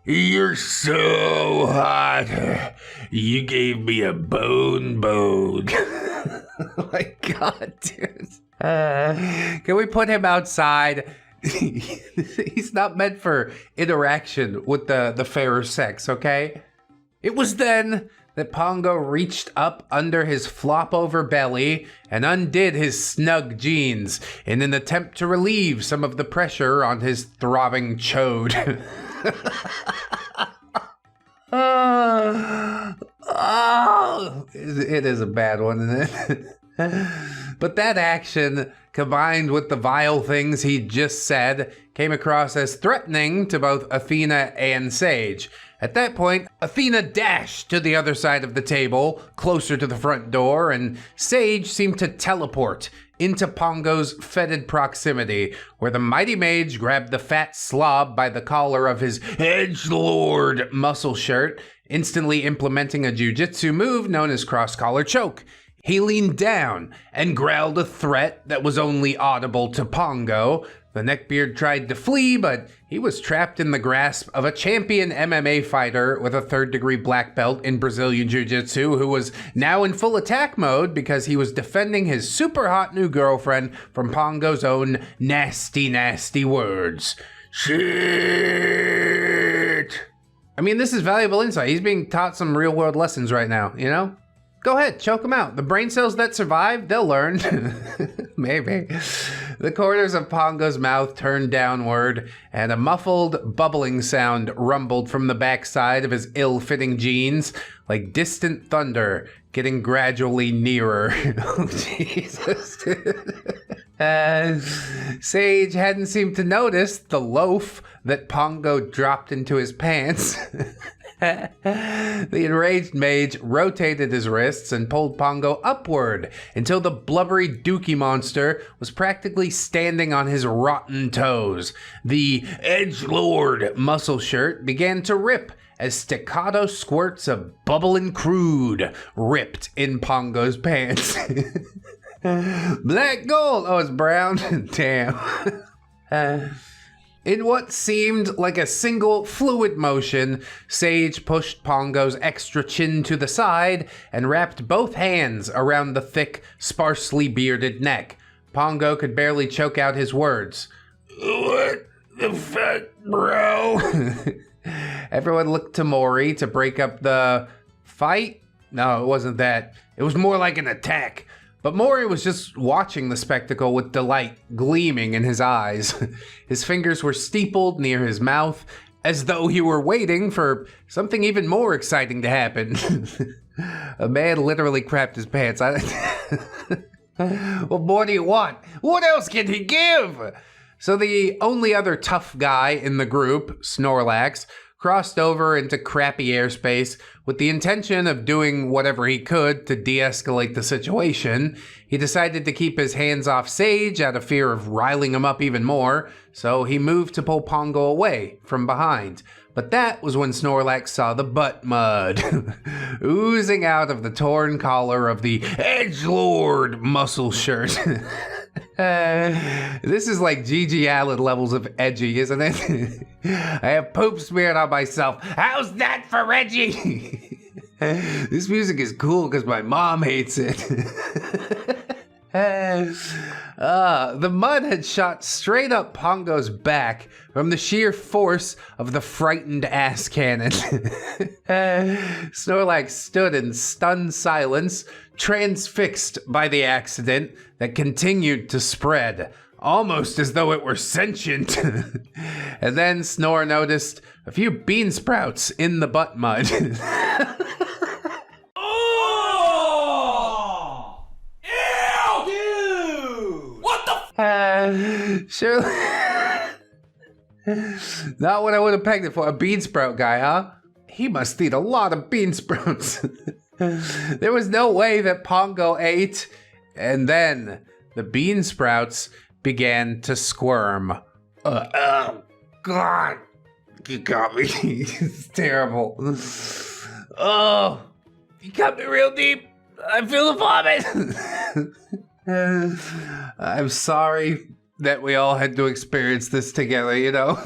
You're so hot. You gave me a bone. Oh my god, dude. Can we put him outside? He's not meant for interaction with the fairer sex, okay? It was then that Pongo reached up under his flop-over belly and undid his snug jeans in an attempt to relieve some of the pressure on his throbbing chode. It is a bad one, isn't it? But that action, combined with the vile things he just said, came across as threatening to both Athena and Sage. At that point, Athena dashed to the other side of the table, closer to the front door, and Sage seemed to teleport into Pongo's fetid proximity, where the mighty mage grabbed the fat slob by the collar of his edgelord muscle shirt, instantly implementing a jujitsu move known as cross-collar choke. He leaned down and growled a threat that was only audible to Pongo. The neckbeard tried to flee, but he was trapped in the grasp of a champion MMA fighter with a third-degree black belt in Brazilian Jiu-Jitsu who was now in full attack mode because he was defending his super hot new girlfriend from Pongo's own nasty, nasty words. Shit! I mean, this is valuable insight. He's being taught some real-world lessons right now, you know? Go ahead, choke them out. The brain cells that survive, they'll learn. Maybe. The corners of Pongo's mouth turned downward, and a muffled, bubbling sound rumbled from the backside of his ill-fitting jeans, like distant thunder getting gradually nearer. Oh, Jesus. Sage hadn't seemed to notice the loaf that Pongo dropped into his pants. The enraged mage rotated his wrists and pulled Pongo upward until the blubbery dookie monster was practically standing on his rotten toes. The edgelord muscle shirt began to rip as staccato squirts of bubbling crude ripped in Pongo's pants. Black gold! Oh, it's brown? Damn. In what seemed like a single fluid motion, Sage pushed Pongo's extra chin to the side and wrapped both hands around the thick, sparsely bearded neck. Pongo could barely choke out his words. What the fuck, bro? Everyone looked to Maury to break up the fight. No, it wasn't that. It was more like an attack. But Maury was just watching the spectacle with delight gleaming in his eyes. His fingers were steepled near his mouth, as though he were waiting for something even more exciting to happen. A man literally crapped his pants. What more do you want? What else can he give? So the only other tough guy in the group, Snorlax, crossed over into crappy airspace with the intention of doing whatever he could to de-escalate the situation. He decided to keep his hands off Sage out of fear of riling him up even more, so he moved to pull Pongo away from behind. But that was when Snorlax saw the butt mud oozing out of the torn collar of the edgelord muscle shirt. This is like Gigi Allen levels of edgy, isn't it? I have poop smeared on myself. How's that for Reggie? This music is cool because my mom hates it. The mud had shot straight up Pongo's back from the sheer force of the frightened ass cannon. Snorlax stood in stunned silence, transfixed by the accident that continued to spread, almost as though it were sentient. And then Snore noticed a few bean sprouts in the butt mud. Surely. Not what I would have pegged it for. A bean sprout guy, huh? He must eat a lot of bean sprouts. There was no way that Pongo ate. And then the bean sprouts began to squirm. Oh, God. You got me. It's terrible. Oh, you got me real deep. I feel the vomit. I'm sorry that we all had to experience this together, you know?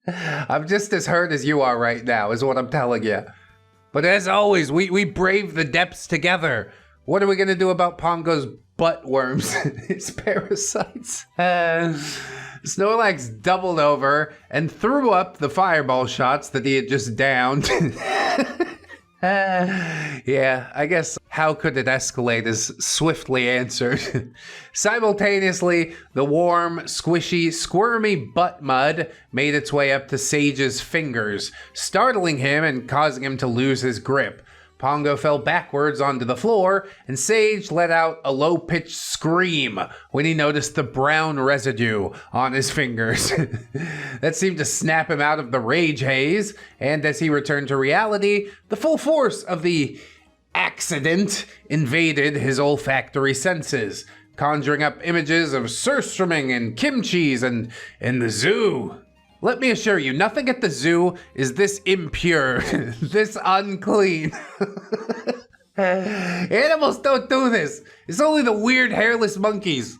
I'm just as hurt as you are right now, is what I'm telling you. But as always, we brave the depths together. What are we going to do about Pongo's butt worms, his parasites? Snorlax doubled over and threw up the fireball shots that he had just downed. Yeah, I guess how could it escalate is swiftly answered. Simultaneously, the warm, squishy, squirmy butt mud made its way up to Sage's fingers, startling him and causing him to lose his grip. Pongo fell backwards onto the floor, and Sage let out a low-pitched scream when he noticed the brown residue on his fingers. That seemed to snap him out of the rage haze, and as he returned to reality, the full force of the accident invaded his olfactory senses, conjuring up images of surströmming and kimchis and the zoo. Let me assure you, nothing at the zoo is this impure, this unclean. Animals don't do this. It's only the weird hairless monkeys.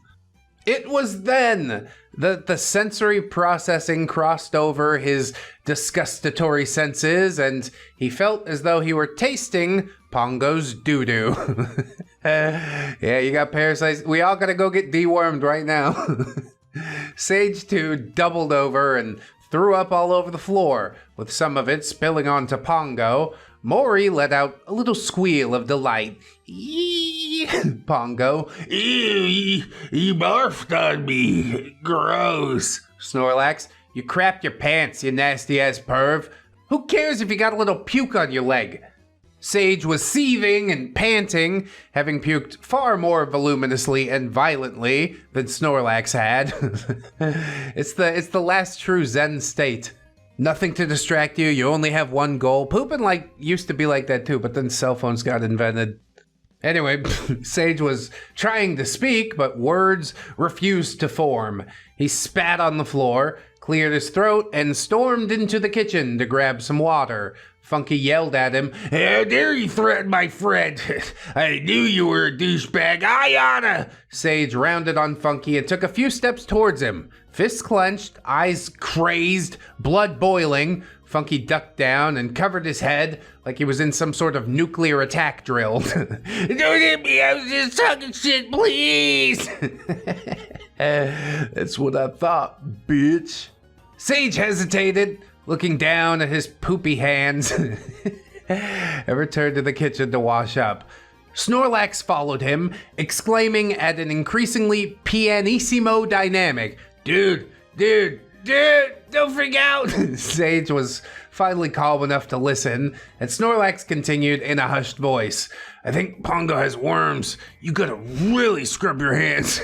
It was then that the sensory processing crossed over his disgustatory senses, and he felt as though he were tasting Pongo's doo-doo. Yeah, you got parasites. We all gotta go get dewormed right now. Sage 2 doubled over and threw up all over the floor, with some of it spilling onto Pongo. Mori let out a little squeal of delight. Eee! Pongo. Ew, you barfed on me. Gross. Snorlax. You crapped your pants, you nasty-ass perv. Who cares if you got a little puke on your leg? Sage was seething and panting, having puked far more voluminously and violently than Snorlax had. It's the last true Zen state. Nothing to distract you, you only have one goal. Pooping used to be like that too, but then cell phones got invented. Anyway, Sage was trying to speak, but words refused to form. He spat on the floor, cleared his throat, and stormed into the kitchen to grab some water. Funky yelled at him, "How dare you threaten my friend? I knew you were a douchebag. I oughta!" Sage rounded on Funky and took a few steps towards him. Fists clenched, eyes crazed, blood boiling. Funky ducked down and covered his head like he was in some sort of nuclear attack drill. "Don't hit me, I was just talking shit, please!" That's what I thought, bitch. Sage hesitated, looking down at his poopy hands, and returned to the kitchen to wash up. Snorlax followed him, exclaiming at an increasingly pianissimo dynamic, Dude, don't freak out!" Sage was finally calm enough to listen, and Snorlax continued in a hushed voice, "I think Pongo has worms. You gotta really scrub your hands."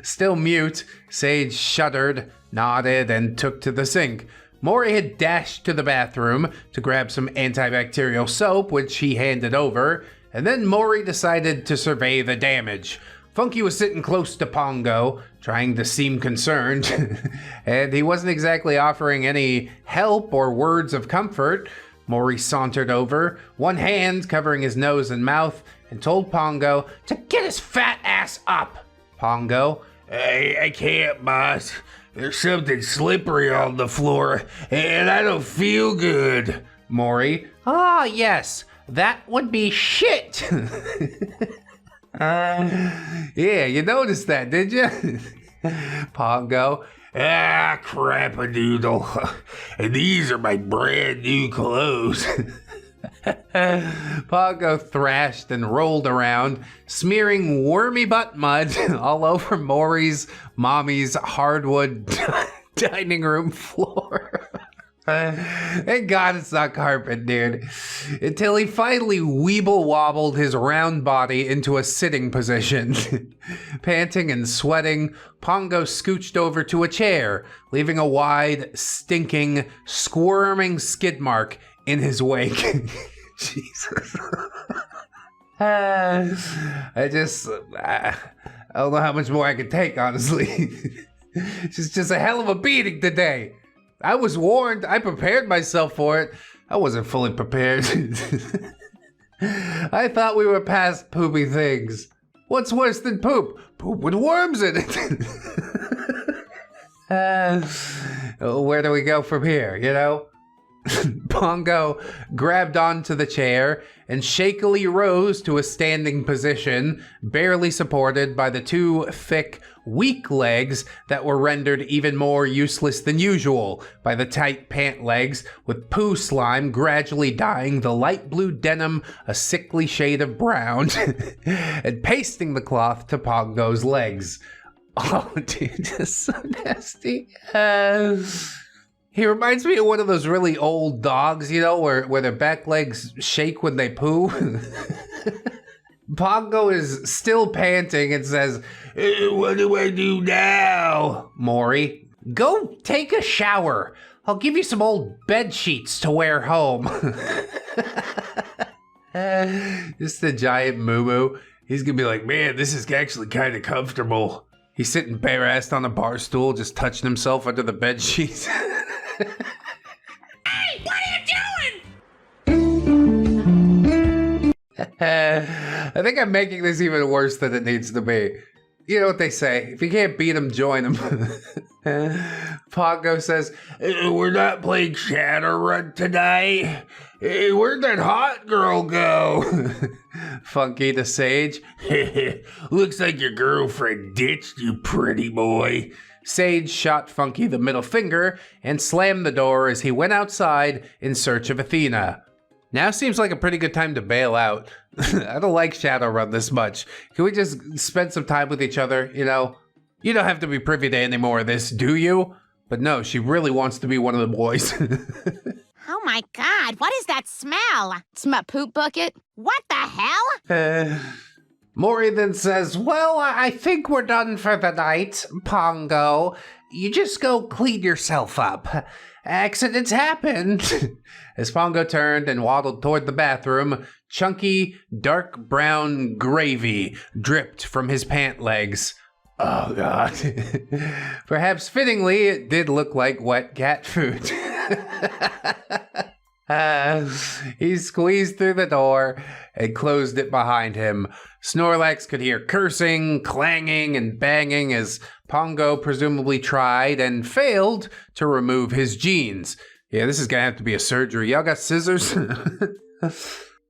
Still mute, Sage shuddered, nodded, and took to the sink. Mori had dashed to the bathroom to grab some antibacterial soap, which he handed over, and then Mori decided to survey the damage. Funky was sitting close to Pongo, trying to seem concerned, and he wasn't exactly offering any help or words of comfort. Mori sauntered over, one hand covering his nose and mouth, and told Pongo to get his fat ass up. Pongo, I can't, boss. There's something slippery on the floor, and I don't feel good. Mori, ah, yes, that would be shit. Yeah, you noticed that, did you? Pongo, crap-a-doodle. And these are my brand new clothes. Pongo thrashed and rolled around, smearing wormy butt mud all over Mori's mommy's hardwood dining room floor. Thank God it's not carpet, dude. Until he finally weeble-wobbled his round body into a sitting position. Panting and sweating, Pongo scooched over to a chair, leaving a wide, stinking, squirming skid mark in his wake. Jesus. I don't know how much more I can take, honestly. It's just a hell of a beating today. I was warned. I prepared myself for it. I wasn't fully prepared. I thought we were past poopy things. What's worse than poop? Poop with worms in it. Where do we go from here, you know? Pongo grabbed onto the chair and shakily rose to a standing position, barely supported by the two thick, weak legs that were rendered even more useless than usual by the tight pant legs, with poo slime gradually dyeing the light blue denim a sickly shade of brown and pasting the cloth to Pongo's legs. Oh, dude, that's so nasty. He reminds me of one of those really old dogs, you know, where their back legs shake when they poo. Pongo is still panting and says, "What do I do now, Maury?" "Go take a shower. I'll give you some old bed sheets to wear home." Just a giant moo-moo. He's gonna be like, "Man, this is actually kind of comfortable." He's sitting bare-assed on a bar stool, just touching himself under the bed sheets. Hey, what are you doing? I think I'm making this even worse than it needs to be. You know what they say, if you can't beat them, join them. Pongo says, "We're not playing Shadowrun tonight. Where'd that hot girl go?" Funky the Sage. "Looks like your girlfriend ditched you, pretty boy." Sage shot Funky the middle finger and slammed the door as he went outside in search of Athena. Now seems like a pretty good time to bail out. I don't like Shadowrun this much. Can we just spend some time with each other, you know? You don't have to be privy to any more of this, do you? But no, she really wants to be one of the boys. Oh my God, what is that smell? It's my poop bucket. What the hell? Maury then says, "Well, I think we're done for the night, Pongo. You just go clean yourself up. Accidents happen." As Pongo turned and waddled toward the bathroom, chunky, dark brown gravy dripped from his pant legs. Oh, God. Perhaps fittingly, it did look like wet cat food. He squeezed through the door and closed it behind him. Snorlax could hear cursing, clanging, and banging as Pongo presumably tried and failed to remove his jeans. Yeah, this is gonna have to be a surgery. Y'all got scissors?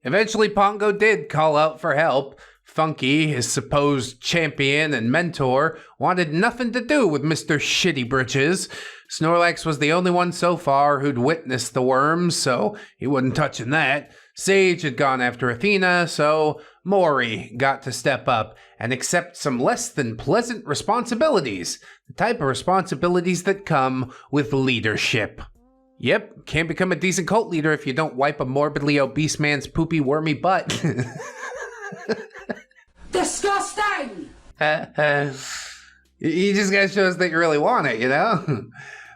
Eventually, Pongo did call out for help. Funky, his supposed champion and mentor, wanted nothing to do with Mr. Shitty Britches. Snorlax was the only one so far who'd witnessed the worms, so he wasn't touching that. Sage had gone after Athena, so Maury got to step up and accept some less than pleasant responsibilities. The type of responsibilities that come with leadership. Yep, can't become a decent cult leader if you don't wipe a morbidly obese man's poopy wormy butt. Disgusting! You just gotta show us that you really want it, you know?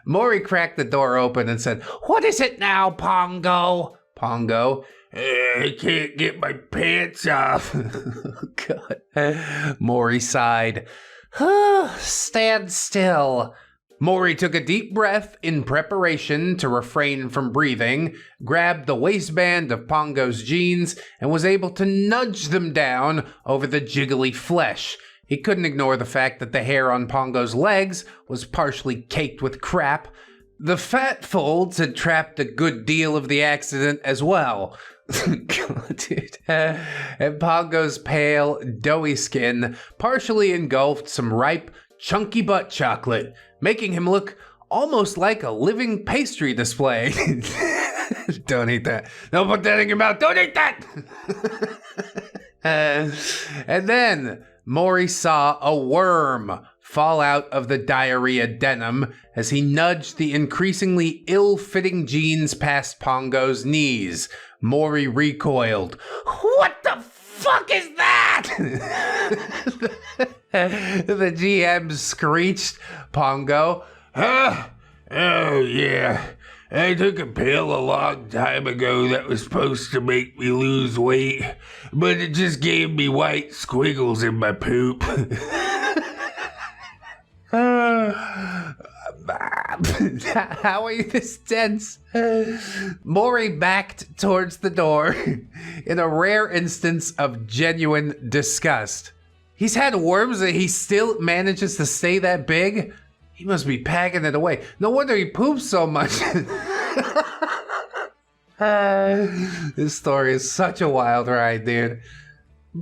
Maury cracked the door open and said, "What is it now, Pongo?" Pongo, "I can't get my pants off." Oh, God. Maury sighed. "Stand still." Maury took a deep breath in preparation to refrain from breathing, grabbed the waistband of Pongo's jeans, and was able to nudge them down over the jiggly flesh. He couldn't ignore the fact that the hair on Pongo's legs was partially caked with crap. The fat folds had trapped a good deal of the accident as well. God, dude. And Pongo's pale, doughy skin partially engulfed some ripe, chunky butt chocolate, making him look almost like a living pastry display. Don't eat that. Don't put that in your mouth. Don't eat that! And then Maury saw a worm fall out of the diarrhea denim as he nudged the increasingly ill-fitting jeans past Pongo's knees. Maury recoiled. What the fuck is that? The GM screeched. Pongo. Huh? Oh, yeah. I took a pill a long time ago that was supposed to make me lose weight, but it just gave me white squiggles in my poop. How are you this tense? Maury backed towards the door in a rare instance of genuine disgust. He's had worms and he still manages to stay that big? He must be packing it away. No wonder he poops so much. This story is such a wild ride, dude.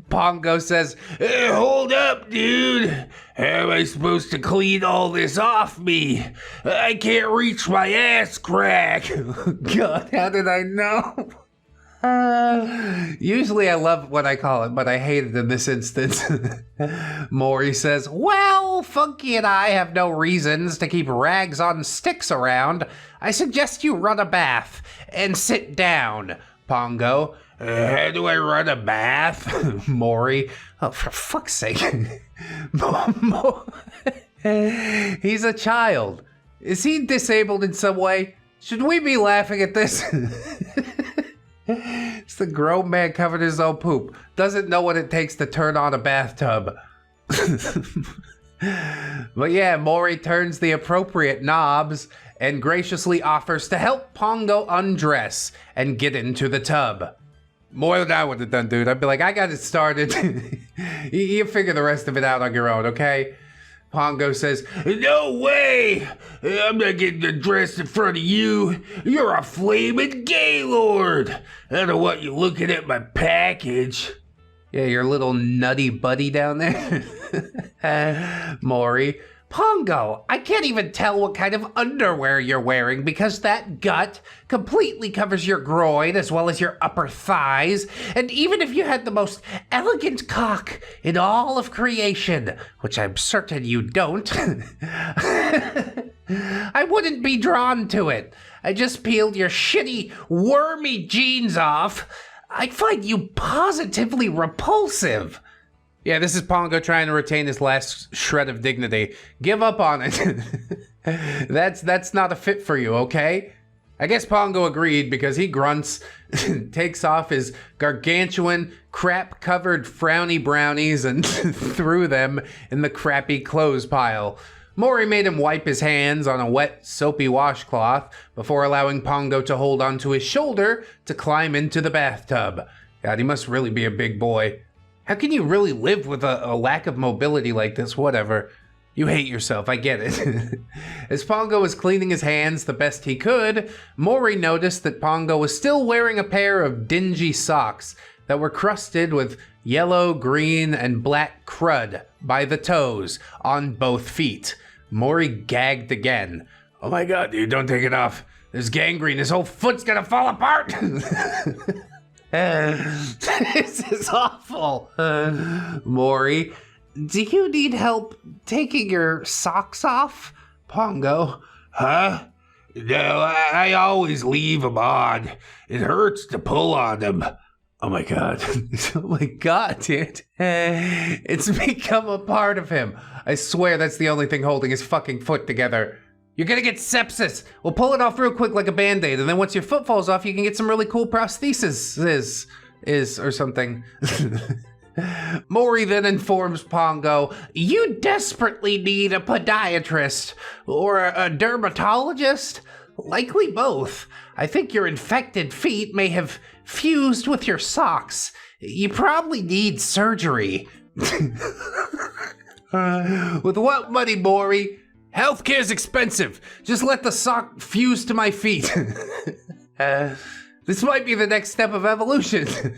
Pongo says, Hey, hold up, dude. How am I supposed to clean all this off me? I can't reach my ass crack. God, how did I know? Usually I love what I call it, but I hate it in this instance. Maury says, well, Funky and I have no reasons to keep rags on sticks around. I suggest you run a bath and sit down. Pongo. How do I run a bath? Maury. Oh, for fuck's sake. He's a child. Is he disabled in some way? Should we be laughing at this? It's the grown man covered in his own poop. Doesn't know what it takes to turn on a bathtub. But yeah, Maury turns the appropriate knobs and graciously offers to help Pongo undress and get into the tub. More than I would have done, dude. I'd be like, I got it started. You figure the rest of it out on your own, okay? Pongo says, No way! I'm not getting dressed in front of you. You're a flaming gaylord. I don't want you looking at my package. Yeah, your little nutty buddy down there. Maury. Pongo, I can't even tell what kind of underwear you're wearing because that gut completely covers your groin as well as your upper thighs. And even if you had the most elegant cock in all of creation, which I'm certain you don't, I wouldn't be drawn to it. I just peeled your shitty, wormy jeans off. I'd find you positively repulsive. Yeah, this is Pongo trying to retain his last shred of dignity. Give up on it. That's not a fit for you, okay? I guess Pongo agreed because he grunts, takes off his gargantuan, crap-covered frowny brownies and threw them in the crappy clothes pile. Maury made him wipe his hands on a wet, soapy washcloth before allowing Pongo to hold onto his shoulder to climb into the bathtub. God, he must really be a big boy. How can you really live with a lack of mobility like this? Whatever. You hate yourself, I get it. As Pongo was cleaning his hands the best he could, Maury noticed that Pongo was still wearing a pair of dingy socks that were crusted with yellow, green, and black crud by the toes on both feet. Maury gagged again. Oh my god, dude, don't take it off. There's gangrene, his whole foot's gonna fall apart! This is awful. Maury, do you need help taking your socks off? Pongo. Huh? No, I always leave them on. It hurts to pull on them. Oh my god. Oh my god, dude. It's become a part of him. I swear that's the only thing holding his fucking foot together. You're gonna get sepsis. We'll pull it off real quick like a band-aid, and then once your foot falls off, you can get some really cool prosthesis or something. Maury then informs Pongo, you desperately need a podiatrist or a dermatologist. Likely both. I think your infected feet may have fused with your socks. You probably need surgery. With what money, Maury? Healthcare's expensive. Just let the sock fuse to my feet. This might be the next step of evolution.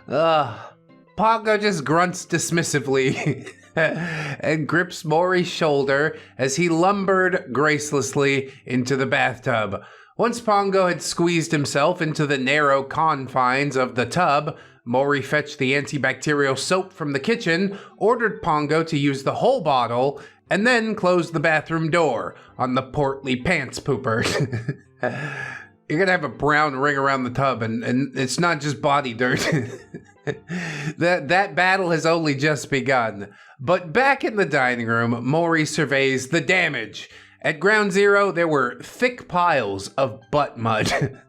Pongo just grunts dismissively and grips Maury's shoulder as he lumbered gracelessly into the bathtub. Once Pongo had squeezed himself into the narrow confines of the tub, Maury fetched the antibacterial soap from the kitchen, ordered Pongo to use the whole bottle, and then closed the bathroom door on the portly pants pooper. You're gonna have a brown ring around the tub, and it's not just body dirt. That battle has only just begun. But back in the dining room, Maury surveys the damage. At ground zero, there were thick piles of butt mud.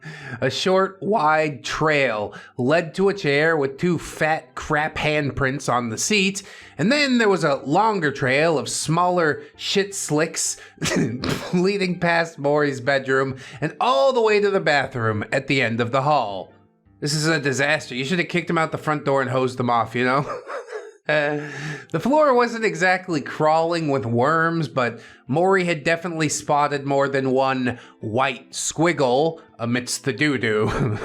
A short, wide trail led to a chair with 2 fat crap handprints on the seat, and then there was a longer trail of smaller shit slicks leading past Maury's bedroom and all the way to the bathroom at the end of the hall. This is a disaster. You should have kicked him out the front door and hosed him off, you know? The floor wasn't exactly crawling with worms, but Maury had definitely spotted more than one white squiggle amidst the doo-doo.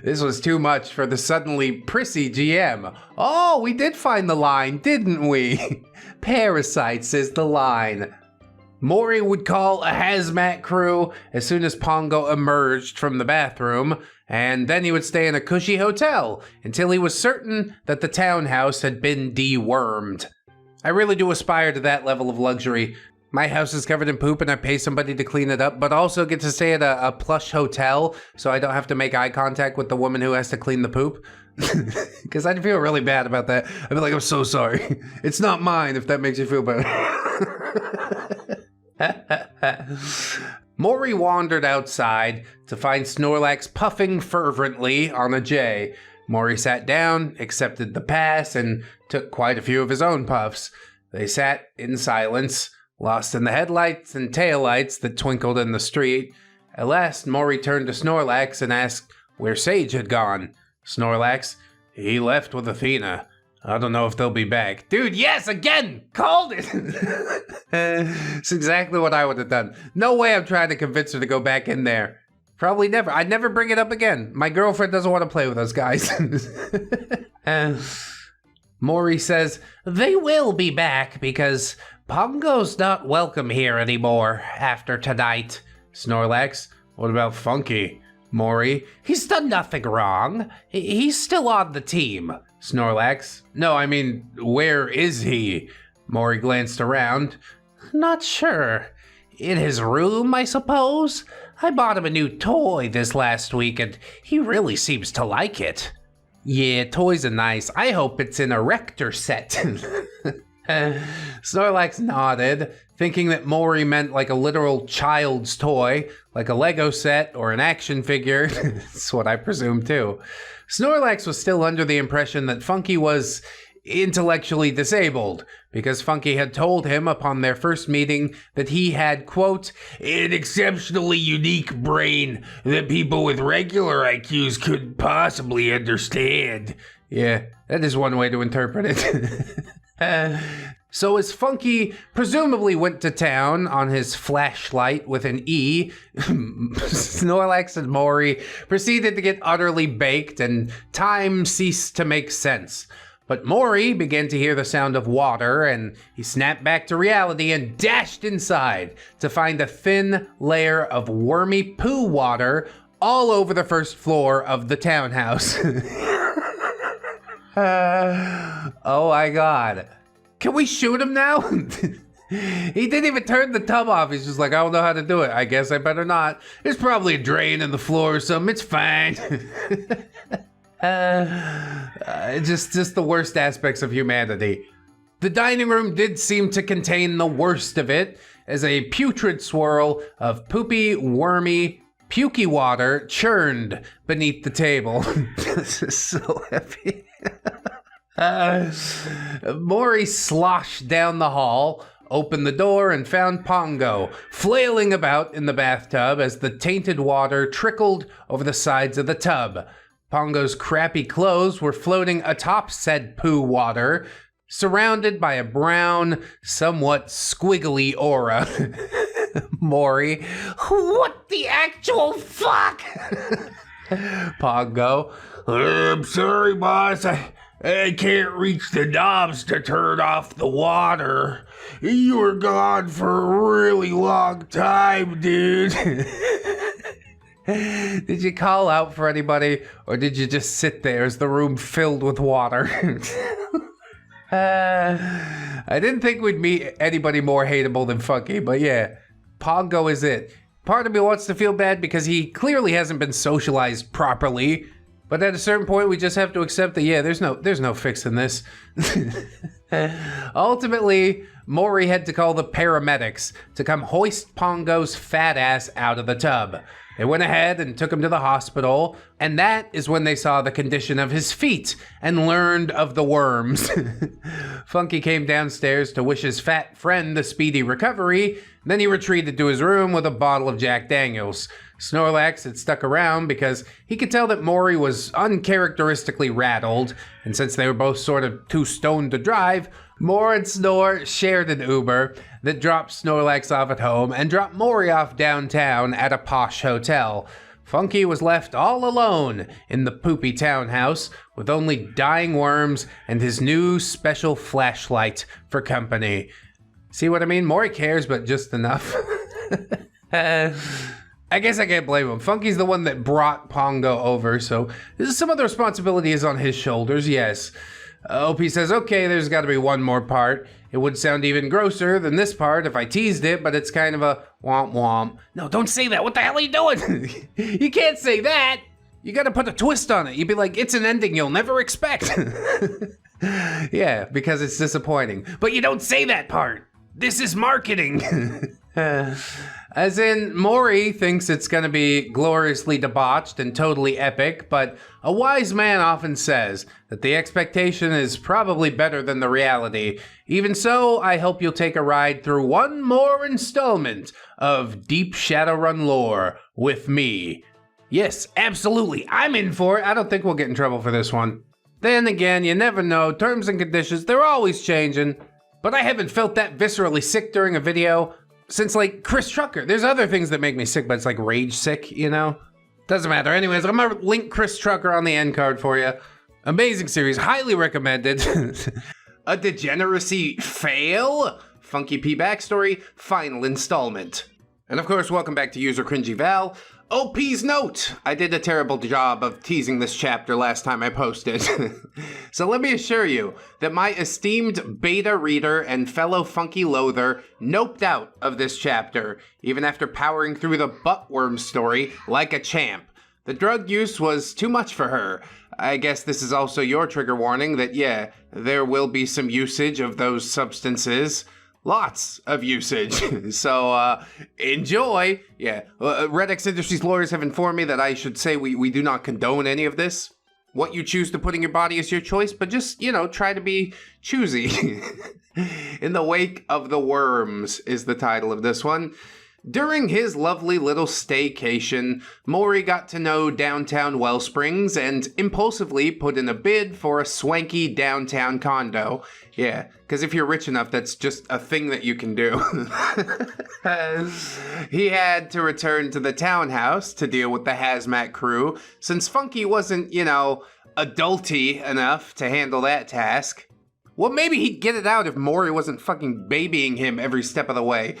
This was too much for the suddenly prissy GM. Oh, we did find the line, didn't we? Parasites is the line. Maury would call a hazmat crew as soon as Pongo emerged from the bathroom, and then he would stay in a cushy hotel until he was certain that the townhouse had been dewormed. I really do aspire to that level of luxury. My house is covered in poop and I pay somebody to clean it up, but also get to stay at a plush hotel so I don't have to make eye contact with the woman who has to clean the poop. Because I'd feel really bad about that. I'd be like, I'm so sorry. It's not mine, if that makes you feel better. Maury wandered outside to find Snorlax puffing fervently on a J. Maury sat down, accepted the pass, and took quite a few of his own puffs. They sat in silence, lost in the headlights and taillights that twinkled in the street. At last, Maury turned to Snorlax and asked where Sage had gone. Snorlax, he left with Athena. I don't know if they'll be back. Dude, yes, again! Called it! It's exactly what I would have done. No way I'm trying to convince her to go back in there. Probably never. I'd never bring it up again. My girlfriend doesn't want to play with us guys. Maury says, they will be back because Pongo's not welcome here anymore after tonight. Snorlax, what about Funky? Maury, he's done nothing wrong. He's still on the team. Snorlax, no, I mean, where is he? Maury glanced around. Not sure. In his room, I suppose? I bought him a new toy this last week and he really seems to like it. Yeah, toys are nice. I hope it's an erector set. Snorlax nodded, thinking that Maury meant like a literal child's toy, like a Lego set or an action figure. That's what I presume too. Snorlax was still under the impression that Funky was intellectually disabled, because Funky had told him upon their first meeting that he had, quote, an exceptionally unique brain that people with regular IQs couldn't possibly understand. Yeah, that is one way to interpret it. So as Funky presumably went to town on his flashlight with an E, Snorlax and Maury proceeded to get utterly baked and time ceased to make sense. But Maury began to hear the sound of water and he snapped back to reality and dashed inside to find a thin layer of wormy poo water all over the first floor of the townhouse. Oh my God. Can we shoot him now? He didn't even turn the tub off. He's just like, I don't know how to do it. I guess I better not. There's probably a drain in the floor or something. It's fine. Just the worst aspects of humanity. The dining room did seem to contain the worst of it, as a putrid swirl of poopy, wormy, pukey water churned beneath the table. This is so heavy. Maury sloshed down the hall, opened the door, and found Pongo flailing about in the bathtub as the tainted water trickled over the sides of the tub. Pongo's crappy clothes were floating atop said poo water, surrounded by a brown, somewhat squiggly aura. Maury, what the actual fuck? Pongo, I'm sorry, boss. I can't reach the knobs to turn off the water. You were gone for a really long time, dude. Did you call out for anybody, or did you just sit there as the room filled with water? I didn't think we'd meet anybody more hateable than Funky, but yeah, Pongo is it. Part of me wants to feel bad because he clearly hasn't been socialized properly, but at a certain point we just have to accept that, yeah, there's no fixing this. Ultimately, Maury had to call the paramedics to come hoist Pongo's fat ass out of the tub. They went ahead and took him to the hospital, and that is when they saw the condition of his feet and learned of the worms. Funky came downstairs to wish his fat friend the speedy recovery, then he retreated to his room with a bottle of Jack Daniels. Snorlax had stuck around because he could tell that Maury was uncharacteristically rattled, and since they were both sort of too stoned to drive, Moore and Snore shared an Uber that dropped Snorlax off at home and dropped Maury off downtown at a posh hotel. Funky was left all alone in the poopy townhouse with only dying worms and his new special flashlight for company. See what I mean? Maury cares, but just enough. I guess I can't blame him. Funky's the one that brought Pongo over, so some of the responsibility is on his shoulders, yes. OP says, okay, there's got to be one more part. It would sound even grosser than this part if I teased it, but it's kind of a womp womp. No, don't say that. What the hell are you doing? You can't say that. You got to put a twist on it. You'd be like, it's an ending you'll never expect. Yeah, because it's disappointing. But you don't say that part. This is marketing. As in, Maury thinks it's gonna be gloriously debauched and totally epic, but a wise man often says that the expectation is probably better than the reality. Even so, I hope you'll take a ride through one more installment of Deep Shadowrun lore with me. Yes, absolutely, I'm in for it. I don't think we'll get in trouble for this one. Then again, you never know, terms and conditions, they're always changing. But I haven't felt that viscerally sick during a video since, like, Chris Trucker. There's other things that make me sick, but it's like rage sick, you know? Doesn't matter. Anyways, I'm gonna link Chris Trucker on the end card for you. Amazing series, highly recommended. A degeneracy fail? Funky P backstory, final installment. And of course, welcome back to User Cringy Val. OP's note! I did a terrible job of teasing this chapter last time I posted. So let me assure you that my esteemed beta reader and fellow funky loather noped out of this chapter, even after powering through the buttworm story like a champ. The drug use was too much for her. I guess this is also your trigger warning that, yeah, there will be some usage of those substances. Lots of usage. So, enjoy. Yeah, ReddX Industries lawyers have informed me that I should say we do not condone any of this. What you choose to put in your body is your choice, but just, you know, try to be choosy. In the Wake of the Worms is the title of this one. During his lovely little staycation, Maury got to know downtown Wellsprings and impulsively put in a bid for a swanky downtown condo. Yeah, because if you're rich enough, that's just a thing that you can do. He had to return to the townhouse to deal with the hazmat crew, since Funky wasn't, you know, adulty enough to handle that task. Well, maybe he'd get it out if Maury wasn't fucking babying him every step of the way.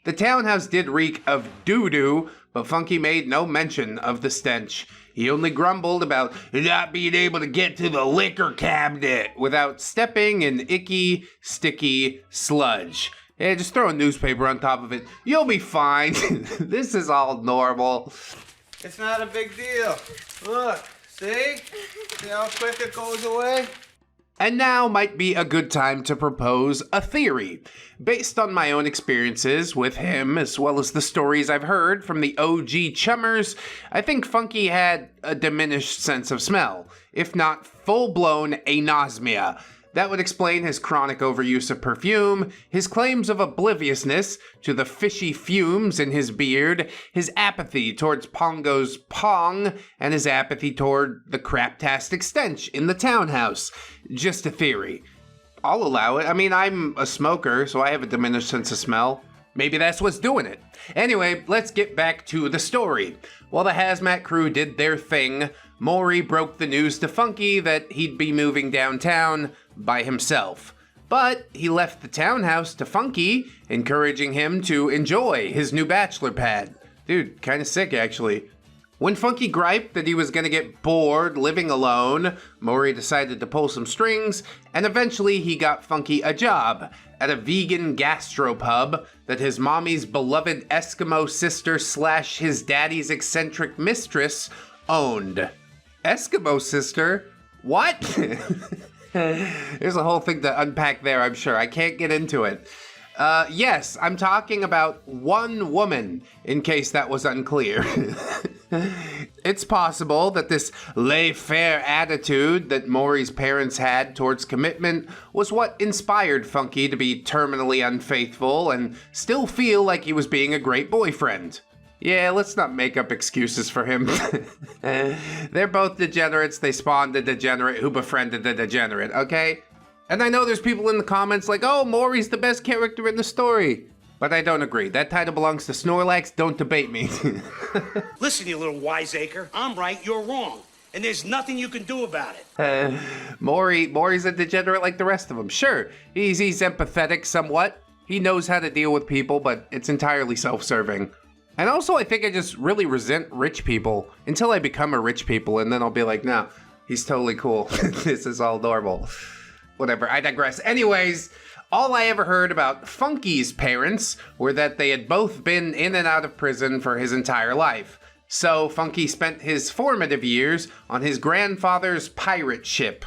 The townhouse did reek of doo-doo, but Funky made no mention of the stench. He only grumbled about not being able to get to the liquor cabinet without stepping in icky, sticky sludge. Yeah, just throw a newspaper on top of it. You'll be fine. This is all normal. It's not a big deal. Look, see? See how quick it goes away? And now might be a good time to propose a theory. Based on my own experiences with him, as well as the stories I've heard from the OG chummers, I think Funky had a diminished sense of smell, if not full-blown anosmia. That would explain his chronic overuse of perfume, his claims of obliviousness to the fishy fumes in his beard, his apathy towards Pongo's pong, and his apathy toward the craptastic stench in the townhouse. Just a theory. I'll allow it. I mean, I'm a smoker, so I have a diminished sense of smell. Maybe that's what's doing it. Anyway, let's get back to the story. While the hazmat crew did their thing, Maury broke the news to Funky that he'd be moving downtown by himself. But he left the townhouse to Funky, encouraging him to enjoy his new bachelor pad. Dude, kind of sick, actually. When Funky griped that he was gonna get bored living alone, Maury decided to pull some strings, and eventually he got Funky a job at a vegan gastropub that his mommy's beloved Eskimo sister / his daddy's eccentric mistress owned. Eskimo sister? What? There's a whole thing to unpack there, I'm sure. I can't get into it. Yes, I'm talking about one woman, in case that was unclear. It's possible that this laissez-faire attitude that Maury's parents had towards commitment was what inspired Funky to be terminally unfaithful and still feel like he was being a great boyfriend. Yeah, let's not make up excuses for him. They're both degenerates. They spawned a degenerate who befriended a degenerate, okay? And I know there's people in the comments like, oh, Maury's the best character in the story. But I don't agree. That title belongs to Snorlax. Don't debate me. Listen, you little wiseacre. I'm right, you're wrong. And there's nothing you can do about it. Maury's a degenerate like the rest of them. Sure, he's empathetic somewhat. He knows how to deal with people, but it's entirely self-serving. And also, I think I just really resent rich people until I become a rich people, and then I'll be like, no, he's totally cool. This is all normal. Whatever, I digress. Anyways, all I ever heard about Funky's parents were that they had both been in and out of prison for his entire life. So Funky spent his formative years on his grandfather's pirate ship.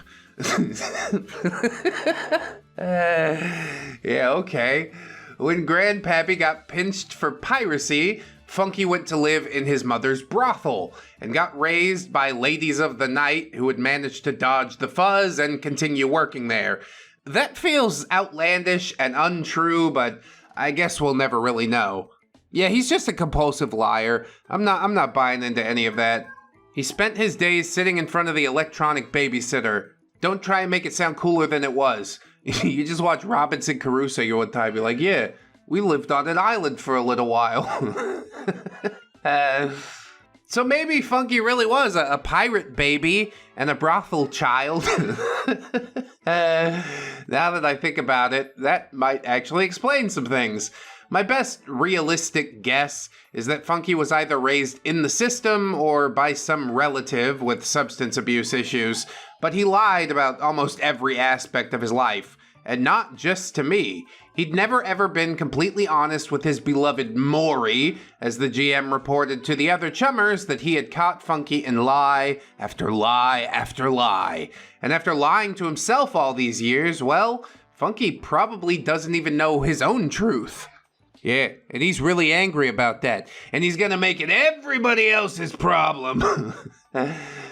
Yeah, okay. When Grandpappy got pinched for piracy, Funky went to live in his mother's brothel and got raised by ladies of the night who had managed to dodge the fuzz and continue working there. That feels outlandish and untrue, but I guess we'll never really know. Yeah, he's just a compulsive liar. I'm not buying into any of that. He spent his days sitting in front of the electronic babysitter. Don't try and make it sound cooler than it was. You just watch Robinson Crusoe one time, you're like, yeah, we lived on an island for a little while. So maybe Funky really was a pirate baby and a brothel child. Now that I think about it, that might actually explain some things. My best realistic guess is that Funky was either raised in the system or by some relative with substance abuse issues, but he lied about almost every aspect of his life, and not just to me. He'd never ever been completely honest with his beloved Maury, as the GM reported to the other chummers that he had caught Funky in lie after lie after lie. And after lying to himself all these years, well, Funky probably doesn't even know his own truth. Yeah, and he's really angry about that, and he's gonna make it everybody else's problem.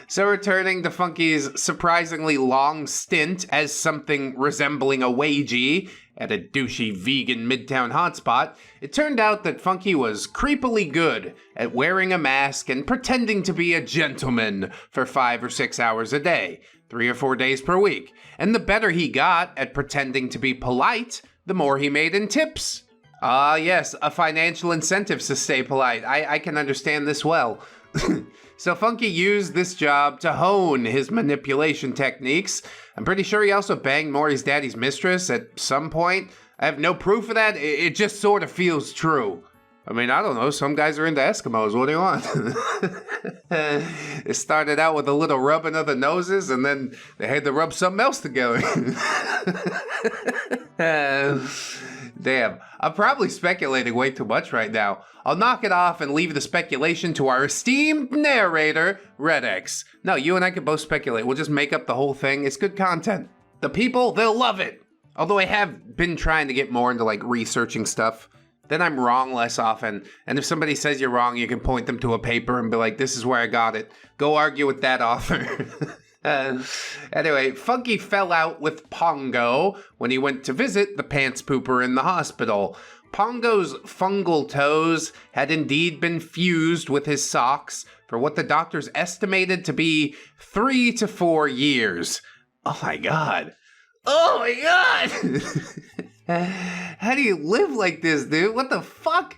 So returning to Funky's surprisingly long stint as something resembling a wagey at a douchey vegan midtown hotspot, it turned out that Funky was creepily good at wearing a mask and pretending to be a gentleman for 5 or 6 hours a day, 3 or 4 days per week. And the better he got at pretending to be polite, the more he made in tips. Ah, yes, a financial incentive to stay polite. I can understand this well. So Funky used this job to hone his manipulation techniques. I'm pretty sure he also banged Maury's daddy's mistress at some point. I have no proof of that. It just sort of feels true. I mean, I don't know. Some guys are into Eskimos. What do you want? It started out with a little rubbing of the noses, and then they had to rub something else together. Damn, I'm probably speculating way too much right now. I'll knock it off and leave the speculation to our esteemed narrator, ReddX. No, you and I can both speculate. We'll just make up the whole thing. It's good content. The people, they'll love it. Although I have been trying to get more into like researching stuff. Then I'm wrong less often. And if somebody says you're wrong, you can point them to a paper and be like, this is where I got it. Go argue with that author. Anyway, Funky fell out with Pongo when he went to visit the pants pooper in the hospital. Pongo's fungal toes had indeed been fused with his socks for what the doctors estimated to be 3 to 4 years. Oh my god. Oh my god! How do you live like this, dude? What the fuck?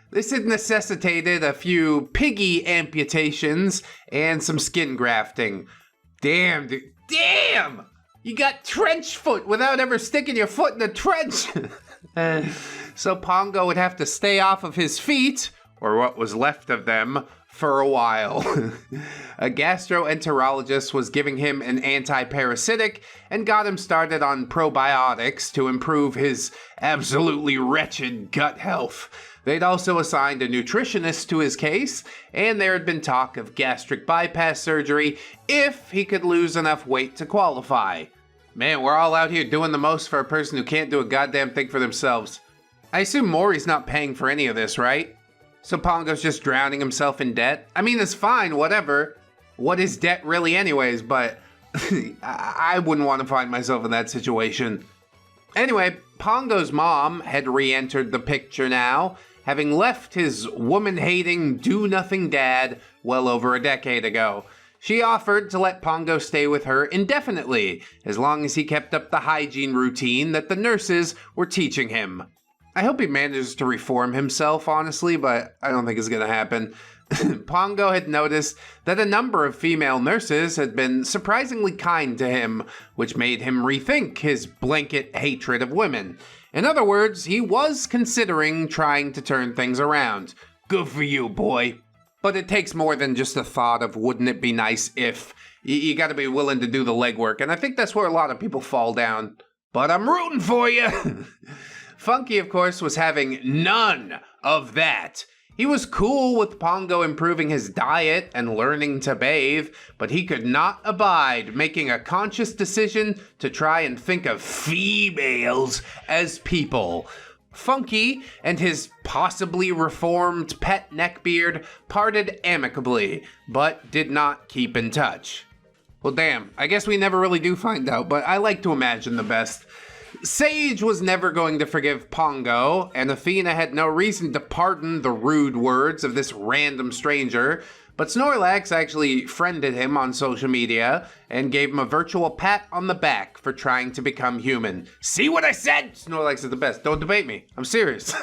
This had necessitated a few piggy amputations and some skin grafting. Damn, dude. Damn! You got trench foot without ever sticking your foot in a trench. So Pongo would have to stay off of his feet, or what was left of them, for a while. A gastroenterologist was giving him an anti-parasitic and got him started on probiotics to improve his absolutely wretched gut health. They'd also assigned a nutritionist to his case, and there had been talk of gastric bypass surgery if he could lose enough weight to qualify. Man, we're all out here doing the most for a person who can't do a goddamn thing for themselves. I assume Maury's not paying for any of this, right? So Pongo's just drowning himself in debt? I mean, it's fine, whatever. What is debt really anyways, but I wouldn't want to find myself in that situation. Anyway, Pongo's mom had re-entered the picture now, having left his woman-hating, do-nothing dad well over a decade ago. She offered to let Pongo stay with her indefinitely, as long as he kept up the hygiene routine that the nurses were teaching him. I hope he manages to reform himself, honestly, but I don't think it's gonna happen. Pongo had noticed that a number of female nurses had been surprisingly kind to him, which made him rethink his blanket hatred of women. In other words, he was considering trying to turn things around. Good for you, boy. But it takes more than just a thought of wouldn't it be nice if. You gotta be willing to do the legwork, and I think that's where a lot of people fall down. But I'm rooting for you! Funky, of course, was having none of that. He was cool with Pongo improving his diet and learning to bathe, but he could not abide making a conscious decision to try and think of females as people. Funky and his possibly reformed pet Neckbeard parted amicably, but did not keep in touch. Well, damn, I guess we never really do find out, but I like to imagine the best. Sage was never going to forgive Pongo, and Athena had no reason to pardon the rude words of this random stranger, but Snorlax actually friended him on social media and gave him a virtual pat on the back for trying to become human. See what I said? Snorlax is the best. Don't debate me. I'm serious.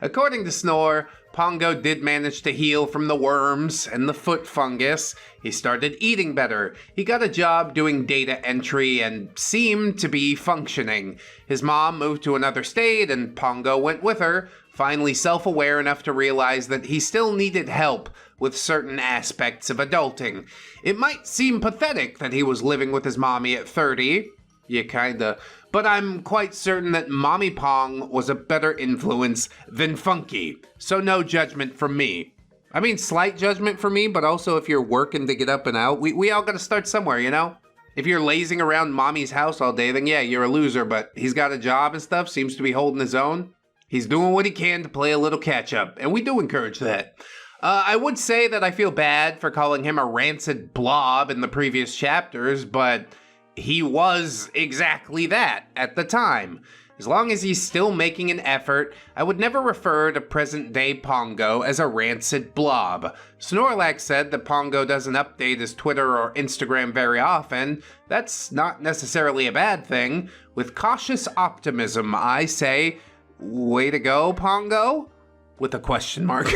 According to Snore, Pongo did manage to heal from the worms and the foot fungus. He started eating better. He got a job doing data entry and seemed to be functioning. His mom moved to another state and Pongo went with her, finally self-aware enough to realize that he still needed help with certain aspects of adulting. It might seem pathetic that he was living with his mommy at 30. Yeah, kinda. But I'm quite certain that Mommy Pong was a better influence than Funky. So no judgment from me. I mean, slight judgment from me, but also if you're working to get up and out, we all gotta start somewhere, you know? If you're lazing around Mommy's house all day, then yeah, you're a loser, but he's got a job and stuff, seems to be holding his own. He's doing what he can to play a little catch up, and we do encourage that. I would say that I feel bad for calling him a rancid blob in the previous chapters, but he was exactly that at the time. As long as he's still making an effort, I would never refer to present-day Pongo as a rancid blob. Snorlax said that Pongo doesn't update his Twitter or Instagram very often. That's not necessarily a bad thing. With cautious optimism, I say, way to go, Pongo? With a question mark.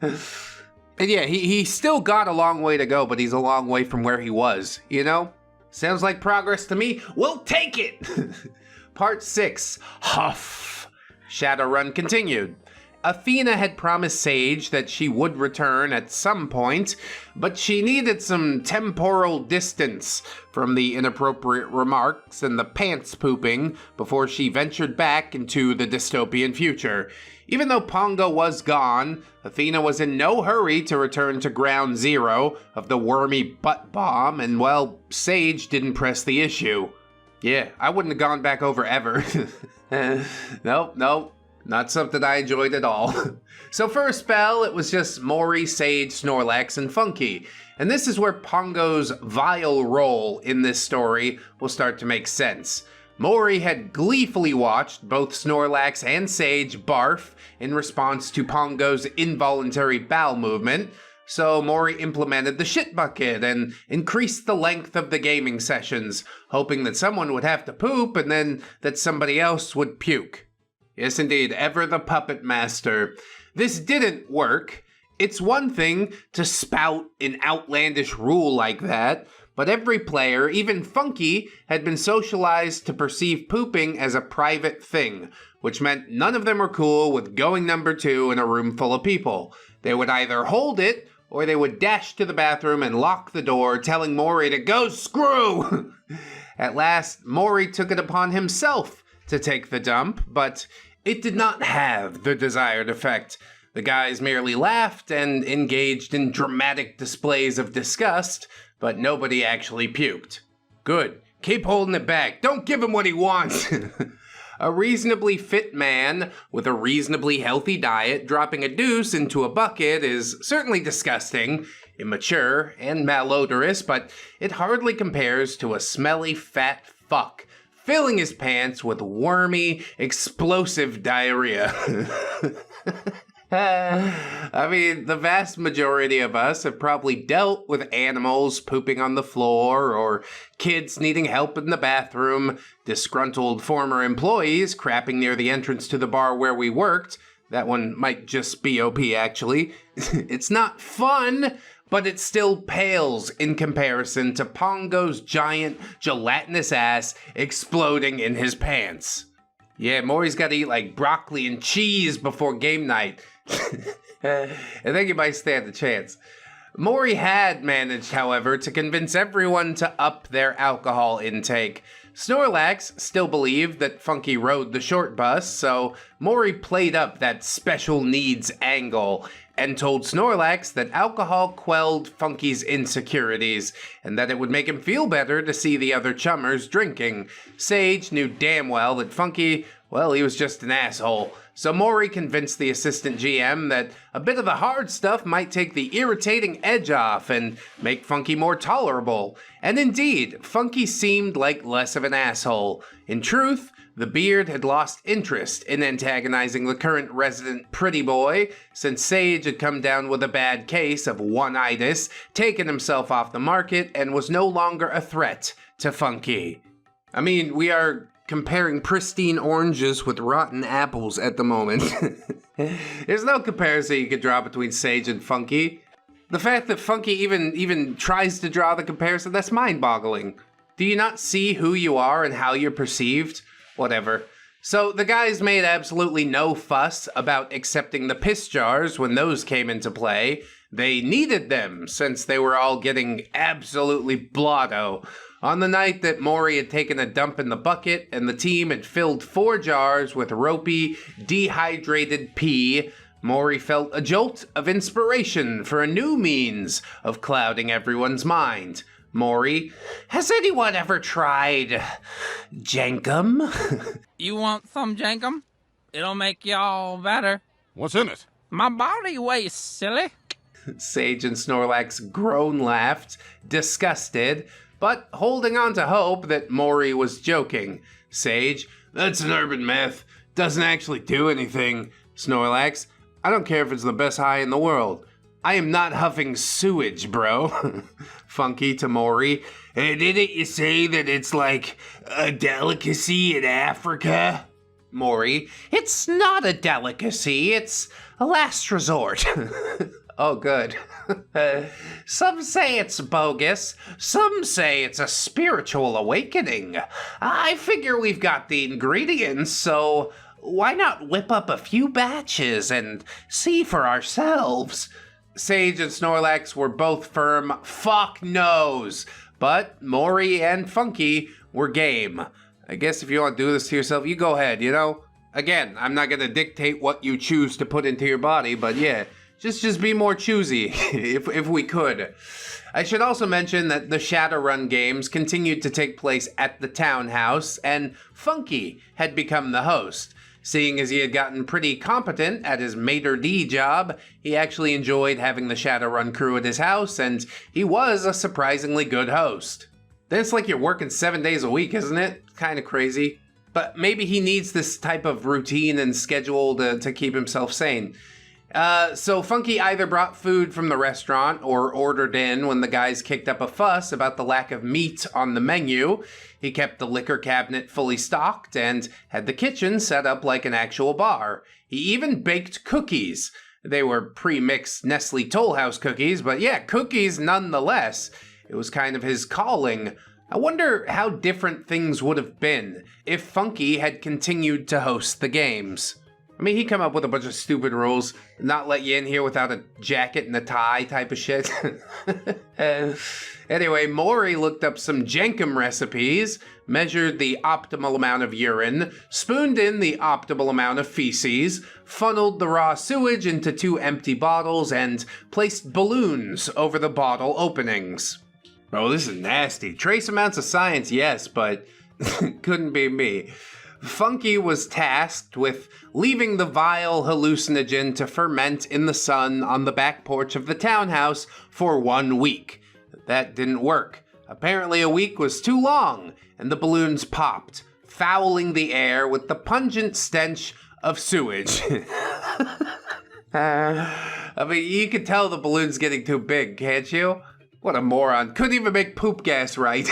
And yeah, he still got a long way to go, but he's a long way from where he was, you know? Sounds like progress to me. We'll take it! Part 6, Huff. Shadowrun continued. Athena had promised Sage that she would return at some point, but she needed some temporal distance from the inappropriate remarks and the pants pooping before she ventured back into the dystopian future. Even though Pongo was gone, Athena was in no hurry to return to ground zero of the wormy butt bomb, and well, Sage didn't press the issue. Yeah, I wouldn't have gone back over ever. Nope, not something I enjoyed at all. So for a spell, it was just Maury, Sage, Snorlax, and Funky. And this is where Pongo's vile role in this story will start to make sense. Maury had gleefully watched both Snorlax and Sage barf in response to Pongo's involuntary bowel movement, so Maury implemented the shit bucket and increased the length of the gaming sessions, hoping that someone would have to poop and then that somebody else would puke. Yes, indeed, ever the puppet master. This didn't work. It's one thing to spout an outlandish rule like that, But every player, even Funky, had been socialized to perceive pooping as a private thing, which meant none of them were cool with going number 2 in a room full of people. They would either hold it, or they would dash to the bathroom and lock the door, telling Maury to go screw! At last, Maury took it upon himself to take the dump, but it did not have the desired effect. The guys merely laughed and engaged in dramatic displays of disgust, but nobody actually puked. Good. Keep holding it back. Don't give him what he wants. A reasonably fit man with a reasonably healthy diet dropping a deuce into a bucket is certainly disgusting, immature, and malodorous, but it hardly compares to a smelly fat fuck filling his pants with wormy, explosive diarrhea. I mean, the vast majority of us have probably dealt with animals pooping on the floor, or kids needing help in the bathroom, disgruntled former employees crapping near the entrance to the bar where we worked. That one might just be OP, actually. It's not fun, but it still pales in comparison to Pongo's giant, gelatinous ass exploding in his pants. Yeah, Maury's gotta eat like broccoli and cheese before game night. I think he might stand a chance. Maury had managed, however, to convince everyone to up their alcohol intake. Snorlax still believed that Funky rode the short bus, so Maury played up that special needs angle and told Snorlax that alcohol quelled Funky's insecurities and that it would make him feel better to see the other chummers drinking. Sage knew damn well that Funky, well, he was just an asshole. So Maury convinced the assistant GM that a bit of the hard stuff might take the irritating edge off and make Funky more tolerable. And indeed, Funky seemed like less of an asshole. In truth, the Beard had lost interest in antagonizing the current resident pretty boy, since Sage had come down with a bad case of one-itis, taken himself off the market, and was no longer a threat to Funky. I mean, we are comparing pristine oranges with rotten apples at the moment. There's no comparison you could draw between Sage and Funky. The fact that Funky even tries to draw the comparison, that's mind-boggling. Do you not see who you are and how you're perceived? Whatever. So the guys made absolutely no fuss about accepting the piss jars when those came into play. They needed them since they were all getting absolutely blotto. On the night that Maury had taken a dump in the bucket and the team had filled 4 jars with ropey, dehydrated pee, Maury felt a jolt of inspiration for a new means of clouding everyone's mind. Maury, has anyone ever tried Jankum? You want some Jankum? It'll make y'all better. What's in it? My body weighs, silly. Sage and Snorlax groan-laughed, disgusted, but holding on to hope that Maury was joking. Sage, that's an urban myth. Doesn't actually do anything. Snorlax, I don't care if it's the best high in the world. I am not huffing sewage, bro. Funky to Maury, didn't you say that it's like a delicacy in Africa? Maury, it's not a delicacy, it's a last resort. Oh, good. Some say it's bogus. Some say it's a spiritual awakening. I figure we've got the ingredients, so why not whip up a few batches and see for ourselves? Sage and Snorlax were both firm fuck no's, but Maury and Funky were game. I guess if you want to do this to yourself, you go ahead, you know? Again, I'm not going to dictate what you choose to put into your body, but yeah. Just be more choosy, if we could. I should also mention that the Shadowrun games continued to take place at the townhouse, and Funky had become the host. Seeing as he had gotten pretty competent at his maitre d' job, he actually enjoyed having the Shadowrun crew at his house, and he was a surprisingly good host. Then it's like you're working 7 days a week, isn't it? Kind of crazy. But maybe he needs this type of routine and schedule to keep himself sane. So Funky either brought food from the restaurant or ordered in when the guys kicked up a fuss about the lack of meat on the menu. He kept the liquor cabinet fully stocked and had the kitchen set up like an actual bar. He even baked cookies. They were pre-mixed Nestle Toll House cookies, but yeah, cookies nonetheless. It was kind of his calling. I wonder how different things would have been if Funky had continued to host the games. I mean, he come up with a bunch of stupid rules, not let you in here without a jacket and a tie type of shit. Anyway, Maury looked up some Jenkem recipes, measured the optimal amount of urine, spooned in the optimal amount of feces, funneled the raw sewage into 2 empty bottles, and placed balloons over the bottle openings. Oh, this is nasty. Trace amounts of science, yes, but couldn't be me. Funky was tasked with leaving the vile hallucinogen to ferment in the sun on the back porch of the townhouse for 1 week. That didn't work. Apparently a week was too long, and the balloons popped, fouling the air with the pungent stench of sewage. I mean, you could tell the balloon's getting too big, can't you? What a moron. Couldn't even make poop gas right.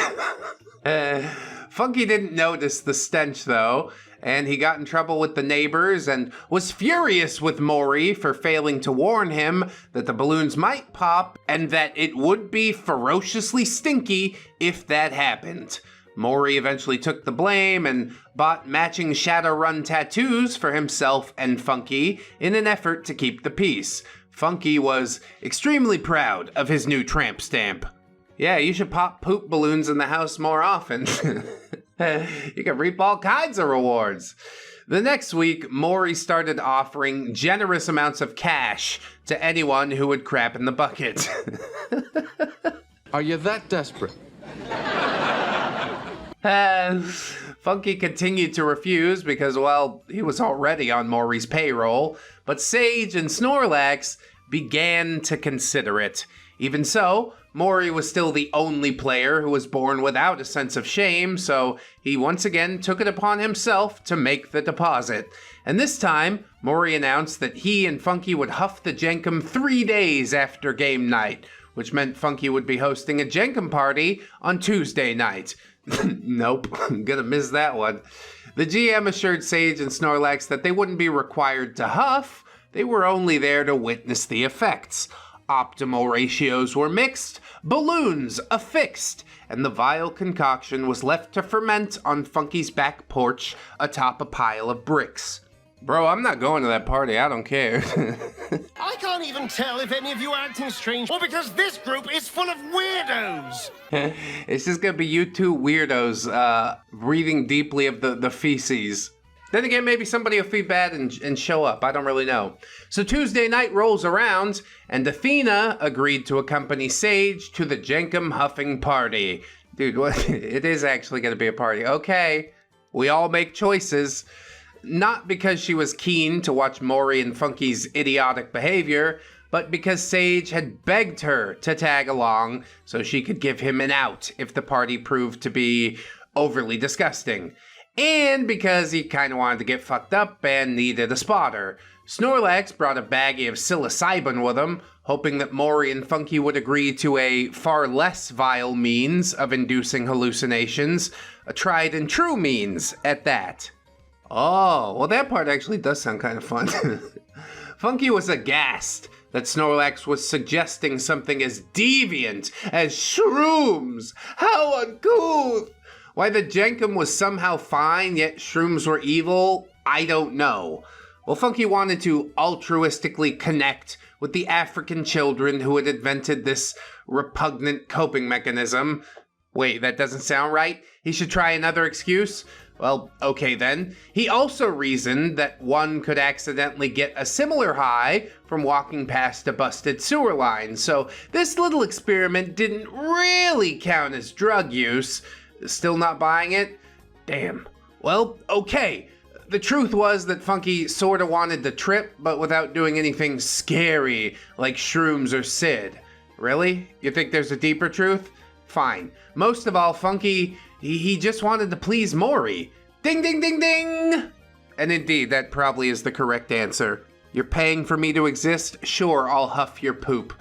Funky didn't notice the stench, though, and he got in trouble with the neighbors and was furious with Maury for failing to warn him that the balloons might pop and that it would be ferociously stinky if that happened. Maury eventually took the blame and bought matching Shadowrun tattoos for himself and Funky in an effort to keep the peace. Funky was extremely proud of his new tramp stamp. Yeah, you should pop poop balloons in the house more often. You can reap all kinds of rewards. The next week, Maury started offering generous amounts of cash to anyone who would crap in the bucket. Are you that desperate? Funky continued to refuse because, well, he was already on Maury's payroll, but Sage and Snorlax began to consider it. Even so, Maury was still the only player who was born without a sense of shame, so he once again took it upon himself to make the deposit. And this time, Maury announced that he and Funky would huff the Jenkem 3 days after game night, which meant Funky would be hosting a Jenkem party on Tuesday night. Nope, gonna miss that one. The GM assured Sage and Snorlax that they wouldn't be required to huff, they were only there to witness the effects. Optimal ratios were mixed, balloons affixed, and the vile concoction was left to ferment on Funky's back porch atop a pile of bricks. Bro, I'm not going to that party, I don't care. I can't even tell if any of you are acting strange or because this group is full of weirdos. It's just gonna be you two weirdos breathing deeply of the feces. Then again, maybe somebody will feel bad and show up. I don't really know. So Tuesday night rolls around, and Athena agreed to accompany Sage to the Jenkem huffing party. Dude, what? It is actually going to be a party. Okay, we all make choices. Not because she was keen to watch Maury and Funky's idiotic behavior, but because Sage had begged her to tag along so she could give him an out if the party proved to be overly disgusting. And because he kind of wanted to get fucked up and needed a spotter. Snorlax brought a baggie of psilocybin with him, hoping that Maury and Funky would agree to a far less vile means of inducing hallucinations, a tried and true means at that. Oh, well that part actually does sound kind of fun. Funky was aghast that Snorlax was suggesting something as deviant as shrooms. How uncouth! Why the Jenkem was somehow fine, yet shrooms were evil, I don't know. Well, Funky wanted to altruistically connect with the African children who had invented this repugnant coping mechanism. Wait, that doesn't sound right? He should try another excuse? Well, okay then. He also reasoned that one could accidentally get a similar high from walking past a busted sewer line, so this little experiment didn't really count as drug use. Still not buying it? Damn. Well, okay. The truth was that Funky sorta wanted the trip, but without doing anything scary, like shrooms or Sid. Really? You think there's a deeper truth? Fine. Most of all, Funky, he just wanted to please Maury. Ding, ding, ding, ding! And indeed, that probably is the correct answer. You're paying for me to exist? Sure, I'll huff your poop.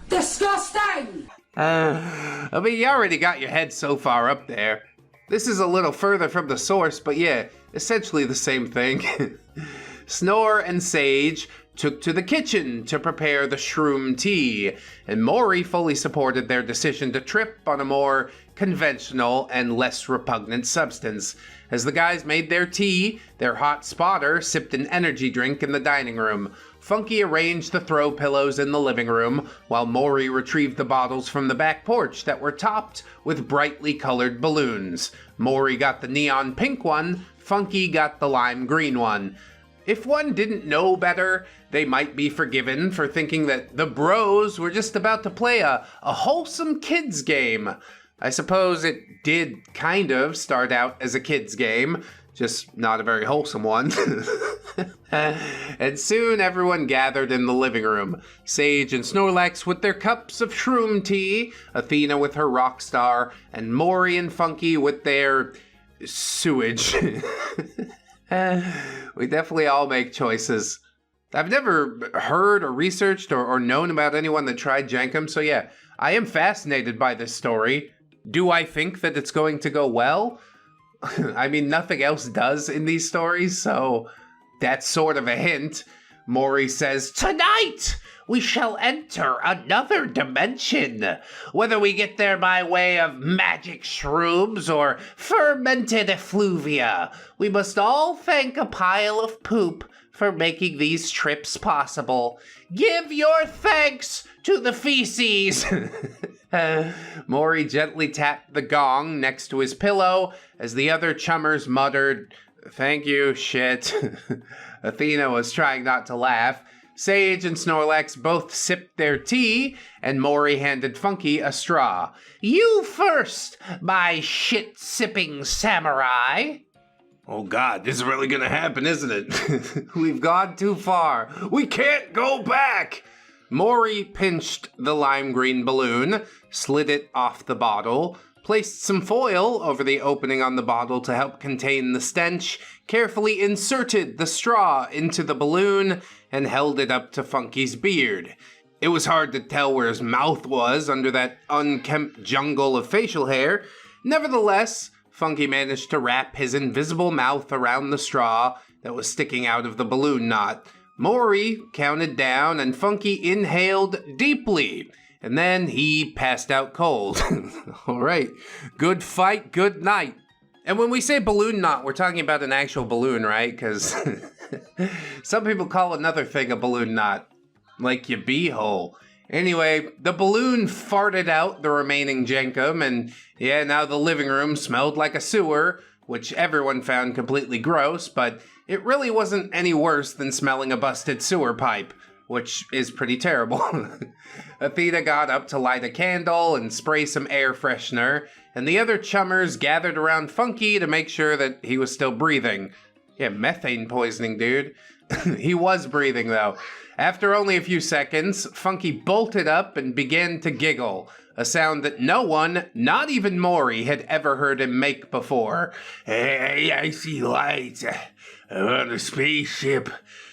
Disgusting! I mean, you already got your head so far up there. This is a little further from the source, but yeah, essentially the same thing. Snore and Sage took to the kitchen to prepare the shroom tea, and Maury fully supported their decision to trip on a more conventional and less repugnant substance. As the guys made their tea, their hot spotter sipped an energy drink in the dining room. Funky arranged the throw pillows in the living room, while Maury retrieved the bottles from the back porch that were topped with brightly colored balloons. Maury got the neon pink one, Funky got the lime green one. If one didn't know better, they might be forgiven for thinking that the bros were just about to play a wholesome kids game. I suppose it did kind of start out as a kids game, just not a very wholesome one. And soon everyone gathered in the living room. Sage and Snorlax with their cups of shroom tea, Athena with her rock star, and Maury and Funky with their sewage. We definitely all make choices. I've never heard or researched or known about anyone that tried Jankum, so yeah, I am fascinated by this story. Do I think that it's going to go well? I mean, nothing else does in these stories, so that's sort of a hint. Maury says, "Tonight we shall enter another dimension. Whether we get there by way of magic shrooms or fermented effluvia, we must all thank a pile of poop for making these trips possible. Give your thanks to the feces." Maury gently tapped the gong next to his pillow as the other chummers muttered, "Thank you, shit." Athena was trying not to laugh. Sage and Snorlax both sipped their tea, and Maury handed Funky a straw. "You first, my shit-sipping samurai." Oh god, this is really gonna happen, isn't it? We've gone too far. We can't go back! Maury pinched the lime green balloon, slid it off the bottle, placed some foil over the opening on the bottle to help contain the stench, carefully inserted the straw into the balloon, and held it up to Funky's beard. It was hard to tell where his mouth was under that unkempt jungle of facial hair. Nevertheless, Funky managed to wrap his invisible mouth around the straw that was sticking out of the balloon knot. Maury counted down, and Funky inhaled deeply, and then he passed out cold. All right, good fight, good night. And when we say balloon knot, we're talking about an actual balloon, right? Because some people call another thing a balloon knot, like your beehole. Anyway, the balloon farted out the remaining Jankum, and yeah, now the living room smelled like a sewer, which everyone found completely gross, but it really wasn't any worse than smelling a busted sewer pipe, which is pretty terrible. Athena got up to light a candle and spray some air freshener, and the other chummers gathered around Funky to make sure that he was still breathing. Yeah, methane poisoning, dude. He was breathing, though. After only a few seconds, Funky bolted up and began to giggle, a sound that no one, not even Maury, had ever heard him make before. "Hey, I see lights. I'm on a spaceship.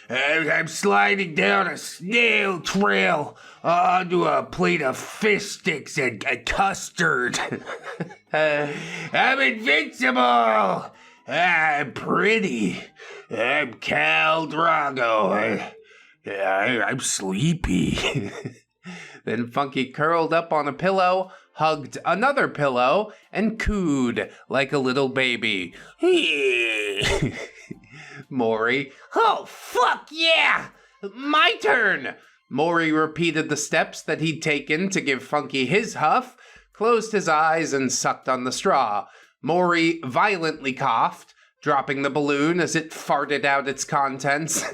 I'm sliding down a snail trail onto a plate of fish sticks and custard. I'm invincible. I'm pretty. I'm Khal Drogo. I'm sleepy." Then Funky curled up on a pillow, hugged another pillow, and cooed like a little baby. Maury, "Oh, fuck yeah! My turn!" Maury repeated the steps that he'd taken to give Funky his huff, closed his eyes, and sucked on the straw. Maury violently coughed, dropping the balloon as it farted out its contents,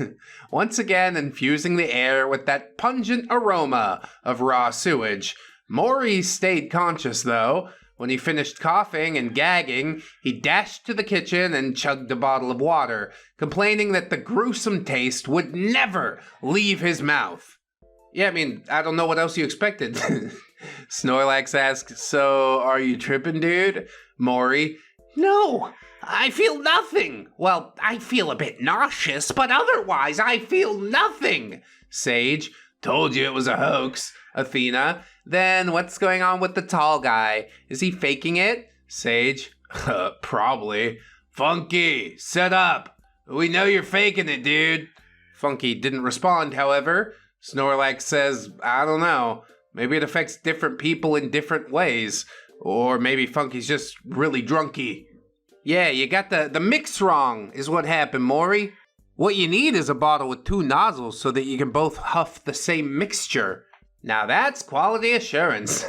once again infusing the air with that pungent aroma of raw sewage. Maury stayed conscious, though. When he finished coughing and gagging, he dashed to the kitchen and chugged a bottle of water, complaining that the gruesome taste would never leave his mouth. Yeah, I mean, I don't know what else you expected. Snorlax asked, "So, are you tripping, dude?" Maury, "No, I feel nothing. Well, I feel a bit nauseous, but otherwise I feel nothing." Sage, "Told you it was a hoax." Athena, "Then what's going on with the tall guy? Is he faking it?" Sage, "Probably." Funky, set up. We know you're faking it, dude. Funky didn't respond, however. Snorlax says, I don't know, maybe it affects different people in different ways. Or maybe Funky's just really drunky. Yeah, you got the mix wrong, is what happened, Maury. What you need is a bottle with 2 nozzles so that you can both huff the same mixture. Now that's quality assurance.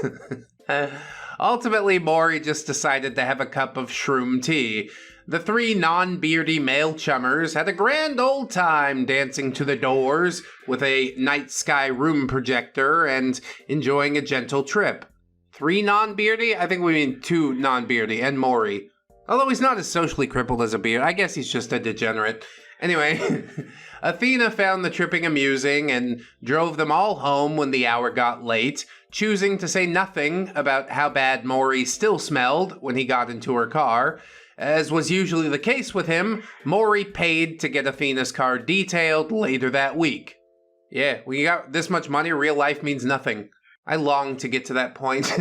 Ultimately, Maury just decided to have a cup of shroom tea. The 3 non-beardy male chummers had a grand old time dancing to the Doors with a night sky room projector and enjoying a gentle trip. 3 non-beardy? I think we mean 2 non-beardy and Maury. Although he's not as socially crippled as a beard, I guess he's just a degenerate. Anyway, Athena found the tripping amusing and drove them all home when the hour got late, choosing to say nothing about how bad Maury still smelled when he got into her car. As was usually the case with him, Maury paid to get Athena's car detailed later that week. Yeah, when you got this much money, real life means nothing. I long to get to that point.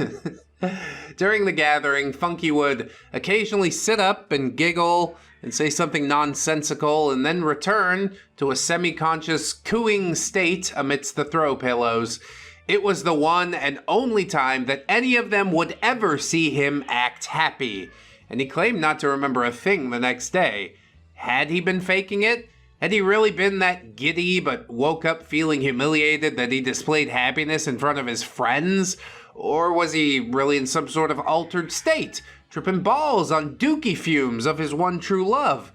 During the gathering, Funky would occasionally sit up and giggle and say something nonsensical and then return to a semi-conscious cooing state amidst the throw pillows. It was the one and only time that any of them would ever see him act happy, and he claimed not to remember a thing the next day. Had he been faking it? Had he really been that giddy but woke up feeling humiliated that he displayed happiness in front of his friends? Or was he really in some sort of altered state, tripping balls on dookie fumes of his one true love?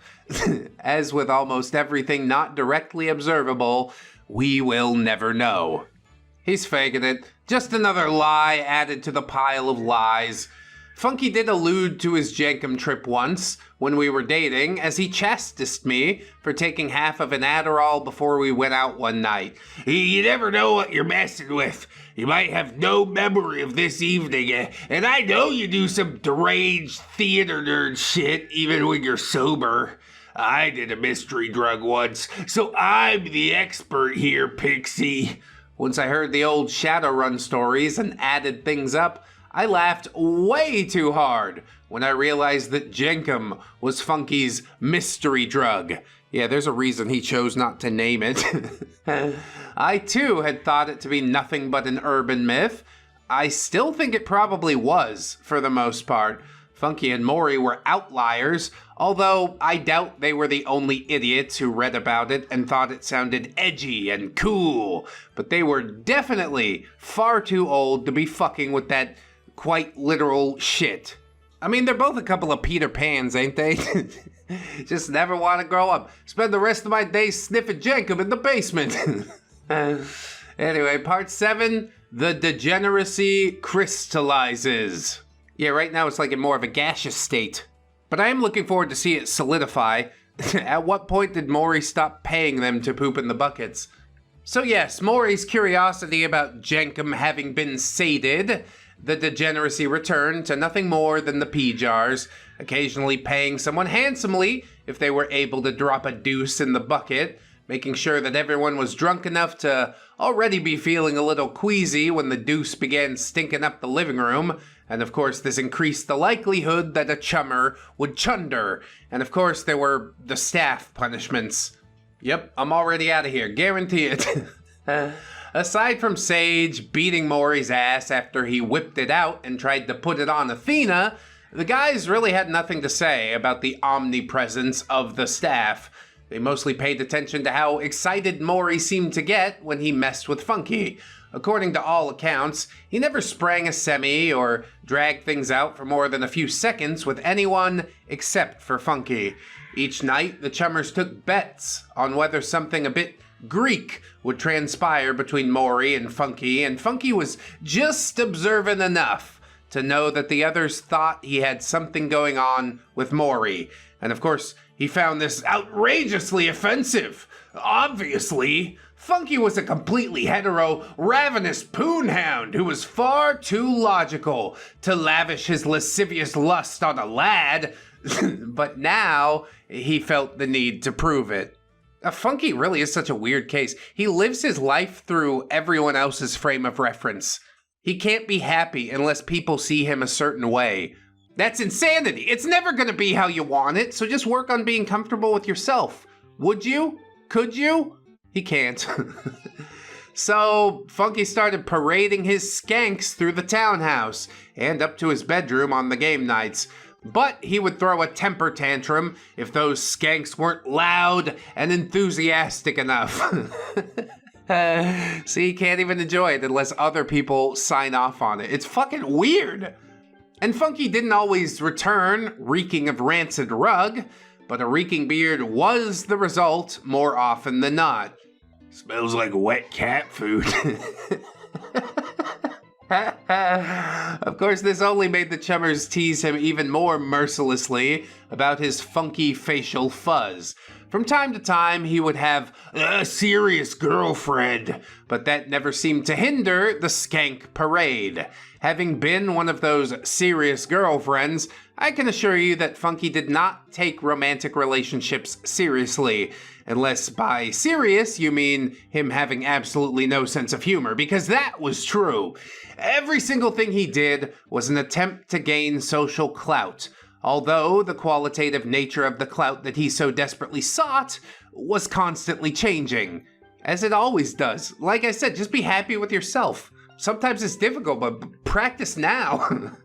As with almost everything not directly observable, we will never know. He's faking it. Just another lie added to the pile of lies. Funky did allude to his Jenkem trip once, when we were dating, as he chastised me for taking half of an Adderall before we went out one night. You never know what you're messing with. You might have no memory of this evening, and I know you do some deranged theater nerd shit even when you're sober. I did a mystery drug once, so I'm the expert here, Pixie. Once I heard the old Shadowrun stories and added things up, I laughed way too hard when I realized that Jenkem was Funky's mystery drug. Yeah, there's a reason he chose not to name it. I too had thought it to be nothing but an urban myth. I still think it probably was, for the most part. Funky and Maury were outliers, although I doubt they were the only idiots who read about it and thought it sounded edgy and cool. But they were definitely far too old to be fucking with that quite literal shit. I mean, they're both a couple of Peter Pans, ain't they? Just never want to grow up. Spend the rest of my days sniffing Jenkem in the basement. Anyway, part 7, the degeneracy crystallizes. Yeah, right now it's like in more of a gaseous state. But I am looking forward to see it solidify. At what point did Maury stop paying them to poop in the buckets? So yes, Maury's curiosity about Jenkem having been sated. The degeneracy returned to nothing more than the pee jars, occasionally paying someone handsomely if they were able to drop a deuce in the bucket, making sure that everyone was drunk enough to already be feeling a little queasy when the deuce began stinking up the living room, and of course this increased the likelihood that a chummer would chunder, and of course there were the staff punishments. Yep, I'm already out of here, guarantee it. Aside from Sage beating Maury's ass after he whipped it out and tried to put it on Athena, the guys really had nothing to say about the omnipresence of the staff. They mostly paid attention to how excited Maury seemed to get when he messed with Funky. According to all accounts, he never sprang a semi or dragged things out for more than a few seconds with anyone except for Funky. Each night, the chummers took bets on whether something a bit Greek would transpire between Maury and Funky was just observant enough to know that the others thought he had something going on with Maury. And of course, he found this outrageously offensive. Obviously, Funky was a completely hetero, ravenous poonhound who was far too logical to lavish his lascivious lust on a lad, but now he felt the need to prove it. Funky really is such a weird case. He lives his life through everyone else's frame of reference. He can't be happy unless people see him a certain way. That's insanity. It's never going to be how you want it, so just work on being comfortable with yourself. Would you? Could you? He can't. So, Funky started parading his skanks through the townhouse and up to his bedroom on the game nights. But he would throw a temper tantrum if those skanks weren't loud and enthusiastic enough. See, he can't even enjoy it unless other people sign off on it. It's fucking weird. And Funky didn't always return reeking of rancid rug, but a reeking beard was the result more often than not. Smells like wet cat food. Of course, this only made the chummers tease him even more mercilessly about his funky facial fuzz. From time to time, he would have a serious girlfriend, but that never seemed to hinder the skank parade. Having been one of those serious girlfriends, I can assure you that Funky did not take romantic relationships seriously. Unless by serious, you mean him having absolutely no sense of humor, because that was true. Every single thing he did was an attempt to gain social clout, although the qualitative nature of the clout that he so desperately sought was constantly changing. As it always does. Like I said, just be happy with yourself. Sometimes it's difficult, but practice now.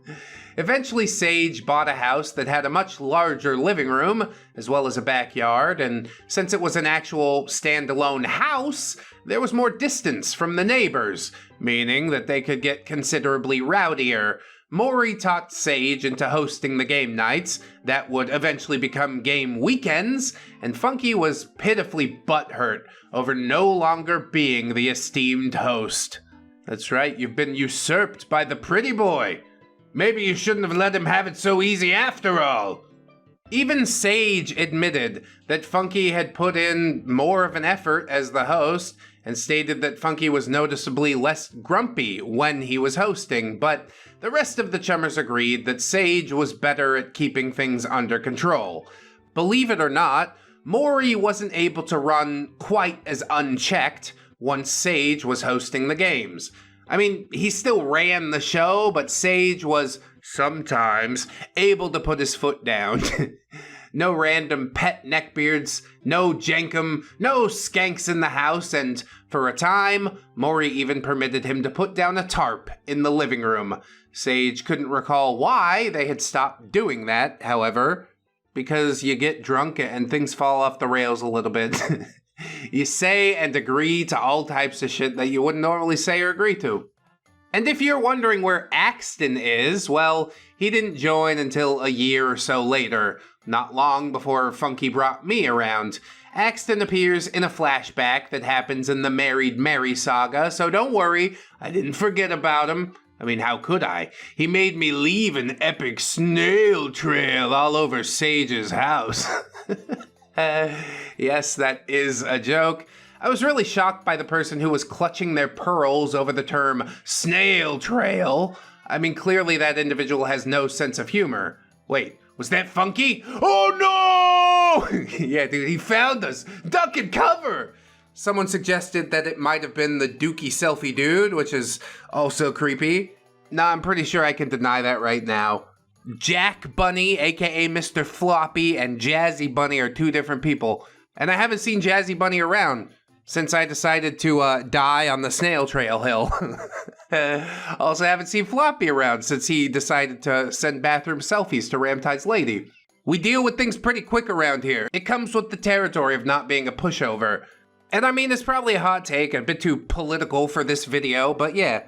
Eventually, Sage bought a house that had a much larger living room, as well as a backyard, and since it was an actual standalone house, there was more distance from the neighbors, meaning that they could get considerably rowdier. Maury talked Sage into hosting the game nights that would eventually become game weekends, and Funky was pitifully butthurt over no longer being the esteemed host. That's right, you've been usurped by the pretty boy. Maybe you shouldn't have let him have it so easy after all. Even Sage admitted that Funky had put in more of an effort as the host and stated that Funky was noticeably less grumpy when he was hosting, but the rest of the chummers agreed that Sage was better at keeping things under control. Believe it or not, Maury wasn't able to run quite as unchecked once Sage was hosting the games. I mean, he still ran the show, but Sage was sometimes able to put his foot down. No random pet neckbeards, no jankum, no skanks in the house, and for a time, Maury even permitted him to put down a tarp in the living room. Sage couldn't recall why they had stopped doing that, however, because you get drunk and things fall off the rails a little bit. You say and agree to all types of shit that you wouldn't normally say or agree to. And if you're wondering where Axton is, well, he didn't join until a year or so later, not long before Funky brought me around. Axton appears in a flashback that happens in the Married Mary saga, so don't worry, I didn't forget about him. I mean, how could I? He made me leave an epic snail trail all over Sage's house. Yes, that is a joke. I was really shocked by the person who was clutching their pearls over the term snail trail. I mean, clearly that individual has no sense of humor. Wait, was that Funky? Oh no! Yeah, dude, he found us. Duck and cover! Someone suggested that it might have been the Dookie selfie dude, which is also creepy. Nah, I'm pretty sure I can deny that right now. Jack Bunny, aka Mr. Floppy, and Jazzy Bunny are two different people. And I haven't seen Jazzy Bunny around since I decided to die on the snail trail hill. Also haven't seen Floppy around since he decided to send bathroom selfies to Ramtide's lady. We deal with things pretty quick around here. It comes with the territory of not being a pushover. And I mean, it's probably a hot take, a bit too political for this video, but yeah.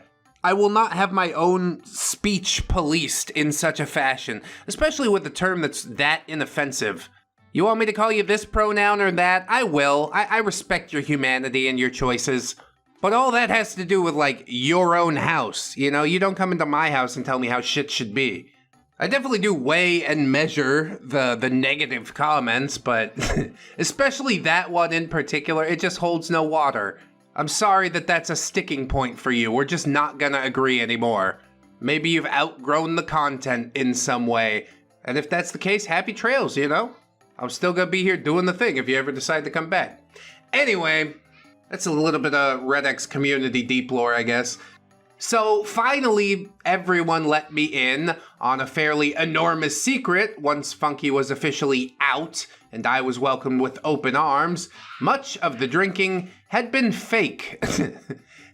I will not have my own speech policed in such a fashion, especially with a term that's that inoffensive. You want me to call you this pronoun or that? I will. I respect your humanity and your choices. But all that has to do with, like, your own house. You know, you don't come into my house and tell me how shit should be. I definitely do weigh and measure the negative comments, but especially that one in particular, it just holds no water. I'm sorry that that's a sticking point for you. We're just not gonna agree anymore. Maybe you've outgrown the content in some way. And if that's the case, happy trails, you know? I'm still gonna be here doing the thing if you ever decide to come back. Anyway, that's a little bit of ReddX community deep lore, I guess. So finally, everyone let me in on a fairly enormous secret once Funky was officially out and I was welcomed with open arms. Much of the drinking had been fake.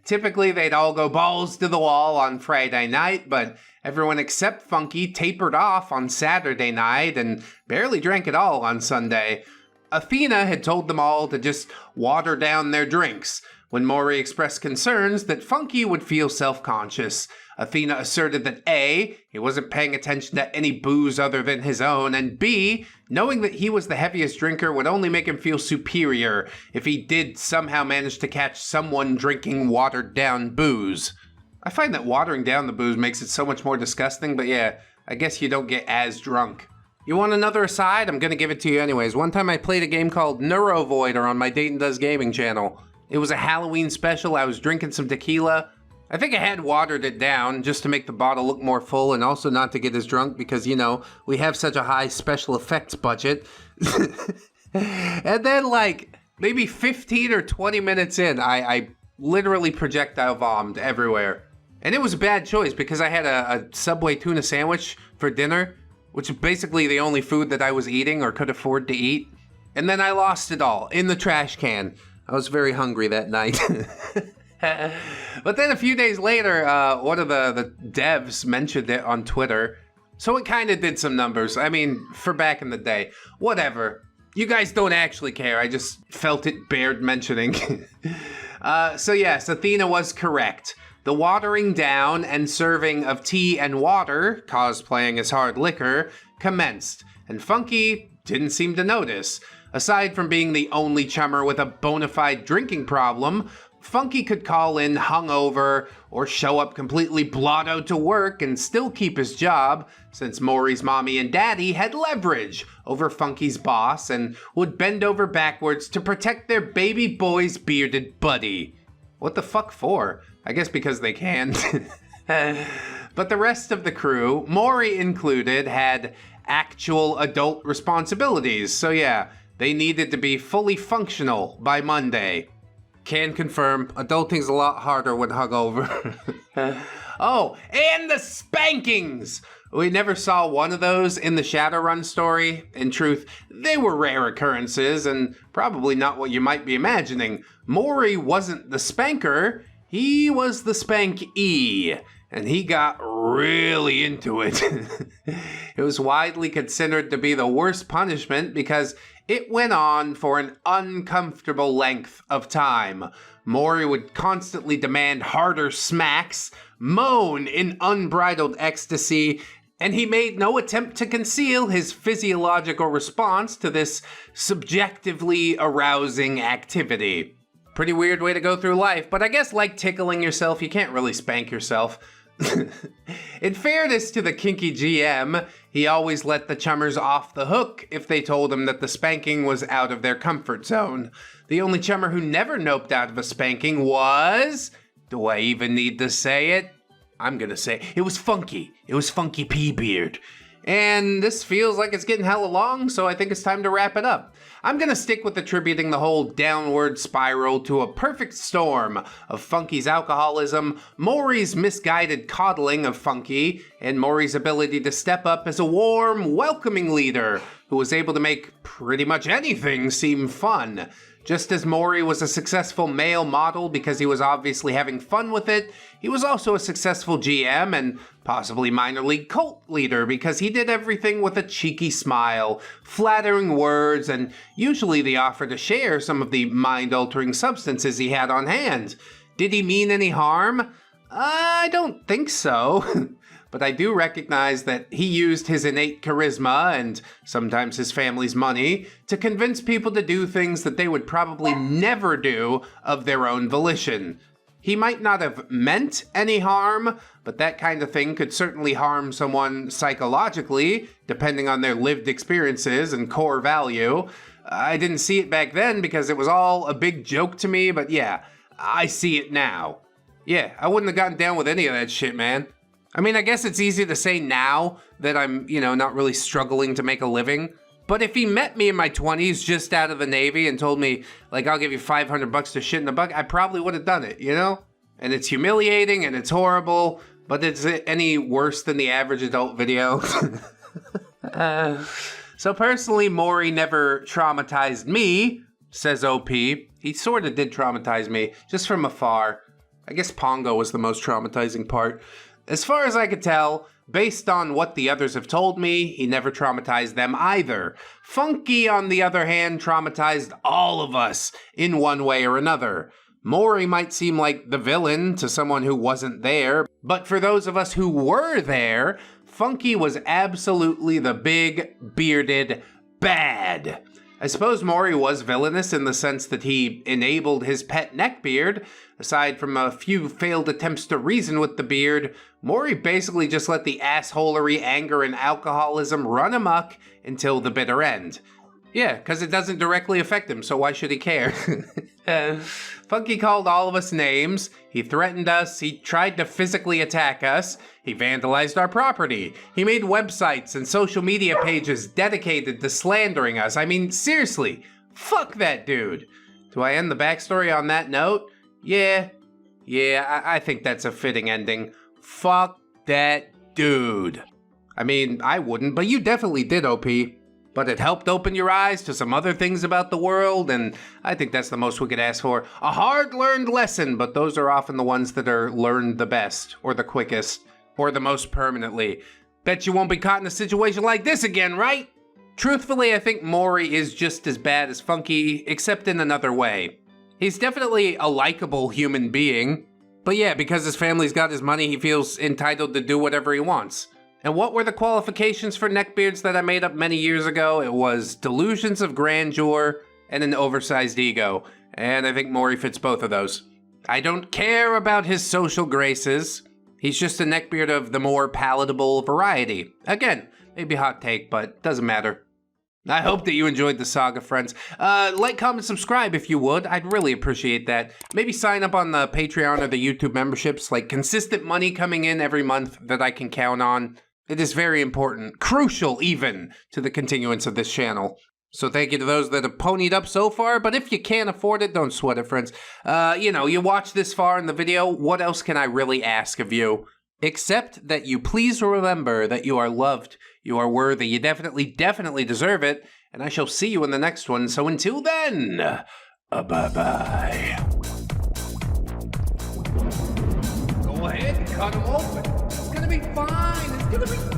Typically, they'd all go balls to the wall on Friday night, but everyone except Funky tapered off on Saturday night and barely drank at all on Sunday. Athena had told them all to just water down their drinks. When Maury expressed concerns that Funky would feel self-conscious, Athena asserted that A, he wasn't paying attention to any booze other than his own, and B, knowing that he was the heaviest drinker would only make him feel superior if he did somehow manage to catch someone drinking watered-down booze. I find that watering down the booze makes it so much more disgusting, but yeah, I guess you don't get as drunk. You want another aside? I'm gonna give it to you anyways. One time I played a game called Neurovoider on my Dayton Does Gaming channel. It was a Halloween special. I was drinking some tequila. I think I had watered it down just to make the bottle look more full and also not to get as drunk because, you know, we have such a high special effects budget. And then like maybe 15 or 20 minutes in, I literally projectile vomited everywhere. And it was a bad choice because I had a Subway tuna sandwich for dinner, which is basically the only food that I was eating or could afford to eat. And then I lost it all in the trash can. I was very hungry that night. But then a few days later, one of the devs mentioned it on Twitter. So it kind of did some numbers. I mean, for back in the day. Whatever. You guys don't actually care. I just felt it bared mentioning. So yes, Athena was correct. The watering down and serving of tea and water, cosplaying as hard liquor, commenced. And Funky didn't seem to notice. Aside from being the only chummer with a bona fide drinking problem, Funky could call in hungover or show up completely blotto to work and still keep his job, since Maury's mommy and daddy had leverage over Funky's boss and would bend over backwards to protect their baby boy's bearded buddy. What the fuck for? I guess because they can. But the rest of the crew, Maury included, had actual adult responsibilities, so yeah, they needed to be fully functional by Monday. Can confirm, adulting's a lot harder when hungover. Oh, and the spankings! We never saw one of those in the Shadowrun story. In truth, they were rare occurrences and probably not what you might be imagining. Maury wasn't the spanker, he was the spankee. And he got really into it. It was widely considered to be the worst punishment because it went on for an uncomfortable length of time. Maury would constantly demand harder smacks, moan in unbridled ecstasy, and he made no attempt to conceal his physiological response to this subjectively arousing activity. Pretty weird way to go through life, but I guess like tickling yourself, you can't really spank yourself. In fairness to the kinky GM, he always let the chummers off the hook if they told him that the spanking was out of their comfort zone. The only chummer who never noped out of a spanking was... Do I even need to say it? I'm gonna say it was Funky. It was Funky P Beard. And this feels like it's getting hella long, so I think it's time to wrap it up. I'm gonna stick with attributing the whole downward spiral to a perfect storm of Funky's alcoholism, Maury's misguided coddling of Funky, and Maury's ability to step up as a warm, welcoming leader who was able to make pretty much anything seem fun. Just as Maury was a successful male model because he was obviously having fun with it, he was also a successful GM and possibly minor league cult leader because he did everything with a cheeky smile, flattering words, and usually the offer to share some of the mind-altering substances he had on hand. Did he mean any harm? I don't think so. But I do recognize that he used his innate charisma and sometimes his family's money to convince people to do things that they would probably never do of their own volition. He might not have meant any harm, but that kind of thing could certainly harm someone psychologically, depending on their lived experiences and core value. I didn't see it back then because it was all a big joke to me, but yeah, I see it now. Yeah, I wouldn't have gotten down with any of that shit, man. I mean, I guess it's easy to say now that I'm, not really struggling to make a living. But if he met me in my 20s just out of the Navy and told me, like, I'll give you $500 to shit in the bucket, I probably would have done it, and it's humiliating and it's horrible, but is it any worse than the average adult video? So personally, Maury never traumatized me, says OP. He sort of did traumatize me, just from afar. I guess Pongo was the most traumatizing part. As far as I could tell, based on what the others have told me, he never traumatized them either. Funky, on the other hand, traumatized all of us in one way or another. Maury might seem like the villain to someone who wasn't there, but for those of us who were there, Funky was absolutely the big, bearded bad. I suppose Maury was villainous in the sense that he enabled his pet Neckbeard. Aside from a few failed attempts to reason with the beard, Maury basically just let the assholery, anger, and alcoholism run amok until the bitter end. Yeah, because it doesn't directly affect him, so why should he care? Funky called all of us names, he threatened us, he tried to physically attack us, he vandalized our property, he made websites and social media pages dedicated to slandering us. I mean, seriously, fuck that dude. Do I end the backstory on that note? Yeah, I think that's a fitting ending. Fuck that dude. I mean, I wouldn't, but you definitely did, OP. But it helped open your eyes to some other things about the world, and I think that's the most we could ask for. A hard-learned lesson, but those are often the ones that are learned the best, or the quickest, or the most permanently. Bet you won't be caught in a situation like this again, right? Truthfully, I think Maury is just as bad as Funky, except in another way. He's definitely a likable human being, but yeah, because his family's got his money, he feels entitled to do whatever he wants. And what were the qualifications for neckbeards that I made up many years ago? It was delusions of grandeur and an oversized ego. And I think Maury fits both of those. I don't care about his social graces. He's just a neckbeard of the more palatable variety. Again, maybe hot take, but doesn't matter. I hope that you enjoyed the saga, friends. Like, comment, subscribe if you would. I'd really appreciate that. Maybe sign up on the Patreon or the YouTube memberships, like consistent money coming in every month that I can count on. It is very important, crucial even, to the continuance of this channel. So thank you to those that have ponied up so far, but if you can't afford it, don't sweat it, friends. You watched this far in the video, what else can I really ask of you? Except that you please remember that you are loved, you are worthy, you definitely deserve it, and I shall see you in the next one. So until then, bye-bye. Go ahead, cut them open. It's gonna be fine. It's gonna be